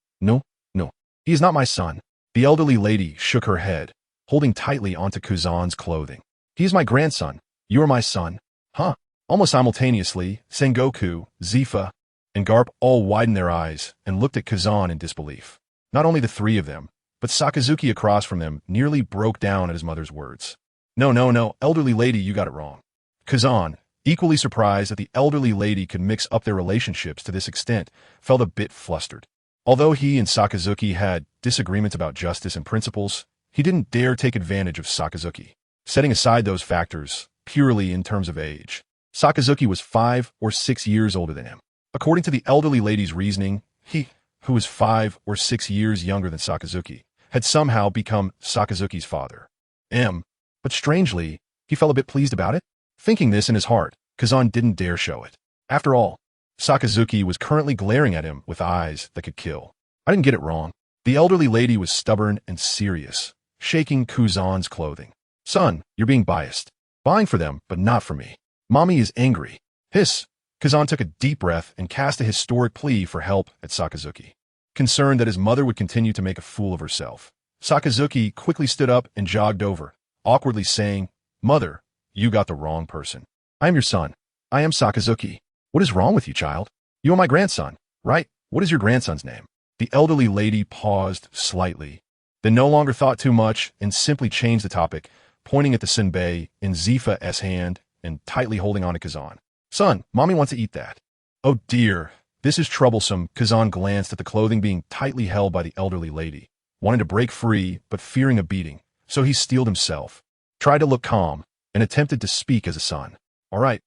He is not my son." The elderly lady shook her head, holding tightly onto Kazan's clothing. "He is my grandson. You are my son." Huh? Almost simultaneously, Sengoku, Zifa, and Garp all widened their eyes and looked at Kazan in disbelief. Not only the 3 of them, but Sakazuki across from them nearly broke down at his mother's words. No, elderly lady, you got it wrong." Kazan, equally surprised that the elderly lady could mix up their relationships to this extent, felt a bit flustered. Although he and Sakazuki had disagreements about justice and principles, he didn't dare take advantage of Sakazuki. Setting aside those factors, purely in terms of age, Sakazuki was 5 or 6 years older than him. According to the elderly lady's reasoning, he, who was 5 or 6 years younger than Sakazuki, had somehow become Sakazuki's father. But strangely, he felt a bit pleased about it. Thinking this in his heart, Kazan didn't dare show it. After all, Sakazuki was currently glaring at him with eyes that could kill. "I didn't get it wrong." The elderly lady was stubborn and serious, shaking Kazan's clothing. "Son, you're being biased. Buying for them, but not for me. Mommy is angry." Hiss! Kazan took a deep breath and cast a historic plea for help at Sakazuki. Concerned that his mother would continue to make a fool of herself, Sakazuki quickly stood up and jogged over, awkwardly saying, "Mother, you got the wrong person. I am your son. I am Sakazuki." "What is wrong with you, child? You are my grandson, right? What is your grandson's name?" The elderly lady paused slightly, then no longer thought too much and simply changed the topic, pointing at the senbei in Zifa's hand and tightly holding on to Kazan. "Son, mommy wants to eat that." "Oh dear, this is troublesome." Kazan glanced at the clothing being tightly held by the elderly lady, wanting to break free but fearing a beating, so he steeled himself, tried to look calm, and attempted to speak as a son. All right,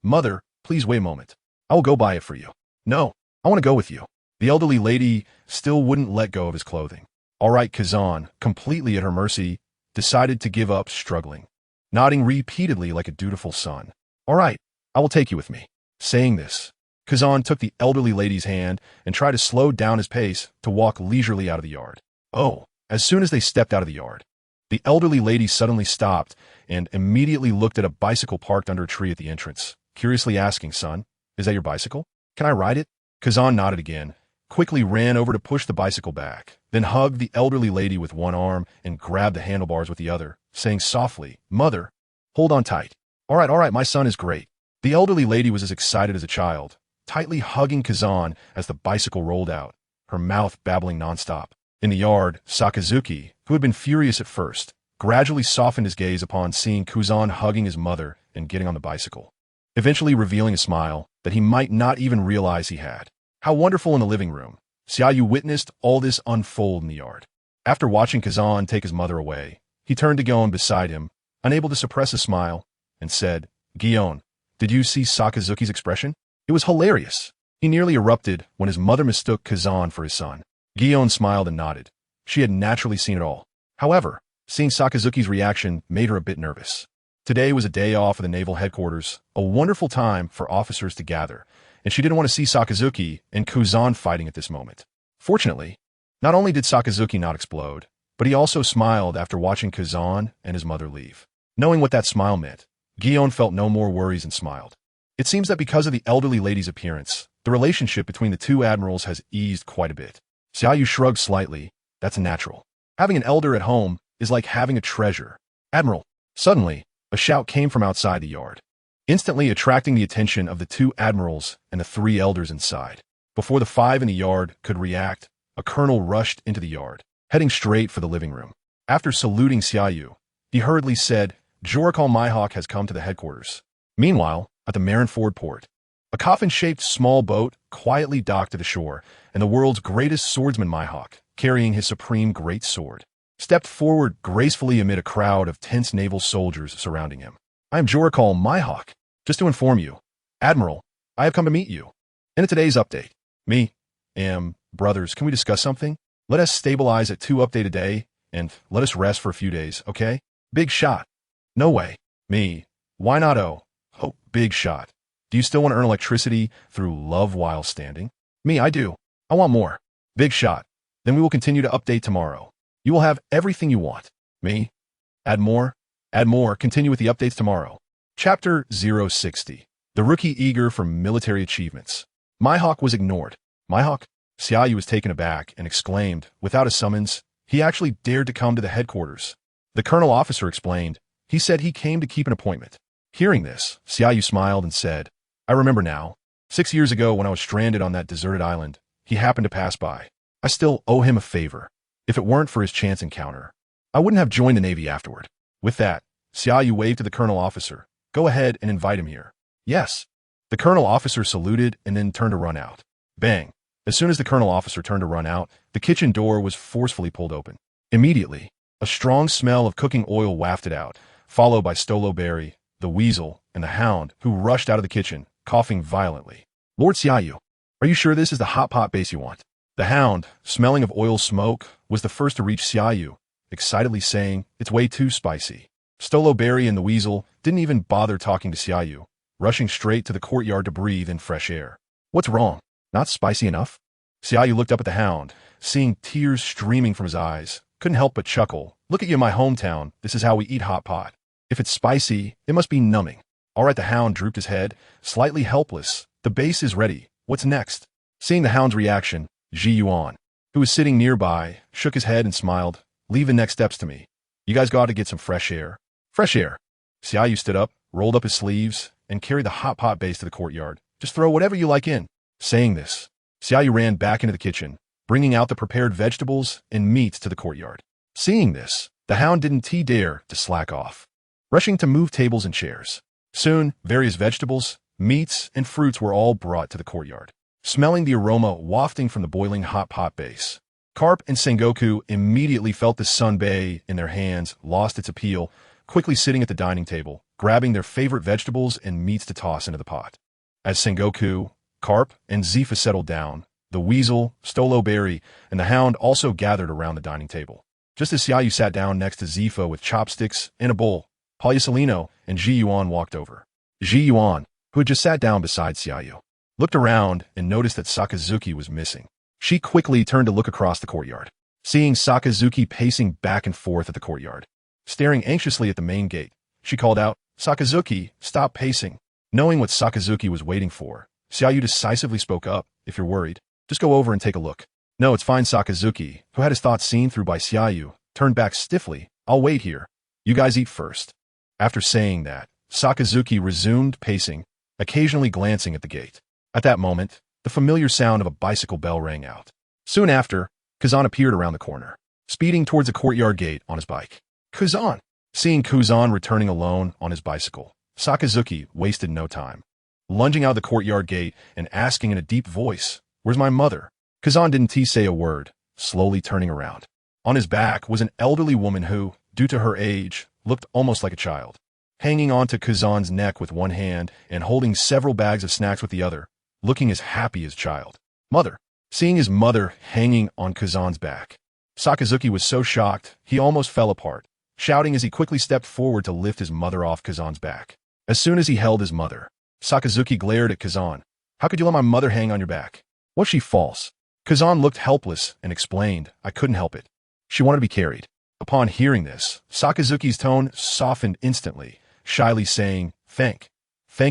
mother, please wait a moment. I will go buy it for you." "No, I want to go with you." The elderly lady still wouldn't let go of his clothing. All right, Kazan, completely at her mercy, decided to give up struggling, nodding repeatedly like a dutiful son. "All right, I will take you with me." Saying this, Kazan took the elderly lady's hand and tried to slow down his pace to walk leisurely out of the yard. Oh, as soon as they stepped out of the yard, the elderly lady suddenly stopped and immediately looked at a bicycle parked under a tree at the entrance, curiously asking, "Son, is that your bicycle? Can I ride it?" Kazan nodded again, quickly ran over to push the bicycle back, then hugged the elderly lady with one arm and grabbed the handlebars with the other, saying softly, "Mother, hold on tight. All right, my son is great." The elderly lady was as excited as a child, tightly hugging Kazan as the bicycle rolled out, her mouth babbling nonstop. In the yard, Sakazuki, who had been furious at first, gradually softened his gaze upon seeing Kazan hugging his mother and getting on the bicycle, eventually revealing a smile that he might not even realize he had. How wonderful in the living room. Xia Yu witnessed all this unfold in the yard. After watching Kazan take his mother away, he turned to Gion beside him, unable to suppress a smile, and said, "Gion, did you see Sakazuki's expression? It was hilarious." He nearly erupted when his mother mistook Kazan for his son. Gion smiled and nodded. She had naturally seen it all. However, seeing Sakazuki's reaction made her a bit nervous. Today was a day off of the naval headquarters, a wonderful time for officers to gather, and she didn't want to see Sakazuki and Kazan fighting at this moment. Fortunately, not only did Sakazuki not explode, but he also smiled after watching Kazan and his mother leave. Knowing what that smile meant, Gion felt no more worries and smiled. It seems that because of the elderly lady's appearance, the relationship between the two admirals has eased quite a bit. Xia Yu shrugged slightly. That's natural. Having an elder at home is like having a treasure. "Admiral!" Suddenly, a shout came from outside the yard, instantly attracting the attention of the two admirals and the three elders inside. Before the five in the yard could react, a colonel rushed into the yard, heading straight for the living room. After saluting Xia Yu, he hurriedly said, "Jorakal Mihawk has come to the headquarters." Meanwhile, at the Marinford port, a coffin-shaped small boat quietly docked to the shore, and the world's greatest swordsman Mihawk, carrying his supreme great sword, stepped forward gracefully amid a crowd of tense naval soldiers surrounding him. "I am Jorakal Mihawk. Just to inform you, Admiral, I have come to meet you. In today's update, brothers, can we discuss something? Let us stabilize at 2 update a day, and let us rest for a few days, okay? Big shot. No way. Why not big shot. Do you still want to earn electricity through love while standing? I do. I want more. Big shot. Then we will continue to update tomorrow. You will have everything you want. Add more. Continue with the updates tomorrow. Chapter 060. The Rookie Eager for Military Achievements. Mihawk was ignored. Mihawk? Xia Yu was taken aback and exclaimed, without a summons, he actually dared to come to the headquarters. The colonel officer explained, he said he came to keep an appointment. Hearing this, Xia Yu smiled and said, "I remember now. 6 years ago when I was stranded on that deserted island, he happened to pass by. I still owe him a favor. If it weren't for his chance encounter, I wouldn't have joined the Navy afterward." With that, Xia Yu waved to the colonel officer. "Go ahead and invite him here." "Yes." The colonel officer saluted and then turned to run out. Bang! As soon as the colonel officer turned to run out, the kitchen door was forcefully pulled open. Immediately, a strong smell of cooking oil wafted out, followed by Stolo Berry, the weasel, and the hound, who rushed out of the kitchen, coughing violently. "Lord Xia Yu, are you sure this is the hot pot base you want?" The hound, smelling of oil smoke, was the first to reach Xia Yu, excitedly saying, "It's way too spicy." Stolo Berry and the weasel didn't even bother talking to Xia Yu, rushing straight to the courtyard to breathe in fresh air. "What's wrong? Not spicy enough?" Xia Yu looked up at the hound, seeing tears streaming from his eyes, couldn't help but chuckle. "Look at you in my hometown, this is how we eat hot pot. If it's spicy, it must be numbing." All right, the hound drooped his head, slightly helpless. "The base is ready. What's next?" Seeing the hound's reaction, Gion, who was sitting nearby, shook his head and smiled. "Leave the next steps to me. You guys got to get some fresh air." "Fresh air." Xia Yu stood up, rolled up his sleeves, and carried the hot pot base to the courtyard. "Just throw whatever you like in." Saying this, Xia Yu ran back into the kitchen, bringing out the prepared vegetables and meats to the courtyard. Seeing this, the hound didn't dare to slack off, rushing to move tables and chairs. Soon, various vegetables, meats, and fruits were all brought to the courtyard, smelling the aroma wafting from the boiling hot pot base. Carp and Sengoku immediately felt the sunbae in their hands lost its appeal, quickly sitting at the dining table, grabbing their favorite vegetables and meats to toss into the pot. As Sengoku, Carp, and Zifa settled down, the weasel, Stolo Berry, and the hound also gathered around the dining table. Just as Xia Yu sat down next to Zifa with chopsticks and a bowl, Palyasalino and Gion walked over. Gion, who had just sat down beside Xia Yu, looked around and noticed that Sakazuki was missing. She quickly turned to look across the courtyard, seeing Sakazuki pacing back and forth at the courtyard. Staring anxiously at the main gate, she called out, "Sakazuki, stop pacing." Knowing what Sakazuki was waiting for, Xia Yu decisively spoke up, "If you're worried, Just go over and take a look. No, it's fine. Sakazuki, who had his thoughts seen through by Xia Yu, turned back stiffly. I'll wait here. You guys eat first. After saying that, Sakazuki resumed pacing, occasionally glancing at the gate. At that moment, the familiar sound of a bicycle bell rang out. Soon after, Kazan appeared around the corner, speeding towards a courtyard gate on his bike. Kazan! Seeing Kazan returning alone on his bicycle, Sakazuki wasted no time. Lunging out the courtyard gate and asking in a deep voice, "Where's my mother?" Kazan didn't say a word, slowly turning around. On his back was an elderly woman who, due to her age, looked almost like a child. Hanging onto Kazan's neck with one hand and holding several bags of snacks with the other, looking as happy as a child. Mother! Seeing his mother hanging on Kazan's back, Sakazuki was so shocked he almost fell apart, shouting as he quickly stepped forward to lift his mother off Kazan's back. As soon as he held his mother, Sakazuki glared at Kazan. How could you let my mother hang on your back? Was she false? Kazan looked helpless and explained, I couldn't help it. She wanted to be carried. Upon hearing this, Sakazuki's tone softened instantly, shyly saying, Thank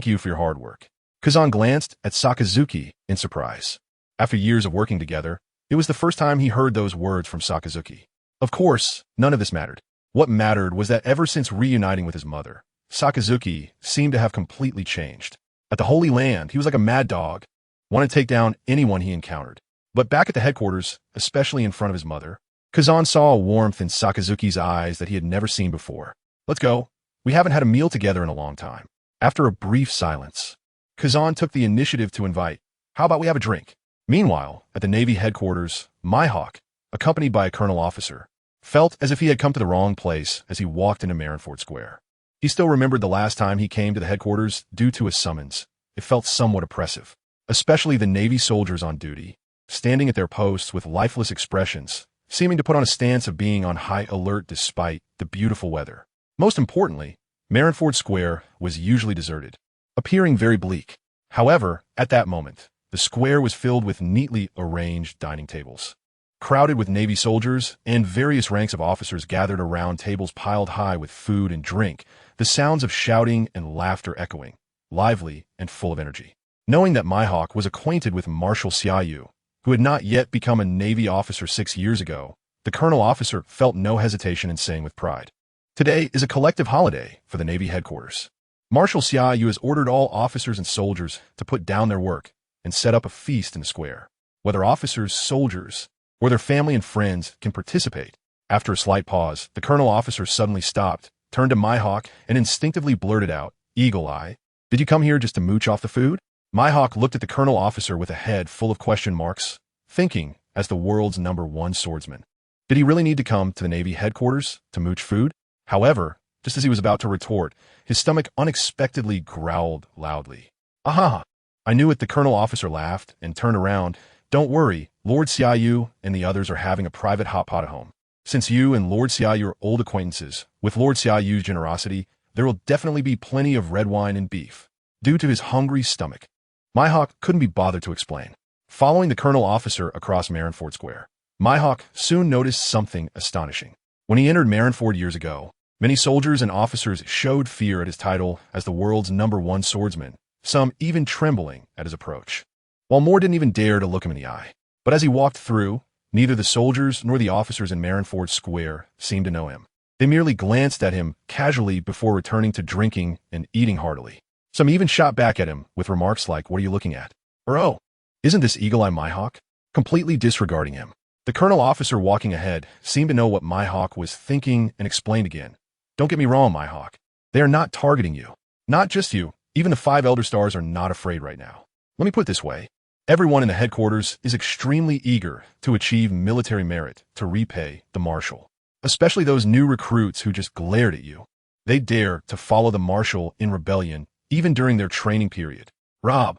you for your hard work. Kazan glanced at Sakazuki in surprise. After years of working together, it was the first time he heard those words from Sakazuki. Of course, none of this mattered. What mattered was that ever since reuniting with his mother, Sakazuki seemed to have completely changed. At the Holy Land, he was like a mad dog, wanted to take down anyone he encountered. But back at the headquarters, especially in front of his mother, Kazan saw a warmth in Sakazuki's eyes that he had never seen before. Let's go. We haven't had a meal together in a long time. After a brief silence, Kazan took the initiative to invite, how about we have a drink? Meanwhile, at the Navy headquarters, Mihawk, accompanied by a colonel officer, felt as if he had come to the wrong place as he walked into Marinford Square. He still remembered the last time he came to the headquarters due to a summons. It felt somewhat oppressive, especially the Navy soldiers on duty, standing at their posts with lifeless expressions, seeming to put on a stance of being on high alert despite the beautiful weather. Most importantly, Marinford Square was usually deserted, appearing very bleak. However, at that moment, the square was filled with neatly arranged dining tables, crowded with Navy soldiers and various ranks of officers gathered around tables piled high with food and drink, the sounds of shouting and laughter echoing, lively and full of energy. Knowing that Mihawk was acquainted with Marshal Xia Yu, who had not yet become a Navy officer 6 years ago, the colonel officer felt no hesitation in saying with pride, Today is a collective holiday for the Navy headquarters. Marshal Xia Yu has ordered all officers and soldiers to put down their work and set up a feast in the square. Whether officers, soldiers, or their family and friends can participate. After a slight pause, the colonel officer suddenly stopped, turned to Mihawk, and instinctively blurted out, Eagle-Eye, did you come here just to mooch off the food? Mihawk looked at the colonel officer with a head full of question marks, thinking, as the world's #1 swordsman, did he really need to come to the Navy headquarters to mooch food? However, just as he was about to retort, his stomach unexpectedly growled loudly. Aha! I knew it. The colonel officer laughed and turned around. Don't worry, Lord Xia Yu and the others are having a private hot pot at home. Since you and Lord Xia Yu are old acquaintances, with Lord Xia Yu's generosity, there will definitely be plenty of red wine and beef. Due to his hungry stomach, Mihawk couldn't be bothered to explain. Following the colonel officer across Marinford Square, Mihawk soon noticed something astonishing. When he entered Marinford years ago, many soldiers and officers showed fear at his title as the world's #1 swordsman, some even trembling at his approach, while more didn't even dare to look him in the eye. But as he walked through, neither the soldiers nor the officers in Marinford Square seemed to know him. They merely glanced at him casually before returning to drinking and eating heartily. Some even shot back at him with remarks like, what are you looking at? Or, oh, isn't this Eagle-Eye Mihawk? Completely disregarding him. The colonel officer walking ahead seemed to know what Mihawk was thinking and explained again. Don't get me wrong, Mihawk. They are not targeting you. Not just you. Even the 5 Elder Stars are not afraid right now. Let me put it this way. Everyone in the headquarters is extremely eager to achieve military merit to repay the Marshal. Especially those new recruits who just glared at you. They dare to follow the Marshal in rebellion even during their training period. Rob.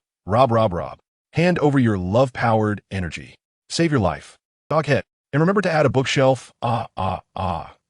Hand over your love-powered energy. Save your life. Doghead. And remember to add a bookshelf.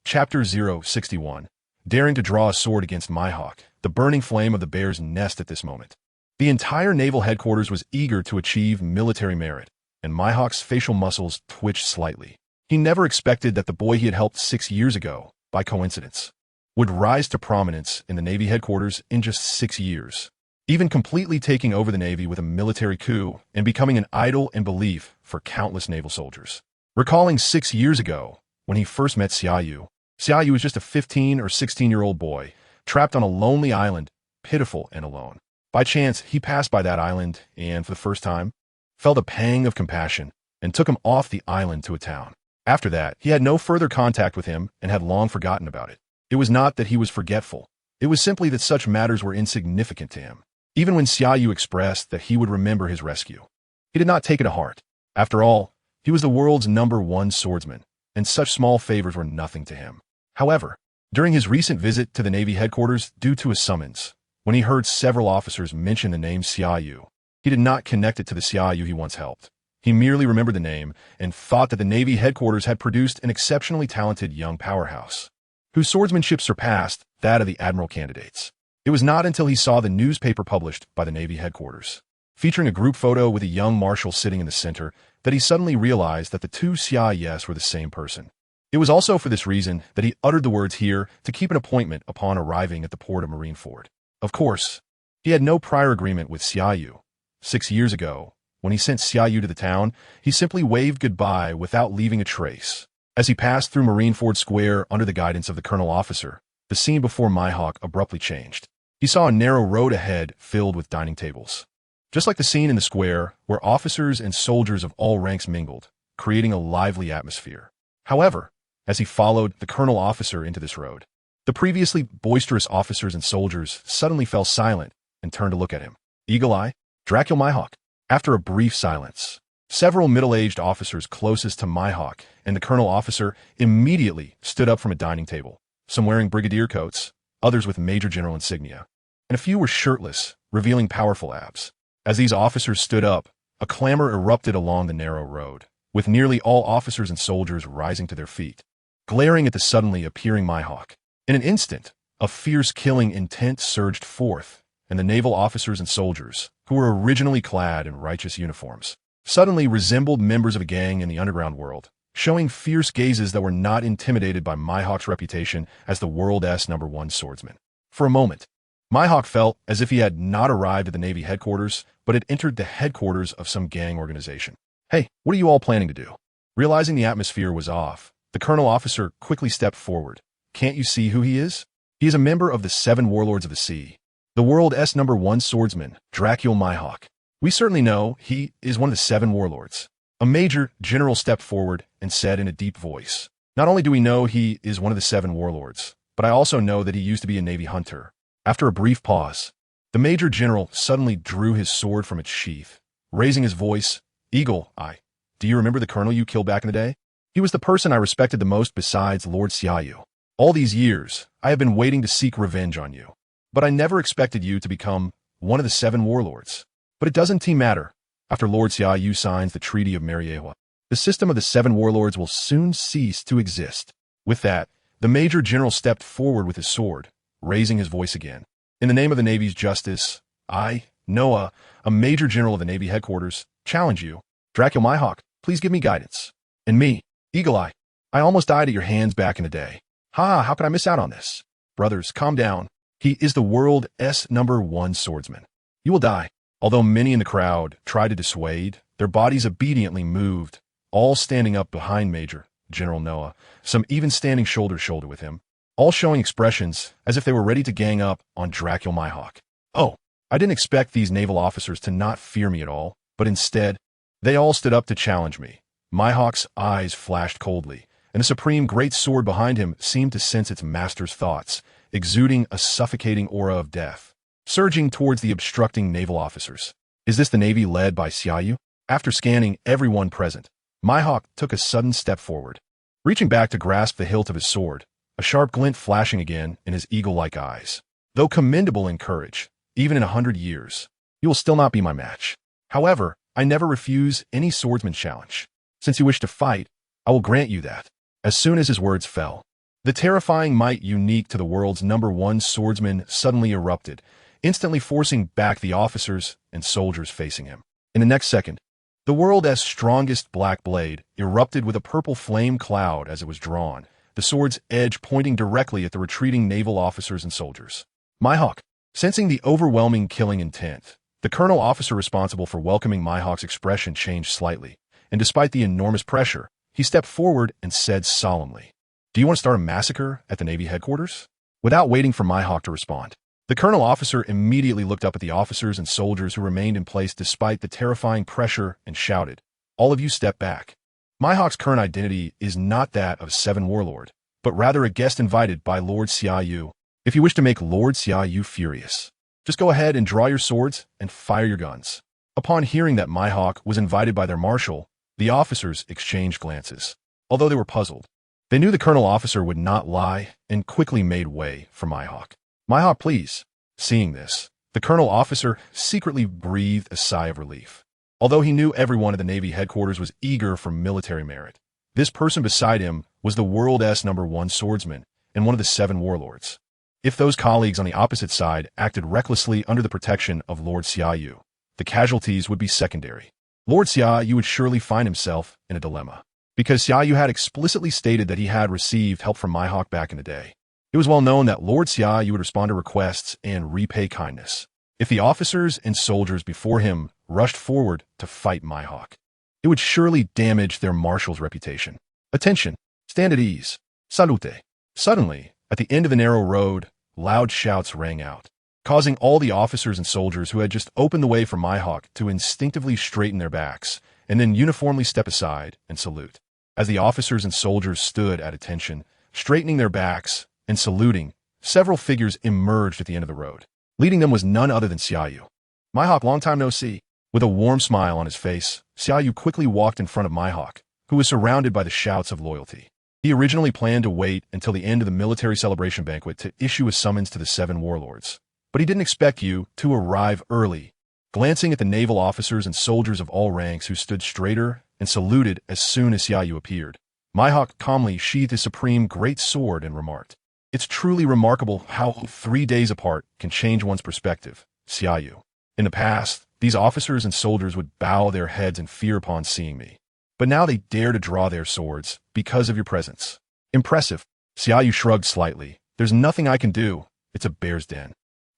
Chapter 061. Daring to draw a sword against Mihawk, the burning flame of the bear's nest at this moment. The entire naval headquarters was eager to achieve military merit, and Mihawk's facial muscles twitched slightly. He never expected that the boy he had helped 6 years ago, by coincidence, would rise to prominence in the Navy headquarters in just 6 years. even completely taking over the Navy with a military coup and becoming an idol and belief for countless naval soldiers. Recalling 6 years ago, when he first met Xia Yu was just a 15 or 16-year-old boy, trapped on a lonely island, pitiful and alone. By chance, he passed by that island and, for the first time, felt a pang of compassion and took him off the island to a town. After that, he had no further contact with him and had long forgotten about it. It was not that he was forgetful. It was simply that such matters were insignificant to him. Even when Xia Yu expressed that he would remember his rescue, he did not take it to heart. After all, he was the world's #1 swordsman, and such small favors were nothing to him. However, during his recent visit to the Navy headquarters due to a summons, when he heard several officers mention the name Xia Yu, he did not connect it to the Xia Yu he once helped. He merely remembered the name and thought that the Navy headquarters had produced an exceptionally talented young powerhouse, whose swordsmanship surpassed that of the Admiral candidates. It was not until he saw the newspaper published by the Navy headquarters, featuring a group photo with a young marshal sitting in the center, that he suddenly realized that the two Xia Yus were the same person. It was also for this reason that he uttered the words here to keep an appointment upon arriving at the port of Marineford. Of course, he had no prior agreement with Xia Yu. 6 years ago, when he sent Xia Yu to the town, he simply waved goodbye without leaving a trace. As he passed through Marineford Square under the guidance of the colonel officer, the scene before Mihawk abruptly changed. He saw a narrow road ahead filled with dining tables. Just like the scene in the square, where officers and soldiers of all ranks mingled, creating a lively atmosphere. However, as he followed the colonel officer into this road, the previously boisterous officers and soldiers suddenly fell silent and turned to look at him. Eagle Eye, Dracula Mihawk. After a brief silence, several middle-aged officers closest to Mihawk and the colonel officer immediately stood up from a dining table, some wearing brigadier coats, others with major general insignia, and a few were shirtless, revealing powerful abs. As these officers stood up, a clamor erupted along the narrow road, with nearly all officers and soldiers rising to their feet, glaring at the suddenly appearing Mihawk. In an instant, a fierce killing intent surged forth, and the naval officers and soldiers, who were originally clad in righteous uniforms, suddenly resembled members of a gang in the underground world, showing fierce gazes that were not intimidated by Mihawk's reputation as the world's #1 swordsman. For a moment, Mihawk felt as if he had not arrived at the Navy headquarters, but had entered the headquarters of some gang organization. Hey, what are you all planning to do? Realizing the atmosphere was off, the colonel officer quickly stepped forward. Can't you see who he is? He is a member of the 7 warlords of the sea, the world's #1 swordsman, Dracula Mihawk. We certainly know he is one of the 7 warlords. A major general stepped forward and said in a deep voice, "Not only do we know he is one of the 7 warlords, but I also know that he used to be a Navy hunter." After a brief pause, the major general suddenly drew his sword from its sheath, raising his voice. "Eagle Eye, do you remember the colonel you killed back in the day? He was the person I respected the most besides Lord Xia Yu. All these years, I have been waiting to seek revenge on you. But I never expected you to become one of the 7 warlords. But it doesn't matter. After Lord Xia Yu signs the Treaty of Mariewa, the system of the 7 warlords will soon cease to exist." With that, the major general stepped forward with his sword, raising his voice again. "In the name of the Navy's justice, I, Noah, a major general of the Navy headquarters, challenge you. Dracula Mihawk, please give me guidance. And me, Eagle Eye, I almost died at your hands back in the day. How could I miss out on this? Brothers, calm down. He is the world's #1 swordsman. You will die." Although many in the crowd tried to dissuade, their bodies obediently moved, all standing up behind Major General Noah, some even standing shoulder to shoulder with him, all showing expressions as if they were ready to gang up on Dracula Mihawk. Oh, I didn't expect these naval officers to not fear me at all, but instead, they all stood up to challenge me. Mihawk's eyes flashed coldly, and the supreme great sword behind him seemed to sense its master's thoughts, exuding a suffocating aura of death, surging towards the obstructing naval officers. Is this the Navy led by Xia Yu? After scanning everyone present, Mihawk took a sudden step forward, reaching back to grasp the hilt of his sword, a sharp glint flashing again in his eagle-like eyes. Though commendable in courage, even in 100 years, you will still not be my match. However, I never refuse any swordsman challenge. Since you wish to fight, I will grant you that. As soon as his words fell, the terrifying might unique to the world's #1 swordsman suddenly erupted, instantly forcing back the officers and soldiers facing him. In the next second, the world's strongest black blade erupted with a purple flame cloud as it was drawn, the sword's edge pointing directly at the retreating naval officers and soldiers. Mihawk, Sensing the overwhelming killing intent, the colonel officer responsible for welcoming Mihawk's expression changed slightly, and despite the enormous pressure, he stepped forward and said solemnly, "Do you want to start a massacre at the Navy headquarters?" Without waiting for Mihawk to respond, the colonel officer immediately looked up at the officers and soldiers who remained in place despite the terrifying pressure and shouted, "All of you step back." Mihawk's current identity is not that of a Seven Warlord, but rather a guest invited by Lord Xia Yu. If you wish to make Lord Xia Yu furious, just go ahead and draw your swords and fire your guns. Upon hearing that Mihawk was invited by their marshal, the officers exchanged glances. Although they were puzzled, they knew the colonel officer would not lie and quickly made way for Mihawk. "Mihawk, please." Seeing this, the colonel officer secretly breathed a sigh of relief. Although he knew everyone at the Navy headquarters was eager for military merit, this person beside him was the world's #1 swordsman and one of the Seven Warlords. If those colleagues on the opposite side acted recklessly under the protection of Lord Xia Yu, the casualties would be secondary. Lord Xia Yu would surely find himself in a dilemma, because Xia Yu had explicitly stated that he had received help from Mihawk back in the day. It was well known that Lord Xia Yu would respond to requests and repay kindness. If the officers and soldiers before him rushed forward to fight Mihawk, it would surely damage their marshal's reputation. "Attention! Stand at ease! Salute!" Suddenly, at the end of the narrow road, loud shouts rang out, causing all the officers and soldiers who had just opened the way for Mihawk to instinctively straighten their backs and then uniformly step aside and salute. As the officers and soldiers stood at attention, straightening their backs and saluting, several figures emerged at the end of the road. Leading them was none other than Xia Yu. "Mihawk, long time no see." With a warm smile on his face, Xia Yu quickly walked in front of Mihawk, who was surrounded by the shouts of loyalty. He originally planned to wait until the end of the military celebration banquet to issue a summons to the Seven Warlords, but he didn't expect you to arrive early. Glancing at the naval officers and soldiers of all ranks who stood straighter and saluted as soon as Xia Yu appeared, Mihawk calmly sheathed his supreme great sword and remarked, "It's truly remarkable how 3 days apart can change one's perspective, Xia Yu. In the past, these officers and soldiers would bow their heads in fear upon seeing me, but now they dare to draw their swords because of your presence. Impressive." Xia Yu shrugged slightly. "There's nothing I can do. It's a bear's den."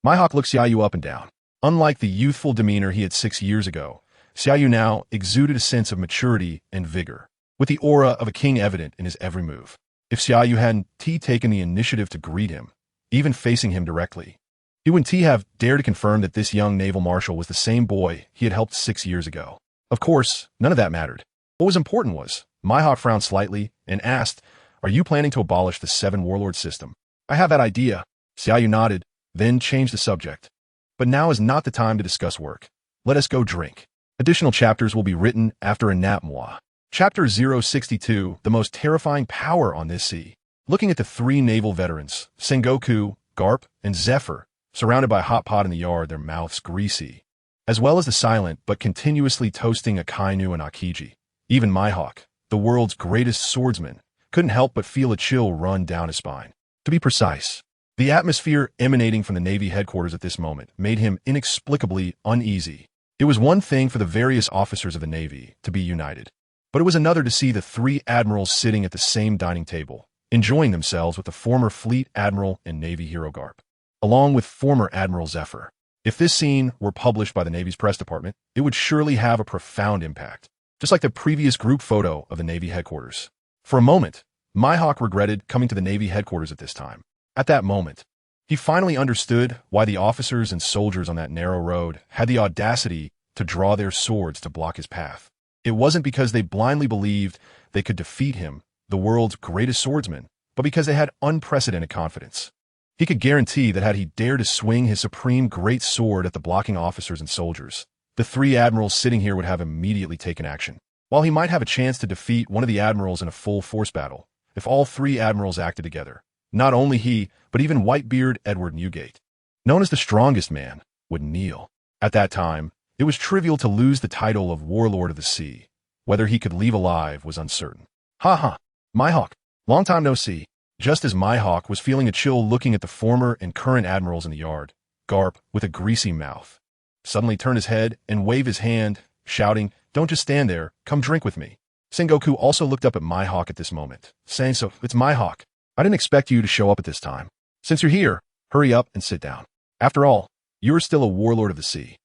Mihawk looked Xia Yu up and down. Unlike the youthful demeanor he had 6 years ago, Xia Yu now exuded a sense of maturity and vigor, with the aura of a king evident in his every move. If Xia Yu hadn't taken the initiative to greet him, even facing him directly, he wouldn't have dared to confirm that this young naval marshal was the same boy he had helped 6 years ago. Of course, none of that mattered. What was important was, Mihawk frowned slightly and asked, "Are you planning to abolish the Seven Warlord system?" "I have that idea." Xia Yu nodded, then changed the subject. "But now is not the time to discuss work. Let us go drink." Additional chapters will be written after a nap moi. Chapter 062, The Most Terrifying Power on This Sea. Looking at the 3 naval veterans, Sengoku, Garp, and Zephyr, surrounded by a hot pot in the yard, their mouths greasy, as well as the silent but continuously toasting Akainu and Akiji. Even Mihawk, the world's greatest swordsman, couldn't help but feel a chill run down his spine. To be precise, the atmosphere emanating from the Navy headquarters at this moment made him inexplicably uneasy. It was one thing for the various officers of the Navy to be united, but it was another to see the 3 admirals sitting at the same dining table, enjoying themselves with the former fleet admiral and Navy hero Garp, along with former Admiral Zephyr. If this scene were published by the Navy's press department, it would surely have a profound impact, just like the previous group photo of the Navy headquarters. For a moment, Mihawk regretted coming to the Navy headquarters at this time. At that moment, he finally understood why the officers and soldiers on that narrow road had the audacity to draw their swords to block his path. It wasn't because they blindly believed they could defeat him, the world's greatest swordsman, but because they had unprecedented confidence. He could guarantee that had he dared to swing his supreme great sword at the blocking officers and soldiers, the 3 admirals sitting here would have immediately taken action. While he might have a chance to defeat one of the admirals in a full force battle, if all 3 admirals acted together, not only he, but even Whitebeard Edward Newgate, known as the strongest man, would kneel. At that time, it was trivial to lose the title of Warlord of the Sea. Whether he could leave alive was uncertain. "Ha ha, Mihawk, long time no see." Just as Mihawk was feeling a chill looking at the former and current admirals in the yard, Garp, with a greasy mouth, suddenly turned his head and waved his hand, shouting, "Don't just stand there, come drink with me." Sengoku also looked up at Mihawk at this moment, saying, "So, it's Mihawk. I didn't expect you to show up at this time. Since you're here, hurry up and sit down." After all, you're still a warlord of the sea.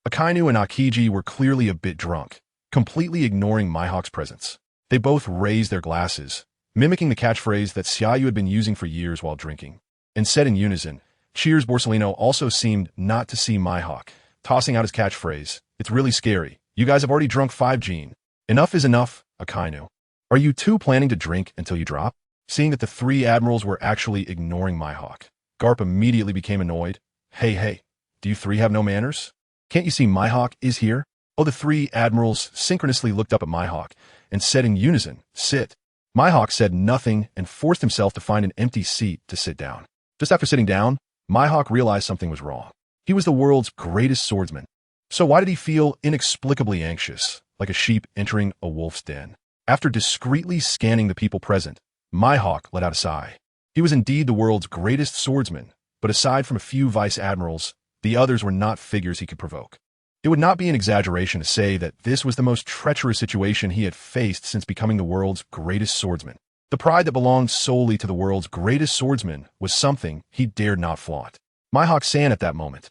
Akainu and Akiji were clearly a bit drunk, completely ignoring Mihawk's presence. They both raised their glasses, mimicking the catchphrase that Xia Yu had been using for years while drinking. And said in unison, Cheers Borsellino also seemed not to see Mihawk, tossing out his catchphrase, "It's really scary. You guys have already drunk 5 Gion. Enough is enough, Akainu. Are you two planning to drink until you drop?" Seeing that the 3 admirals were actually ignoring Mihawk, Garp immediately became annoyed. Hey, do you 3 have no manners? Can't you see Mihawk is here? Oh, the 3 admirals synchronously looked up at Mihawk and said in unison, "Sit." Mihawk said nothing and forced himself to find an empty seat to sit down. Just after sitting down, Mihawk realized something was wrong. He was the world's greatest swordsman. So why did he feel inexplicably anxious, like a sheep entering a wolf's den? After discreetly scanning the people present, Mihawk let out a sigh. He was indeed the world's greatest swordsman, but aside from a few vice admirals, the others were not figures he could provoke. It would not be an exaggeration to say that this was the most treacherous situation he had faced since becoming the world's greatest swordsman. The pride that belonged solely to the world's greatest swordsman was something he dared not flaunt. Mihawk san at that moment.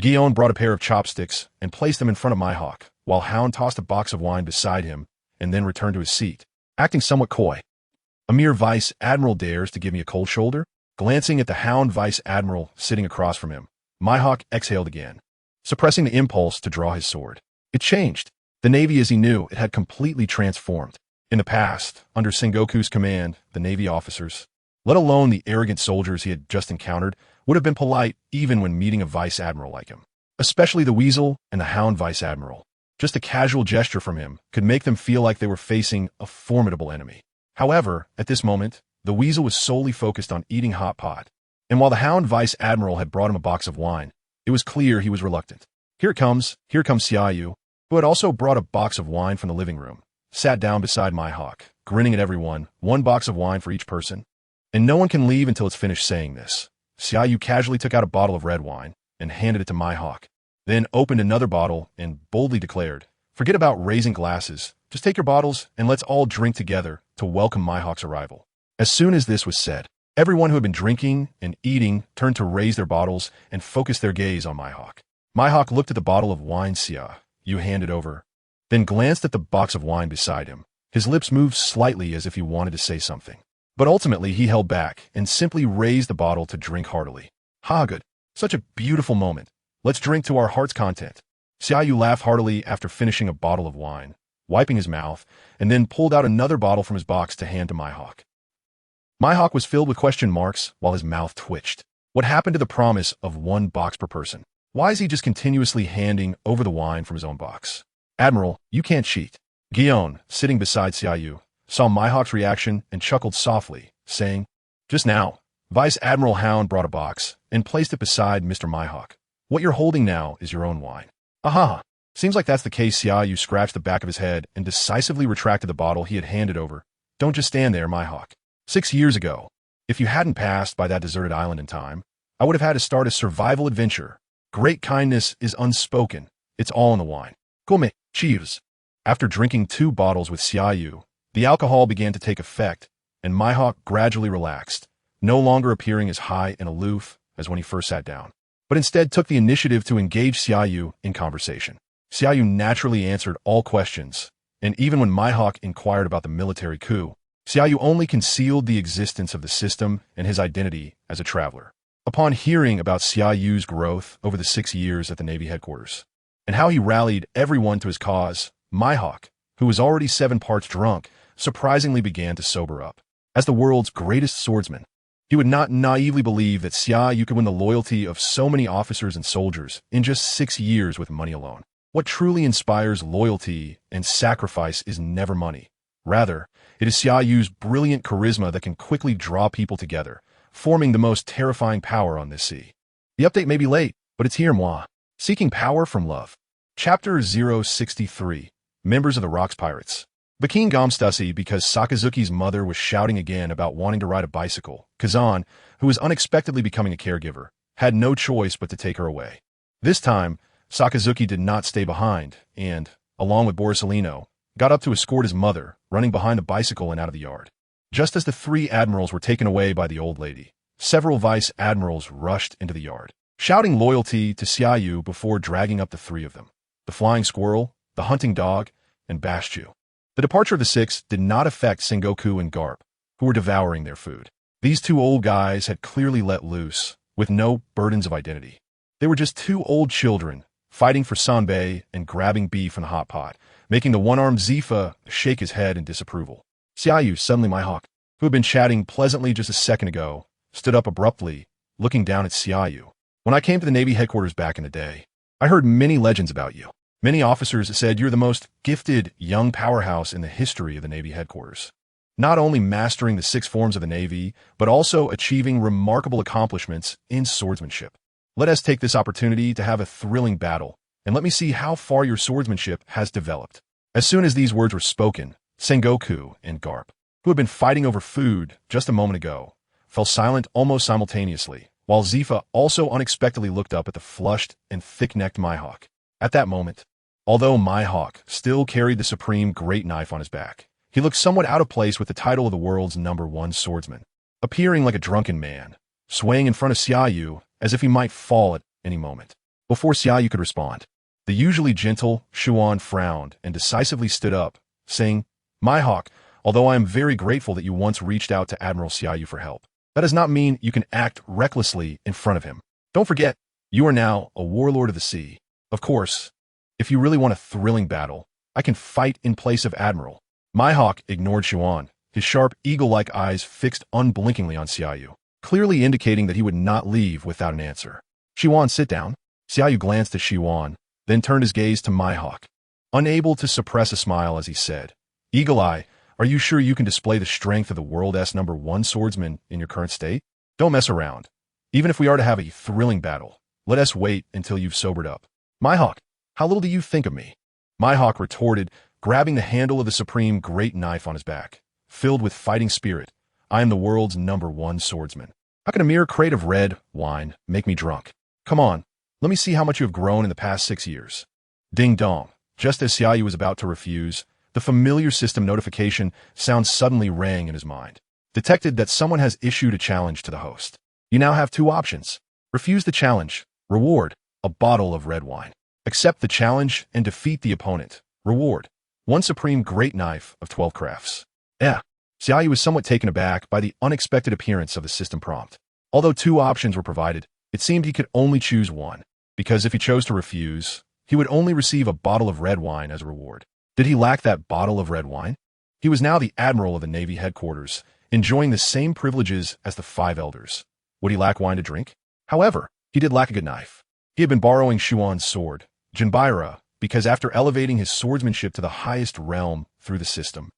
Gion brought a pair of chopsticks and placed them in front of Mihawk, while Hound tossed a box of wine beside him and then returned to his seat, acting somewhat coy. A mere vice admiral dares to give me a cold shoulder? Glancing at the Hound vice admiral sitting across from him, Mihawk exhaled again, suppressing the impulse to draw his sword. It changed. The Navy as he knew it had completely transformed. In the past, under Sengoku's command, the Navy officers, let alone the arrogant soldiers he had just encountered, would have been polite even when meeting a vice admiral like him. Especially the Weasel and the Hound vice admiral. Just a casual gesture from him could make them feel like they were facing a formidable enemy. However, at this moment, the Weasel was solely focused on eating hot pot. And while the Hound vice admiral had brought him a box of wine, it was clear he was reluctant. Here comes Xia Yu, who had also brought a box of wine from the living room, sat down beside Mihawk, grinning at everyone, 1 box of wine for each person. And no one can leave until it's finished saying this. Xia Yu casually took out a bottle of red wine and handed it to Mihawk, then opened another bottle and boldly declared, "Forget about raising glasses. Just take your bottles and let's all drink together to welcome Mihawk's arrival." As soon as this was said, everyone who had been drinking and eating turned to raise their bottles and focus their gaze on Mihawk. Mihawk looked at the bottle of wine Xia Yu handed over, then glanced at the box of wine beside him. His lips moved slightly as if he wanted to say something. But ultimately he held back and simply raised the bottle to drink heartily. "Ha, good. Such a beautiful moment. Let's drink to our heart's content." Xia Yu laughed heartily after finishing a bottle of wine, wiping his mouth, and then pulled out another bottle from his box to hand to Mihawk. Mihawk was filled with question marks while his mouth twitched. What happened to the promise of 1 box per person? Why is he just continuously handing over the wine from his own box? "Admiral, you can't cheat." Gion, sitting beside Xia Yu, saw Mihawk's reaction and chuckled softly, saying, "Just now, Vice Admiral Hound brought a box and placed it beside Mr. Mihawk. What you're holding now is your own wine." "Aha! Seems like that's the case." Xia Yu scratched the back of his head and decisively retracted the bottle he had handed over. "Don't just stand there, Mihawk. 6 years ago, if you hadn't passed by that deserted island in time, I would have had to start a survival adventure. Great kindness is unspoken. It's all in the wine. Come, cheers." After drinking 2 bottles with Xia Yu, the alcohol began to take effect, and Mihawk gradually relaxed, no longer appearing as high and aloof as when he first sat down, but instead took the initiative to engage Xia Yu in conversation. Xia Yu naturally answered all questions, and even when Mihawk inquired about the military coup, Xia Yu only concealed the existence of the system and his identity as a traveler. Upon hearing about Xia Yu's growth over the 6 years at the Navy headquarters, and how he rallied everyone to his cause, Mihawk, who was already 7 parts drunk, surprisingly began to sober up. As the world's greatest swordsman, he would not naively believe that Xia Yu could win the loyalty of so many officers and soldiers in just 6 years with money alone. What truly inspires loyalty and sacrifice is never money. Rather, it is Xia Yu's brilliant charisma that can quickly draw people together, forming the most terrifying power on this sea. The update may be late, but it's here, moi. Seeking power from love. Chapter 063. Members of the Rocks Pirates. Bakin Gomstasi because Sakazuki's mother was shouting again about wanting to ride a bicycle. Kazan, who was unexpectedly becoming a caregiver, had no choice but to take her away. This time, Sakazuki did not stay behind and, along with Borsellino, got up to escort his mother, running behind the bicycle and out of the yard. Just as the 3 admirals were taken away by the old lady, several vice admirals rushed into the yard. shouting loyalty to Xia Yu before dragging up the three of them: the flying squirrel, the hunting dog, and Bashu. The departure of the six did not affect Sengoku and Garp, who were devouring their food. These two old guys had clearly let loose, with no burdens of identity. They were just two old children, fighting for sanbei and grabbing beef in the hot pot, making the one-armed Zifa shake his head in disapproval. Xia Yu, suddenly my hawk, who had been chatting pleasantly just a second ago, stood up abruptly, looking down at Xia Yu. When I came to the Navy headquarters back in the day, I heard many legends about you. Many officers said you're the most gifted young powerhouse in the history of the Navy headquarters. Not only mastering the 6 forms of the Navy, but also achieving remarkable accomplishments in swordsmanship. Let us take this opportunity to have a thrilling battle, and let me see how far your swordsmanship has developed. As soon as these words were spoken, Sengoku and Garp, who had been fighting over food just a moment ago, fell silent almost simultaneously, while Zifa also unexpectedly looked up at the flushed and thick-necked Mihawk. At that moment, although Mihawk still carried the supreme great knife on his back, he looked somewhat out of place with the title of the world's #1 swordsman, appearing like a drunken man, swaying in front of Xia Yu as if he might fall at any moment. Before Xia Yu could respond, the usually gentle Xuan frowned and decisively stood up, saying, Mihawk, although I am very grateful that you once reached out to Admiral Xia Yu for help, that does not mean you can act recklessly in front of him. Don't forget, you are now a warlord of the sea. Of course, if you really want a thrilling battle, I can fight in place of Admiral. Mihawk ignored Xuan, his sharp, eagle-like eyes fixed unblinkingly on Xia Yu, clearly indicating that he would not leave without an answer. Xuan, sit down. Xia Yu glanced at Xuan, then turned his gaze to Mihawk, unable to suppress a smile as he said, Eagle Eye, are you sure you can display the strength of the world's #1 swordsman in your current state? Don't mess around. Even if we are to have a thrilling battle, let us wait until you've sobered up. Mihawk, how little do you think of me? Mihawk retorted, grabbing the handle of the supreme great knife on his back. Filled with fighting spirit, I am the world's #1 swordsman. How can a mere crate of red wine make me drunk? Come on, let me see how much you have grown in the past 6 years. Ding dong. Just as Xia Yu was about to refuse, the familiar system notification sound suddenly rang in his mind. Detected that someone has issued a challenge to the host. You now have 2 options. Refuse the challenge. Reward, a bottle of red wine. Accept the challenge and defeat the opponent. Reward, 1 supreme great knife of 12 crafts. Xia Yu was somewhat taken aback by the unexpected appearance of the system prompt. Although 2 options were provided, it seemed he could only choose one, because if he chose to refuse, he would only receive a bottle of red wine as a reward. Did he lack that bottle of red wine? He was now the Admiral of the Navy headquarters, enjoying the same privileges as the 5 elders. Would he lack wine to drink? However, he did lack a good knife. He had been borrowing Xuan's sword, Jinbaira, because after elevating his swordsmanship to the highest realm through the system,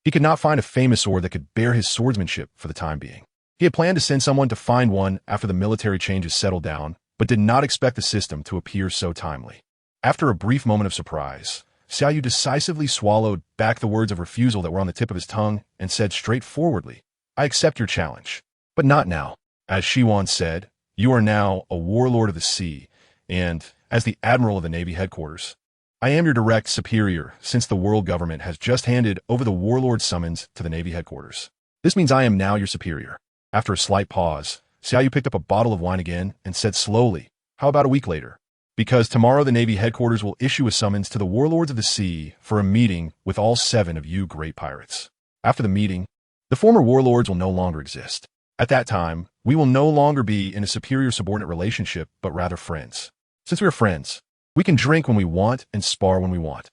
he could not find a famous sword that could bear his swordsmanship for the time being. He had planned to send someone to find one after the military changes settled down, but did not expect the system to appear so timely. After a brief moment of surprise, Xia Yu decisively swallowed back the words of refusal that were on the tip of his tongue and said straightforwardly, I accept your challenge, but not now. As Xuan said, you are now a warlord of the sea, and, as the Admiral of the Navy headquarters, I am your direct superior since the world government has just handed over the warlord summons to the Navy headquarters. This means I am now your superior. After a slight pause, Xia Yu picked up a bottle of wine again and said slowly, how about a week later? Because tomorrow the Navy headquarters will issue a summons to the warlords of the sea for a meeting with all 7 of you great pirates. After the meeting, the former warlords will no longer exist. At that time, we will no longer be in a superior-subordinate relationship, but rather friends. Since we are friends, we can drink when we want and spar when we want.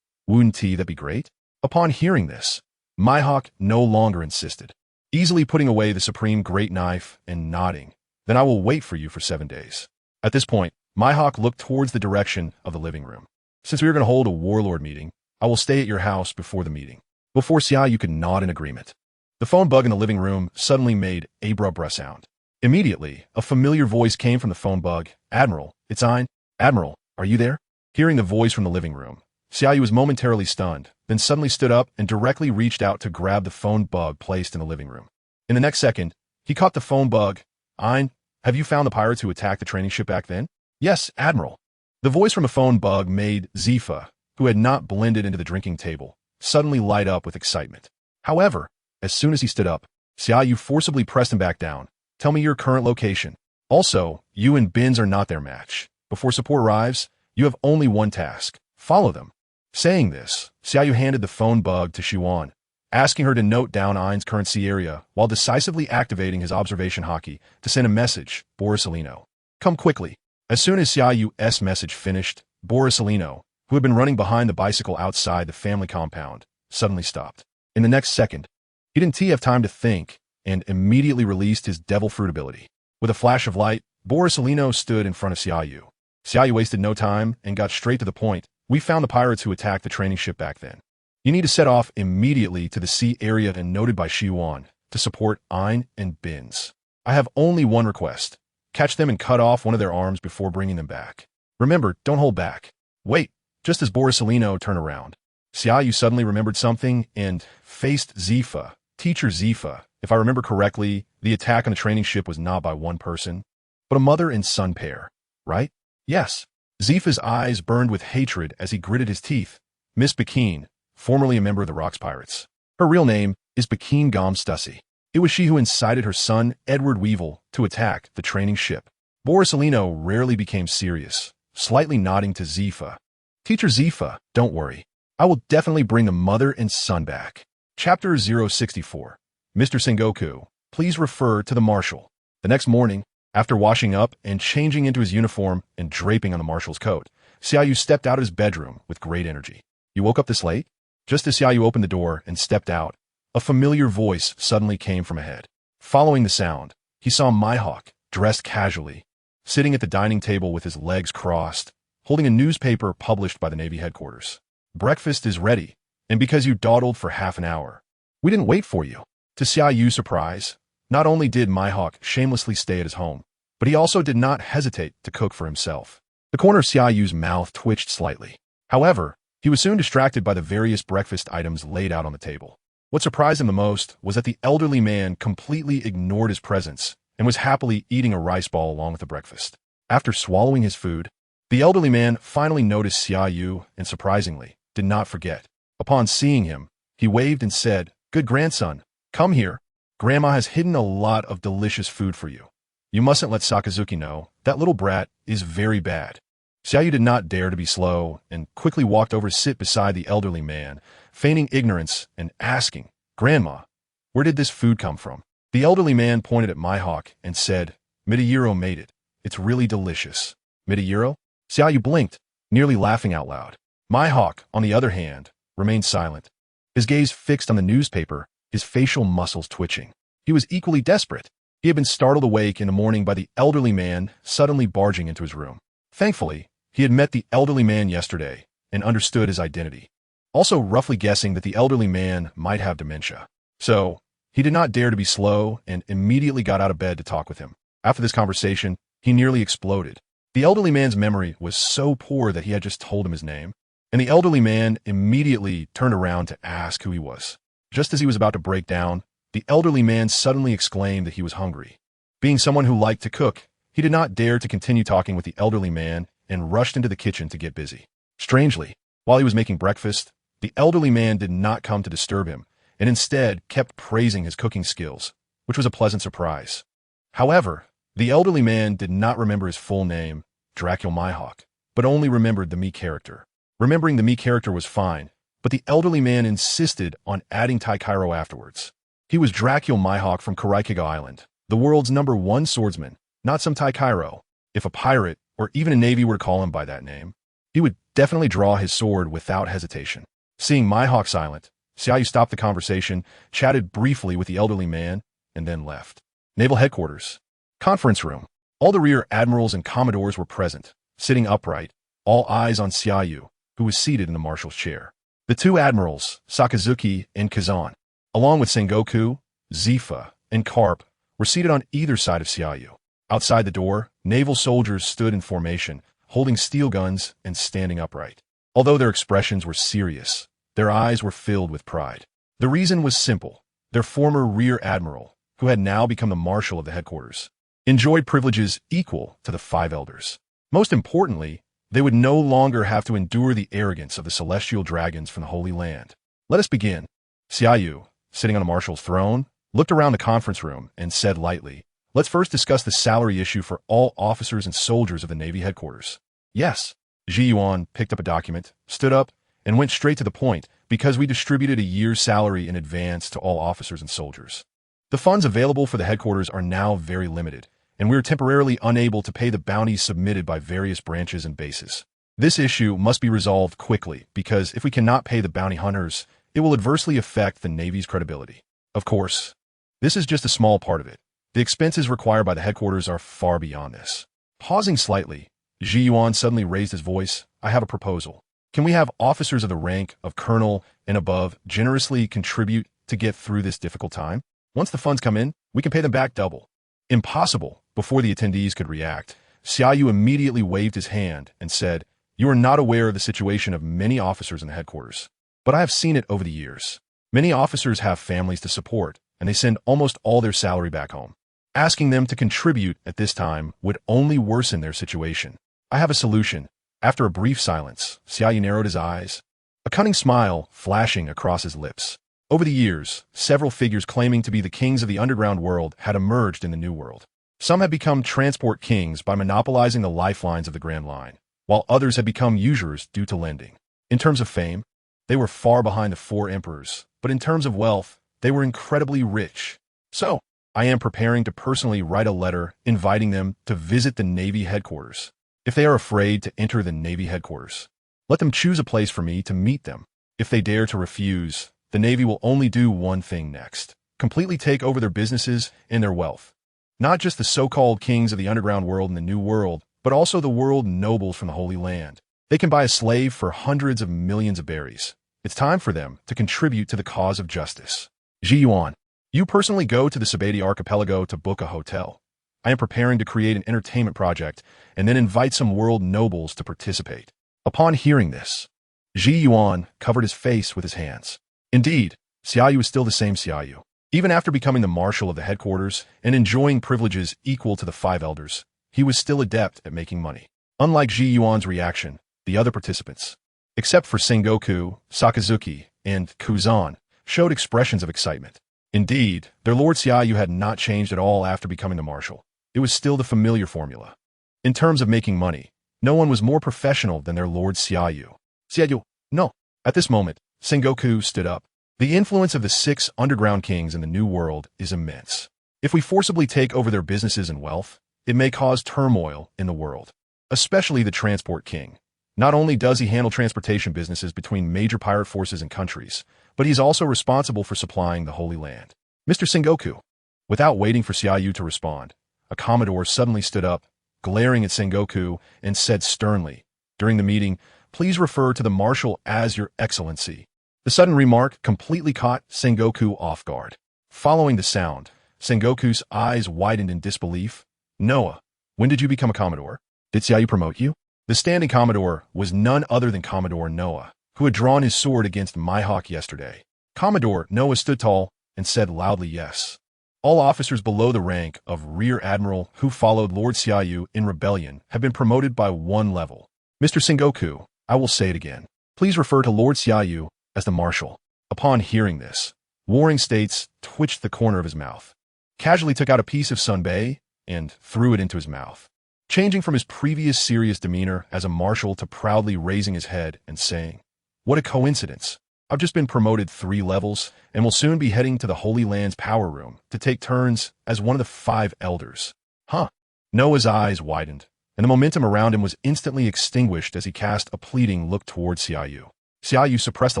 Wouldn't that be great? Upon hearing this, Mihawk no longer insisted, easily putting away the supreme great knife and nodding, then I will wait for you for 7 days. At this point, Mihawk looked towards the direction of the living room. Since we are going to hold a warlord meeting, I will stay at your house before the meeting. Before Xia Yu could nod in agreement. The phone bug in the living room suddenly made a brah sound. Immediately, a familiar voice came from the phone bug. Admiral, it's Ein. Admiral, are you there? Hearing the voice from the living room, Xia Yu was momentarily stunned, then suddenly stood up and directly reached out to grab the phone bug placed in the living room. In the next second, he caught the phone bug. Ein, have you found the pirates who attacked the training ship back then? Yes, Admiral. The voice from a phone bug made Zifa, who had not blended into the drinking table, suddenly light up with excitement. However, as soon as he stood up, Xia Yu forcibly pressed him back down. Tell me your current location. Also, you and Bins are not their match. Before support arrives, you have only one task. Follow them. Saying this, Xia Yu handed the phone bug to Gion, asking her to note down Ein's currency area while decisively activating his observation hockey to send a message, Borisolino. Come quickly. As soon as Xia Yu's message finished, Borisolino, who had been running behind the bicycle outside the family compound, suddenly stopped. In the next second, he didn't have time to think and immediately released his devil fruit ability. With a flash of light, Borisolino stood in front of Xia Yu. Xia Yu wasted no time and got straight to the point. We found the pirates who attacked the training ship back then. You need to set off immediately to the sea area and noted by Gion to support Ein and Bins. I have only one request. Catch them and cut off one of their arms before bringing them back. Remember, don't hold back. Wait, just as Borisolino turned around, Xia Yu suddenly remembered something and faced Zifa. Teacher Zifa, if I remember correctly, the attack on the training ship was not by one person, but a mother and son pair, right? Yes. Zifa's eyes burned with hatred as he gritted his teeth. Miss Bakeen, formerly a member of the Rocks Pirates. Her real name is Bakeen Gom Stussy. It was she who incited her son, Edward Weevil, to attack the training ship. Borisolino rarely became serious, slightly nodding to Zifa. Teacher Zifa, don't worry. I will definitely bring the mother and son back. Chapter 064. Mr. Sengoku, please refer to the Marshal. The next morning, after washing up and changing into his uniform and draping on the Marshal's coat, Xia Yu stepped out of his bedroom with great energy. You woke up this late? Just as Xia Yu opened the door and stepped out, a familiar voice suddenly came from ahead. Following the sound, he saw Mihawk, dressed casually, sitting at the dining table with his legs crossed, holding a newspaper published by the Navy headquarters. Breakfast is ready, and because you dawdled for half an hour, we didn't wait for you. To Xia Yu's surprise, not only did Mihawk shamelessly stay at his home, but he also did not hesitate to cook for himself. The corner of Xia Yu's mouth twitched slightly. However, he was soon distracted by the various breakfast items laid out on the table. What surprised him the most was that the elderly man completely ignored his presence and was happily eating a rice ball along with the breakfast. After swallowing his food, the elderly man finally noticed Xia Yu and, surprisingly, did not forget. Upon seeing him, he waved and said, "Good grandson, come here. Grandma has hidden a lot of delicious food for you. You mustn't let Sakazuki know. That little brat is very bad." Xia Yu did not dare to be slow and quickly walked over to sit beside the elderly man, feigning ignorance and asking, "Grandma, where did this food come from?" The elderly man pointed at Mihawk and said, "Midihiro made it. It's really delicious." Midihiro? Xia Yu blinked, nearly laughing out loud. Mihawk, on the other hand, remained silent, his gaze fixed on the newspaper, his facial muscles twitching. He was equally desperate. He had been startled awake in the morning by the elderly man suddenly barging into his room. Thankfully, he had met the elderly man yesterday and understood his identity, also roughly guessing that the elderly man might have dementia. So, he did not dare to be slow and immediately got out of bed to talk with him. After this conversation, he nearly exploded. The elderly man's memory was so poor that he had just told him his name, and the elderly man immediately turned around to ask who he was. Just as he was about to break down, the elderly man suddenly exclaimed that he was hungry. Being someone who liked to cook, he did not dare to continue talking with the elderly man and rushed into the kitchen to get busy. Strangely, while he was making breakfast, the elderly man did not come to disturb him, and instead kept praising his cooking skills, which was a pleasant surprise. However, the elderly man did not remember his full name, Dracul Mihawk, but only remembered the me character. Remembering the me character was fine, but the elderly man insisted on adding Taikairo afterwards. He was Dracul Mihawk from Karaikiga Island, the world's #1 swordsman, not some Taikairo. If a pirate, or even a navy were to call him by that name, he would definitely draw his sword without hesitation. Seeing Mihawk silent, Xia Yu stopped the conversation, chatted briefly with the elderly man, and then left. Naval Headquarters. Conference room. All the rear admirals and commodores were present, sitting upright, all eyes on Xia Yu, who was seated in the marshal's chair. The two admirals, Sakazuki and Gion, along with Sengoku, Zifa, and Carp, were seated on either side of Xia Yu. Outside the door, naval soldiers stood in formation, holding steel guns and standing upright. Although their expressions were serious, their eyes were filled with pride. The reason was simple. Their former rear admiral, who had now become the marshal of the headquarters, enjoyed privileges equal to the five elders. Most importantly, they would no longer have to endure the arrogance of the celestial dragons from the Holy Land. Let us begin. Xia Yu, sitting on the marshal's throne, looked around the conference room and said lightly, Let's first discuss the salary issue for all officers and soldiers of the Navy headquarters. Yes. Gion picked up a document, stood up, and went straight to the point because we distributed a year's salary in advance to all officers and soldiers. The funds available for the headquarters are now very limited, and we are temporarily unable to pay the bounties submitted by various branches and bases. This issue must be resolved quickly because if we cannot pay the bounty hunters, it will adversely affect the Navy's credibility. Of course, this is just a small part of it. The expenses required by the headquarters are far beyond this. Pausing slightly, Gion suddenly raised his voice. I have a proposal. Can we have officers of the rank of colonel and above generously contribute to get through this difficult time? Once the funds come in, we can pay them back double. Impossible. Before the attendees could react, Xia Yu immediately waved his hand and said, You are not aware of the situation of many officers in the headquarters, but I have seen it over the years. Many officers have families to support, and they send almost all their salary back home. Asking them to contribute at this time would only worsen their situation. I have a solution. After a brief silence, Xia Yu narrowed his eyes, a cunning smile flashing across his lips. Over the years, several figures claiming to be the kings of the underground world had emerged in the New World. Some had become transport kings by monopolizing the lifelines of the Grand Line, while others had become usurers due to lending. In terms of fame, they were far behind the four emperors, but in terms of wealth, they were incredibly rich. So, I am preparing to personally write a letter inviting them to visit the Navy headquarters. If they are afraid to enter the Navy headquarters, let them choose a place for me to meet them. If they dare to refuse, the Navy will only do one thing next: completely take over their businesses and their wealth. Not just the so-called kings of the underground world and the New World, but also the world nobles from the Holy Land. They can buy a slave for hundreds of millions of berries. It's time for them to contribute to the cause of justice. Gion, you personally go to the Sabati archipelago to book a hotel. I am preparing to create an entertainment project and then invite some world nobles to participate. Upon hearing this, Gion covered his face with his hands. Indeed, Xia Yu is still the same Xia Yu. Even after becoming the marshal of the headquarters and enjoying privileges equal to the five elders, he was still adept at making money. Unlike Gion reaction, the other participants, except for Sengoku, Sakazuki, and Kuzan, showed expressions of excitement. Indeed, their Lord Xia Yu had not changed at all after becoming the marshal. It was still the familiar formula. In terms of making money, no one was more professional than their Lord Xia Yu. Xia Yu, no. At this moment, Sengoku stood up. The influence of the 6 underground kings in the New World is immense. If we forcibly take over their businesses and wealth, it may cause turmoil in the world, especially the transport king. Not only does he handle transportation businesses between major pirate forces and countries, but he's also responsible for supplying the Holy Land. Mr. Sengoku. Without waiting for Xia Yu to respond, a commodore suddenly stood up, glaring at Sengoku, and said sternly, during the meeting, please refer to the marshal as Your Excellency. The sudden remark completely caught Sengoku off guard. Following the sound, Sengoku's eyes widened in disbelief. Noah, when did you become a commodore? Did Xia Yu promote you? The standing commodore was none other than Commodore Noah, who had drawn his sword against Mihawk yesterday. Commodore Noah stood tall and said loudly yes. All officers below the rank of Rear Admiral who followed Lord Xia Yu in rebellion have been promoted by 1 level. Mr. Sengoku, I will say it again. Please refer to Lord Xia Yu as the Marshal. Upon hearing this, Warring States twitched the corner of his mouth, casually took out a piece of sunbae, and threw it into his mouth. Changing from his previous serious demeanor as a marshal to proudly raising his head and saying, What a coincidence. I've just been promoted 3 levels and will soon be heading to the Holy Land's power room to take turns as one of the 5 elders. Huh? Noah's eyes widened, and the momentum around him was instantly extinguished as he cast a pleading look towards Xia Yu. Xia Yu suppressed a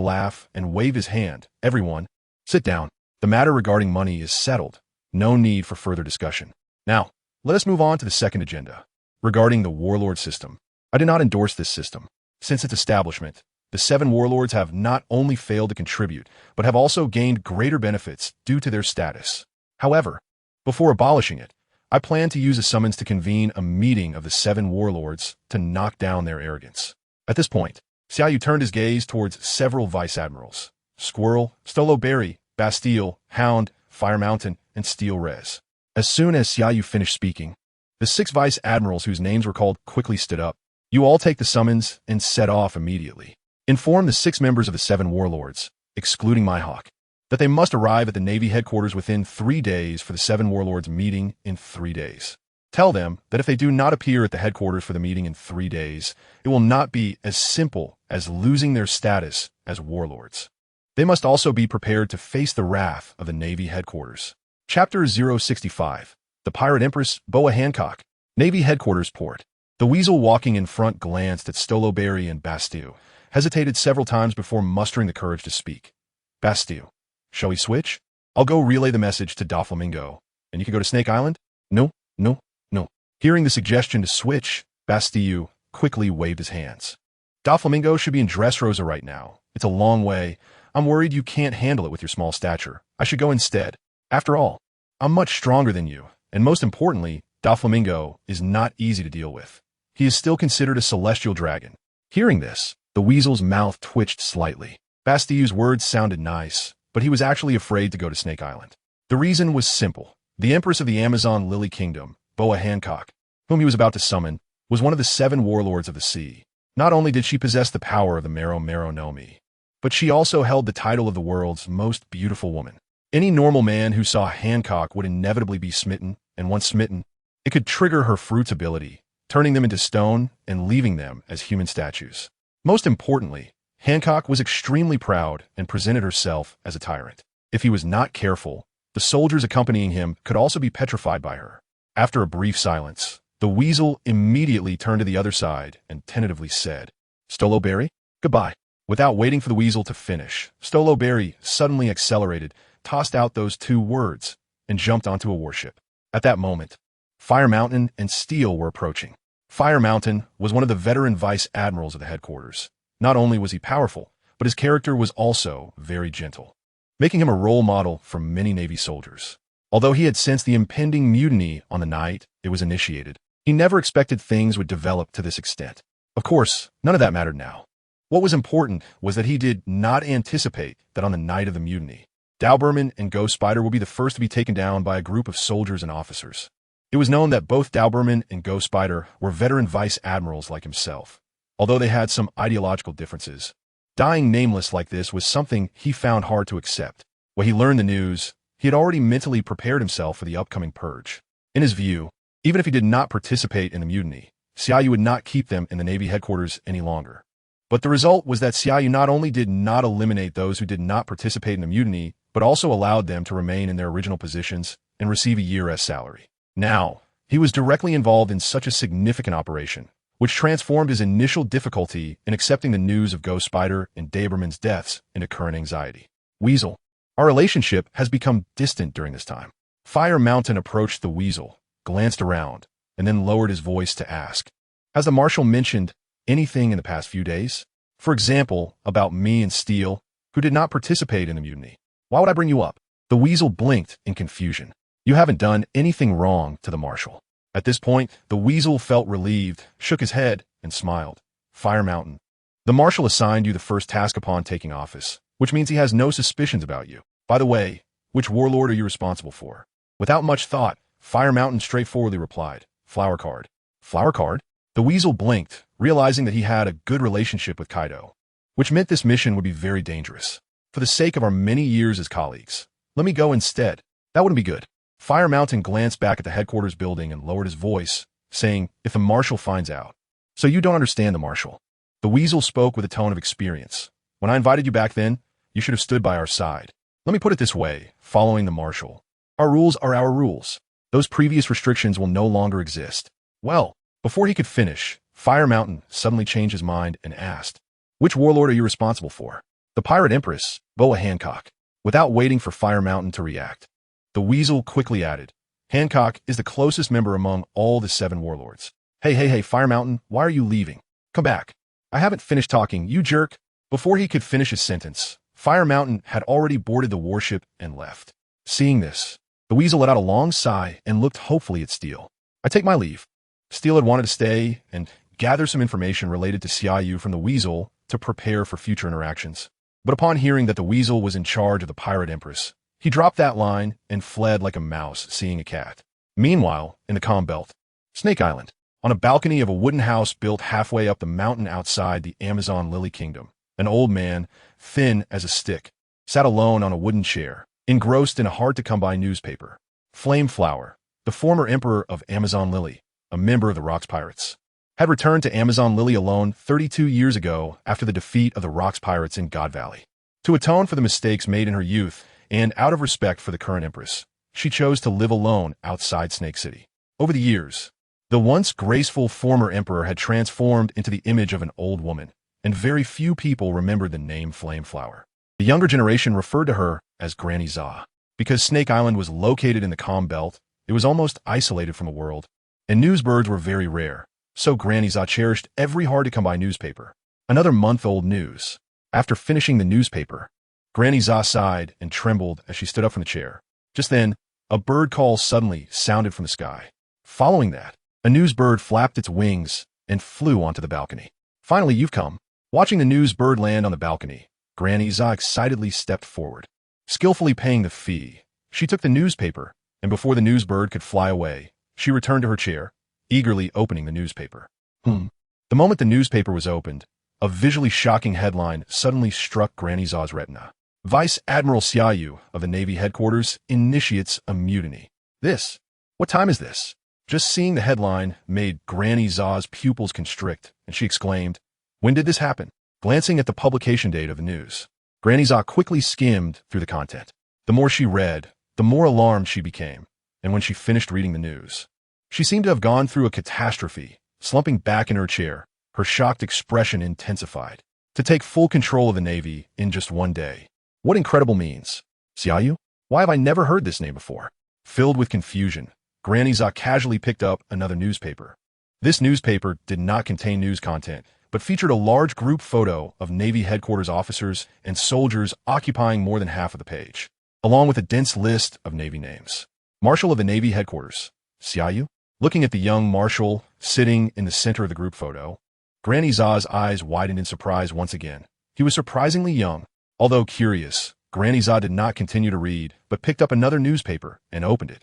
laugh and waved his hand. Everyone, sit down. The matter regarding money is settled. No need for further discussion. Now, let us move on to the second agenda. Regarding the warlord system, I do not endorse this system. Since its establishment, the 7 warlords have not only failed to contribute, but have also gained greater benefits due to their status. However, before abolishing it, I plan to use a summons to convene a meeting of the 7 warlords to knock down their arrogance. At this point, Xia Yu turned his gaze towards several vice-admirals: Squirrel, Stolo Berry, Bastille, Hound, Fire Mountain, and Steel Res. As soon as Xia Yu finished speaking, the 6 vice-admirals whose names were called quickly stood up. You all take the summons and set off immediately. Inform the 6 members of the 7 warlords, excluding Mihawk, that they must arrive at the Navy headquarters within 3 days for the 7 warlords meeting in 3 days. Tell them that if they do not appear at the headquarters for the meeting in 3 days, it will not be as simple as losing their status as warlords. They must also be prepared to face the wrath of the Navy headquarters. Chapter 065. The Pirate Empress, Boa Hancock. Navy Headquarters Port. The weasel walking in front glanced at Stoloberry and Bastille, hesitated several times before mustering the courage to speak. Bastille. Shall we switch? I'll go relay the message to Doflamingo, and you can go to Snake Island? No, no, no. Hearing the suggestion to switch, Bastille quickly waved his hands. Doflamingo should be in Dressrosa right now. It's a long way. I'm worried you can't handle it with your small stature. I should go instead. After all, I'm much stronger than you, and most importantly, Doflamingo is not easy to deal with. He is still considered a celestial dragon. Hearing this, the weasel's mouth twitched slightly. Bastille's words sounded nice, but he was actually afraid to go to Snake Island. The reason was simple. The Empress of the Amazon Lily Kingdom, Boa Hancock, whom he was about to summon, was one of the 7 warlords of the sea. Not only did she possess the power of the Mero Mero no Mi, but she also held the title of the world's most beautiful woman. Any normal man who saw Hancock would inevitably be smitten, and once smitten, it could trigger her fruit's ability, turning them into stone and leaving them as human statues. Most importantly, Hancock was extremely proud and presented herself as a tyrant. If he was not careful, the soldiers accompanying him could also be petrified by her. After a brief silence, the weasel immediately turned to the other side and tentatively said, Stoloberry, goodbye. Without waiting for the weasel to finish, Stoloberry suddenly accelerated, tossed out those 2 words, and jumped onto a warship. At that moment, Fire Mountain and Steel were approaching. Fire Mountain was one of the veteran vice admirals of the headquarters. Not only was he powerful, but his character was also very gentle, making him a role model for many Navy soldiers. Although he had sensed the impending mutiny on the night it was initiated, he never expected things would develop to this extent. Of course, none of that mattered now. What was important was that he did not anticipate that on the night of the mutiny, Dauberman and Ghost Spider would be the first to be taken down by a group of soldiers and officers. It was known that both Dauberman and Ghost Spider were veteran vice admirals like himself. Although they had some ideological differences, dying nameless like this was something he found hard to accept. When he learned the news, he had already mentally prepared himself for the upcoming purge. In his view, even if he did not participate in the mutiny, Xia Yu would not keep them in the Navy headquarters any longer. But the result was that Xia Yu not only did not eliminate those who did not participate in the mutiny, but also allowed them to remain in their original positions and receive a year's salary. Now, he was directly involved in such a significant operation, which transformed his initial difficulty in accepting the news of Ghost Spider and Dauberman's deaths into current anxiety. Weasel, our relationship has become distant during this time. Fire Mountain approached the weasel, glanced around, and then lowered his voice to ask, has the Marshal mentioned anything in the past few days? For example, about me and Steel, who did not participate in the mutiny. Why would I bring you up? The weasel blinked in confusion. You haven't done anything wrong to the Marshal. At this point, the weasel felt relieved, shook his head, and smiled. Fire Mountain. The Marshal assigned you the first task upon taking office, which means he has no suspicions about you. By the way, which warlord are you responsible for? Without much thought, Fire Mountain straightforwardly replied, Flower Card. Flower Card? The weasel blinked, realizing that he had a good relationship with Kaido, which meant this mission would be very dangerous. For the sake of our many years as colleagues, let me go instead. That wouldn't be good. Fire Mountain glanced back at the headquarters building and lowered his voice, saying, if the Marshal finds out. So you don't understand the Marshal. The weasel spoke with a tone of experience. When I invited you back then, you should have stood by our side. Let me put it this way, following the Marshal. Our rules are our rules. Those previous restrictions will no longer exist. Well, before he could finish, Fire Mountain suddenly changed his mind and asked, which warlord are you responsible for? The Pirate Empress, Boa Hancock. Without waiting for Fire Mountain to react, the weasel quickly added, Hancock is the closest member among all the 7 warlords. Hey, Fire Mountain, why are you leaving? Come back. I haven't finished talking, you jerk. Before he could finish his sentence, Fire Mountain had already boarded the warship and left. Seeing this, the weasel let out a long sigh and looked hopefully at Steel. I take my leave. Steel had wanted to stay and gather some information related to Xia Yu from the weasel to prepare for future interactions. But upon hearing that the weasel was in charge of the Pirate Empress, he dropped that line and fled like a mouse seeing a cat. Meanwhile, in the calm belt, Snake Island, on a balcony of a wooden house built halfway up the mountain outside the Amazon Lily Kingdom, an old man, thin as a stick, sat alone on a wooden chair, engrossed in a hard-to-come-by newspaper. Flameflower, the former emperor of Amazon Lily, a member of the Rocks Pirates, had returned to Amazon Lily alone 32 years ago after the defeat of the Rocks Pirates in God Valley. To atone for the mistakes made in her youth, and out of respect for the current empress, she chose to live alone outside Snake City. Over the years, the once graceful former emperor had transformed into the image of an old woman, and very few people remembered the name Flameflower. The younger generation referred to her as Granny Xia. Because Snake Island was located in the Calm Belt, it was almost isolated from the world, and newsbirds were very rare, so Granny Xia cherished every hard-to-come-by newspaper. Another month-old news. After finishing the newspaper, Granny Xia sighed and trembled as she stood up from the chair. Just then, a bird call suddenly sounded from the sky. Following that, a newsbird flapped its wings and flew onto the balcony. Finally, you've come. Watching the newsbird land on the balcony, Granny Xia excitedly stepped forward. Skillfully paying the fee, she took the newspaper, and before the newsbird could fly away, she returned to her chair, eagerly opening the newspaper. The moment the newspaper was opened, a visually shocking headline suddenly struck Granny Xia's retina. Vice Admiral Xia Yu of the Navy headquarters initiates a mutiny. This? What time is this? Just seeing the headline made Granny Xia's pupils constrict, and she exclaimed, "When did this happen?" Glancing at the publication date of the news, Granny Xia quickly skimmed through the content. The more she read, the more alarmed she became, and when she finished reading the news, she seemed to have gone through a catastrophe. Slumping back in her chair, her shocked expression intensified. To take full control of the Navy in just one day. What incredible means? Xia Yu? Why have I never heard this name before? Filled with confusion, Granny Xia casually picked up another newspaper. This newspaper did not contain news content, but featured a large group photo of Navy headquarters officers and soldiers occupying more than half of the page, along with a dense list of Navy names. Marshal of the Navy headquarters, Xia Yu? Looking at the young Marshal sitting in the center of the group photo, Granny Xia's eyes widened in surprise once again. He was surprisingly young. Although curious, Granny Xia did not continue to read, but picked up another newspaper and opened it.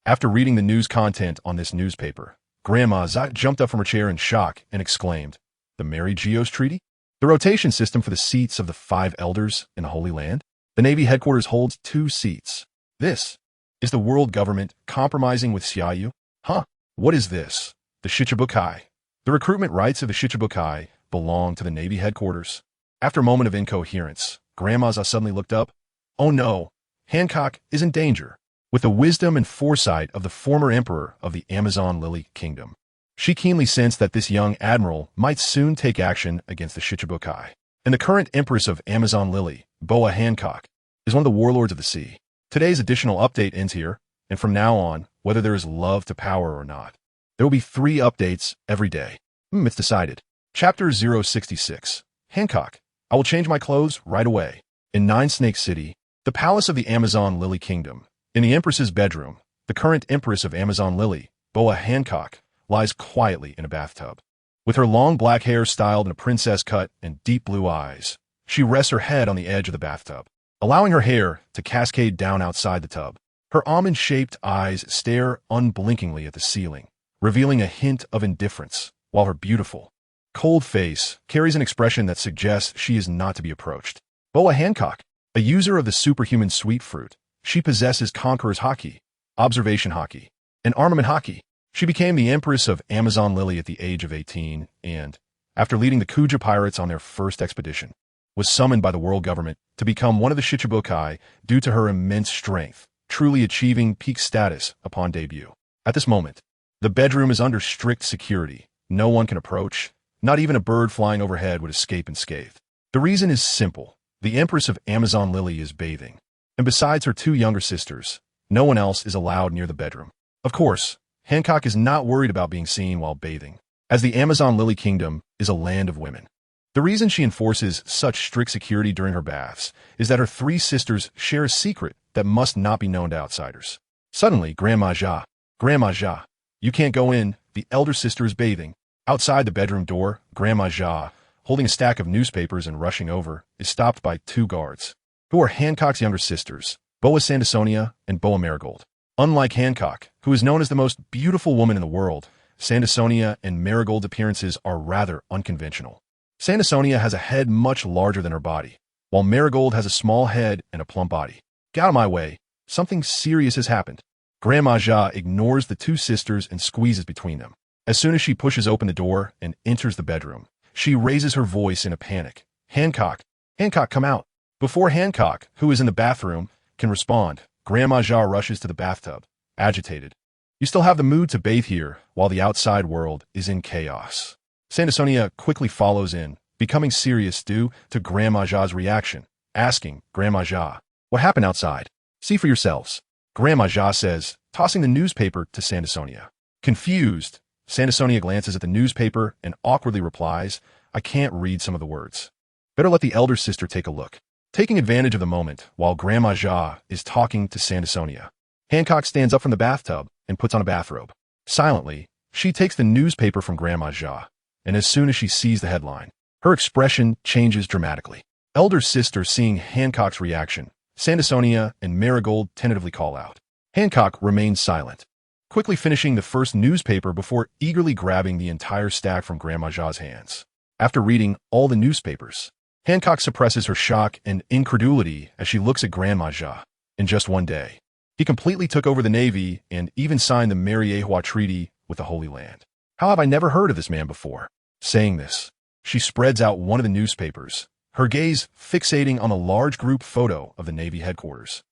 After reading the news content on this newspaper, Grandma Xia jumped up from her chair in shock and exclaimed, "The Mary Geo's Treaty? The rotation system for the seats of the 5 elders in the Holy Land? The Navy headquarters holds 2 seats. This is the world government compromising with Xia Yu? Huh? What is this? The Shichibukai. The recruitment rights of the Shichibukai belong to the Navy headquarters." After a moment of incoherence, Grandma Xia suddenly looked up. Oh no, Hancock is in danger. With the wisdom and foresight of the former emperor of the Amazon Lily Kingdom, she keenly sensed that this young admiral might soon take action against the Shichibukai. And the current empress of Amazon Lily, Boa Hancock, is one of the warlords of the sea. Today's additional update ends here, and from now on, whether there is love to power or not, there will be 3 updates every day. It's decided. Chapter 066. Hancock. I will change my clothes right away. In 9 Snake City, the palace of the Amazon Lily Kingdom, in the Empress's bedroom, the current Empress of Amazon Lily, Boa Hancock, lies quietly in a bathtub. With her long black hair styled in a princess cut and deep blue eyes, she rests her head on the edge of the bathtub, allowing her hair to cascade down outside the tub. Her almond-shaped eyes stare unblinkingly at the ceiling, revealing a hint of indifference, while her beautiful, cold face carries an expression that suggests she is not to be approached. Boa Hancock, a user of the superhuman sweet fruit, she possesses Conqueror's Haki, Observation Haki, and Armament Haki. She became the Empress of Amazon Lily at the age of 18 and, after leading the Kuja pirates on their first expedition, was summoned by the world government to become one of the Shichibukai due to her immense strength, truly achieving peak status upon debut. At this moment, the bedroom is under strict security. No one can approach. Not even a bird flying overhead would escape unscathed. The reason is simple. The Empress of Amazon Lily is bathing, and besides her 2 younger sisters, no one else is allowed near the bedroom. Of course, Hancock is not worried about being seen while bathing, as the Amazon Lily Kingdom is a land of women. The reason she enforces such strict security during her baths is that her 3 sisters share a secret that must not be known to outsiders. Suddenly, Grandma Xia, you can't go in, the elder sister is bathing. Outside the bedroom door, Grandma Xia, holding a stack of newspapers and rushing over, is stopped by 2 guards, who are Hancock's younger sisters, Boa Sandersonia and Boa Marigold. Unlike Hancock, who is known as the most beautiful woman in the world, Sandersonia and Marigold's appearances are rather unconventional. Sandersonia has a head much larger than her body, while Marigold has a small head and a plump body. Get out of my way. Something serious has happened. Grandma Xia ignores the two sisters and squeezes between them. As soon as she pushes open the door and enters the bedroom, she raises her voice in a panic. Hancock! Hancock, come out! Before Hancock, who is in the bathroom, can respond, Grandma Xia rushes to the bathtub, agitated. You still have the mood to bathe here while the outside world is in chaos. Sansonia quickly follows in, becoming serious due to Grandma Xia's reaction, asking Grandma Xia, what happened outside? See for yourselves. Grandma Xia says, tossing the newspaper to Sansonia. Confused, Sansonia glances at the newspaper and awkwardly replies, I can't read some of the words. Better let the elder sister take a look. Taking advantage of the moment while Grandma Xia is talking to Sansonia, Hancock stands up from the bathtub and puts on a bathrobe. Silently, she takes the newspaper from Grandma Xia, and as soon as she sees the headline, her expression changes dramatically. Elder sister seeing Hancock's reaction, Sansonia and Marigold tentatively call out. Hancock remains silent, quickly finishing the first newspaper before eagerly grabbing the entire stack from Grandma Xia's hands. After reading all the newspapers, Hancock suppresses her shock and incredulity as she looks at Grandma Xia. In just one day, he completely took over the Navy and even signed the Marineford Treaty with the Holy Land. How have I never heard of this man before? Saying this, she spreads out one of the newspapers, her gaze fixating on a large group photo of the Navy headquarters.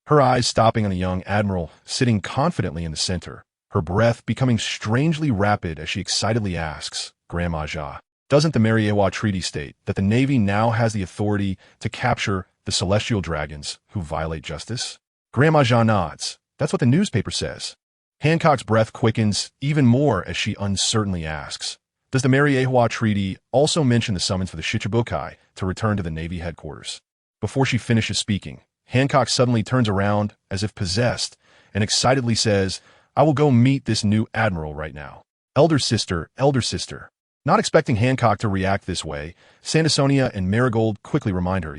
Her eyes stopping on the young admiral sitting confidently in the center, her breath becoming strangely rapid as she excitedly asks, Grandma Xia, doesn't the Marineford Treaty state that the Navy now has the authority to capture the celestial dragons who violate justice? Grandma Xia nods. That's what the newspaper says. Hancock's breath quickens even more as she uncertainly asks, does the Marineford Treaty also mention the summons for the Shichibukai to return to the Navy headquarters? Before she finishes speaking, Hancock suddenly turns around as if possessed and excitedly says, I will go meet this new admiral right now. Elder sister, elder sister. Not expecting Hancock to react this way, Sansonia and Marigold quickly remind her,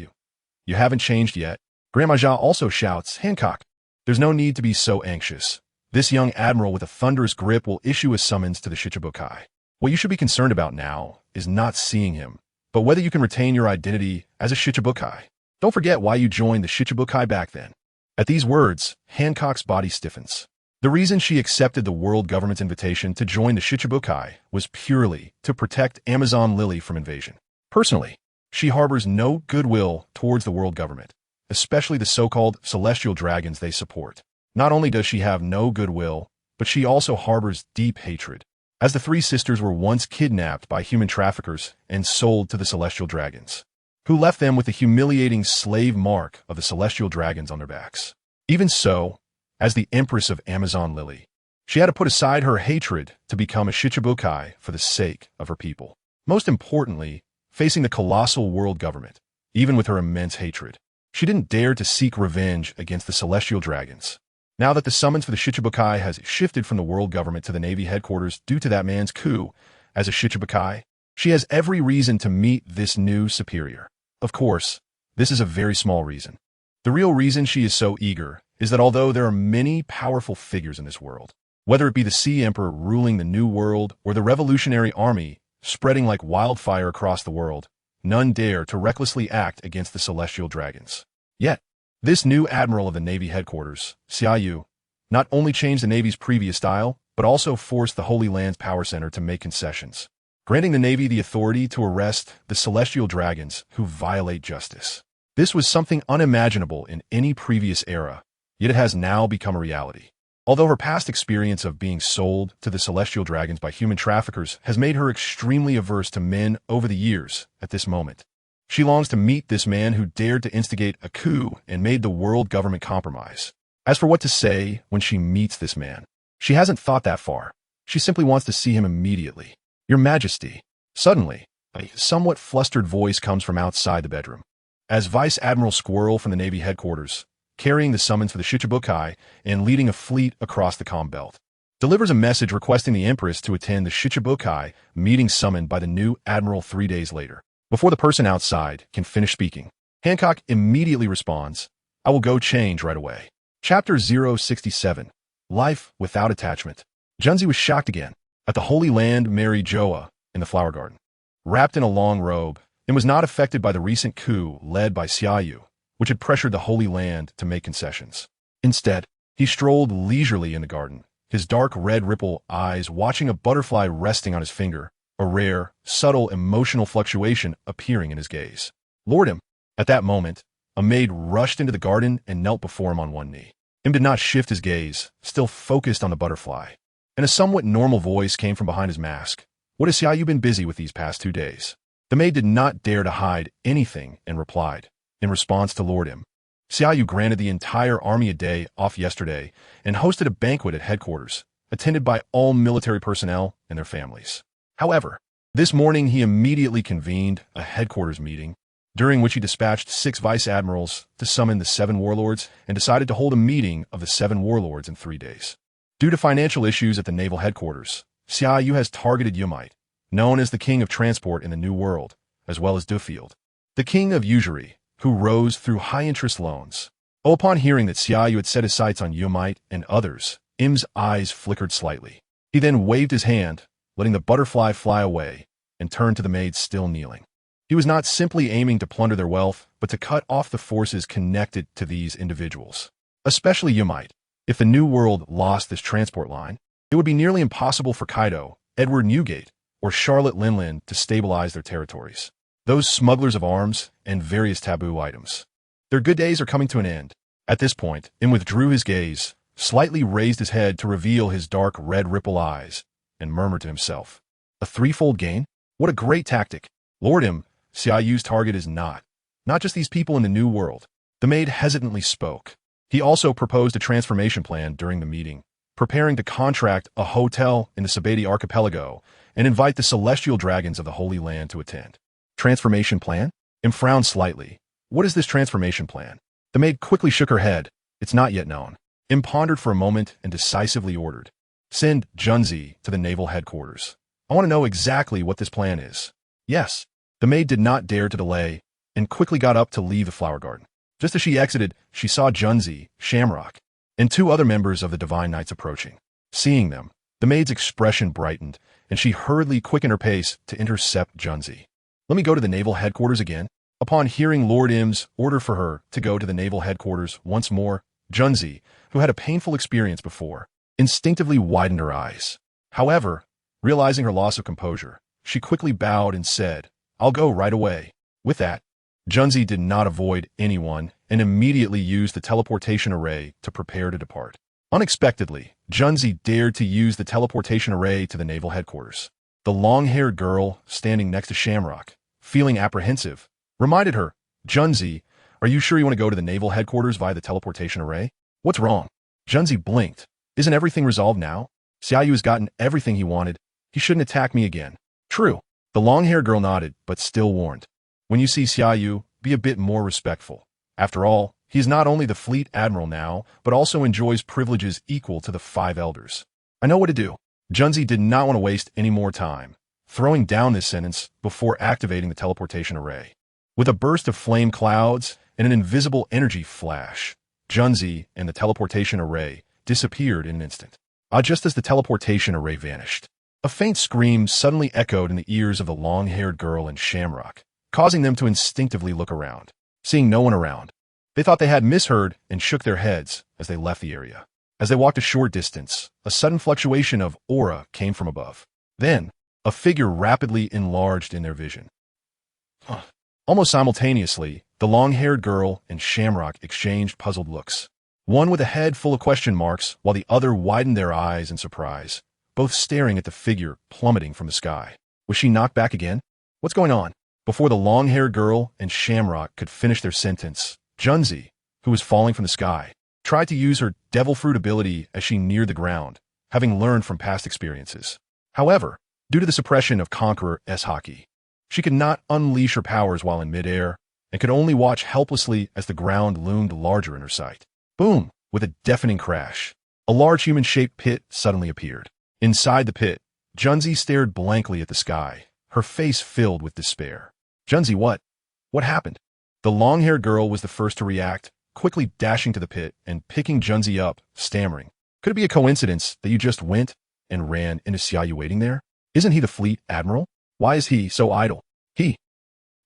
You haven't changed yet. Grandma Xia also shouts, Hancock, there's no need to be so anxious. This young admiral with a thunderous grip will issue a summons to the Shichibukai. What you should be concerned about now is not seeing him, but whether you can retain your identity as a Shichibukai. Don't forget why you joined the Shichibukai back then. At these words, Hancock's body stiffens. The reason she accepted the world government's invitation to join the Shichibukai was purely to protect Amazon Lily from invasion. Personally, she harbors no goodwill towards the world government, especially the so-called celestial dragons they support. Not only does she have no goodwill, but she also harbors deep hatred, as the three sisters were once kidnapped by human traffickers and sold to the celestial dragons, who left them with the humiliating slave mark of the celestial dragons on their backs. Even so, as the Empress of Amazon Lily, she had to put aside her hatred to become a Shichibukai for the sake of her people. Most importantly, facing the colossal world government, even with her immense hatred, she didn't dare to seek revenge against the celestial dragons. Now that the summons for the Shichibukai has shifted from the world government to the Navy headquarters due to that man's coup as a Shichibukai, she has every reason to meet this new superior. Of course, this is a very small reason. The real reason she is so eager is that although there are many powerful figures in this world, whether it be the Sea Emperor ruling the New World or the Revolutionary Army spreading like wildfire across the world, none dare to recklessly act against the celestial dragons. Yet, this new admiral of the Navy headquarters, Xia Yu, not only changed the Navy's previous style, but also forced the Holy Land's power center to make concessions, granting the Navy the authority to arrest the celestial dragons who violate justice. This was something unimaginable in any previous era, yet it has now become a reality. Although her past experience of being sold to the celestial dragons by human traffickers has made her extremely averse to men over the years, at this moment, she longs to meet this man who dared to instigate a coup and made the world government compromise. As for what to say when she meets this man, she hasn't thought that far. She simply wants to see him immediately. Your Majesty. Suddenly, a somewhat flustered voice comes from outside the bedroom. As Vice Admiral Squirrel from the Navy headquarters, carrying the summons for the Shichibukai and leading a fleet across the comm belt, delivers a message requesting the Empress to attend the Shichibukai meeting summoned by the new Admiral 3 days later. Before the person outside can finish speaking, Hancock immediately responds, I will go change right away. Chapter 067, Life Without Attachment. Junzi was shocked again. At the Holy Land, Mary Joa, in the flower garden. Wrapped in a long robe, and was not affected by the recent coup led by Xia Yu, which had pressured the Holy Land to make concessions. Instead, he strolled leisurely in the garden, his dark red ripple eyes watching a butterfly resting on his finger, a rare, subtle emotional fluctuation appearing in his gaze. Lord him. At that moment, a maid rushed into the garden and knelt before him on one knee. Him did not shift his gaze, still focused on the butterfly, and a somewhat normal voice came from behind his mask. What has Xia Yu been busy with these past 2 days? The maid did not dare to hide anything and replied, in response to Lord him. Xia Yu granted the entire army a day off yesterday and hosted a banquet at headquarters, attended by all military personnel and their families. However, this morning he immediately convened a headquarters meeting, during which he dispatched 6 vice admirals to summon the 7 warlords and decided to hold a meeting of the 7 warlords in 3 days. Due to financial issues at the naval headquarters, Xia Yu has targeted Yumite, known as the king of transport in the New World, as well as Duffield, the king of usury, who rose through high-interest loans. Upon hearing that Xia Yu had set his sights on Yumite and others, Im's eyes flickered slightly. He then waved his hand, letting the butterfly fly away, and turned to the maids still kneeling. He was not simply aiming to plunder their wealth, but to cut off the forces connected to these individuals, especially Yumite. If the New World lost this transport line, it would be nearly impossible for Kaido, Edward Newgate, or Charlotte Linlin to stabilize their territories. Those smugglers of arms and various taboo items. Their good days are coming to an end. At this point, Im withdrew his gaze, slightly raised his head to reveal his dark red ripple eyes, and murmured to himself, "A threefold gain? What a great tactic! Lord Im, Xia Yu's target is not just these people in the New World." The maid hesitantly spoke. He also proposed a transformation plan during the meeting, preparing to contract a hotel in the Sabati archipelago and invite the celestial dragons of the Holy Land to attend. Transformation plan? Im frowned slightly. What is this transformation plan? The maid quickly shook her head. It's not yet known. Im pondered for a moment and decisively ordered, "Send Junzi to the naval headquarters. I want to know exactly what this plan is." Yes. The maid did not dare to delay and quickly got up to leave the flower garden. Just as she exited, she saw Junzi, Shamrock, and 2 other members of the Divine Knights approaching. Seeing them, the maid's expression brightened, and she hurriedly quickened her pace to intercept Junzi. "Let me go to the naval headquarters again." Upon hearing Lord Im's order for her to go to the naval headquarters once more, Junzi, who had a painful experience before, instinctively widened her eyes. However, realizing her loss of composure, she quickly bowed and said, "I'll go right away." With that, Junzi did not avoid anyone and immediately used the teleportation array to prepare to depart. Unexpectedly, Junzi dared to use the teleportation array to the naval headquarters. The long-haired girl, standing next to Shamrock, feeling apprehensive, reminded her, "Junzi, are you sure you want to go to the naval headquarters via the teleportation array? What's wrong?" Junzi blinked. "Isn't everything resolved now? Xia Yu has gotten everything he wanted. He shouldn't attack me again." "True." The long-haired girl nodded, but still warned, "When you see Xia Yu, be a bit more respectful. After all, he is not only the fleet admiral now, but also enjoys privileges equal to the 5 elders." "I know what to do." Junzi did not want to waste any more time, throwing down this sentence before activating the teleportation array. With a burst of flame clouds and an invisible energy flash, Junzi and the teleportation array disappeared in an instant. Just as the teleportation array vanished, a faint scream suddenly echoed in the ears of the long-haired girl and Shamrock, causing them to instinctively look around. Seeing no one around, they thought they had misheard and shook their heads as they left the area. As they walked a short distance, a sudden fluctuation of aura came from above. Then, a figure rapidly enlarged in their vision. Almost simultaneously, the long-haired girl and Shamrock exchanged puzzled looks, one with a head full of question marks while the other widened their eyes in surprise, both staring at the figure plummeting from the sky. Was she knocked back again? What's going on? Before the long-haired girl and Shamrock could finish their sentence, Junzi, who was falling from the sky, tried to use her devil fruit ability as she neared the ground, having learned from past experiences. However, due to the suppression of Conqueror S. Haki, she could not unleash her powers while in midair, and could only watch helplessly as the ground loomed larger in her sight. Boom! With a deafening crash, a large human-shaped pit suddenly appeared. Inside the pit, Junzi stared blankly at the sky, her face filled with despair. "Junzi, what? What happened?" The long-haired girl was the first to react, quickly dashing to the pit and picking Junzi up, stammering, "Could it be a coincidence that you just went and ran into Xia Yu waiting there? Isn't he the fleet admiral? Why is he so idle?"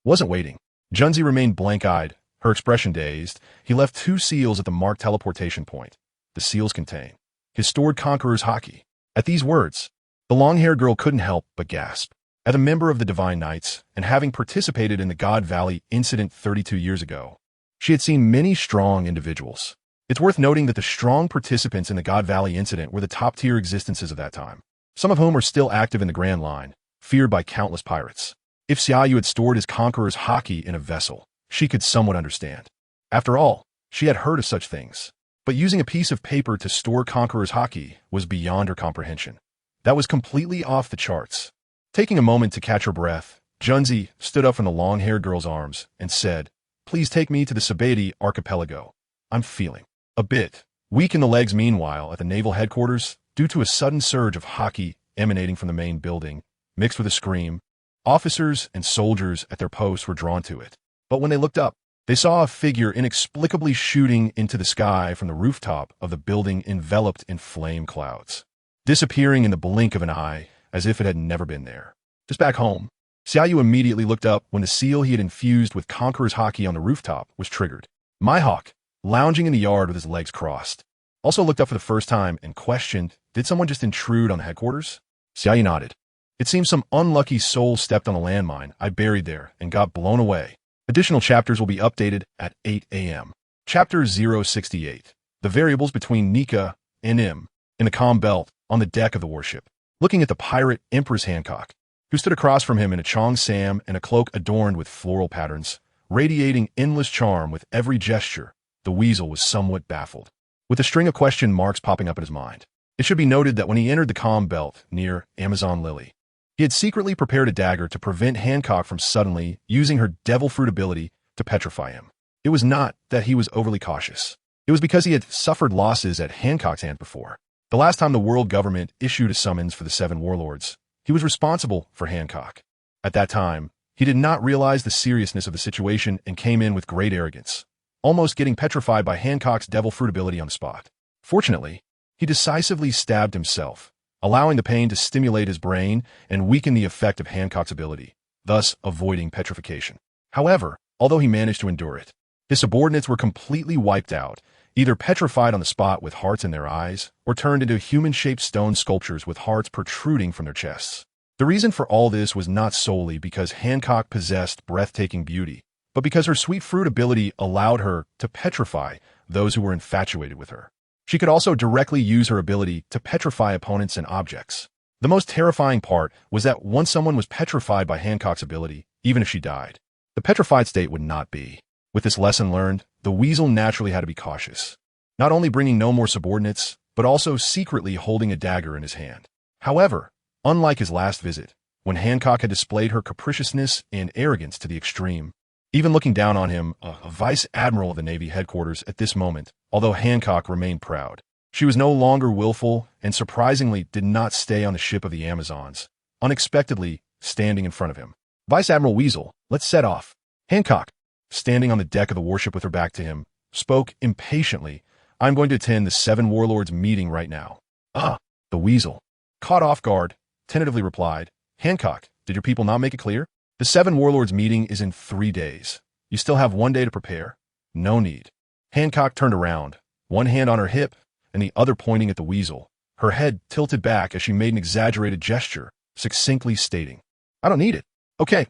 wasn't waiting. Junzi remained blank-eyed, her expression dazed. He left 2 seals at the marked teleportation point. The seals contained his stored Conqueror's Haki. At these words, the long-haired girl couldn't help but gasp. As a member of the Divine Knights, and having participated in the God Valley incident 32 years ago, she had seen many strong individuals. It's worth noting that the strong participants in the God Valley incident were the top-tier existences of that time, some of whom are still active in the Grand Line, feared by countless pirates. If Xia Yu had stored his Conqueror's Haki in a vessel, she could somewhat understand. After all, she had heard of such things. But using a piece of paper to store Conqueror's Haki was beyond her comprehension. That was completely off the charts. Taking a moment to catch her breath, Junzi stood up from the long-haired girl's arms and said, "Please take me to the Sabeti archipelago. I'm feeling a bit weak in the legs." Meanwhile, at the naval headquarters, due to a sudden surge of Haki emanating from the main building, mixed with a scream, officers and soldiers at their posts were drawn to it. But when they looked up, they saw a figure inexplicably shooting into the sky from the rooftop of the building enveloped in flame clouds, disappearing in the blink of an eye as if it had never been there. Just back home, Xia Yu immediately looked up when the seal he had infused with Conqueror's Haki on the rooftop was triggered. Mihawk, lounging in the yard with his legs crossed, also looked up for the first time and questioned, "Did someone just intrude on the headquarters?" Xia Yu nodded. "It seems some unlucky soul stepped on a landmine I buried there and got blown away." Additional chapters will be updated at 8 a.m. Chapter 068. The variables between Nika and Im in the calm belt on the deck of the warship, looking at the pirate Empress Hancock, who stood across from him in a Chong Sam and a cloak adorned with floral patterns, radiating endless charm with every gesture. The weasel was somewhat baffled, with a string of question marks popping up in his mind. It should be noted that when he entered the calm belt near Amazon Lily, he had secretly prepared a dagger to prevent Hancock from suddenly using her devil fruit ability to petrify him. It was not that he was overly cautious. It was because he had suffered losses at Hancock's hand before. The last time the world government issued a summons for the 7 warlords, he was responsible for Hancock. At that time, he did not realize the seriousness of the situation and came in with great arrogance, almost getting petrified by Hancock's devil fruit ability on the spot. Fortunately, he decisively stabbed himself, allowing the pain to stimulate his brain and weaken the effect of Hancock's ability, thus avoiding petrification. However, although he managed to endure it, his subordinates were completely wiped out, either petrified on the spot with hearts in their eyes, or turned into human-shaped stone sculptures with hearts protruding from their chests. The reason for all this was not solely because Hancock possessed breathtaking beauty, but because her sweet fruit ability allowed her to petrify those who were infatuated with her. She could also directly use her ability to petrify opponents and objects. The most terrifying part was that once someone was petrified by Hancock's ability, even if she died, the petrified state would not be. With this lesson learned, the weasel naturally had to be cautious, not only bringing no more subordinates, but also secretly holding a dagger in his hand. However, unlike his last visit, when Hancock had displayed her capriciousness and arrogance to the extreme, even looking down on him, a vice admiral of the Navy headquarters at this moment, although Hancock remained proud, she was no longer willful and surprisingly did not stay on the ship of the Amazons, unexpectedly standing in front of him. "Vice Admiral Weasel, let's set off." Hancock, standing on the deck of the warship with her back to him, spoke impatiently. "I'm going to attend the 7 warlords meeting right now." "Ah," the weasel, caught off guard, tentatively replied, "Hancock, did your people not make it clear? The 7 warlords meeting is in 3 days. You still have 1 day to prepare. No need." Hancock turned around, one hand on her hip and the other pointing at the weasel, her head tilted back as she made an exaggerated gesture, succinctly stating, "I don't need it." Okay.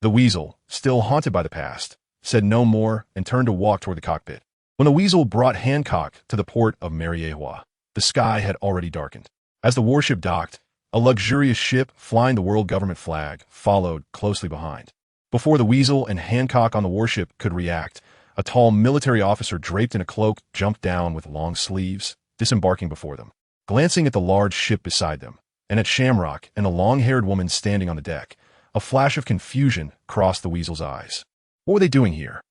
The weasel, still haunted by the past, said no more and turned to walk toward the cockpit. When the weasel brought Hancock to the port of Mariewa, the sky had already darkened. As the warship docked, a luxurious ship flying the world government flag followed closely behind. Before the weasel and Hancock on the warship could react, a tall military officer draped in a cloak jumped down with long sleeves, disembarking before them. Glancing at the large ship beside them, and at Shamrock and the long-haired woman standing on the deck, a flash of confusion crossed the weasel's eyes. What were they doing here?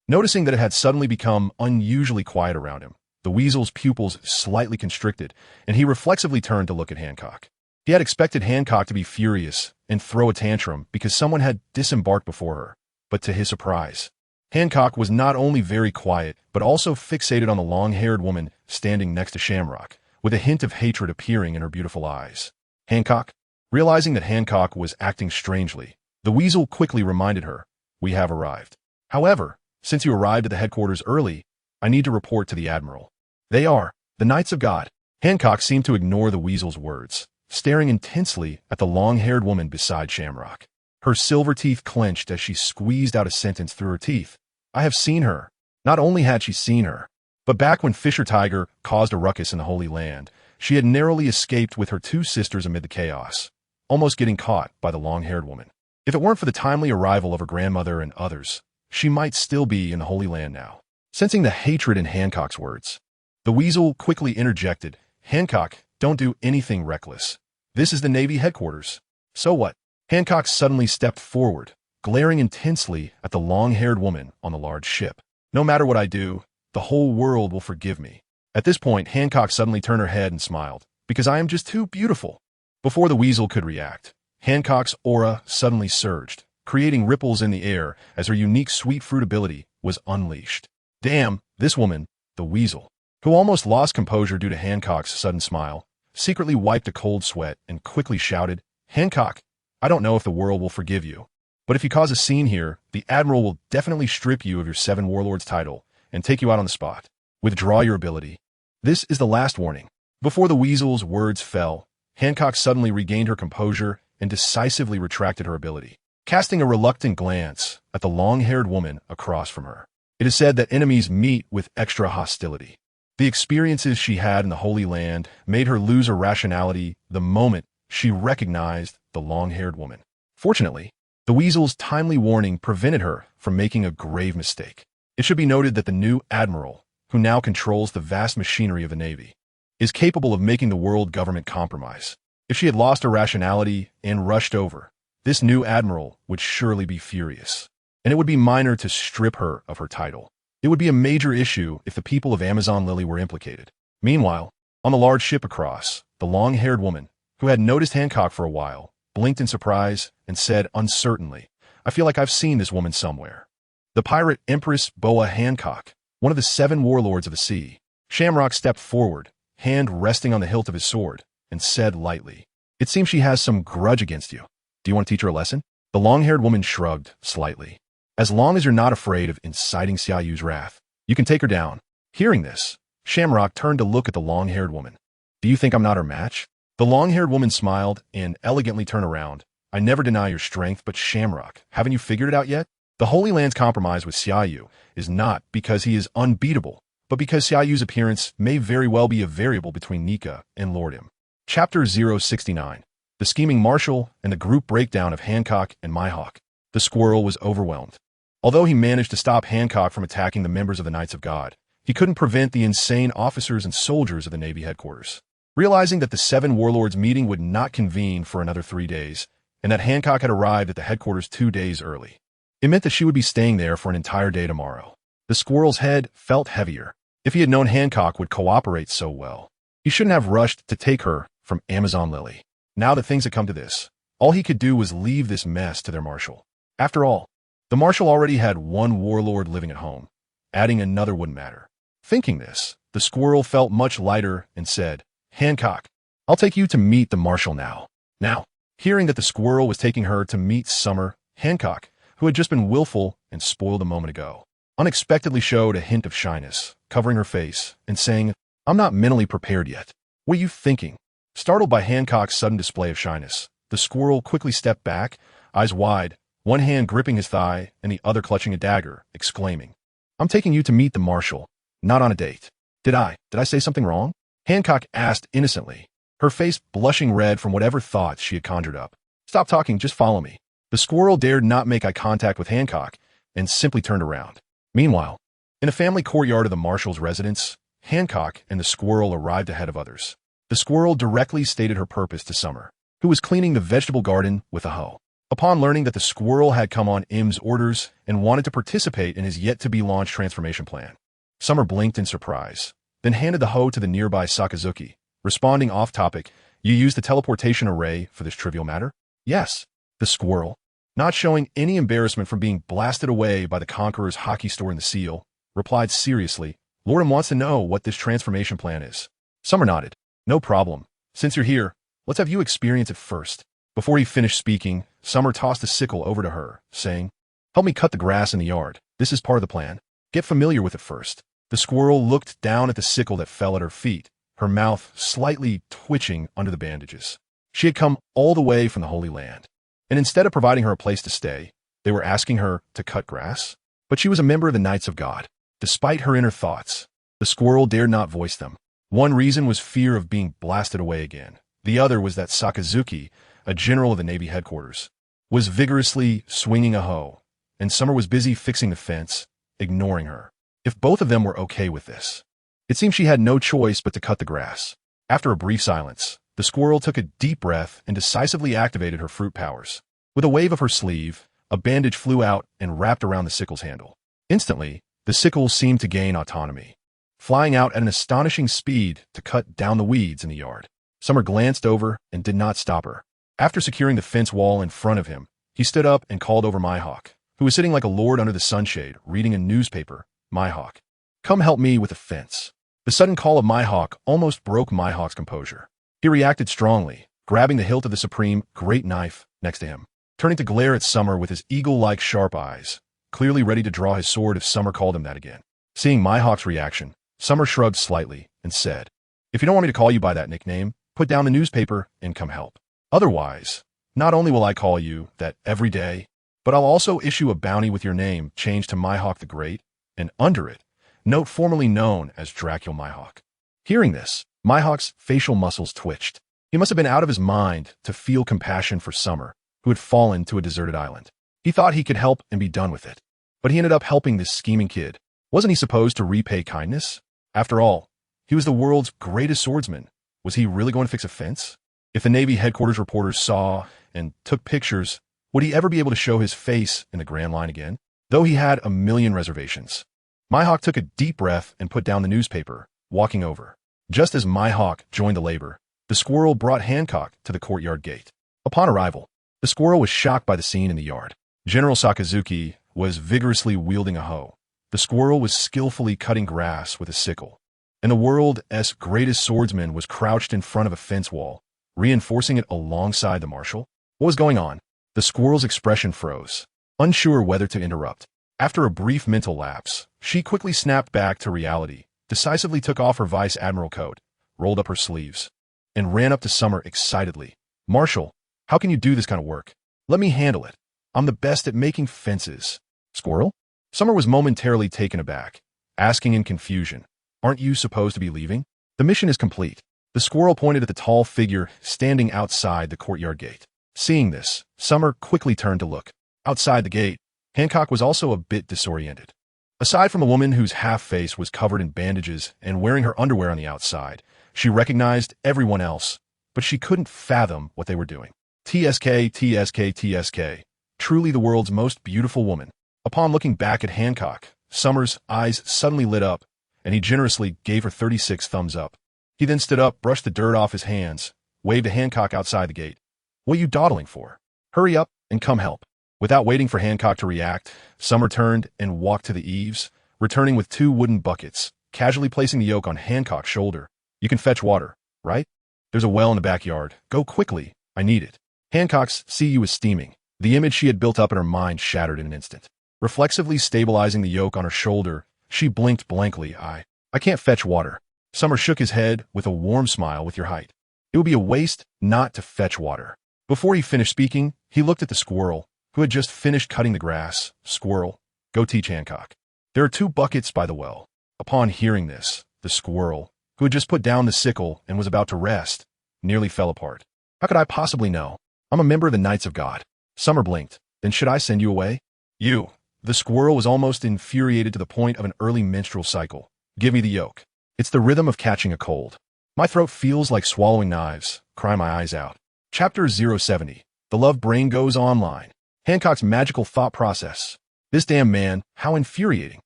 Noticing that it had suddenly become unusually quiet around him, the weasel's pupils slightly constricted, and he reflexively turned to look at Hancock. He had expected Hancock to be furious and throw a tantrum because someone had disembarked before her, but to his surprise, Hancock was not only very quiet, but also fixated on the long-haired woman standing next to Shamrock, with a hint of hatred appearing in her beautiful eyes. Hancock, realizing that Hancock was acting strangely, The weasel quickly reminded her, "We have arrived. However, since you arrived at the headquarters early, I need to report to the Admiral. They are the Knights of God." Hancock seemed to ignore the weasel's words, staring intensely at the long-haired woman beside Shamrock. Her silver teeth clenched as she squeezed out a sentence through her teeth. "I have seen her." Not only had she seen her, but back when Fisher Tiger caused a ruckus in the Holy Land, she had narrowly escaped with her two sisters amid the chaos, almost getting caught by the long-haired woman. If it weren't for the timely arrival of her grandmother and others, she might still be in the Holy Land now. Sensing the hatred in Hancock's words, the weasel quickly interjected, "Hancock, don't do anything reckless. This is the Navy headquarters." "So what?" Hancock suddenly stepped forward, glaring intensely at the long-haired woman on the large ship. "No matter what I do, the whole world will forgive me." At this point, Hancock suddenly turned her head and smiled, "Because I am just too beautiful." Before the weasel could react, Hancock's aura suddenly surged, creating ripples in the air as her unique sweet fruit ability was unleashed. Damn, this woman, the weasel, who almost lost composure due to Hancock's sudden smile, secretly wiped a cold sweat and quickly shouted, "Hancock, I don't know if the world will forgive you, but if you cause a scene here, the Admiral will definitely strip you of your 7 Warlords title and take you out on the spot. Withdraw your ability. This is the last warning." Before the weasel's words fell, Hancock suddenly regained her composure and decisively retracted her ability, casting a reluctant glance at the long-haired woman across from her. It is said that enemies meet with extra hostility. The experiences she had in the Holy Land made her lose her rationality the moment she recognized the long-haired woman. Fortunately, the weasel's timely warning prevented her from making a grave mistake. It should be noted that the new Admiral, who now controls the vast machinery of the Navy, is capable of making the world government compromise. If she had lost her rationality and rushed over, this new Admiral would surely be furious, and it would be minor to strip her of her title. It would be a major issue if the people of Amazon Lily were implicated. Meanwhile, on the large ship across, the long-haired woman, who had noticed Hancock for a while, blinked in surprise and said uncertainly, "I feel like I've seen this woman somewhere." The pirate Empress Boa Hancock, one of the 7 warlords of the sea. Shamrock stepped forward, hand resting on the hilt of his sword, and said lightly, "It seems she has some grudge against you. Do you want to teach her a lesson?" The long-haired woman shrugged slightly. "As long as you're not afraid of inciting Xia Yu's wrath, you can take her down." Hearing this, Shamrock turned to look at the long-haired woman. "Do you think I'm not her match?" The long-haired woman smiled and elegantly turned around. "I never deny your strength, but Shamrock, haven't you figured it out yet? The Holy Land's compromise with Xia Yu is not because he is unbeatable, but because Xia Yu's appearance may very well be a variable between Nika and Lord M. Chapter 069. The Scheming Marshal and the Group Breakdown of Hancock and Mihawk. The squirrel was overwhelmed. Although he managed to stop Hancock from attacking the members of the Knights of God, he couldn't prevent the insane officers and soldiers of the Navy headquarters. Realizing that the 7 warlords meeting would not convene for another 3 days, and that Hancock had arrived at the headquarters 2 days early, it meant that she would be staying there for an entire day tomorrow. The squirrel's head felt heavier. If he had known Hancock would cooperate so well, he shouldn't have rushed to take her from Amazon Lily. Now that things had come to this, all he could do was leave this mess to their marshal. After all, the marshal already had 1 warlord living at home. Adding another wouldn't matter. Thinking this, the squirrel felt much lighter and said, "Hancock, I'll take you to meet the marshal now." Now, hearing that the squirrel was taking her to meet Summer, Hancock, who had just been willful and spoiled a moment ago, unexpectedly showed a hint of shyness, covering her face and saying, "I'm not mentally prepared yet. What are you thinking?" Startled by Hancock's sudden display of shyness, the squirrel quickly stepped back, eyes wide, one hand gripping his thigh and the other clutching a dagger, exclaiming, "I'm taking you to meet the marshal, not on a date." Did I say something wrong?" Hancock asked innocently, her face blushing red from whatever thoughts she had conjured up. "Stop talking, just follow me." The squirrel dared not make eye contact with Hancock and simply turned around. Meanwhile, in a family courtyard of the marshal's residence, Hancock and the squirrel arrived ahead of others. The squirrel directly stated her purpose to Summer, who was cleaning the vegetable garden with a hoe. Upon learning that the squirrel had come on M's orders and wanted to participate in his yet-to-be-launched transformation plan, Summer blinked in surprise, then handed the hoe to the nearby Sakazuki, responding off-topic, "You used the teleportation array for this trivial matter?" "Yes." The squirrel, not showing any embarrassment from being blasted away by the Conqueror's hockey store in the seal, replied seriously, "Lord M wants to know what this transformation plan is." Summer nodded. "No problem. Since you're here, let's have you experience it first." Before he finished speaking, Summer tossed a sickle over to her, saying, "Help me cut the grass in the yard. This is part of the plan. Get familiar with it first." The squirrel looked down at the sickle that fell at her feet, her mouth slightly twitching under the bandages. She had come all the way from the Holy Land, and instead of providing her a place to stay, they were asking her to cut grass? But she was a member of the Knights of God. Despite her inner thoughts, the squirrel dared not voice them. One reason was fear of being blasted away again. The other was that Sakazuki, a general of the Navy headquarters, was vigorously swinging a hoe, and Summer was busy fixing the fence, ignoring her. If both of them were okay with this, it seemed she had no choice but to cut the grass. After a brief silence, the squirrel took a deep breath and decisively activated her fruit powers. With a wave of her sleeve, a bandage flew out and wrapped around the sickle's handle. Instantly, the sickle seemed to gain autonomy, flying out at an astonishing speed to cut down the weeds in the yard. Summer glanced over and did not stop her. After securing the fence wall in front of him, he stood up and called over Mihawk, who was sitting like a lord under the sunshade, reading a newspaper. "Mihawk, come help me with the fence." The sudden call of Mihawk almost broke Mihawk's composure. He reacted strongly, grabbing the hilt of the supreme great knife next to him, turning to glare at Summer with his eagle-like sharp eyes, clearly ready to draw his sword if Summer called him that again. Seeing Mihawk's reaction, Summer shrugged slightly and said, "If you don't want me to call you by that nickname, put down the newspaper and come help. Otherwise, not only will I call you that every day, but I'll also issue a bounty with your name changed to Mihawk the Great, and under it, note formerly known as Dracula Mihawk." Hearing this, Mihawk's facial muscles twitched. He must have been out of his mind to feel compassion for Summer, who had fallen to a deserted island. He thought he could help and be done with it. But he ended up helping this scheming kid. Wasn't he supposed to repay kindness? After all, he was the world's greatest swordsman. Was he really going to fix a fence? If the Navy headquarters reporters saw and took pictures, would he ever be able to show his face in the Grand Line again? Though he had a million reservations. Mihawk took a deep breath and put down the newspaper, walking over. Just as Mihawk joined the labor, the squirrel brought Hancock to the courtyard gate. Upon arrival, the squirrel was shocked by the scene in the yard. General Sakazuki was vigorously wielding a hoe. The squirrel was skillfully cutting grass with a sickle. And the world's greatest swordsman was crouched in front of a fence wall, reinforcing it alongside the marshal. What was going on? The squirrel's expression froze, unsure whether to interrupt. After a brief mental lapse, she quickly snapped back to reality, decisively took off her vice admiral coat, rolled up her sleeves, and ran up to Summer excitedly. "Marshal, how can you do this kind of work? Let me handle it. I'm the best at making fences." "Squirrel?" Summer was momentarily taken aback, asking in confusion, "Aren't you supposed to be leaving? The mission is complete." The squirrel pointed at the tall figure standing outside the courtyard gate. Seeing this, Summer quickly turned to look. Outside the gate, Hancock was also a bit disoriented. Aside from a woman whose half-face was covered in bandages and wearing her underwear on the outside, she recognized everyone else, but she couldn't fathom what they were doing. TSK, TSK, TSK. Truly the world's most beautiful woman. Upon looking back at Hancock, Summer's eyes suddenly lit up, and he generously gave her 36 thumbs up. He then stood up, brushed the dirt off his hands, waved to Hancock outside the gate. "What are you dawdling for? Hurry up and come help." Without waiting for Hancock to react, Summer turned and walked to the eaves, returning with 2 wooden buckets, casually placing the yoke on Hancock's shoulder. "You can fetch water, right? There's a well in the backyard. Go quickly. I need it." Hancock's CU was steaming. The image she had built up in her mind shattered in an instant. Reflexively stabilizing the yoke on her shoulder, she blinked blankly. I can't fetch water." Summer shook his head with a warm smile. "With your height, it would be a waste not to fetch water." Before he finished speaking, he looked at the squirrel, who had just finished cutting the grass. "Squirrel, go teach Hancock. There are 2 buckets by the well." Upon hearing this, the squirrel, who had just put down the sickle and was about to rest, nearly fell apart. "How could I possibly know? I'm a member of the Knights of God." Summer blinked. "Then should I send you away?" "You." The squirrel was almost infuriated to the point of an early menstrual cycle. "Give me the yoke. It's the rhythm of catching a cold. My throat feels like swallowing knives. Cry my eyes out." Chapter 070. The Love Brain Goes Online. Hancock's magical thought process. This damn man, how infuriating.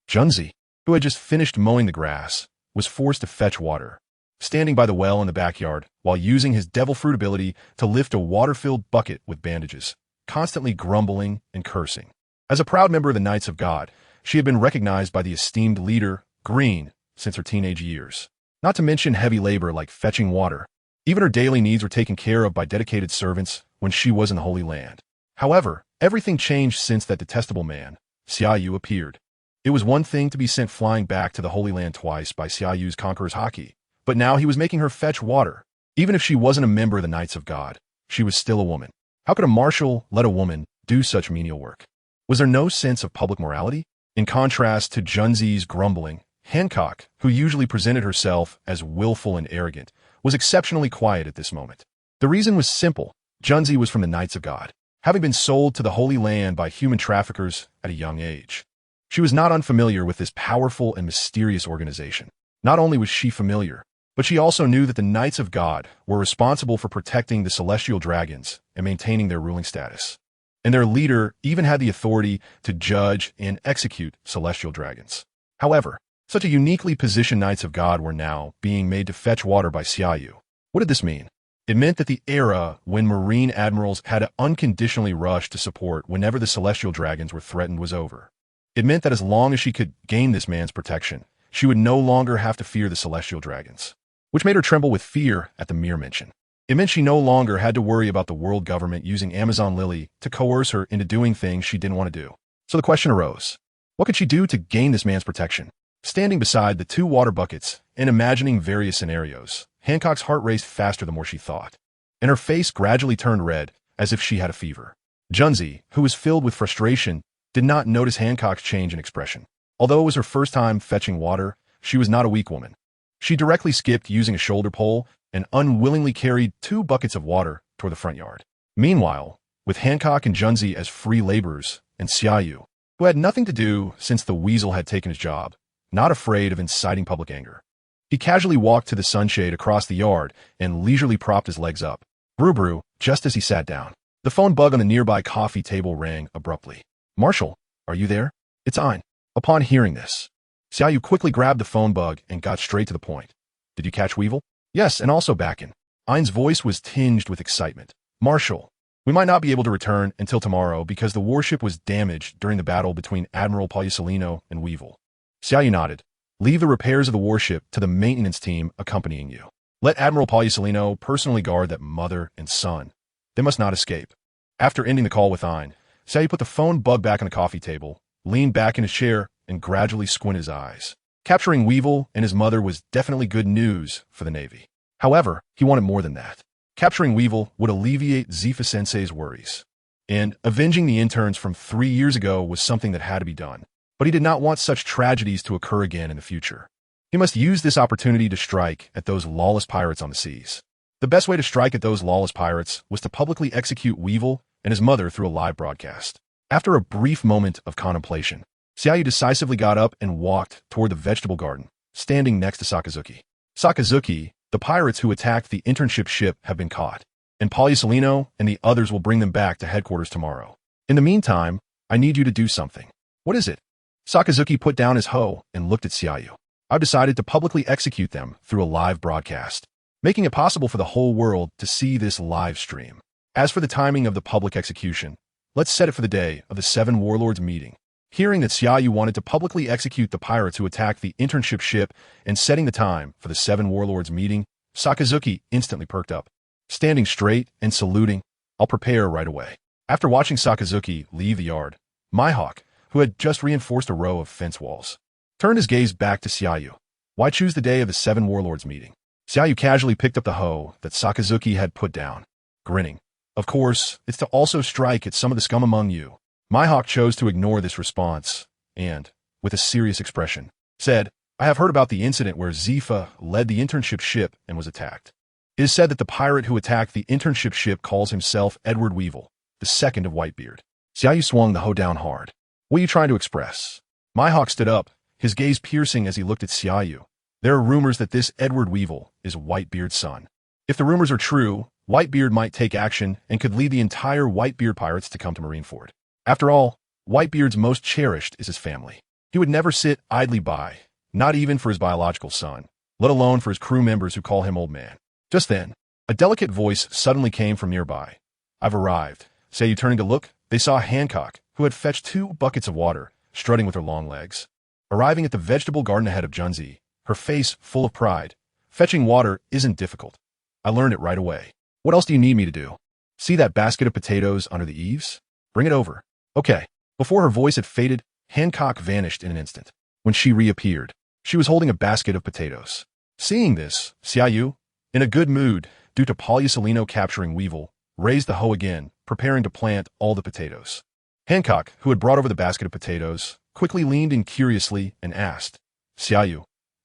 Junzi, who had just finished mowing the grass, was forced to fetch water, standing by the well in the backyard while using his devil fruit ability to lift a water-filled bucket with bandages, constantly grumbling and cursing. As a proud member of the Knights of God, she had been recognized by the esteemed leader, Green, since her teenage years. Not to mention heavy labor like fetching water. Even her daily needs were taken care of by dedicated servants, when she was in the Holy Land. However, everything changed since that detestable man, Xia Yu, appeared. It was one thing to be sent flying back to the Holy Land twice by Xia Yu's conqueror's haki, but now he was making her fetch water. Even if she wasn't a member of the Knights of God, she was still a woman. How could a marshal let a woman do such menial work? Was there no sense of public morality? In contrast to Junzi's grumbling, Hancock, who usually presented herself as willful and arrogant, was exceptionally quiet at this moment. The reason was simple. Junzi was from the Knights of God, having been sold to the Holy Land by human traffickers at a young age. She was not unfamiliar with this powerful and mysterious organization. Not only was she familiar, but she also knew that the Knights of God were responsible for protecting the celestial dragons and maintaining their ruling status. And their leader even had the authority to judge and execute celestial dragons. However, such a uniquely positioned Knights of God were now being made to fetch water by Xia Yu. What did this mean? It meant that the era when Marine Admirals had to unconditionally rush to support whenever the celestial dragons were threatened was over. It meant that as long as she could gain this man's protection, she would no longer have to fear the celestial dragons, which made her tremble with fear at the mere mention. It meant she no longer had to worry about the world government using Amazon Lily to coerce her into doing things she didn't want to do. So the question arose, what could she do to gain this man's protection? Standing beside the two water buckets and imagining various scenarios, Hancock's heart raced faster the more she thought, and her face gradually turned red as if she had a fever. Junzi, who was filled with frustration, did not notice Hancock's change in expression. Although it was her first time fetching water, she was not a weak woman. She directly skipped using a shoulder pole and unwillingly carried 2 buckets of water toward the front yard. Meanwhile, with Hancock and Junzi as free laborers and Xia Yu, who had nothing to do since the weasel had taken his job, not afraid of inciting public anger, he casually walked to the sunshade across the yard and leisurely propped his legs up. Brew, just as he sat down. The phone bug on the nearby coffee table rang abruptly. Marshal, are you there? It's Ein. Upon hearing this, Xia Yu quickly grabbed the phone bug and got straight to the point. Did you catch Weevil? Yes, and also Bakken. Ein's voice was tinged with excitement. Marshal, we might not be able to return until tomorrow because the warship was damaged during the battle between Admiral Pagliusolino and Weevil. Xia Yu nodded. Leave the repairs of the warship to the maintenance team accompanying you. Let Admiral Pagliusolino personally guard that mother and son. They must not escape. After ending the call with Ein, Xia Yu put the phone bug back on the coffee table, leaned back in his chair, and gradually squinted his eyes. Capturing Weevil and his mother was definitely good news for the Navy. However, he wanted more than that. Capturing Weevil would alleviate Zifa-sensei's worries. And avenging the interns from 3 years ago was something that had to be done. But he did not want such tragedies to occur again in the future. He must use this opportunity to strike at those lawless pirates on the seas. The best way to strike at those lawless pirates was to publicly execute Weevil and his mother through a live broadcast. After a brief moment of contemplation, Xia Yu decisively got up and walked toward the vegetable garden, standing next to Sakazuki. Sakazuki, the pirates who attacked the internship ship have been caught, and Pagliusolino and the others will bring them back to headquarters tomorrow. In the meantime, I need you to do something. What is it? Sakazuki put down his hoe and looked at Xia Yu. I've decided to publicly execute them through a live broadcast, making it possible for the whole world to see this live stream. As for the timing of the public execution, let's set it for the day of the 7 Warlords meeting. Hearing that Xia Yu wanted to publicly execute the pirates who attacked the internship ship and setting the time for the 7 Warlords meeting, Sakazuki instantly perked up. Standing straight and saluting, I'll prepare right away. After watching Sakazuki leave the yard, Mihawk, who had just reinforced a row of fence walls, turned his gaze back to Xia Yu. Why choose the day of the 7 Warlords meeting? Xia Yu casually picked up the hoe that Sakazuki had put down, grinning. Of course, it's to also strike at some of the scum among you. Mihawk chose to ignore this response and, with a serious expression, said, I have heard about the incident where Zifa led the internship ship and was attacked. It is said that the pirate who attacked the internship ship calls himself Edward Weevil, the second of Whitebeard. Xia Yu swung the hoe down hard. What are you trying to express? Mihawk stood up, his gaze piercing as he looked at Xia Yu. There are rumors that this Edward Weevil is Whitebeard's son. If the rumors are true, Whitebeard might take action and could lead the entire Whitebeard pirates to come to Marineford. After all, Whitebeard's most cherished is his family. He would never sit idly by, not even for his biological son, let alone for his crew members who call him old man. Just then, a delicate voice suddenly came from nearby. I've arrived. Xia Yu turning to look, they saw Hancock, who had fetched 2 buckets of water, strutting with her long legs. Arriving at the vegetable garden ahead of Junzi, her face full of pride. Fetching water isn't difficult. I learned it right away. What else do you need me to do? See that basket of potatoes under the eaves? Bring it over. Okay. Before her voice had faded, Hancock vanished in an instant. When she reappeared, she was holding a basket of potatoes. Seeing this, Xia Yu, in a good mood due to Pauliusolino capturing Weevil, raised the hoe again, preparing to plant all the potatoes. Hancock, who had brought over the basket of potatoes, quickly leaned in curiously and asked, Xia Yu,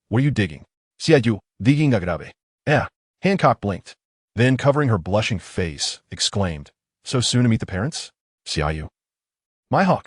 what are you digging? Xia Yu, digging a grave. Hancock blinked. Then, covering her blushing face, exclaimed, so soon to meet the parents? Xia Yu. My hawk.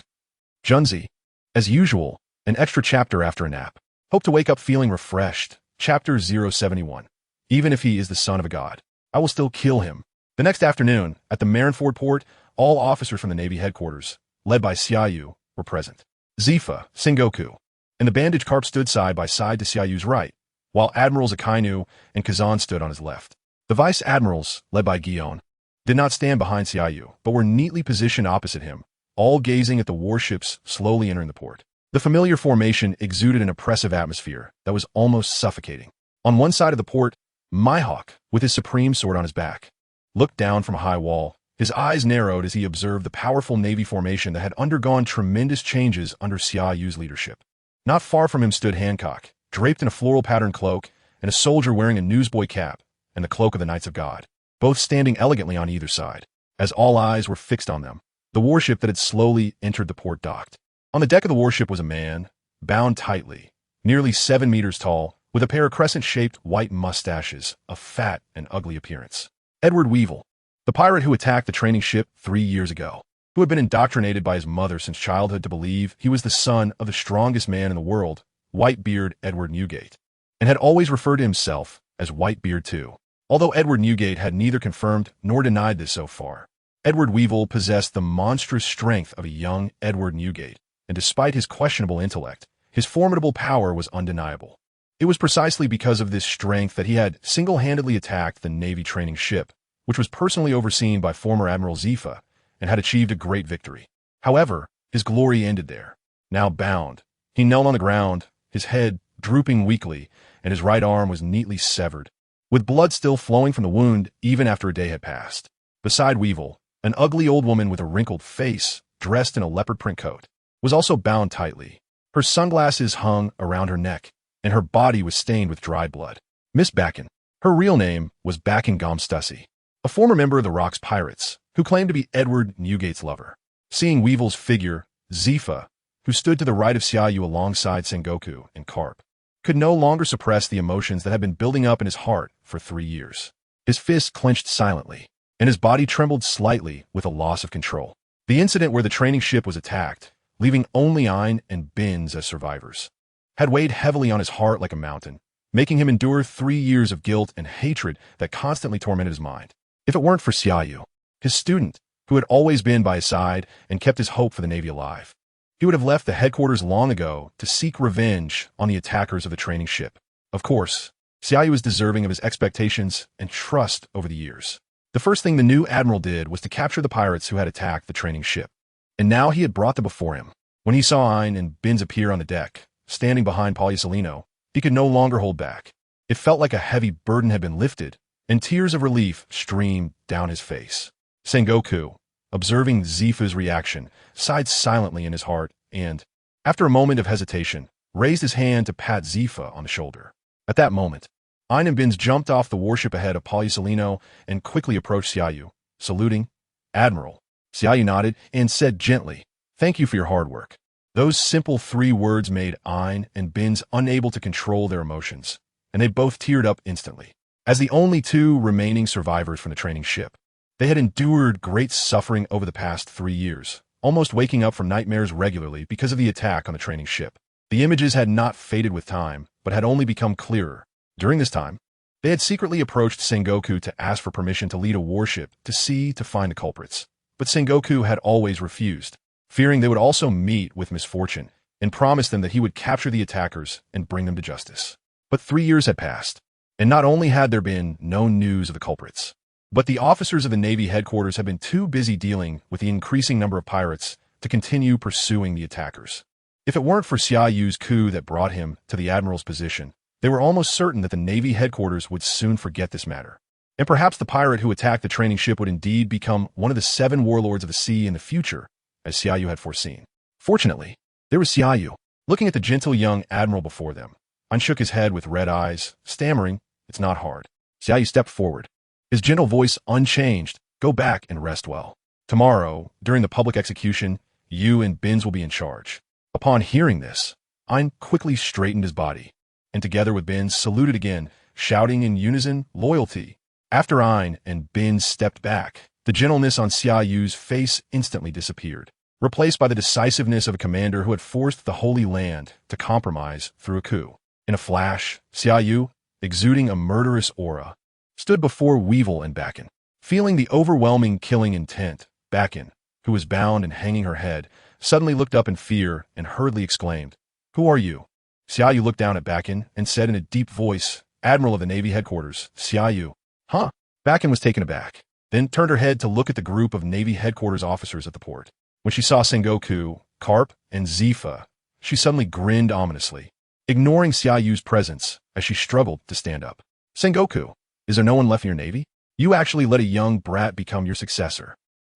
Junzi. As usual, an extra chapter after a nap. Hope to wake up feeling refreshed. Chapter 071. Even if he is the son of a god, I will still kill him. The next afternoon, at the Marinford port, all officers from the Navy headquarters, led by Xia Yu, were present. Zifa, Sengoku, and the bandaged carp stood side by side to Xia Yu's right, while Admirals Akainu and Kazan stood on his left. The Vice Admirals, led by Gion, did not stand behind Xia Yu, but were neatly positioned opposite him, all gazing at the warships slowly entering the port. The familiar formation exuded an oppressive atmosphere that was almost suffocating. On one side of the port, Mihawk, with his supreme sword on his back, looked down from a high wall. His eyes narrowed as he observed the powerful Navy formation that had undergone tremendous changes under Xia Yu's leadership. Not far from him stood Hancock, draped in a floral-patterned cloak, and a soldier wearing a newsboy cap and the cloak of the Knights of God, both standing elegantly on either side. As all eyes were fixed on them, the warship that had slowly entered the port docked. On the deck of the warship was a man, bound tightly, nearly 7 meters tall, with a pair of crescent-shaped white mustaches, of fat and ugly appearance. Edward Weevil, the pirate who attacked the training ship 3 years ago, who had been indoctrinated by his mother since childhood to believe he was the son of the strongest man in the world, Whitebeard Edward Newgate, and had always referred to himself as Whitebeard too. Although Edward Newgate had neither confirmed nor denied this so far, Edward Weevil possessed the monstrous strength of a young Edward Newgate, and despite his questionable intellect, his formidable power was undeniable. It was precisely because of this strength that he had single-handedly attacked the Navy training ship, which was personally overseen by former Admiral Zifa, and had achieved a great victory. However, his glory ended there. Now bound, he knelt on the ground, his head drooping weakly, and his right arm was neatly severed, with blood still flowing from the wound even after a day had passed. Beside Weevil, an ugly old woman with a wrinkled face, dressed in a leopard print coat, was also bound tightly. Her sunglasses hung around her neck, and her body was stained with dried blood. Miss Bakken. Her real name was Bakken Gomstussy, a former member of the Rocks Pirates, who claimed to be Edward Newgate's lover. Seeing Weevil's figure, Zifa, who stood to the right of Xia Yu alongside Sengoku and Carp, could no longer suppress the emotions that had been building up in his heart for 3 years. His fists clenched silently, and his body trembled slightly with a loss of control. The incident where the training ship was attacked, leaving only Ein and Binz as survivors, had weighed heavily on his heart like a mountain, making him endure 3 years of guilt and hatred that constantly tormented his mind. If it weren't for Xia Yu, his student, who had always been by his side and kept his hope for the Navy alive, he would have left the headquarters long ago to seek revenge on the attackers of the training ship. Of course, Xia Yu was deserving of his expectations and trust over the years. The first thing the new admiral did was to capture the pirates who had attacked the training ship, and now he had brought them before him. When he saw Ein and Binz appear on the deck, standing behind Pauliusolino, he could no longer hold back. It felt like a heavy burden had been lifted, and tears of relief streamed down his face. Sengoku, observing Zifa's reaction, sighed silently in his heart and, after a moment of hesitation, raised his hand to pat Zifa on the shoulder. At that moment, Ein and Binz jumped off the warship ahead of Pauliusolino and quickly approached Xia Yu, saluting, "Admiral." Xia Yu nodded and said gently, "Thank you for your hard work." Those simple 3 words made Ein and Binz unable to control their emotions, and they both teared up instantly. As the only 2 remaining survivors from the training ship, they had endured great suffering over the past 3 years, almost waking up from nightmares regularly because of the attack on the training ship. The images had not faded with time, but had only become clearer. During this time, they had secretly approached Sengoku to ask for permission to lead a warship to sea to find the culprits, but Sengoku had always refused, fearing they would also meet with misfortune, and promised them that he would capture the attackers and bring them to justice. But 3 years had passed, and not only had there been no news of the culprits, but the officers of the Navy headquarters had been too busy dealing with the increasing number of pirates to continue pursuing the attackers. If it weren't for Xia Yu's coup that brought him to the admiral's position, they were almost certain that the Navy headquarters would soon forget this matter. And perhaps the pirate who attacked the training ship would indeed become one of the 7 warlords of the sea in the future, as Xia Yu had foreseen. Fortunately, there was Xia Yu, looking at the gentle young admiral before them. Ein shook his head with red eyes, stammering, "It's not hard." Xia Yu stepped forward, his gentle voice unchanged. "Go back and rest well. Tomorrow, during the public execution, you and Binz will be in charge." Upon hearing this, Ein quickly straightened his body, and together with Binz saluted again, shouting in unison, "Loyalty." After Ein and Binz stepped back, the gentleness on Xia Yu's face instantly disappeared, replaced by the decisiveness of a commander who had forced the Holy Land to compromise through a coup. In a flash, Xia Yu, exuding a murderous aura, stood before Weevil and Bakken. Feeling the overwhelming killing intent, Bakken, who was bound and hanging her head, suddenly looked up in fear and hurriedly exclaimed, "Who are you?" Xia Yu looked down at Bakken and said in a deep voice, "Admiral of the Navy Headquarters, Xia Yu." "Huh?" Bakken was taken aback, then turned her head to look at the group of Navy Headquarters officers at the port. When she saw Sengoku, Karp, and Zifa, she suddenly grinned ominously, ignoring Xia Yu's presence as she struggled to stand up. "Sengoku, is there no one left in your navy? You actually let a young brat become your successor.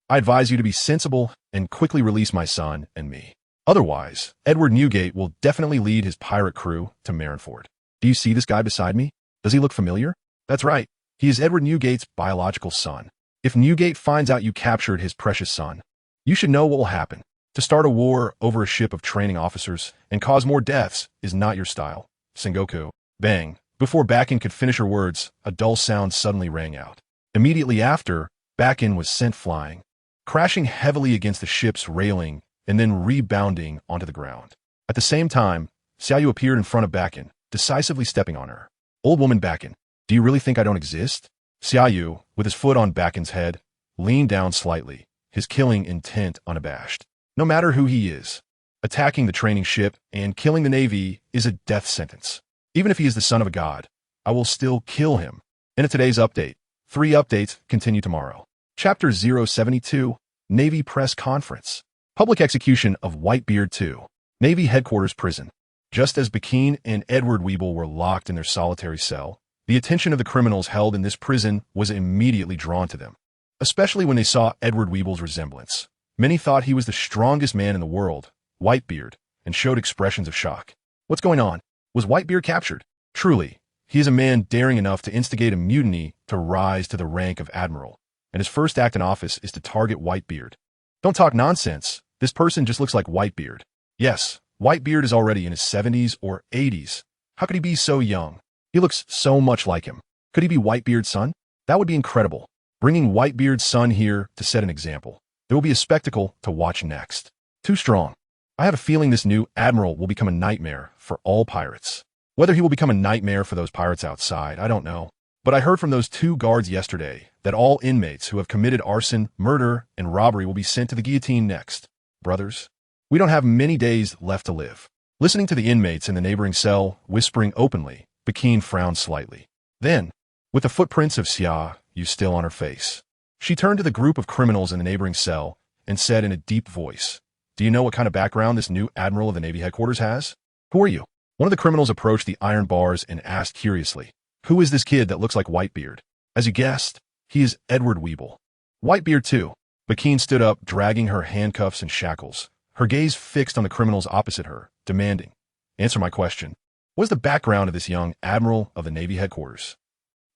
I advise you to be sensible and quickly release my son and me. Otherwise, Edward Newgate will definitely lead his pirate crew to Marinford. Do you see this guy beside me? Does he look familiar? That's right. He is Edward Newgate's biological son. If Newgate finds out you captured his precious son, you should know what will happen. To start a war over a ship of training officers and cause more deaths is not your style." Sengoku. Bang. Before Bakken could finish her words, a dull sound suddenly rang out. Immediately after, Bakken was sent flying, crashing heavily against the ship's railing and then rebounding onto the ground. At the same time, Xia Yu appeared in front of Bakken, decisively stepping on her. "Old woman Bakken, do you really think I don't exist?" Xia Yu, with his foot on Bakken's head, leaned down slightly, his killing intent unabashed. "No matter who he is, attacking the training ship and killing the Navy is a death sentence. Even if he is the son of a god, I will still kill him." In today's update, 3 updates continue tomorrow. Chapter 072, Navy Press Conference. Public execution of Whitebeard 2. Navy Headquarters Prison. Just as Bakken and Edward Weeble were locked in their solitary cell, the attention of the criminals held in this prison was immediately drawn to them, especially when they saw Edward Weeble's resemblance. Many thought he was the strongest man in the world, Whitebeard, and showed expressions of shock. What's going on? Was Whitebeard captured? Truly, he is a man daring enough to instigate a mutiny to rise to the rank of admiral, and his first act in office is to target Whitebeard. Don't talk nonsense. This person just looks like Whitebeard. Yes, Whitebeard is already in his 70s or 80s. How could he be so young? He looks so much like him. Could he be Whitebeard's son? That would be incredible. Bringing Whitebeard's son here to set an example. There will be a spectacle to watch next. Too strong. I have a feeling this new admiral will become a nightmare for all pirates. Whether he will become a nightmare for those pirates outside, I don't know. But I heard from those 2 guards yesterday that all inmates who have committed arson, murder, and robbery will be sent to the guillotine next. Brothers, we don't have many days left to live. Listening to the inmates in the neighboring cell whispering openly, Bakken frowned slightly. Then, with the footprints of Xia Yu still on her face, she turned to the group of criminals in the neighboring cell and said in a deep voice, "Do you know what kind of background this new admiral of the Navy Headquarters has? Who are you?" One of the criminals approached the iron bars and asked curiously, "Who is this kid that looks like Whitebeard?" As you guessed, he is Edward Weeble. Whitebeard too. Bakken stood up, dragging her handcuffs and shackles, her gaze fixed on the criminals opposite her, demanding, "Answer my question. What is the background of this young admiral of the Navy Headquarters?"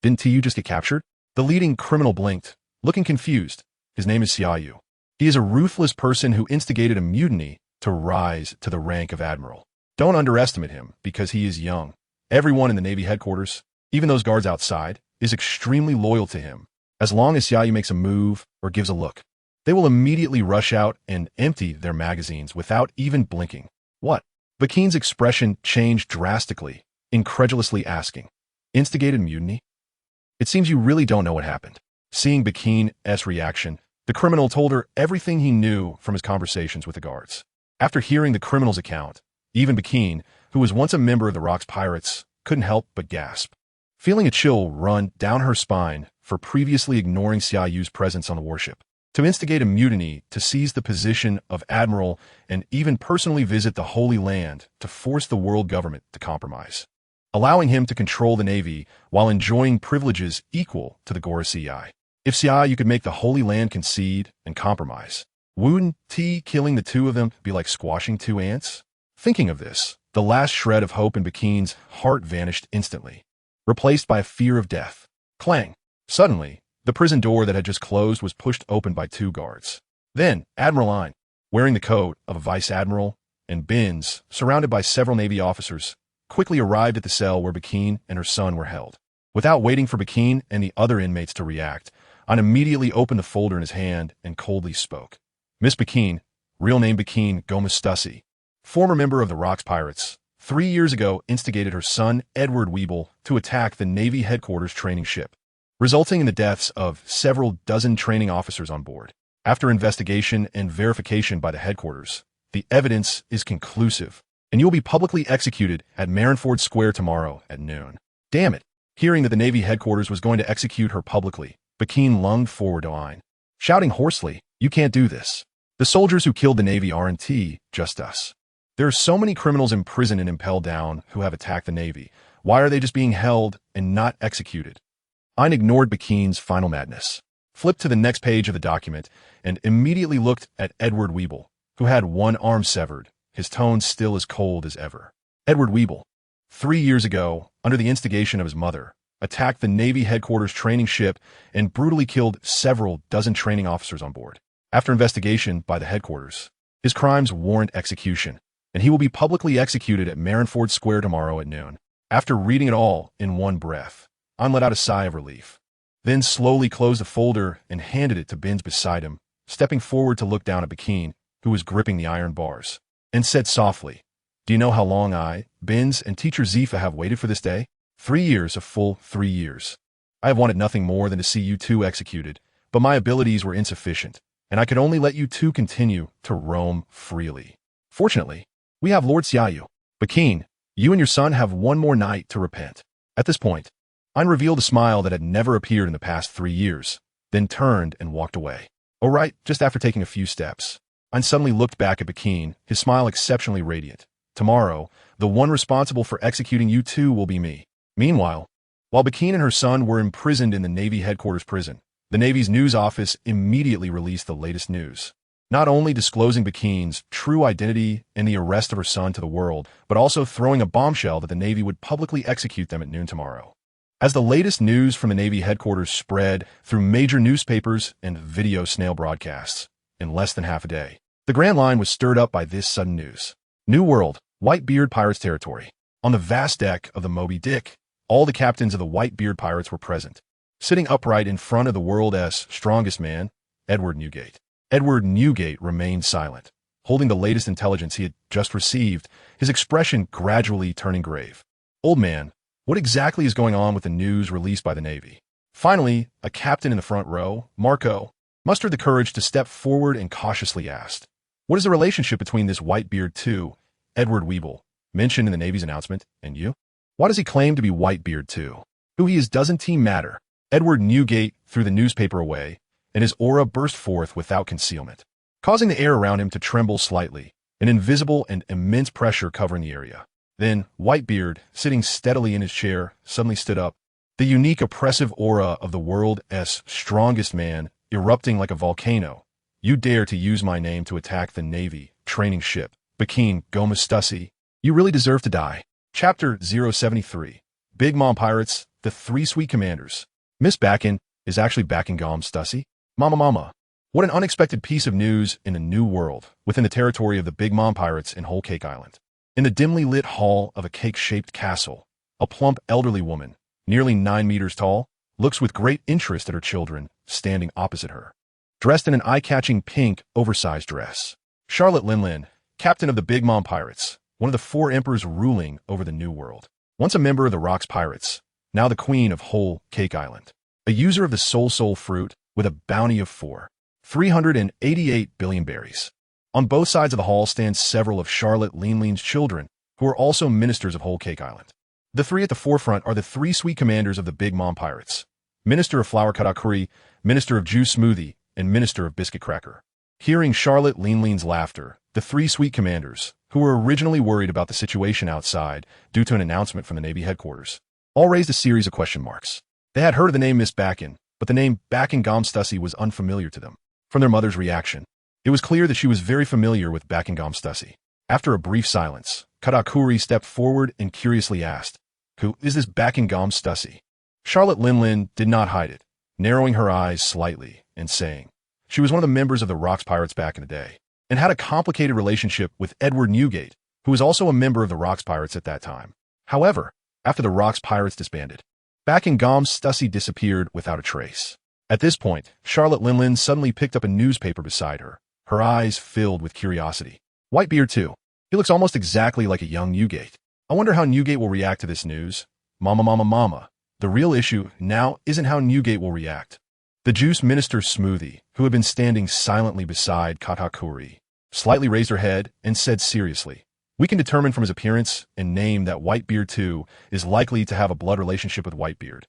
"Didn't TU just get captured?" The leading criminal blinked, looking confused. "His name is Xia Yu. He is a ruthless person who instigated a mutiny to rise to the rank of admiral. Don't underestimate him because he is young. Everyone in the Navy Headquarters, even those guards outside, is extremely loyal to him. As long as Xia Yu makes a move or gives a look, they will immediately rush out and empty their magazines without even blinking." "What?" Bakken's expression changed drastically, incredulously asking, "Instigated mutiny? It seems you really don't know what happened." Seeing Bakken's reaction, the criminal told her everything he knew from his conversations with the guards. After hearing the criminal's account, even Bakken, who was once a member of the Rock's Pirates, couldn't help but gasp, feeling a chill run down her spine for previously ignoring Xia Yu's presence on the warship. To instigate a mutiny, to seize the position of admiral, and even personally visit the Holy Land to force the world government to compromise. allowing him to control the Navy while enjoying privileges equal to the Gorosei. If Xia Yu could make the Holy Land concede and compromise, wouldn't killing the two of them be like squashing two ants? Thinking of this, the last shred of hope in Bakin's heart vanished instantly, replaced by a fear of death. Clang! Suddenly, the prison door that had just closed was pushed open by two guards. Then, Admirals, wearing the coat of a vice admiral, and Binns, surrounded by several Navy officers, quickly arrived at the cell where Bakin and her son were held. Without waiting for Bakin and the other inmates to react, An immediately opened the folder in his hand and coldly spoke. Miss Bakin, real name Bakin Gomestasi, former member of the Rocks Pirates, 3 years ago instigated her son, Edward Weeble, to attack the Navy headquarters training ship, resulting in the deaths of several dozen training officers on board. After investigation and verification by the headquarters, the evidence is conclusive, and you'll be publicly executed at Marinford Square tomorrow at noon. Damn it! Hearing that the Navy headquarters was going to execute her publicly, Bakin lunged forward to Ein, shouting hoarsely, "You can't do this. The soldiers who killed the Navy aren't just us. There are so many criminals in prison and impelled down who have attacked the Navy. Why are they just being held and not executed?" Ein ignored Bakin's final madness, flipped to the next page of the document, and immediately looked at Edward Weeble, who had one arm severed, his tone still as cold as ever. Edward Weeble, 3 years ago, under the instigation of his mother, attacked the Navy headquarters training ship and brutally killed several dozen training officers on board. After investigation by the headquarters, his crimes warrant execution, and he will be publicly executed at Marinford Square tomorrow at noon. After reading it all in one breath, An let out a sigh of relief, then slowly closed the folder and handed it to Binns beside him, stepping forward to look down at Bakin, who was gripping the iron bars, and said softly, "Do you know how long I, Binns, and teacher Zifa have waited for this day? 3 years, a full 3 years. I have wanted nothing more than to see you two executed, but my abilities were insufficient, and I could only let you two continue to roam freely. Fortunately, we have Lord Xia Yu. Bakin, you and your son have one more night to repent." At this point, Ein revealed a smile that had never appeared in the past 3 years, then turned and walked away. Oh right, just after taking a few steps, Ein suddenly looked back at Bakin, his smile exceptionally radiant. "Tomorrow, the one responsible for executing you two will be me." Meanwhile, while Bakin and her son were imprisoned in the Navy headquarters prison, the Navy's news office immediately released the latest news, not only disclosing Bakin's true identity and the arrest of her son to the world, but also throwing a bombshell that the Navy would publicly execute them at noon tomorrow. As the latest news from the Navy headquarters spread through major newspapers and video snail broadcasts in less than half a day, the Grand Line was stirred up by this sudden news. New World, Whitebeard Pirates territory. On the vast deck of the Moby Dick, all the captains of the Whitebeard Pirates were present. Sitting upright in front of the world's strongest man, Edward Newgate. Edward Newgate remained silent, holding the latest intelligence he had just received, his expression gradually turning grave. "Old man, what exactly is going on with the news released by the Navy?" Finally, a captain in the front row, Marco, mustered the courage to step forward and cautiously asked, "What is the relationship between this Whitebeard too, Edward Weeble, mentioned in the Navy's announcement, and you? Why does he claim to be Whitebeard too? Who he is doesn't matter." Edward Newgate threw the newspaper away, and his aura burst forth without concealment, causing the air around him to tremble slightly, an invisible and immense pressure covering the area. Then, Whitebeard, sitting steadily in his chair, suddenly stood up, the unique oppressive aura of the world's strongest man erupting like a volcano. "You dare to use my name to attack the Navy training ship, Bakin Gomestasi. You really deserve to die." Chapter 073. Big Mom Pirates, the Three Sweet Commanders. Miss Bakin is actually Bakin Gomestasi? Mama. What an unexpected piece of news in a new world, within the territory of the Big Mom Pirates in Whole Cake Island. In the dimly lit hall of a cake-shaped castle, a plump elderly woman, nearly 9 meters tall, looks with great interest at her children, standing opposite her. Dressed in an eye-catching pink, oversized dress, Charlotte Linlin, captain of the Big Mom Pirates, one of the 4 emperors ruling over the New World. Once a member of the Rocks Pirates, now the queen of Whole Cake Island. A user of the soul fruit with a bounty of 388 billion berries. On both sides of the hall stand several of Charlotte Linlin's children, who are also ministers of Whole Cake Island. The 3 at the forefront are the 3 sweet commanders of the Big Mom Pirates: Minister of Flour Katakuri, Minister of Juice Smoothie, and Minister of Biscuit Cracker. Hearing Charlotte Linlin's laughter, The three sweet commanders, who were originally worried about the situation outside due to an announcement from the Navy headquarters, all raised a series of question marks. They had heard of the name Miss Bakken, but the name Backengomstussy was unfamiliar to them. From their mother's reaction, it was clear that she was very familiar with Backengomstussy. After a brief silence, Katakuri stepped forward and curiously asked, "Who is this Backengomstussy?" Charlotte Linlin did not hide it, narrowing her eyes slightly and saying, she was one of the members of the Rocks Pirates back in the day, and had a complicated relationship with Edward Newgate, who was also a member of the Rocks Pirates at that time. However, after the Rocks Pirates disbanded, Backengomstussy disappeared without a trace. At this point, Charlotte Linlin suddenly picked up a newspaper beside her, her eyes filled with curiosity. Whitebeard too. He looks almost exactly like a young Newgate. I wonder how Newgate will react to this news. Mama. The real issue now isn't how Newgate will react. The Juice Minister Smoothie, who had been standing silently beside Katakuri, slightly raised her head and said seriously, "We can determine from his appearance and name that Whitebeard too is likely to have a blood relationship with Whitebeard,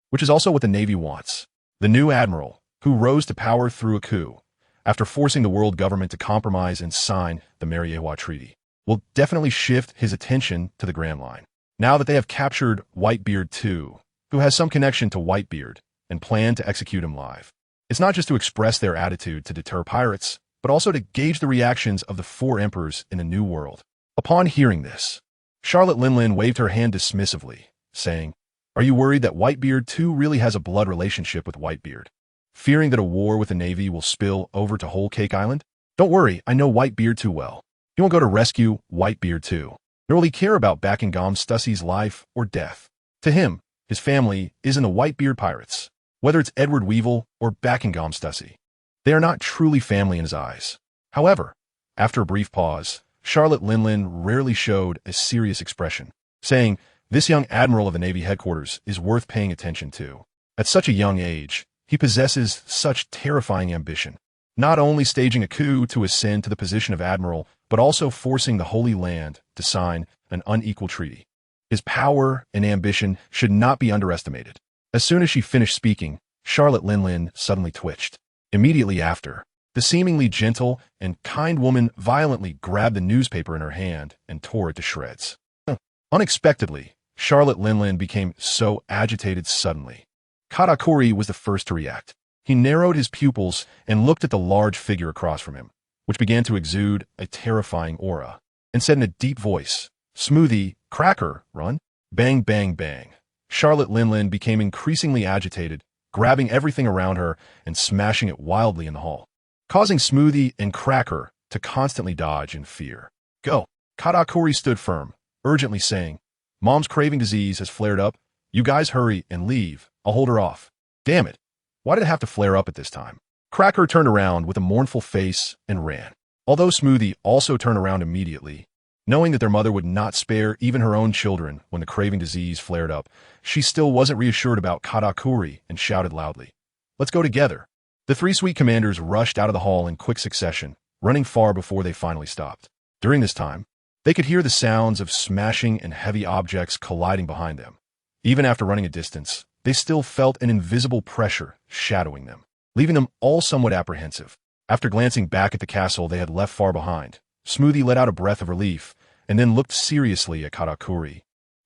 which is also what the Navy wants. The new admiral, who rose to power through a coup, after forcing the world government to compromise and sign the Mariewa Treaty, will definitely shift his attention to the Grand Line. Now that they have captured Whitebeard too, who has some connection to Whitebeard, and plan to execute him live. It's not just to express their attitude to deter pirates, but also to gauge the reactions of the four emperors in the New World." Upon hearing this, Charlotte Linlin waved her hand dismissively, saying, "Are you worried that Whitebeard too really has a blood relationship with Whitebeard? Fearing that a war with the Navy will spill over to Whole Cake Island? Don't worry, I know Whitebeard too well. He won't go to rescue Whitebeard too, nor will he care about Backengomstussy's life or death. To him, his family is in the Whitebeard Pirates. Whether it's Edward Weevil or Backengomstussy, they are not truly family in his eyes." However, after a brief pause, Charlotte Linlin rarely showed a serious expression, saying, "This young admiral of the Navy headquarters is worth paying attention to. At such a young age, he possesses such terrifying ambition, not only staging a coup to ascend to the position of admiral, but also forcing the Holy Land to sign an unequal treaty. His power and ambition should not be underestimated." As soon as she finished speaking, Charlotte Linlin suddenly twitched. Immediately after, the seemingly gentle and kind woman violently grabbed the newspaper in her hand and tore it to shreds. Unexpectedly, Charlotte Linlin became so agitated suddenly. Katakuri was the first to react. He narrowed his pupils and looked at the large figure across from him, which began to exude a terrifying aura, and said in a deep voice, "Smoothie, cracker, run." Bang, bang, bang. Charlotte Linlin became increasingly agitated, grabbing everything around her and smashing it wildly in the hall, causing Smoothie and Cracker to constantly dodge in fear. "Go." Katakuri stood firm, urgently saying, "Mom's craving disease has flared up. You guys hurry and leave. I'll hold her off." Damn it. Why did it have to flare up at this time? Cracker turned around with a mournful face and ran. Although Smoothie also turned around immediately, knowing that their mother would not spare even her own children when the craving disease flared up, she still wasn't reassured about Katakuri and shouted loudly, "Let's go together." The three sweet commanders rushed out of the hall in quick succession, running far before they finally stopped. During this time, they could hear the sounds of smashing and heavy objects colliding behind them. Even after running a distance, they still felt an invisible pressure shadowing them, leaving them all somewhat apprehensive. After glancing back at the castle they had left far behind, Smoothie let out a breath of relief and then looked seriously at Katakuri,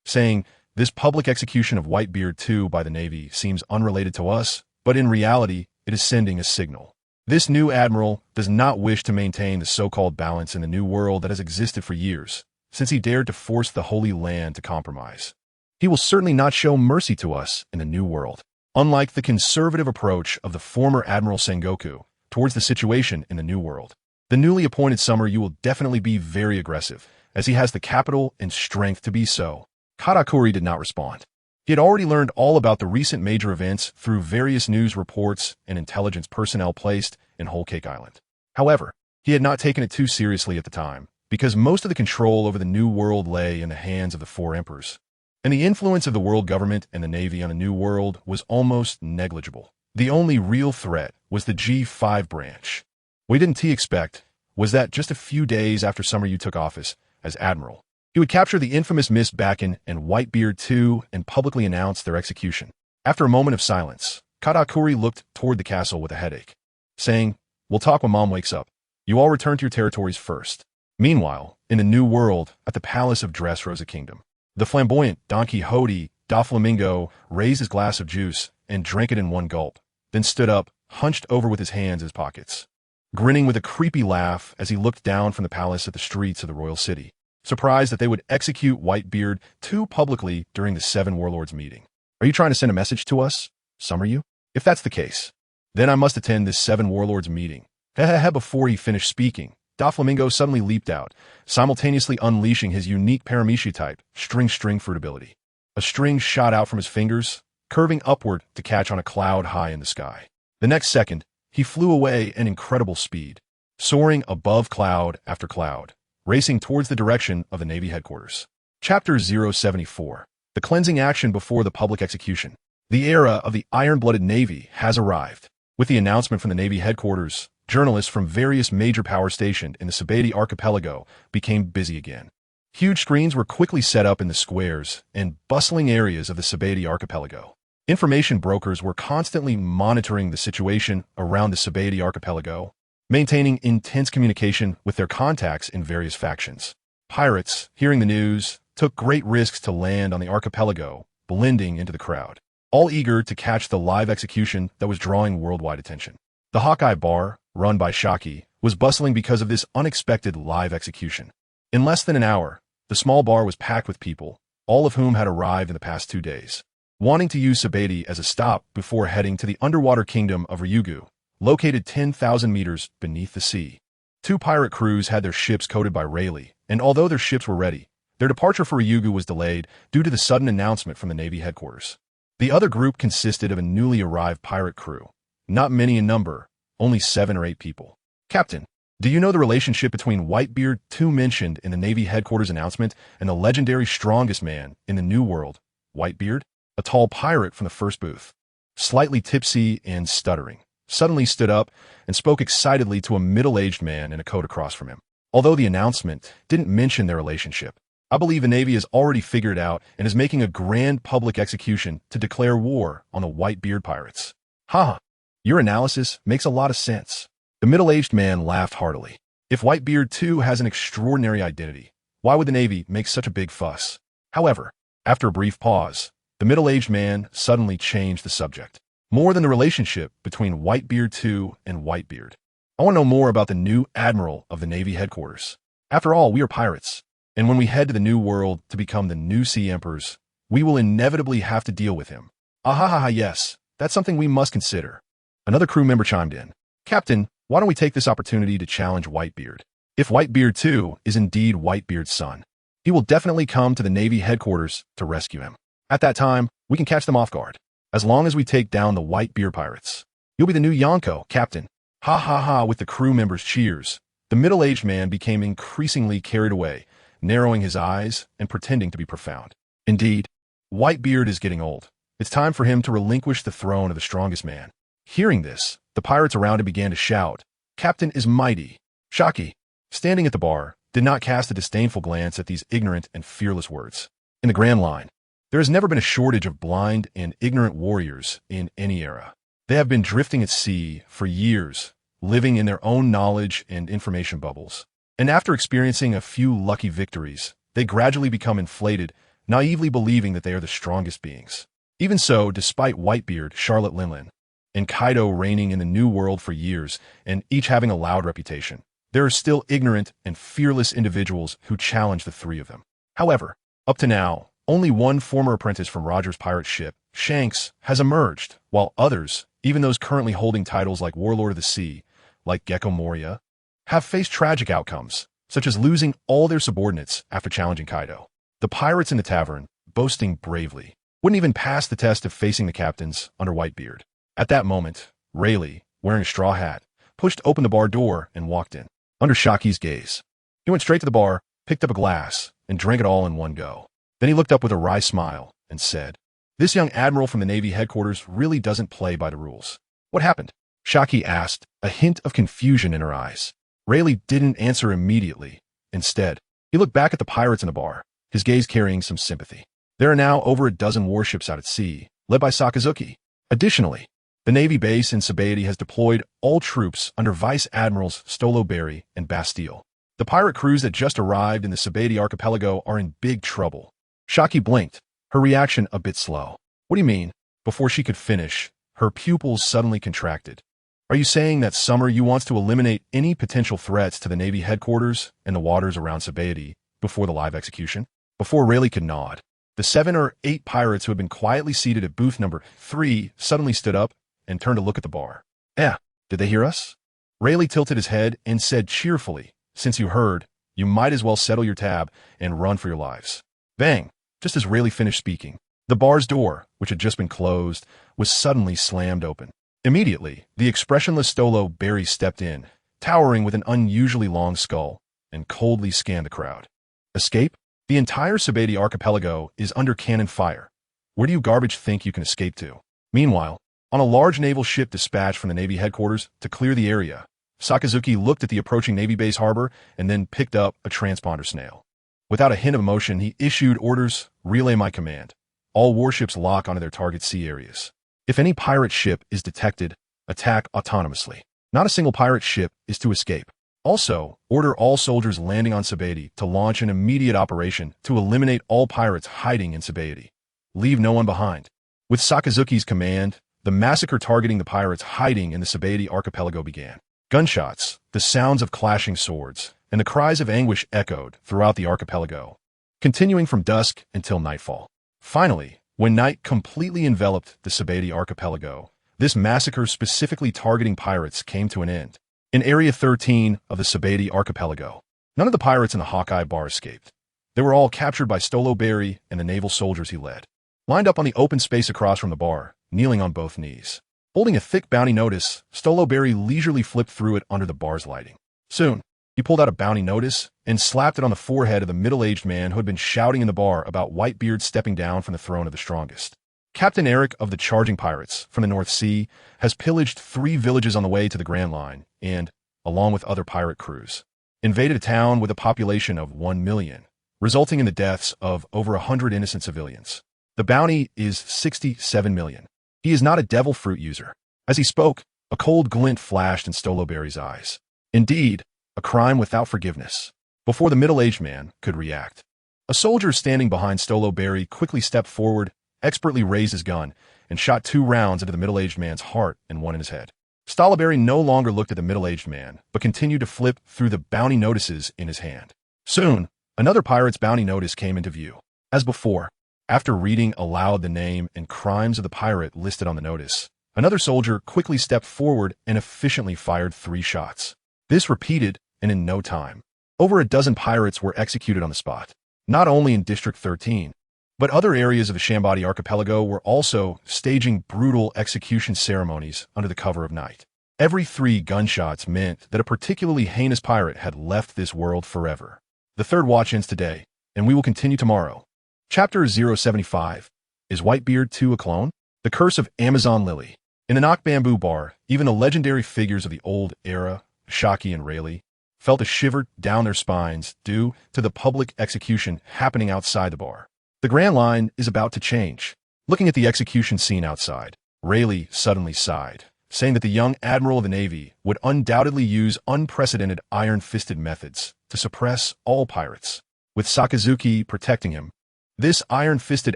saying, "This public execution of Whitebeard too by the Navy seems unrelated to us, but in reality, it is sending a signal. This new admiral does not wish to maintain the so-called balance in the New World that has existed for years, since he dared to force the Holy Land to compromise. He will certainly not show mercy to us in the New World, unlike the conservative approach of the former Admiral Sengoku towards the situation in the New World. The newly appointed Summer Yu will definitely be very aggressive, as he has the capital and strength to be so." Katakuri did not respond. He had already learned all about the recent major events through various news reports and intelligence personnel placed in Whole Cake Island. However, he had not taken it too seriously at the time, because most of the control over the New World lay in the hands of the four emperors, and the influence of the world government and the Navy on the New World was almost negligible. The only real threat was the G5 branch. What he didn't expect was that just a few days after Summer Yu took office as admiral, he would capture the infamous Miss Bakken and Whitebeard too and publicly announce their execution. After a moment of silence, Katakuri looked toward the castle with a headache, saying, "We'll talk when Mom wakes up. You all return to your territories first." Meanwhile, in the New World, at the Palace of Dressrosa Kingdom, the flamboyant Don Quixote Doflamingo raised his glass of juice and drank it in one gulp, then stood up, hunched over with his hands in his pockets, grinning with a creepy laugh as he looked down from the palace at the streets of the royal city, surprised that they would execute Whitebeard too publicly during the Seven Warlords meeting. Are you trying to send a message to us? Some are you? If that's the case, then I must attend this Seven Warlords meeting. Before he finished speaking, Doflamingo suddenly leaped out, simultaneously unleashing his unique Paramecia-type string fruit ability. A string shot out from his fingers, curving upward to catch on a cloud high in the sky. The next second, he flew away at incredible speed, soaring above cloud after cloud, racing towards the direction of the Navy headquarters. Chapter 074. The cleansing action before the public execution. The era of the iron-blooded Navy has arrived. With the announcement from the Navy headquarters, journalists from various major power stations in the Sabati archipelago became busy again. Huge screens were quickly set up in the squares and bustling areas of the Sabati archipelago. Information brokers were constantly monitoring the situation around the Sabati archipelago, maintaining intense communication with their contacts in various factions. Pirates, hearing the news, took great risks to land on the archipelago, blending into the crowd, all eager to catch the live execution that was drawing worldwide attention. The Hawkeye Bar, run by Shaki, was bustling because of this unexpected live execution. In less than an hour, the small bar was packed with people, all of whom had arrived in the past 2 days, wanting to use Sabati as a stop before heading to the underwater kingdom of Ryugu, located 10,000 meters beneath the sea. 2 pirate crews had their ships coated by Rayleigh, and although their ships were ready, their departure for Ryugu was delayed due to the sudden announcement from the Navy headquarters. The other group consisted of a newly arrived pirate crew, not many in number, only 7 or 8 people. Captain, do you know the relationship between Whitebeard, too mentioned in the Navy headquarters announcement, and the legendary strongest man in the New World, Whitebeard? A tall pirate from the first booth, slightly tipsy and stuttering, suddenly stood up and spoke excitedly to a middle-aged man in a coat across from him. Although the announcement didn't mention their relationship, I believe the Navy has already figured it out and is making a grand public execution to declare war on the Whitebeard pirates. Haha, your analysis makes a lot of sense. The middle-aged man laughed heartily. If Whitebeard too has an extraordinary identity, why would the Navy make such a big fuss? However, after a brief pause, the middle-aged man suddenly changed the subject. More than the relationship between Whitebeard II and Whitebeard. I want to know more about the new Admiral of the Navy headquarters. After all, we are pirates, and when we head to the New World to become the new Sea Emperors, we will inevitably have to deal with him. Yes, that's something we must consider. Another crew member chimed in. Captain, why don't we take this opportunity to challenge Whitebeard? If Whitebeard II is indeed Whitebeard's son, he will definitely come to the Navy headquarters to rescue him. At that time, we can catch them off guard. As long as we take down the Whitebeard pirates, you'll be the new Yonko, Captain. With the crew members' cheers, the middle-aged man became increasingly carried away, narrowing his eyes and pretending to be profound. Indeed, Whitebeard is getting old. It's time for him to relinquish the throne of the strongest man. Hearing this, the pirates around him began to shout, Captain is mighty. Shaki, standing at the bar, did not cast a disdainful glance at these ignorant and fearless words. In the Grand Line, there has never been a shortage of blind and ignorant warriors in any era. They have been drifting at sea for years, living in their own knowledge and information bubbles. And after experiencing a few lucky victories, they gradually become inflated, naively believing that they are the strongest beings. Even so, despite Whitebeard, Charlotte Linlin, and Kaido reigning in the New World for years, and each having a loud reputation, there are still ignorant and fearless individuals who challenge the 3 of them. However, up to now, only one former apprentice from Roger's pirate ship, Shanks, has emerged, while others, even those currently holding titles like Warlord of the Sea, like Gecko Moria, have faced tragic outcomes, such as losing all their subordinates after challenging Kaido. The pirates in the tavern, boasting bravely, wouldn't even pass the test of facing the captains under Whitebeard. At that moment, Rayleigh, wearing a straw hat, pushed open the bar door and walked in. Under Shaki's gaze, he went straight to the bar, picked up a glass, and drank it all in one go. Then he looked up with a wry smile and said, This young admiral from the Navy headquarters really doesn't play by the rules. What happened? Shaki asked, a hint of confusion in her eyes. Rayleigh didn't answer immediately. Instead, he looked back at the pirates in the bar, his gaze carrying some sympathy. There are now over a dozen warships out at sea, led by Sakazuki. Additionally, the Navy base in Sabati has deployed all troops under Vice Admirals Stolo Berry and Bastille. The pirate crews that just arrived in the Sabati archipelago are in big trouble. Shaki blinked, her reaction a bit slow. What do you mean? Before she could finish, her pupils suddenly contracted. Are you saying that Summer Yu wants to eliminate any potential threats to the Navy headquarters and the waters around Sabati before the live execution? Before Rayleigh could nod, the 7 or 8 pirates who had been quietly seated at booth number 3 suddenly stood up and turned to look at the bar. Did they hear us? Rayleigh tilted his head and said cheerfully, since you heard, you might as well settle your tab and run for your lives. Bang! Just as Rayleigh finished speaking, the bar's door, which had just been closed, was suddenly slammed open. Immediately, the expressionless Stolo Barry stepped in, towering with an unusually long skull, and coldly scanned the crowd. Escape? The entire Sabati archipelago is under cannon fire. Where do you garbage think you can escape to? Meanwhile, on a large naval ship dispatched from the Navy headquarters to clear the area, Sakazuki looked at the approaching Navy base harbor and then picked up a transponder snail. Without a hint of emotion, he issued orders, relay my command. All warships lock onto their target sea areas. If any pirate ship is detected, attack autonomously. Not a single pirate ship is to escape. Also, order all soldiers landing on Sabati to launch an immediate operation to eliminate all pirates hiding in Sabati. Leave no one behind. With Sakazuki's command, the massacre targeting the pirates hiding in the Sabati archipelago began. Gunshots, the sounds of clashing swords, and the cries of anguish echoed throughout the archipelago, continuing from dusk until nightfall. Finally, when night completely enveloped the Sabati archipelago, this massacre specifically targeting pirates came to an end. In Area 13 of the Sabati archipelago, none of the pirates in the Hawkeye bar escaped. They were all captured by Stolo Barry and the naval soldiers he led. Lined up on the open space across from the bar, kneeling on both knees. Holding a thick bounty notice, Stolo Barry leisurely flipped through it under the bar's lighting. Soon, he pulled out a bounty notice and slapped it on the forehead of the middle-aged man who had been shouting in the bar about Whitebeard stepping down from the throne of the strongest. Captain Eric of the Charging Pirates from the North Sea has pillaged 3 villages on the way to the Grand Line and, along with other pirate crews, invaded a town with a population of 1 million, resulting in the deaths of over 100 innocent civilians. The bounty is 67 million. He is not a devil fruit user. As he spoke, a cold glint flashed in Stolo Barry's eyes. Indeed, a crime without forgiveness. Before the middle-aged man could react, a soldier standing behind Stolo Barry quickly stepped forward, expertly raised his gun, and shot 2 rounds into the middle-aged man's heart and 1 in his head. Stolo Barry no longer looked at the middle-aged man, but continued to flip through the bounty notices in his hand. Soon, another pirate's bounty notice came into view. As before, after reading aloud the name and crimes of the pirate listed on the notice, another soldier quickly stepped forward and efficiently fired 3 shots. This repeated, and in no time, over a dozen pirates were executed on the spot. Not only in District 13, but other areas of the Shambati archipelago were also staging brutal execution ceremonies under the cover of night. Every 3 gunshots meant that a particularly heinous pirate had left this world forever. The 3rd watch ends today, and we will continue tomorrow. Chapter 075. Is Whitebeard 2 a clone? The Curse of Amazon Lily. In the Knock Bamboo Bar, even the legendary figures of the old era, Shaki and Rayleigh, felt a shiver down their spines due to the public execution happening outside the bar. The Grand Line is about to change. Looking at the execution scene outside, Rayleigh suddenly sighed, saying that the young Admiral of the Navy would undoubtedly use unprecedented iron-fisted methods to suppress all pirates. With Sakazuki protecting him, this iron-fisted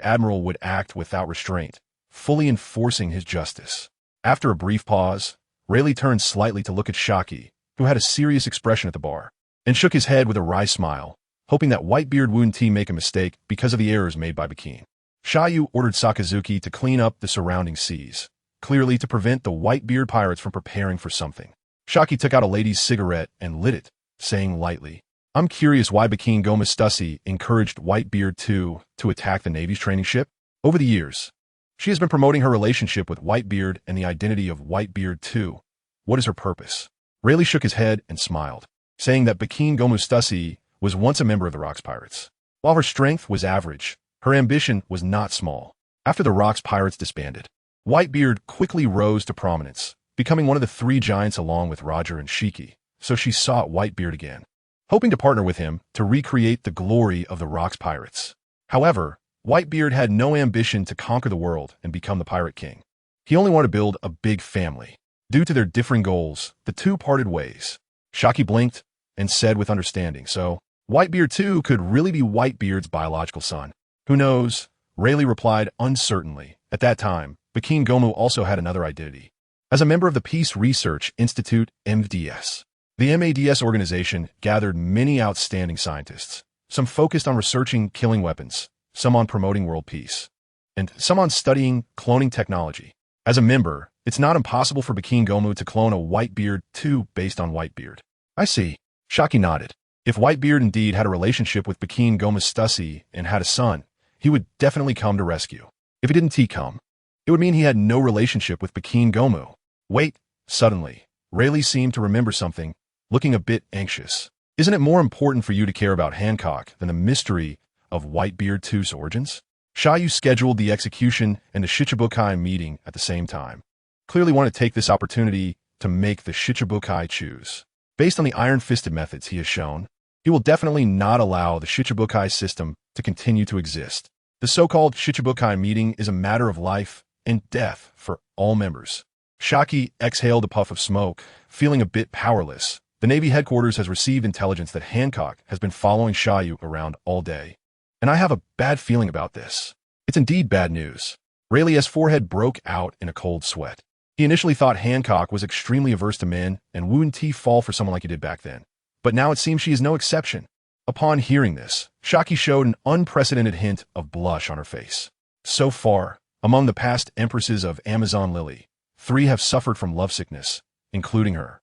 admiral would act without restraint, fully enforcing his justice. After a brief pause, Rayleigh turned slightly to look at Shaki, who had a serious expression at the bar, and shook his head with a wry smile, hoping that Whitebeard wouldn't make a mistake because of the errors made by Bakine. Xia Yu ordered Sakazuki to clean up the surrounding seas, clearly to prevent the Whitebeard pirates from preparing for something. Shaki took out a lady's cigarette and lit it, saying lightly, I'm curious why Bakine Gomestasi encouraged Whitebeard 2 to attack the Navy's training ship. Over the years, she has been promoting her relationship with Whitebeard and the identity of Whitebeard 2. What is her purpose? Rayleigh shook his head and smiled, saying that Bakine Gomestasi was once a member of the Rocks Pirates. While her strength was average, her ambition was not small. After the Rocks Pirates disbanded, Whitebeard quickly rose to prominence, becoming one of the 3 giants along with Roger and Shiki, so she sought Whitebeard again, hoping to partner with him to recreate the glory of the Rocks Pirates. However, Whitebeard had no ambition to conquer the world and become the Pirate King. He only wanted to build a big family. Due to their differing goals, the 2 parted ways. Shaki blinked, and said with understanding, "So, Whitebeard too could really be Whitebeard's biological son. Who knows?" Rayleigh replied uncertainly. At that time, Bakin Gomu also had another identity. As a member of the Peace Research Institute MDS, the MADS organization gathered many outstanding scientists, some focused on researching killing weapons, some on promoting world peace, and some on studying cloning technology. As a member, it's not impossible for Bakin Gomu to clone a Whitebeard too based on Whitebeard. I see. Shaki nodded. If Whitebeard indeed had a relationship with Bakin Gomu Stussy and had a son, he would definitely come to rescue. If he didn't come, it would mean he had no relationship with Bakin Gomu. Wait, suddenly, Rayleigh seemed to remember something, looking a bit anxious. Isn't it more important for you to care about Hancock than the mystery of Whitebeard 2's origins? Xia Yu scheduled the execution and the Shichibukai meeting at the same time. Clearly wanted to take this opportunity to make the Shichibukai choose. Based on the iron-fisted methods he has shown, he will definitely not allow the Shichibukai system to continue to exist. The so-called Shichibukai meeting is a matter of life and death for all members. Shaki exhaled a puff of smoke, feeling a bit powerless. The Navy headquarters has received intelligence that Hancock has been following Xia Yu around all day. And I have a bad feeling about this. It's indeed bad news. Rayleigh's forehead broke out in a cold sweat. He initially thought Hancock was extremely averse to men and wouldn't fall for someone like he did back then. But now it seems she is no exception. Upon hearing this, Shaki showed an unprecedented hint of blush on her face. So far, among the past empresses of Amazon Lily, 3 have suffered from lovesickness, including her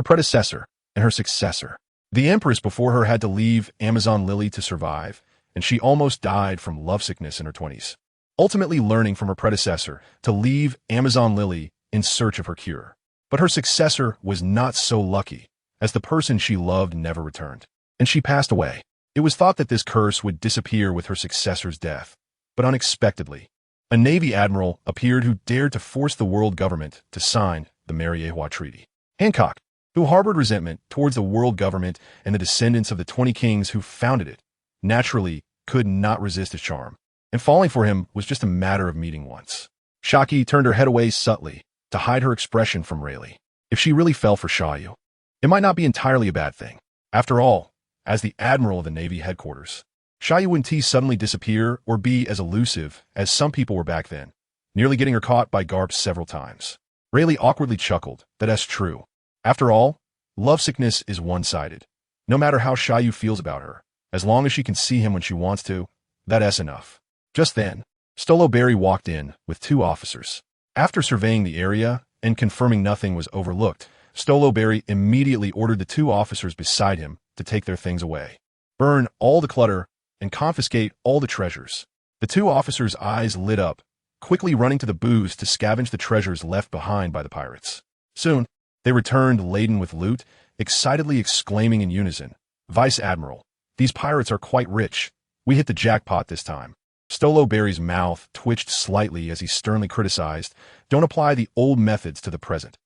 predecessor, and her successor. The empress before her had to leave Amazon Lily to survive, and she almost died from lovesickness in her 20s, ultimately learning from her predecessor to leave Amazon Lily in search of her cure. But her successor was not so lucky, as the person she loved never returned, and she passed away. It was thought that this curse would disappear with her successor's death, but unexpectedly, a Navy admiral appeared who dared to force the world government to sign the Mariewa Treaty. Hancock, who harbored resentment towards the world government and the descendants of the 20 kings who founded it, naturally could not resist his charm, and falling for him was just a matter of meeting once. Shaki turned her head away subtly to hide her expression from Rayleigh. If she really fell for Xia Yu, it might not be entirely a bad thing. After all, as the admiral of the Navy headquarters, Xia Yu wouldn't suddenly disappear or be as elusive as some people were back then, nearly getting her caught by Garp several times. Rayleigh awkwardly chuckled. That's true. After all, lovesickness is one-sided. No matter how Xia Yu feels about her, as long as she can see him when she wants to, that's enough. Just then, Stolo Berry walked in with 2 officers. After surveying the area and confirming nothing was overlooked, Stolo Berry immediately ordered the 2 officers beside him to take their things away, burn all the clutter, and confiscate all the treasures. The 2 officers' eyes lit up, quickly running to the booths to scavenge the treasures left behind by the pirates. Soon, they returned laden with loot, excitedly exclaiming in unison, "Vice Admiral, these pirates are quite rich. We hit the jackpot this time." Stolo Berry's mouth twitched slightly as he sternly criticized, "Don't apply the old methods to the present.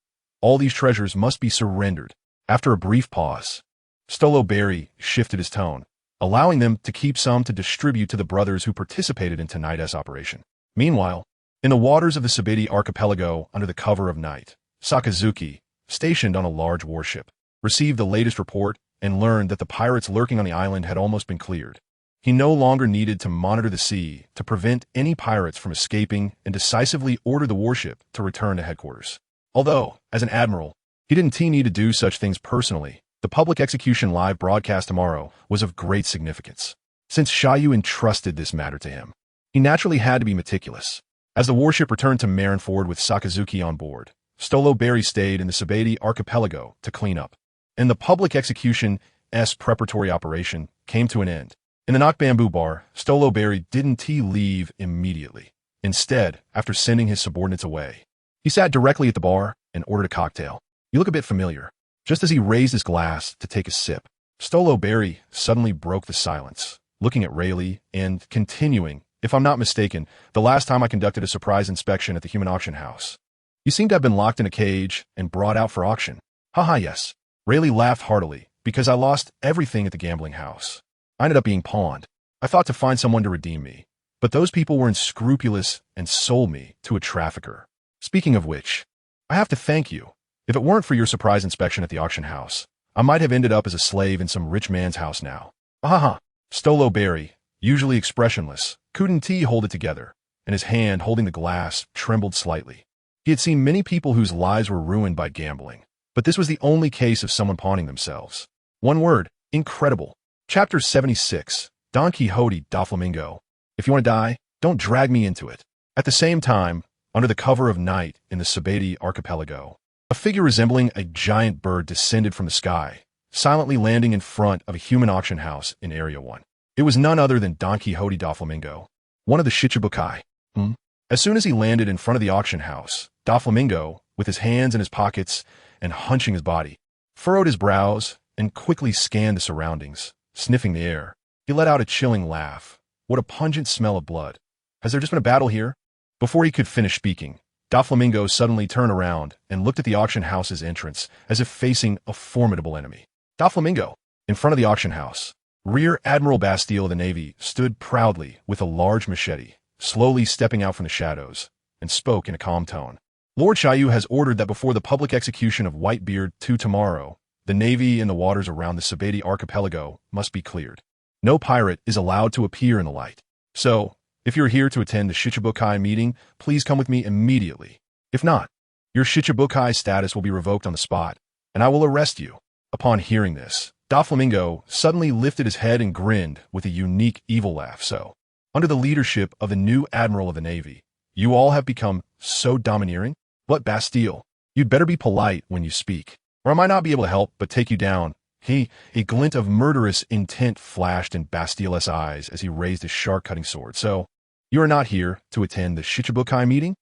All these treasures must be surrendered." After a brief pause, Stolo Berry shifted his tone, allowing them to keep some to distribute to the brothers who participated in tonight's operation. Meanwhile, in the waters of the Sabedi archipelago under the cover of night, Sakazuki, stationed on a large warship, received the latest report and learned that the pirates lurking on the island had almost been cleared. He no longer needed to monitor the sea to prevent any pirates from escaping and decisively ordered the warship to return to headquarters. Although, as an admiral, he didn't need to do such things personally, the public execution live broadcast tomorrow was of great significance. Since Xia Yu entrusted this matter to him, he naturally had to be meticulous. As the warship returned to Marinford with Sakazuki on board, Stolo Berry stayed in the Sabedi archipelago to clean up, and the public execution's preparatory operation came to an end. In the Knock Bamboo bar, Stolo Berry didn't leave immediately. Instead, after sending his subordinates away, he sat directly at the bar and ordered a cocktail. "You look a bit familiar." Just as he raised his glass to take a sip, Stolo Berry suddenly broke the silence, looking at Rayleigh and continuing, "If I'm not mistaken, the last time I conducted a surprise inspection at the human auction house, you seem to have been locked in a cage and brought out for auction." "Haha, yes." Rayleigh laughed heartily, "Because I lost everything at the gambling house. I ended up being pawned. I thought to find someone to redeem me, but those people were unscrupulous and sold me to a trafficker. Speaking of which, I have to thank you. If it weren't for your surprise inspection at the auction house, I might have ended up as a slave in some rich man's house now. Ahaha. Stolo Barry, usually expressionless, couldn't he hold it together, and his hand holding the glass trembled slightly. He had seen many people whose lives were ruined by gambling, but this was the only case of someone pawning themselves. One word, incredible. Chapter 76, Don Quixote da Flamingo. If you want to die, don't drag me into it. At the same time, under the cover of night in the Sabati archipelago, a figure resembling a giant bird descended from the sky, silently landing in front of a human auction house in Area 1. It was none other than Don Quixote da Flamingo, one of the Shichibukai. As soon as he landed in front of the auction house, da Flamingo, with his hands in his pockets and hunching his body, furrowed his brows and quickly scanned the surroundings, sniffing the air. He let out a chilling laugh. What a pungent smell of blood. Has there just been a battle here? Before he could finish speaking, da Flamingo suddenly turned around and looked at the auction house's entrance as if facing a formidable enemy. Da Flamingo, in front of the auction house, Rear Admiral Bastille of the Navy stood proudly with a large machete, slowly stepping out from the shadows, and spoke in a calm tone. Lord Xia Yu has ordered that before the public execution of Whitebeard tomorrow, the Navy and the waters around the Sabati archipelago must be cleared. No pirate is allowed to appear in the light. So, if you're here to attend the Shichibukai meeting, please come with me immediately. If not, your Shichibukai status will be revoked on the spot, and I will arrest you. Upon hearing this, da Flamingo suddenly lifted his head and grinned with a unique evil laugh. So, under the leadership of the new Admiral of the Navy, you all have become so domineering? What, Bastille? You'd better be polite when you speak, or I might not be able to help but take you down. A glint of murderous intent flashed in Bastille's eyes as he raised his sharp-cutting sword. So, you are not here to attend the Shichibukai meeting?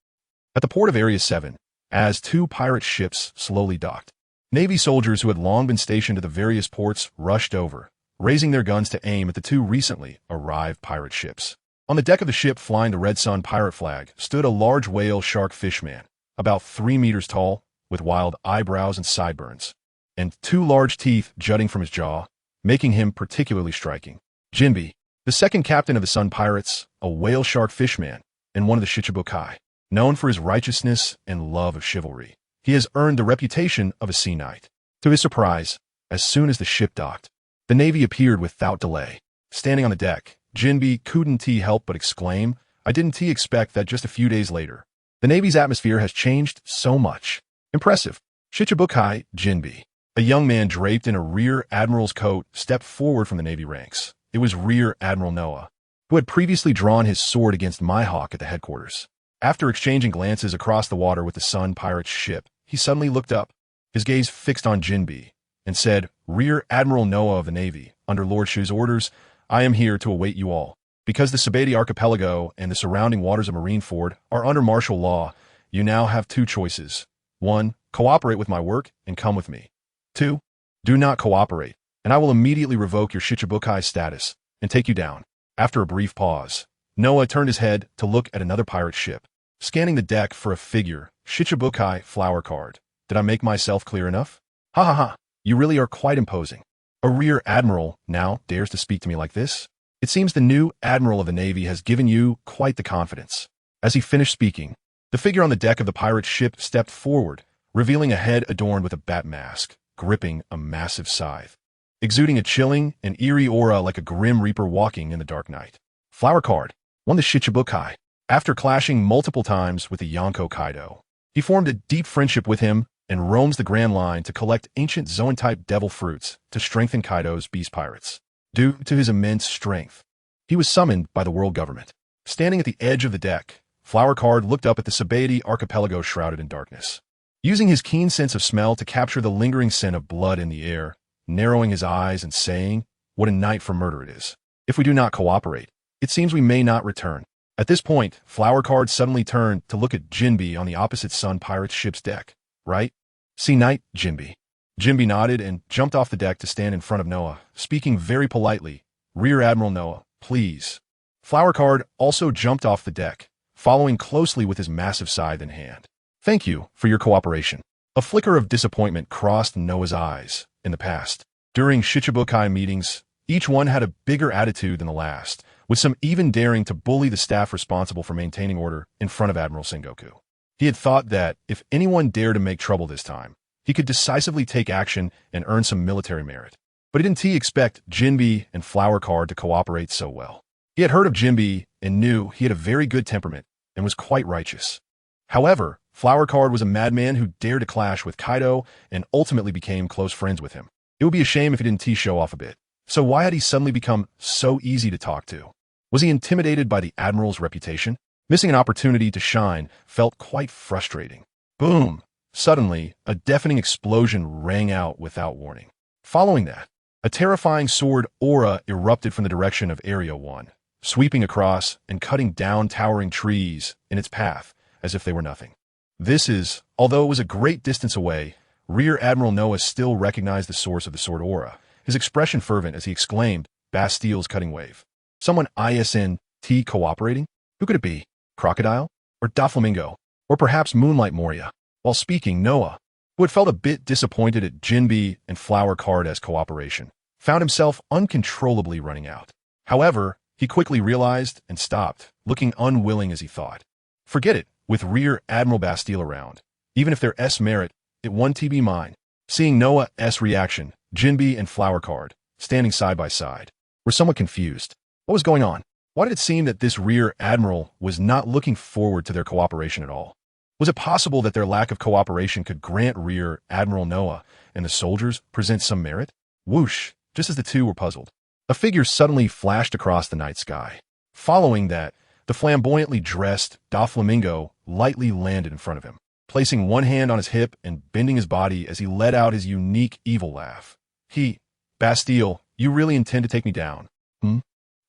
At the port of Area 7, as two pirate ships slowly docked, Navy soldiers who had long been stationed at the various ports rushed over, raising their guns to aim at the two recently arrived pirate ships. On the deck of the ship flying the Red Sun pirate flag stood a large whale shark fishman, about 3 meters tall, with wild eyebrows and sideburns, and 2 large teeth jutting from his jaw, making him particularly striking. Jinbi, the second captain of the Sun Pirates, a whale shark fishman, and one of the Shichibukai, known for his righteousness and love of chivalry. He has earned the reputation of a sea knight. To his surprise, as soon as the ship docked, the Navy appeared without delay. Standing on the deck, Jinbi couldn't help but exclaim, I didn't expect that just a few days later. The Navy's atmosphere has changed so much. Impressive. Shichibukai Jinbi, a young man draped in a Rear Admiral's coat, stepped forward from the Navy ranks. It was Rear Admiral Noah, who had previously drawn his sword against Mihawk at the headquarters. After exchanging glances across the water with the Sun Pirate's ship, he suddenly looked up, his gaze fixed on Jinbi, and said, Rear Admiral Noah of the Navy, under Lord Shu's orders, I am here to await you all. Because the Sabati archipelago and the surrounding waters of Marineford are under martial law, you now have 2 choices. 1. Cooperate with my work and come with me. 2. Do not cooperate, and I will immediately revoke your Shichibukai status and take you down. After a brief pause, Noah turned his head to look at another pirate ship, scanning the deck for a figure, Shichibukai flower card. Did I make myself clear enough? Ha ha ha, you really are quite imposing. A Rear Admiral now dares to speak to me like this? It seems the new Admiral of the Navy has given you quite the confidence. As he finished speaking, the figure on the deck of the pirate ship stepped forward, revealing a head adorned with a bat mask, gripping a massive scythe, exuding a chilling and eerie aura like a grim reaper walking in the dark night. Flower card, won the Shichibukai. After clashing multiple times with the Yonko Kaido, he formed a deep friendship with him and roams the Grand Line to collect ancient Zoan-type devil fruits to strengthen Kaido's beast pirates. Due to his immense strength, he was summoned by the world government. Standing at the edge of the deck, Flower Card looked up at the Sabati archipelago shrouded in darkness. Using his keen sense of smell to capture the lingering scent of blood in the air, narrowing his eyes and saying, what a night for murder it is. If we do not cooperate, it seems we may not return. At this point, Flower Card suddenly turned to look at Jinbi on the opposite Sun Pirate's ship's deck. Right? Sea Knight, Jinbi. Jinbi nodded and jumped off the deck to stand in front of Noah, speaking very politely. Rear Admiral Noah, please. Flower Card also jumped off the deck, following closely with his massive scythe in hand. Thank you for your cooperation. A flicker of disappointment crossed Noah's eyes. In the past, during Shichibukai meetings, each one had a bigger attitude than the last, with some even daring to bully the staff responsible for maintaining order in front of Admiral Sengoku. He had thought that if anyone dared to make trouble this time, he could decisively take action and earn some military merit. But didn't he expect Jinbe and Flower Card to cooperate so well? He had heard of Jinbe and knew he had a very good temperament and was quite righteous. However, Flower Card was a madman who dared to clash with Kaido and ultimately became close friends with him. It would be a shame if he didn't show off a bit. So why had he suddenly become so easy to talk to? Was he intimidated by the Admiral's reputation? Missing an opportunity to shine felt quite frustrating. Boom! Suddenly, a deafening explosion rang out without warning. Following that, a terrifying sword aura erupted from the direction of Area 1, sweeping across and cutting down towering trees in its path as if they were nothing. Although it was a great distance away, Rear Admiral Noah still recognized the source of the sword aura, his expression fervent as he exclaimed, "Bastile's cutting wave. Someone ISNT cooperating? Who could it be? Crocodile? Or Doflamingo? Or perhaps Moonlight Moria?" While speaking, Noah, who had felt a bit disappointed at Jinbe and Flower Card as cooperation, found himself uncontrollably running out. However, he quickly realized and stopped, looking unwilling as he thought. Forget it, with Rear Admiral Bastile around. Even if they're S-merit, it won TB mine. Seeing Noah's reaction, Jinbe and Flower Card, standing side by side, were somewhat confused. What was going on? Why did it seem that this Rear Admiral was not looking forward to their cooperation at all? Was it possible that their lack of cooperation could grant Rear Admiral Noah and the soldiers present some merit? Whoosh! Just as the two were puzzled, a figure suddenly flashed across the night sky. Following that, the flamboyantly dressed Doflamingo lightly landed in front of him, placing one hand on his hip and bending his body as he let out his unique evil laugh. Bastile, you really intend to take me down?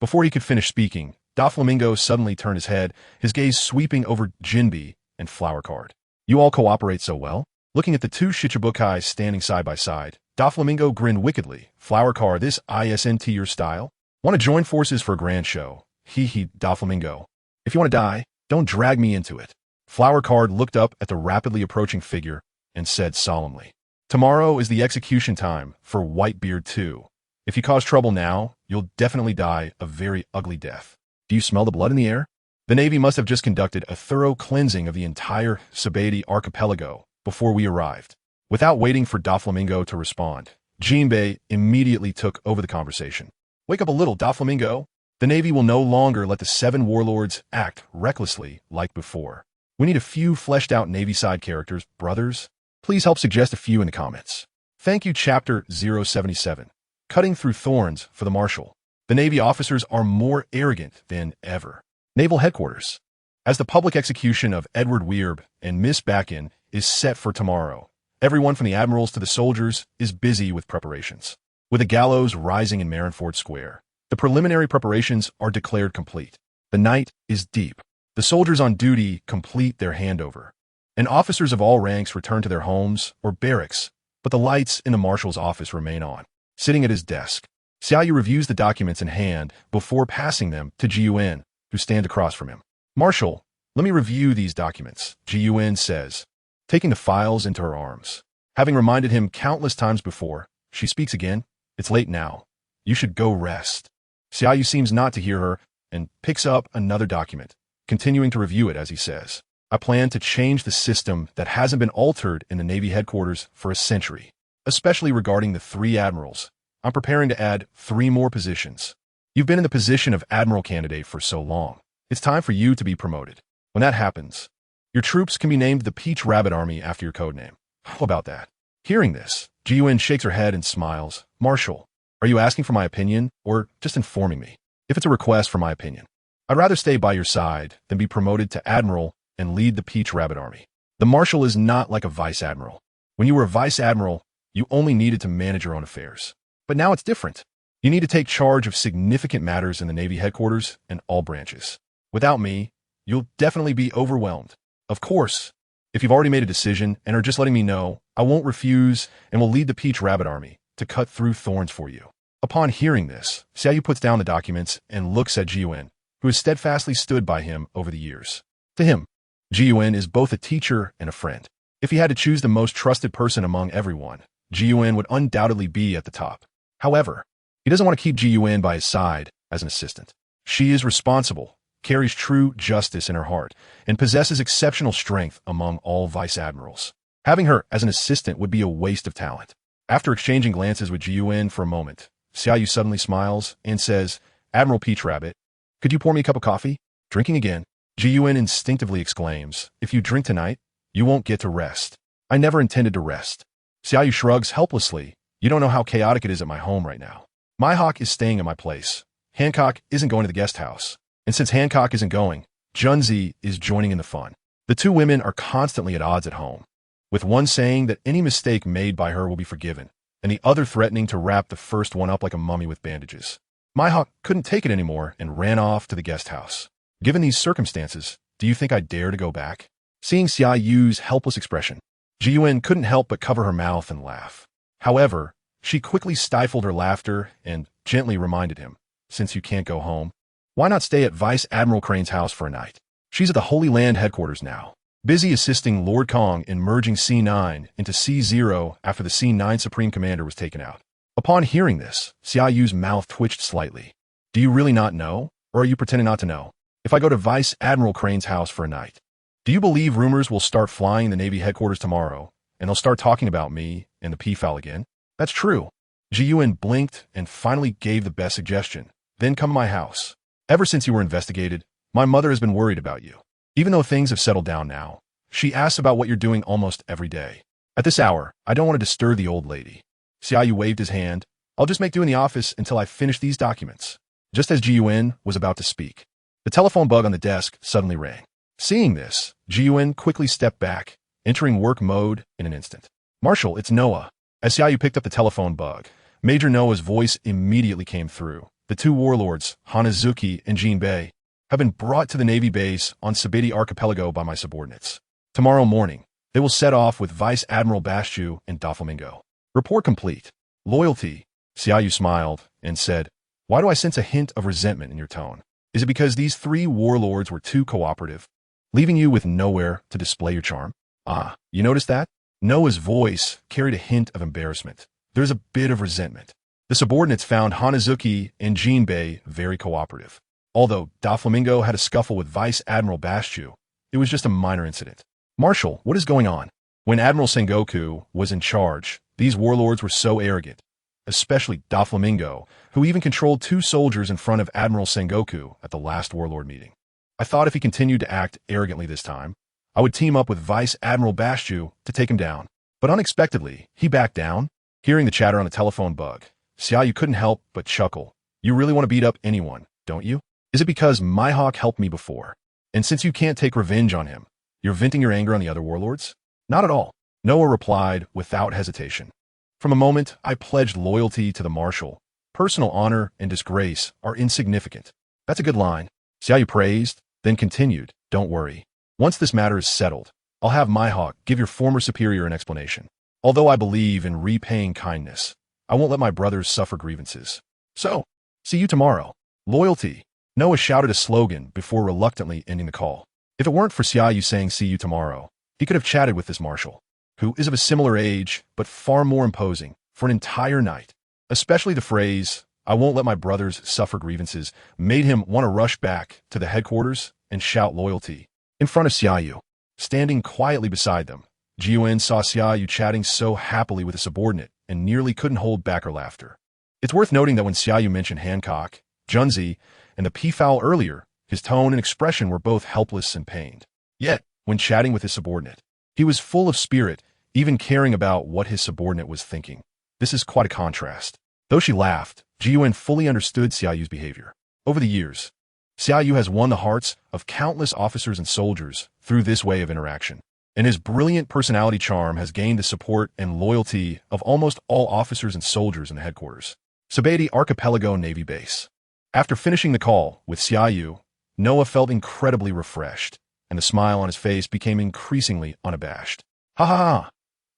Before he could finish speaking, Doflamingo suddenly turned his head, his gaze sweeping over Jinbe and Flower Card. You all cooperate so well? Looking at the two Shichibukai standing side by side, Doflamingo grinned wickedly. Flower Card, this ISNT your style? Want to join forces for a grand show? Doflamingo. If you want to die, don't drag me into it. Flower Card looked up at the rapidly approaching figure and said solemnly, "Tomorrow is the execution time for Whitebeard 2. If you cause trouble now, you'll definitely die a very ugly death. Do you smell the blood in the air?" The Navy must have just conducted a thorough cleansing of the entire Sabaody archipelago before we arrived. Without waiting for Doflamingo to respond, Jinbe immediately took over the conversation. "Wake up a little, Doflamingo. The Navy will no longer let the 7 warlords act recklessly like before. We need a few fleshed-out Navy-side characters, brothers. Please help suggest a few in the comments. Thank you. Chapter 077. Cutting Through Thorns for the Marshal. The Navy officers are more arrogant than ever. Naval Headquarters. As the public execution of Edward Weirb and Miss Bakken is set for tomorrow, everyone from the Admirals to the soldiers is busy with preparations. With a gallows rising in Marinford Square, the preliminary preparations are declared complete. The night is deep. The soldiers on duty complete their handover, and officers of all ranks return to their homes or barracks, but the lights in the marshal's office remain on. Sitting at his desk, Xia Yu reviews the documents in hand before passing them to Gion, who stand across from him. "Marshal, let me review these documents," Gion says, taking the files into her arms. Having reminded him countless times before, she speaks again. "It's late now. You should go rest." Xia Yu seems not to hear her and picks up another document, continuing to review it as he says, "I plan to change the system that hasn't been altered in the Navy headquarters for a century, especially regarding the 3 admirals. I'm preparing to add 3 more positions. You've been in the position of admiral candidate for so long. It's time for you to be promoted. When that happens, your troops can be named the Peach Rabbit Army after your codename. How about that?" Hearing this, Gion shakes her head and smiles. "Marshal, are you asking for my opinion or just informing me? If it's a request for my opinion, I'd rather stay by your side than be promoted to admiral and lead the Peach Rabbit Army. The marshal is not like a vice admiral. When you were a vice admiral, you only needed to manage your own affairs. But now it's different. You need to take charge of significant matters in the Navy headquarters and all branches. Without me, you'll definitely be overwhelmed. Of course, if you've already made a decision and are just letting me know, I won't refuse and will lead the Peach Rabbit Army to cut through thorns for you." Upon hearing this, Xia Yu puts down the documents and looks at Gion, who has steadfastly stood by him over the years. To him, Gion is both a teacher and a friend. If he had to choose the most trusted person among everyone, Gion would undoubtedly be at the top. However, he doesn't want to keep Gion by his side as an assistant. She is responsible, carries true justice in her heart, and possesses exceptional strength among all vice admirals. Having her as an assistant would be a waste of talent. After exchanging glances with Gion for a moment, Xia Yu suddenly smiles and says, Admiral Peach Rabbit, could you pour me a cup of coffee? Drinking again. Gion instinctively exclaims, if you drink tonight, you won't get to rest. I never intended to rest. Xia Yu shrugs helplessly. You don't know how chaotic it is at my home right now. My Hawk is staying at my place. Hancock isn't going to the guest house. And since Hancock isn't going, Junzi is joining in the fun. The two women are constantly at odds at home, with one saying that any mistake made by her will be forgiven, and the other threatening to wrap the first one up like a mummy with bandages. My Hawk couldn't take it anymore and ran off to the guest house. Given these circumstances, do you think I'd dare to go back? Seeing Xia Yu's helpless expression, Gion couldn't help but cover her mouth and laugh. However, she quickly stifled her laughter and gently reminded him, since you can't go home, why not stay at Vice Admiral Crane's house for a night? She's at the Holy Land headquarters now, busy assisting Lord Kong in merging C9 into C0 after the C9 Supreme Commander was taken out. Upon hearing this, Xia Yu's mouth twitched slightly. Do you really not know, or are you pretending not to know? If I go to Vice Admiral Crane's house for a night, do you believe rumors will start flying in the Navy headquarters tomorrow, and they'll start talking about me and the P-Foul again? That's true. Gion blinked and finally gave the best suggestion. Then come to my house. Ever since you were investigated, my mother has been worried about you. Even though things have settled down now, she asks about what you're doing almost every day. At this hour, I don't want to disturb the old lady. Xia Yu waved his hand. I'll just make do in the office until I finish these documents. Just as Gion was about to speak, the telephone bug on the desk suddenly rang. Seeing this, Gion quickly stepped back, entering work mode in an instant. Marshal, it's Noah. As Xia Yu picked up the telephone bug, Major Noah's voice immediately came through. The two warlords, Hanazuki and Jinbei, have been brought to the Navy base on Sabiti Archipelago by my subordinates. Tomorrow morning, they will set off with Vice Admiral Bastiu and Doflamingo. Report complete. Loyalty. Xia Yu smiled and said, why do I sense a hint of resentment in your tone? Is it because these three warlords were too cooperative, leaving you with nowhere to display your charm? Ah, you noticed that? Noah's voice carried a hint of embarrassment. There's a bit of resentment. The subordinates found Hanazuki and Jinbei very cooperative. Although Doflamingo had a scuffle with Vice Admiral Bastiu, it was just a minor incident. Marshal, what is going on? When Admiral Sengoku was in charge, these warlords were so arrogant, especially Doflamingo, who even controlled 2 soldiers in front of Admiral Sengoku at the last warlord meeting. I thought if he continued to act arrogantly this time, I would team up with Vice Admiral Bastiu to take him down. But unexpectedly, he backed down. Hearing the chatter on the telephone bug, Xia Yu couldn't help but chuckle. You really want to beat up anyone, don't you? Is it because my Hawk helped me before? And since you can't take revenge on him, you're venting your anger on the other warlords? Not at all. Noah replied without hesitation. From a moment, I pledged loyalty to the Marshal. Personal honor and disgrace are insignificant. That's a good line. Xia Yu praised, then continued, don't worry. Once this matter is settled, I'll have my Hawk give your former superior an explanation. Although I believe in repaying kindness, I won't let my brothers suffer grievances. So, see you tomorrow. Loyalty. Noah shouted a slogan before reluctantly ending the call. If it weren't for Xia Yu saying see you tomorrow, he could have chatted with this Marshal, who is of a similar age but far more imposing, for an entire night. Especially the phrase, I won't let my brothers suffer grievances, made him want to rush back to the headquarters and shout loyalty. In front of Xia Yu, standing quietly beside them, Gion saw Xia Yu chatting so happily with a subordinate and nearly couldn't hold back her laughter. It's worth noting that when Xia Yu mentioned Hancock, Junzi, and the P-Foul earlier, his tone and expression were both helpless and pained. Yet, when chatting with his subordinate, he was full of spirit, even caring about what his subordinate was thinking. This is quite a contrast. Though she laughed, Gion fully understood Xia Yu's behavior. Over the years, Xia Yu has won the hearts of countless officers and soldiers through this way of interaction, and his brilliant personality charm has gained the support and loyalty of almost all officers and soldiers in the headquarters. Sabeti Archipelago Navy Base. After finishing the call with Xia Yu, Noah felt incredibly refreshed, and the smile on his face became increasingly unabashed. Ha ha ha!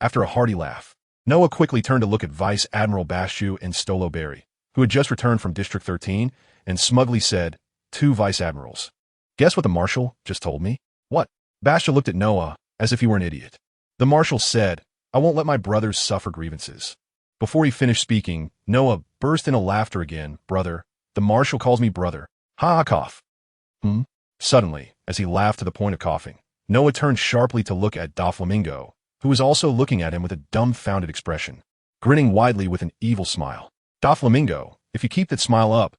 After a hearty laugh, Noah quickly turned to look at Vice Admiral Bastiu and Stolo Berry, who had just returned from District 13, and smugly said, 2 Vice Admirals. Guess what the Marshal just told me? What? Bastiu looked at Noah as if he were an idiot. The Marshal said, I won't let my brothers suffer grievances. Before he finished speaking, Noah burst into laughter again. Brother. The Marshal calls me brother. Ha ha cough. Suddenly, as he laughed to the point of coughing, Noah turned sharply to look at Doflamingo, who was also looking at him with a dumbfounded expression, grinning widely with an evil smile. Doflamingo, if you keep that smile up,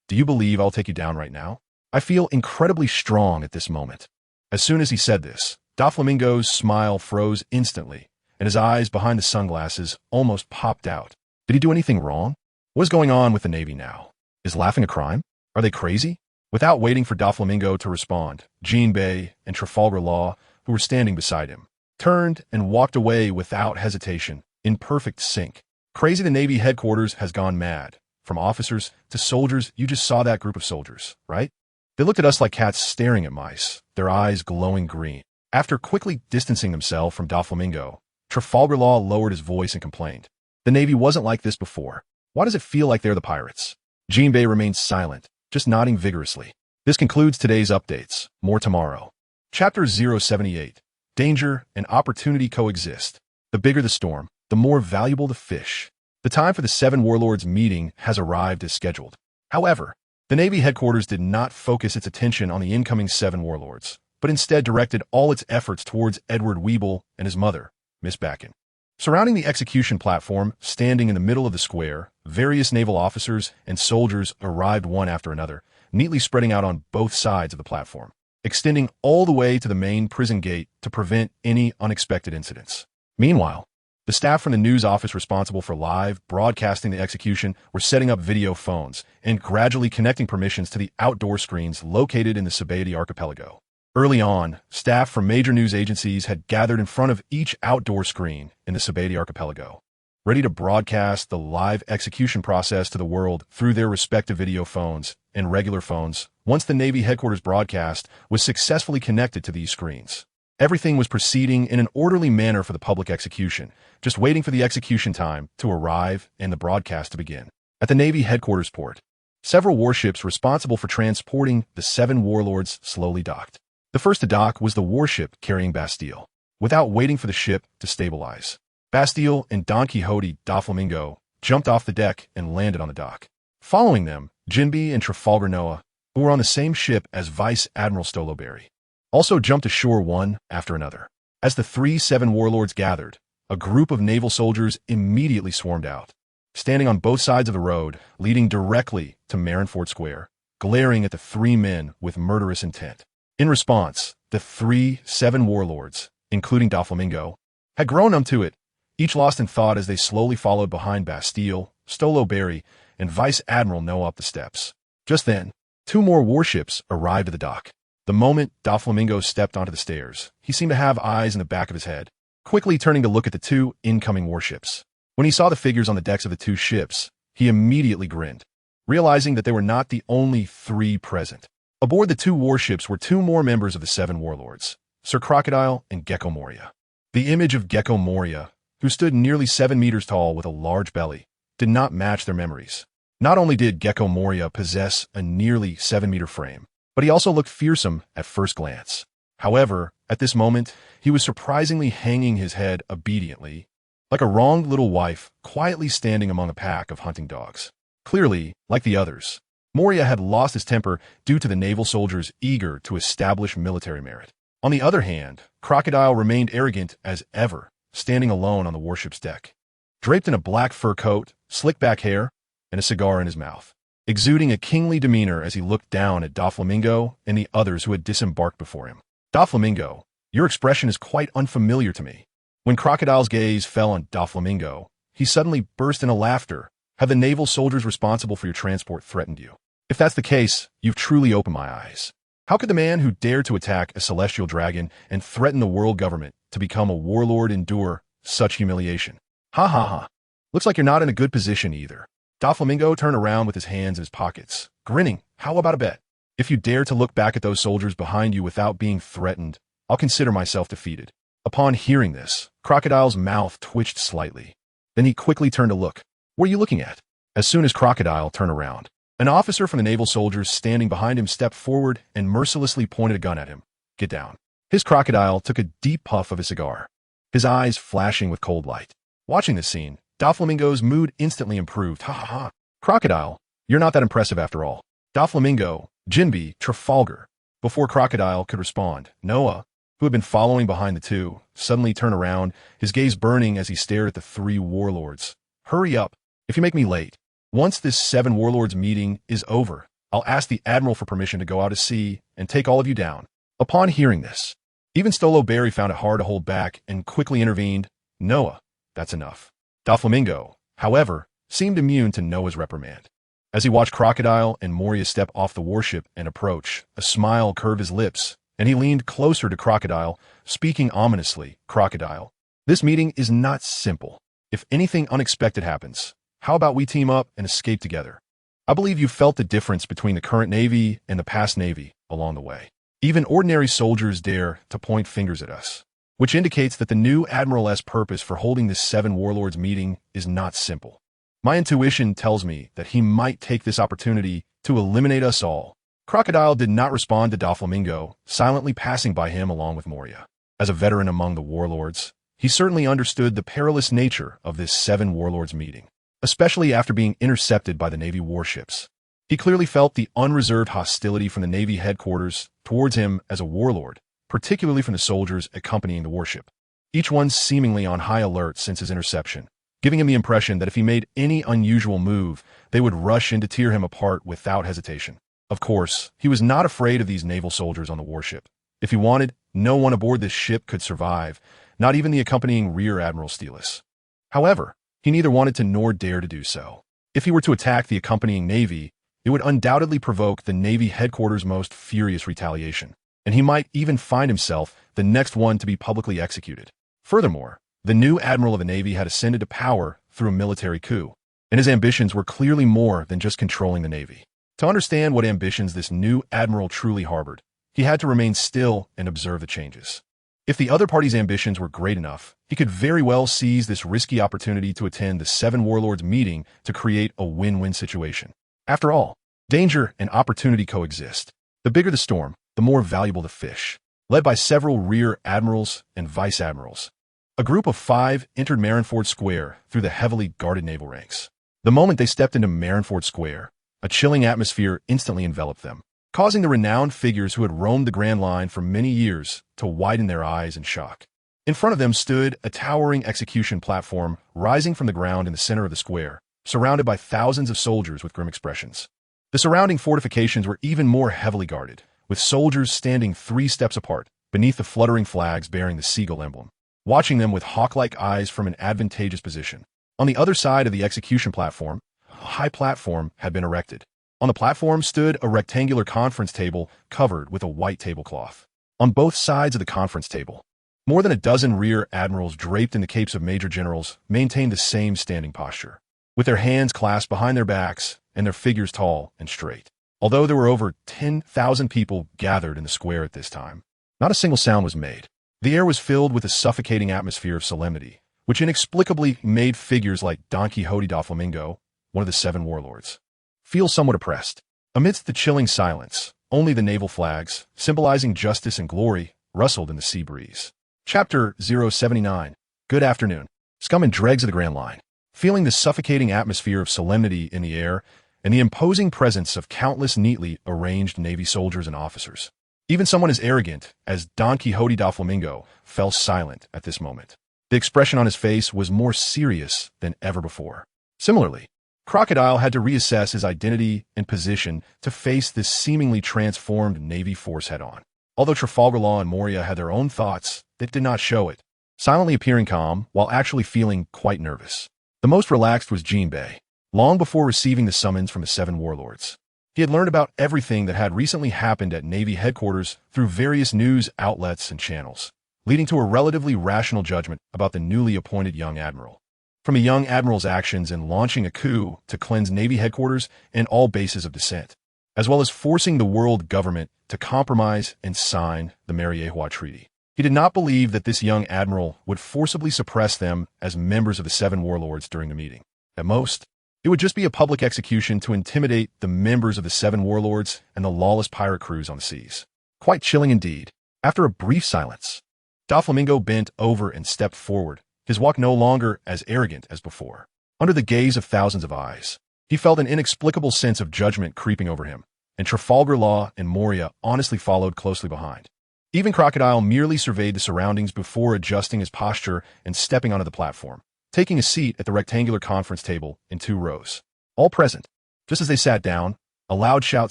do you believe I'll take you down right now? I feel incredibly strong at this moment. As soon as he said this, Doflamingo's smile froze instantly, and his eyes behind the sunglasses almost popped out. Did he do anything wrong? What is going on with the Navy now? Is laughing a crime? Are they crazy? Without waiting for Doflamingo to respond, Jinbei and Trafalgar Law, who were standing beside him, turned and walked away without hesitation, in perfect sync. Crazy the Navy headquarters has gone mad. From officers to soldiers, you just saw that group of soldiers, right? They looked at us like cats staring at mice, their eyes glowing green. After quickly distancing themselves from Doflamingo, Trafalgar Law lowered his voice and complained. The Navy wasn't like this before. Why does it feel like they're the pirates? Jinbei remained silent, just nodding vigorously. This concludes today's updates. More tomorrow. Chapter 078. Danger and opportunity coexist. The bigger the storm, the more valuable the fish. The time for the 7 warlords meeting has arrived as scheduled. However, the Navy headquarters did not focus its attention on the incoming 7 warlords, but instead directed all its efforts towards Edward Weeble and his mother, Miss Backen. Surrounding the execution platform, standing in the middle of the square, various naval officers and soldiers arrived one after another, neatly spreading out on both sides of the platform, extending all the way to the main prison gate to prevent any unexpected incidents. Meanwhile, the staff from the news office responsible for live broadcasting the execution were setting up video phones and gradually connecting permissions to the outdoor screens located in the Sabaody archipelago. Early on, staff from major news agencies had gathered in front of each outdoor screen in the Sabaody archipelago, ready to broadcast the live execution process to the world through their respective video phones and regular phones once the Navy headquarters broadcast was successfully connected to these screens. Everything was proceeding in an orderly manner for the public execution, just waiting for the execution time to arrive and the broadcast to begin. At the Navy headquarters port, several warships responsible for transporting the 7 warlords slowly docked. The first to dock was the warship carrying Bastille. Without waiting for the ship to stabilize, Bastille and Don Quixote Doflamingo jumped off the deck and landed on the dock. Following them, Jinbei and Trafalgar Noah, who were on the same ship as Vice Admiral Stoloberry, also jumped ashore one after another. As the 7 warlords gathered, a group of naval soldiers immediately swarmed out, standing on both sides of the road, leading directly to Marinford Square, glaring at the 3 men with murderous intent. In response, the 7 warlords, including Doflamingo, had grown numb to it, each lost in thought as they slowly followed behind Bastille, Stoloberry, and Vice Admiral Noah up the steps. Just then, 2 more warships arrived at the dock. The moment Doflamingo stepped onto the stairs, he seemed to have eyes in the back of his head, quickly turning to look at the 2 incoming warships. When he saw the figures on the decks of the 2 ships, he immediately grinned, realizing that they were not the only 3 present. Aboard the 2 warships were 2 more members of the 7 warlords, Sir Crocodile and Gecko Moria. The image of Gecko Moria, who stood nearly 7 meters tall with a large belly, did not match their memories. Not only did Gecko Moria possess a nearly 7-meter frame, but he also looked fearsome at first glance. However, at this moment, he was surprisingly hanging his head obediently, like a wronged little wife quietly standing among a pack of hunting dogs. Clearly, like the others, Moria had lost his temper due to the naval soldiers eager to establish military merit. On the other hand, Crocodile remained arrogant as ever, standing alone on the warship's deck, draped in a black fur coat, slick back hair, and a cigar in his mouth, exuding a kingly demeanor as he looked down at Doflamingo and the others who had disembarked before him. Doflamingo, your expression is quite unfamiliar to me. When Crocodile's gaze fell on Doflamingo, he suddenly burst into laughter. Have the naval soldiers responsible for your transport threatened you? If that's the case, you've truly opened my eyes. How could the man who dared to attack a celestial dragon and threaten the world government to become a warlord endure such humiliation? Ha ha ha. Looks like you're not in a good position either. Doflamingo turned around with his hands in his pockets, grinning. How about a bet? If you dare to look back at those soldiers behind you without being threatened, I'll consider myself defeated. Upon hearing this, Crocodile's mouth twitched slightly. Then he quickly turned to look. What are you looking at? As soon as Crocodile turned around, an officer from the naval soldiers standing behind him stepped forward and mercilessly pointed a gun at him. Get down. His Crocodile took a deep puff of his cigar, his eyes flashing with cold light. Watching this scene, Doflamingo's mood instantly improved. Ha ha ha. Crocodile, you're not that impressive after all. Doflamingo, Jinbei, Trafalgar. Before Crocodile could respond, Noah, who had been following behind the two, suddenly turned around, his gaze burning as he stared at the three warlords. "Hurry up, if you make me late. Once this 7 warlords meeting is over, I'll ask the Admiral for permission to go out to sea and take all of you down." Upon hearing this, even Stolo Berry found it hard to hold back and quickly intervened. "Noah, that's enough." Doflamingo, however, seemed immune to Noah's reprimand. As he watched Crocodile and Moria step off the warship and approach, a smile curved his lips, and he leaned closer to Crocodile, speaking ominously. "Crocodile, this meeting is not simple. If anything unexpected happens, how about we team up and escape together? I believe you felt the difference between the current Navy and the past Navy along the way. Even ordinary soldiers dare to point fingers at us, which indicates that the new Admiral's purpose for holding this 7 warlords meeting is not simple. My intuition tells me that he might take this opportunity to eliminate us all." Crocodile did not respond to Doflamingo, silently passing by him along with Moria. As a veteran among the warlords, he certainly understood the perilous nature of this 7 warlords meeting, especially after being intercepted by the Navy warships. He clearly felt the unreserved hostility from the Navy headquarters towards him as a warlord, particularly from the soldiers accompanying the warship, each one seemingly on high alert since his interception, giving him the impression that if he made any unusual move, they would rush in to tear him apart without hesitation. Of course, he was not afraid of these naval soldiers on the warship. If he wanted, no one aboard this ship could survive, not even the accompanying Rear Admiral Steelus. However, he neither wanted to nor dared to do so. If he were to attack the accompanying Navy, it would undoubtedly provoke the Navy headquarters' most furious retaliation, and he might even find himself the next one to be publicly executed. Furthermore, the new Admiral of the Navy had ascended to power through a military coup, and his ambitions were clearly more than just controlling the Navy. To understand what ambitions this new Admiral truly harbored, he had to remain still and observe the changes. If the other party's ambitions were great enough, he could very well seize this risky opportunity to attend the 7 warlords meeting to create a win-win situation. After all, danger and opportunity coexist. The bigger the storm, the more valuable the fish. Led by several Rear Admirals and Vice Admirals, a group of 5 entered Marinford Square through the heavily guarded naval ranks. The moment they stepped into Marinford Square, a chilling atmosphere instantly enveloped them, causing the renowned figures who had roamed the Grand Line for many years to widen their eyes in shock. In front of them stood a towering execution platform rising from the ground in the center of the square, surrounded by thousands of soldiers with grim expressions. The surrounding fortifications were even more heavily guarded, with soldiers standing 3 steps apart beneath the fluttering flags bearing the seagull emblem, watching them with hawk-like eyes from an advantageous position. On the other side of the execution platform, a high platform had been erected. On the platform stood a rectangular conference table covered with a white tablecloth. On both sides of the conference table, more than a dozen Rear Admirals draped in the capes of Major Generals maintained the same standing posture, with their hands clasped behind their backs and their figures tall and straight. Although there were over 10,000 people gathered in the square at this time, not a single sound was made. The air was filled with a suffocating atmosphere of solemnity, which inexplicably made figures like Don Quixote Doflamingo, one of the 7 warlords, feel somewhat oppressed. Amidst the chilling silence, only the naval flags, symbolizing justice and glory, rustled in the sea breeze. Chapter 079. Good afternoon. Scum and dregs of the Grand Line. Feeling the suffocating atmosphere of solemnity in the air and the imposing presence of countless neatly arranged Navy soldiers and officers, even someone as arrogant as Don Quixote Doflamingo fell silent at this moment. The expression on his face was more serious than ever before. Similarly, Crocodile had to reassess his identity and position to face this seemingly transformed Navy force head-on. Although Trafalgar Law and Moria had their own thoughts, they did not show it, silently appearing calm while actually feeling quite nervous. The most relaxed was Jinbei, long before receiving the summons from the 7 warlords. He had learned about everything that had recently happened at Navy headquarters through various news outlets and channels, leading to a relatively rational judgment about the newly appointed young admiral. From a young admiral's actions in launching a coup to cleanse Navy headquarters and all bases of dissent, as well as forcing the world government to compromise and sign the Mariejois Treaty. He did not believe that this young admiral would forcibly suppress them as members of the 7 warlords during the meeting. At most, it would just be a public execution to intimidate the members of the 7 warlords and the lawless pirate crews on the seas. Quite chilling indeed. After a brief silence, Doflamingo bent over and stepped forward, his walk no longer as arrogant as before. Under the gaze of thousands of eyes, he felt an inexplicable sense of judgment creeping over him, and Trafalgar Law and Moria honestly followed closely behind. Even Crocodile merely surveyed the surroundings before adjusting his posture and stepping onto the platform, taking a seat at the rectangular conference table in 2 rows. All present. Just as they sat down, a loud shout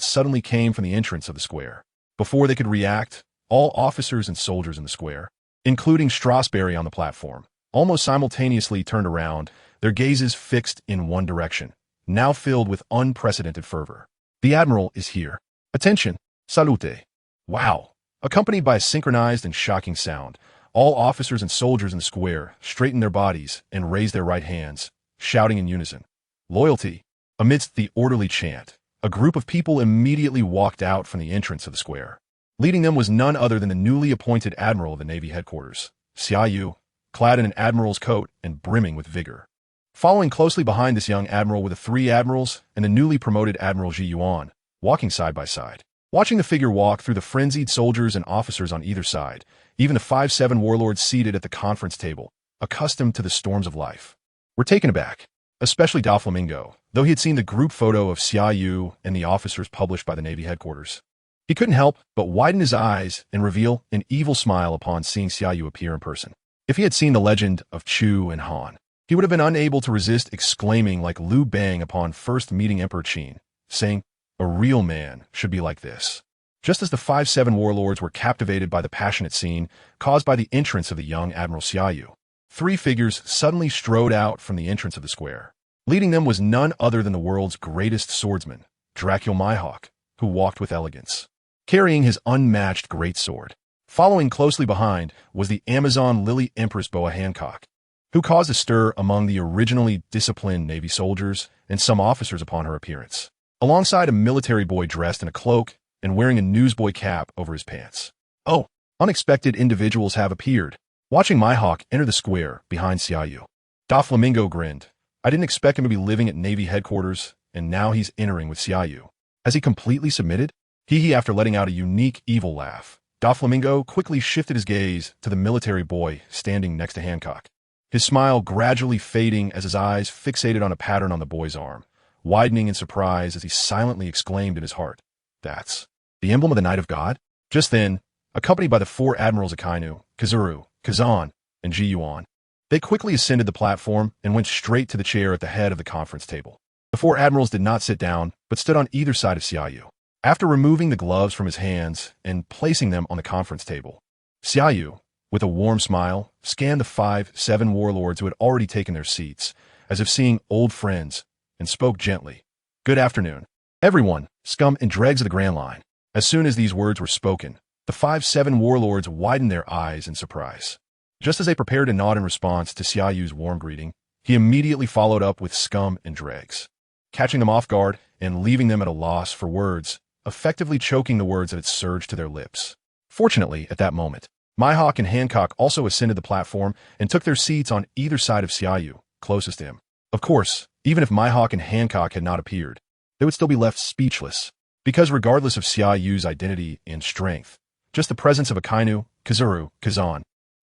suddenly came from the entrance of the square. Before they could react, all officers and soldiers in the square, including Strasberry on the platform, almost simultaneously turned around, their gazes fixed in one direction, now filled with unprecedented fervor. The Admiral is here. Attention! Salute! Wow! Accompanied by a synchronized and shocking sound, all officers and soldiers in the square straightened their bodies and raised their right hands, shouting in unison, "Loyalty!" Amidst the orderly chant, a group of people immediately walked out from the entrance of the square. Leading them was none other than the newly appointed Admiral of the Navy headquarters, Xia Yu, clad in an Admiral's coat and brimming with vigor. Following closely behind this young Admiral were the 3 Admirals and the newly promoted Admiral Gion, walking side by side. Watching the figure walk through the frenzied soldiers and officers on either side, even the 5-7 warlords seated at the conference table, accustomed to the storms of life, were taken aback, especially Doflamingo, though he had seen the group photo of Xia Yu and the officers published by the Navy headquarters. He couldn't help but widen his eyes and reveal an evil smile upon seeing Xia Yu appear in person. If he had seen the legend of Chu and Han, he would have been unable to resist exclaiming like Liu Bang upon first meeting Emperor Qin, saying, "A real man should be like this." Just as the 5-7 warlords were captivated by the passionate scene caused by the entrance of the young Admiral Xia Yu, 3 figures suddenly strode out from the entrance of the square. Leading them was none other than the world's greatest swordsman, Dracul Mihawk, who walked with elegance, carrying his unmatched great sword. Following closely behind was the Amazon Lily Empress Boa Hancock, who caused a stir among the originally disciplined Navy soldiers and some officers upon her appearance, alongside a military boy dressed in a cloak and wearing a newsboy cap over his pants. Oh, unexpected individuals have appeared. Watching Mihawk enter the square behind Xia Yu, Doflamingo grinned. I didn't expect him to be living at Navy headquarters, and now he's entering with Xia Yu. Has he completely submitted? He after letting out a unique evil laugh, Doflamingo quickly shifted his gaze to the military boy standing next to Hancock, his smile gradually fading as his eyes fixated on a pattern on the boy's arm, widening in surprise as he silently exclaimed in his heart, "That's the emblem of the Knight of God?" Just then, accompanied by the 4 Admirals Akainu, Kazuru, Kazan, and Gion, they quickly ascended the platform and went straight to the chair at the head of the conference table. The 4 Admirals did not sit down, but stood on either side of Xia Yu. After removing the gloves from his hands and placing them on the conference table, Xia Yu, with a warm smile, scanned the 5-7 warlords who had already taken their seats, as if seeing old friends, and spoke gently, "Good afternoon, everyone, scum and dregs of the Grand Line." As soon as these words were spoken, the 5-7 warlords widened their eyes in surprise. Just as they prepared to nod in response to Xia Yu's warm greeting, he immediately followed up with scum and dregs, catching them off guard and leaving them at a loss for words, effectively choking the words that had surged to their lips. Fortunately, at that moment, Mihawk and Hancock also ascended the platform and took their seats on either side of Xia Yu, closest to him. Of course, even if Mihawk and Hancock had not appeared, they would still be left speechless, because regardless of Xia Yu's identity and strength, just the presence of Akainu, Kazuru, Kazan,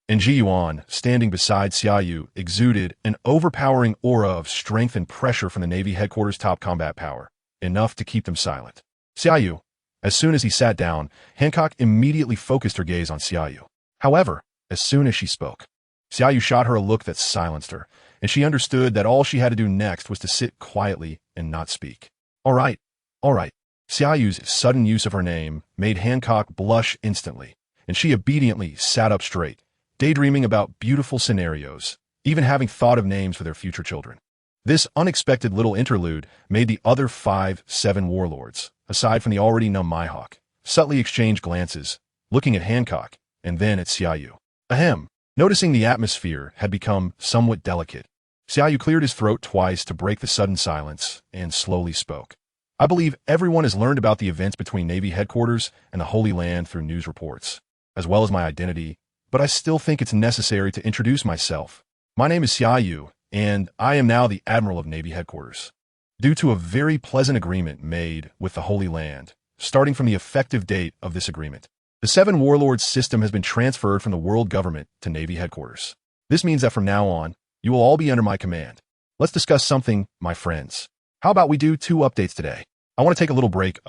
and Gion standing beside Xia Yu exuded an overpowering aura of strength and pressure from the Navy headquarters' top combat power, enough to keep them silent. Xia Yu, as soon as he sat down, Hancock immediately focused her gaze on Xia Yu. However, as soon as she spoke, Xia Yu shot her a look that silenced her, and she understood that all she had to do next was to sit quietly and not speak. All right. Xia Yu's sudden use of her name made Hancock blush instantly, and she obediently sat up straight, daydreaming about beautiful scenarios, even having thought of names for their future children. This unexpected little interlude made the other 5-7 warlords, aside from the already numb Mihawk, subtly exchange glances, looking at Hancock and then at Xia Yu. Ahem. Noticing the atmosphere had become somewhat delicate, Xia Yu cleared his throat twice to break the sudden silence and slowly spoke. I believe everyone has learned about the events between Navy headquarters and the Holy Land through news reports, as well as my identity, but I still think it's necessary to introduce myself. My name is Xia Yu, and I am now the Admiral of Navy headquarters. Due to a very pleasant agreement made with the Holy Land, starting from the effective date of this agreement, the 7 warlords system has been transferred from the world government to Navy headquarters. This means that from now on, you will all be under my command. Let's discuss something, my friends. How about we do 2 updates today? I want to take a little break.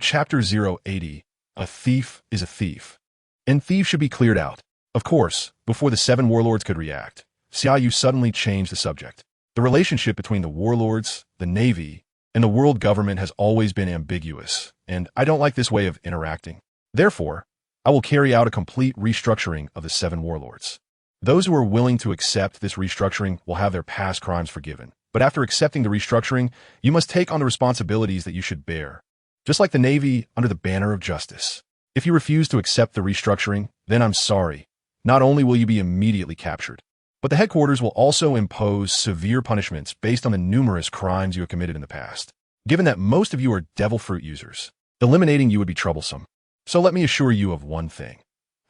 Chapter 080, A Thief is a Thief. and thieves should be cleared out. Of course, before the 7 warlords could react, Xia Yu suddenly changed the subject. The relationship between the warlords, the navy, and the world government has always been ambiguous, and I don't like this way of interacting. Therefore, I will carry out a complete restructuring of the 7 warlords. Those who are willing to accept this restructuring will have their past crimes forgiven. But after accepting the restructuring, you must take on the responsibilities that you should bear, just like the Navy under the banner of justice. If you refuse to accept the restructuring, then I'm sorry. Not only will you be immediately captured, but the headquarters will also impose severe punishments based on the numerous crimes you have committed in the past. Given that most of you are devil fruit users, eliminating you would be troublesome. So let me assure you of one thing.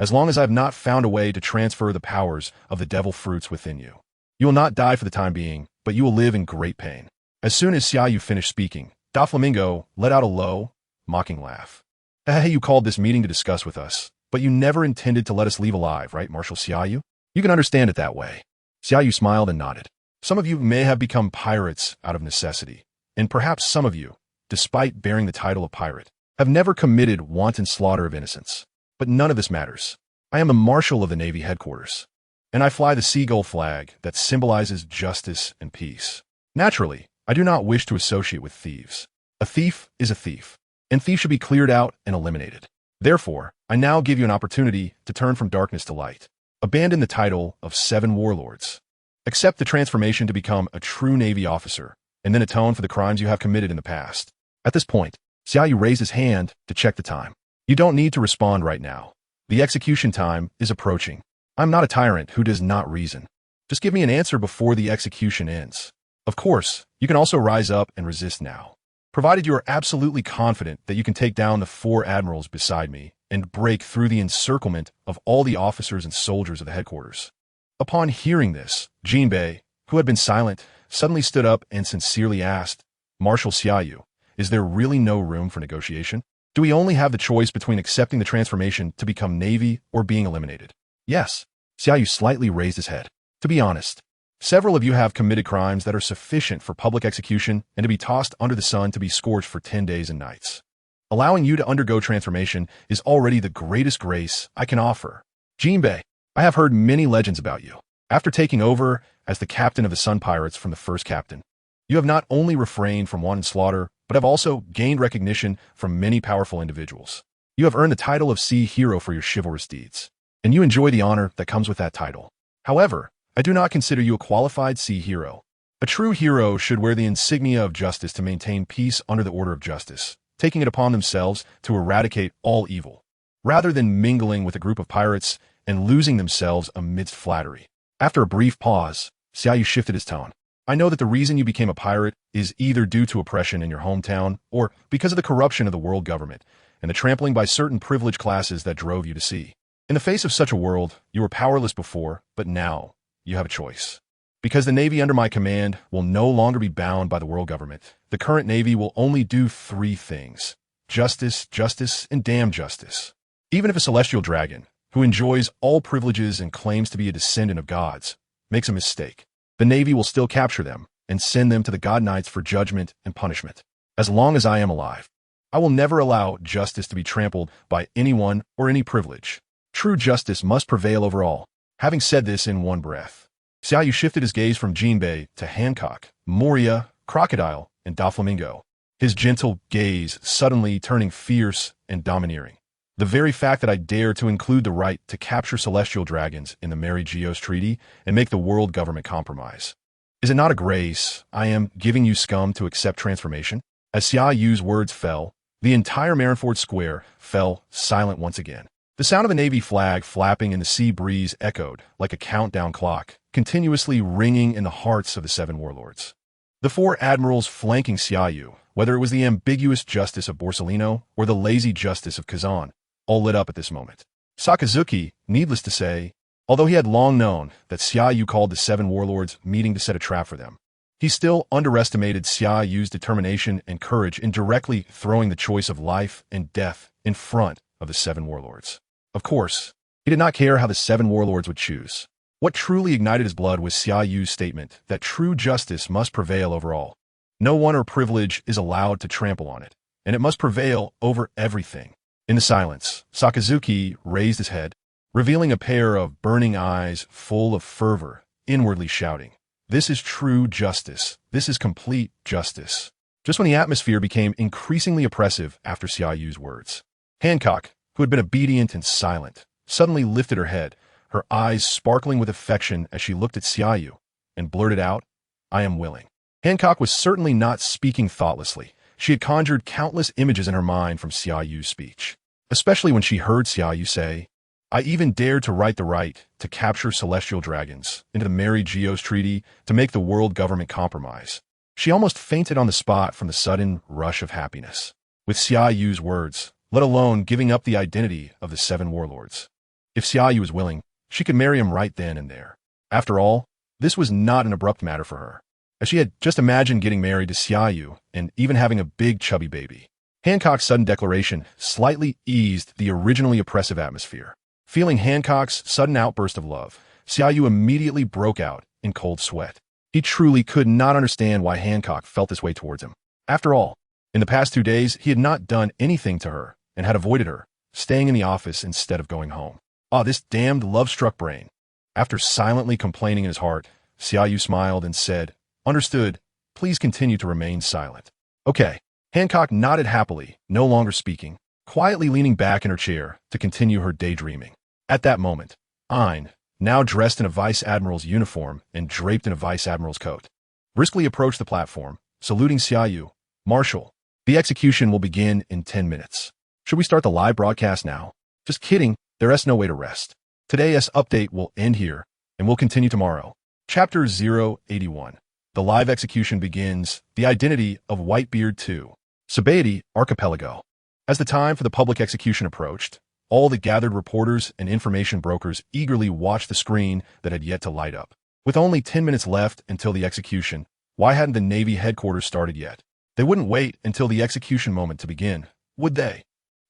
As long as I have not found a way to transfer the powers of the devil fruits within you, you will not die for the time being, but you will live in great pain. As soon as Xia Yu finished speaking, Doflamingo let out a low, mocking laugh. Hey, you called this meeting to discuss with us, but you never intended to let us leave alive, right, Marshal Xia Yu? You can understand it that way. Xia Yu smiled and nodded. Some of you may have become pirates out of necessity, and perhaps some of you, despite bearing the title of pirate, have never committed wanton slaughter of innocents. But none of this matters. I am a marshal of the Navy headquarters, and I fly the seagull flag that symbolizes justice and peace. Naturally, I do not wish to associate with thieves. A thief is a thief, and thieves should be cleared out and eliminated. Therefore, I now give you an opportunity to turn from darkness to light. Abandon the title of 7 warlords. Accept the transformation to become a true Navy officer, and then atone for the crimes you have committed in the past. At this point, Xia Yu raised his hand to check the time. You don't need to respond right now. The execution time is approaching. I'm not a tyrant who does not reason. Just give me an answer before the execution ends. Of course, you can also rise up and resist now, provided you are absolutely confident that you can take down the 4 admirals beside me and break through the encirclement of all the officers and soldiers of the headquarters. Upon hearing this, Jinbei, who had been silent, suddenly stood up and sincerely asked, Marshal Xia Yu, is there really no room for negotiation? Do we only have the choice between accepting the transformation to become Navy or being eliminated? Yes. Xia Yu slightly raised his head. To be honest, several of you have committed crimes that are sufficient for public execution and to be tossed under the sun to be scorched for 10 days and nights. Allowing you to undergo transformation is already the greatest grace I can offer. Jinbei, I have heard many legends about you. After taking over as the captain of the Sun Pirates from the first captain, you have not only refrained from wanton slaughter, but have also gained recognition from many powerful individuals. You have earned the title of Sea Hero for your chivalrous deeds, and you enjoy the honor that comes with that title. However, I do not consider you a qualified sea hero. A true hero should wear the insignia of justice to maintain peace under the order of justice, taking it upon themselves to eradicate all evil, rather than mingling with a group of pirates and losing themselves amidst flattery. After a brief pause, Xia Yu shifted his tone. I know that the reason you became a pirate is either due to oppression in your hometown or because of the corruption of the world government and the trampling by certain privileged classes that drove you to sea. In the face of such a world, you were powerless before, but now you have a choice. Because the Navy under my command will no longer be bound by the world government, the current Navy will only do 3 things: justice, justice, and damn justice. Even if a celestial dragon, who enjoys all privileges and claims to be a descendant of gods, makes a mistake, the Navy will still capture them and send them to the God Knights for judgment and punishment. As long as I am alive, I will never allow justice to be trampled by anyone or any privilege. True justice must prevail over all. Having said this in one breath, Xia Yu shifted his gaze from Jinbei to Hancock, Moria, Crocodile, and Doflamingo, his gentle gaze suddenly turning fierce and domineering. The very fact that I dare to include the right to capture celestial dragons in the Mary Geos Treaty and make the world government compromise. Is it not a grace I am giving you scum to accept transformation? As Xia Yu's words fell, the entire Marinford Square fell silent once again. The sound of a Navy flag flapping in the sea breeze echoed like a countdown clock, continuously ringing in the hearts of the 7 warlords. The 4 admirals flanking Xia Yu, whether it was the ambiguous justice of Borsellino or the lazy justice of Kazan, all lit up at this moment. Sakazuki, needless to say, although he had long known that Xia Yu called the 7 warlords meeting to set a trap for them, he still underestimated Xia Yu's determination and courage in directly throwing the choice of life and death in front of the 7 warlords. Of course, he did not care how the 7 warlords would choose. What truly ignited his blood was Xia Yu's statement that true justice must prevail over all. No one or privilege is allowed to trample on it, and it must prevail over everything. In the silence, Sakazuki raised his head, revealing a pair of burning eyes full of fervor, inwardly shouting, "This is true justice. This is complete justice." Just when the atmosphere became increasingly oppressive after Xia Yu's words, Hancock, who had been obedient and silent, suddenly lifted her head, her eyes sparkling with affection as she looked at Xia Yu, and blurted out, "I am willing." Hancock was certainly not speaking thoughtlessly. She had conjured countless images in her mind from Xia Yu's speech, especially when she heard Xia Yu say, "I even dared to write the right to capture celestial dragons into the Mary Geo's treaty to make the world government compromise." She almost fainted on the spot from the sudden rush of happiness. With Xia Yu's words, let alone giving up the identity of the 7 warlords. If Xia Yu was willing, she could marry him right then and there. After all, this was not an abrupt matter for her, as she had just imagined getting married to Xia Yu and even having a big chubby baby. Hancock's sudden declaration slightly eased the originally oppressive atmosphere. Feeling Hancock's sudden outburst of love, Xia Yu immediately broke out in cold sweat. He truly could not understand why Hancock felt this way towards him. After all, in the past 2 days, he had not done anything to her and had avoided her, staying in the office instead of going home. Ah, this damned love-struck brain. After silently complaining in his heart, Xia Yu smiled and said, "Understood. Please continue to remain silent." Okay. Hancock nodded happily, no longer speaking, quietly leaning back in her chair to continue her daydreaming. At that moment, Ein, now dressed in a vice admiral's uniform and draped in a vice admiral's coat, briskly approached the platform, saluting Xia Yu. "Marshal, the execution will begin in 10 minutes. Should we start the live broadcast now?" "Just kidding, there is no way to rest. Today's update will end here, and we'll continue tomorrow." Chapter 081. The live execution begins. The identity of Whitebeard 2. Sabaody Archipelago. As the time for the public execution approached, all the gathered reporters and information brokers eagerly watched the screen that had yet to light up. With only 10 minutes left until the execution, why hadn't the Navy headquarters started yet? They wouldn't wait until the execution moment to begin, would they?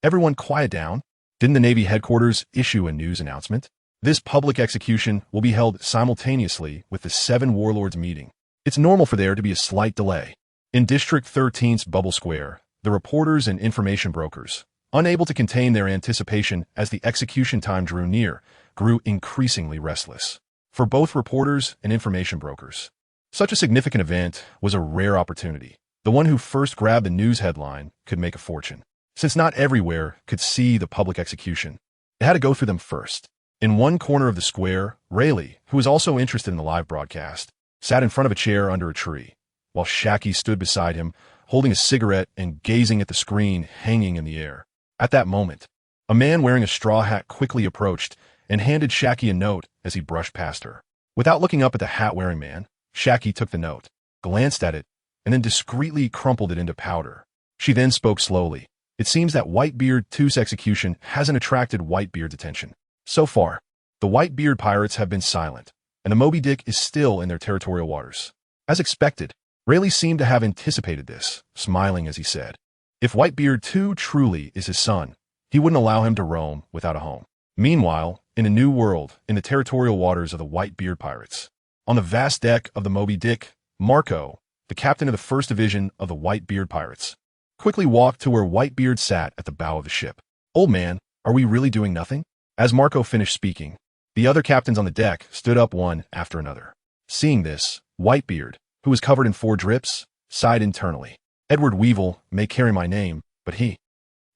Everyone quiet down. Didn't the Navy headquarters issue a news announcement? This public execution will be held simultaneously with the 7 warlords meeting. It's normal for there to be a slight delay. In District 13's Bubble Square, the reporters and information brokers, unable to contain their anticipation as the execution time drew near, grew increasingly restless. For both reporters and information brokers, such a significant event was a rare opportunity. The one who first grabbed the news headline could make a fortune. Since not everywhere could see the public execution, it had to go through them first. In one corner of the square, Rayleigh, who was also interested in the live broadcast, sat in front of a chair under a tree, while Shaki stood beside him, holding a cigarette and gazing at the screen hanging in the air. At that moment, a man wearing a straw hat quickly approached and handed Shaki a note as he brushed past her. Without looking up at the hat-wearing man, Shaki took the note, glanced at it, and then discreetly crumpled it into powder. She then spoke slowly. "It seems that Whitebeard 2's execution hasn't attracted Whitebeard's attention. So far, the Whitebeard pirates have been silent, and the Moby Dick is still in their territorial waters." As expected, Rayleigh seemed to have anticipated this, smiling as he said, "If Whitebeard 2 truly is his son, he wouldn't allow him to roam without a home." Meanwhile, in a new world, in the territorial waters of the Whitebeard pirates, on the vast deck of the Moby Dick, Marco, the captain of the 1st Division of the Whitebeard pirates, quickly walked to where Whitebeard sat at the bow of the ship. "Old man, are we really doing nothing?" As Marco finished speaking, the other captains on the deck stood up one after another. Seeing this, Whitebeard, who was covered in 4 drips, sighed internally. "Edward Weevil may carry my name, but he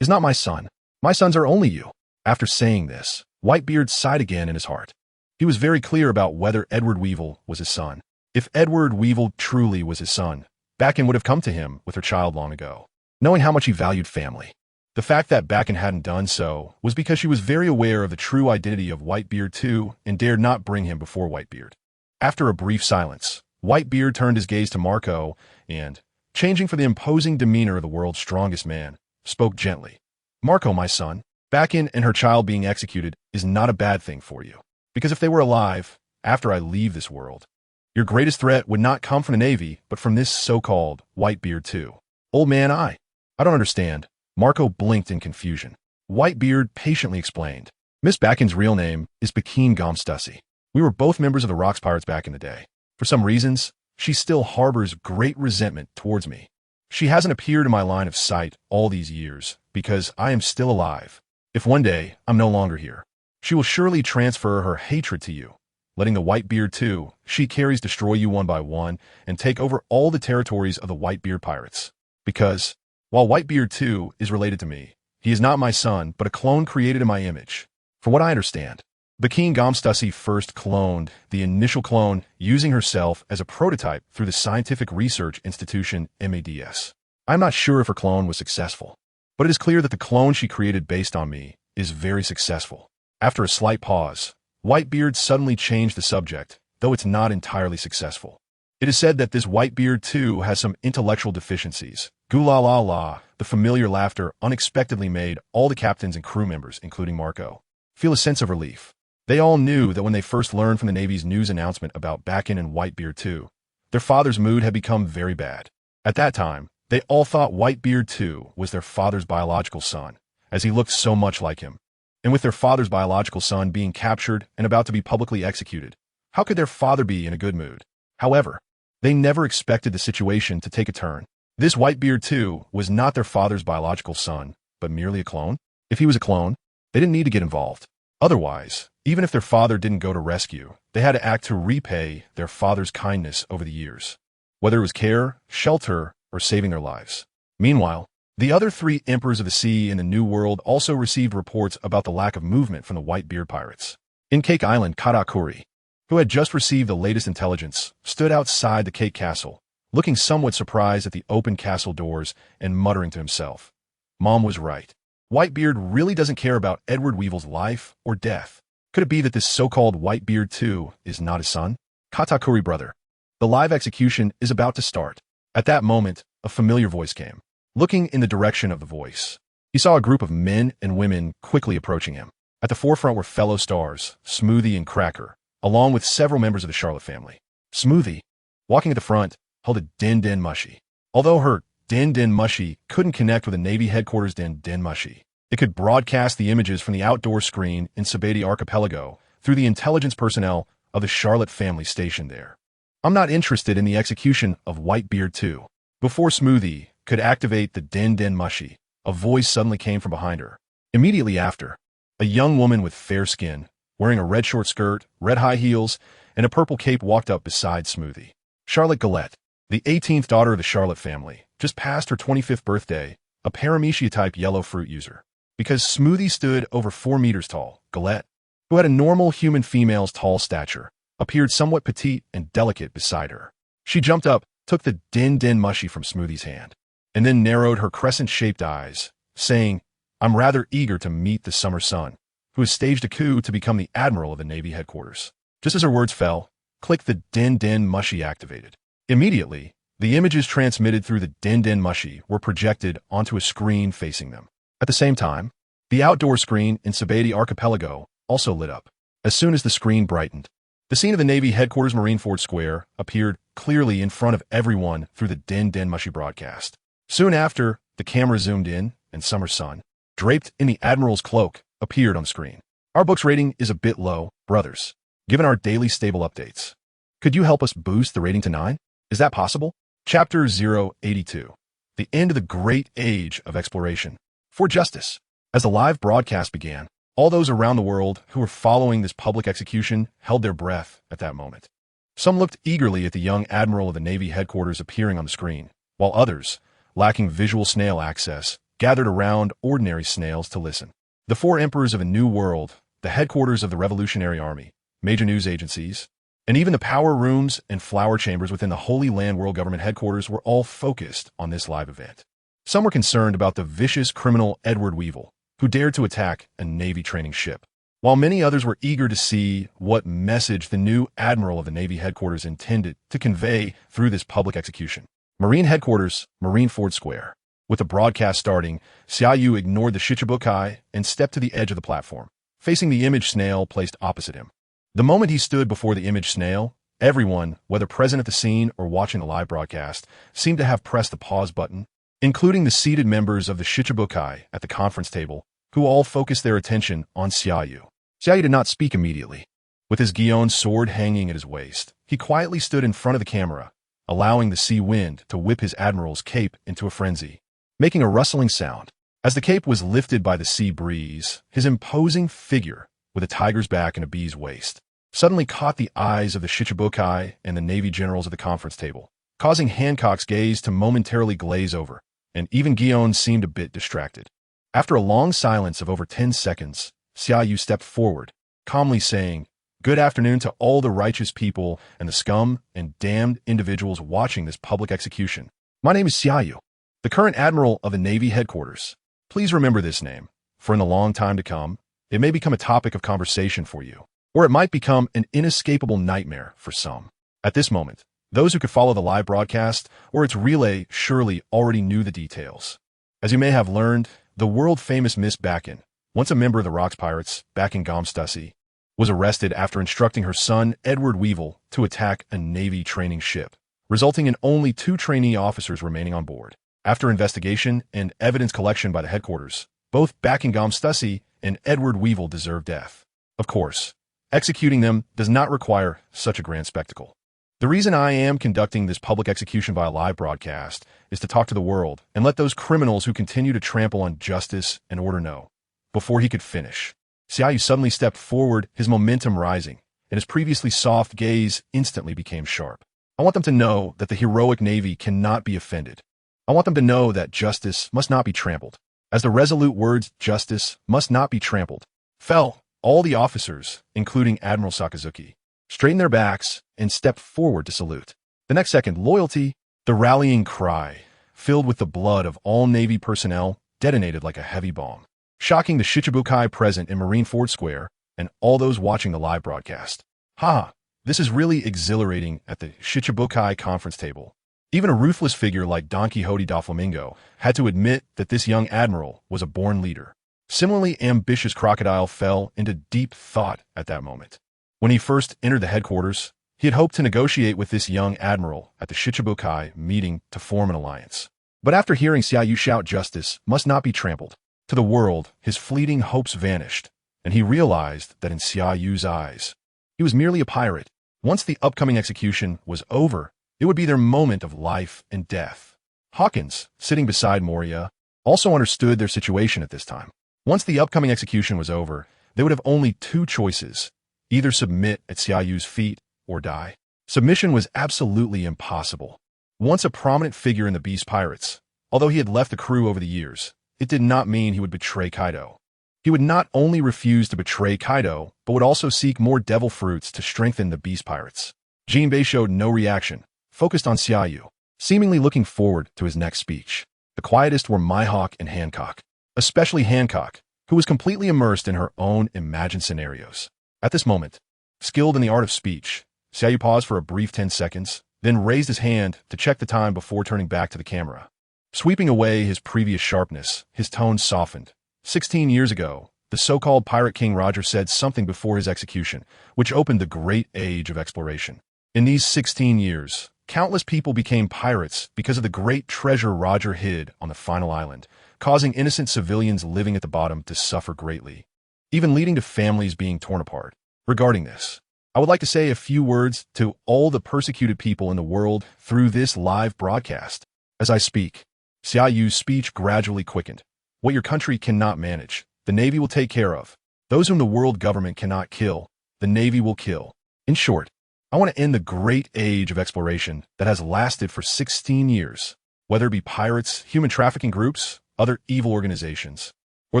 is not my son. My sons are only you." After saying this, Whitebeard sighed again in his heart. He was very clear about whether Edward Weevil was his son. If Edward Weevil truly was his son, Bakken would have come to him with her child long ago, knowing how much he valued family. The fact that Bakken hadn't done so was because she was very aware of the true identity of Whitebeard 2 and dared not bring him before Whitebeard. After a brief silence, Whitebeard turned his gaze to Marco and, changing for the imposing demeanor of the world's strongest man, spoke gently. "Marco, my son, Bakken and her child being executed is not a bad thing for you, because if they were alive, after I leave this world, your greatest threat would not come from the Navy, but from this so-called Whitebeard 2. Old man, I don't understand." Marco blinked in confusion. Whitebeard patiently explained. "Miss Bakken's real name is Bakeen Gomstussy. We were both members of the Rocks Pirates back in the day. For some reasons, she still harbors great resentment towards me. She hasn't appeared in my line of sight all these years, because I am still alive. If one day I'm no longer here, she will surely transfer her hatred to you, letting the Whitebeard too, she carries destroy you one by one and take over all the territories of the Whitebeard pirates. Because, while Whitebeard too is related to me, he is not my son, but a clone created in my image. For what I understand, the King Gomstussy first cloned the initial clone using herself as a prototype through the Scientific Research Institution MADS. I'm not sure if her clone was successful, but it is clear that the clone she created based on me is very successful. After a slight pause, Whitebeard suddenly changed the subject, though it's not entirely successful. It is said that this Whitebeard too has some intellectual deficiencies. Gula la la, the familiar laughter unexpectedly made all the captains and crew members, including Marco, feel a sense of relief. They all knew that when they first learned from the Navy's news announcement about Bakken and Whitebeard too, their father's mood had become very bad. At that time, they all thought Whitebeard too was their father's biological son, as he looked so much like him. And with their father's biological son being captured and about to be publicly executed, how could their father be in a good mood? However, they never expected the situation to take a turn. This Whitebeard too was not their father's biological son, but merely a clone. If he was a clone, they didn't need to get involved. Otherwise, even if their father didn't go to rescue, they had to act to repay their father's kindness over the years, whether it was care, shelter, or saving their lives. Meanwhile, the other three emperors of the sea in the New World also received reports about the lack of movement from the Whitebeard pirates. In Cake Island, Katakuri, who had just received the latest intelligence, stood outside the Cake Castle, looking somewhat surprised at the open castle doors and muttering to himself. Mom was right. Whitebeard really doesn't care about Edward Weevil's life or death. Could it be that this so-called Whitebeard too is not his son? Katakuri brother. The live execution is about to start. At that moment, a familiar voice came. Looking in the direction of the voice, he saw a group of men and women quickly approaching him. At the forefront were fellow stars, Smoothie and Cracker, along with several members of the Charlotte family. Smoothie, walking at the front, held a Den Mushy. Although her Den Mushy couldn't connect with the Navy headquarters Den Mushy, it could broadcast the images from the outdoor screen in Sabeti Archipelago through the intelligence personnel of the Charlotte family stationed there. I'm not interested in the execution of Whitebeard too. Before Smoothie could activate the Den Mushy, a voice suddenly came from behind her. Immediately after, a young woman with fair skin, wearing a red short skirt, red high heels, and a purple cape walked up beside Smoothie. Charlotte Galette, the 18th daughter of the Charlotte family, just passed her 25th birthday, a Paramecia-type yellow fruit user. Because Smoothie stood over 4 meters tall, Galette, who had a normal human female's tall stature, appeared somewhat petite and delicate beside her. She jumped up, took the Den Mushy from Smoothie's hand, and then narrowed her crescent-shaped eyes, saying, I'm rather eager to meet the summer sun, who has staged a coup to become the Admiral of the Navy headquarters. Just as her words fell, click the Den Mushy activated. Immediately, the images transmitted through the Den Mushy were projected onto a screen facing them. At the same time, the outdoor screen in Sabeti Archipelago also lit up. As soon as the screen brightened, the scene of the Navy headquarters Marineford Square appeared clearly in front of everyone through the Den Mushy broadcast. Soon after, the camera zoomed in, and summer sun, draped in the Admiral's cloak, appeared on the screen. Our book's rating is a bit low, brothers, given our daily stable updates. Could you help us boost the rating to 9? Is that possible? Chapter 082. The End of the Great Age of Exploration. For Justice. As the live broadcast began, all those around the world who were following this public execution held their breath at that moment. Some looked eagerly at the young Admiral of the Navy headquarters appearing on the screen, while others, lacking visual snail access, gathered around ordinary snails to listen. The 4 emperors of a new world, the headquarters of the Revolutionary Army, major news agencies, and even the power rooms and flower chambers within the Holy Land World Government headquarters were all focused on this live event. Some were concerned about the vicious criminal Edward Weevil, who dared to attack a Navy training ship, while many others were eager to see what message the new Admiral of the Navy headquarters intended to convey through this public execution. Marine headquarters, Marineford Square. With the broadcast starting, Xia Yu ignored the Shichibukai and stepped to the edge of the platform, facing the image snail placed opposite him. The moment he stood before the image snail, everyone, whether present at the scene or watching the live broadcast, seemed to have pressed the pause button, including the seated members of the Shichibukai at the conference table, who all focused their attention on Xia Yu. Xia Yu did not speak immediately. With his Gion sword hanging at his waist, he quietly stood in front of the camera, allowing the sea wind to whip his admiral's cape into a frenzy, making a rustling sound. As the cape was lifted by the sea breeze, his imposing figure, with a tiger's back and a bee's waist, suddenly caught the eyes of the Shichibukai and the Navy generals at the conference table, causing Hancock's gaze to momentarily glaze over, and even Gion seemed a bit distracted. After a long silence of over 10 seconds, Xia Yu stepped forward, calmly saying, "Good afternoon to all the righteous people and the scum and damned individuals watching this public execution. My name is Xia Yu, the current Admiral of the Navy headquarters. Please remember this name, for in the long time to come, it may become a topic of conversation for you, or it might become an inescapable nightmare for some." At this moment, those who could follow the live broadcast or its relay surely already knew the details. As you may have learned, the world-famous Miss Bakken, once a member of the Rocks Pirates, Bakken Gomstasi, was arrested after instructing her son, Edward Weevil, to attack a Navy training ship, resulting in only 2 trainee officers remaining on board. After investigation and evidence collection by the headquarters, both Bakken Gomstasi and Edward Weevil deserve death. Of course, executing them does not require such a grand spectacle. The reason I am conducting this public execution via live broadcast is to talk to the world and let those criminals who continue to trample on justice and order know. Before he could finish, Xia Yu suddenly stepped forward, his momentum rising, and his previously soft gaze instantly became sharp. I want them to know that the heroic Navy cannot be offended. I want them to know that justice must not be trampled. As the resolute words, "justice must not be trampled," fell, all the officers, including Admiral Sakazuki, straightened their backs and stepped forward to salute. The next second, loyalty, the rallying cry, filled with the blood of all Navy personnel, detonated like a heavy bomb, shocking the Shichibukai present in Marineford Square and all those watching the live broadcast. Ha! This is really exhilarating at the Shichibukai conference table. Even a ruthless figure like Don Quixote da Flamingo had to admit that this young admiral was a born leader. Similarly ambitious Crocodile fell into deep thought at that moment. When he first entered the headquarters, he had hoped to negotiate with this young admiral at the Shichibukai meeting to form an alliance. But after hearing Xia Yu shout justice must not be trampled, to the world his fleeting hopes vanished, and he realized that in Xia Yu's eyes, he was merely a pirate. Once the upcoming execution was over, it would be their moment of life and death. Hawkins, sitting beside Moria, also understood their situation at this time. Once the upcoming execution was over, they would have only 2 choices: either submit at Xia Yu's feet or die. Submission was absolutely impossible. Once a prominent figure in the Beast Pirates, although he had left the crew over the years, it did not mean he would betray Kaido. He would not only refuse to betray Kaido, but would also seek more devil fruits to strengthen the Beast Pirates. Jinbei showed no reaction, focused on Xia Yu, seemingly looking forward to his next speech. The quietest were Mihawk and Hancock, especially Hancock, who was completely immersed in her own imagined scenarios. At this moment, skilled in the art of speech, Xia Yu paused for a brief 10 seconds, then raised his hand to check the time before turning back to the camera. Sweeping away his previous sharpness, his tone softened. 16 years ago, the so-called Pirate King Roger said something before his execution, which opened the great age of exploration. In these 16 years, countless people became pirates because of the great treasure Roger hid on the final island, causing innocent civilians living at the bottom to suffer greatly, even leading to families being torn apart. Regarding this, I would like to say a few words to all the persecuted people in the world through this live broadcast. As I speak, Xia Yu's speech gradually quickened. What your country cannot manage, the Navy will take care of. Those whom the world government cannot kill, the Navy will kill. In short, I want to end the great age of exploration that has lasted for 16 years, whether it be pirates, human trafficking groups, other evil organizations, or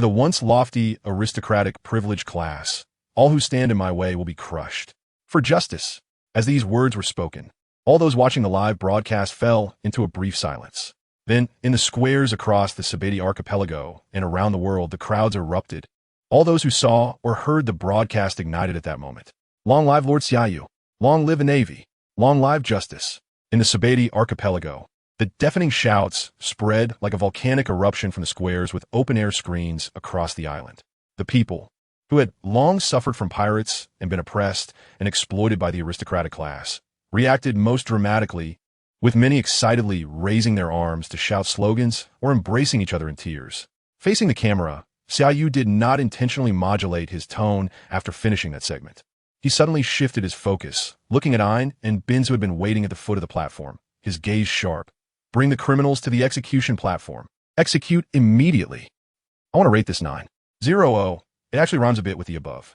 the once lofty, aristocratic, privileged class. All who stand in my way will be crushed. For justice. As these words were spoken, all those watching the live broadcast fell into a brief silence. Then, in the squares across the Sabeti archipelago and around the world, the crowds erupted. All those who saw or heard the broadcast ignited at that moment. Long live Lord Xia Yu. Long live the Navy. Long live justice. In the Sabeti archipelago, the deafening shouts spread like a volcanic eruption from the squares with open-air screens across the island. The people, who had long suffered from pirates and been oppressed and exploited by the aristocratic class, reacted most dramatically, with many excitedly raising their arms to shout slogans or embracing each other in tears. Facing the camera, Xia Yu did not intentionally modulate his tone after finishing that segment. He suddenly shifted his focus, looking at Ein and Binz, who had been waiting at the foot of the platform, his gaze sharp. Bring the criminals to the execution platform. Execute immediately. I want to rate this 9. 0. It actually rhymes a bit with the above.